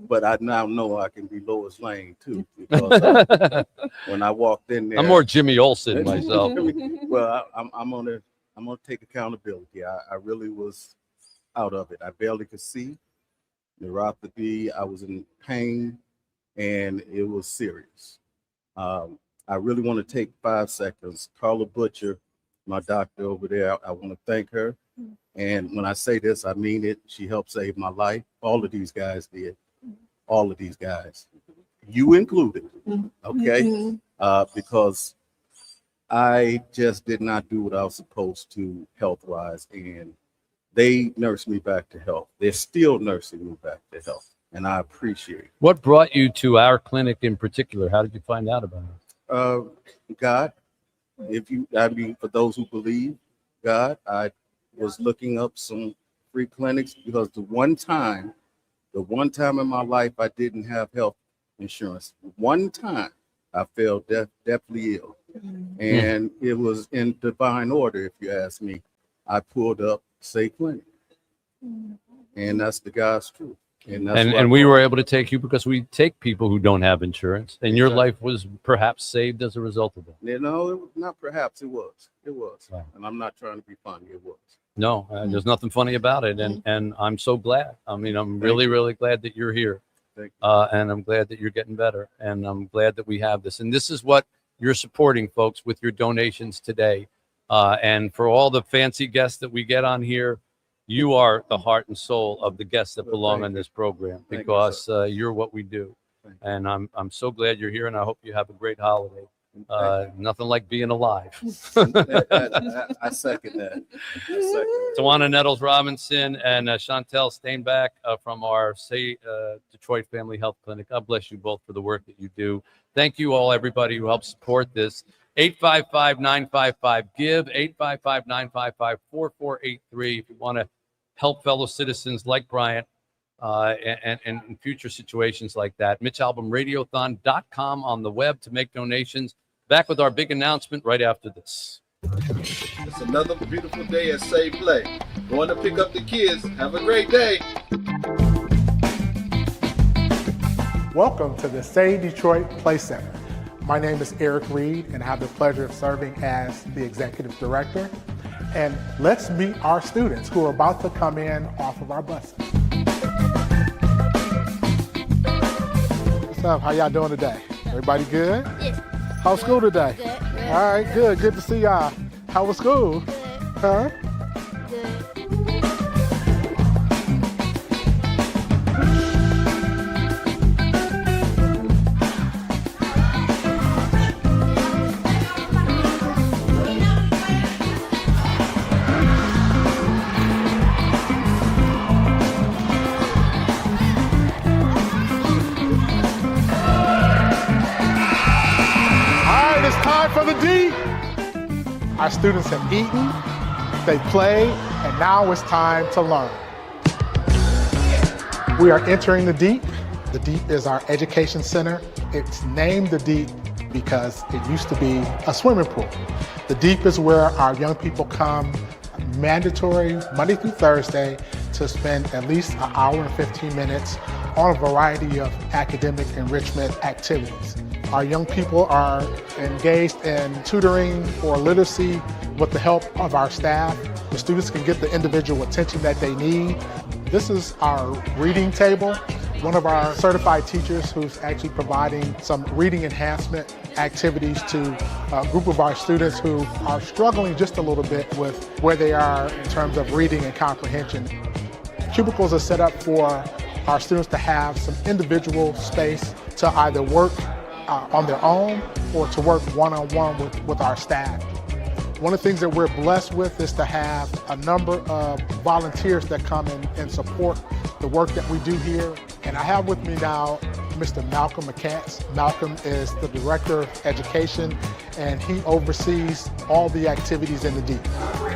But I now know I can be Lois Lane too. Because when I walked in there, I'm more Jimmy Olsen myself. Well, I'm gonna take accountability. I really was out of it. I barely could see. Neuropathy. I was in pain, and it was serious. I really want to take 5 seconds. Carla Butcher, my doctor over there, I want to thank her. And when I say this, I mean it. She helped save my life. All of these guys did. All of these guys. You included. Okay? Because I just did not do what I was supposed to health-wise, and they nursed me back to health. They're still nursing me back to health, and I appreciate it. What brought you to our clinic in particular? How did you find out about it? God, for those who believe God, I was looking up some free clinics because the one time in my life I didn't have health insurance. One time I fell deathly ill. And it was in divine order, if you ask me. I pulled up SAID Clinic. And that's the God's truth. And we were able to take you because we take people who don't have insurance, and your life was perhaps saved as a result of that. It was not perhaps, it was. Wow. And I'm not trying to be funny, it was. No, there's nothing funny about it. And I'm so glad. I mean, I'm really glad that you're here. And I'm glad that you're getting better. And I'm glad that we have this. And this is what you're supporting, folks, with your donations today. And for all the fancy guests that we get on here, you are the heart and soul of the guests that belong on this program, because you're what we do. And I'm so glad you're here, and I hope you have a great holiday. Nothing like being alive. I second that. Tawana Nettles Robinson and Chantel Steinbach from our Detroit Family Health Clinic. God bless you both for the work that you do. Thank you all, everybody who helped support this. 855-955-GIVE, 855-955-4483. If you want to help fellow citizens like Bryant and in future situations like that. MitchAlbumRadiothon.com on the web to make donations. Back with our big announcement right after this. It's another beautiful day at Save Play. Going to pick up the kids. Have a great day. Welcome to the Say Detroit Play Center. My name is Eric Reed, and I have the pleasure of serving as the executive director. And let's meet our students who are about to come in off of our buses. What's up? How y'all doing today? Everybody good? Yes. How's school today? Good. All right, good. Good to see y'all. How was school? Good. Huh? Good. For the D. Our students have eaten, they played, and now it's time to learn. We are entering the Deep. The Deep is our education center. It's named the Deep because it used to be a swimming pool. The Deep is where our young people come mandatory Monday through Thursday to spend at least an hour and 15 minutes on a variety of academic enrichment activities. Our young people are engaged in tutoring or literacy with the help of our staff. The students can get the individual attention that they need. This is our reading table. One of our certified teachers who's actually providing some reading enhancement activities to a group of our students who are struggling just a little bit with where they are in terms of reading and comprehension. Cubicles are set up for our students to have some individual space to either work on their own or to work one-on-one with our staff. One of the things that we're blessed with is to have a number of volunteers that come in and support the work that we do here. And I have with me now Mr. Malcolm McCants. Malcolm is the Director of Education, and he oversees all the activities in the Deep.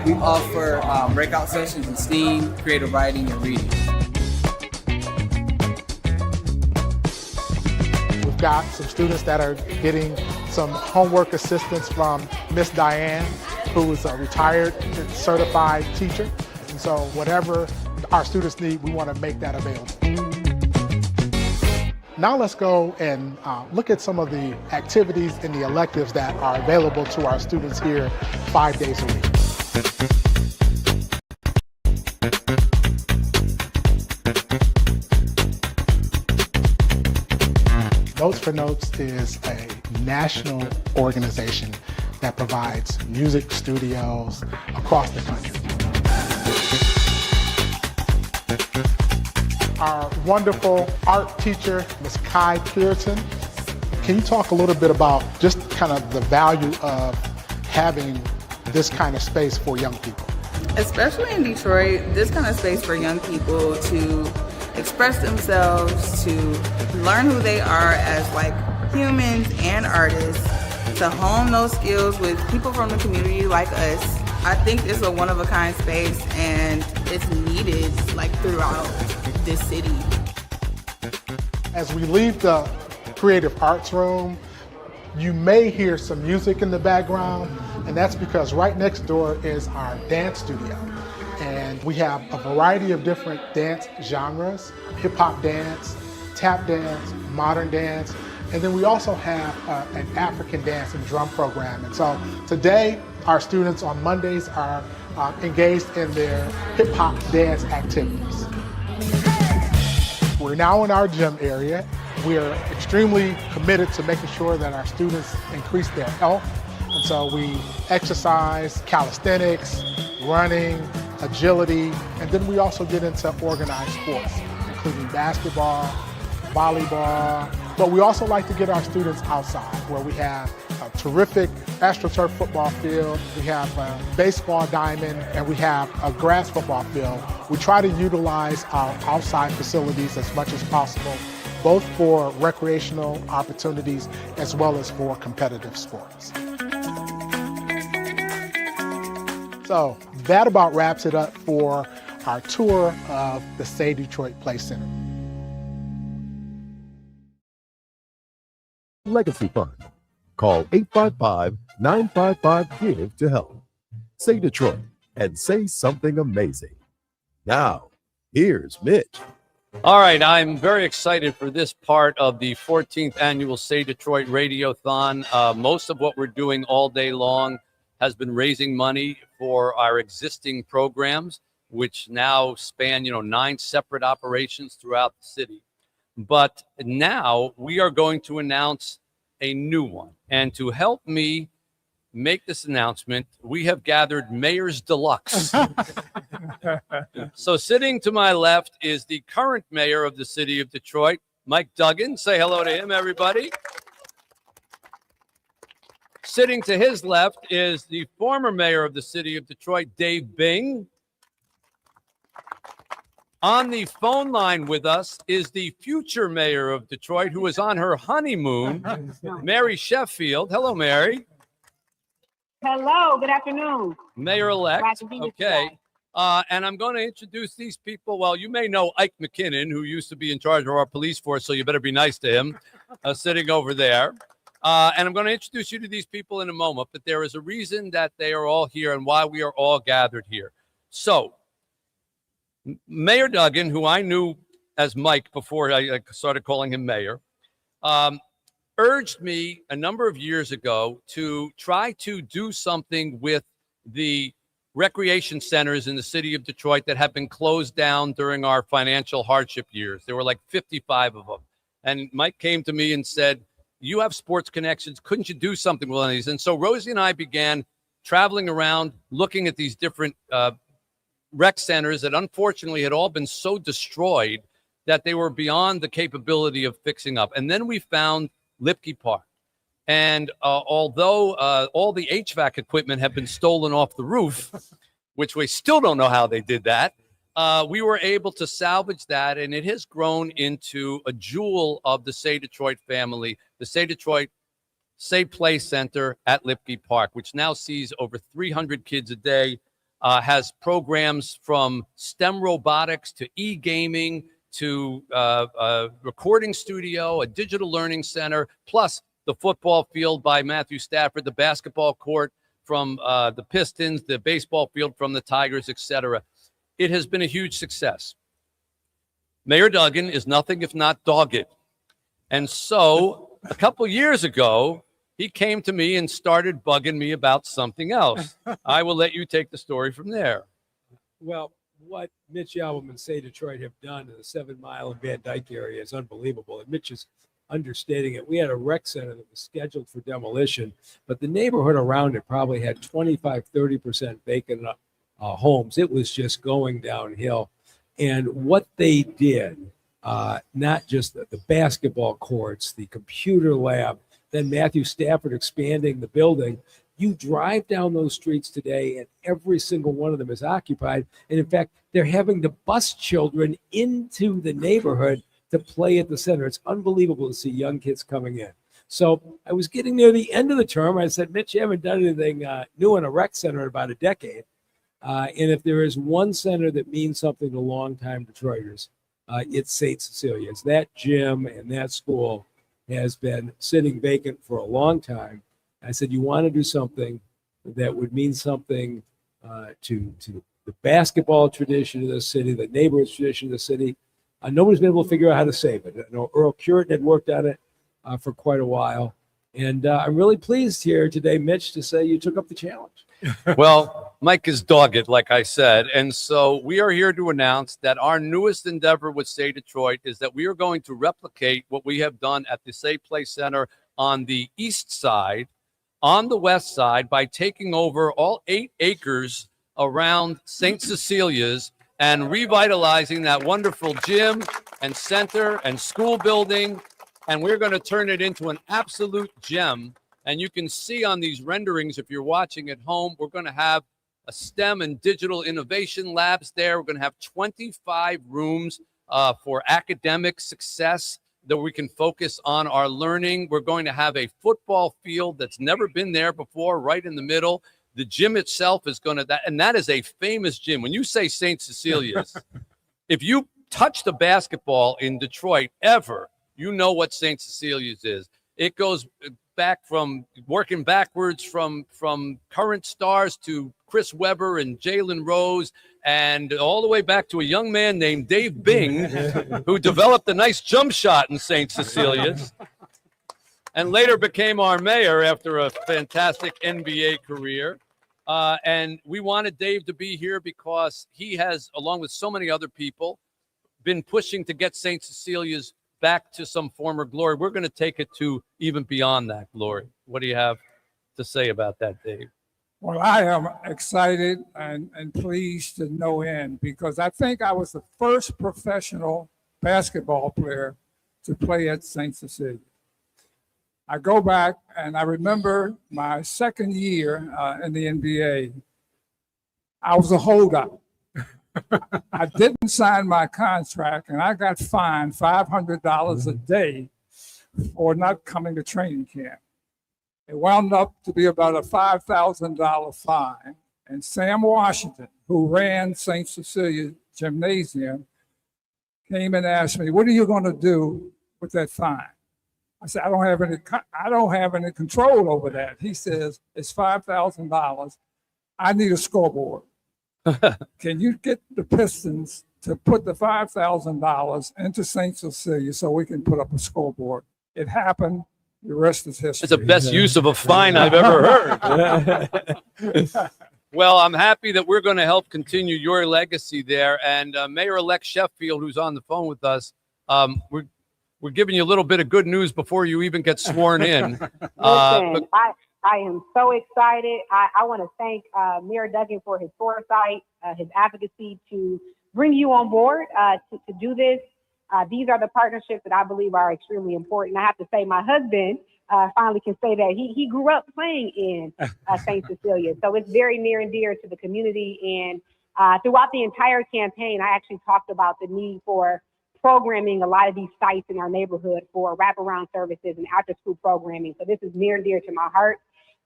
We offer breakout sessions in STEAM, creative writing, and reading. We've got some students that are getting some homework assistance from Miss Diane, who is a retired certified teacher. And so whatever our students need, we want to make that available. Now let's go and look at some of the activities and the electives that are available to our students here 5 days a week. Notes for Notes is a national organization that provides music studios across the country. Our wonderful art teacher, Ms. Kai Puritan. Can you talk a little bit about just kind of the value of having this kind of space for young people? Especially in Detroit, this kind of space for young people to express themselves, to learn who they are as like humans and artists, to hone those skills with people from the community like us. I think it's a one-of-a-kind space, and it's needed like throughout this city. As we leave the creative arts room, you may hear some music in the background, and that's because right next door is our dance studio. And we have a variety of different dance genres: hip-hop dance, tap dance, modern dance, and then we also have an African dance and drum program. And so today, our students on Mondays are engaged in their hip-hop dance activities. We're now in our gym area, We are extremely committed to making sure that our students increase their health. And so we exercise, calisthenics, running, agility, and then we also get into organized sports, including basketball, volleyball, but we also like to get our students outside where we have a terrific AstroTurf football field, we have a baseball diamond, and we have a grass football field. We try to utilize our outside facilities as much as possible, both for recreational opportunities as well as for competitive sports. So that about wraps it up for our tour of the Say Detroit Play Center. Legacy Fund. Call 855-955-GIVE to help. Say Detroit and say something amazing. Now, here's Mitch. All right, I'm very excited for this part of the 14th annual Say Detroit Radiothon. Most of what we're doing all day long has been raising money for our existing programs, which now span, 9 separate operations throughout the city. But now we are going to announce a new one. And to help me make this announcement, we have gathered Mayor's Deluxe. So sitting to my left is the current mayor of the city of Detroit, Mike Duggan. Say hello to him, everybody. Sitting to his left is the former mayor of the city of Detroit, Dave Bing. On the phone line with us is the future mayor of Detroit, who is on her honeymoon, Mary Sheffield. Hello, Mary. Hello, good afternoon. Mayor-elect. Glad to be with you Okay. And I'm going to introduce these people. Well, you may know Ike McKinnon, who used to be in charge of our police force, so you better be nice to him, sitting over there. And I'm going to introduce you to these people in a moment, but there is a reason that they are all here and why we are all gathered here. So, Mayor Duggan, who I knew as Mike before I started calling him mayor, urged me a number of years ago to try to do something with the recreation centers in the city of Detroit that have been closed down during our financial hardship years. There were like 55 of them. And Mike came to me and said, you have sports connections. Couldn't you do something with one of these? And so Rosie and I began traveling around looking at these different rec centers that unfortunately had all been so destroyed that they were beyond the capability of fixing up. And then we found Lipke Park. And although all the HVAC equipment had been stolen off the roof, which we still don't know how they did that, we were able to salvage that, and it has grown into a jewel of the Say Detroit family, the Say Detroit Say Play Center at Lipke Park, which now sees over 300 kids a day, has programs from STEM robotics to e-gaming to a recording studio, a digital learning center, plus the football field by Matthew Stafford, the basketball court from the Pistons, the baseball field from the Tigers, etc. It has been a huge success. Mayor Duggan is nothing if not dogged. And so a couple years ago, he came to me and started bugging me about something else. I will let you take the story from there. Well, what Mitch Album and Say Detroit have done in the 7 Mile and Van Dyke area is unbelievable. And Mitch is understating it. We had a rec center that was scheduled for demolition, but the neighborhood around it probably had 25-30% vacant homes. It was just going downhill. And what they did, not just the basketball courts, the computer lab, then Matthew Stafford expanding the building. You drive down those streets today and every single one of them is occupied. And in fact, they're having to bus children into the neighborhood to play at the center. It's unbelievable to see young kids coming in. So I was getting near the end of the term. I said, Mitch, you haven't done anything new in a rec center in about a decade. And if there is one center that means something to longtime Detroiters, it's St. Cecilia's. That gym and that school has been sitting vacant for a long time. I said, you want to do something that would mean something to the basketball tradition of the city, the neighborhood tradition of the city. Nobody's been able to figure out how to save it. I know Earl Curitin had worked on it for quite a while. And I'm really pleased here today, Mitch, to say you took up the challenge. Well, Mike is dogged, like I said. And so we are here to announce that our newest endeavor with Say Detroit is that we are going to replicate what we have done at the Say Play Center on the east side, on the west side, by taking over all 8 acres around St. Cecilia's and revitalizing that wonderful gym and center and school building. And we're going to turn it into an absolute gem. And you can see on these renderings, if you're watching at home, we're going to have a STEM and digital innovation labs there. We're going to have 25 rooms for academic success that we can focus on our learning. We're going to have a football field that's never been there before, right in the middle. The gym itself is going to, and that is a famous gym. When you say St. Cecilia's, if you touch the basketball in Detroit ever, you know what St. Cecilia's is. It goes back from working backwards from current stars to Chris Webber and Jalen Rose, and all the way back to a young man named Dave Bing, who developed a nice jump shot in St. Cecilia's, and later became our mayor after a fantastic NBA career. And we wanted Dave to be here because he has, along with so many other people, been pushing to get St. Cecilia's back to some former glory. We're going to take it to even beyond that glory. What do you have to say about that, Dave? Well, I am excited and pleased to no end because I think I was the first professional basketball player to play at St. Cecilia. I go back and I remember my second year in the NBA. I was a holdout. I didn't sign my contract and I got fined $500 a day for not coming to training camp. It wound up to be about a $5,000 fine. And Sam Washington, who ran St. Cecilia Gymnasium, came and asked me, "What are you going to do with that fine?" I said, I don't have any control over that. He says, "It's $5,000. I need a scoreboard. Can you get the Pistons to put the $5,000 into St. Cecilia so we can put up a scoreboard?" It happened. The rest is history. It's the best use of a fine I've ever heard. Well, I'm happy that we're going to help continue your legacy there. And Mayor-elect Sheffield, who's on the phone with us, we're giving you a little bit of good news before you even get sworn in. Listen, I am so excited. I want to thank Mayor Duggan for his foresight, his advocacy to bring you on board to do this. These are the partnerships that I believe are extremely important. I have to say my husband finally can say that he grew up playing in St. Cecilia. So it's very near and dear to the community. And throughout the entire campaign, I actually talked about the need for programming a lot of these sites in our neighborhood for wraparound services and after school programming. So this is near and dear to my heart.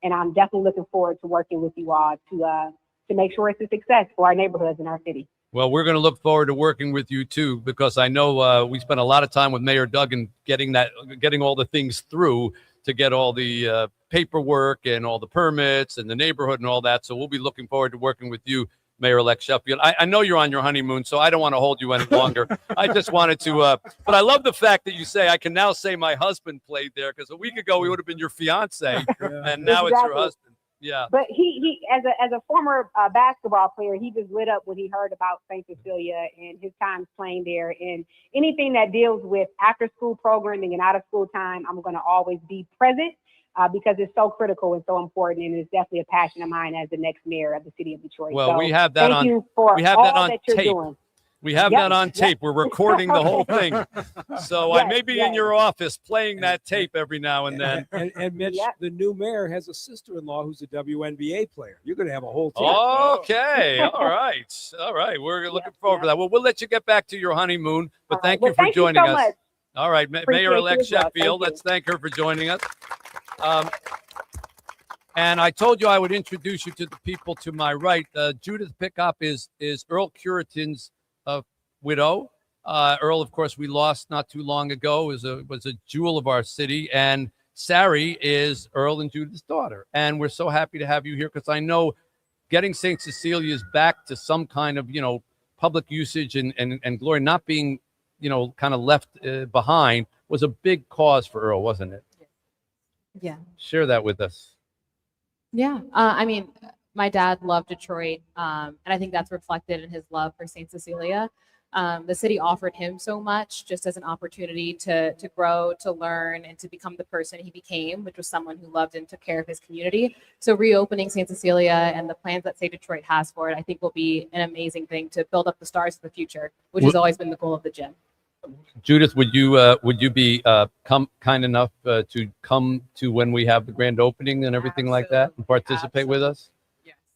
And I'm definitely looking forward to working with you all to make sure it's a success for our neighborhoods in our city. Well, we're going to look forward to working with you too, because I know we spent a lot of time with Mayor Duggan getting all the things through to get all the paperwork and all the permits and the neighborhood and all that. So we'll be looking forward to working with you, Mayor-elect Sheffield. I know you're on your honeymoon, so I don't want to hold you any longer. I just wanted to, but I love the fact that you say, I can now say my husband played there, because a week ago we would have been your fiance, and now it's your husband. Yeah. But he as a former basketball player, he just lit up when he heard about St. Cecilia and his times playing there. And anything that deals with after school programming and out of school time, I'm going to always be present because it's so critical and so important. And it's definitely a passion of mine as the next mayor of the city of Detroit. Well, so we have that thank you for all that you're tape. doing. We have that on tape. We're recording the whole thing. So I may be in your office playing that tape every now and then. And Mitch, the new mayor, has a sister-in-law who's a WNBA player. You're going to have a whole team. Okay. All right. All right. We're looking forward to that. Well, we'll let you get back to your honeymoon, but thank you for joining us. Much. All right. Mayor-elect Sheffield, let's thank her for joining us. And I told you I would introduce you to the people to my right. Judith Pickup is Earl Curitan's widow. Earl, of course, we lost not too long ago, was a jewel of our city. And Sari is Earl and Judith's daughter. And we're so happy to have you here, because I know getting St. Cecilia's back to some kind of, public usage and glory, not being, kind of left behind, was a big cause for Earl, wasn't it? Yeah. Share that with us. Yeah. I mean, my dad loved Detroit, and I think that's reflected in his love for St. Cecilia. The city offered him so much just as an opportunity to grow, to learn, and to become the person he became, which was someone who loved and took care of his community. So reopening St. Cecilia and the plans that Say Detroit has for it, I think will be an amazing thing to build up the stars of the future, which has always been the goal of the gym. Judith, would you be kind enough to come to when we have the grand opening and everything like that and participate with us?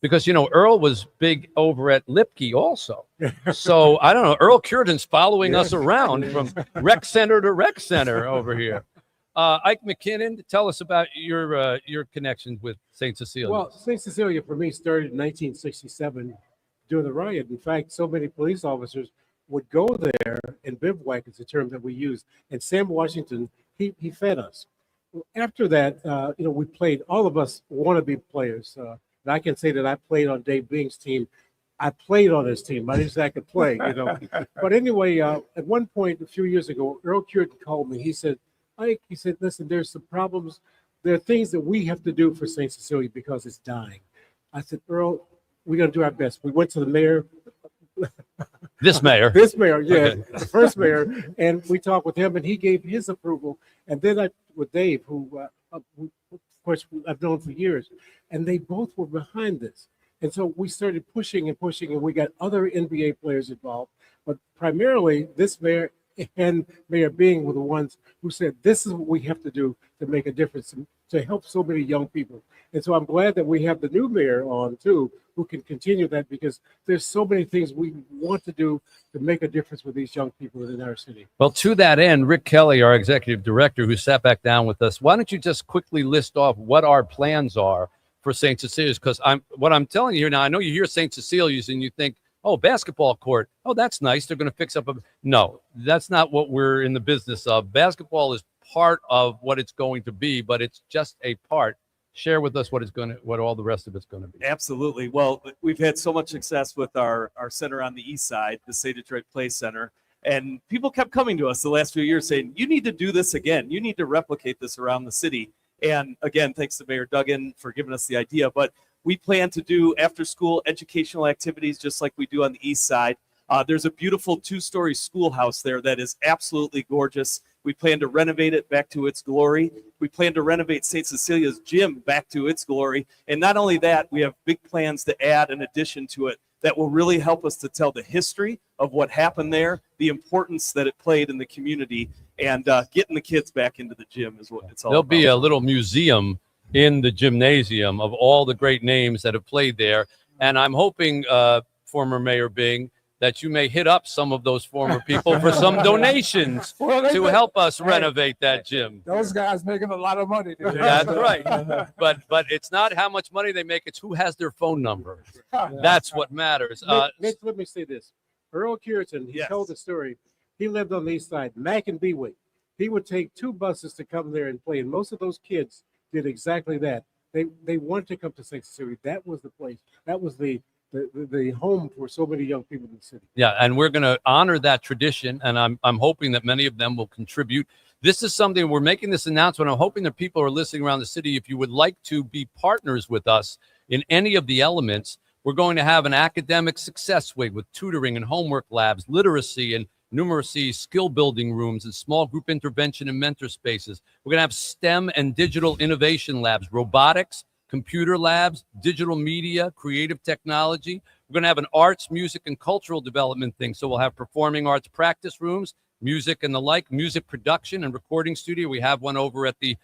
Because, Earl was big over at Lipke also. So, I don't know, Earl Cureton's following us around from rec center to rec center over here. Ike McKinnon, tell us about your connections with St. Cecilia. Well, St. Cecilia for me started in 1967 during the riot. In fact, so many police officers would go there and bivouac is the term that we use. And Sam Washington, he fed us. After that, we played, all of us wannabe players. And I can say that I played on Dave Bing's team. I played on his team. I didn't say I could play, But anyway, at one point a few years ago, Earl Cureton called me. He said, Ike, listen, there's some problems. There are things that we have to do for St. Cecilia because it's dying. I said, Earl, we're going to do our best. We went to the mayor. This mayor, yeah, okay. The first mayor, and we talked with him, and he gave his approval. And then with Dave, who of course I've known for years, and they both were behind this. And so we started pushing, and we got other NBA players involved, but primarily this mayor and Mayor Bing were the ones who said, this is what we have to do to make a difference and to help so many young people. And so I'm glad that we have the new mayor on too, who can continue that, because there's so many things we want to do to make a difference with these young people in our city. Well, to that end, Rick Kelly, our executive director, who sat back down with us, why don't you just quickly list off what our plans are for St. Cecilia's? Because what I'm telling you now, I know you hear St. Cecilia's and you think, oh, basketball court. Oh, that's nice. They're going to fix up No, that's not what we're in the business of. Basketball is part of what it's going to be, but it's just a part. Share with us what all the rest of it's going to be. Absolutely. Well, we've had so much success with our center on the east side, the Say Detroit Play Center, and people kept coming to us the last few years saying, you need to do this again. You need to replicate this around the city. And again, thanks to Mayor Duggan for giving us the idea. But we plan to do after-school educational activities just like we do on the east side. There's a beautiful 2-story schoolhouse there that is absolutely gorgeous. We plan to renovate it back to its glory. We plan to renovate St. Cecilia's gym back to its glory. And not only that, we have big plans to add an addition to it that will really help us to tell the history of what happened there, the importance that it played in the community, and getting the kids back into the gym is what it's all about. There'll be a little museum in the gymnasium of all the great names that have played there. And I'm hoping, former Mayor Bing, that you may hit up some of those former people for some donations to help us renovate that gym. Those guys making a lot of money today. That's right. But it's not how much money they make, it's who has their phone number. That's what matters. Mitch, let me say this. Earl Cureton, he told the story. He lived on the east side, Mack and Bewick. He would take 2 buses to come there and play, and most of those kids did exactly that. They wanted to come to St. Cecilia. That was the place. That was the home for so many young people in the city. Yeah, and we're going to honor that tradition, and I'm hoping that many of them will contribute. This is something, we're making this announcement. I'm hoping that people are listening around the city. If you would like to be partners with us in any of the elements, we're going to have an academic success wing with tutoring and homework labs, literacy and numeracy, skill building rooms, and small group intervention and mentor spaces. We're going to have STEM and digital innovation labs, robotics, computer labs, digital media, creative technology. We're going to have an arts, music, and cultural development thing. So we'll have performing arts practice rooms, music and the like, music production and recording studio. We have one over at the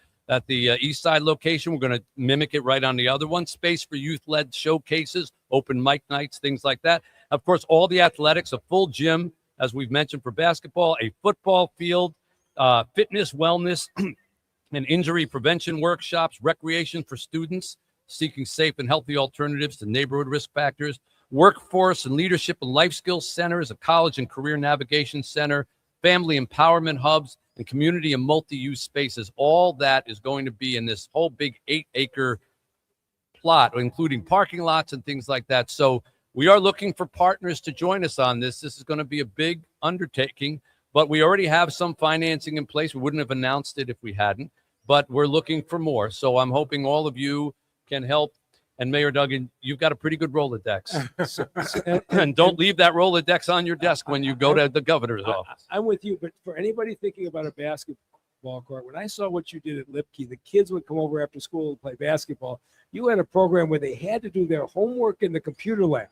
east side location. We're going to mimic it right on the other one. Space for youth-led showcases, open mic nights, things like that. Of course, all the athletics, a full gym, as we've mentioned, for basketball, a football field, fitness, wellness, and injury prevention workshops, recreation for students seeking safe and healthy alternatives to neighborhood risk factors, workforce and leadership and life skills centers, a college and career navigation center, family empowerment hubs, and community and multi-use spaces. All that is going to be in this whole big 8-acre plot, including parking lots and things like that. So we are looking for partners to join us on this. This is going to be a big undertaking, but we already have some financing in place. We wouldn't have announced it if we hadn't. but we're looking for more. So I'm hoping all of you can help. And Mayor Duggan, you've got a pretty good Rolodex. And don't leave that Rolodex on your desk when you go to the governor's office. I'm with you, but for anybody thinking about a basketball court, when I saw what you did at Lipke, the kids would come over after school to play basketball. You had a program where they had to do their homework in the computer lab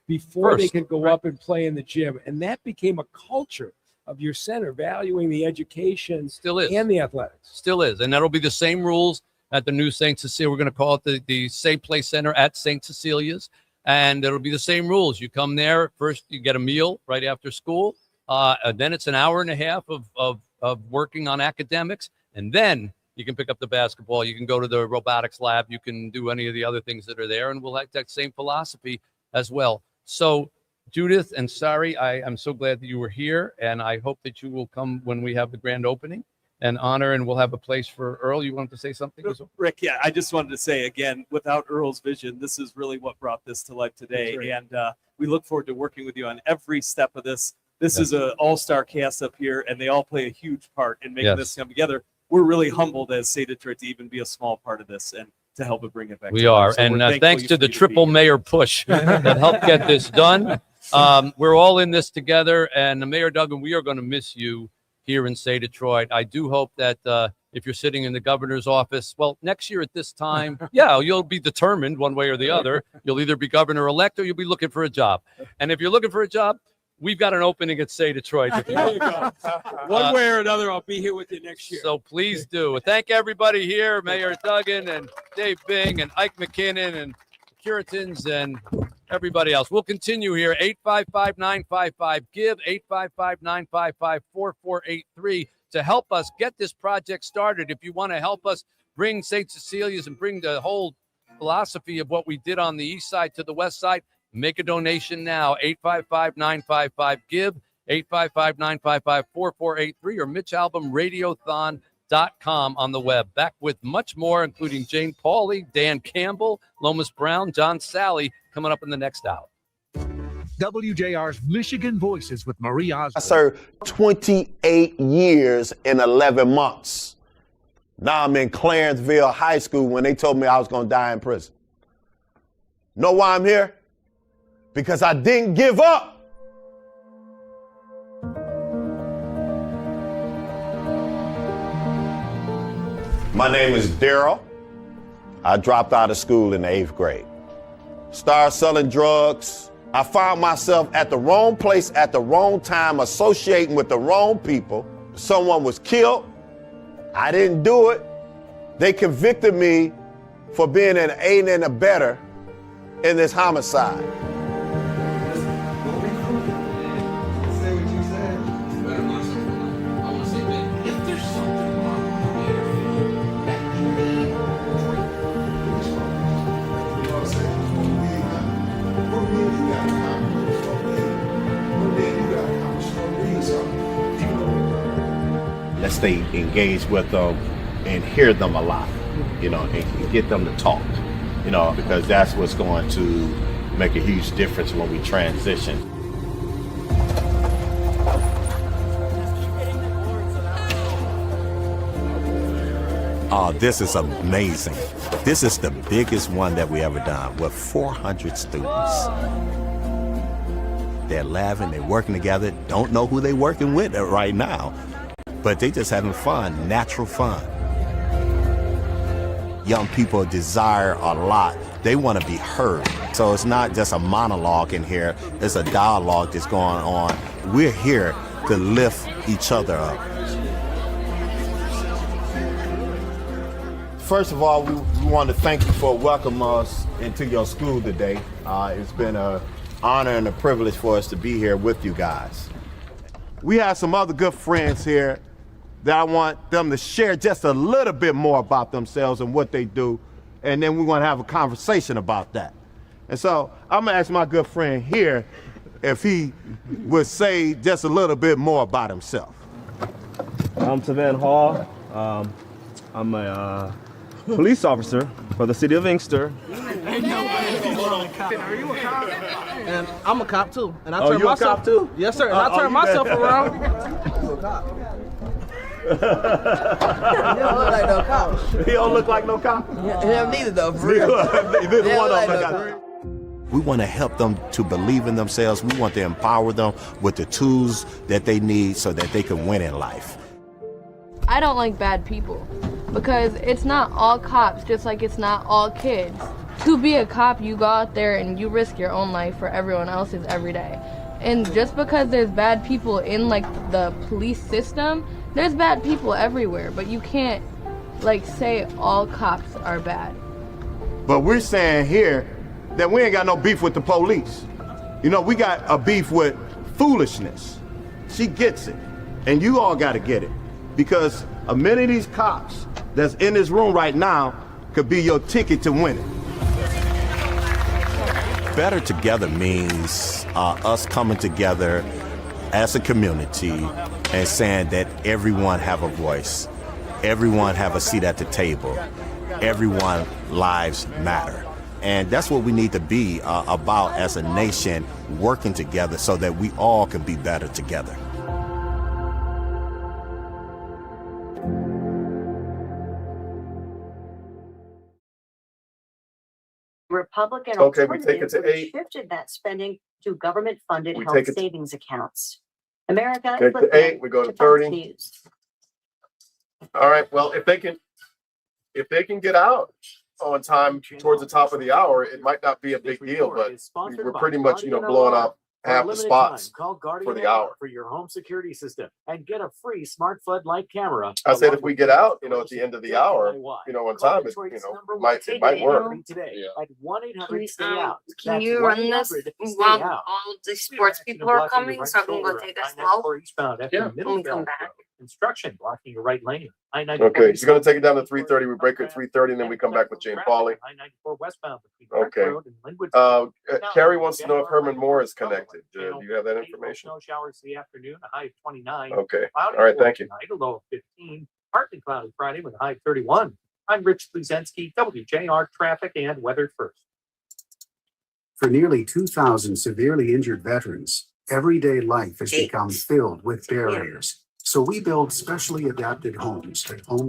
before they could go up and play in the gym. And that became a culture of your center, valuing the education and the athletics. Still is. And that'll be the same rules at the new St. Cecilia. We're going to call it the Same Play Center at St. Cecilia's. And it'll be the same rules. You come there, first you get a meal right after school. And then it's an hour and a half of working on academics. And then you can pick up the basketball. You can go to the robotics lab. You can do any of the other things that are there. And we'll have that same philosophy as well. So Judith and Sari, I'm so glad that you were here. And I hope that you will come when we have the grand opening and honor, and we'll have a place for Earl. You wanted to say something? Rick, yeah, I just wanted to say again, without Earl's vision, this is really what brought this to life today. Right. And we look forward to working with you on every step of this. This is an all-star cast up here, and they all play a huge part in making this come together. We're really humbled as State Detroit to even be a small part of this and to help it bring it back. We are. So and thanks to the triple mayor push that helped get this done. We're all in this together. And Mayor Duggan, we are going to miss you here in State Detroit. I do hope that if you're sitting in the governor's office, well, next year at this time, you'll be determined one way or the other. You'll either be governor-elect or you'll be looking for a job. And if you're looking for a job, we've got an opening at State Detroit. There you go. One way or another, I'll be here with you next year. So please do. Thank everybody here, Mayor Duggan and Dave Bing and Ike McKinnon and Puritans and everybody else. We'll continue here. 855-955-GIVE, 855-955-4483 to help us get this project started. If you want to help us bring St. Cecilia's and bring the whole philosophy of what we did on the east side to the west side, make a donation now. 855-955-GIVE, 855-955-4483 or Mitch Albom Radiothon.com on the web. Back with much more, including Jane Pauley, Dan Campbell, Lomas Brown, John Sally, coming up in the next hour. WJR's Michigan Voices with Marie Osborne. I served 28 years in 11 months. Now I'm in Clarenceville High School when they told me I was going to die in prison. Know why I'm here? Because I didn't give up. My name is Daryl. I dropped out of school in the 8th grade. Started selling drugs. I found myself at the wrong place at the wrong time, associating with the wrong people. Someone was killed. I didn't do it. They convicted me for being an aid and abettor in this homicide. Let's stay engaged with them and hear them a lot, and get them to talk, because that's what's going to make a huge difference when we transition. Oh, this is amazing. This is the biggest one that we ever done with 400 students. They're laughing, they're working together, don't know who they're working with right now, but they just having fun, natural fun. Young people desire a lot. They want to be heard. So it's not just a monologue in here, it's a dialogue that's going on. We're here to lift each other up. First of all, we want to thank you for welcoming us into your school today. It's been an honor and a privilege for us to be here with you guys. We have some other good friends here that I want them to share just a little bit more about themselves and what they do, and then we want to have a conversation about that. And so I'm gonna ask my good friend here if he would say just a little bit more about himself. I'm Tavan Hall. I'm a police officer for the city of Inkster. Are you a cop? And I'm a cop too. And I Oh, turn you a myself cop too? Yes, sir. And I turn myself around. He don't look like no cop. He don't look like no cop? Him neither though, for real. Neither one of them like got. We want to help them to believe in themselves. We want to empower them with the tools that they need so that they can win in life. I don't like bad people because it's not all cops, just like it's not all kids. To be a cop, you go out there and you risk your own life for everyone else's every day. And just because there's bad people in like the police system, there's bad people everywhere, but you can't like say all cops are bad. But we're saying here that we ain't got no beef with the police. You know, we got a beef with foolishness. She gets it, and you all got to get it. Because a many of these cops that's in this room right now could be your ticket to winning. Better together means us coming together as a community and saying that everyone have a voice, everyone have a seat at the table, everyone lives matter. And that's what we need to be about as a nation, working together so that we all can be better together. Republican Okay, we take it alternative to would have 8. shifted that spending to government-funded We health take it to- savings accounts. America, Take flip to 8, we go to to Fox 30. News. All right. Well, if they can get out on time towards the top of the hour, it might not be a big deal, but we're pretty much, blowing up half the spots for the hour. For your home security system and get a free smart floodlight camera. I said if we get out, at the end of the hour, on time, it might work. Today at 1-800 Please, stay out. Can That's you run this 1-800 stay while out. all the sports people are coming so I can go take a smoke? Yeah. When we come back. Construction blocking your right lane. Okay, you're gonna take it down to 3:30. We break at 3:30, and then we come back with Jane Pauley. I-94 westbound between Park Okay. Road and Linwood. Carrie wants to know if Herman Moore is connected. Do you have that information? Snow showers the afternoon, a high of 29. Okay. Cloudy All right. for Thank you. tonight, a low of 15. Partly cloudy Friday with a high of 31. I'm Rich Bluzensky, WJR Traffic and Weather First. For nearly 2,000 severely injured veterans, everyday life has become filled with barriers. So we build specially adapted homes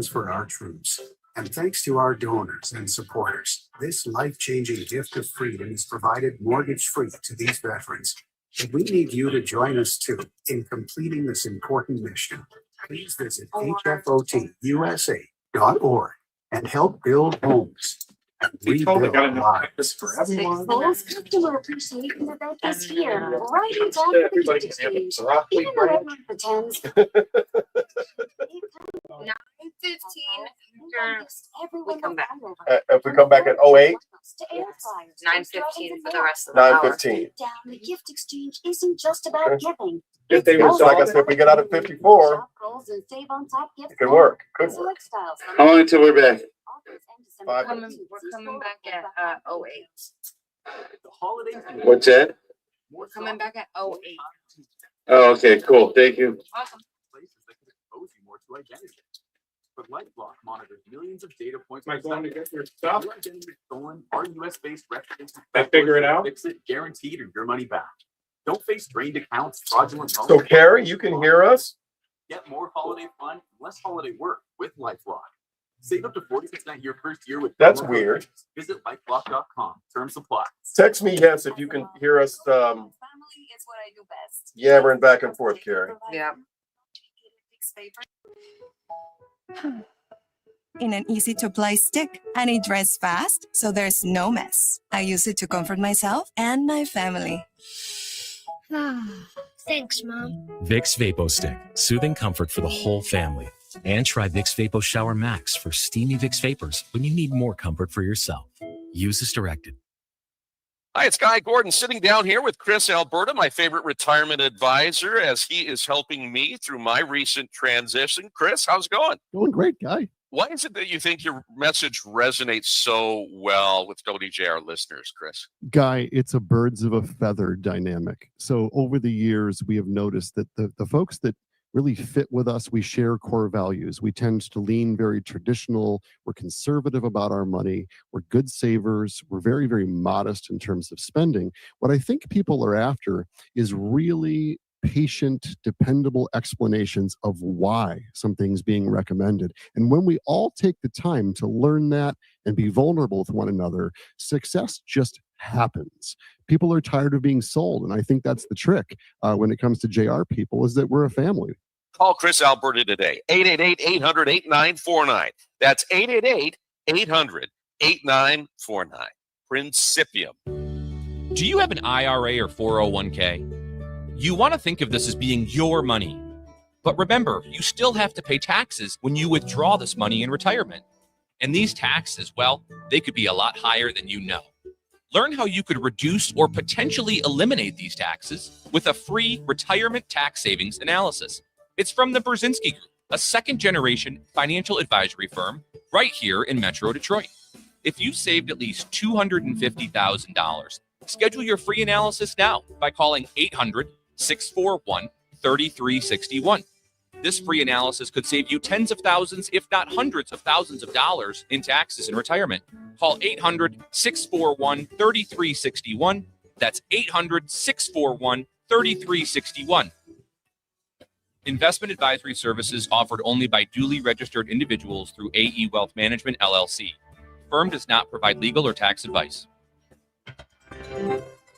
for our troops. And thanks to our donors and supporters, this life-changing gift of freedom is provided mortgage-free to these veterans. And we need you to join us too in completing this important mission. Please visit hfotusa.org and help build homes and rebuild lives for everyone. Most customer appreciation event is here, right in time for the gift exchange. Even though everyone pretends. 9:15 after we come back. If we come back at 08, 9:15 for the rest of the hour. 9:15. The gift exchange isn't just about giving. If they were, like I said, if we get out at 54, it could work. Could work. How long until we're back? We're coming back at 08. What's that? We're coming back at 08. Oh, okay, cool. Thank you. Awesome. But LifeLock monitors millions of data points. Am I going to get your stuff? Your identity is stolen. Our US-based records. I figure it out? Fix it, guaranteed, or your money back. Don't face drained accounts, fraudulent loans. So, Carrie, you can hear us? Get more holiday fun, less holiday work with LifeLock. Save up to 40% your first year with. That's promo code weird. RICH. Visit LifeLock.com. Terms apply. Text me yes if you can hear us. Yammering back and forth, Carrie. Yeah. In an easy-to-apply stick, and it dries fast, so there's no mess. I use it to comfort myself and my family. Thanks, Mom. Vicks VapoStick, soothing comfort for the whole family. And try Vicks Vapo Shower Max for steamy Vicks vapors when you need more comfort for yourself. Use as directed. Hi, it's Guy Gordon sitting down here with Chris Alberta, my favorite retirement advisor, as he is helping me through my recent transition. Chris, how's it going? Going great, Guy. Why is it that you think your message resonates so well with WJR listeners, Chris? Guy, it's a birds of a feather dynamic. So over the years, we have noticed that the folks that really fit with us, we share core values. We tend to lean very traditional. We're conservative about our money. We're good savers. We're very, very modest in terms of spending. What I think people are after is really patient, dependable explanations of why something's being recommended. And when we all take the time to learn that and be vulnerable with one another, success just happens. People are tired of being sold. And I think that's the trick when it comes to JR people, is that we're a family. Call Chris Alberta today, 888-800-8949. That's 888-800-8949. Principium. Do you have an IRA or 401k? You want to think of this as being your money. But remember, you still have to pay taxes when you withdraw this money in retirement. And these taxes, well, they could be a lot higher than you know. Learn how you could reduce or potentially eliminate these taxes with a free retirement tax savings analysis. It's from the Brzezinski Group, a second-generation financial advisory firm right here in Metro Detroit. If you saved at least $250,000, schedule your free analysis now by calling 800-641-3361. This free analysis could save you tens of thousands, if not hundreds of thousands of dollars in taxes in retirement. Call 800-641-3361. That's 800-641-3361. Investment advisory services offered only by duly registered individuals through AE Wealth Management, LLC. Firm does not provide legal or tax advice.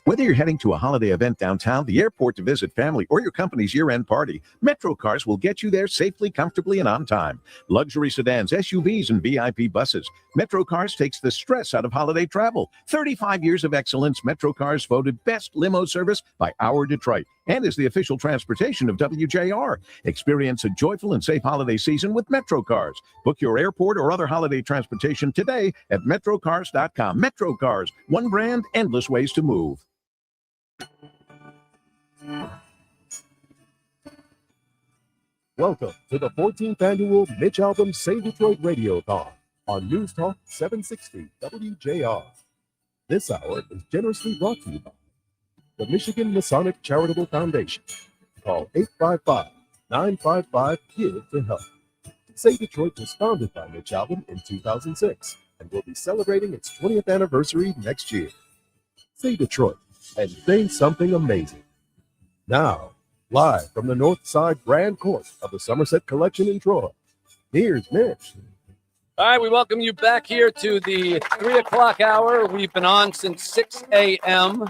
Whether you're heading to a holiday event downtown, the airport to visit family, or your company's year-end party, Metro Cars will get you there safely, comfortably, and on time. Luxury sedans, SUVs, and VIP buses. Metro Cars takes the stress out of holiday travel. 35 years of excellence, Metro Cars voted best limo service by Our Detroit and is the official transportation of WJR. Experience a joyful and safe holiday season with Metro Cars. Book your airport or other holiday transportation today at metrocars.com. Metro Cars, one brand, endless ways to move. Welcome to the 14th annual Mitch Albom Save Detroit Radiothon on News Talk 760 WJR. This hour is generously brought to you by the Michigan Masonic Charitable Foundation. Call 855-955-GIVE to help. Save Detroit was founded by Mitch Albom in 2006 and will be celebrating its 20th anniversary next year. Save Detroit and say something amazing. Now, live from the North Side Grand Court of the Somerset Collection in Troy, here's Mitch. All right, we welcome you back here to the 3 o'clock hour. We've been on since 6 a.m.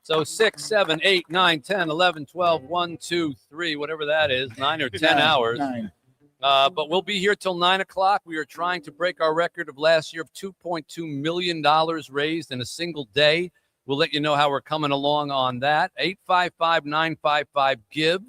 So 6, 7, 8, 9, 10, 11, 12, 1, 2, 3, whatever that is, 9 or 10 hours. But we'll be here till 9 o'clock. We are trying to break our record of last year of $2.2 million raised in a single day. We'll let you know how we're coming along on that. 855-955-GIVE.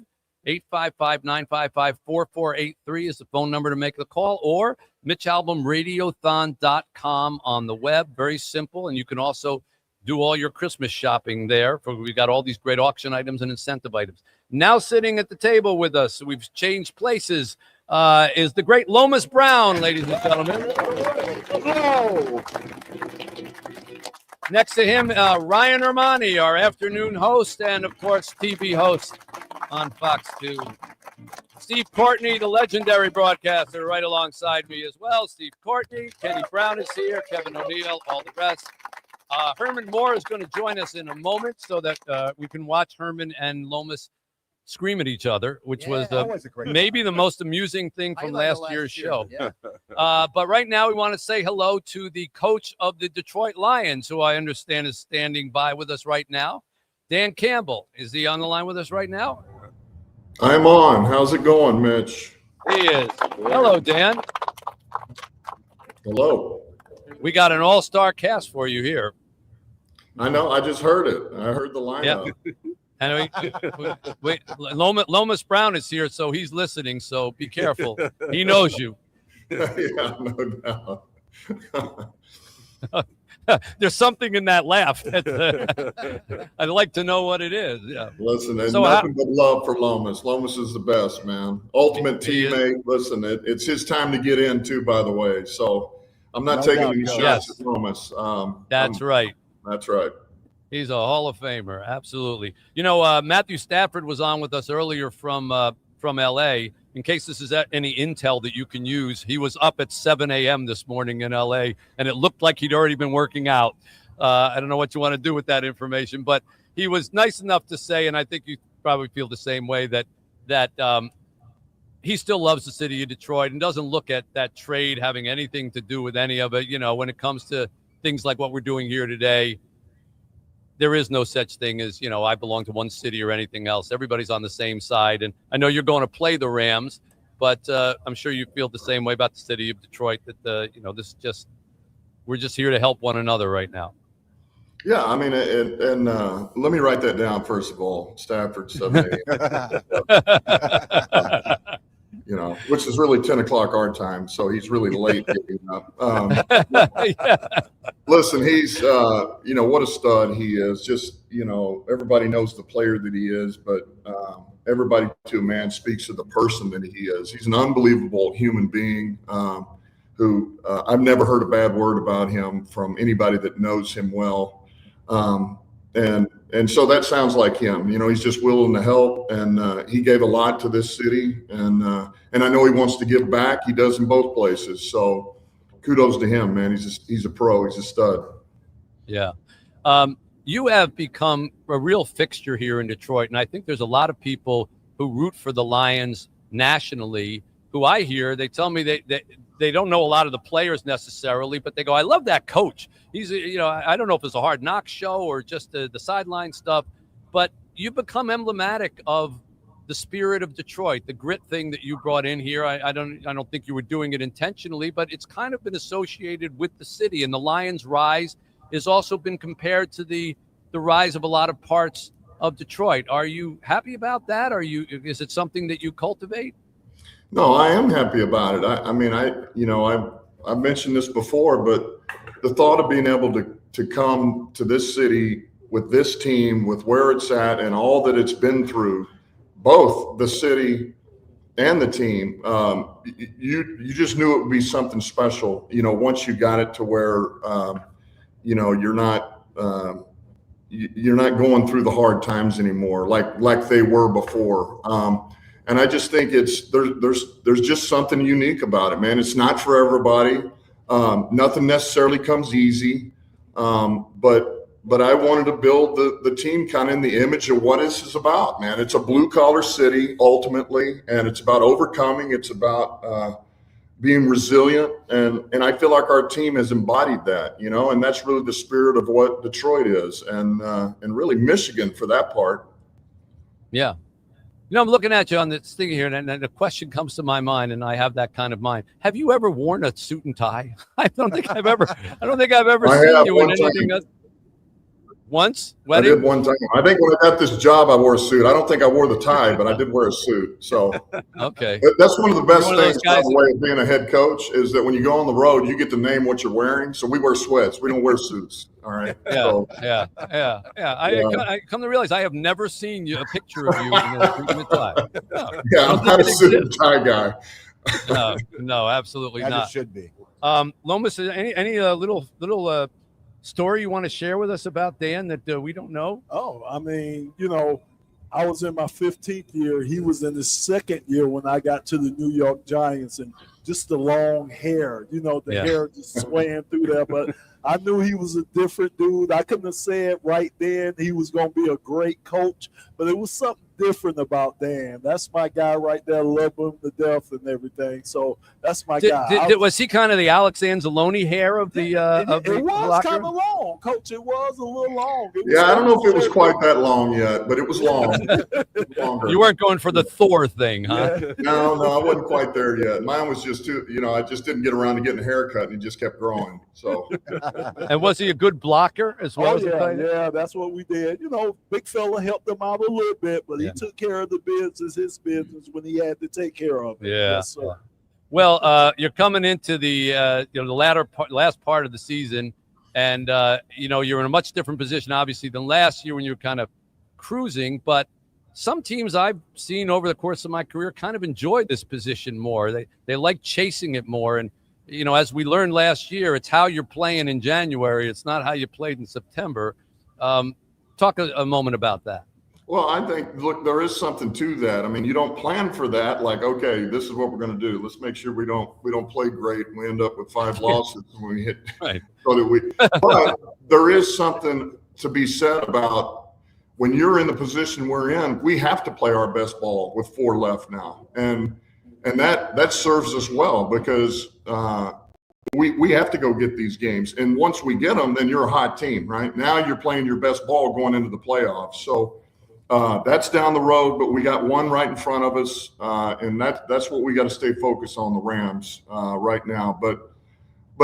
855-955-4483 is the phone number to make the call, or MitchAlbomRadiothon.com on the web. Very simple. And you can also do all your Christmas shopping there. We got all these great auction items and incentive items. Now sitting at the table with us, we've changed places, is the great Lomas Brown, ladies and gentlemen. Hello. Next to him, Ryan Ermani, our afternoon host and, of course, TV host on Fox 2. Steve Courtney, the legendary broadcaster, right alongside me as well. Steve Courtney, Kenny Brown is here, Kevin O'Neill, all the rest. Herman Moore is going to join us in a moment so that we can watch Herman and Lomas scream at each other, which was maybe the most amusing thing from last year's show. Yeah. But right now we want to say hello to the coach of the Detroit Lions, who I understand is standing by with us right now. Dan Campbell. Is he on the line with us right now? I'm on. How's it going, Mitch? He is. Hello, Dan. Hello. We got an all-star cast for you here. I know. I just heard it. I heard the lineup. Yeah. And wait, Lomas Brown is here, so he's listening. So be careful. He knows you. Yeah, no doubt. There's something in that laugh. I'd like to know what it is. Yeah. Listen, there's nothing but love for Lomas. Lomas is the best, man. Ultimate teammate. Listen, it's his time to get in too, by the way. So I'm not taking any shots at Lomas. That's right. That's right. He's a Hall of Famer. Absolutely. You know, Matthew Stafford was on with us earlier from L.A. In case this is any intel that you can use, he was up at 7 a.m. this morning in L.A., and it looked like he'd already been working out. I don't know what you want to do with that information, but he was nice enough to say, and I think probably feel the same way that he still loves the city of Detroit and doesn't look at that trade having anything to do with any of it. You know, when it comes to things like what we're doing here today, there is no such thing as, you know, I belong to one city or anything else. Everybody's on the same side. And I know you're going to play the Rams, but I'm sure you feel the same way about the city of Detroit, that, you know, we're just here to help one another right now. Yeah, I mean, and let me write that down first of all. Stafford 7 a.m. You know, which is really 10 o'clock our time, so he's really late getting up. Listen, he's you know, what a stud he is. Just, you know, everybody knows the player that he is, but everybody to a man speaks of the person that he is. He's an unbelievable human being. Who I've never heard a bad word about him from anybody that knows him well. And so that sounds like him. You know, he's just willing to help, and he gave a lot to this city, and I know he wants to give back. He does in both places. So kudos to him, man. He's a pro. He's a stud. Yeah. You have become a real fixture here in Detroit, and I think there's a lot of people who root for the Lions nationally who I hear, they tell me they don't know a lot of the players necessarily, but they go, I love that coach. He's, you know, I don't know if it's a Hard Knock show or just the sideline stuff, but you become emblematic of the spirit of Detroit, the grit thing that you brought in here. I don't think you were doing it intentionally, but it's kind of been associated with the city, and the Lions' rise has also been compared to the rise of a lot of parts of Detroit. Are you happy about that? Is it something that you cultivate? No, I am happy about it. I mean, I've mentioned this before, but the thought of being able to come to this city with this team, with where it's at and all that it's been through, both the city and the team, you just knew it would be something special, you know, once you got it to where, you know, you're not going through the hard times anymore, like they were before. And I just think there's just something unique about it, man. It's not for everybody. Nothing necessarily comes easy. But I wanted to build the team kind of in the image of what this is about, man. It's a blue collar city ultimately, and it's about overcoming. It's about being resilient, and I feel like our team has embodied that, you know, and that's really the spirit of what Detroit is, and really Michigan for that part. Yeah. You know, I'm looking at you on this thing here, and the question comes to my mind, and I have that kind of mind. Have you ever worn a suit and tie? I don't think I've ever seen you in anything else. Once? Wedding? I did one time. I think when I got this job, I wore a suit. I don't think I wore the tie, but I did wear a suit. So okay, that's one of the best things, by the way, of being a head coach is that when you go on the road, you get to name what you're wearing. So we wear sweats. We don't wear suits. All right. Yeah. I come to realize I have never seen a picture of you in a suit and tie. No, yeah, I'm not a suit and tie guy. No, absolutely not. It should be. Lomas, any little story you want to share with us about Dan that we don't know? Oh, I mean, you know, I was in my 15th year. He was in his second year when I got to the New York Giants, and just the long hair, you know, the hair just swaying through there. But I knew he was a different dude. I couldn't have said right then he was going to be a great coach, but it was something different about Dan. That's my guy right there. Love him to death and everything. So that's my guy. Was he kind of the Alex Anzalone hair of the it was kind of long, Coach. It was a little long. I don't know if it was quite that long yet, but it was long. You weren't going for the Thor thing, huh? Yeah. No, I wasn't quite there yet. Mine was just too, you know, I just didn't get around to getting a haircut, and it just kept growing. So. And was he a good blocker as well? Yeah, that's what we did. You know, big fella helped him out a little bit, but he took care of the business, his business, when he had to take care of it. Yeah. Yes, sir. Well, you're coming into the last part of the season, and you're in a much different position, obviously, than last year when you were kind of cruising. But some teams I've seen over the course of my career kind of enjoy this position more. They like chasing it more, and you know, as we learned last year, it's how you're playing in January. It's not how you played in September. Talk a moment about that. Well, I think, look, there is something to that. I mean, you don't plan for that. Like, okay, this is what we're going to do. Let's make sure we don't play great and we end up with 5 losses when we hit. Right. But there is something to be said about when you're in the position we're in, we have to play our best ball with 4 left now. And that serves us well because we have to go get these games. And once we get them, then you're a hot team, right? Now you're playing your best ball going into the playoffs. So that's down the road, but we got one right in front of us. And that's what we got to stay focused on, the Rams right now. But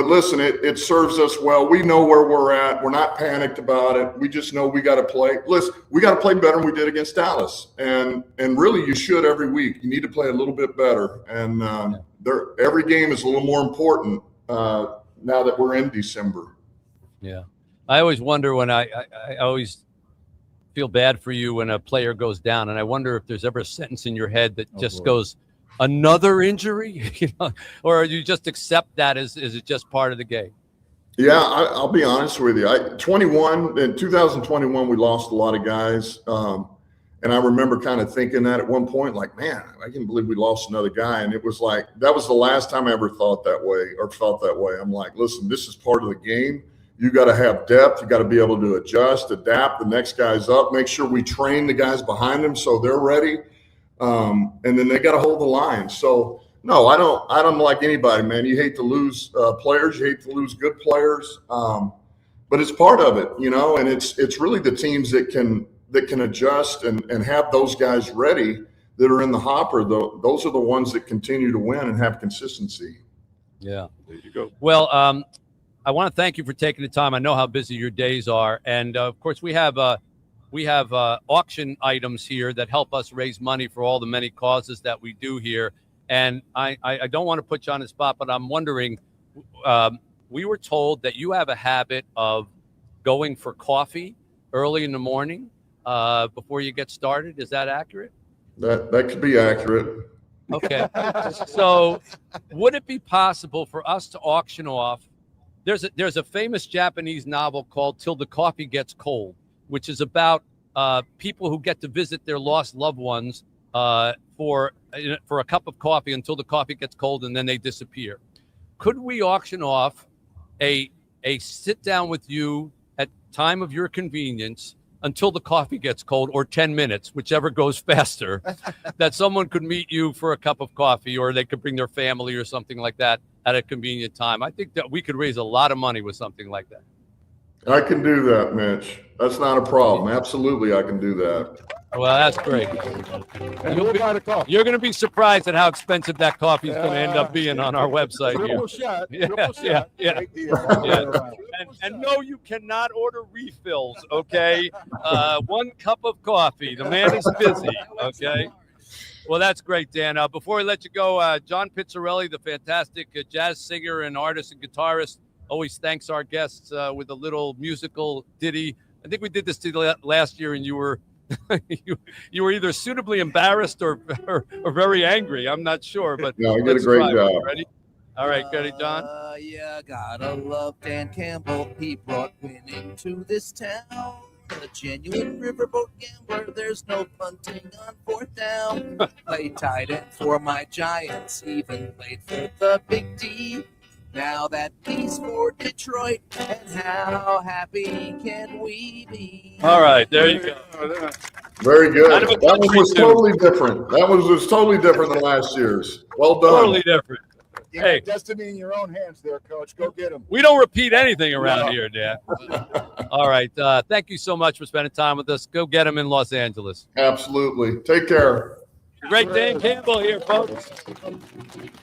listen, it serves us well. We know where we're at. We're not panicked about it. We just know we got to play. Listen, we got to play better than we did against Dallas. And really, you should every week. You need to play a little bit better. And every game is a little more important now that we're in December. Yeah. I always wonder when I always feel bad for you when a player goes down. And I wonder if there's ever a sentence in your head that just goes, another injury, or you just accept that as it just part of the game? Yeah, I'll be honest with you. In 2021, we lost a lot of guys. And I remember kind of thinking that at one point, like, man, I can't believe we lost another guy. And it was like, that was the last time I ever thought that way or felt that way. I'm like, listen, this is part of the game. You got to have depth. You got to be able to adjust, adapt. The next guy's up. Make sure we train the guys behind them so they're ready. And then they got to hold the line. So no, I don't like anybody, man. You hate to lose players. You hate to lose good players. But it's part of it, and it's really the teams that can adjust and have those guys ready that are in the hopper. Those are the ones that continue to win and have consistency. Yeah. There you go. Well, I want to thank you for taking the time. I know how busy your days are. And of course we have auction items here that help us raise money for all the many causes that we do here. And I don't want to put you on the spot, but I'm wondering, we were told that you have a habit of going for coffee early in the morning before you get started. Is that accurate? That could be accurate. Okay. So would it be possible for us to auction off? There's a famous Japanese novel called Till the Coffee Gets Cold, which is about people who get to visit their lost loved ones for a cup of coffee until the coffee gets cold and then they disappear. Could we auction off a sit down with you at time of your convenience until the coffee gets cold, or 10 minutes, whichever goes faster, that someone could meet you for a cup of coffee, or they could bring their family or something like that at a convenient time? I think that we could raise a lot of money with something like that. I can do that, Mitch. That's not a problem. Absolutely, I can do that. Well, that's great. You're going to be surprised at how expensive that coffee is going to end up being on our website here. Yeah. And no, you cannot order refills, okay? 1 cup of coffee. The man is busy, okay? Well, that's great, Dan. Before I let you go, John Pizzarelli, the fantastic jazz singer and artist and guitarist, always thanks our guests with a little musical ditty. I think we did this last year, and you were you were either suitably embarrassed or very angry. I'm not sure, but no, you did a great job. Ready? All right, ready, John? Yeah, gotta love Dan Campbell. He brought winning to this town. A genuine riverboat gambler. There's no punting on 4th down. Played tight end for my Giants. Even played for the Big D. Now that he's for Detroit, and how happy can we be? All right, there you go. Very good. That one was totally different. That one was totally different than last year's. Well done. Totally different. You Hey, got destiny in your own hands there, Coach. Go get him. we don't repeat anything around here, Dan. All right, thank you so much for spending time with us. Go get him in Los Angeles. Absolutely. Take care. Great Dan Campbell here, folks.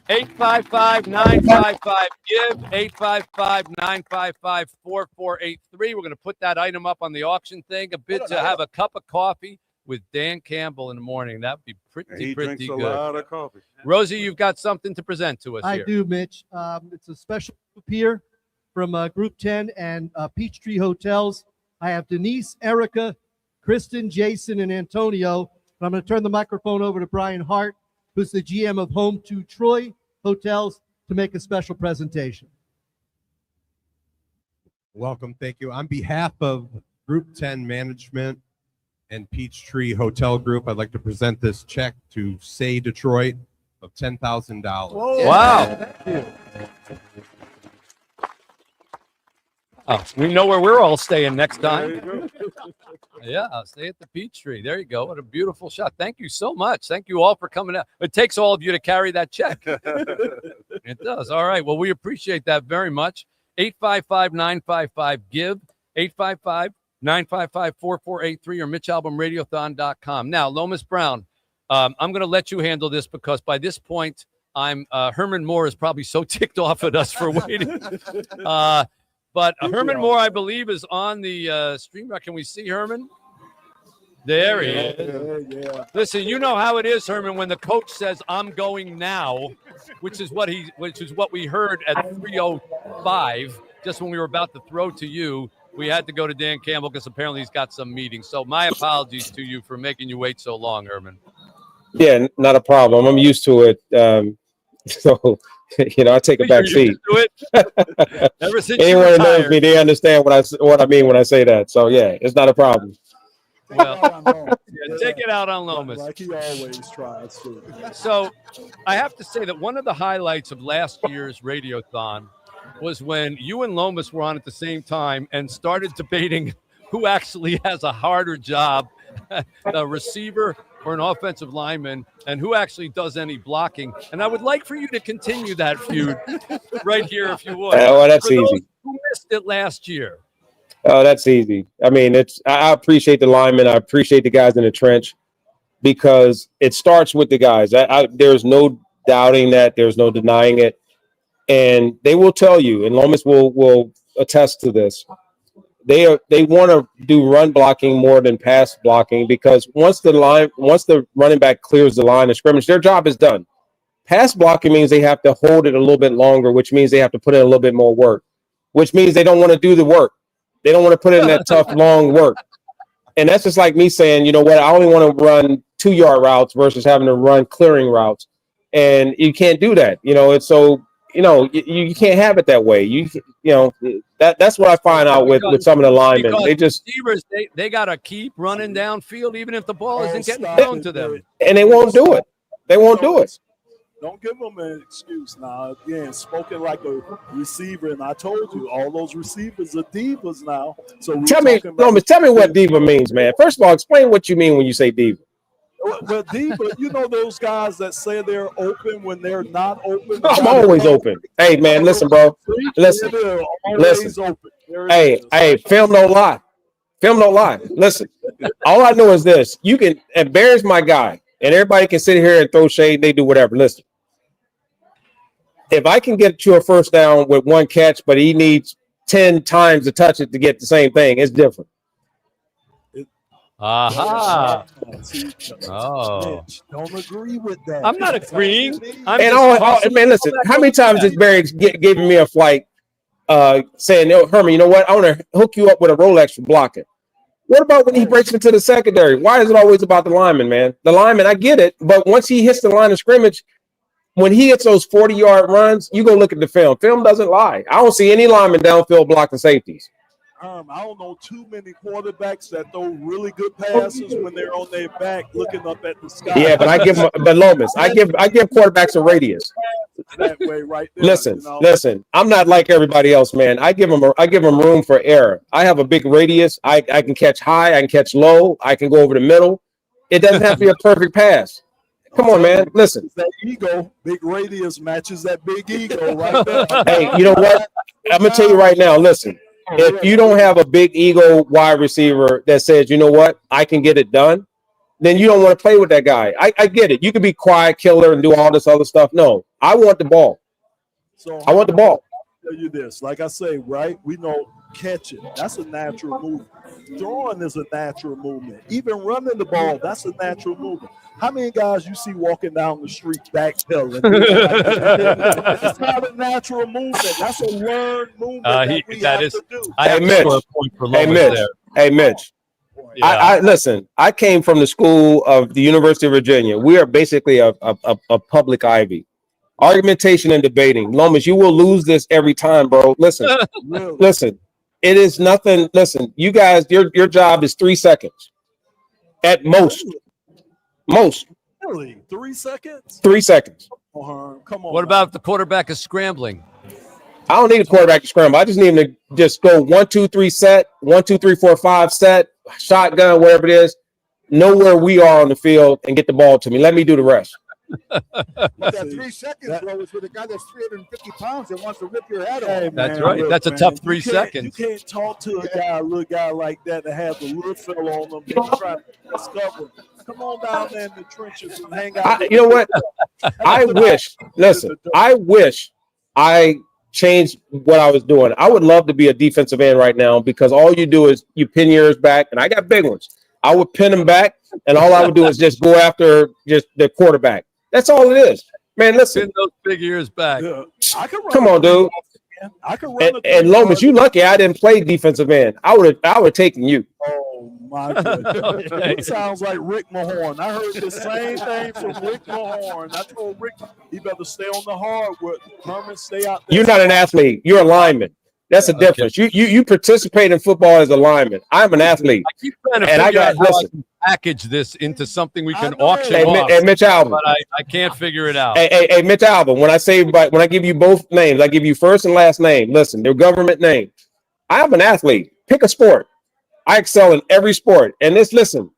855-955-GIVE, 855-955-4483. We're going to put that item up on the auction thing. A bid to have a cup of coffee with Dan Campbell in the morning. That would be pretty drinks good. a lot of coffee. Rosie, you've got something to present to us I here. do, Mitch. It's a special group here from Group 10 and Peachtree Hotels. I have Denise, Erica, Kristen, Jason, and Antonio. I'm going to turn the microphone over to Brian Hart, who's the GM of Home to Troy Hotels, to make a special presentation. Welcome. Thank you. On behalf of Group 10 Management and Peachtree Hotel Group, I'd like to present this check to Say Detroit of $10,000. Wow. Thank you. Oh, we know where we're all staying next time. Yeah, I'll stay at the Peachtree. There you go. What a beautiful shot. Thank you so much. Thank you all for coming out. It takes all of you to carry that check. It does. All right. Well, we appreciate that very much. 855-955-GIVE, 855-955-4483 or MitchAlbumRadiothon.com. Now, Lomas Brown, I'm going to let you handle this because by this point, Herman Moore is probably so ticked off at us for waiting. But Herman Moore, I believe, is on the stream. Can we see Herman? There he is. Yeah. Listen, you know how it is, Herman, when the coach says, "I'm going now," which is what we heard at 3:05, just when we were about to throw to you. We had to go to Dan Campbell because apparently he's got some meetings. So my apologies to you for making you wait so long, Herman. Yeah, not a problem. I'm used to it. So, I take a back seat. Ever since anyone who knows me, they understand what I mean when I say that. So, yeah, it's not a problem. Well, take it out on Lomas. Like he always tries to. So, I have to say that one of the highlights of last year's Radiothon was when you and Lomas were on at the same time and started debating who actually has a harder job, a receiver or an offensive lineman, and who actually does any blocking. And I would like for you to continue that feud right here, if you would. Oh, that's for those easy. who missed it last year. Oh, that's easy. I mean, I appreciate the linemen. I appreciate the guys in the trench because it starts with the guys. There's no doubting that. There's no denying it. And they will tell you, and Lomas will attest to this. They want to do run blocking more than pass blocking because once the running back clears the line of scrimmage, their job is done. Pass blocking means they have to hold it a little bit longer, which means they have to put in a little bit more work, which means they don't want to do the work. They don't want to put in that tough, long work. And that's just like me saying, you know what, I only want to run 2-yard routes versus having to run clearing routes. And you can't do that. It's so, you can't have it that way. That's what I find out with some of the linemen. They just receivers, they got to keep running downfield even if the ball isn't getting thrown to them. And they won't do it. They won't do it. Don't give them an excuse now. Again, spoken like a receiver, and I told you, all those receivers are divas now. So tell me what diva means, man. First of all, explain what you mean when you say diva. Well, diva, those guys that say they're open when they're not open. I'm always open. Hey, man, listen, bro. Listen. Hey, film no lie. Film no lie. Listen, all I know is this. You can embarrass my guy, and everybody can sit here and throw shade. They do whatever. Listen. If I can get you a first down with one catch, but he needs 10 times to touch it to get the same thing, it's different. Aha. Oh. Don't agree with that. I'm not agreeing. Man, listen, how many times has Barry given me a flight saying, Herman, you know what? I want to hook you up with a Rolex for blocking. What about when he breaks into the secondary? Why is it always about the lineman, man? The lineman, I get it, but once he hits the line of scrimmage, when he hits those 40-yard runs, you go look at the film. Film doesn't lie. I don't see any linemen downfield blocking safeties. I don't know too many quarterbacks that throw really good passes when they're on their back looking up at the sky. Yeah, but Lomas, I give quarterbacks a radius. That way, right there. Listen. I'm not like everybody else, man. I give them room for error. I have a big radius. I can catch high. I can catch low. I can go over the middle. It doesn't have to be a perfect pass. Come on, man. Listen. That ego, big radius matches that big ego right there. Hey, you know what? I'm going to tell you right now. Listen, if you don't have a big ego wide receiver that says, you know what, I can get it done, then you don't want to play with that guy. I get it. You can be quiet killer and do all this other stuff. No, I want the ball. I want the ball. I'll tell you this, like I say, right? We know catching, that's a natural movement. Throwing is a natural movement. Even running the ball, that's a natural movement. How many guys you see walking down the street backpedaling? It's not a natural movement. That's a learned movement that we have to do. Hey, Mitch. Yeah. I listen. I came from the school of the University of Virginia. We are basically a public Ivy. Argumentation and debating. Lomas, you will lose this every time, bro. Listen, listen. It is nothing. Listen, you guys, your job is 3 seconds at most. Most. Really? 3 seconds? 3 seconds. Come on. What about if the quarterback is scrambling? I don't need a quarterback to scramble. I just need him to just go 1, 2, 3 set, 1, 2, 3, 4, 5 set, shotgun, whatever it is. Know where we are on the field and get the ball to me. Let me do the rest. But that 3 seconds, bro, is with a guy that's 350 pounds that wants to rip your head Hey, off. That's man, right. look, That's a man, tough you 3 can't- seconds. You can't talk to a little guy like that that has a little fellow on them. They try to discover. Come on down there in the trenches and hang out. You know what? I wish I changed what I was doing. I would love to be a defensive end right now because all you do is you pin yours back, and I got big ones. I would pin them back, and all I would do is just go after just the quarterback. That's all it is. Man, listen. Pin those big ears back. Come on, dude. I can run And Lomas, you lucky I didn't play defensive end. I would have taken you. Oh my goodness. It sounds like Rick Mahorn. I heard the same thing from Rick Mahorn. I told Rick he better stay on the hardwood. Herman, stay out there. You're not an athlete. You're a lineman. That's a difference. You participate in football as a lineman. I'm an athlete. I keep trying to and figure out how I listen. can package this into something we can auction Hey, off. Hey, Mitch Album. But I can't figure it out. Hey, Mitch Album. When I give you both names, I give you first and last name. Listen, they're government name. I'm an athlete. Pick a sport. I excel in every sport. And listen,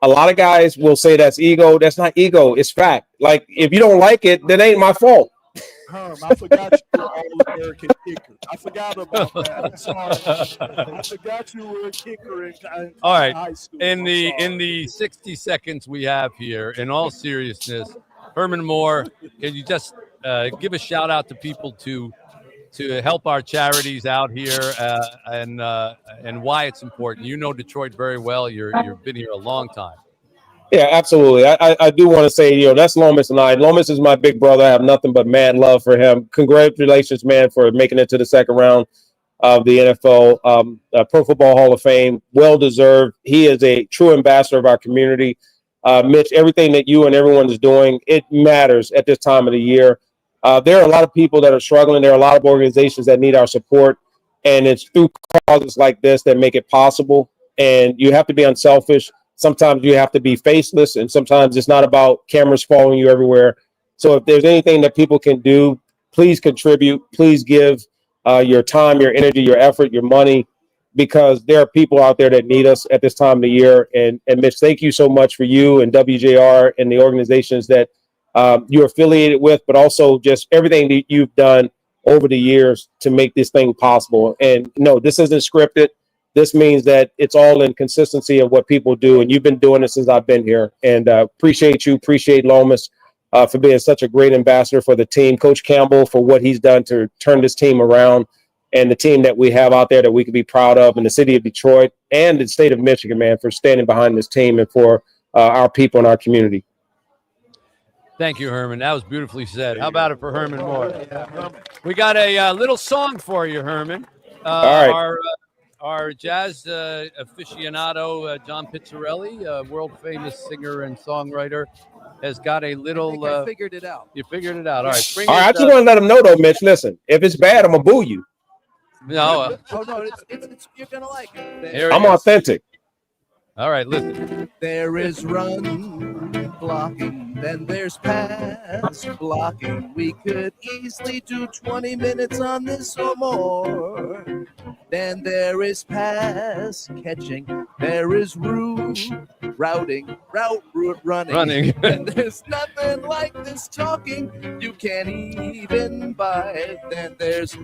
a lot of guys will say that's ego. That's not ego. It's fact. Like, if you don't like it, that ain't my fault. Herm, I forgot you were All-American kicker. I forgot about that. I'm sorry. I forgot you were a kicker in All right. high school. In the 60 seconds we have here, in all seriousness, Herman Moore, can you just give a shout out to people to help our charities out here and why it's important? You know Detroit very well. You've been here a long time. Yeah, absolutely. I do want to say, that's Lomas and I. Lomas is my big brother. I have nothing but mad love for him. Congratulations, man, for making it to the second round of the NFL Pro Football Hall of Fame. Well deserved. He is a true ambassador of our community. Mitch, everything that you and everyone is doing, it matters at this time of the year. There are a lot of people that are struggling. There are a lot of organizations that need our support. And it's through causes like this that make it possible. And you have to be unselfish. Sometimes you have to be faceless, and sometimes it's not about cameras following you everywhere. So if there's anything that people can do, please contribute. Please give your time, your energy, your effort, your money, because there are people out there that need us at this time of the year. And Mitch, thank you so much for you and WJR and the organizations that you're affiliated with, but also just everything that you've done over the years to make this thing possible. And no, this isn't scripted. This means that it's all in consistency of what people do. And you've been doing it since I've been here. And appreciate you. Appreciate Lomas for being such a great ambassador for the team. Coach Campbell for what he's done to turn this team around. And the team that we have out there that we can be proud of in the city of Detroit and the state of Michigan, man, for standing behind this team and for our people and our community. Thank you, Herman. That was beautifully said. How about it for Herman Moore? We got a little song for you, Herman. All right. Our jazz aficionado, John Pizzarelli, world-famous singer and songwriter, has got a little... I figured it out. You figured it out. All right. All right, I just want to let them know, though, Mitch, listen, if it's bad, I'm going to boo you. No. Oh, no, it's you're going to like it. I'm authentic. All right, listen. There is run blocking, then there's pass blocking. We could easily do 20 minutes on this or more. Then there is pass catching, there is route running. And there's nothing like this talking you can't even buy it. Then there's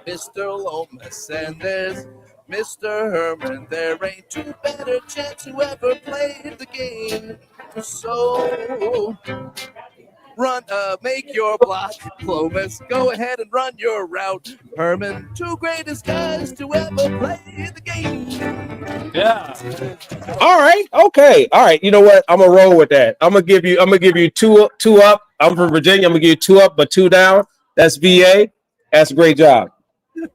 Mr. Lomas and there's Mr. Herman. There ain't two better chance who ever played the game. So run, make your block, Lomas. Go ahead and run your route, Herman. Two greatest guys to ever play the game. Yeah. All right. Okay. All right. You know what? I'm gonna roll with that. I'm gonna give you two up. I'm from Virginia. I'm gonna give you 2 up, but 2 down. That's VA. That's a great job.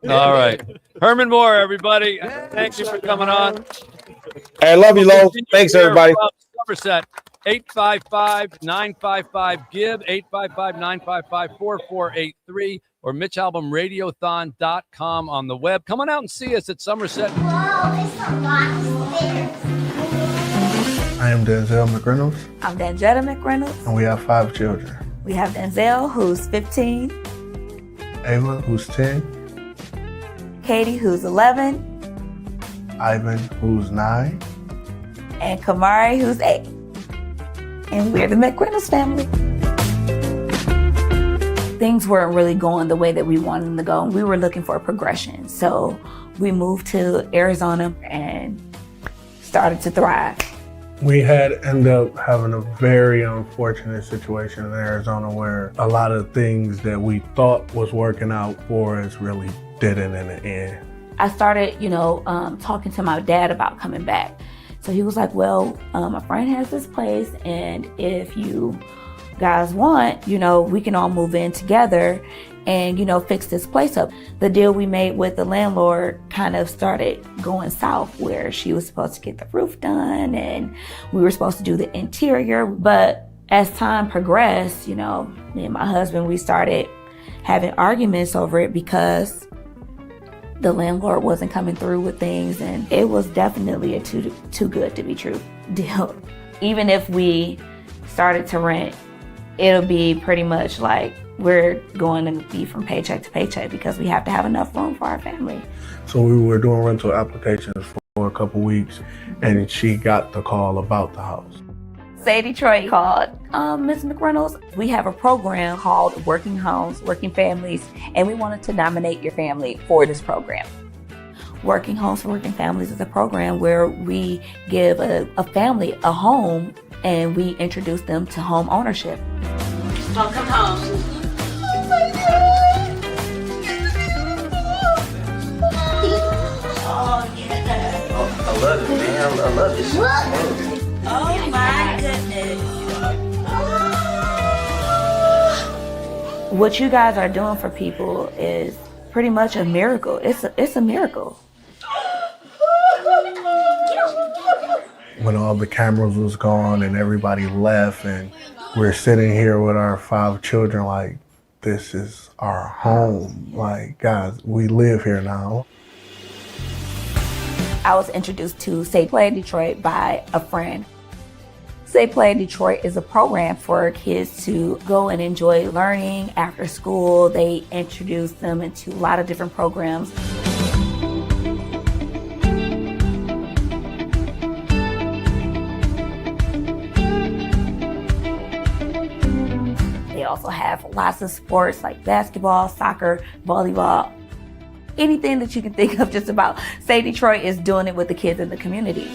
All right. Herman Moore, everybody. Thank you for coming on. Hey, I love you, Lo. Thanks, everybody. Somerset, 855-955-GIVE, 855-955-4483, or MitchAlbumRadiothon.com on the web. Come on out and see us at Somerset. I am Denzel McReynolds, I'm Danjetta McReynolds. and we have 5 children. We have Denzel, who's 15. Ava, who's 10, Katie, who's 11, Ivan, who's 9, and Kamari, who's 8. And we're the McReynolds family. Things weren't really going the way that we wanted them to go. We were looking for a progression. So we moved to Arizona and started to thrive. We had ended up having a very unfortunate situation in Arizona where a lot of things that we thought was working out for us really didn't in the end. I started, talking to my dad about coming back. So he was like, well, my friend has this place, and if you guys want, we can all move in together and, fix this place up. The deal we made with the landlord kind of started going south, where she was supposed to get the roof done and we were supposed to do the interior. But as time progressed, me and my husband, we started having arguments over it because the landlord wasn't coming through with things, and it was definitely a too good to be true deal. Even if we started to rent, it'll be pretty much like we're going to be from paycheck to paycheck because we have to have enough room for our family. So we were doing rental applications for a couple weeks, and she got the call about the house. Say Detroit called, Ms. McReynolds, we have a program called Working Homes, Working Families, and we wanted to nominate your family for this program. Working Homes for Working Families is a program where we give a family a home and we introduce them to home ownership. Welcome home. Oh, yeah. I love it, man. I love this. Oh, my goodness. What you guys are doing for people is pretty much a miracle. It's a miracle. When all the cameras was gone and everybody left and we're sitting here with our 5 children, like, this is our home. Like, guys, we live here now. I was introduced to Say Play Detroit by a friend. Say Play Detroit is a program for kids to go and enjoy learning after school. They introduce them into a lot of different programs. They also have lots of sports like basketball, soccer, volleyball. Anything that you can think of just about Say Detroit is doing it with the kids in the community.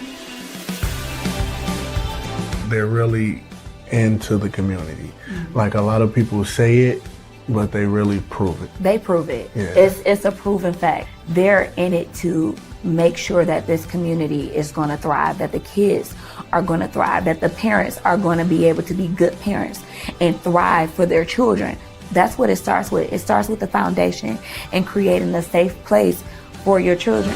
They're really into the community. Like, a lot of people say it, but they really prove it. They prove it. Yeah. It's a proven fact. They're in it to make sure that this community is going to thrive, that the kids are going to thrive, that the parents are going to be able to be good parents and thrive for their children. That's what it starts with. It starts with the foundation and creating a safe place for your children.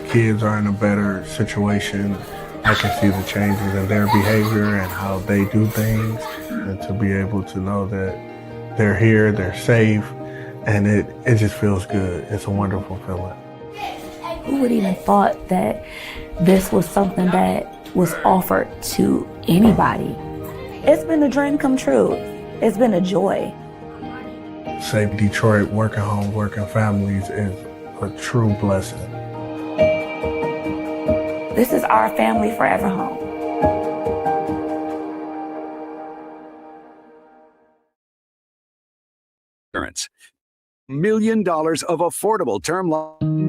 Kids are in a better situation. I can see the changes in their behavior and how they do things, and to be able to know that they're here, they're safe, and it just feels good. It's a wonderful feeling. Who would even thought that this was something that was offered to anybody? It's been a dream come true. It's been a joy. Say Detroit Working Homes, Working Families is a true blessing. This is our family forever home. $1 million of affordable term loan.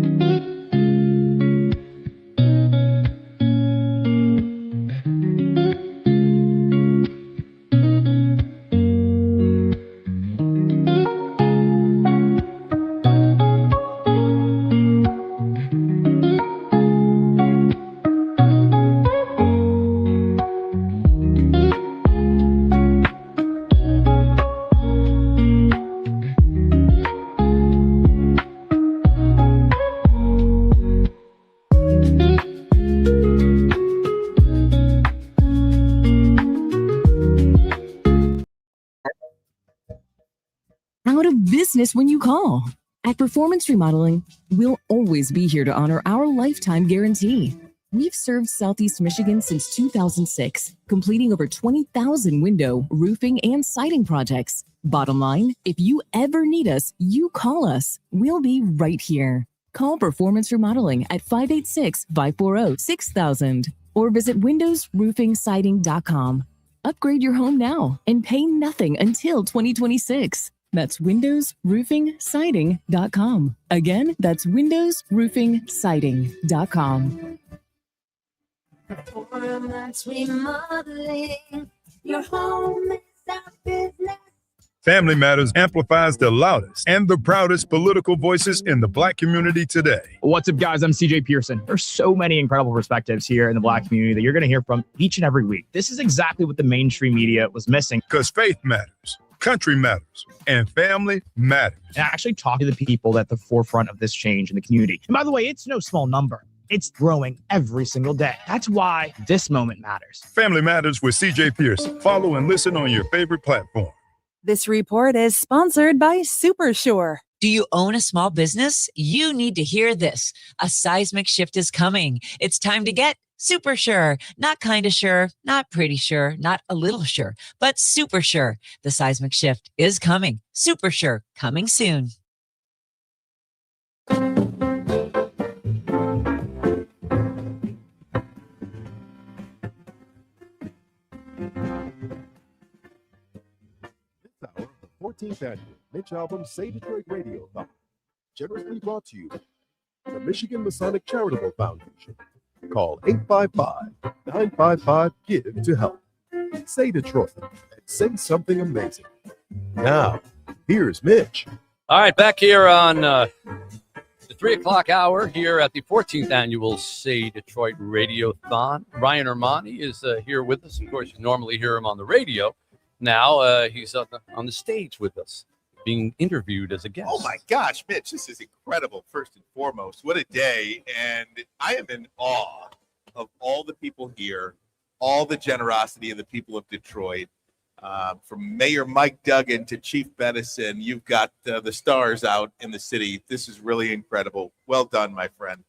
Out of business when you call. At Performance Remodeling, we'll always be here to honor our lifetime guarantee. We've served Southeast Michigan since 2006, completing over 20,000 window, roofing, and siding projects. Bottom line, if you ever need us, you call us. We'll be right here. Call Performance Remodeling at 586-540-6000 or visit windowsroofingsiding.com. Upgrade your home now and pay nothing until 2026. That's windowsroofingsiding.com. Again, that's windowsroofingsiding.com. Performance Remodeling. Your home is our business. Family Matters amplifies the loudest and the proudest political voices in the Black community today. What's up, guys? I'm CJ Pearson. There's so many incredible perspectives here in the Black community that you're going to hear from each and every week. This is exactly what the mainstream media was missing. Because faith matters, country matters, and family matters. And I actually talk to the people at the forefront of this change in the community. And by the way, it's no small number. It's growing every single day. That's why this moment matters. Family Matters with CJ Pearson. Follow and listen on your favorite platform. This report is sponsored by SuperSure. Do you own a small business? You need to hear this. A seismic shift is coming. It's time to get super sure. Not kind of sure, not pretty sure, not a little sure, but super sure. The seismic shift is coming. Super sure, coming soon. This hour of the 14th annual Mitch Albom Say Detroit Radiothon, generously brought to you by the Michigan Masonic Charitable Foundation. Call 855-955-GIVE to help. Say Detroit and say something amazing. Now, here's Mitch. All right, back here on the 3 o'clock hour here at the 14th annual Say Detroit Radiothon. Ryan Armani is here with us. Of course, you normally hear him on the radio. Now he's on the stage with us, being interviewed as a guest. Oh my gosh, Mitch, this is incredible, first and foremost. What a day. And I am in awe of all the people here, all the generosity of the people of Detroit. From Mayor Mike Duggan to Chief Benison, you've got the stars out in the city. This is really incredible. Well done, my friend.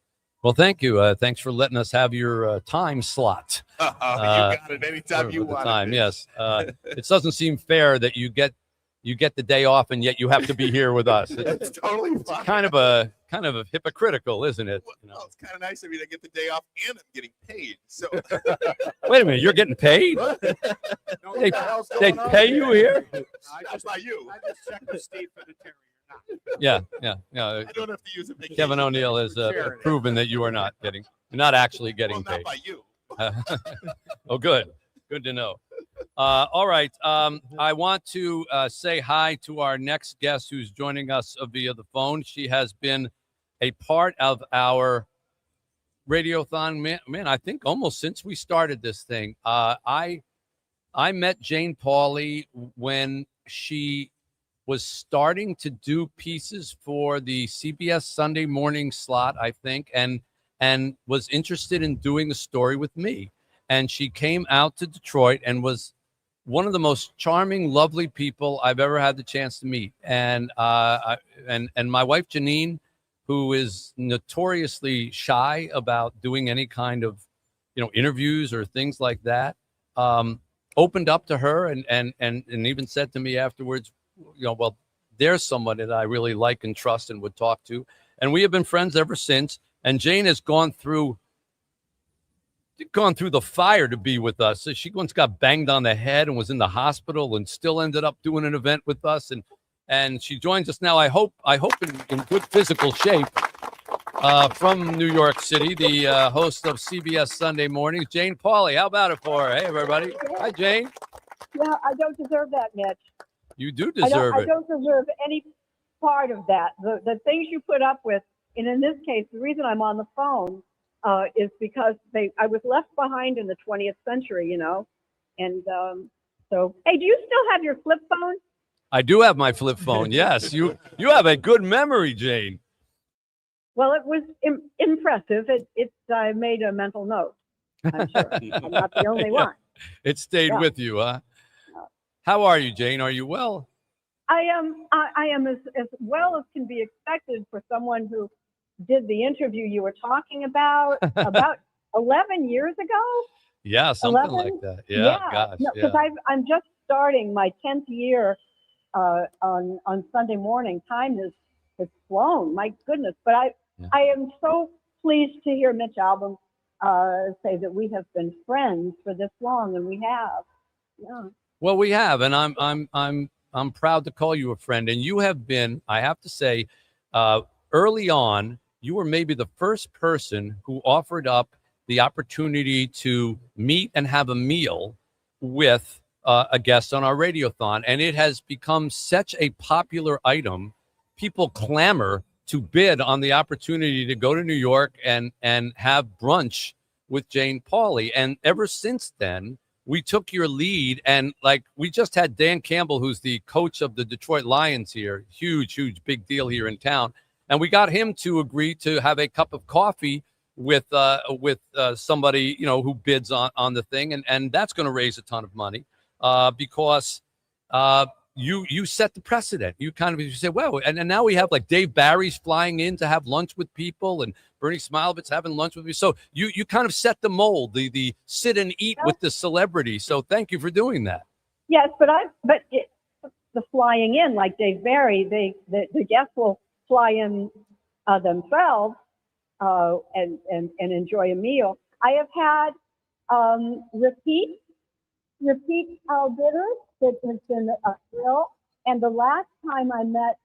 Well, thank you. Thanks for letting us have your time slot. You got it anytime you want. Time, yes. It doesn't seem fair that you get the day off and yet you have to be here with us. It's totally fine. It's kind of a hypocritical, isn't it? Well, it's kind of nice of me to get the day off and I'm getting paid. So wait a minute, you're getting paid? They pay you here? Just by you. I just checked with Steve for the Terry. Yeah. I don't have to use a vacation. Kevin O'Neill has proven that you are not actually getting paid. Not by you. Oh, good to know. All right. I want to say hi to our next guest who's joining us via the phone. She has been a part of our Radiothon, man, I think almost since we started this thing. I met Jane Pauley when she was starting to do pieces for the CBS Sunday morning slot, I think, and was interested in doing a story with me. And she came out to Detroit and was one of the most charming, lovely people I've ever had the chance to meet. And and my wife, Janine, who is notoriously shy about doing any kind of, interviews or things like that, opened up to her and even said to me afterwards, well, there's someone that I really like and trust and would talk to. And we have been friends ever since. And Jane has gone through the fire to be with us. So she once got banged on the head and was in the hospital and still ended up doing an event with us. And she joins us now, I hope in good physical shape, from New York City, the host of CBS Sunday Mornings, Jane Pauley. How about it for her? Hey, everybody. Hi, Jane. Yeah, I don't deserve that, Mitch. You do deserve it. I don't deserve any part of that. The things you put up with, and in this case, the reason I'm on the phone is because I was left behind in the 20th century, and so, hey, do you still have your flip phone? I do have my flip phone. Yes, you have a good memory, Jane. Well, it was impressive. I made a mental note. I'm sure I'm not the only one. It stayed with you, huh? How are you, Jane? Are you well? I am as well as can be expected for someone who did the interview you were talking about 11 years ago. Yeah, something 11? like that. Yeah, gosh. No, because Yeah. I'm just starting my 10th year on Sunday morning. Time has flown. My goodness! But I am so pleased to hear Mitch Albom say that we have been friends for this long, and we have. Yeah. Well, we have, and I'm proud to call you a friend. And you have been, I have to say, early on, you were maybe the first person who offered up the opportunity to meet and have a meal with a guest on our Radiothon, and it has become such a popular item. People clamor to bid on the opportunity to go to New York and have brunch with Jane Pauley. And ever since then, we took your lead, and like we just had Dan Campbell, who's the coach of the Detroit Lions here, huge big deal here in town, and we got him to agree to have a cup of coffee with somebody, you know, who bids on the thing, and that's going to raise a ton of money because you set the precedent. You kind of, you say, well, and now we have like Dave Barry's flying in to have lunch with people, and Bernie Smilovitz having lunch with me. So you kind of set the mold, the sit and eat with the celebrity. So thank you for doing that. Yes, but the flying in, like Dave Barry, the guests will fly in themselves and enjoy a meal. I have had repeat bidders that has been a thrill. And the last time I met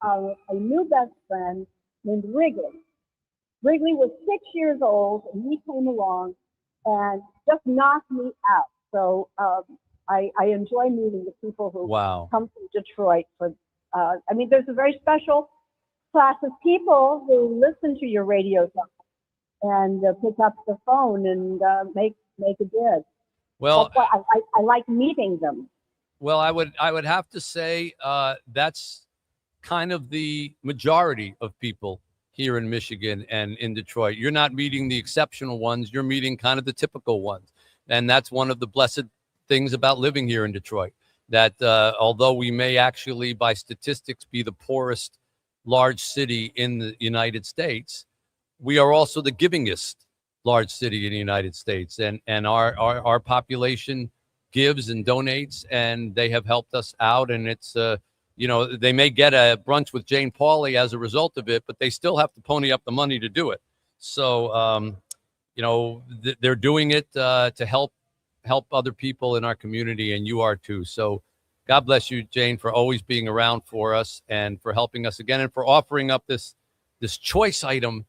a new best friend named Wrigley. Wrigley was 6 years old, and he came along and just knocked me out. So I enjoy meeting the people who come from Detroit. I mean, there's a very special class of people who listen to your radio and pick up the phone and make a bid. Well, that's why I like meeting them. Well, I would have to say that's kind of the majority of people here in Michigan and in Detroit. You're not meeting the exceptional ones. You're meeting kind of the typical ones. And that's one of the blessed things about living here in Detroit, that although we may actually, by statistics, be the poorest large city in the United States, we are also the givingest large city in the United States. And our population gives and donates, and they have helped us out. And it's, you know, they may get a brunch with Jane Pauley as a result of it, but they still have to pony up the money to do it. So, you know, they're doing it to help other people in our community, and you are too. So God bless you, Jane, for always being around for us and for helping us again and for offering up this choice item,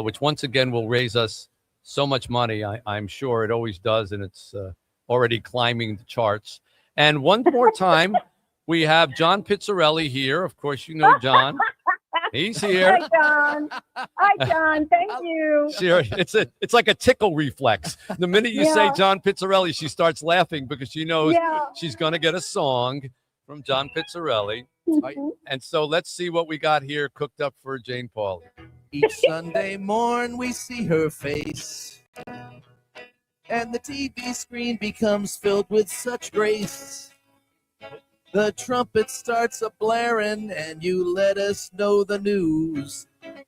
which once again will raise us so much money. I'm sure it always does, and it's already climbing the charts. And one more time, we have John Pizzarelli here. Of course, you know John. He's here. Hi, John. Hi, John. Thank you. Sure. It's like a tickle reflex. The minute you say John Pizzarelli, she starts laughing because she knows she's going to get a song from John Pizzarelli. And so let's see what we got here cooked up for Jane Pauley. Each Sunday morn we see her face, and the TV screen becomes filled with such grace. The trumpet starts a-blaring, and you let us know the news.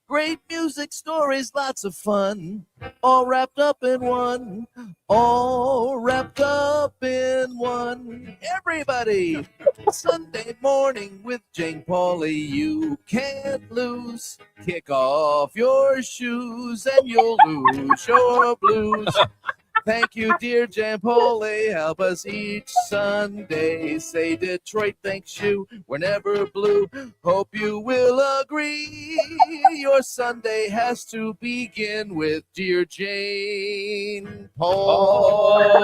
Great music, stories, lots of fun, all wrapped up in one. All wrapped up in one. Everybody, Sunday morning with Jane Pauley, you can't lose. Kick off your shoes and you'll lose your blues. Thank you, dear Jane Pauley. Help us each Sunday. Say Detroit thanks you. We're never blue. Hope you will agree. Your Sunday has to begin with dear Jane Pauley.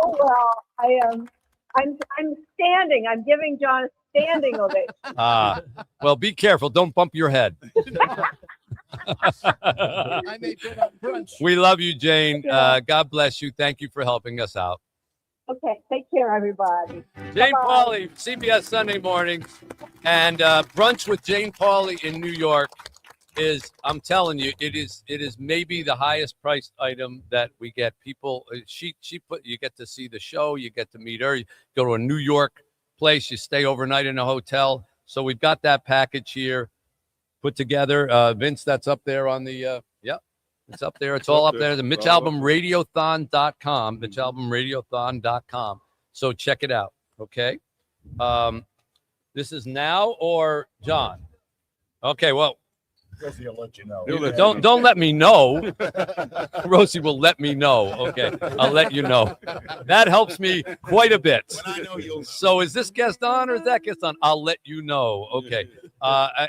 Oh well, I'm standing. I'm giving John a standing ovation. Well, be careful. Don't bump your head. I may get up brunch. We love you, Jane. God bless you. Thank you for helping us out. Okay, take care, everybody. Jane Bye-bye. Pauley, CBS Sunday mornings, and brunch with Jane Pauley in New York is, I'm telling you, it is maybe the highest priced item that we get. People, you get to see the show, you get to meet her, you go to a New York place, you stay overnight in a hotel. So we've got that package here. put together. Vince, that's up there on the it's up there. It's all up there. The MitchAlbumRadiothon.com. MitchAlbumRadiothon.com. So check it out. Okay. This is now or John? Okay, well. Rosie will let you know. Don't let me know. Rosie will let me know. Okay, I'll let you know. That helps me quite a bit. So is this guest on or is that guest on? I'll let you know. Okay.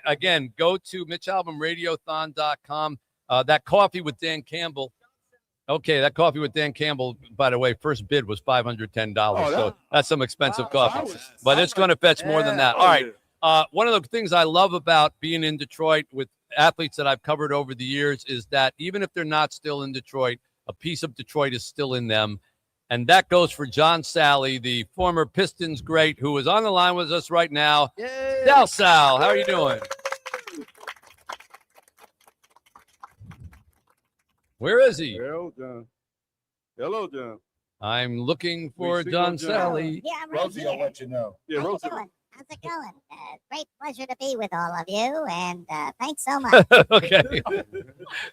Again, go to MitchAlbumRadiothon.com. That coffee with Dan Campbell. Okay, that coffee with Dan Campbell, by the way, first bid was $510. So that's some expensive coffee. But it's going to fetch more than that. All right. One of the things I love about being in Detroit with athletes that I've covered over the years is that even if they're not still in Detroit, a piece of Detroit is still in them. And that goes for John Sally, the former Pistons great, who is on the line with us right now. Sal, how are you doing? Where is he? Hello, John. Hello, John. I'm looking for John Sally. Yeah, I'm right Rosie will here. let you know. Yeah, How's it Rosie. going? How's it going? Great pleasure to be with all of you, and thanks so much. Okay.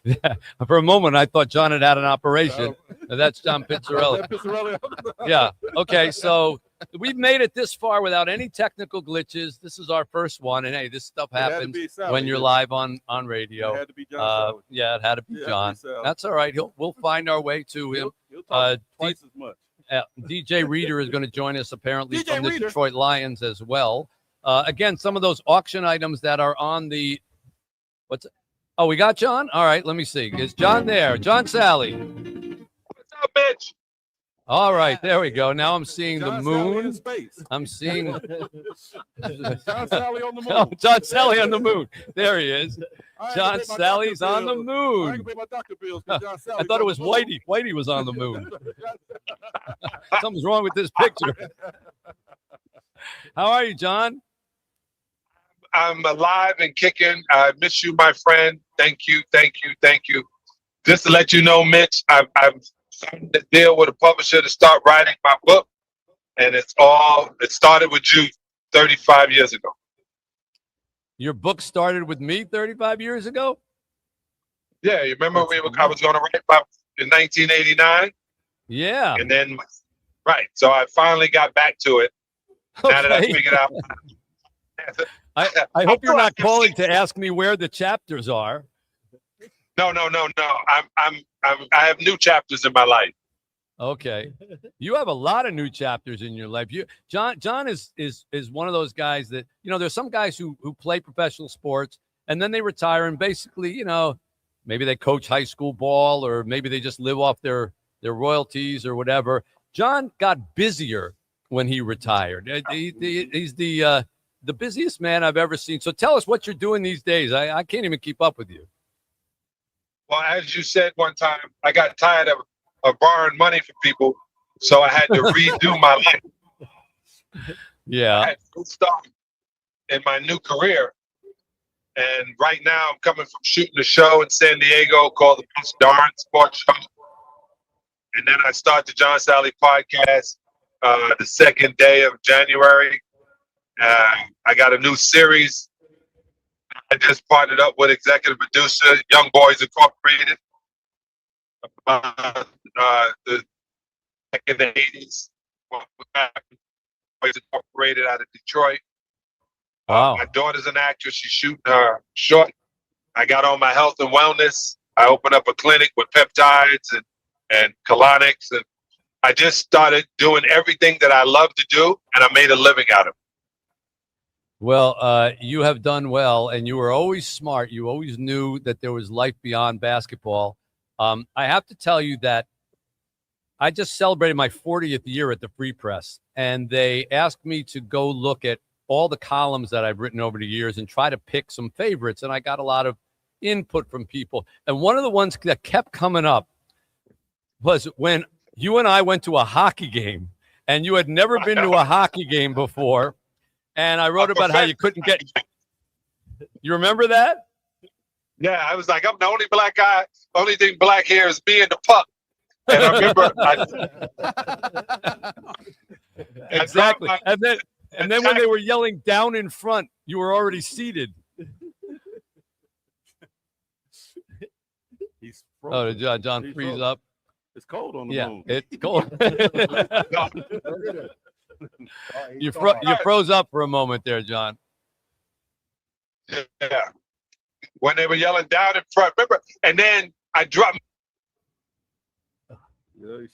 Yeah. For a moment, I thought John had an operation. That's John Pizzarelli. Yeah. Okay. So we've made it this far without any technical glitches. This is our first one, and hey, this stuff happens when you're live on radio. It had to be John. Yeah, it had to be John. That's all right. We'll find our way to him. He'll talk twice as much. DJ Reader is going to join us apparently DJ from the Reader. Detroit Lions as well. Again, some of those auction items that are on the Oh, we got John? All right, let me see. Is John there? John Sally. What's up, bitch? All right, there we go. Now I'm seeing John the Sally in moon. space. I'm seeing John Sally on the moon. Oh, John Sally on the moon. There he is. I ain't John gonna pay my Sally's doctor on the bills. I moon. ain't gonna pay my doctor bills 'cause John I Sally's thought it on was the moon. Whitey. Whitey was on the moon. Something's wrong with this picture. How are you, John? I'm alive and kicking. I miss you, my friend. Thank you, thank you, thank you. Just to let you know, Mitch, I've signed a deal with a publisher to start writing my book, and it started with you 35 years ago. Your book started with me 35 years ago? Yeah, you remember I was going to write about in 1989? Yeah. And then, right, so I finally got back to it. Now that I Okay. figured out. I hope you're not calling to ask me where the chapters are. No. I have new chapters in my life. Okay. You have a lot of new chapters in your life. John is one of those guys that, there's some guys who play professional sports and then they retire and basically, maybe they coach high school ball or maybe they just live off their royalties or whatever. John got busier when he retired. He's the busiest man I've ever seen. So tell us what you're doing these days. I can't even keep up with you. Well, as you said one time, I got tired of borrowing money from people, so I had to redo my life. Yeah. I had to start in my new career. And right now I'm coming from shooting a show in San Diego called the Most Darn Sports Show. And then I start the John Sally podcast the second day of January. I got a new series. I just partnered up with executive producer, Young Boys Incorporated. The back in the 80s, Boys Incorporated out of Detroit. Wow. My daughter's an actress. She's shooting her short. I got on my health and wellness. I opened up a clinic with peptides and colonics. And I just started doing everything that I love to do, and I made a living out of it. Well, you have done well, and you were always smart. You always knew that there was life beyond basketball. I have to tell you that I just celebrated my 40th year at the Free Press, and they asked me to go look at all the columns that I've written over the years and try to pick some favorites, and I got a lot of input from people. And one of the ones that kept coming up was when you and I went to a hockey game, and you had never been to a hockey game before. And I wrote about how you couldn't get. You remember that? Yeah, I was like, I'm the only black guy. The only thing black here is me and the puck. And I remember, exactly. And then when they were yelling down in front, you were already seated. Oh, did John freeze up? It's cold on the Yeah, moon. it's cold. You froze up for a moment there, John. Yeah. When they were yelling down in front, remember? And then I dropped. And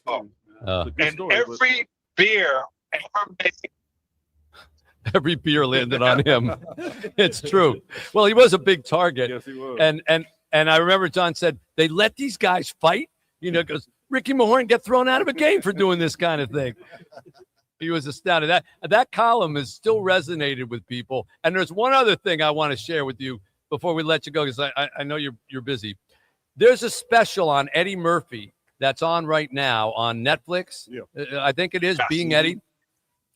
every beer ever made. Every beer landed on him. It's true. Well, he was a big target. Yes, he was. And I remember John said, they let these guys fight, because Ricky Mahorn get thrown out of a game for doing this kind of thing. He was astounded. That column has still resonated with people. And there's one other thing I want to share with you before we let you go, because I know you're busy. There's a special on Eddie Murphy that's on right now on Netflix. Yeah. I think it is Being Eddie.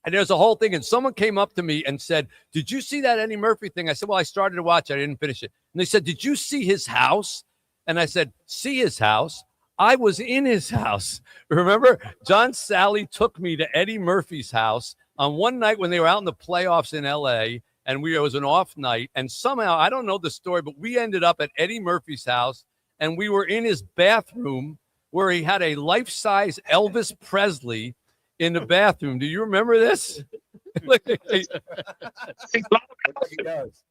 And there's a whole thing. And someone came up to me and said, did you see that Eddie Murphy thing? I said, well, I started to watch it. I didn't finish it. And they said, did you see his house? And I said, see his house? I was in his house. Remember, John Sally took me to Eddie Murphy's house on one night when they were out in the playoffs in L.A., and it was an off night. And somehow, I don't know the story, but we ended up at Eddie Murphy's house, and we were in his bathroom where he had a life-size Elvis Presley in the bathroom. Do you remember this? He does.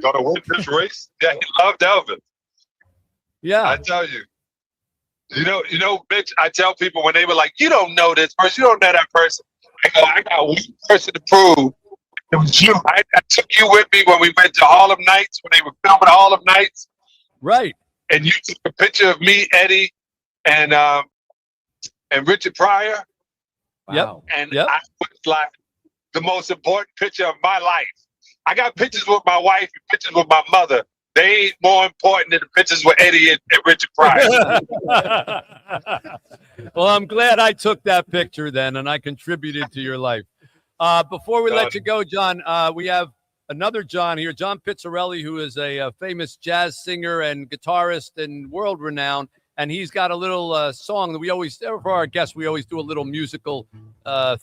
Gonna win this race? Yeah, he loved Elvis. Yeah. I tell you. You know, bitch, I tell people when they were like, you don't know this person, you don't know that person. I go, I got one person to prove. It was you. I took you with me when we went to Harlem Nights, when they were filming Harlem Nights. Right. And you took a picture of me, Eddie, and Richard Pryor. Wow. And I was like the most important picture of my life. I got pictures with my wife and pictures with my mother. They ain't more important than the pictures with Eddie and Richard Pryor. Well, I'm glad I took that picture then, and I contributed to your life. Before we let you go, John, we have another John here, John Pizzarelli, who is a famous jazz singer and guitarist and world-renowned. And he's got a little song that we always, for our guests, we always do a little musical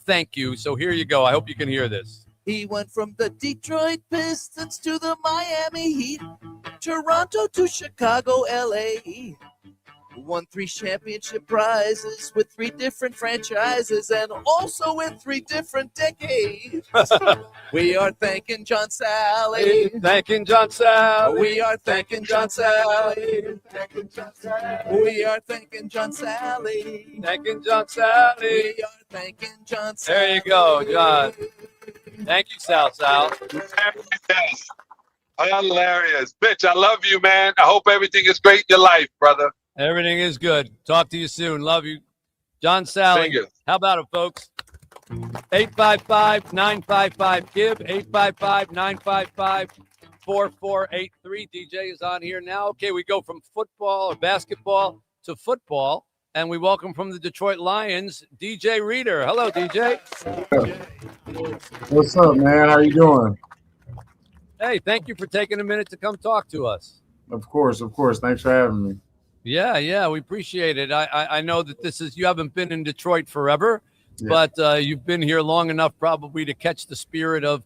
thank you. So here you go. I hope you can hear this. He went from the Detroit Pistons to the Miami Heat, Toronto to Chicago, LA. Won 3 championship prizes with 3 different franchises and also in 3 different decades. We are thanking John Sally. Thanking John Sally. We are thanking John Sally. We are thanking John Sally. Thanking John Sally. We are thanking John Sally. There you go, John. Thank you, Sal. Hilarious. Bitch, I love you, man. I hope everything is great in your life, brother. Everything is good. Talk to you soon. Love you. John Sally. Thank you. How about it, folks? 855-955-GIVE, 855-955-4483. DJ is on here now. Okay, we go from football or basketball to football, and we welcome from the Detroit Lions, DJ Reader. Hello, DJ. What's up, man? How you doing? Hey, thank you for taking a minute to come talk to us. Of course. Thanks for having me. Yeah, we appreciate it. I know that you haven't been in Detroit forever, Yeah. but you've been here long enough probably to catch the spirit of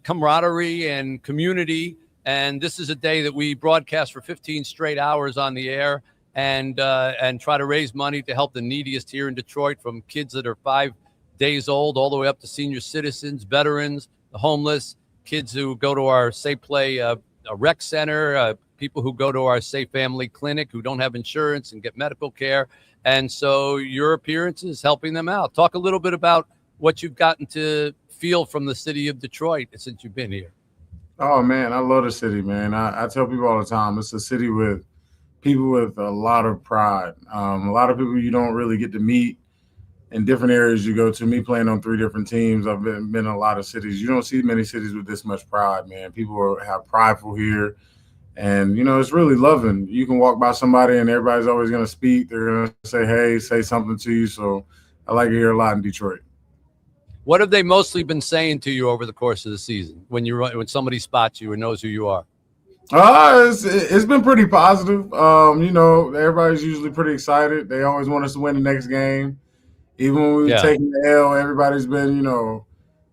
camaraderie and community. And this is a day that we broadcast for 15 straight hours on the air and try to raise money to help the neediest here in Detroit, from kids that are 5 days old all the way up to senior citizens, veterans, the homeless, kids who go to our Safe Play a rec center, people who go to our Safe Family Clinic who don't have insurance and get medical care. And so your appearance is helping them out. Talk a little bit about what you've gotten to feel from the city of Detroit since you've been here. Oh, man, I love the city, man. I tell people all the time, it's a city with people with a lot of pride. A lot of people you don't really get to meet in different areas you go to. Me playing on 3 different teams, I've been in a lot of cities. You don't see many cities with this much pride, man. People have prideful here. And, it's really loving. You can walk by somebody and everybody's always going to speak. They're going to say, hey, say something to you. So I like it here a lot in Detroit. What have they mostly been saying to you over the course of the season when somebody spots you or knows who you are? It's been pretty positive. Everybody's usually pretty excited. They always want us to win the next game. Even when we've taken the L, everybody's been,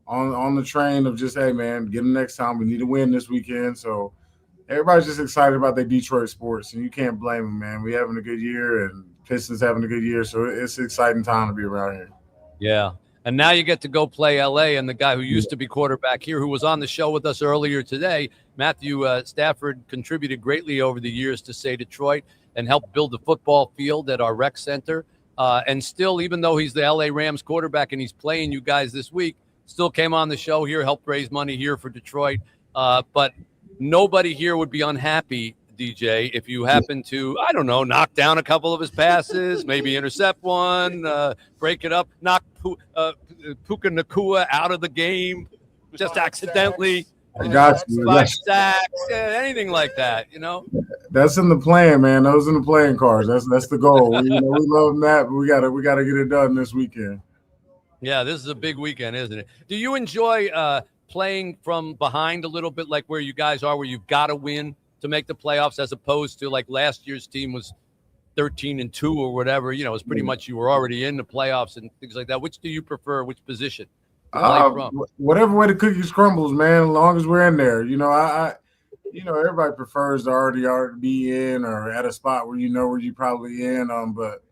on the train of just, hey, man, get them next time. We need to win this weekend. So everybody's just excited about their Detroit sports, and you can't blame them, man. We having a good year, and Pistons having a good year, so it's an exciting time to be around here. Yeah. And now you get to go play LA, and the guy who used to be quarterback here, who was on the show with us earlier today, Matthew Stafford, contributed greatly over the years to Say Detroit and helped build the football field at our rec center. And still, even though he's the LA Rams quarterback and he's playing you guys this week, still came on the show here, helped raise money here for Detroit. But nobody here would be unhappy, DJ, if you happen to, I don't know, knock down a couple of his passes, maybe intercept one, break it up, knock Puka Nakua out of the game just accidentally. I got you. 5 sacks, anything like that, you know? That's in the plan, man. Those in the playing cards. That's the goal. We love that, but we gotta get it done this weekend. Yeah, this is a big weekend, isn't it? Do you enjoy playing from behind a little bit, like where you guys are, where you've got to win to make the playoffs, as opposed to like last year's team was 13-2 or whatever? You know, it's pretty much you were already in the playoffs and things like that. Which do you prefer? Which position? Whatever way the cookies crumbles, man. As long as we're in there, you know, everybody prefers to already be in or at a spot where you know where you probably in. But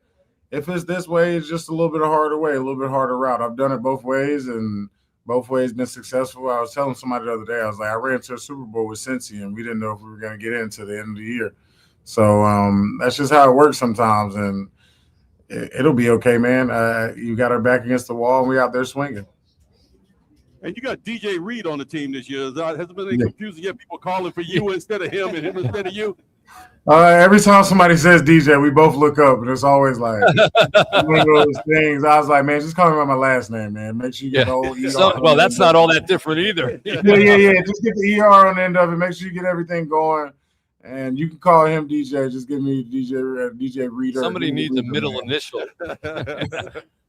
if it's this way, it's just a little bit of harder way, a little bit harder route. I've done it both ways, and both ways been successful. I was telling somebody the other day, I was like, I ran to a Super Bowl with Cincy, and we didn't know if we were going to get into the end of the year. So that's just how it works sometimes, and it'll be okay, man. You got our back against the wall, and we out there swinging. And you got DJ Reed on the team this year. Has there been any confusion yet? People calling for you instead of him and him instead of you? Every time somebody says DJ, we both look up, and it's always like one of those things. I was like, man, just call me by my last name, man. Make sure you get the whole ER. Well, that's not all that different either. Yeah. Just get the ER on the end of it. Make sure you get everything going. And you can call him DJ. Just give me DJ Reader. Somebody needs a middle initial.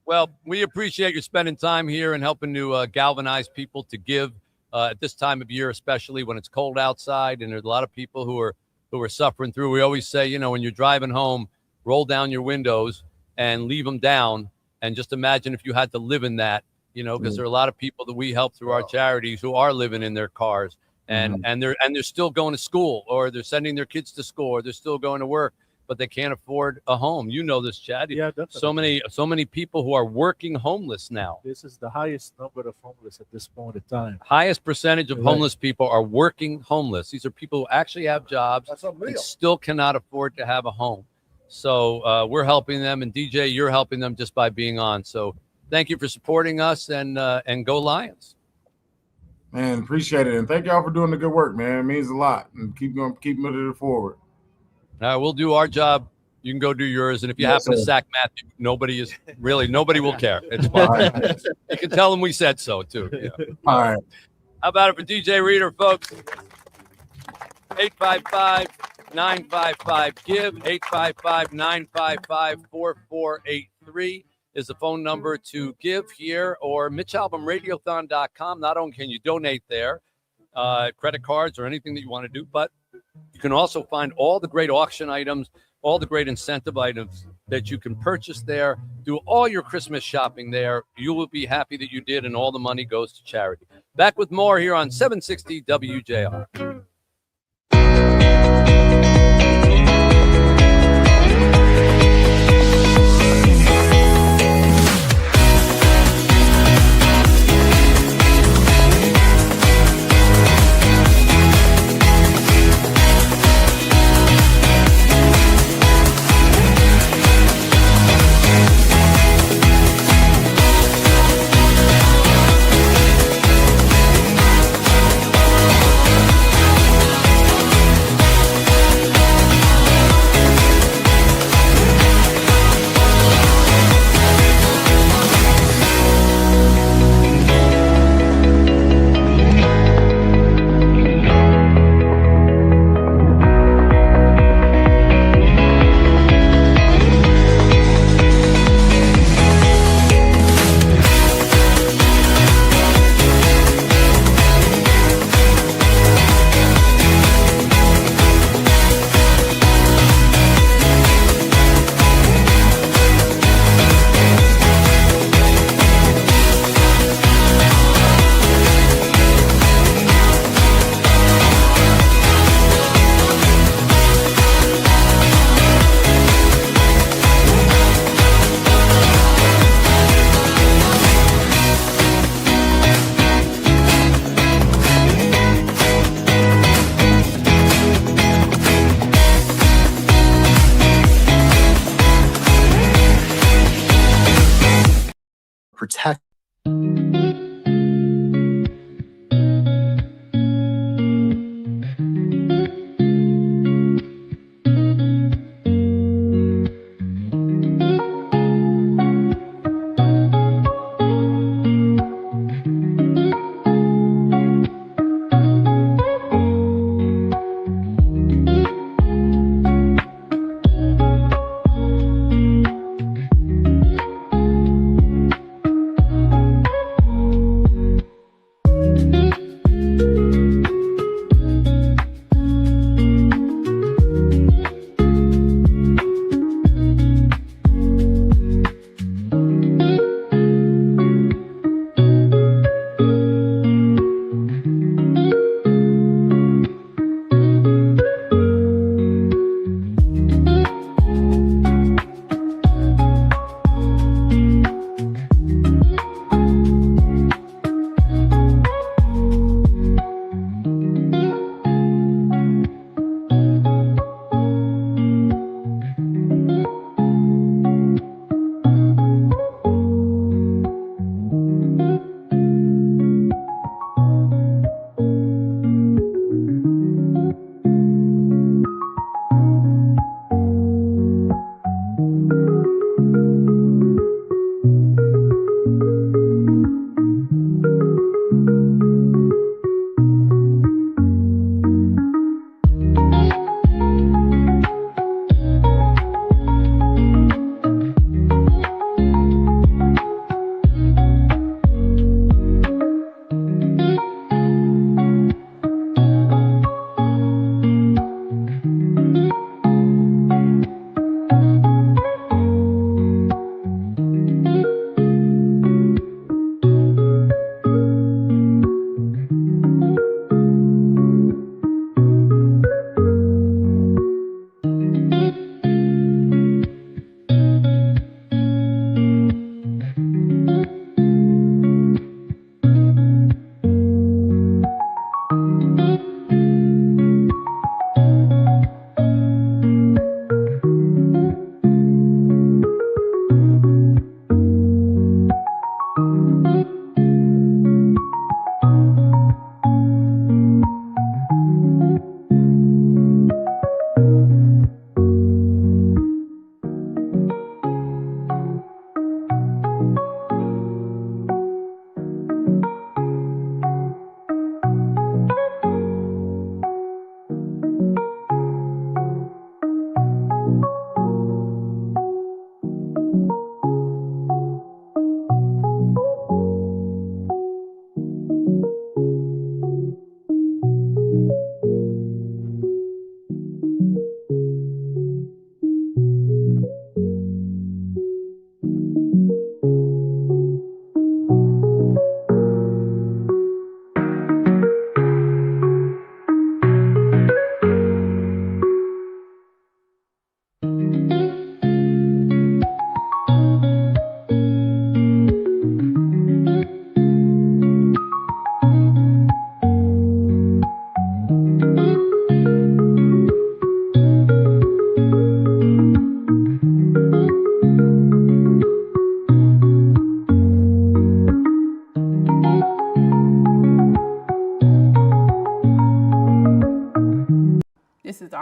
Well, we appreciate you spending time here and helping to galvanize people to give at this time of year, especially when it's cold outside and there's a lot of people who are suffering through. We always say, you know, when you're driving home, roll down your windows and leave them down, and just imagine if you had to live in that, you know, because there are a lot of people that we help through our charities who are living in their cars and they're still going to school, or they're sending their kids to school, or they're still going to work, but they can't afford a home. You know this, Chad. Yeah, definitely. So many people who are working homeless now. This is the highest number of homeless at this point in time. Highest percentage of homeless people are working homeless. These are people who actually have jobs and still cannot afford to have a home. So we're helping them, and DJ, you're helping them just by being on. So thank you for supporting us, and go Lions. Man, appreciate it, and thank y'all for doing the good work, man. It means a lot, and keep moving it forward. All right, we'll do our job. You can go do yours. And if you happen to sack Matthew, nobody will care. It's fine. You can tell them we said so, too. Yeah. All right. How about it for DJ Reader, folks? 855-955-GIVE. 855-955-4483 is the phone number to give here, or MitchAlbumRadiothon.com. Not only can you donate there, credit cards or anything that you want to do, but you can also find all the great auction items, all the great incentive items that you can purchase there. Do all your Christmas shopping there. You will be happy that you did, and all the money goes to charity. Back with more here on 760 WJR.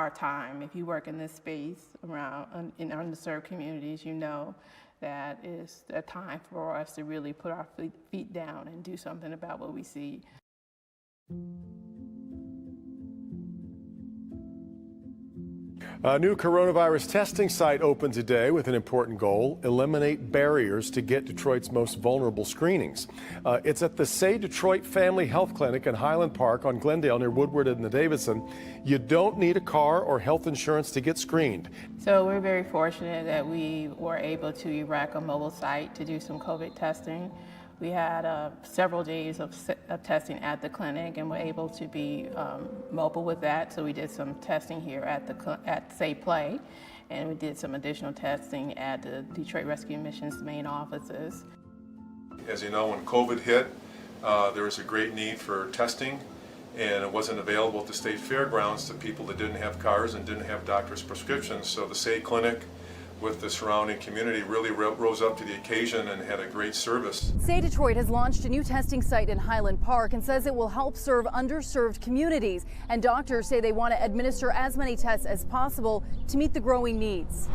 our time. If you work in this space around in underserved communities, you know that is a time for us to really put our feet down and do something about what we see. A new coronavirus testing site opened today with an important goal: eliminate barriers to get Detroit's most vulnerable screenings. It's at the Say Detroit Family Health Clinic in Highland Park on Glendale near Woodward and the Davidson. You don't need a car or health insurance to get screened. So we're very fortunate that we were able to erect a mobile site to do some COVID testing. We had several days of testing at the clinic, and were able to be mobile with that. So we did some testing here at Say Play, and we did some additional testing at the Detroit Rescue Mission's main offices. As you know, when COVID hit, there was a great need for testing, and it wasn't available at the state fairgrounds to people that didn't have cars and didn't have doctor's prescriptions. So the Say Clinic, with the surrounding community, really rose up to the occasion and had a great service. Say Detroit has launched a new testing site in Highland Park and says it will help serve underserved communities. And doctors say they want to administer as many tests as possible to meet the growing needs.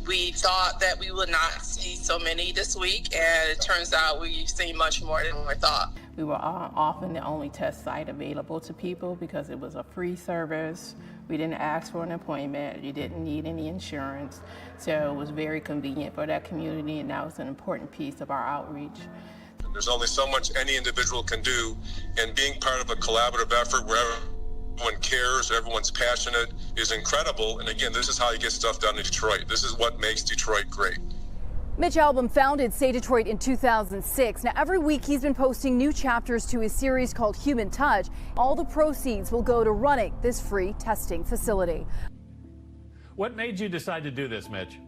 We thought that we would not see so many this week, and it turns out we've seen much more than we thought. We were often the only test site available to people because it was a free service. We didn't ask for an appointment. You didn't need any insurance. So it was very convenient for that community, and that was an important piece of our outreach. There's only so much any individual can do, and being part of a collaborative effort where everyone cares, everyone's passionate, is incredible. And again, this is how you get stuff done in Detroit. This is what makes Detroit great. Mitch Albom founded Say Detroit in 2006. Now, every week he's been posting new chapters to his series called Human Touch. All the proceeds will go to running this free testing facility. What made you decide to do this, Mitch?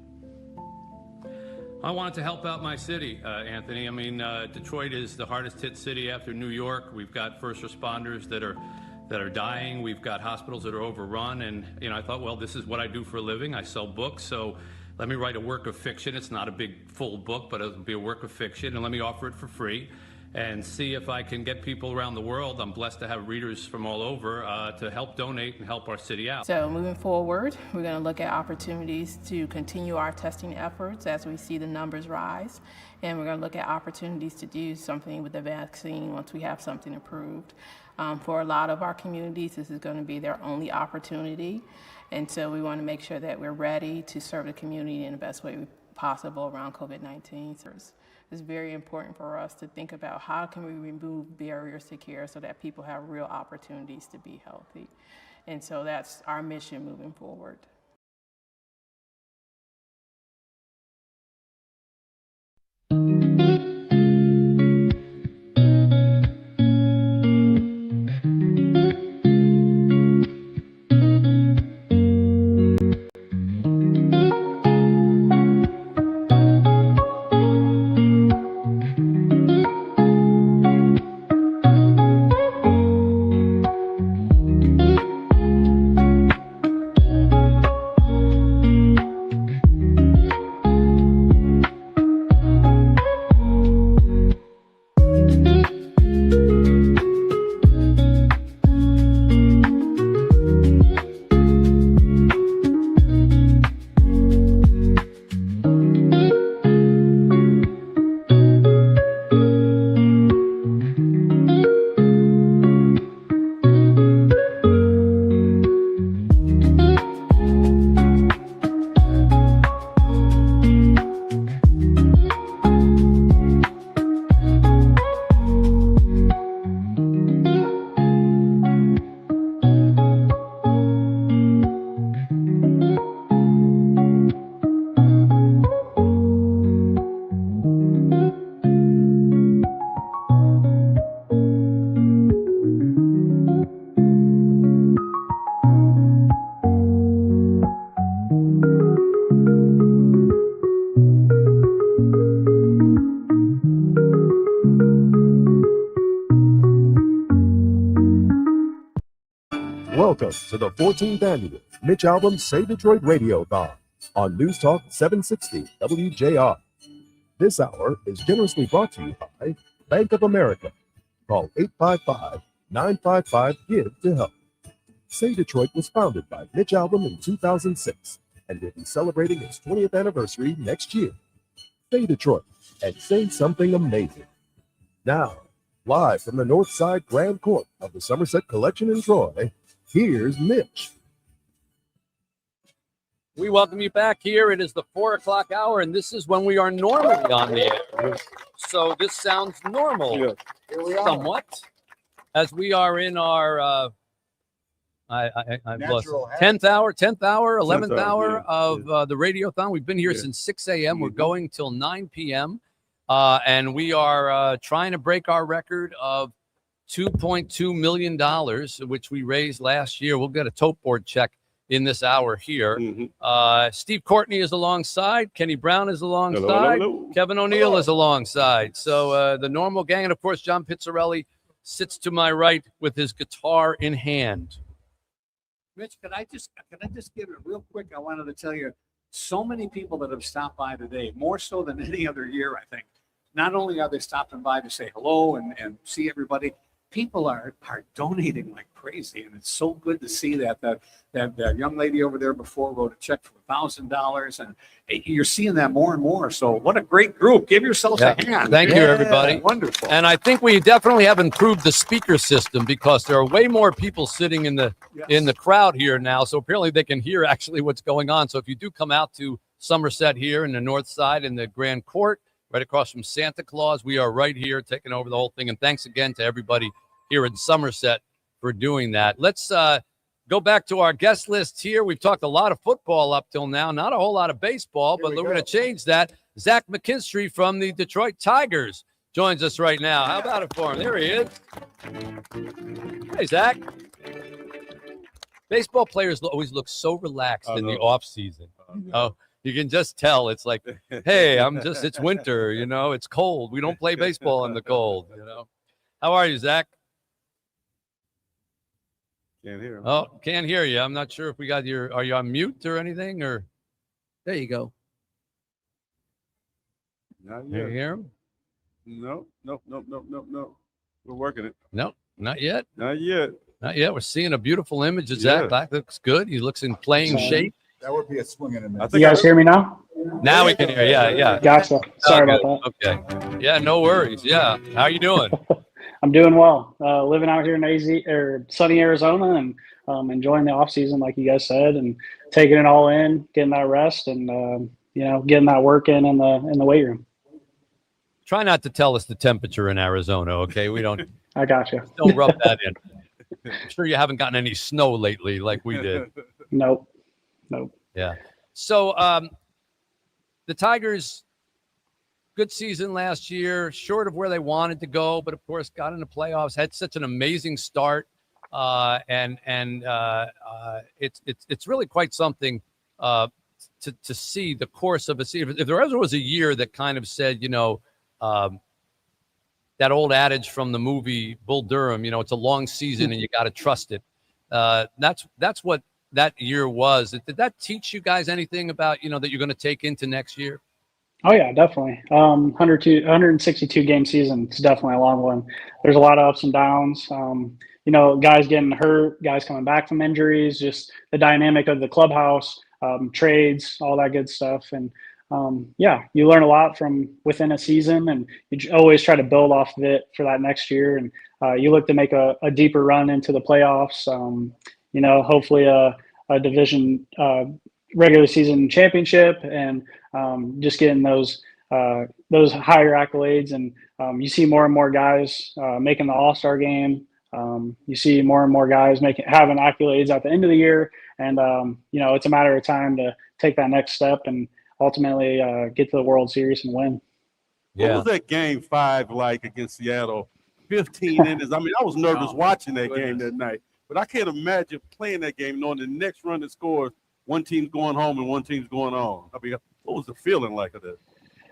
I wanted to help out my city, Anthony. I mean, Detroit is the hardest hit city after New York. We've got first responders that are dying. We've got hospitals that are overrun. And, I thought, well, this is what I do for a living. I sell books. So let me write a work of fiction. It's not a big full book, but it'll be a work of fiction. And let me offer it for free and see if I can get people around the world. I'm blessed to have readers from all over to help donate and help our city out. So moving forward, we're going to look at opportunities to continue our testing efforts as we see the numbers rise. And we're going to look at opportunities to do something with the vaccine once we have something approved. For a lot of our communities, this is going to be their only opportunity. And so we want to make sure that we're ready to serve the community in the best way possible around COVID-19. It's very important for us to think about how can we remove barriers to care so that people have real opportunities to be healthy. And so that's our mission moving forward. Welcome to the 14th annual Mitch Albom Say Detroit Radiothon on News Talk 760 WJR. This hour is generously brought to you by Bank of America. Call 855-955-GIVE to help. Say Detroit was founded by Mitch Albom in 2006 and will be celebrating its 20th anniversary next year. Say Detroit and say something amazing. Now, live from the North Side Grand Court of the Somerset Collection in Troy, here's Mitch. We welcome you back here. It is the 4 o'clock hour, and this is when we are normally on the air. So this sounds normal, somewhat, as we are in our I've lost 10th hour, 11th hour of the Radiothon. We've been here since 6 a.m. We're going till 9 p.m. And we are trying to break our record of $2.2 million, which we raised last year. We'll get a tote board check in this hour here. Steve Courtney is alongside. Kenny Brown is alongside. Hello. Kevin O'Neill is alongside. So the normal gang. And, of course, John Pizzarelli sits to my right with his guitar in hand. Mitch, could I just give it real quick? I wanted to tell you, so many people that have stopped by today, more so than any other year, I think. Not only are they stopping by to say hello and see everybody, people are donating like crazy, and it's so good to see that young lady over there before wrote a check for $1,000, and you're seeing that more and more. So what a great group! Give yourselves a hand. Thank you, everybody. Wonderful. And I think we definitely have improved the speaker system because there are way more people sitting in the crowd here now. So apparently they can hear actually what's going on. So if you do come out to Somerset here in the North Side in the Grand Court, right across from Santa Claus, we are right here taking over the whole thing. And thanks again to everybody here in Somerset for doing that. Let's go back to our guest list here. We've talked a lot of football up till now, not a whole lot of baseball, but we're going to change that. Zach McKinstry from the Detroit Tigers joins us right now. How about it for him? There he is. Hey, Zach. Baseball players always look so relaxed in the off season. Oh, you can just tell. It's like, hey, it's winter, it's cold. We don't play baseball in the cold, How are you, Zach? Can't hear him. Oh, can't hear you. I'm not sure if we got are you on mute or anything, or? There you go. Not You yet. hear him? No. We're working it. No, not yet. Not yet. Not yet. We're seeing a beautiful image of Zach. That looks good. He looks in playing shape. That would be a swing and a miss. You guys hear me now? Now we can hear. Yeah. Gotcha. Sorry about that. Okay. Yeah, no worries. Yeah. How you doing? I'm doing well. Living out here in sunny Arizona and enjoying the off season, like you guys said, and taking it all in, getting that rest, and getting that work in the weight room. Try not to tell us the temperature in Arizona, okay? We don't. I gotcha. Don't rub that in. I'm sure you haven't gotten any snow lately, like we did. Nope. Yeah. So the Tigers, good season last year, short of where they wanted to go, but of course got into playoffs, had such an amazing start, and it's really quite something to see the course of a season. If there ever was a year that kind of said, that old adage from the movie Bull Durham, it's a long season and you got to trust it. That's what that year was. Did that teach you guys anything about, that you're going to take into next year? Oh yeah, definitely. 162 game season is definitely a long one. There's a lot of ups and downs. Guys getting hurt, guys coming back from injuries, just the dynamic of the clubhouse, trades, all that good stuff. And you learn a lot from within a season, and you always try to build off of it for that next year. And you look to make a deeper run into the playoffs. Hopefully a division regular season championship, and just getting those higher accolades. And you see more and more guys making the All-Star game. You see more and more guys having accolades at the end of the year, and it's a matter of time to take that next step and ultimately get to the World Series and win. What was that game 5 like against Seattle? 15 innings. I mean, I was nervous watching that game that night, but I can't imagine playing that game knowing the next run that scores, one team's going home and one team's going on. I mean, what was the feeling like of that?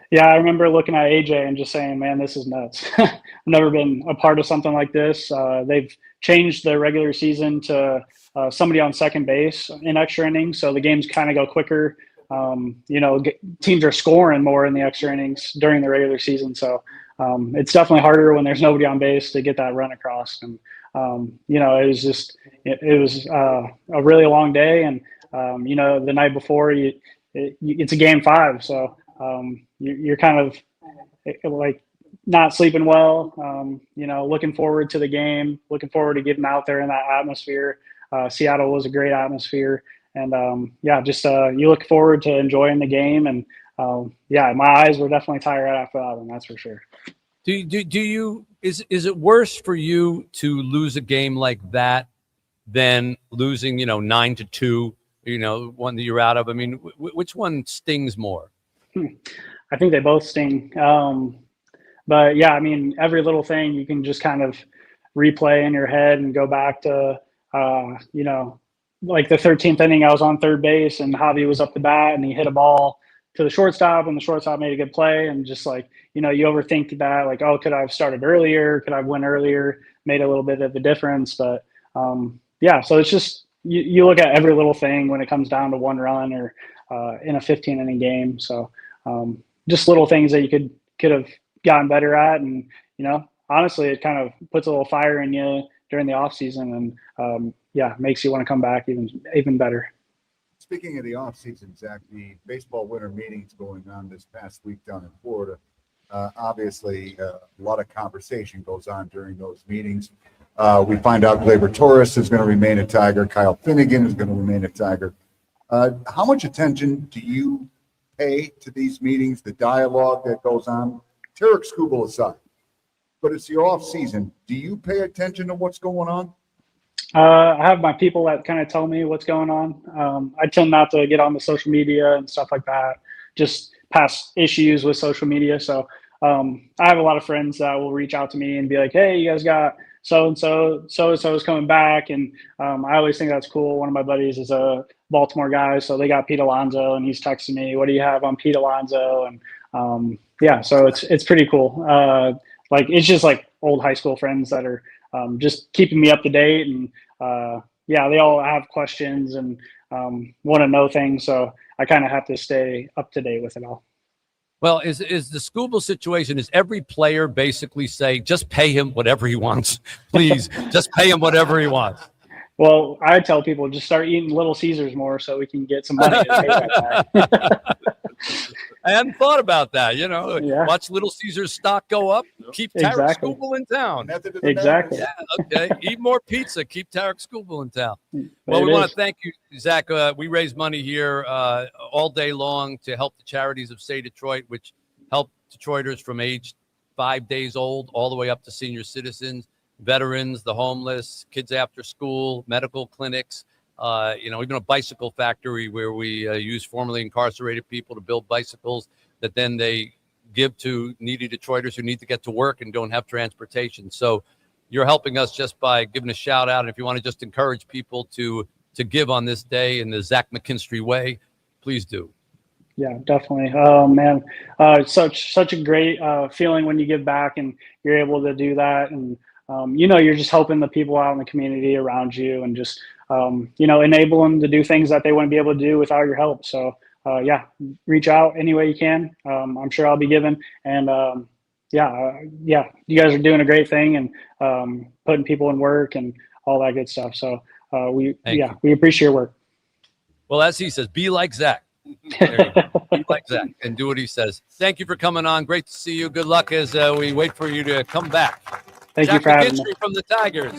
Yeah, I remember looking at AJ and just saying, man, this is nuts. I've never been a part of something like this. They've changed the regular season to somebody on second base in extra innings, so the games kind of go quicker. Teams are scoring more in the extra innings during the regular season, so it's definitely harder when there's nobody on base to get that run across. And It was a really long day, and the night before it's a game 5, so you're kind of like not sleeping well. Looking forward to the game, looking forward to getting out there in that atmosphere. Seattle was a great atmosphere, and you look forward to enjoying the game. And my eyes were definitely tired after that one, that's for sure. Is it worse for you to lose a game like that than losing 9-2? One that you're out of. I mean, which one stings more? I think they both sting. But yeah, I mean, every little thing you can just kind of replay in your head and go back to, like the 13th inning, I was on third base and Javi was up the bat and he hit a ball to the shortstop and the shortstop made a good play. And just like, you overthink that, like, oh, could I have started earlier? Could I have went earlier? Made a little bit of a difference. But so it's just, you look at every little thing when it comes down to one run or in a 15 inning game. So just little things that you could have gotten better at. And, honestly, it kind of puts a little fire in you during the off season and makes you want to come back even better. Speaking of the off season, Zach, the baseball winter meetings going on this past week down in Florida. Obviously, a lot of conversation goes on during those meetings. We find out Gleyber Torres is going to remain a Tiger. Kyle Finnegan is going to remain a Tiger. How much attention do you pay to these meetings, the dialogue that goes on? Tarek Skubal aside, but it's the off season. Do you pay attention to what's going on? I have my people that kind of tell me what's going on. I tend not to get on the social media and stuff like that, just past issues with social media. So I have a lot of friends that will reach out to me and be like, hey, you guys got so-and-so is coming back. And I always think that's cool. One of my buddies is a Baltimore guy, so they got Pete Alonso, and he's texting me, what do you have on Pete Alonso? And so it's pretty cool. It's just like old high school friends that are just keeping me up to date. And they all have questions and want to know things. So I kind of have to stay up to date with it all. Well, is the Skubal situation, is every player basically say, just pay him whatever he wants, please, just pay him whatever he wants? Well, I tell people just start eating Little Caesars more so we can get some money to pay that back. I hadn't thought about that. Yeah. Watch Little Caesars stock go up. Keep Tarek Exactly. Skubal in town. Exactly. Yeah, okay. Eat more pizza. Keep Tarek Skubal in town. Well, It we want is. to thank you, Zach. We raise money here all day long to help the charities of Say Detroit, which help Detroiters from age 5 days old all the way up to senior citizens, veterans, the homeless, kids after school, medical clinics. Even a bicycle factory where we use formerly incarcerated people to build bicycles that then they give to needy Detroiters who need to get to work and don't have transportation. So you're helping us just by giving a shout out. And if you want to just encourage people to give on this day in the Zach McKinstry way, please do. Yeah, definitely. Oh man, such a great feeling when you give back and you're able to do that. And you're just helping the people out in the community around you and just enable them to do things that they wouldn't be able to do without your help. So reach out any way you can. I'm sure I'll be giving. And you guys are doing a great thing and putting people in work and all that good stuff. So we appreciate your work. Well, as he says, be like Zach. There you go. Be like Zach and do what he says. Thank you for coming on. Great to see you. Good luck as we wait for you to come back. Thank Zach you for having me. McKinstry from the Tigers.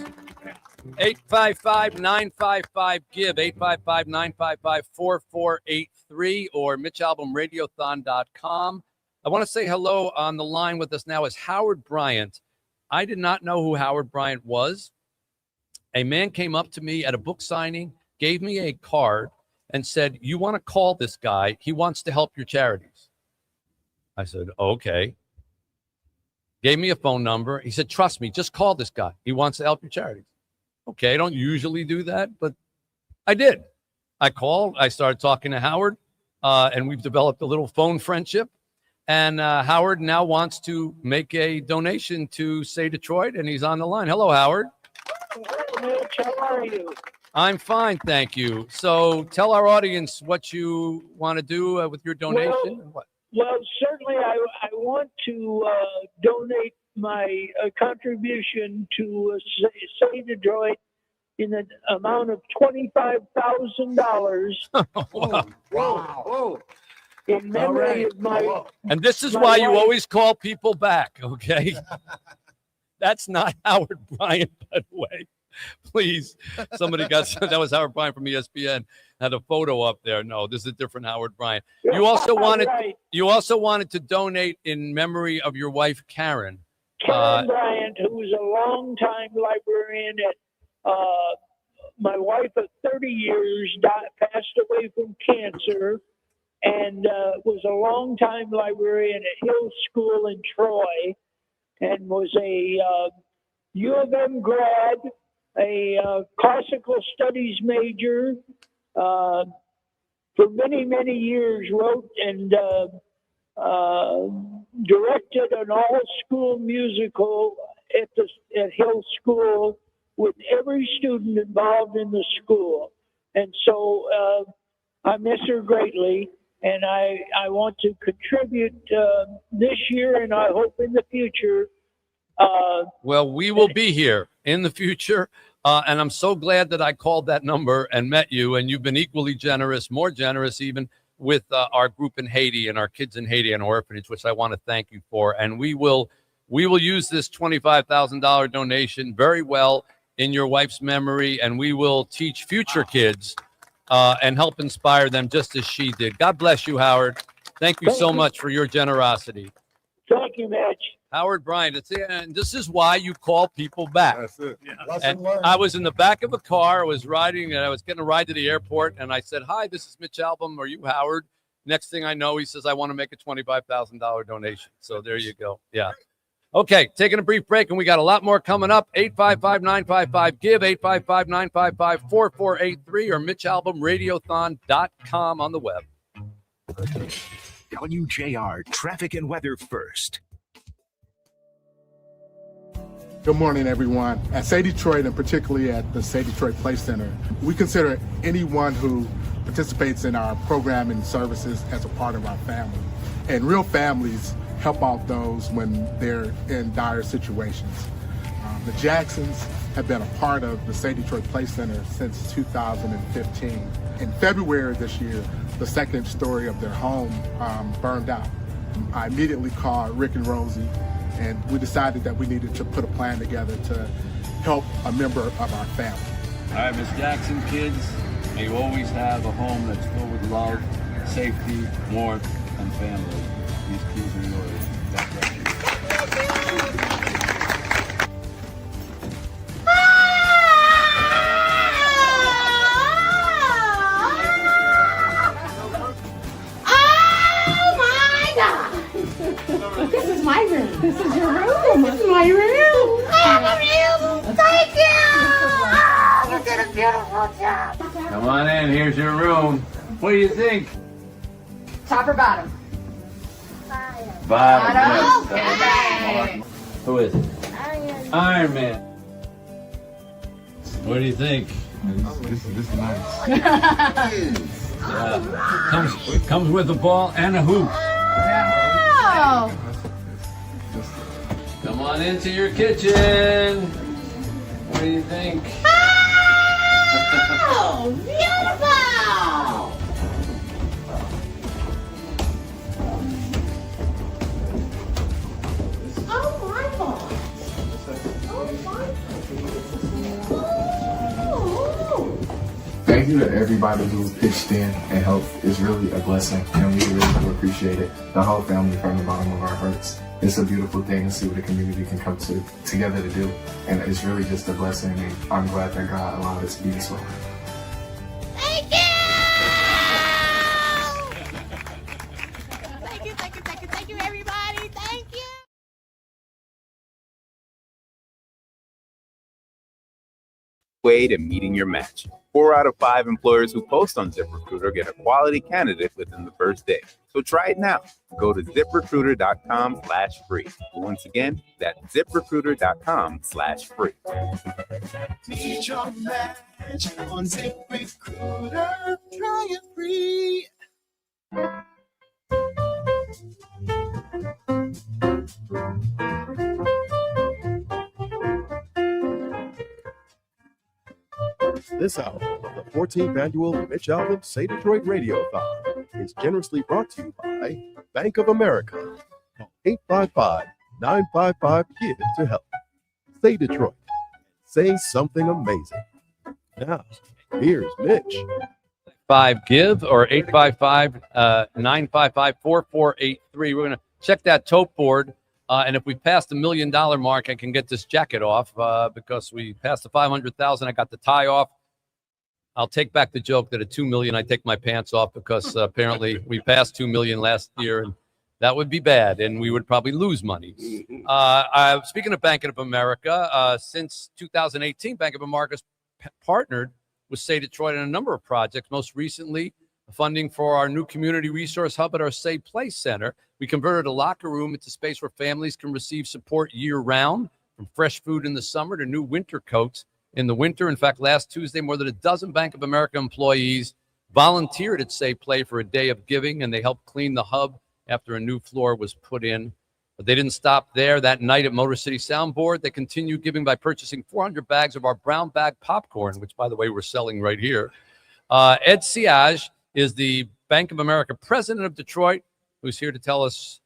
855-955-GIVE, 855-955-4483, or MitchAlbumRadiothon.com. I want to say hello. On the line with us now is Howard Bryant. I did not know who Howard Bryant was. A man came up to me at a book signing, gave me a card, and said, you want to call this guy? He wants to help your charities. I said, okay. Gave me a phone number. He said, trust me, just call this guy. He wants to help your charities. Okay, I don't usually do that, but I did. I called. I started talking to Howard, and we've developed a little phone friendship. And Howard now wants to make a donation to Say Detroit, and he's on the line. Hello, Howard. Hello, Mitch. How are you? I'm fine, thank you. So tell our audience what you want to do with your donation. Well, certainly I want to donate my contribution to Say Detroit in the amount of $25,000 Wow. in memory of my. And this is my why you wife. always call people back, okay? That's not Howard Bryant, by the way. Please, somebody got that was Howard Bryant from ESPN. Had a photo up there. No, this is a different Howard Bryant. You also wanted Right. you also wanted to donate in memory of your wife Karen. Karen Bryant, who was a longtime librarian at my wife of 30 years, passed away from cancer, and was a longtime librarian at Hill School in Troy, and was a U of M grad, a classical studies major. For many, many years, wrote and directed an all-school musical at Hill School with every student involved in the school. And so I miss her greatly, and I want to contribute this year, and I hope in the future. Well, we will be here in the future. And I'm so glad that I called that number and met you. And you've been equally generous, more generous even with our group in Haiti and our kids in Haiti and orphanage, which I want to thank you for. And we will use this $25,000 donation very well in your wife's memory. And we will teach future kids and help inspire them just as she did. God bless you, Howard. Thank you so much for your generosity. Thank you, Mitch. Howard Bryant, and this is why you call people back. That's it. And I was in the back of a car. I was riding, and I was getting a ride to the airport. And I said, "Hi, this is Mitch Albom. Are you Howard?" Next thing I know, he says, "I want to make a $25,000 donation." So there you go. Yeah. Okay, taking a brief break, and we got a lot more coming up. 855-955-GIVE, 855-955-4483, or MitchAlbomRadiothon.com on the web. WJR Traffic and Weather First. Good morning, everyone. At Say Detroit, and particularly at the Say Detroit Play Center, we consider anyone who participates in our program and services as a part of our family. And real families help out those when they're in dire situations. The Jacksons have been a part of the Say Detroit Play Center since 2015. In February this year, the second story of their home burned out. I immediately called Rick and Rosie, and we decided that we needed to put a plan together to help a member of our family. All right, Miss Jackson, kids, may you always have a home that's filled with love, safety, warmth, and family. These keys are yours. God bless you. This is my room. This is your room. This is my room. I love you. Thank you. Oh, you did a beautiful job. Come on in. Here's your room. What do you think? Top or bottom? Bottom. Okay. Who is it? Iron Man. What do you think? This is nice. Yeah. Comes with a ball and a hoop. Oh. Come on into your kitchen. What do you think? Oh, beautiful. Oh, my God. Oh, my God. Thank you to everybody who pitched in and helped. It's really a blessing, and we really do appreciate it. The whole family from the bottom of our hearts. It's a beautiful thing to see what the community can come together to do, and it's really just a blessing, and I'm glad that God allowed it to be this way. Thank you. Thank you, thank you, thank you, thank you, everybody. Thank you. Way to meeting your match. 4 out of 5 employers who post on ZipRecruiter get a quality candidate within the first day. So try it now. Go to ZipRecruiter.com/free. Once again, that's ZipRecruiter.com/free. Meet your match on ZipRecruiter. Try it free. This hour of the 14th annual Mitch Albom Say Detroit Radiothon is generously brought to you by Bank of America. Call 855-955-GIVE to help. Say Detroit. Say something amazing. Now, here's Mitch. 5GIVE or 855-955-4483. We're going to check that tote board. And if we pass the $1 million mark, I can get this jacket off because we passed the 500,000. I got the tie off. I'll take back the joke that at 2 million, I take my pants off because apparently we passed 2 million last year, and that would be bad, and we would probably lose money. Speaking of Bank of America, since 2018, Bank of America's partnered with Say Detroit on a number of projects. Most recently, funding for our new community resource hub at our Say Play Center. We converted a locker room into space where families can receive support year-round, from fresh food in the summer to new winter coats in the winter. In fact, last Tuesday, more than a dozen Bank of America employees volunteered at Say Play for a day of giving, and they helped clean the hub after a new floor was put in. But they didn't stop there. That night at Motor City Soundboard, they continued giving by purchasing 400 bags of our brown bag popcorn, which, by the way, we're selling right here. Ed Siage is the Bank of America president of Detroit, who's here to tell us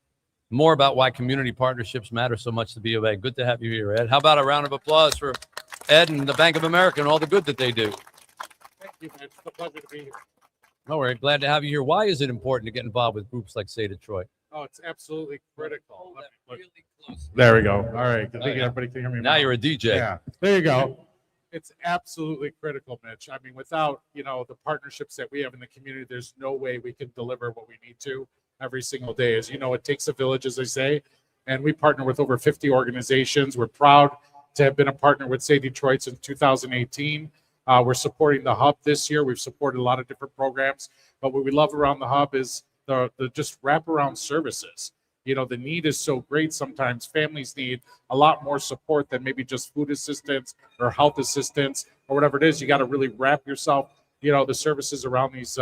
more about why community partnerships matter so much to B of A. Good to have you here, Ed. How about a round of applause for Ed and the Bank of America and all the good that they do? Thank you, man. It's a pleasure to be here. Oh, we're glad to have you here. Why is it important to get involved with groups like Say Detroit? Oh, it's absolutely critical. There we go. All right. I think everybody can hear me. Now you're a DJ. Yeah. There you go. It's absolutely critical, Mitch. I mean, without, the partnerships that we have in the community, there's no way we can deliver what we need to every single day. As you know, it takes a village, as they say, and we partner with over 50 organizations. We're proud to have been a partner with Say Detroit since 2018. We're supporting the hub this year. We've supported a lot of different programs, but what we love around the hub is the just wraparound services. The need is so great. Sometimes families need a lot more support than maybe just food assistance or health assistance or whatever it is. You got to really wrap yourself, the services around these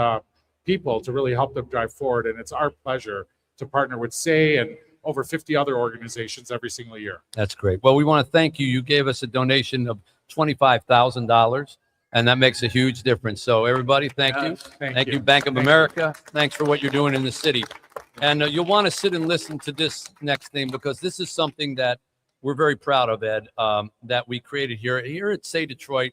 people to really help them drive forward. And it's our pleasure to partner with Say and over 50 other organizations every single year. That's great. Well, we want to thank you. You gave us a donation of $25,000, and that makes a huge difference. So everybody, thank you. Thank you, Bank of America. Thanks for what you're doing in the city. And you'll want to sit and listen to this next thing, because this is something that we're very proud of, Ed, that we created here at Say Detroit.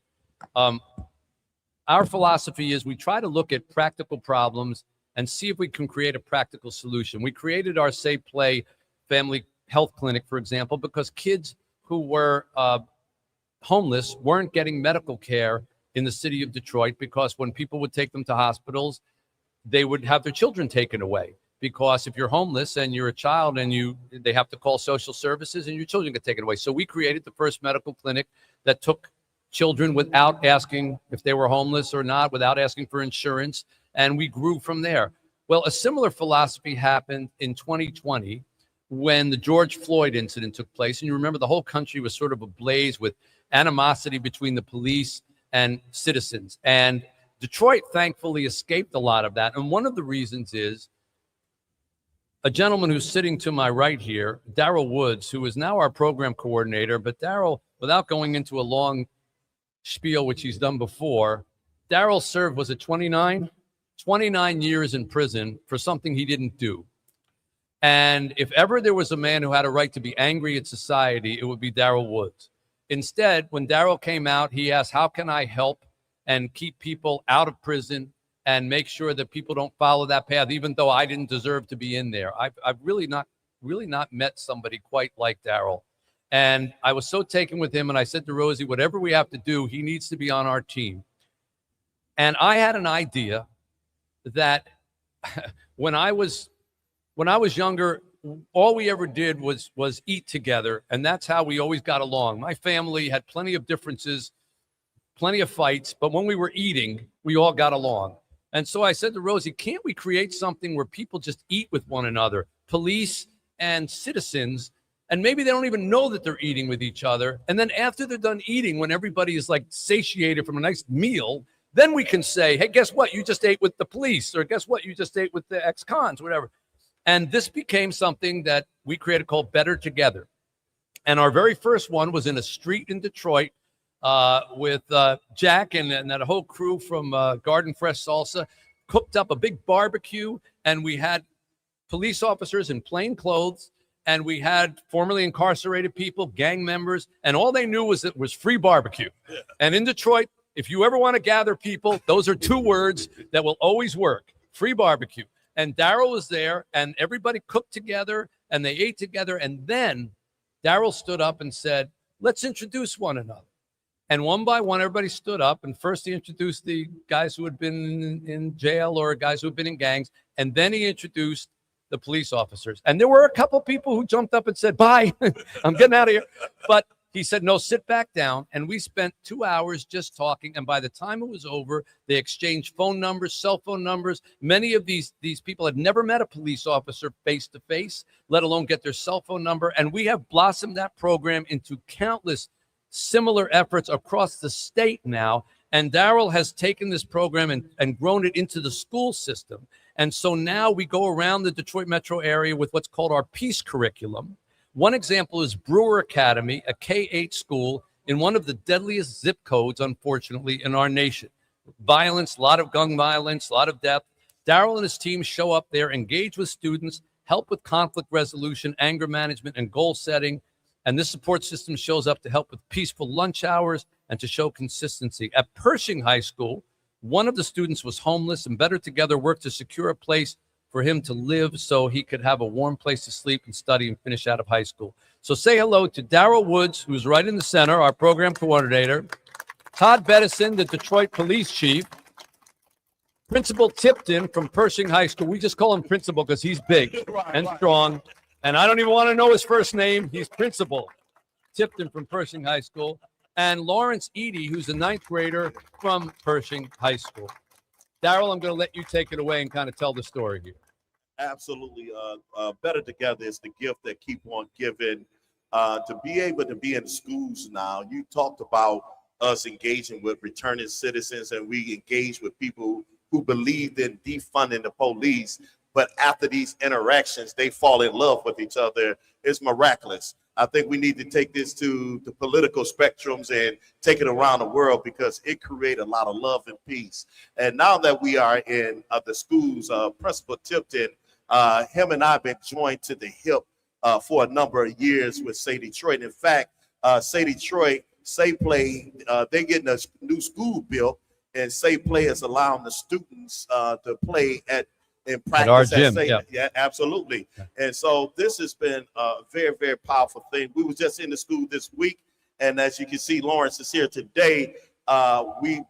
Our philosophy is we try to look at practical problems and see if we can create a practical solution. We created our Say Play Family Health Clinic, for example, because kids who were homeless weren't getting medical care in the city of Detroit, because when people would take them to hospitals, they would have their children taken away. Because if you're homeless and you're a child and they have to call social services and your children get taken away. So we created the first medical clinic that took children without asking if they were homeless or not, without asking for insurance, and we grew from there. Well, a similar philosophy happened in 2020 when the George Floyd incident took place. And you remember the whole country was sort of ablaze with animosity between the police and citizens. And Detroit thankfully escaped a lot of that. And one of the reasons is a gentleman who's sitting to my right here, Daryl Woods, who is now our program coordinator. But Daryl, without going into a long spiel, which he's done before, Daryl served, was it 29 years in prison for something he didn't do. And if ever there was a man who had a right to be angry at society, it would be Daryl Woods. Instead, when Daryl came out, he asked, how can I help and keep people out of prison and make sure that people don't follow that path, even though I didn't deserve to be in there. I've really not met somebody quite like Daryl. And I was so taken with him, and I said to Rosie, whatever we have to do, he needs to be on our team. And I had an idea that when I was younger, all we ever did was eat together, and that's how we always got along. My family had plenty of differences, plenty of fights, but when we were eating, we all got along. And so I said to Rosie, can't we create something where people just eat with one another, police and citizens, and maybe they don't even know that they're eating with each other. And then after they're done eating, when everybody is like satiated from a nice meal, then we can say, hey, guess what? You just ate with the police, or guess what? You just ate with the ex-cons, whatever. And this became something that we created called Better Together. And our very first one was in a street in Detroit with Jack and that whole crew from Garden Fresh Salsa cooked up a big barbecue, and we had police officers in plain clothes, and we had formerly incarcerated people, gang members, and all they knew was it was free barbecue. And in Detroit, if you ever want to gather people, those are two words that will always work: free barbecue. And Daryl was there, and everybody cooked together, and they ate together. And then Daryl stood up and said, let's introduce one another. And one by one, everybody stood up. And first he introduced the guys who had been in jail or guys who had been in gangs. And then he introduced the police officers. And there were a couple people who jumped up and said, bye, I'm getting out of here. But he said, no, sit back down. And we spent 2 hours just talking. And by the time it was over, they exchanged phone numbers, cell phone numbers. Many of these people had never met a police officer face to face, let alone get their cell phone number. And we have blossomed that program into countless similar efforts across the state now. And Daryl has taken this program and grown it into the school system. And so now we go around the Detroit metro area with what's called our peace curriculum. One example is Brewer Academy, a K-8 school in one of the deadliest zip codes, unfortunately, in our nation. Violence, a lot of gun violence, a lot of death. Daryl and his team show up there, engage with students, help with conflict resolution, anger management, and goal setting. And this support system shows up to help with peaceful lunch hours and to show consistency. At Pershing High School, one of the students was homeless, and Better Together worked to secure a place for him to live so he could have a warm place to sleep and study and finish out of high school. So say hello to Daryl Woods, who's right in the center, our program coordinator, Todd Bettison, the Detroit police chief, Principal Tipton from Pershing High School. We just call him Principal because he's big and strong. And I don't even want to know his first name. He's Principal Tipton from Pershing High School. And Lawrence Eady, who's a 9th grader from Pershing High School. Daryl, I'm going to let you take it away and kind of tell the story here. Absolutely. Better Together is the gift that keep on giving. To be able to be in schools now, you talked about us engaging with returning citizens, and we engage with people who believed in defunding the police. But after these interactions, they fall in love with each other. It's miraculous. I think we need to take this to the political spectrums and take it around the world because it created a lot of love and peace. And now that we are in the schools, Principal Tipton, him and I have been joined to the hip for a number of years with Say Detroit. In fact, Say Detroit, Say Play, they're getting a new school built, and Say Play is allowing the students to play in practice at our gym. Yeah, absolutely. And so this has been a very, very powerful thing. We were just in the school this week, and as you can see, Lawrence is here today. We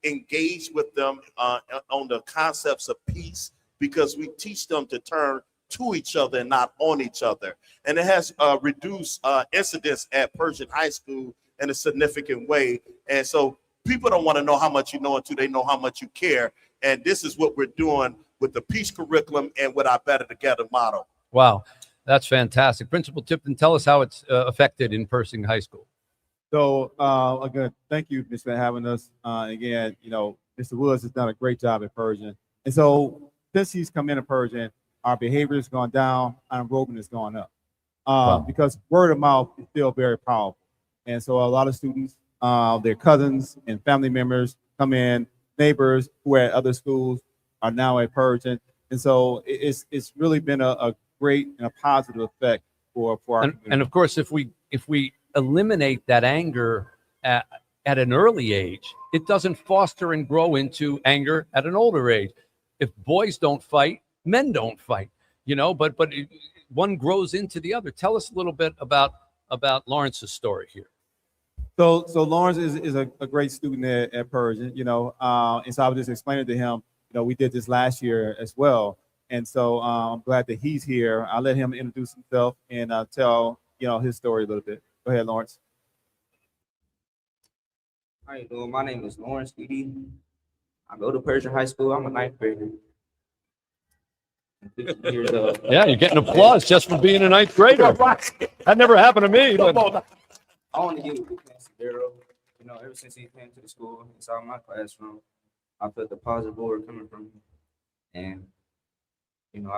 engage with them on the concepts of peace because we teach them to turn to each other and not on each other. And it has reduced incidents at Pershing High School in a significant way. And so people don't want to know how much you know until they know how much you care. And this is what we're doing with the peace curriculum and with our Better Together model. Wow, that's fantastic. Principal Tipton, tell us how it's affected in Pershing High School. So again, thank you, Mr. for having us. Again, Mr. Woods has done a great job at Pershing. And so since he's come into Pershing, our behavior has gone down, our enrollment has gone up. Because word of mouth is still very powerful. And so a lot of students, their cousins and family members come in, neighbors who are at other schools are now at Pershing. And so it's really been a great and a positive effect for our community. And of course, if we eliminate that anger at an early age, it doesn't foster and grow into anger at an older age. If boys don't fight, men don't fight, but one grows into the other. Tell us a little bit about Lawrence's story here. So Lawrence is a great student at Pershing, and so I was just explaining to him, we did this last year as well. And so I'm glad that he's here. I'll let him introduce himself and tell, his story a little bit. Go ahead, Lawrence. How you doing? My name is Lawrence Eady. I go to Pershing High School. I'm a 9th grader. Yeah, you're getting applause just for being a 9th grader. That never happened to me. But... I want to give a big thanks to Daryl. Ever since he came to the school inside my classroom, I felt the positive aura coming from him. And,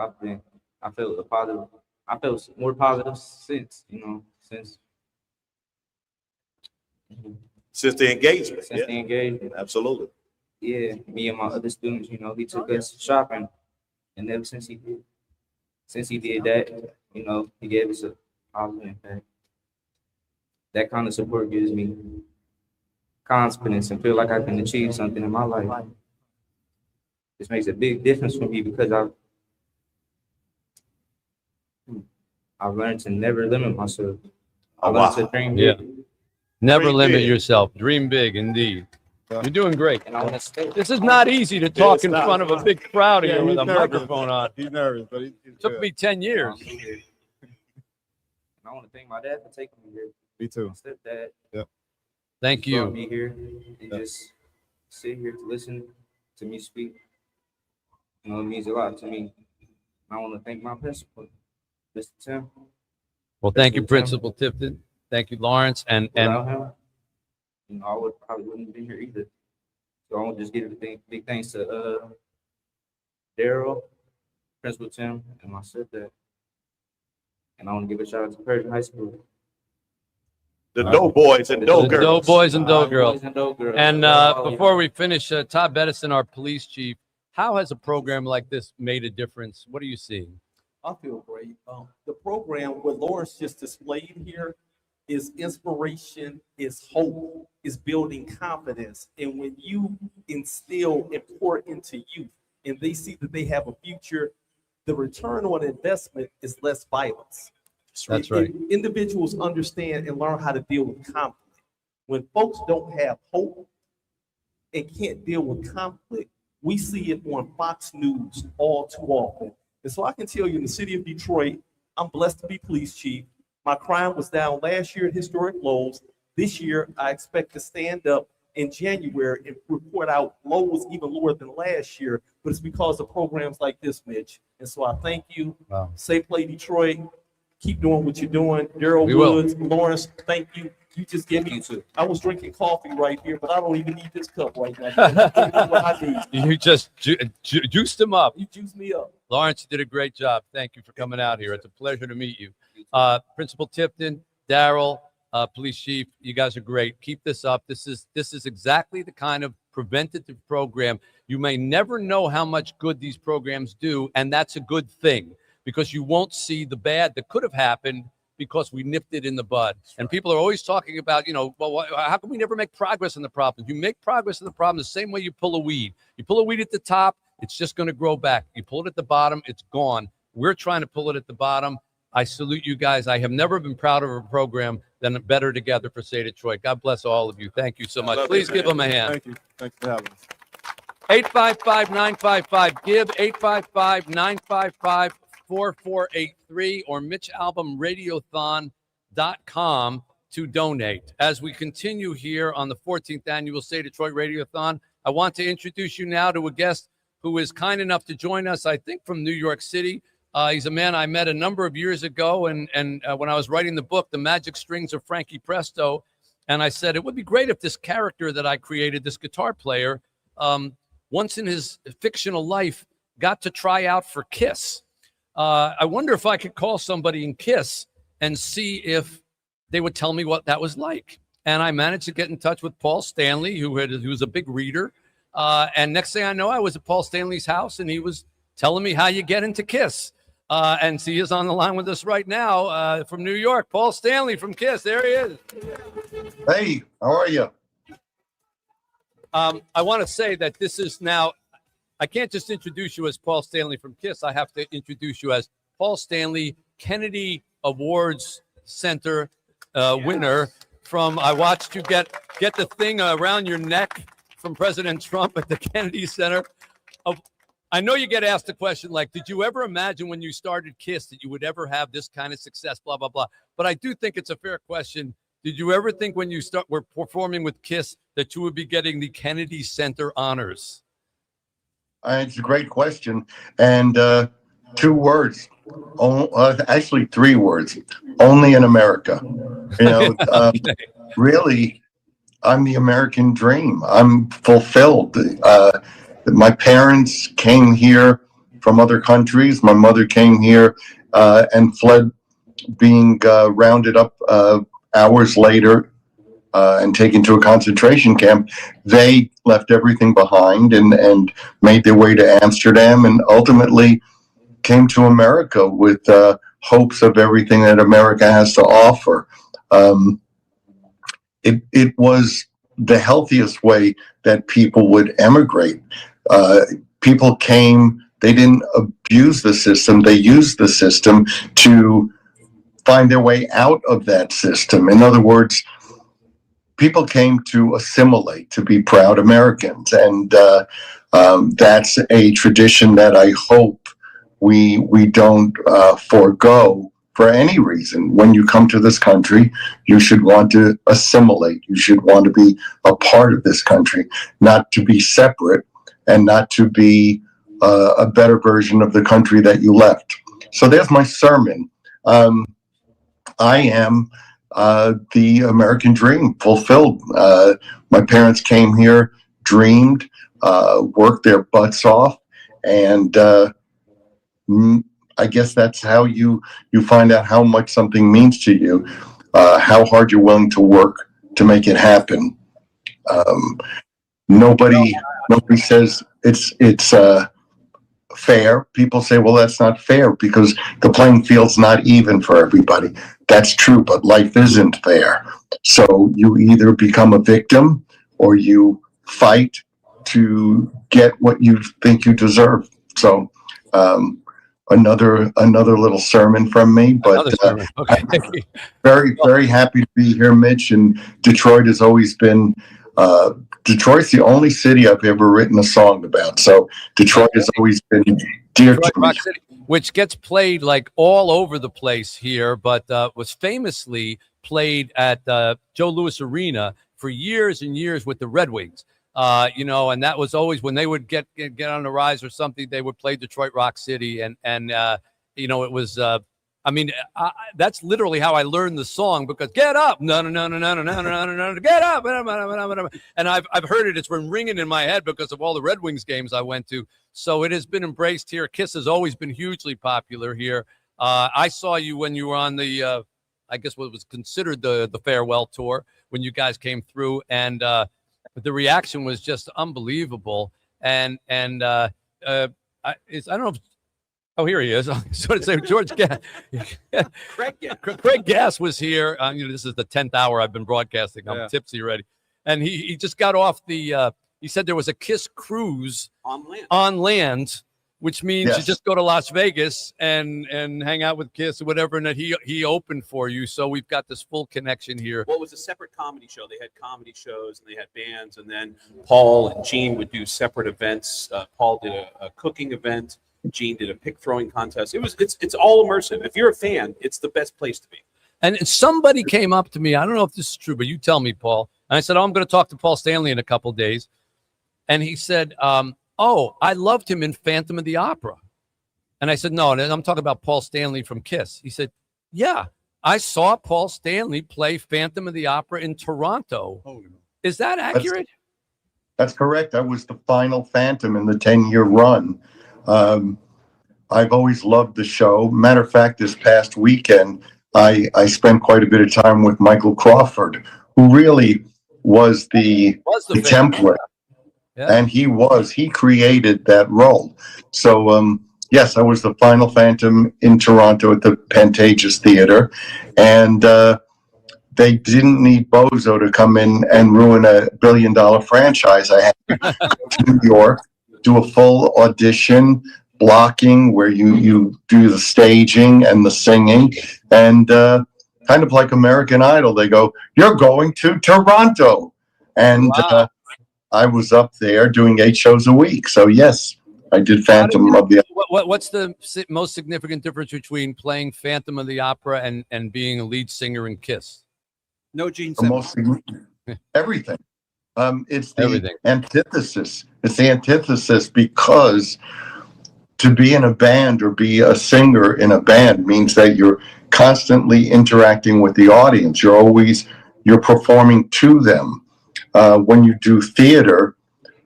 I felt a positive. I felt more positive since, Since the engagement. Since the engagement. Absolutely. Yeah, me and my other students, he took us shopping, and ever since he did that, he gave us a positive impact. That kind of support gives me confidence and feel like I can achieve something in my life. This makes a big difference for me because I've learned to never limit myself. I learned to dream big. Yeah. Never limit yourself. Dream big, indeed. You're doing great. And I want to stay. This is not easy to talk in not. front of a big crowd here Yeah, with he's a nervous. microphone on. He's nervous, but he's Took good. me 10 years. And I want to thank my dad for taking me here. Me too. My stepdad. Yep. Thank He brought you. me here and just sit here to listen to me speak. It means a lot to me. I want to thank my principal, Mr. Tim. Well, thank you, Tim. Principal Tipton. Thank you, Lawrence. And Without him, I would probably wouldn't be here either. So I want to just give big thanks to Daryl, Principal Tim, and my stepdad. And I want to give a shout out to Persian High School. The Doughboys and Dough Girls. Doughboys and Dough Girls. Boys and Dough Girls. And All of before y'all. we finish, Todd Bettison, our police chief, how has a program like this made a difference? What are you seeing? I feel great. The program, what Lawrence just displayed here, is inspiration, is hope, is building confidence. And when you instill and pour into youth, and they see that they have a future, the return on investment is less violence. That's right. Individuals understand and learn how to deal with conflict. When folks don't have hope and can't deal with conflict, we see it on Fox News all too often. And so I can tell you in the city of Detroit, I'm blessed to be police chief. My crime was down last year at historic lows. This year, I expect to stand up in January and report out lows even lower than last year. But it's because of programs like this, Mitch. And so I thank you. Wow. Safe Play Detroit. Keep doing what you're doing. Daryl We will. Woods, Lawrence, thank you. You just gave me. I was drinking coffee right here, but I don't even need this cup right now. What I need. You just juiced them up. You juiced me up. Lawrence, you did a great job. Thank you for coming out here. It's a pleasure to meet you. Principal Tipton, Daryl, Police Chief, you guys are great. Keep this up. This is exactly the kind of preventative program. You may never know how much good these programs do, and that's a good thing because you won't see the bad that could have happened because we nipped it in the bud. And people are always talking about, well, how can we never make progress in the problem? You make progress in the problem the same way you pull a weed. You pull a weed at the top, it's just going to grow back. You pull it at the bottom, it's gone. We're trying to pull it at the bottom. I salute you guys. I have never been prouder of a program than Better Together for Say Detroit. God bless all of you. Thank you so much. Please give them a hand. Thank you. Thanks for having us. 855-955-GIVE, 855-955-4483, or MitchAlbumRadiothon.com to donate. As we continue here on the 14th Annual Say Detroit Radiothon, I want to introduce you now to a guest who is kind enough to join us, I think, from New York City. He's a man I met a number of years ago, and when I was writing the book, The Magic Strings of Frankie Presto, and I said, it would be great if this character that I created, this guitar player, once in his fictional life, got to try out for KISS. I wonder if I could call somebody in KISS and see if they would tell me what that was like. And I managed to get in touch with Paul Stanley, who was a big reader. And next thing I know, I was at Paul Stanley's house, and he was telling me how you get into KISS. And he is on the line with us right now from New York. Paul Stanley from KISS. There he is. Hey, how are you? I want to say that this is now, I can't just introduce you as Paul Stanley from KISS. I have to introduce you as Paul Stanley Kennedy Awards Center winner from, I watched you get the thing around your neck from President Trump at the Kennedy Center. I know you get asked the question like, did you ever imagine when you started KISS that you would ever have this kind of success, blah, blah, blah. But I do think it's a fair question. Did you ever think when you were performing with KISS that you would be getting the Kennedy Center honors? It's a great question. And 2 words, actually 3 words, only in America. Really, I'm the American dream. I'm fulfilled. My parents came here from other countries. My mother came here and fled being rounded up hours later and taken to a concentration camp. They left everything behind and made their way to Amsterdam and ultimately came to America with hopes of everything that America has to offer. It was the healthiest way that people would emigrate. People came, they didn't abuse the system, they used the system to find their way out of that system. In other words, people came to assimilate, to be proud Americans. And that's a tradition that I hope we don't forego for any reason. When you come to this country, you should want to assimilate. You should want to be a part of this country, not to be separate and not to be a better version of the country that you left. So there's my sermon. I am the American dream fulfilled. My parents came here, dreamed, worked their butts off, and I guess that's how you find out how much something means to you, how hard you're willing to work to make it happen. Nobody says it's fair. People say, well, that's not fair because the playing field's not even for everybody. That's true, but life isn't fair. So you either become a victim or you fight to get what you think you deserve. So another little sermon from me, but Okay. very, very happy to be here, Mitch. And Detroit has always been, Detroit's the only city I've ever written a song about. So Detroit has always been dear Detroit to me. Rock City, which gets played like all over the place here, but was famously played at Joe Louis Arena for years and years with the Red Wings. And that was always when they would get on the rise or something, they would play Detroit Rock City. And it was, that's literally how I learned the song, because get up, no, get up. And I've heard it. It's been ringing in my head because of all the Red Wings games I went to. So it has been embraced here. Kiss has always been hugely popular here. I saw you when you were on the, I guess what was considered the farewell tour when you guys came through, and the reaction was just unbelievable. And I don't know if, oh, here he is. I was going to say George Gass. Craig Gass was here. This is the 10th hour I've been broadcasting. I'm tipsy already. And he just got off the, he said there was a Kiss cruise on land, which means you just go to Las Vegas and hang out with Kiss or whatever, and that he opened for you. So we've got this full connection here. Well, it was a separate comedy show. They had comedy shows and they had bands, and then Paul and Gene would do separate events. Paul did a cooking event. Gene did a pick throwing contest. It's all immersive. If you're a fan, it's the best place to be. And somebody came up to me. I don't know if this is true, but you tell me, Paul. And I said, I'm going to talk to Paul Stanley in a couple of days. And he said, oh, I loved him in Phantom of the Opera. And I said, no, and I'm talking about Paul Stanley from Kiss. He said, yeah, I saw Paul Stanley play Phantom of the Opera in Toronto. Is that accurate? That's correct. I was the final Phantom in the 10-year run. I've always loved the show. Matter of fact, this past weekend, I spent quite a bit of time with Michael Crawford, who really was the template. Yeah. And he created that role. So, yes, I was the final Phantom in Toronto at the Pantages Theater. And they didn't need Bozo to come in and ruin a $1 billion franchise. I had to go to New York, do a full audition, blocking where you do the staging and the singing. And kind of like American Idol, they go, you're going to Toronto. And I was up there doing 8 shows a week. So, yes, I did Phantom of the Opera. What's the most significant difference between playing Phantom of the Opera and being a lead singer in Kiss? No Gene Simmons. Everything. It's the antithesis. It's the antithesis because to be in a band or be a singer in a band means that you're constantly interacting with the audience. You're performing to them. When you do theater,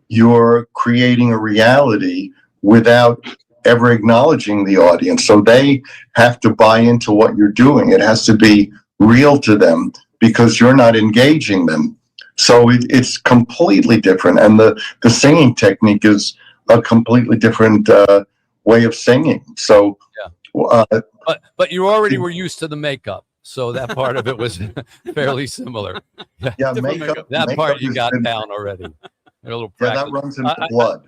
you're creating a reality without ever acknowledging the audience. So they have to buy into what you're doing. It has to be real to them because you're not engaging them. So it's completely different. And the singing technique is a completely different way of singing. So, but you already were used to the makeup. So that part of it was fairly similar. Yeah, makeup. That makeup part you has got been- down already. A little Yeah, practice. that runs in the blood.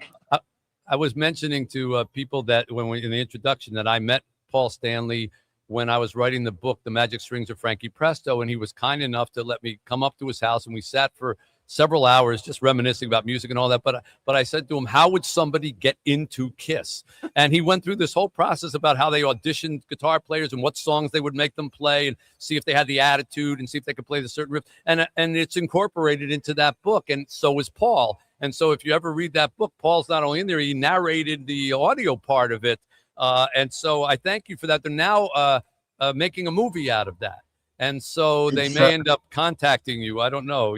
I was mentioning to people that when we in the introduction that I met Paul Stanley when I was writing the book, The Magic Strings of Frankie Presto, and he was kind enough to let me come up to his house, and we sat for several hours just reminiscing about music and all that. But I said to him, how would somebody get into Kiss? And he went through this whole process about how they auditioned guitar players and what songs they would make them play and see if they had the attitude and see if they could play the certain riff. And it's incorporated into that book. And so is Paul. And so if you ever read that book, Paul's not only in there, he narrated the audio part of it. And so I thank you for that. They're now making a movie out of that. And so they may end up contacting you. I don't know.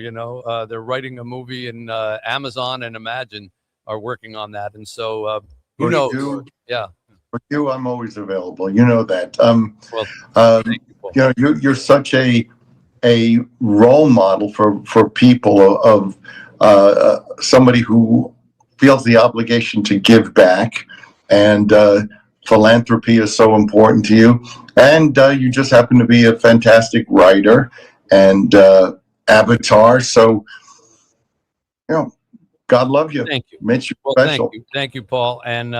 They're writing a movie, and Amazon and Imagine are working on that. And so, who knows? Yeah. For you, I'm always available. You know that. Well, you're such a role model for people of somebody who feels the obligation to give back, and philanthropy is so important to you. And you just happen to be a fantastic writer and avatar. So, God love you. Thank you. Mitch, you're Well, special. thank you, Paul. And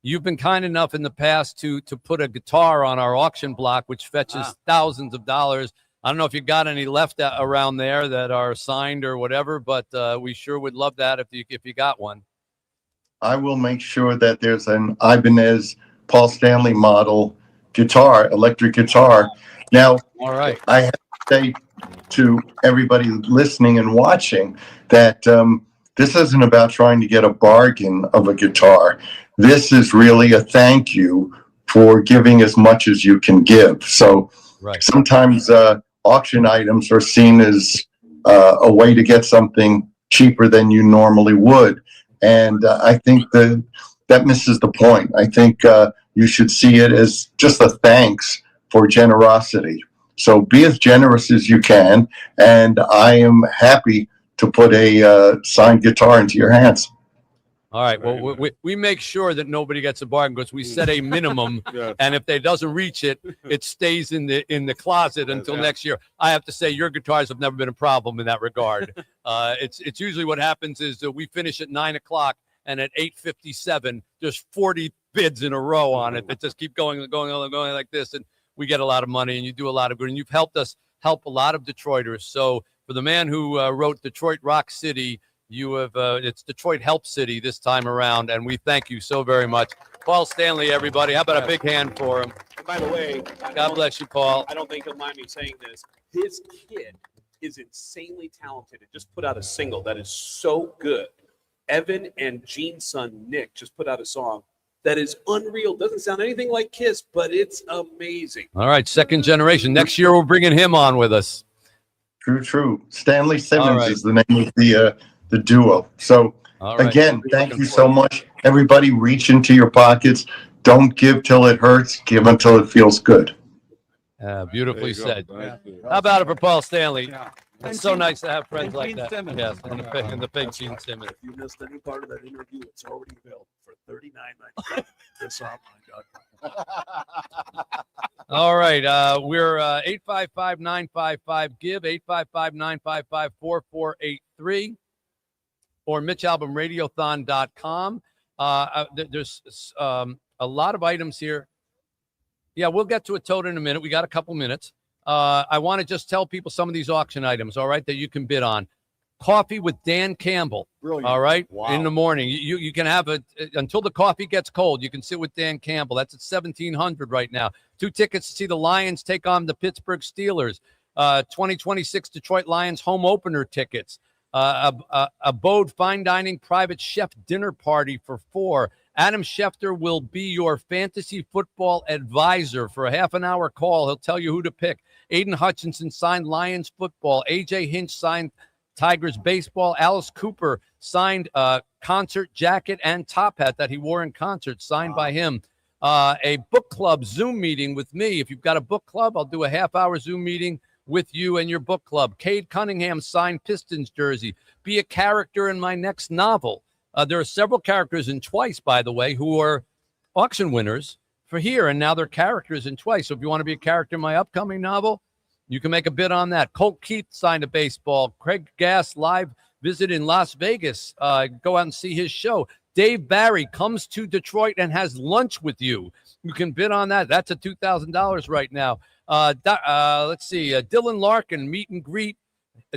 you've been kind enough in the past to put a guitar on our auction block, which fetches thousands of dollars. I don't know if you got any left around there that are signed or whatever, but we sure would love that if you got one. I will make sure that there's an Ibanez Paul Stanley model guitar, electric guitar. Now, all right, I have to say to everybody listening and watching that this isn't about trying to get a bargain of a guitar. This is really a thank you for giving as much as you can give. So sometimes auction items are seen as a way to get something cheaper than you normally would. And I think that misses the point. I think you should see it as just a thanks for generosity. So be as generous as you can. And I am happy to put a signed guitar into your hands. All right. Well, we make sure that nobody gets a bargain because we set a minimum, and if they doesn't reach it, it stays in the closet until next year. I have to say, your guitars have never been a problem in that regard. It's usually what happens is that we finish at 9 o'clock, and at 8:57, there's 40 bids in a row on it that just keep going like this, and we get a lot of money, and you do a lot of good, and you've helped us help a lot of Detroiters. So for the man who wrote Detroit Rock City, you have it's Detroit Help City this time around, and we thank you so very much. Paul Stanley, everybody. How about a big hand for him? And by the way, God bless you, Paul. I don't think he'll mind me saying this. His kid is insanely talented. It just put out a single that is so good. Evan and Gene's son, Nick, just put out a song that is unreal. Doesn't sound anything like Kiss, but it's amazing. All right, second generation. Next year, we're bringing him on with us. True. Stanley Simmons is the name of the duo. So again, thank you so much. Everybody reach into your pockets. Don't give till it hurts. Give until it feels good. Beautifully said. How about it for Paul Stanley? It's so nice to have friends like that. Yes, and the big Gene Simmons. If you missed any part of that interview, it's already available for $39.95. This All right. We're 855-955-GIVE, 855-955-4483, or MitchAlbumRadiothon.com. There's a lot of items here. Yeah, we'll get to a tote in a minute. We got a couple minutes. I want to just tell people some of these auction items, all right, that you can bid on. Coffee with Dan Campbell. Brilliant. All right. Wow. In the morning. You can have it until the coffee gets cold. You can sit with Dan Campbell. That's at $1,700 right now. 2 tickets to see the Lions take on the Pittsburgh Steelers. 2026 Detroit Lions home opener tickets. Abode fine dining private chef dinner party for 4. Adam Schefter will be your fantasy football advisor for a half-an-hour call. He'll tell you who to pick. Aiden Hutchinson signed Lions football. AJ Hinch signed Tigers baseball. Alice Cooper signed a concert jacket and top hat that he wore in concert, signed by him. A book club Zoom meeting with me. If you've got a book club, I'll do a half-hour Zoom meeting with you and your book club. Cade Cunningham signed Pistons jersey. Be a character in my next novel. There are several characters in Twice, by the way, who are auction winners for here, and now they're characters in Twice. So if you want to be a character in my upcoming novel, you can make a bid on that. Colt Keith signed a baseball. Craig Gass live visit in Las Vegas. Go out and see his show. Dave Barry comes to Detroit and has lunch with you. You can bid on that. That's a $2,000 right now. Let's see. Dylan Larkin, meet and greet.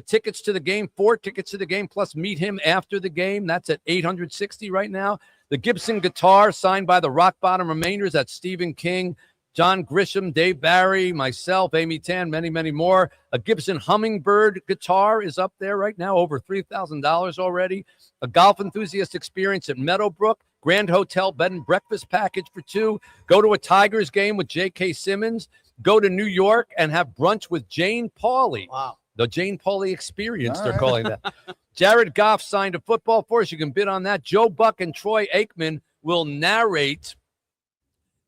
Tickets to the game, 4 tickets to the game, plus meet him after the game. That's at $860 right now. The Gibson guitar signed by the Rock Bottom Remainders. That's Stephen King, John Grisham, Dave Barry, myself, Amy Tan, many, many more. A Gibson Hummingbird guitar is up there right now, over $3,000 already. A golf enthusiast experience at Meadowbrook. Grand Hotel bed and breakfast package for 2. Go to a Tigers game with J.K. Simmons. Go to New York and have brunch with Jane Pauley. Wow. The Jane Pauley experience, they're calling that. Jared Goff signed a football for us. You can bid on that. Joe Buck and Troy Aikman will narrate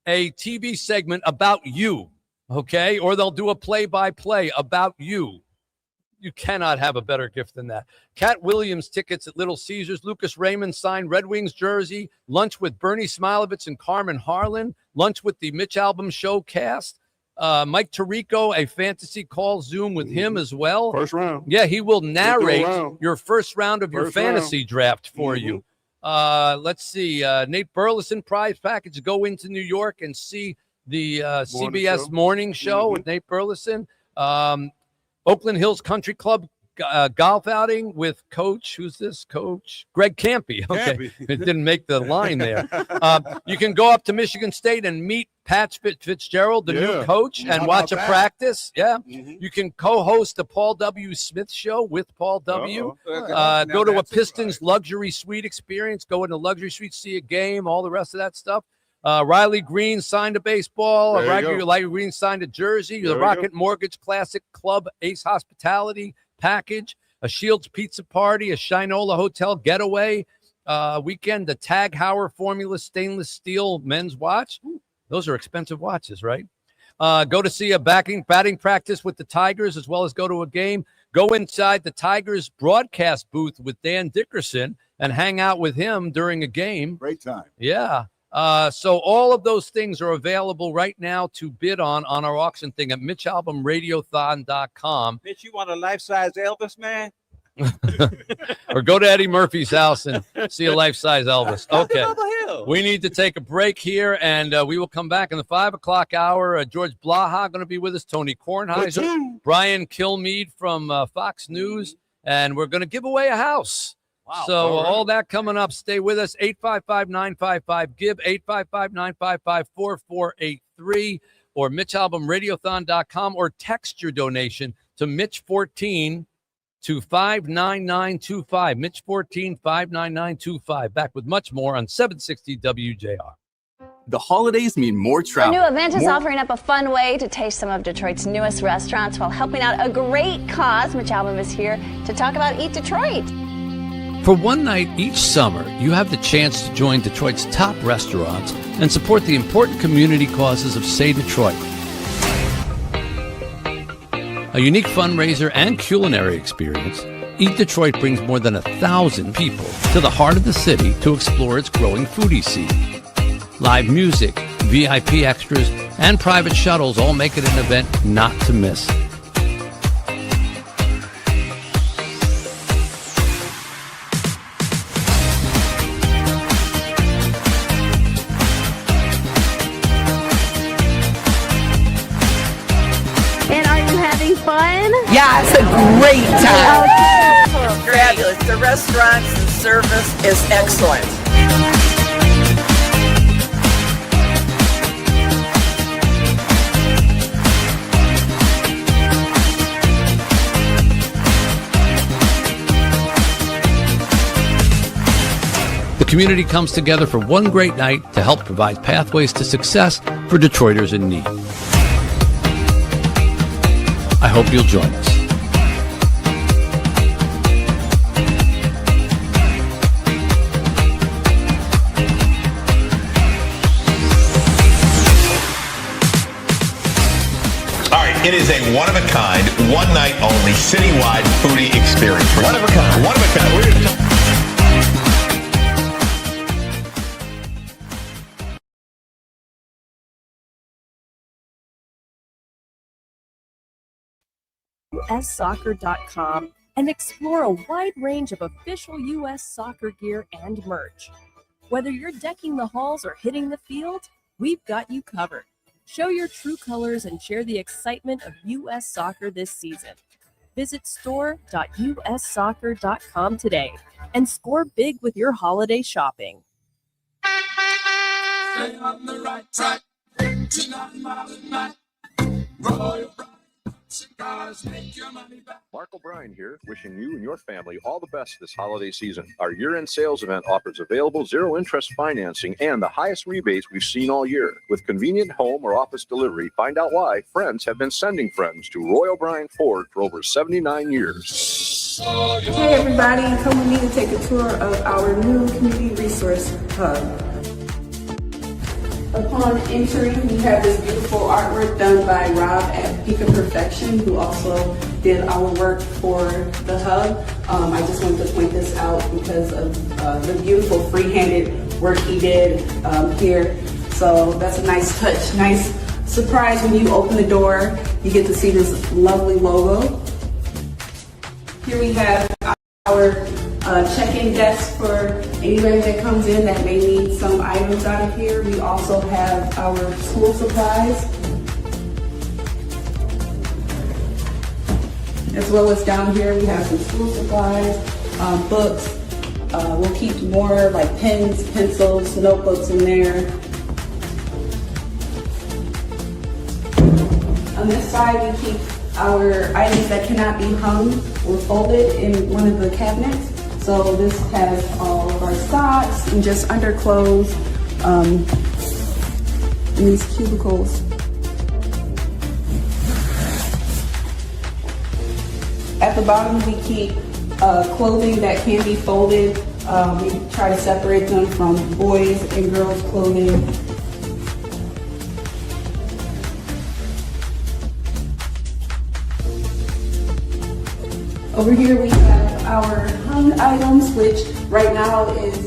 a TV segment about you, okay? Or they'll do a play-by-play about you. You cannot have a better gift than that. Cat Williams tickets at Little Caesars. Lucas Raymond signed Red Wings jersey. Lunch with Bernie Smilovitz and Carmen Harlan. Lunch with the Mitch Albom show cast. Mike Tirico, a fantasy call Zoom with him as well. First round. Yeah, he will narrate your first round of your fantasy draft for you. Let's see. Nate Burleson prize package. Go into New York and see the CBS morning show with Nate Burleson. Oakland Hills Country Club golf outing with Coach. Who's this? Coach Greg Campy. Okay, it didn't make the line there. You can go up to Michigan State and meet Pat Fitzgerald, the new coach, and watch a practice. Yeah, you can co-host the Paul W. Smith show with Paul W. Go to a Pistons luxury suite experience. Go into luxury suite, see a game, all the rest of that stuff. Riley Green signed a baseball. Riley Green signed a jersey. The Rocket Mortgage Classic Club Ace Hospitality package, a Shields Pizza Party, a Shinola Hotel getaway weekend, the Tag Heuer Formula stainless steel men's watch. Those are expensive watches, right? Go to see a batting practice with the Tigers, as well as go to a game. Go inside the Tigers broadcast booth with Dan Dickerson and hang out with him during a game. Great time. Yeah. So all of those things are available right now to bid on our auction thing at MitchAlbumRadiothon.com. Mitch, you want a life-size Elvis, man? Or go to Eddie Murphy's house and see a life-size Elvis. Okay. We need to take a break here, and we will come back in the 5 o'clock hour. George Blaha going to be with us, Tony Kornheiser, Brian Kilmeade from Fox News, and we're going to give away a house. Wow. So all that coming up. Stay with us. 855-955-GIVE, 855-955-4483, or MitchAlbumRadiothon.com, or text your donation to Mitch14 to 59925. Mitch14 59925. Back with much more on 760 WJR. The holidays mean more A travel. new event is offering up a fun way to taste some of Detroit's newest restaurants while helping out a great cause. Mitch Albom is here to talk about Eat Detroit. For one night each summer, you have the chance to join Detroit's top restaurants and support the important community causes of Say Detroit. A unique fundraiser and culinary experience, Eat Detroit brings more than 1,000 people to the heart of the city to explore its growing foodie scene. Live music, VIP extras, and private shuttles all make it an event not to miss. Fun? Yeah, it's a great time. It's fabulous. The restaurants and service is excellent. The community comes together for one great night to help provide pathways to success for Detroiters in need. I hope you'll join us. It is a one-of-a-kind, one-night only, citywide foodie experience. One of a kind. One of a kind. We're here to talk. ussoccer.com and explore a wide range of official U.S. soccer gear and merch. Whether you're decking the halls or hitting the field, we've got you covered. Show your true colors and share the excitement of U.S. soccer this season. Visit store.ussoccer.com today and score big with your holiday shopping. Stay on the right track, 59 miles a night. Royal cigars make your money back. Mark O'Brien here, wishing you and your family all the best this holiday season. Our year-end sales event offers available zero-interest financing and the highest rebates we've seen all year. With convenient home or office delivery, find out why friends have been sending friends to Roy O'Brien Ford for over 79 years. Hey everybody, come with me to take a tour of our new community resource hub. Upon entering, we have this beautiful artwork done by Rob at Peak of Perfection, who also did our work for the hub. I just wanted to point this out because of the beautiful free-handed work he did here. So that's a nice touch, nice surprise when you open the door. You get to see this lovely logo. Here we have our check-in desk for anybody that comes in that may need some items out of here. We also have our school supplies, as well as down here we have some school supplies, books. We'll keep more like pens, pencils, notebooks in there. On this side we keep our items that cannot be hung or folded in one of the cabinets. So this has all of our socks and just underclothes in these cubicles. At the bottom we keep clothing that can be folded. We try to separate them from boys and girls clothing. Over here we have our hung items, which right now is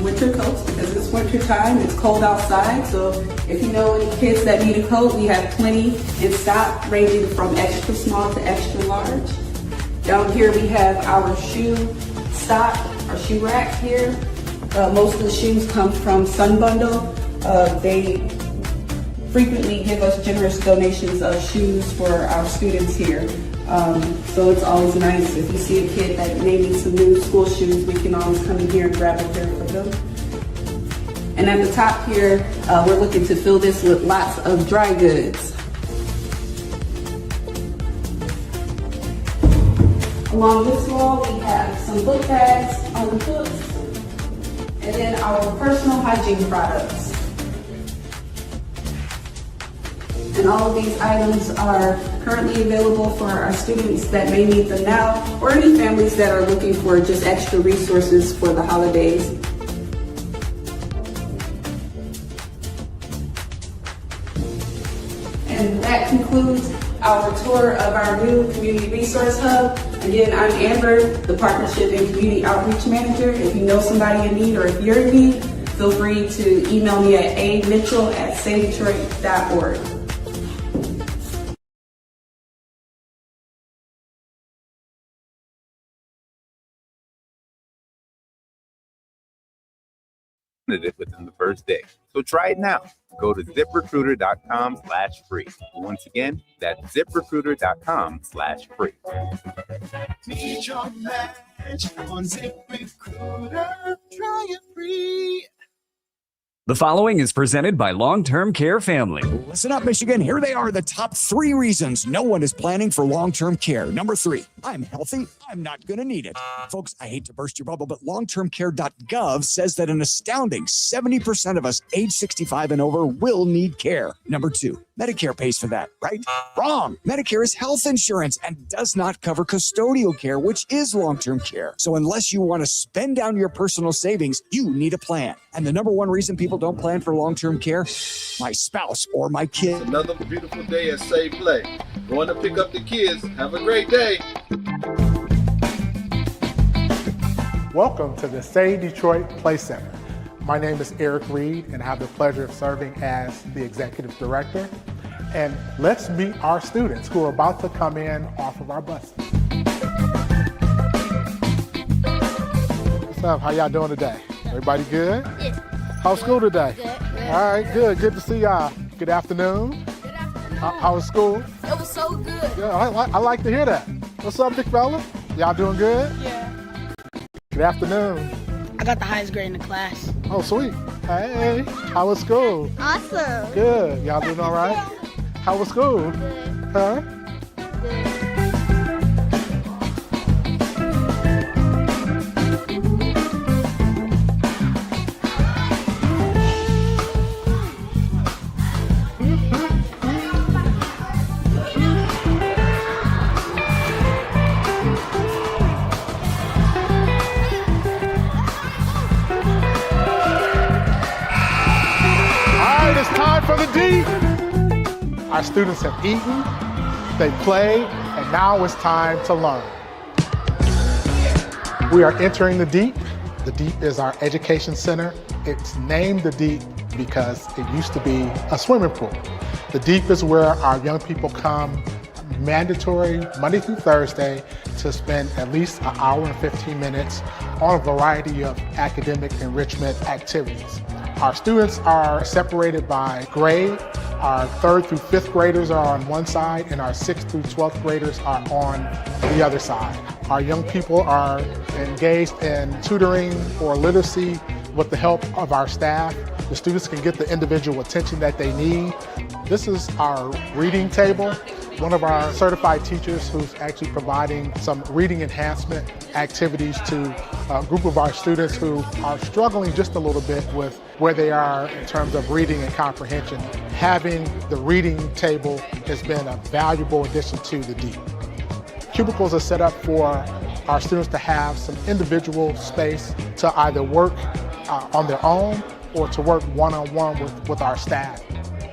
winter coats because it's winter time, it's cold outside. So if you know any kids that need a coat, we have plenty in stock ranging from extra small to extra large. Down here we have our shoe stock, our shoe rack here. Most of the shoes come from Sun Bundle. They frequently give us generous donations of shoes for our students here. So it's always nice if you see a kid that may need some new school shoes, we can always come in here and grab a pair for them. And at the top here, we're looking to fill this with lots of dry goods. Along this wall, we have some book bags on the hooks, and then our personal hygiene products. And all of these items are currently available for our students that may need them now, or any families that are looking for just extra resources for the holidays. And that concludes our tour of our new Community Resource Hub. Again, I'm Amber, the Partnership and Community Outreach Manager. If you know somebody in need or if you're in need, feel free to email me at amitchell@savedetroit.org. It within the first day. So try it now. Go to ziprecruiter.com/free. Once again, that's ziprecruiter.com/free. Need your match on ZipRecruiter. Try it free. The following is presented by Long-Term Care Family. Listen up, Michigan. Here they are, the top 3 reasons no one is planning for long-term care. Number 3, I'm healthy. I'm not going to need it. Folks, I hate to burst your bubble, but longtermcare.gov says that an astounding 70% of us age 65 and over will need care. Number 2, Medicare pays for that, right? Wrong. Medicare is health insurance and does not cover custodial care, which is long-term care. So unless you want to spend down your personal savings, you need a plan. And the number one reason people don't plan for long-term care? My spouse or my kid. Another beautiful day at Save Play. Going to pick up the kids. Have a great day. Welcome to the Say Detroit Play Center. My name is Eric Reed, and I have the pleasure of serving as the Executive Director. And let's meet our students who are about to come in off of our bus. What's up? How y'all doing today? Everybody good? Yes. How's school today? Good. All right, good. Good to see y'all. Good afternoon. Good afternoon. How was school? It was so good. Yeah, I like to hear that. What's up, big fella? Y'all doing good? Yeah. Good afternoon. I got the highest grade in the class. Oh, sweet. Hey, how was school? Awesome. Good. Y'all doing all right? How was school? Good. Huh? For the D. Our students have eaten, they played, and now it's time to learn. We are entering the Deep. The Deep is our education center. It's named the Deep because it used to be a swimming pool. The Deep is where our young people come mandatory Monday through Thursday to spend at least an hour and 15 minutes on a variety of academic enrichment activities. Our students are separated by grade. Our 3rd through 5th graders are on one side and our 6th through 12th graders are on the other side. Our young people are engaged in tutoring or literacy with the help of our staff. The students can get the individual attention that they need. This is our reading table. One of our certified teachers who's actually providing some reading enhancement activities to a group of our students who are struggling just a little bit with where they are in terms of reading and comprehension. Having the reading table has been a valuable addition to the Deep. Cubicles are set up for our students to have some individual space to either work on their own or to work one-on-one with our staff.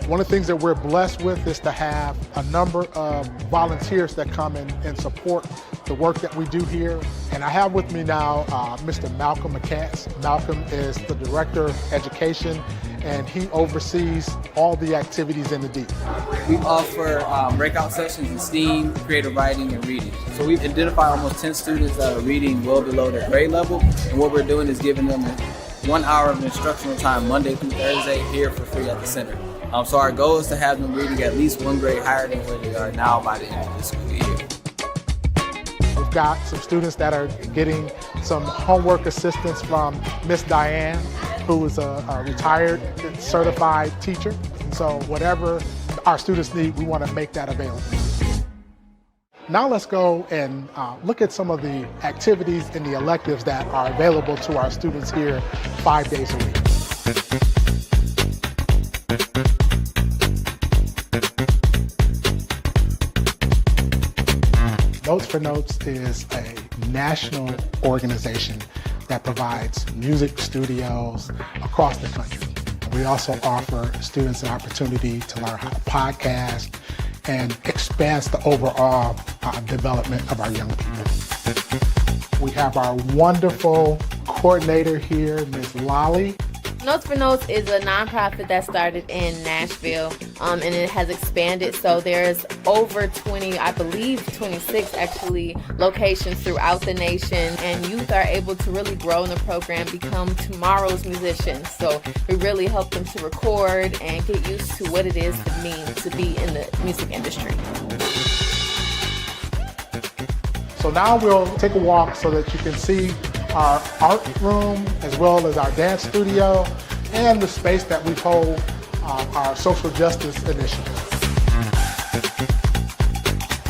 One of the things that we're blessed with is to have a number of volunteers that come in and support the work that we do here. And I have with me now Mr. Malcolm McCants. Malcolm is the Director of Education, and he oversees all the activities in the Deep. We offer breakout sessions in STEAM, creative writing, and reading. So we've identified almost 10 students that are reading well below their grade level, and what we're doing is giving them 1 hour of instructional time Monday through Thursday here for free at the center. So our goal is to have them reading at least 1 grade higher than where they are now by the end of the school year. We've got some students that are getting some homework assistance from Miss Diane, who is a retired certified teacher. So whatever our students need, we want to make that available. Now let's go and look at some of the activities and the electives that are available to our students here 5 days a week. Notes for Notes is a national organization that provides music studios across the country. We also offer students an opportunity to learn how to podcast and expands the overall development of our young people. We have our wonderful coordinator here, Ms. Lolly. Notes for Notes is a nonprofit that started in Nashville, and it has expanded. So there's over 20, I believe 26 actually, locations throughout the nation, and youth are able to really grow in the program, become tomorrow's musicians. So we really help them to record and get used to what it is to mean to be in the music industry. So now we'll take a walk so that you can see our art room as well as our dance studio and the space that we hold our social justice initiative.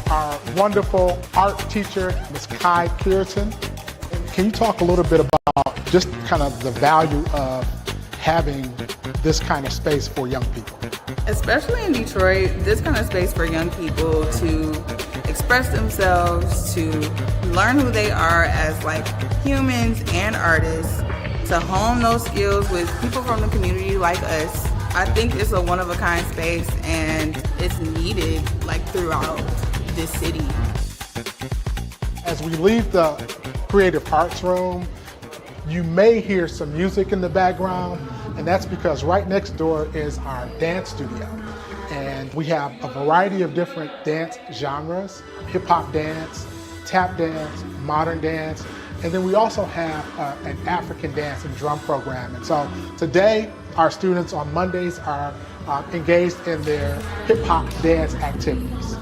Our wonderful art teacher, Ms. Kai Puritan. Can you talk a little bit about just kind of the value of having this kind of space for young people? Especially in Detroit, this kind of space for young people to express themselves, to learn who they are as like humans and artists, to hone those skills with people from the community like us. I think it's a one-of-a-kind space, and it's needed like throughout this city. As we leave the creative arts room, you may hear some music in the background, and that's because right next door is our dance studio. And we have a variety of different dance genres: hip-hop dance, tap dance, modern dance, and then we also have an African dance and drum program. And so today, our students on Mondays are engaged in their hip-hop dance activities.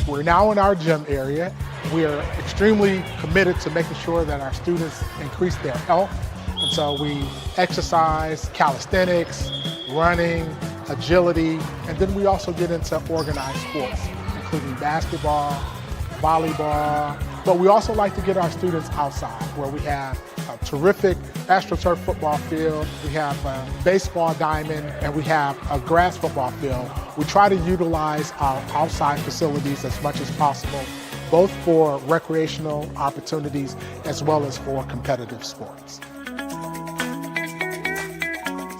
We're now in our gym area. We are extremely committed to making sure that our students increase their health. And so we exercise, calisthenics, running, agility, and then we also get into organized sports, including basketball, volleyball. But we also like to get our students outside, where we have a terrific AstroTurf football field, we have a baseball diamond, and we have a grass football field. We try to utilize our outside facilities as much as possible, both for recreational opportunities as well as for competitive sports.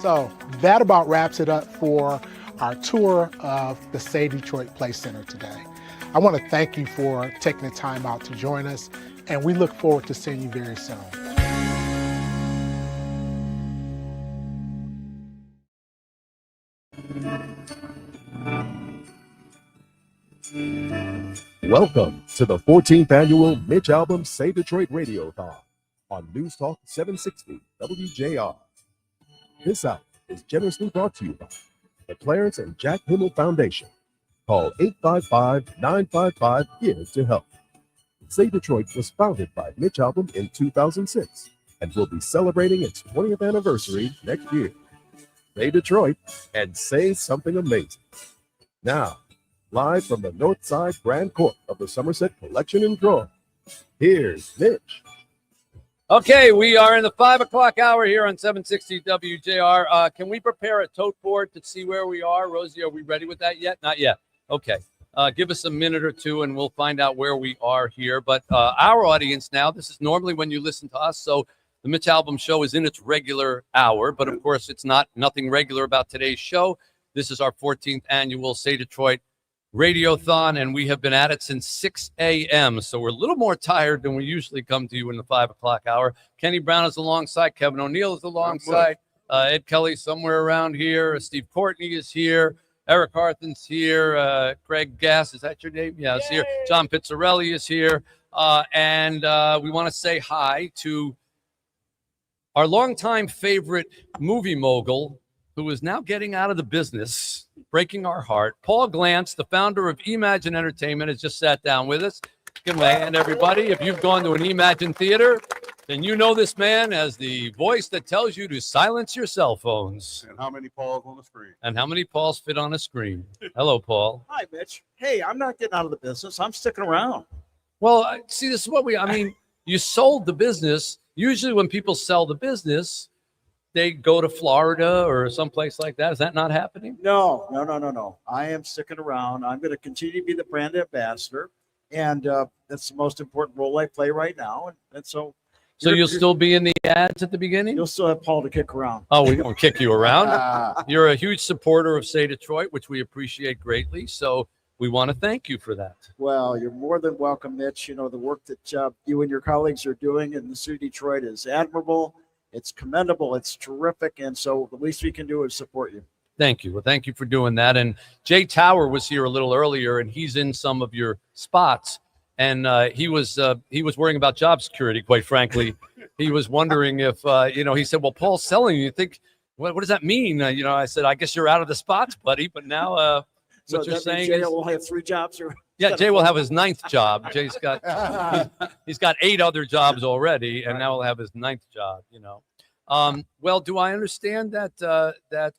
So that about wraps it up for our tour of the Say Detroit Play Center today. I want to thank you for taking the time out to join us, and we look forward to seeing you very soon. Welcome to the 14th annual Mitch Albom Say Detroit Radiothon on News Talk 760 WJR. This hour is generously brought to you by the Clarence and Jack Himmel Foundation. Call 855-955-GIVE to help. Say Detroit was founded by Mitch Albom in 2006 and will be celebrating its 20th anniversary next year. Say Detroit and say something amazing. Now, live from the North Side Grand Court of the Somerset Collection in Troy, here's Mitch. Okay, we are in the 5 o'clock hour here on 760 WJR. Can we prepare a tote board to see where we are? Rosie, are we ready with that yet? Not yet. Okay. Give us a minute or two and we'll find out where we are here. But our audience now, this is normally when you listen to us. So the Mitch Albom Show is in its regular hour. But of course, it's nothing regular about today's show. This is our 14th annual Say Detroit Radiothon, and we have been at it since 6 a.m. So we're a little more tired than we usually come to you in the 5 o'clock hour. Kenny Brown is alongside. Kevin O'Neill is alongside. Ed Kelly somewhere around here. Steve Courtney is here. Eric Harthen's here. Craig Gass, is that your name? Yeah, it's here. John Pizzarelli is here. And we want to say hi to our longtime favorite movie mogul, who is now getting out of the business, breaking our heart. Paul Glantz, the founder of Imagine Entertainment, has just sat down with us. Give him a hand, everybody. If you've gone to an Imagine theater, then you know this man as the voice that tells you to silence your cell phones. And how many Pauls on the screen? And how many Pauls fit on a screen? Hello, Paul. Hi, Mitch. Hey, I'm not getting out of the business. I'm sticking around. Well, see, this is what you sold the business. Usually when people sell the business, they go to Florida or someplace like that. Is that not happening? No. I am sticking around. I'm going to continue to be the brand ambassador, and that's the most important role I play right now. And so you'll still be in the ads at the beginning? You'll still have Paul to kick around. Oh, we don't kick you around. You're a huge supporter of Say Detroit, which we appreciate greatly. So we want to thank you for that. Well, you're more than welcome, Mitch. You know, the work that you and your colleagues are doing in the city of Detroit is admirable. It's commendable. It's terrific. And so the least we can do is support you. Thank you. Well, thank you for doing that. And Jay Tower was here a little earlier, and he's in some of your spots. And he was worrying about job security, quite frankly. He was wondering if, he said, well, Paul's selling. You think, what does that mean? I said, I guess you're out of the spots, buddy. But now what you're saying Jay will have 3 jobs? Or yeah, Jay will have his 9th job. Jay's got he's got 8 other jobs already, and now he'll have his 9th job. Well, do I understand that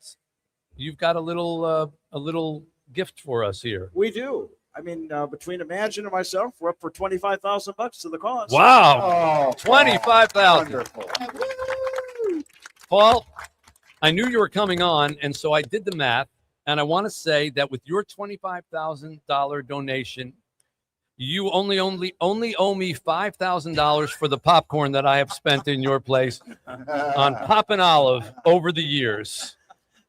you've got a little gift for us here? We do. I mean, between Imagine and myself, we're up for $25,000 to the cause. Wow, $25,000. Wonderful. Paul, I knew you were coming on, and so I did the math. And I want to say that with your $25,000 donation, you only owe me $5,000 for the popcorn that I have spent in your place on Pop and Olive over the years.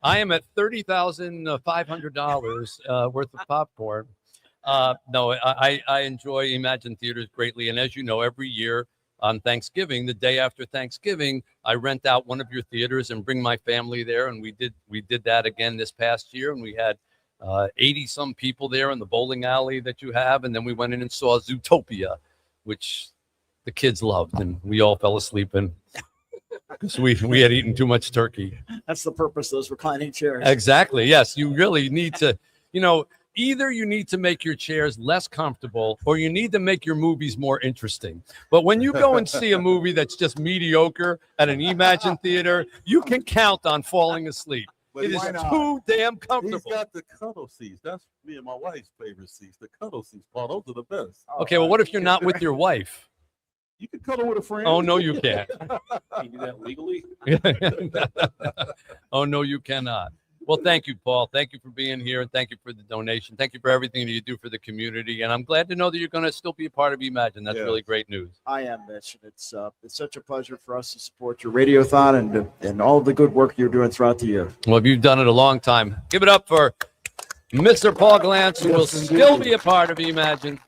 I am at $30,500 worth of popcorn. No, I enjoy Imagine Theaters greatly, and as you know, every year on Thanksgiving, the day after Thanksgiving, I rent out one of your theaters and bring my family there, and we did that again this past year, and we had 80 some people there in the bowling alley that you have, and then we went in and saw Zootopia, which the kids loved, and we all fell asleep in because we had eaten too much turkey. That's the purpose of those reclining chairs. Exactly. Yes, you really need to, either you need to make your chairs less comfortable or you need to make your movies more interesting. But when you go and see a movie that's just mediocre at an Imagine Theater, you can count on falling asleep. But It is why not? too damn comfortable. He's got the cuddle seats. That's me and my wife's favorite seats. The cuddle seats, Paul. Those are the best. Okay, well, what if you're not with your wife? You can cuddle with a friend. Oh, no, you can't. Can you do that legally? Oh, no, you cannot. Well, thank you, Paul. Thank you for being here, and thank you for the donation. Thank you for everything that you do for the community. And I'm glad to know that you're going to still be a part of Imagine. That's really great news. I am, Mitch. And it's such a pleasure for us to support your Radiothon and all the good work you're doing throughout the year. Well, you've done it a long time. Give it up for Mr. Paul Glantz, who will still be a part of Imagine.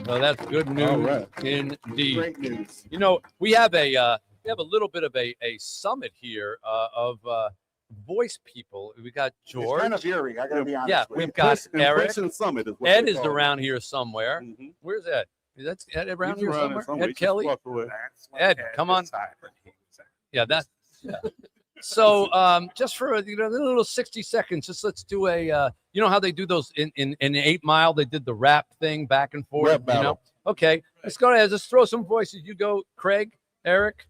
So that's good news indeed. Great news. We have a little bit of a summit here of voice people. We got George. It's kind of eerie, I gotta be honest. Yeah, with we've you. got Eric. Impression Summit is what Ed they is call it. around here somewhere. Where's Ed? Is Ed around He's here around somewhere? somewhere. He Ed just Kelly? walked away. Ed, come on. Yeah, that's so just for a little 60 seconds, just let's do a you know how they do those in 8 Mile, they did the rap thing back and forth. Rap battle. Okay, let's go ahead. Let's throw some voices. You go, Craig, Eric.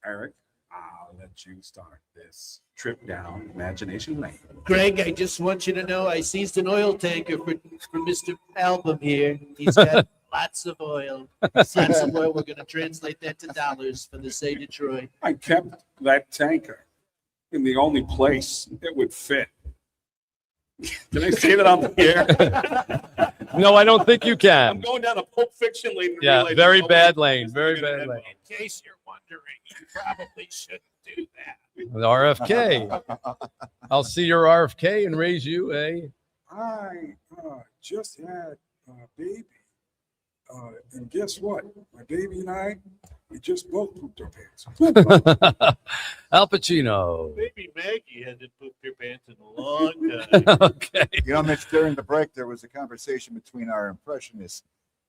Eric, I'll let you start this trip down Imagination Lane. Greg, I just want you to know I seized an oil tanker for Mr. Album here. He's got lots of oil. Lots of oil. We're going to translate that to dollars for the Say Detroit. I kept that tanker in the only place it would fit. Can I say that on the air? No, I don't think you I'm can. going down a Pulp Fiction lane. and Yeah, realizing very nobody bad is lane. Very gonna bad have lane. In case you're wondering, you probably shouldn't do that. With RFK. I'll see your RFK and raise you a. I just had a baby. And guess what? My baby and I, we just both pooped our pants. Al Pacino. Baby Maggie hasn't pooped her pants in a long time. Okay. Mitch, during the break, there was a conversation between our impressionists,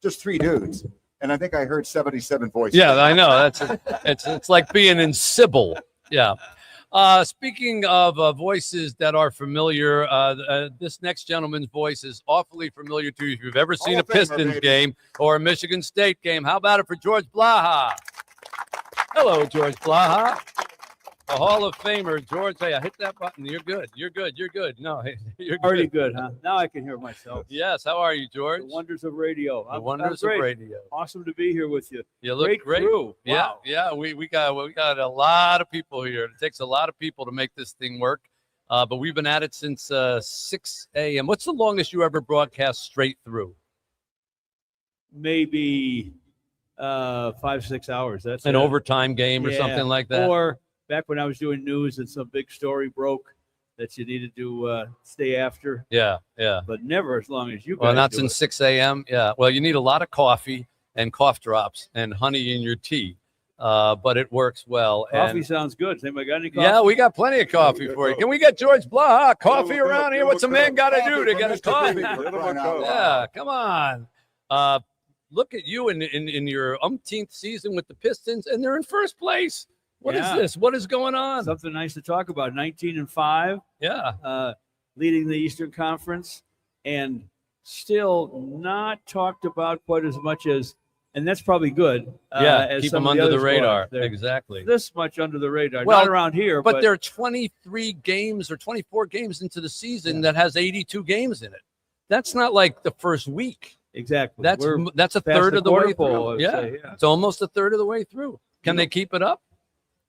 just 3 dudes. And I think I heard 77 voices. Yeah, I know. It's like being in Sybil. Yeah. Speaking of voices that are familiar, this next gentleman's voice is awfully familiar to you if you've ever seen a Pistons game or a Michigan State game. How about it for George Blaha? Hello, George Blaha. A Hall of Famer, George. Hey, I hit that button. You're good. You're good. You're good. No, you're Already good, huh? Now I can hear myself. Yes. How are you, George? The wonders of radio. The wonders of great. radio. Awesome to be here with you. You look great. Crew. Yeah, Wow. yeah. We got a lot of people here. It takes a lot of people to make this thing work. But we've been at it since 6 a.m. What's the longest you ever broadcast straight through? Maybe 5-6 hours. That's An it. overtime game or Yeah. something like that? Or back when I was doing news and some big story broke that you needed to stay after. Yeah, yeah. But never as long as you guys Well, not do since it. 6 a.m. Yeah. Well, you need a lot of coffee and cough drops and honey in your tea. But it works well. Coffee And sounds good. Has anybody got any coffee? yeah, we got plenty of coffee for you. Can we get George Blaha coffee around here? What's a man got to do to get a coffee? Yeah, come on. Look at you in your umpteenth season with the Pistons, and they're in first place. What is Yeah. this? What is going on? Something nice to talk about. 19-5. Yeah. Leading the Eastern Conference, and still not talked about quite as much as, and that's probably good. Yeah, as keep some them of the under the other radar. squads. They're Exactly. This much under the radar. Well, Not around here, but there are 23 games or 24 games into the season that has 82 games in it. That's not like the first week. Exactly. That's We're a past third the of the way quarter pole, I through. would Yeah. say, yeah. It's almost a third of the way through. Can they keep it up?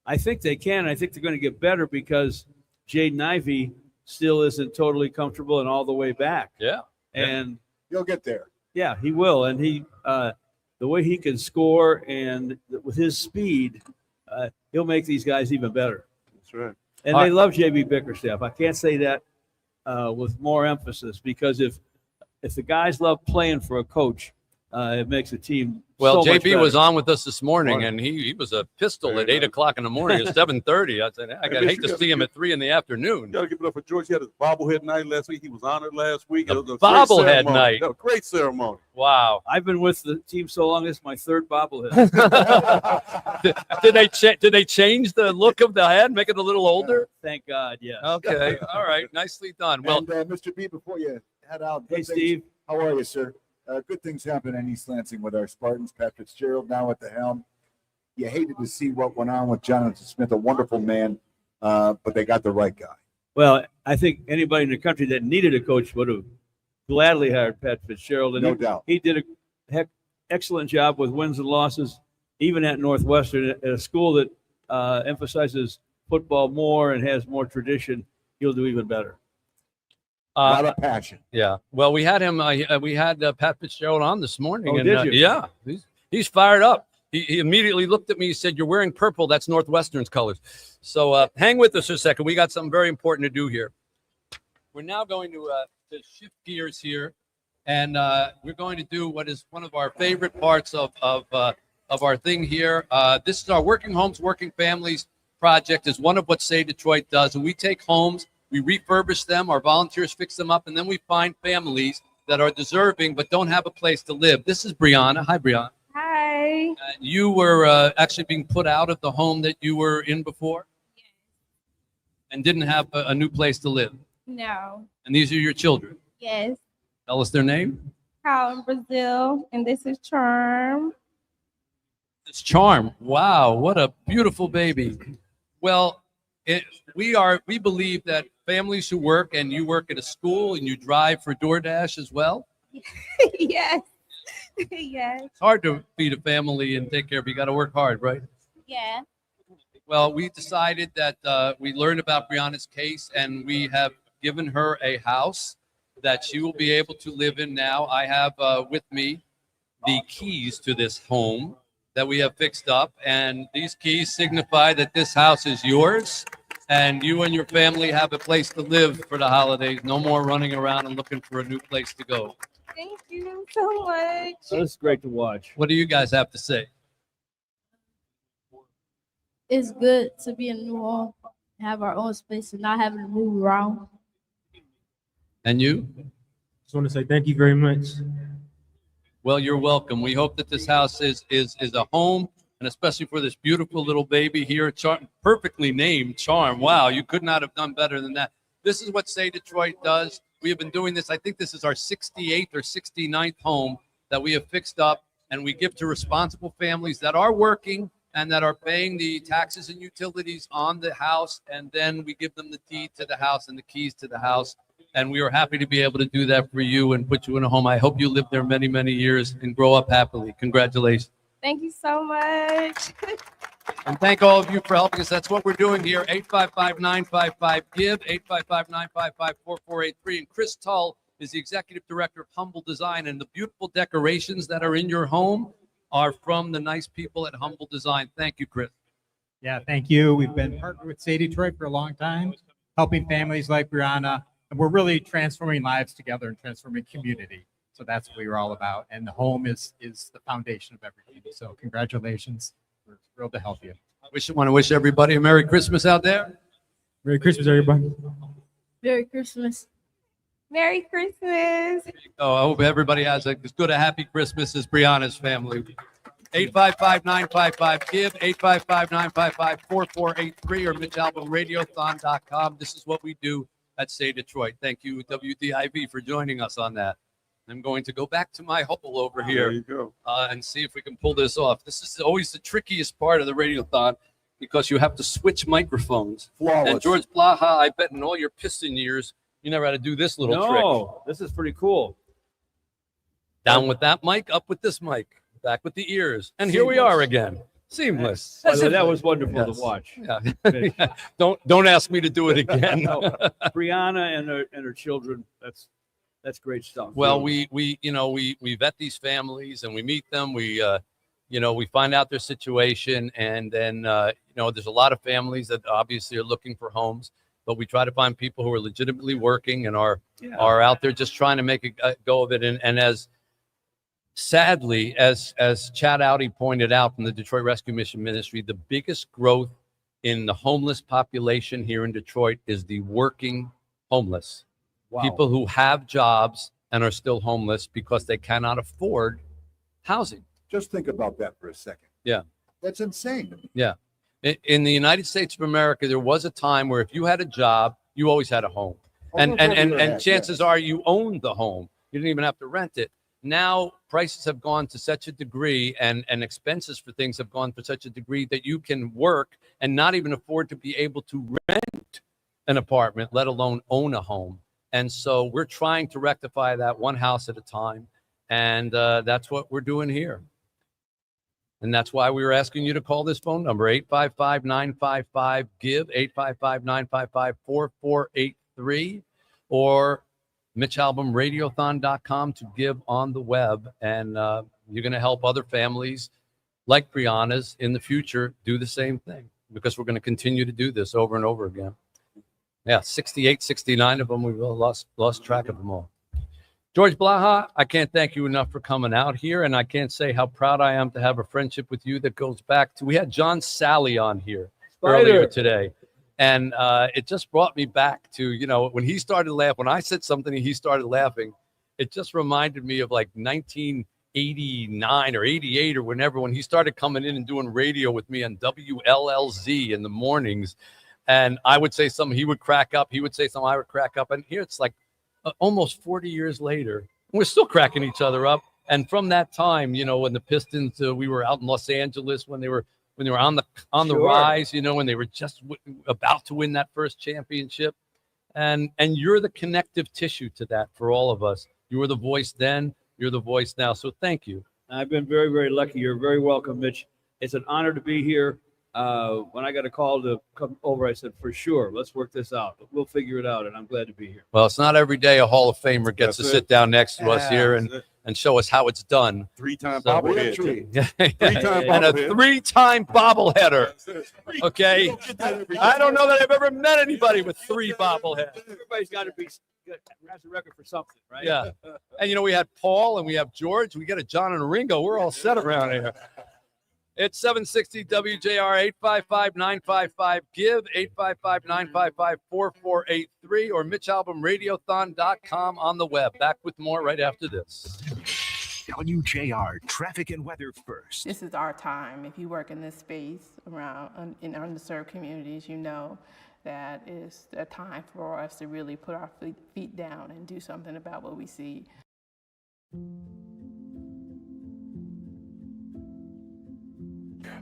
I think they can. I think they're going to get better because Jaden Ivey still isn't totally comfortable and all the way back. Yeah. And He'll get there. yeah, he will. And the way he can score and with his speed, he'll make these guys even better. That's right. And they love JB Bickerstaff. I can't say that with more emphasis, because if the guys love playing for a coach, it makes a team. Well, so much JB better. was on with us this morning, and he was a pistol at 8 o'clock in the morning at 7:30. I said, I hate to see him at 3 in the afternoon. You got to give it up for George. He had his bobblehead night last week. He was honored last week. It was a great Bobblehead ceremony. night. No, great ceremony. Wow. I've been with the team so long, it's my third bobblehead. Did they change the look of the head, make it a little older? Thank God, yes. Okay. All right. Nicely done. Well, And, Mr. B, before you head out, Hey, good things- Steve. How are you, sir? Good things happen in East Lansing with our Spartans. Pat Fitzgerald now at the helm. You hated to see what went on with Jonathan Smith, a wonderful man, but they got the right guy. Well, I think anybody in the country that needed a coach would have gladly hired Pat Fitzgerald. And No doubt. He did a excellent job with wins and losses, even at Northwestern, at a school that emphasizes football more and has more tradition. He'll do even better. A lot of passion. yeah. Well, we had him. We had Pat Fitzgerald on this morning. Oh, and, did you? Yeah. He's fired up. He immediately looked at me. He said, "You're wearing purple. That's Northwestern's colors." So hang with us for a second. We got something very important to do here. We're now going to shift gears here, and we're going to do what is one of our favorite parts of our thing here. This is our Working Homes, Working Families project. Is one of what Say Detroit does, and we take homes, we refurbish them, our volunteers fix them up, and then we find families that are deserving but don't have a place to live. This is Brianna. Hi, Brianna. Hi. You were actually being put out of the home that you were in before? Yes. And didn't have a new place to live? No. And these are your children? Yes. Tell us their name. Kyle in Brazil, and this is Charm. It's Charm. Wow, what a beautiful baby. Well, we believe that families who work, and you work at a school and you drive for DoorDash as well. Yes. Yes. It's hard to feed a family and take care of. You got to work hard, right? Yeah. Well, we decided that we learned about Brianna's case, and we have given her a house that she will be able to live in now. I have with me the keys to this home that we have fixed up, and these keys signify that this house is yours, and you and your family have a place to live for the holidays. No more running around and looking for a new place to go. Thank you so much. So this is great to watch. What do you guys have to say? It's good to be in a new home, have our own space, and not having to move around. And you? Just want to say thank you very much. Well, you're welcome. We hope that this house is a home, and especially for this beautiful little baby here, perfectly named Charm. Wow, you could not have done better than that. This is what Say Detroit does. We have been doing this. I think this is our 68th or 69th home that we have fixed up, and we give to responsible families that are working and that are paying the taxes and utilities on the house, and then we give them the deed to the house and the keys to the house. And we are happy to be able to do that for you and put you in a home. I hope you live there many, many years and grow up happily. Congratulations. Thank you so much. And thank all of you for helping us. That's what we're doing here. 855-955-GIVE, 855-955-4483. And Chris Tull is the Executive Director of Humble Design. And the beautiful decorations that are in your home are from the nice people at Humble Design. Thank you, Chris. Yeah, thank you. We've been partnered with Say Detroit for a long time, helping families like Brianna. And we're really transforming lives together and transforming community. So that's what we were all about. And the home is the foundation of everything. So congratulations. We're thrilled to help you. Want to wish everybody a Merry Christmas out there. Merry Christmas, everybody. Merry Christmas. Merry Christmas. Oh, I hope everybody has as good a happy Christmas as Brianna's family. 855-955-GIVE, 855-955-4483, or MitchAlbumRadiothon.com. This is what we do at Say Detroit. Thank you, WDIV, for joining us on that. I'm going to go back to my hubble over here. There you go. And see if we can pull this off. This is always the trickiest part of the Radiothon because you have to switch microphones. Flawless. And George Blaha, I bet in all your piston years, you never had to do this little trick. No, this is pretty cool. Down with that mic, up with this mic, back with the ears. And here we are again. Seamless. By the way, that Simple. was wonderful Yes. to watch. Yeah. Don't ask me to do it again. No. Brianna and her children. That's great stuff. Well, we vet these families and we meet them. We we find out their situation, and then there's a lot of families that obviously are looking for homes, but we try to find people who are legitimately working and are out there just trying to make a go of it. And as sadly, as Chad Audi pointed out from the Detroit Rescue Mission Ministry, the biggest growth in the homeless population here in Detroit is the working homeless. Wow. People who have jobs and are still homeless because they cannot afford housing. Just think about that for a second. Yeah. That's insane to me. Yeah. In the United States of America, there was a time where if you had a job, you always had a home. And chances are you owned the home. You didn't even have to rent it. Now prices have gone to such a degree and expenses for things have gone to such a degree that you can work and not even afford to be able to rent an apartment, let alone own a home. And so we're trying to rectify that one house at a time. And that's what we're doing here. And that's why we were asking you to call this phone number, 855-955-GIVE, 855-955-4483, or MitchAlbumRadiothon.com to give on the web. And you're going to help other families like Brianna's in the future do the same thing, because we're going to continue to do this over and over again. Yeah, 68, 69 of them. We've lost track of them all. George Blaha, I can't thank you enough for coming out here, and I can't say how proud I am to have a friendship with you that goes back to, we had John Sally on here earlier today, and it just brought me back to, when he started laughing, when I said something and he started laughing, it just reminded me of like 1989 or 88 or whenever, when he started coming in and doing radio with me on WLLZ in the mornings, and I would say something, he would crack up, he would say something, I would crack up, and here it's like, almost 40 years later, we're still cracking each other up. And from that time, when the Pistons, we were out in Los Angeles when they were on the rise, when they were just about to win that first championship, and you're the connective tissue to that for all of us. You were the voice then, you're the voice now. So thank you. I've been very, very lucky. You're very welcome, Mitch. It's an honor to be here. When I got a call to come over, I said, for sure, let's work this out. But we'll figure it out, and I'm glad to be here. Well, it's not every day a Hall of Famer gets to sit down next to us here and show us how it's done. Three-time bobblehead. And a three-time bobbleheader. Okay? I don't know that I've ever met anybody with three bobbleheads. Everybody's got to be has a record for something, right? Yeah. And, we had Paul and we have George. We got a John and a Ringo. We're all set around here. It's 760 WJR, 855-955-GIVE, 855-955-4483, or MitchAlbumRadiothon.com on the web. Back with more right after this. WJR traffic and weather first. This is our time. If you work in this space around in underserved communities, you know that is a time for us to really put our feet down and do something about what we see.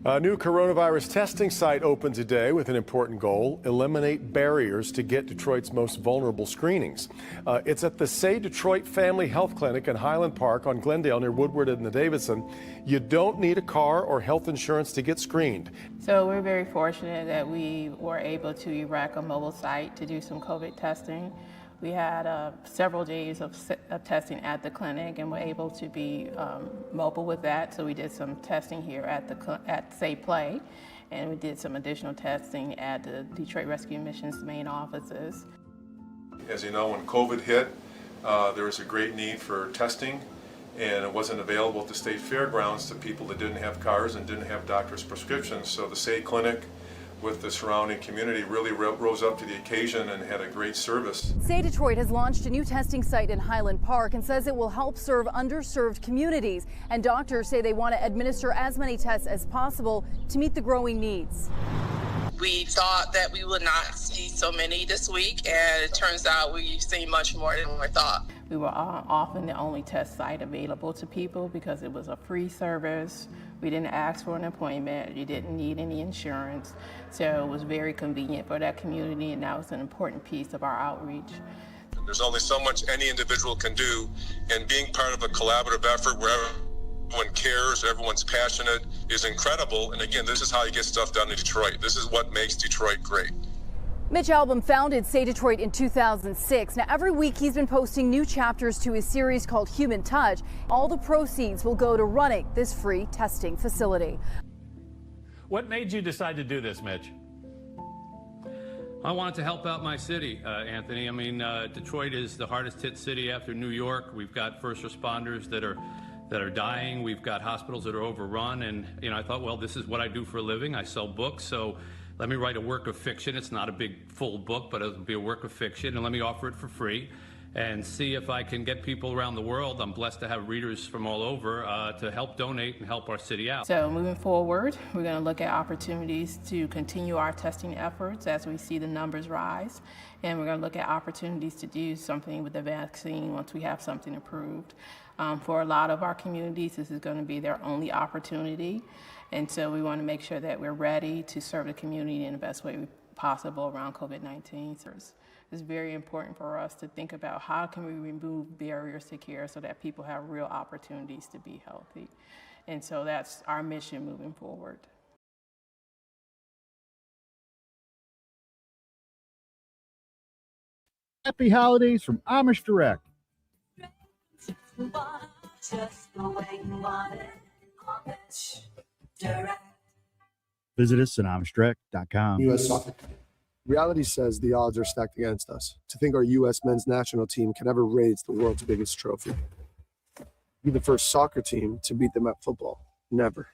A new coronavirus testing site opened today with an important goal: eliminate barriers to get Detroit's most vulnerable screenings. It's at the Say Detroit Family Health Clinic in Highland Park on Glendale near Woodward and the Davidson. You don't need a car or health insurance to get screened. So we're very fortunate that we were able to erect a mobile site to do some COVID testing. We had several days of testing at the clinic, and were able to be mobile with that. So we did some testing here at Say Play, and we did some additional testing at the Detroit Rescue Mission's main offices. As you know, when COVID hit, there was a great need for testing, and it wasn't available at the state fairgrounds to people that didn't have cars and didn't have doctor's prescriptions. So the Say Clinic with the surrounding community really rose up to the occasion and had a great service. Say Detroit has launched a new testing site in Highland Park and says it will help serve underserved communities. And doctors say they want to administer as many tests as possible to meet the growing needs. We thought that we would not see so many this week, and it turns out we've seen much more than we thought. We were often the only test site available to people because it was a free service. We didn't ask for an appointment. You didn't need any insurance. So it was very convenient for that community, and that was an important piece of our outreach. There's only so much any individual can do, and being part of a collaborative effort where Everyone cares, everyone's passionate, is incredible. And again, this is how you get stuff done in Detroit. This is what makes Detroit great. Mitch Albom founded Say Detroit in 2006. Now, every week he's been posting new chapters to his series called Human Touch. All the proceeds will go to running this free testing facility. What made you decide to do this, Mitch? I wanted to help out my city, Anthony. I mean, Detroit is the hardest hit city after New York. We've got first responders that are dying. We've got hospitals that are overrun. And, I thought, well, this is what I do for a living. I sell books. So let me write a work of fiction. It's not a big full book, but it'll be a work of fiction. And let me offer it for free and see if I can get people around the world. I'm blessed to have readers from all over to help donate and help our city out. So moving forward, we're going to look at opportunities to continue our testing efforts as we see the numbers rise. And we're going to look at opportunities to do something with the vaccine once we have something approved. For a lot of our communities, this is going to be their only opportunity. And so we want to make sure that we're ready to serve the community in the best way possible around COVID-19. So it's very important for us to think about how can we remove barriers to care so that people have real opportunities to be healthy. And so that's our mission moving forward. Happy holidays from Amish Direct. Visit us at AmishDirect.com. U.S. soccer. Reality says the odds are stacked against us. To think our U.S. men's national team can ever raise the world's biggest trophy. Be the first soccer team to beat them at football. Never.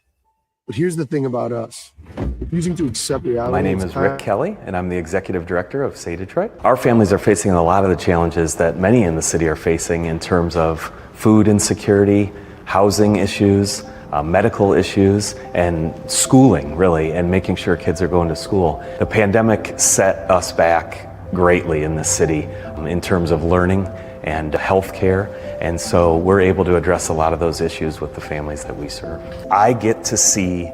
But here's the thing about us. Refusing to accept reality. My name is Rick Kelly, and I'm the executive director of Say Detroit. Our families are facing a lot of the challenges that many in the city are facing in terms of food insecurity, housing issues, medical issues, and schooling, really, and making sure kids are going to school. The pandemic set us back greatly in this city in terms of learning and healthcare, and so we're able to address a lot of those issues with the families that we serve. I get to see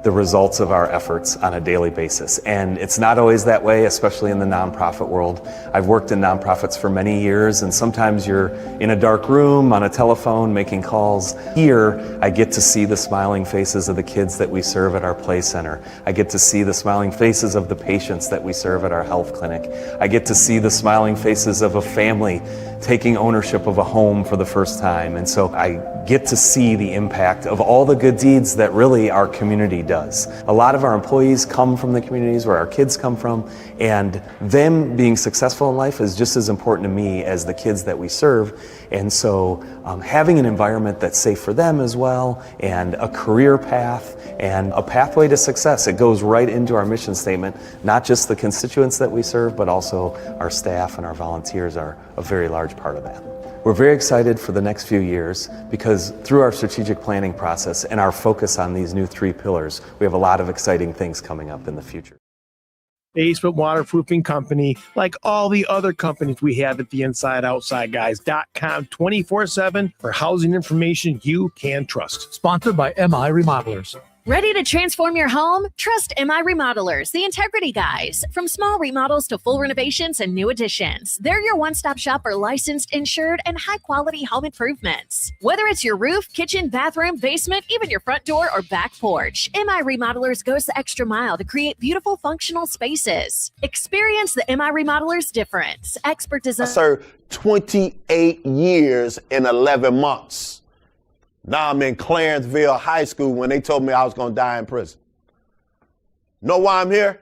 the results of our efforts on a daily basis, and it's not always that way, especially in the nonprofit world. I've worked in nonprofits for many years, and sometimes you're in a dark room on a telephone making calls. Here, I get to see the smiling faces of the kids that we serve at our play center. I get to see the smiling faces of the patients that we serve at our health clinic. I get to see the smiling faces of a family taking ownership of a home for the first time. And so I get to see the impact of all the good deeds that really our community does. A lot of our employees come from the communities where our kids come from, and them being successful in life is just as important to me as the kids that we serve. And so having an environment that's safe for them as well, and a career path, and a pathway to success, it goes right into our mission statement. Not just the constituents that we serve, but also our staff and our volunteers are a very large part of that. We're very excited for the next few years because through our strategic planning process and our focus on these new 3 pillars, we have a lot of exciting things coming up in the future. Basement waterproofing company, like all the other companies we have at the InsideOutsideGuys.com, 24/7 for housing information you can trust. Sponsored by MI Remodelers. Ready to transform your home? Trust MI Remodelers, the Integrity Guys. From small remodels to full renovations and new additions, they're your one-stop shop for licensed, insured, and high-quality home improvements. Whether it's your roof, kitchen, bathroom, basement, even your front door or back porch, MI Remodelers goes the extra mile to create beautiful, functional spaces. Experience the MI Remodelers difference. Expert design. I served 28 years in 11 months. Now I'm in Clarenceville High School when they told me I was going to die in prison. Know why I'm here?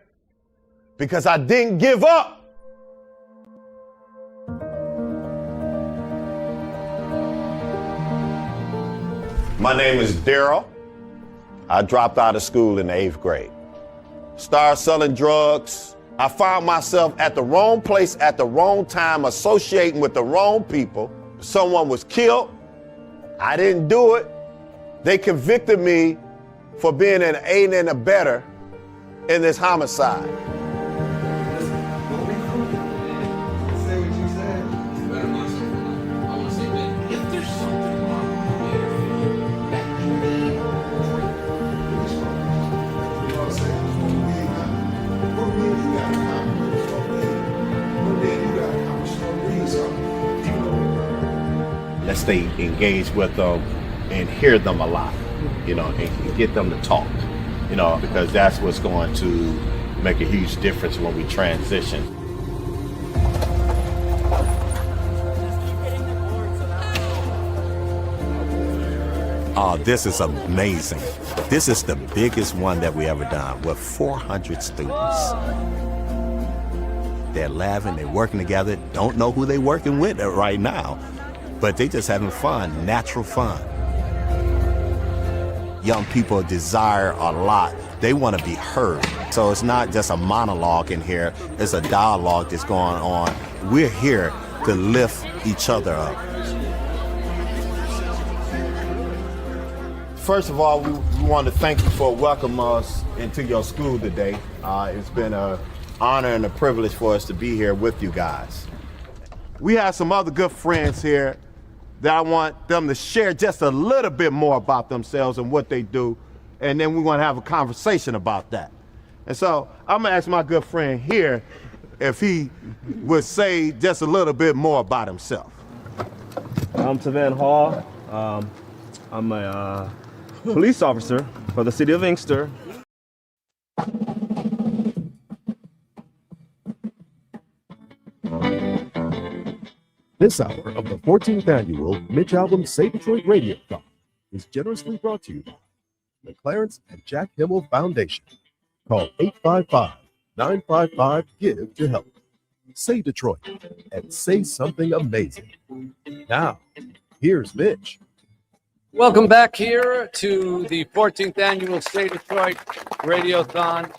Because I didn't give up. My name is Daryl. I dropped out of school in the 8th grade. Started selling drugs. I found myself at the wrong place at the wrong time, associating with the wrong people. Someone was killed. I didn't do it. They convicted me for being an aiding and abettor in this homicide. Let's stay engaged with them. and hear them a lot, and get them to talk, because that's what's going to make a huge difference when we transition. Oh, this is amazing. This is the biggest one that we ever done with 400 students. They're laughing, they're working together, don't know who they're working with right now, but they just having fun, natural fun. Young people desire a lot. They want to be heard. So it's not just a monologue in here, it's a dialogue that's going on. We're here to lift each other up. First of all, we want to thank you for welcoming us into your school today. It's been an honor and a privilege for us to be here with you guys. We have some other good friends here that I want them to share just a little bit more about themselves and what they do, and then we want to have a conversation about that. And so I'm gonna ask my good friend here if he would say just a little bit more about himself. I'm Tavan Hall. I'm a police officer for the city of Inkster. This hour of the 14th annual Mitch Albom Say Detroit Radiothon is generously brought to you by the Clarence and Jack Himmel Foundation. Call 855-955-GIVE to help. Say Detroit and say something amazing. Now, here's Mitch. Welcome back here to the 14th annual Say Detroit Radiothon.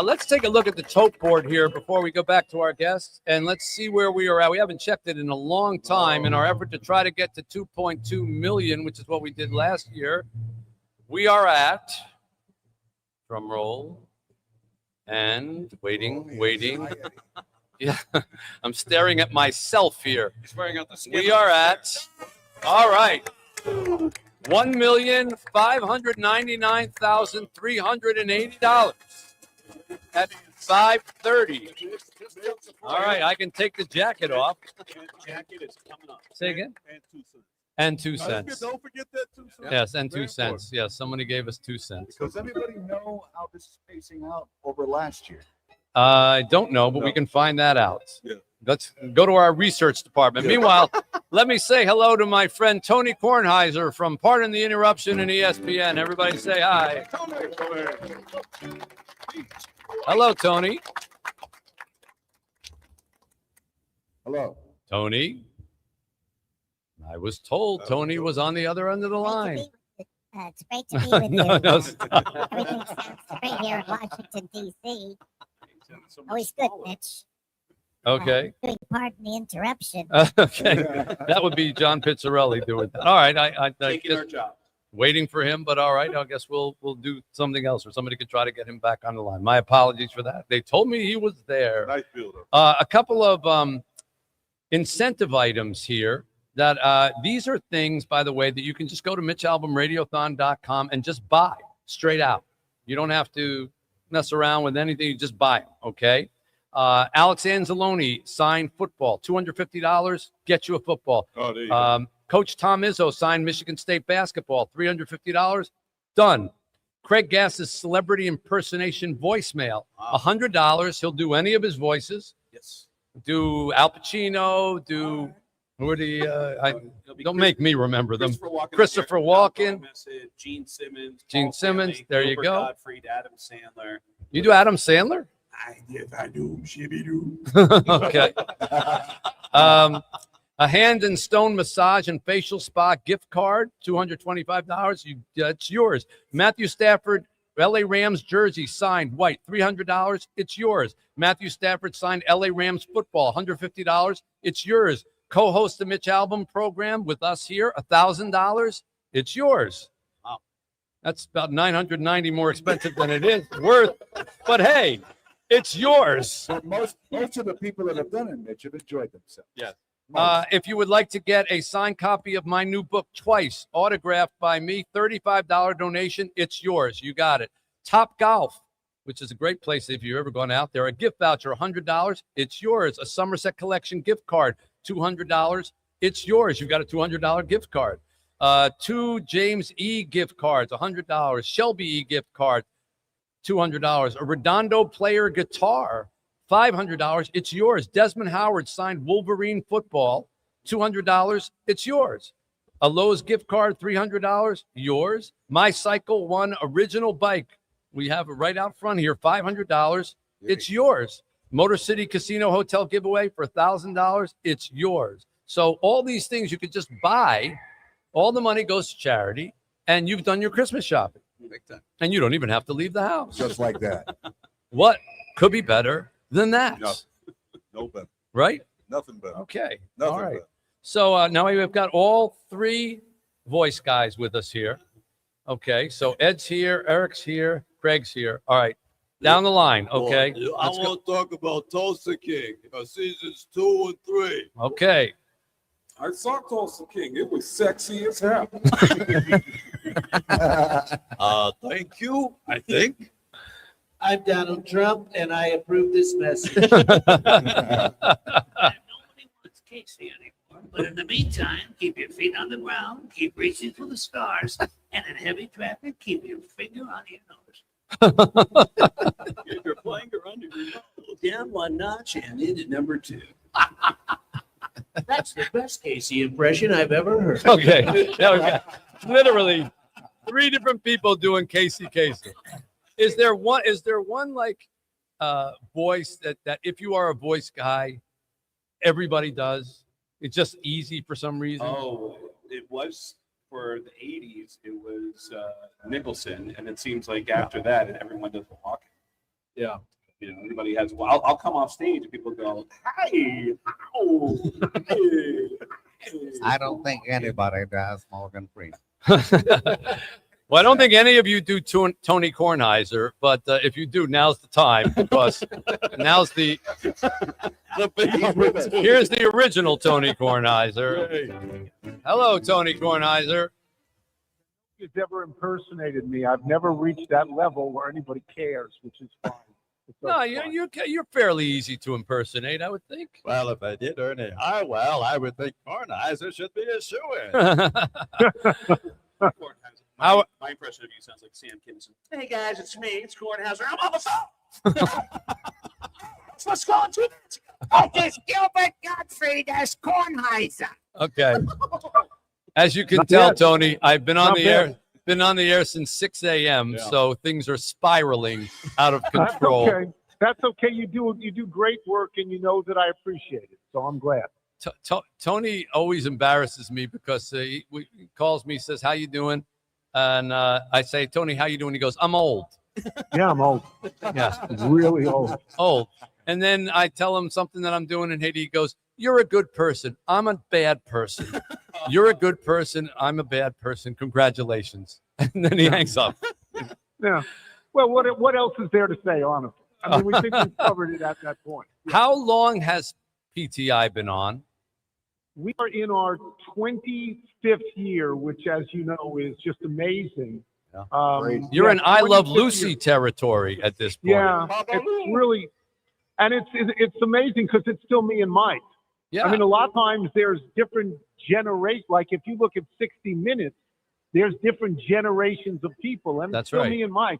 Let's take a look at the tote board here before we go back to our guests, and let's see where we are at. We haven't checked it in a long time in our effort to try to get to 2.2 million, which is what we did last year. We are at, drum roll, and waiting. Yeah, I'm staring at myself here. We are at, all right, $1,599,380 at 5:30. All right, I can take the jacket off. Jacket is coming up. Say again? And 2 cents. And 2 cents. Don't forget that 2 cents. Yes, and 2 cents. Yes, somebody gave us 2 cents. Does anybody know how this is pacing out over last year? I don't know, but we can find that out. Yeah. Let's go to our research department. Meanwhile, let me say hello to my friend Tony Kornheiser from Pardon the Interruption and ESPN. Everybody say hi. Hello, Tony. Hello. Tony. I was told Tony was on the other end of the line. It's great to be with No, you. no, stop. Everything sounds great here in Washington, D.C. Always good, Mitch. Okay. Doing Pardon the Interruption. Okay. That would be John Pizzarelli doing that. All right. I Taking our just job. waiting for him, but all right. I guess we'll do something else, or somebody could try to get him back on the line. My apologies for that. They told me he was there. Nice builder. A couple of incentive items here that these are things, by the way, that you can just go to MitchAlbumRadiothon.com and just buy straight out. You don't have to mess around with anything. You just buy them, okay? Alex Anzalone signed football. $250, get you a football. Oh, there you go. Coach Tom Izzo signed Michigan State basketball. $350, done. Craig Gass's celebrity impersonation voicemail. $100. He'll do any of his voices. Yes. Do Al Pacino, do who are the don't make me remember them. Christopher Walken, Gene Simmons. Gene Paul Simmons, Stanley, there you Gilbert go. Gottfried, Adam Sandler. You do Adam Sandler? Yes, I do. Shibby do. Okay. A hand and stone massage and facial spa gift card, $225. It's yours. Matthew Stafford, LA Rams jersey signed white, $300. It's yours. Matthew Stafford signed LA Rams football, $150. It's yours. Co-host the Mitch Albom program with us here, $1,000. It's yours. Wow. That's about $990 more expensive than it is worth. But hey, it's yours. But most of the people that have done it, Mitch, have enjoyed themselves. Yes. If you would like to get a signed copy of my new book, Twice, autographed by me, $35 donation, it's yours. You got it. Top Golf, which is a great place if you've ever gone out there. A gift voucher, $100, it's yours. A Somerset Collection gift card, $200, it's yours. You've got a $200 gift card. 2 James E gift cards, $100. Shelby E gift card, $200. A Redondo player guitar, $500. It's yours. Desmond Howard signed Wolverine football, $200. It's yours. A Lowe's gift card, $300. Yours. My Cycle One original bike. We have it right out front here, $500. It's yours. Motor City Casino Hotel giveaway for $1,000. It's yours. So all these things you could just buy. All the money goes to charity, and you've done your Christmas shopping. Big time. And you don't even have to leave the house. Just like that. What could be better than that? No better. Right? Nothing better. Okay. Nothing all right. better. So now we've got all 3 voice guys with us here. Okay. So Ed's here, Eric's here, Craig's here. All right. Down the line. Okay. Well, I want to talk about Tulsa King, seasons 2 and 3. Okay. I saw Tulsa King. It was sexy as hell. Thank you, I think. I'm Donald Trump, and I approve this message. Nobody wants Casey anymore. But in the meantime, keep your feet on the ground, keep reaching for the stars, and in heavy traffic, keep your finger on your nose. Keep your finger under your nose. Down 1 notch and into number 2. That's the best Casey impression I've ever heard. Okay. Now we've got literally 3 different people doing Casey. Is there one like voice that if you are a voice guy, everybody does? It's just easy for some reason. Oh, it was for the 80s. It was Nicholson, and it seems like after that, everyone does walking. Yeah. You know, everybody has. Well, I'll come off stage and people go, "Hi, ow, hey." I don't think anybody does Morgan Freeman. Well, I don't think any of you do Tony Kornheiser, but if you do, now's the time because now's the here's the original Tony Kornheiser. Hello, Tony Kornheiser. Who's ever impersonated me? I've never reached that level where anybody cares, which is fine. No, you're fairly easy to impersonate, I would think. Well, if I did earn it, I would think Kornheiser should be a shoo-in. My impression of you sounds like Sam Kinison. Hey guys, it's me. It's Kornheiser. I'm on the phone. What's going on 2 minutes ago? Oh, there's Gilbert Gottfried as Kornheiser. Okay. As you can tell, Tony, I've been on the air. Been on the air since 6 a.m. Yeah. So things are spiraling out of control. That's okay. That's okay. You do great work, and you know that I appreciate it. So I'm glad. Tony always embarrasses me because he calls me, says, "How you doing?" And I say, "Tony, how you doing?" He goes, "I'm old." Yeah, I'm old. Yeah, really old. Old. And then I tell him something that I'm doing in Haiti. He goes, "You're a good person. I'm a bad person. You're a good person. I'm a bad person. Congratulations." And then he hangs up. Yeah. Well, what else is there to say, honestly? I mean, we think we've covered it at that point. Yeah. How long has PTI been on? We are in our 25th year, which, as you know, is just amazing. You're in I Love Lucy territory at this point. Yeah, it's really, and it's amazing because it's still me and Mike. Yeah. I mean, a lot of times there's different generations. Like if you look at 60 Minutes, there's different generations of people, and That's it's still right. me and Mike.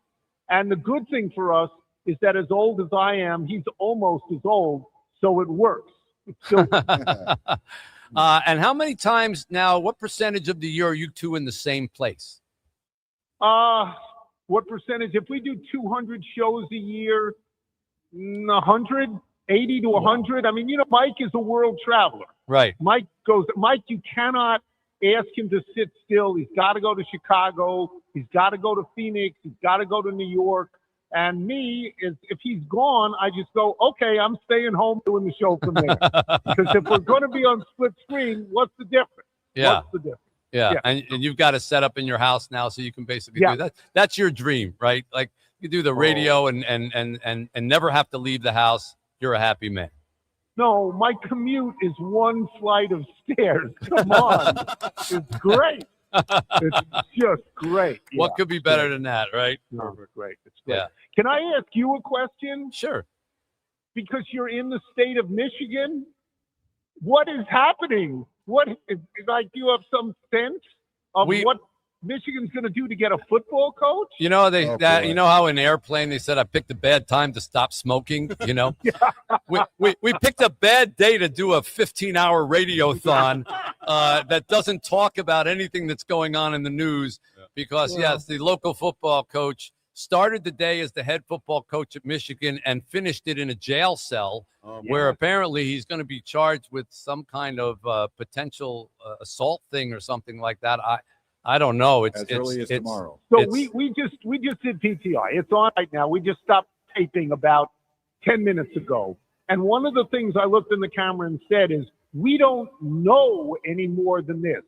And the good thing for us is that as old as I am, he's almost as old, so it works. It's still And how many times now, what percentage of the year are you two in the same place? What percentage? If we do 200 shows a year, 100, 80 to 100. I mean, you know, Mike is a world traveler. Right. Mike, you cannot ask him to sit still. He's got to go to Chicago. He's got to go to Phoenix. He's got to go to New York. And me, if he's gone, I just go, okay, I'm staying home doing the show from there. Because if we're going to be on split screen, what's the difference? Yeah. What's the difference? Yeah. Yeah. And you've got to set up in your house now so you can basically Yeah. do that. That's your dream, right? Like you do the radio and never have to leave the house. You're a happy man. No, my commute is one flight of stairs. Come on. It's great. It's just great. What could be better than that, right? No, great. It's great. Yeah. Can I ask you a question? Sure. Because you're in the state of Michigan, what is happening? What is like? Do you have some sense? of what Michigan's going to do to get a football coach? You know you know how in Airplane they said I picked a bad time to stop smoking. You know, we picked a bad day to do a 15-hour radiothon that doesn't talk about anything that's going on in the news because yes, the local football coach started the day as the head football coach at Michigan and finished it in a jail cell where apparently he's going to be charged with some kind of potential assault thing or something like that. I don't know. It's early as tomorrow. So we just did PTI. It's on right now. We just stopped taping about 10 minutes ago. And one of the things I looked in the camera and said is, we don't know any more than this.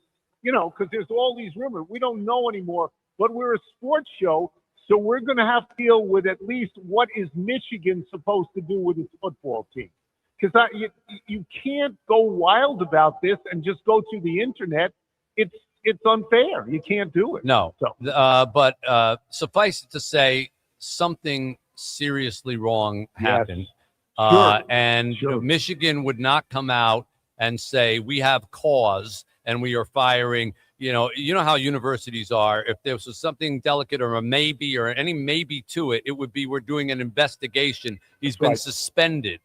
You know, because there's all these rumors. We don't know anymore, but we're a sports show, so we're going to have to deal with at least what is Michigan supposed to do with its football team. Because you can't go wild about this and just go to the internet. It's unfair. You can't do it. No. But suffice it to say, something seriously wrong happened. And Michigan would not come out and say, we have cause and we are firing. You know how universities are. If there was something delicate or a maybe or any maybe to it, it would be we're doing an investigation. He's been suspended.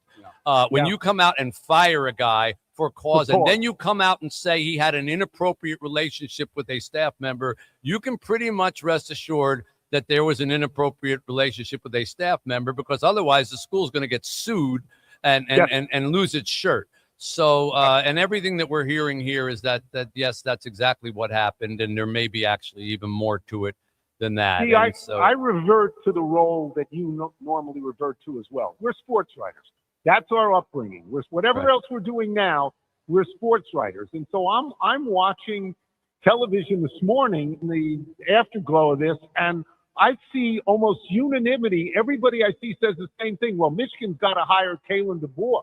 When you come out and fire a guy for cause, and then you come out and say he had an inappropriate relationship with a staff member, you can pretty much rest assured that there was an inappropriate relationship with a staff member, because otherwise the school's going to get sued and lose its shirt. So, and everything that we're hearing here is that yes, that's exactly what happened, and there may be actually even more to it than that. See, I revert to the role that you normally revert to as well. We're sports writers. That's our upbringing. Whatever else we're doing now, we're sports writers. And so I'm watching television this morning in the afterglow of this, and I see almost unanimity. Everybody I see says the same thing. Well, Michigan's got to hire Kalen DeBoer.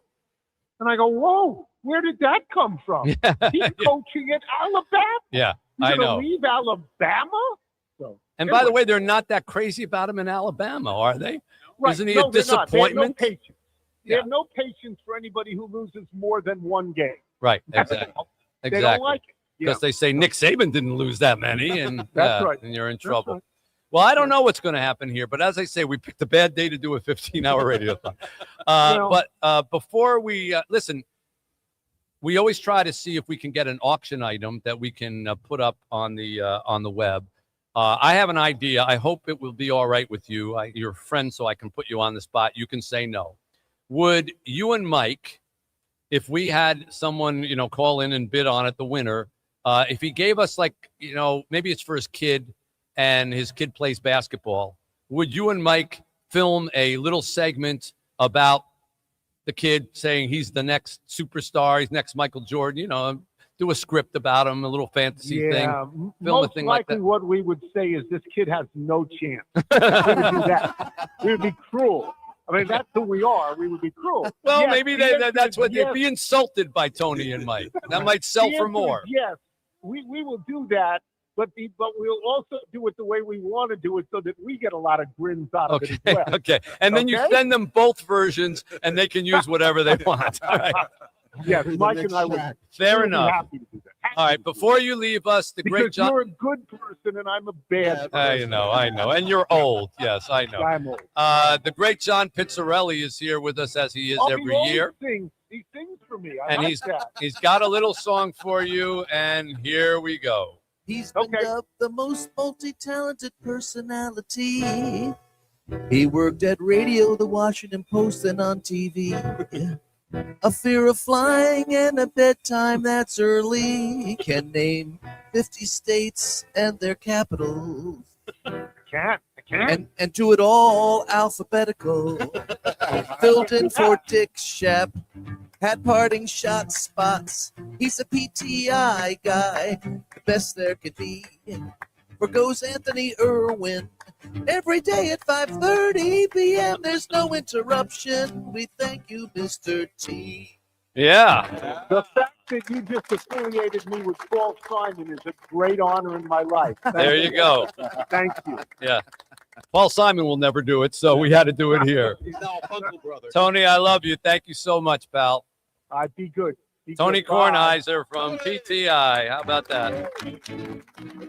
And I go, whoa, where did that come from? He's coaching at Alabama. Yeah, He's I know. going to leave Alabama? So, And by the way, they're not that crazy about him in Alabama, are they? Right. Isn't he No, a they're not. disappointment? They have no patience. They have no patience for anybody who loses more than one game. Right, exactly. They don't like it. Because they say Nick Saban didn't lose that many, and That's right. and you're in That's trouble. right. Well, I don't know what's going to happen here, but as I say, we picked a bad day to do a 15-hour radiothon. But before we listen, we always try to see if we can get an auction item that we can put up on the web. I have an idea. I hope it will be all right with you. You're a friend, so I can put you on the spot. You can say no. Would you and Mike, if we had someone, call in and bid on it, the winner, if he gave us maybe it's for his kid and his kid plays basketball, would you and Mike film a little segment about the kid saying he's the next superstar, he's next Michael Jordan, do a script about him, a little fantasy thing, film most a thing likely like that? what we would say is this kid has no chance. We would do that. We would be cruel. I mean, that's who we are. We would be cruel. Well, Yes, maybe the answer that's is what yes. they'd be insulted by Tony and Mike. That might sell The for answer more. is yes, we will do that, but we'll also do it the way we want to do it so that we get a lot of grins out of it as well. Okay. And then you Okay? send them both versions, and they can use whatever they want. All right. Yes, Mike and I would. Fair we would be enough. happy to do that. All right. Before you leave us, the Because great John. you're a good person and I'm a bad person. I know. And you're old. Yes, I know. I'm old. The great John Pizzarelli is here with us, as he is every year. He sings for me. I And like that. he's got a little song for you, and here we go. He's been dubbed the most multi-talented personality. He worked at radio, the Washington Post, and on TV. Yeah. A fear of flying and a bedtime that's early. He can name 50 states and their capitals. I can't. And do it all alphabetical. Filled in for Dick Shep. Had parting shot spots. He's a PTI guy. The best there could be. For goes Anthony Irwin. Every day at 5:30 p.m. There's no interruption. We thank you, Mr. T. Yeah. The fact that you just affiliated me with Paul Simon is a great honor in my life. There you go. Thank you. Yeah. Paul Simon will never do it, so we had to do it here. He's now a Uncle Brother. Tony, I love you. Thank you so much, pal. Be good. Tony Kornheiser from PTI. How about that?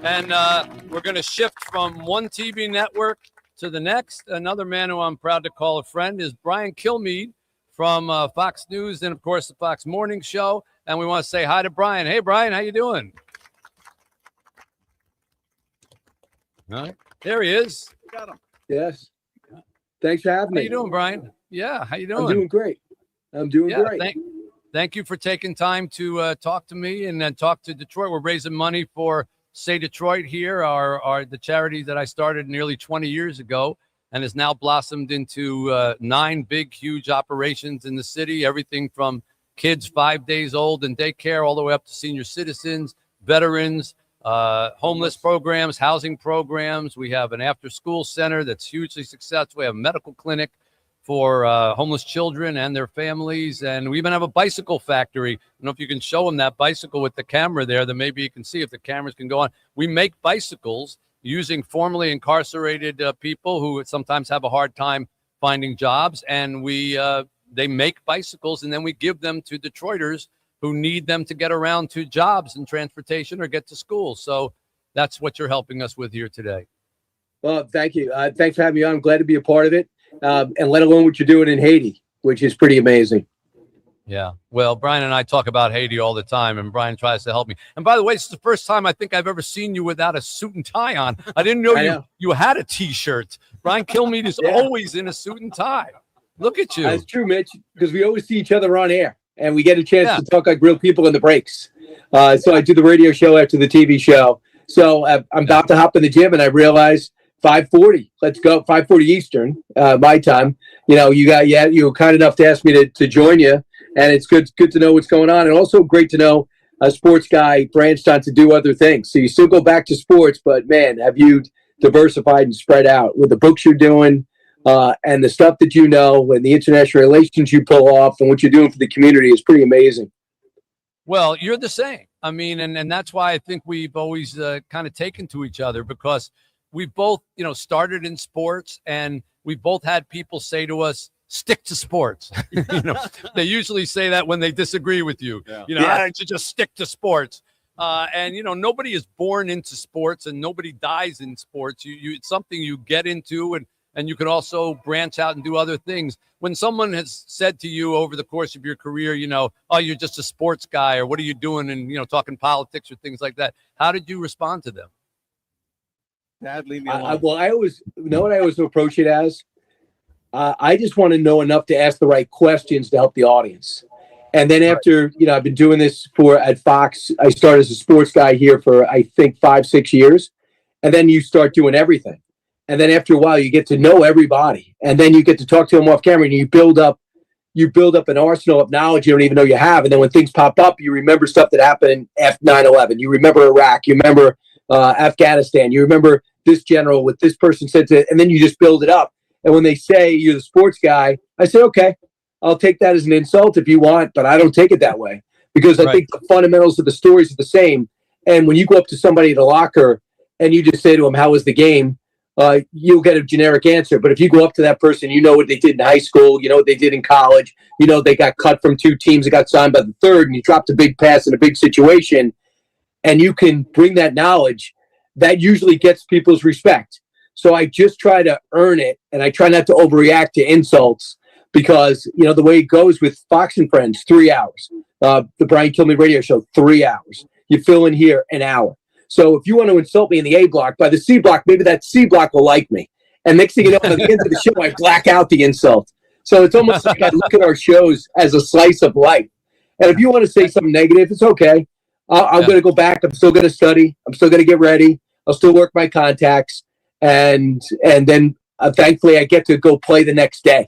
And we're going to shift from one TV network to the next. Another man who I'm proud to call a friend is Brian Kilmeade from Fox News and, of course, the Fox Morning Show. And we want to say hi to Brian. Hey, Brian, how you doing? All right. There he is. Got him. Yes. Thanks for having me. How you doing, Brian? Yeah, how you doing? I'm doing great. I'm doing great. Thank you for taking time to talk to me and then talk to Detroit. We're raising money for Say Detroit here, the charity that I started nearly 20 years ago and has now blossomed into 9 big, huge operations in the city, everything from kids 5 days old in daycare all the way up to senior citizens, veterans, homeless programs, housing programs. We have an after-school center that's hugely successful. We have a medical clinic for homeless children and their families. And we even have a bicycle factory. I don't know if you can show them that bicycle with the camera there, then maybe you can see if the cameras can go on. We make bicycles using formerly incarcerated people who sometimes have a hard time finding jobs. And they make bicycles and then we give them to Detroiters who need them to get around to jobs and transportation or get to school. So that's what you're helping us with here today. Well, thank you. Thanks for having me on. I'm glad to be a part of it. And let alone what you're doing in Haiti, which is pretty amazing. Yeah. Well, Brian and I talk about Haiti all the time, and Brian tries to help me. And by the way, this is the first time I think I've ever seen you without a suit and tie on. I didn't know you had a T-shirt. Brian Kilmeade is always in a suit and tie. Look at you. That's true, Mitch, because we always see each other on air, and we get a chance to talk like real people in the breaks. So I do the radio show after the TV show. So I'm about to hop in the gym, and I realize 5:40. Let's go. 5:40 Eastern, my time. You know, you were kind enough to ask me to join you, and it's good to know what's going on, and also great to know a sports guy branched on to do other things. So you still go back to sports, but man, have you diversified and spread out with the books you're doing, and the stuff that you know, and the international relations you pull off, and what you're doing for the community is pretty amazing. Well, you're the same. I mean, and that's why I think we've always kind of taken to each other because we've both, started in sports, and we've both had people say to us, stick to sports. They usually say that when they disagree with you. I should just stick to sports. And nobody is born into sports, and nobody dies in sports. It's something you get into, and you can also branch out and do other things. When someone has said to you over the course of your career, oh, you're just a sports guy, or what are you doing, and talking politics or things like that, how did you respond to them? Dad, leave me alone. Well, I always know what I always approach it as. I just want to know enough to ask the right questions to help the audience. And then after, I've been doing this at Fox. I started as a sports guy here for, I think, 5-6 years. And then you start doing everything. And then after a while, you get to know everybody. And then you get to talk to them off camera, and you build up an arsenal of knowledge you don't even know you have. And then when things pop up, you remember stuff that happened in 9/11. You remember Iraq. You remember Afghanistan. You remember this general, what this person said to, and then you just build it up. And when they say you're the sports guy, I say, okay, I'll take that as an insult if you want, but I don't take it that way because I think the fundamentals of the stories are the same. And when you go up to somebody at a locker and you just say to them, how was the game? You'll get a generic answer. But if you go up to that person, you know what they did in high school, you know what they did in college, they got cut from 2 teams that got signed by the 3rd, and you dropped a big pass in a big situation, and you can bring that knowledge, that usually gets people's respect. So I just try to earn it, and I try not to overreact to insults because, the way it goes with Fox and Friends, 3 hours. The Brian Kilmeade radio show, 3 hours. You fill in here an hour. So if you want to insult me in the A block, by the C block, maybe that C block will like me. And next thing you know, at the end of the show, I black out the insult. So it's almost like I look at our shows as a slice of life. And if you want to say something negative, it's okay. I'm going to go back. I'm still going to study. I'm still going to get ready. I'll still work my contacts. And then thankfully I get to go play the next day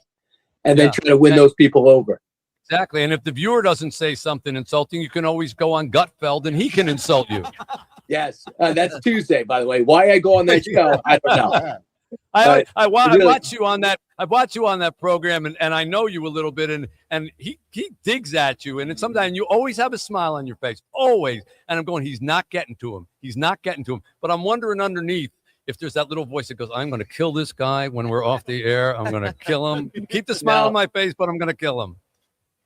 and then try to win those people over. Exactly. And if the viewer doesn't say something insulting, you can always go on Gutfeld and he can insult you. Yes. That's Tuesday, by the way. Why I go on that show, I don't know. I watch you on that. I watch you on that program, and I know you a little bit, and he digs at you, and sometimes you always have a smile on your face, always. And I'm going, he's not getting to him. He's not getting to him. But I'm wondering underneath if there's that little voice that goes, I'm going to kill this guy when we're off the air. I'm going to kill him. Keep the smile on my face, but I'm going to kill him.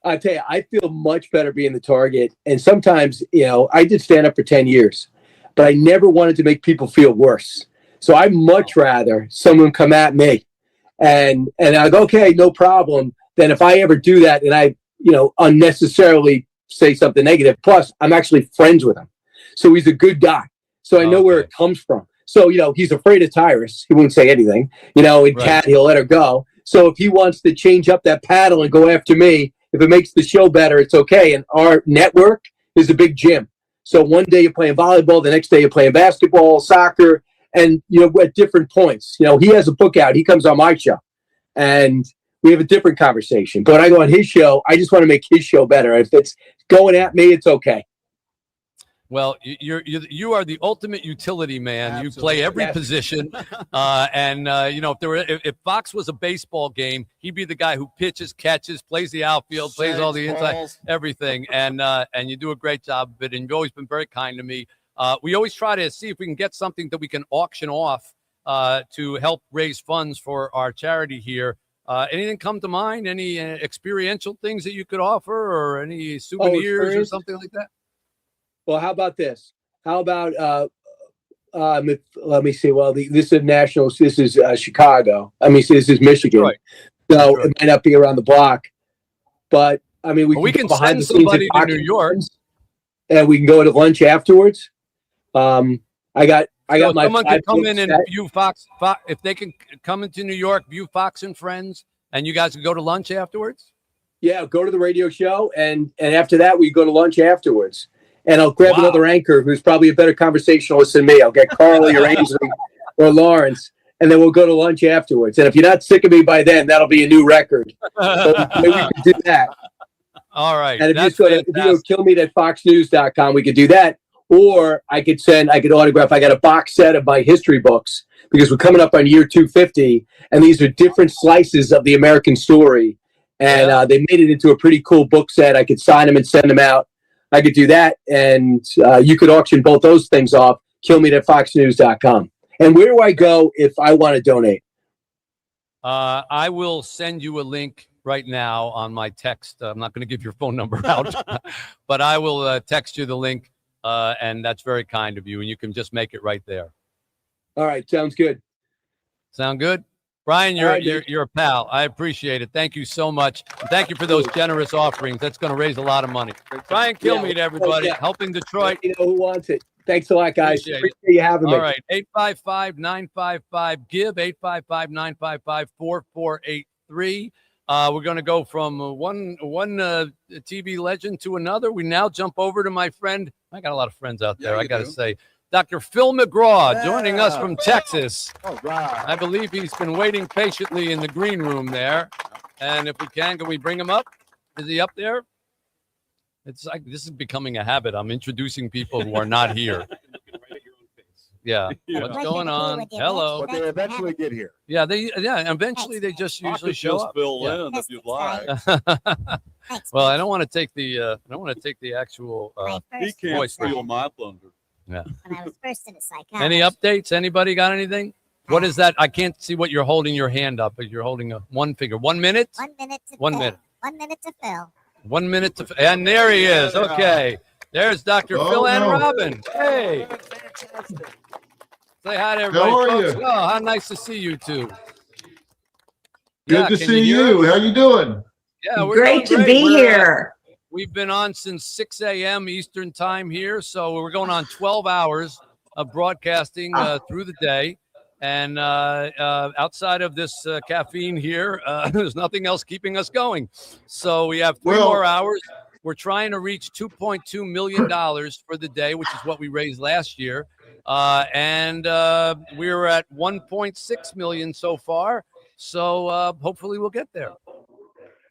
I tell you, I feel much better being the target. And sometimes, I did stand up for 10 years, but I never wanted to make people feel worse. So I'd much rather someone come at me and I go, okay, no problem, than if I ever do that and I, unnecessarily say something negative. Plus, I'm actually friends with him. So he's a good guy. So I know where it comes from. So, he's afraid of Tyrus. He won't say anything. And Cat, he'll let her go. So if he wants to change up that paddle and go after me, if it makes the show better, it's okay. And our network is a big gym. So one day you're playing volleyball, the next day you're playing basketball, soccer, and, at different points. He has a book out. He comes on my show. And we have a different conversation. But when I go on his show, I just want to make his show better. If it's going at me, it's okay. Well, you are the ultimate utility man. Absolutely. You play every position, if Fox was a baseball game, he'd be the guy who pitches, catches, plays the outfield, plays all the inside, everything, and you do a great job of it. And you've always been very kind to me. We always try to see if we can get something that we can auction off to help raise funds for our charity here. Anything come to mind? Any experiential things that you could offer, or any souvenirs or something like that? Well, how about this? How about let me see. Well, this is nationals. This is Chicago. This is Michigan. Right. So it might not be around the block, but we can send somebody to New York, and we can go to lunch afterwards. I got my. Someone can come in and view Fox. If they can come into New York, view Fox and Friends, and you guys can go to lunch afterwards. Yeah, go to the radio show, and after that, we go to lunch afterwards. And I'll grab another anchor who's probably a better conversationalist than me. I'll get Carly or Ainsley or Lawrence, and then we'll go to lunch afterwards. And if you're not sick of me by then, that'll be a new record. So maybe we can do that. All right. And if you go kill me at foxnews.com, we could do that. Or I could autograph. I got a box set of my history books because we're coming up on year 250, and these are different slices of the American story. And they made it into a pretty cool book set. I could sign them and send them out. I could do that, and you could auction both those things off, killme@foxnews.com. And where do I go if I want to donate? I will send you a link right now on my text. I'm not going to give your phone number out, but I will text you the link, and that's very kind of you, and you can just make it right there. All right, sounds good. Sound good? Brian, you're a pal. I appreciate it. Thank you so much. And thank you for those generous offerings. That's going to raise a lot of money. Brian Kilmeade, everybody, helping Detroit. You know who wants it. Thanks a lot, guys. Appreciate you having me. All right, 855-955-GIVE, 855-955-4483. We're going to go from one TV legend to another. We now jump over to my friend. I got a lot of friends out there, I got to say. Dr. Phil McGraw joining us from Texas. All right. I believe he's been waiting patiently in the green room there. And if we can we bring him up? Is he up there? It's like this is becoming a habit. I'm introducing people who are not here. Yeah. What's going on? Hello. But they eventually get here. Yeah, eventually they just usually show up. Fill in if you'd like. Well, I don't want to take the actual he can't voice steal my thunder. Yeah. When I was first in a psychiatrist. Any updates? Anybody got anything? What is that? I can't see what you're holding your hand up, but you're holding one finger. 1 minute? 1 minute to 1 fill. minute. 1 minute to fill. 1 minute to and there he is. Okay. There's Dr. Phil and Robin. Hey. Say hi to everybody. How are folks. you? Oh, how nice to see you two. Good to see you. How you doing? Yeah, we're Great doing to be here. We've been on since 6 a.m. Eastern time here, so we're going on 12 hours of broadcasting through the day. And outside of this caffeine here, there's nothing else keeping us going. So we have three more hours. We're trying to reach $2.2 million for the day, which is what we raised last year. And we're at 1.6 million so far. So hopefully we'll get there.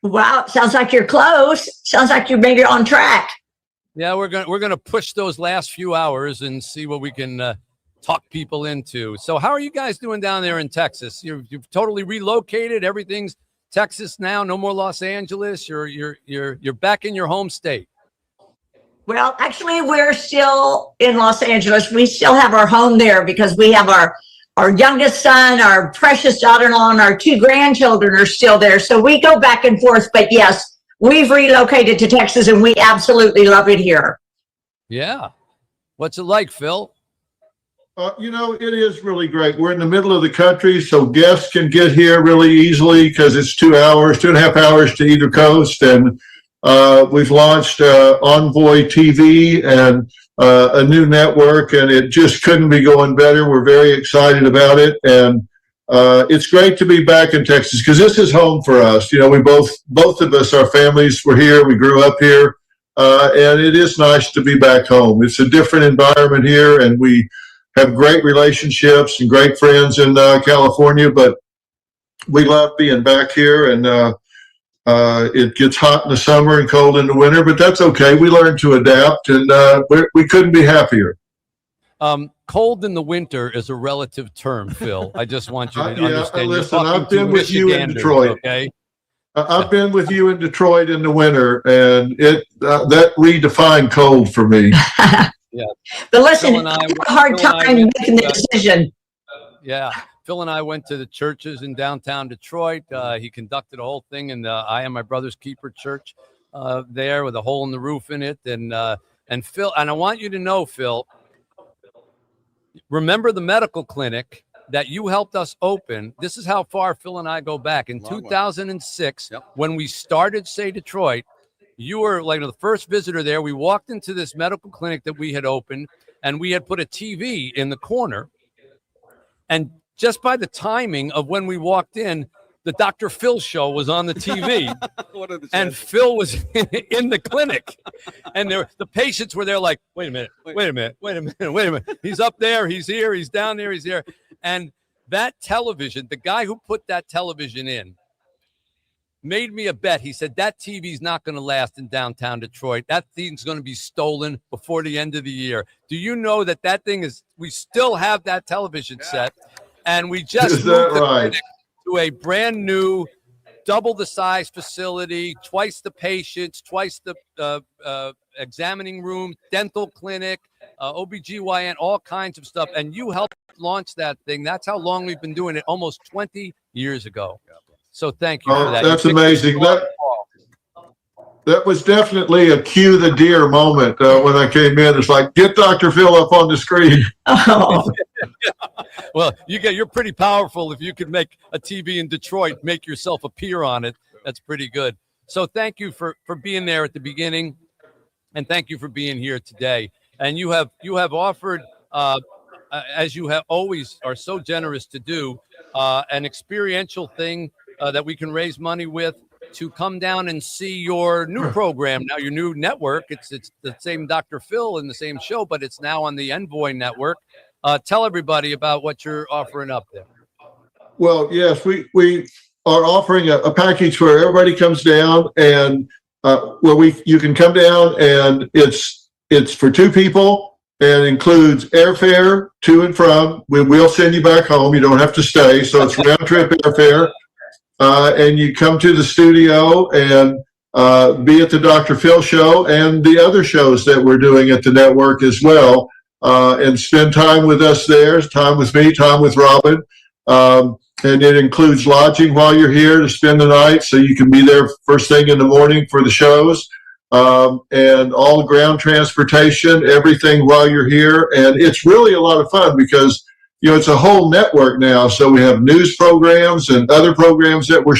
Wow, sounds like you're close. Sounds like you're maybe on track. Yeah, we're gonna push those last few hours and see what we can talk people into. So, how are you guys doing down there in Texas? You've totally relocated. Everything's Texas now. No more Los Angeles. You're back in your home state. Well, actually, we're still in Los Angeles. We still have our home there because we have our youngest son, our precious daughter-in-law, and our two grandchildren are still there. So we go back and forth. But yes, we've relocated to Texas and we absolutely love it here. Yeah. What's it like, Phil? It is really great. We're in the middle of the country, so guests can get here really easily because it's 2.5 hours to either coast. And we've launched Envoy TV and a new network, and it just couldn't be going better. We're very excited about it. And it's great to be back in Texas because this is home for us. We both of us, our families were here. We grew up here. And it is nice to be back home. It's a different environment here, and we have great relationships and great friends in California, but we love being back here. And it gets hot in the summer and cold in the winter, but that's okay. We learn to adapt, and we couldn't be happier. Cold in the winter is a relative term, Phil. I just want you to understand. Listen, I've been with you in Detroit. Okay. I've been with you in Detroit in the winter, and that redefined cold for me. Yeah. But listen, I have a hard time making the decision. Yeah. Phil and I went to the churches in downtown Detroit. He conducted a whole thing in the I Am My Brother's Keeper church there with a hole in the roof in it. And Phil, and I want you to know, Phil, remember the medical clinic that you helped us open. This is how far Phil and I go back. In 2006, when we started Say Detroit, you were like the first visitor there. We walked into this medical clinic that we had opened, and we had put a TV in the corner. And just by the timing of when we walked in, the Dr. Phil show was on the TV. And Phil was in the clinic. And the patients were there like, wait a minute. He's up there, he's here, he's down there, he's here. And that television, the guy who put that television in, made me a bet. He said, that TV's not going to last in downtown Detroit. That thing's going to be stolen before the end of the year. Do you know that thing is, we still have that television set, and we just moved the clinic to a brand new, double the size facility, twice the patients, twice the examining room, dental clinic, OBGYN, all kinds of stuff. And you helped launch that thing. That's how long we've been doing it, almost 20 years ago. So thank you for that. That's amazing. That was definitely a cue the deer moment when I came in. It's like, get Dr. Phil up on the screen. Oh. Well, you're pretty powerful if you could make a TV in Detroit, make yourself appear on it. That's pretty good. So thank you for being there at the beginning, and thank you for being here today. And you have offered, as you have always are so generous to do, an experiential thing that we can raise money with to come down and see your new program, now your new network. It's the same Dr. Phil in the same show, but it's now on the Envoy network. Tell everybody about what you're offering up there. Well, yes, we are offering a package where everybody comes down, and you can come down, and it's for two people and includes airfare to and from. We'll send you back home. You don't have to stay, so it's round trip airfare. And you come to the studio and be at the Dr. Phil show and the other shows that we're doing at the network as well, and spend time with us there, time with me, time with Robin. And it includes lodging while you're here to spend the night, so you can be there first thing in the morning for the shows, and all ground transportation, everything while you're here. And it's really a lot of fun because it's a whole network now. So we have news programs and other programs that we're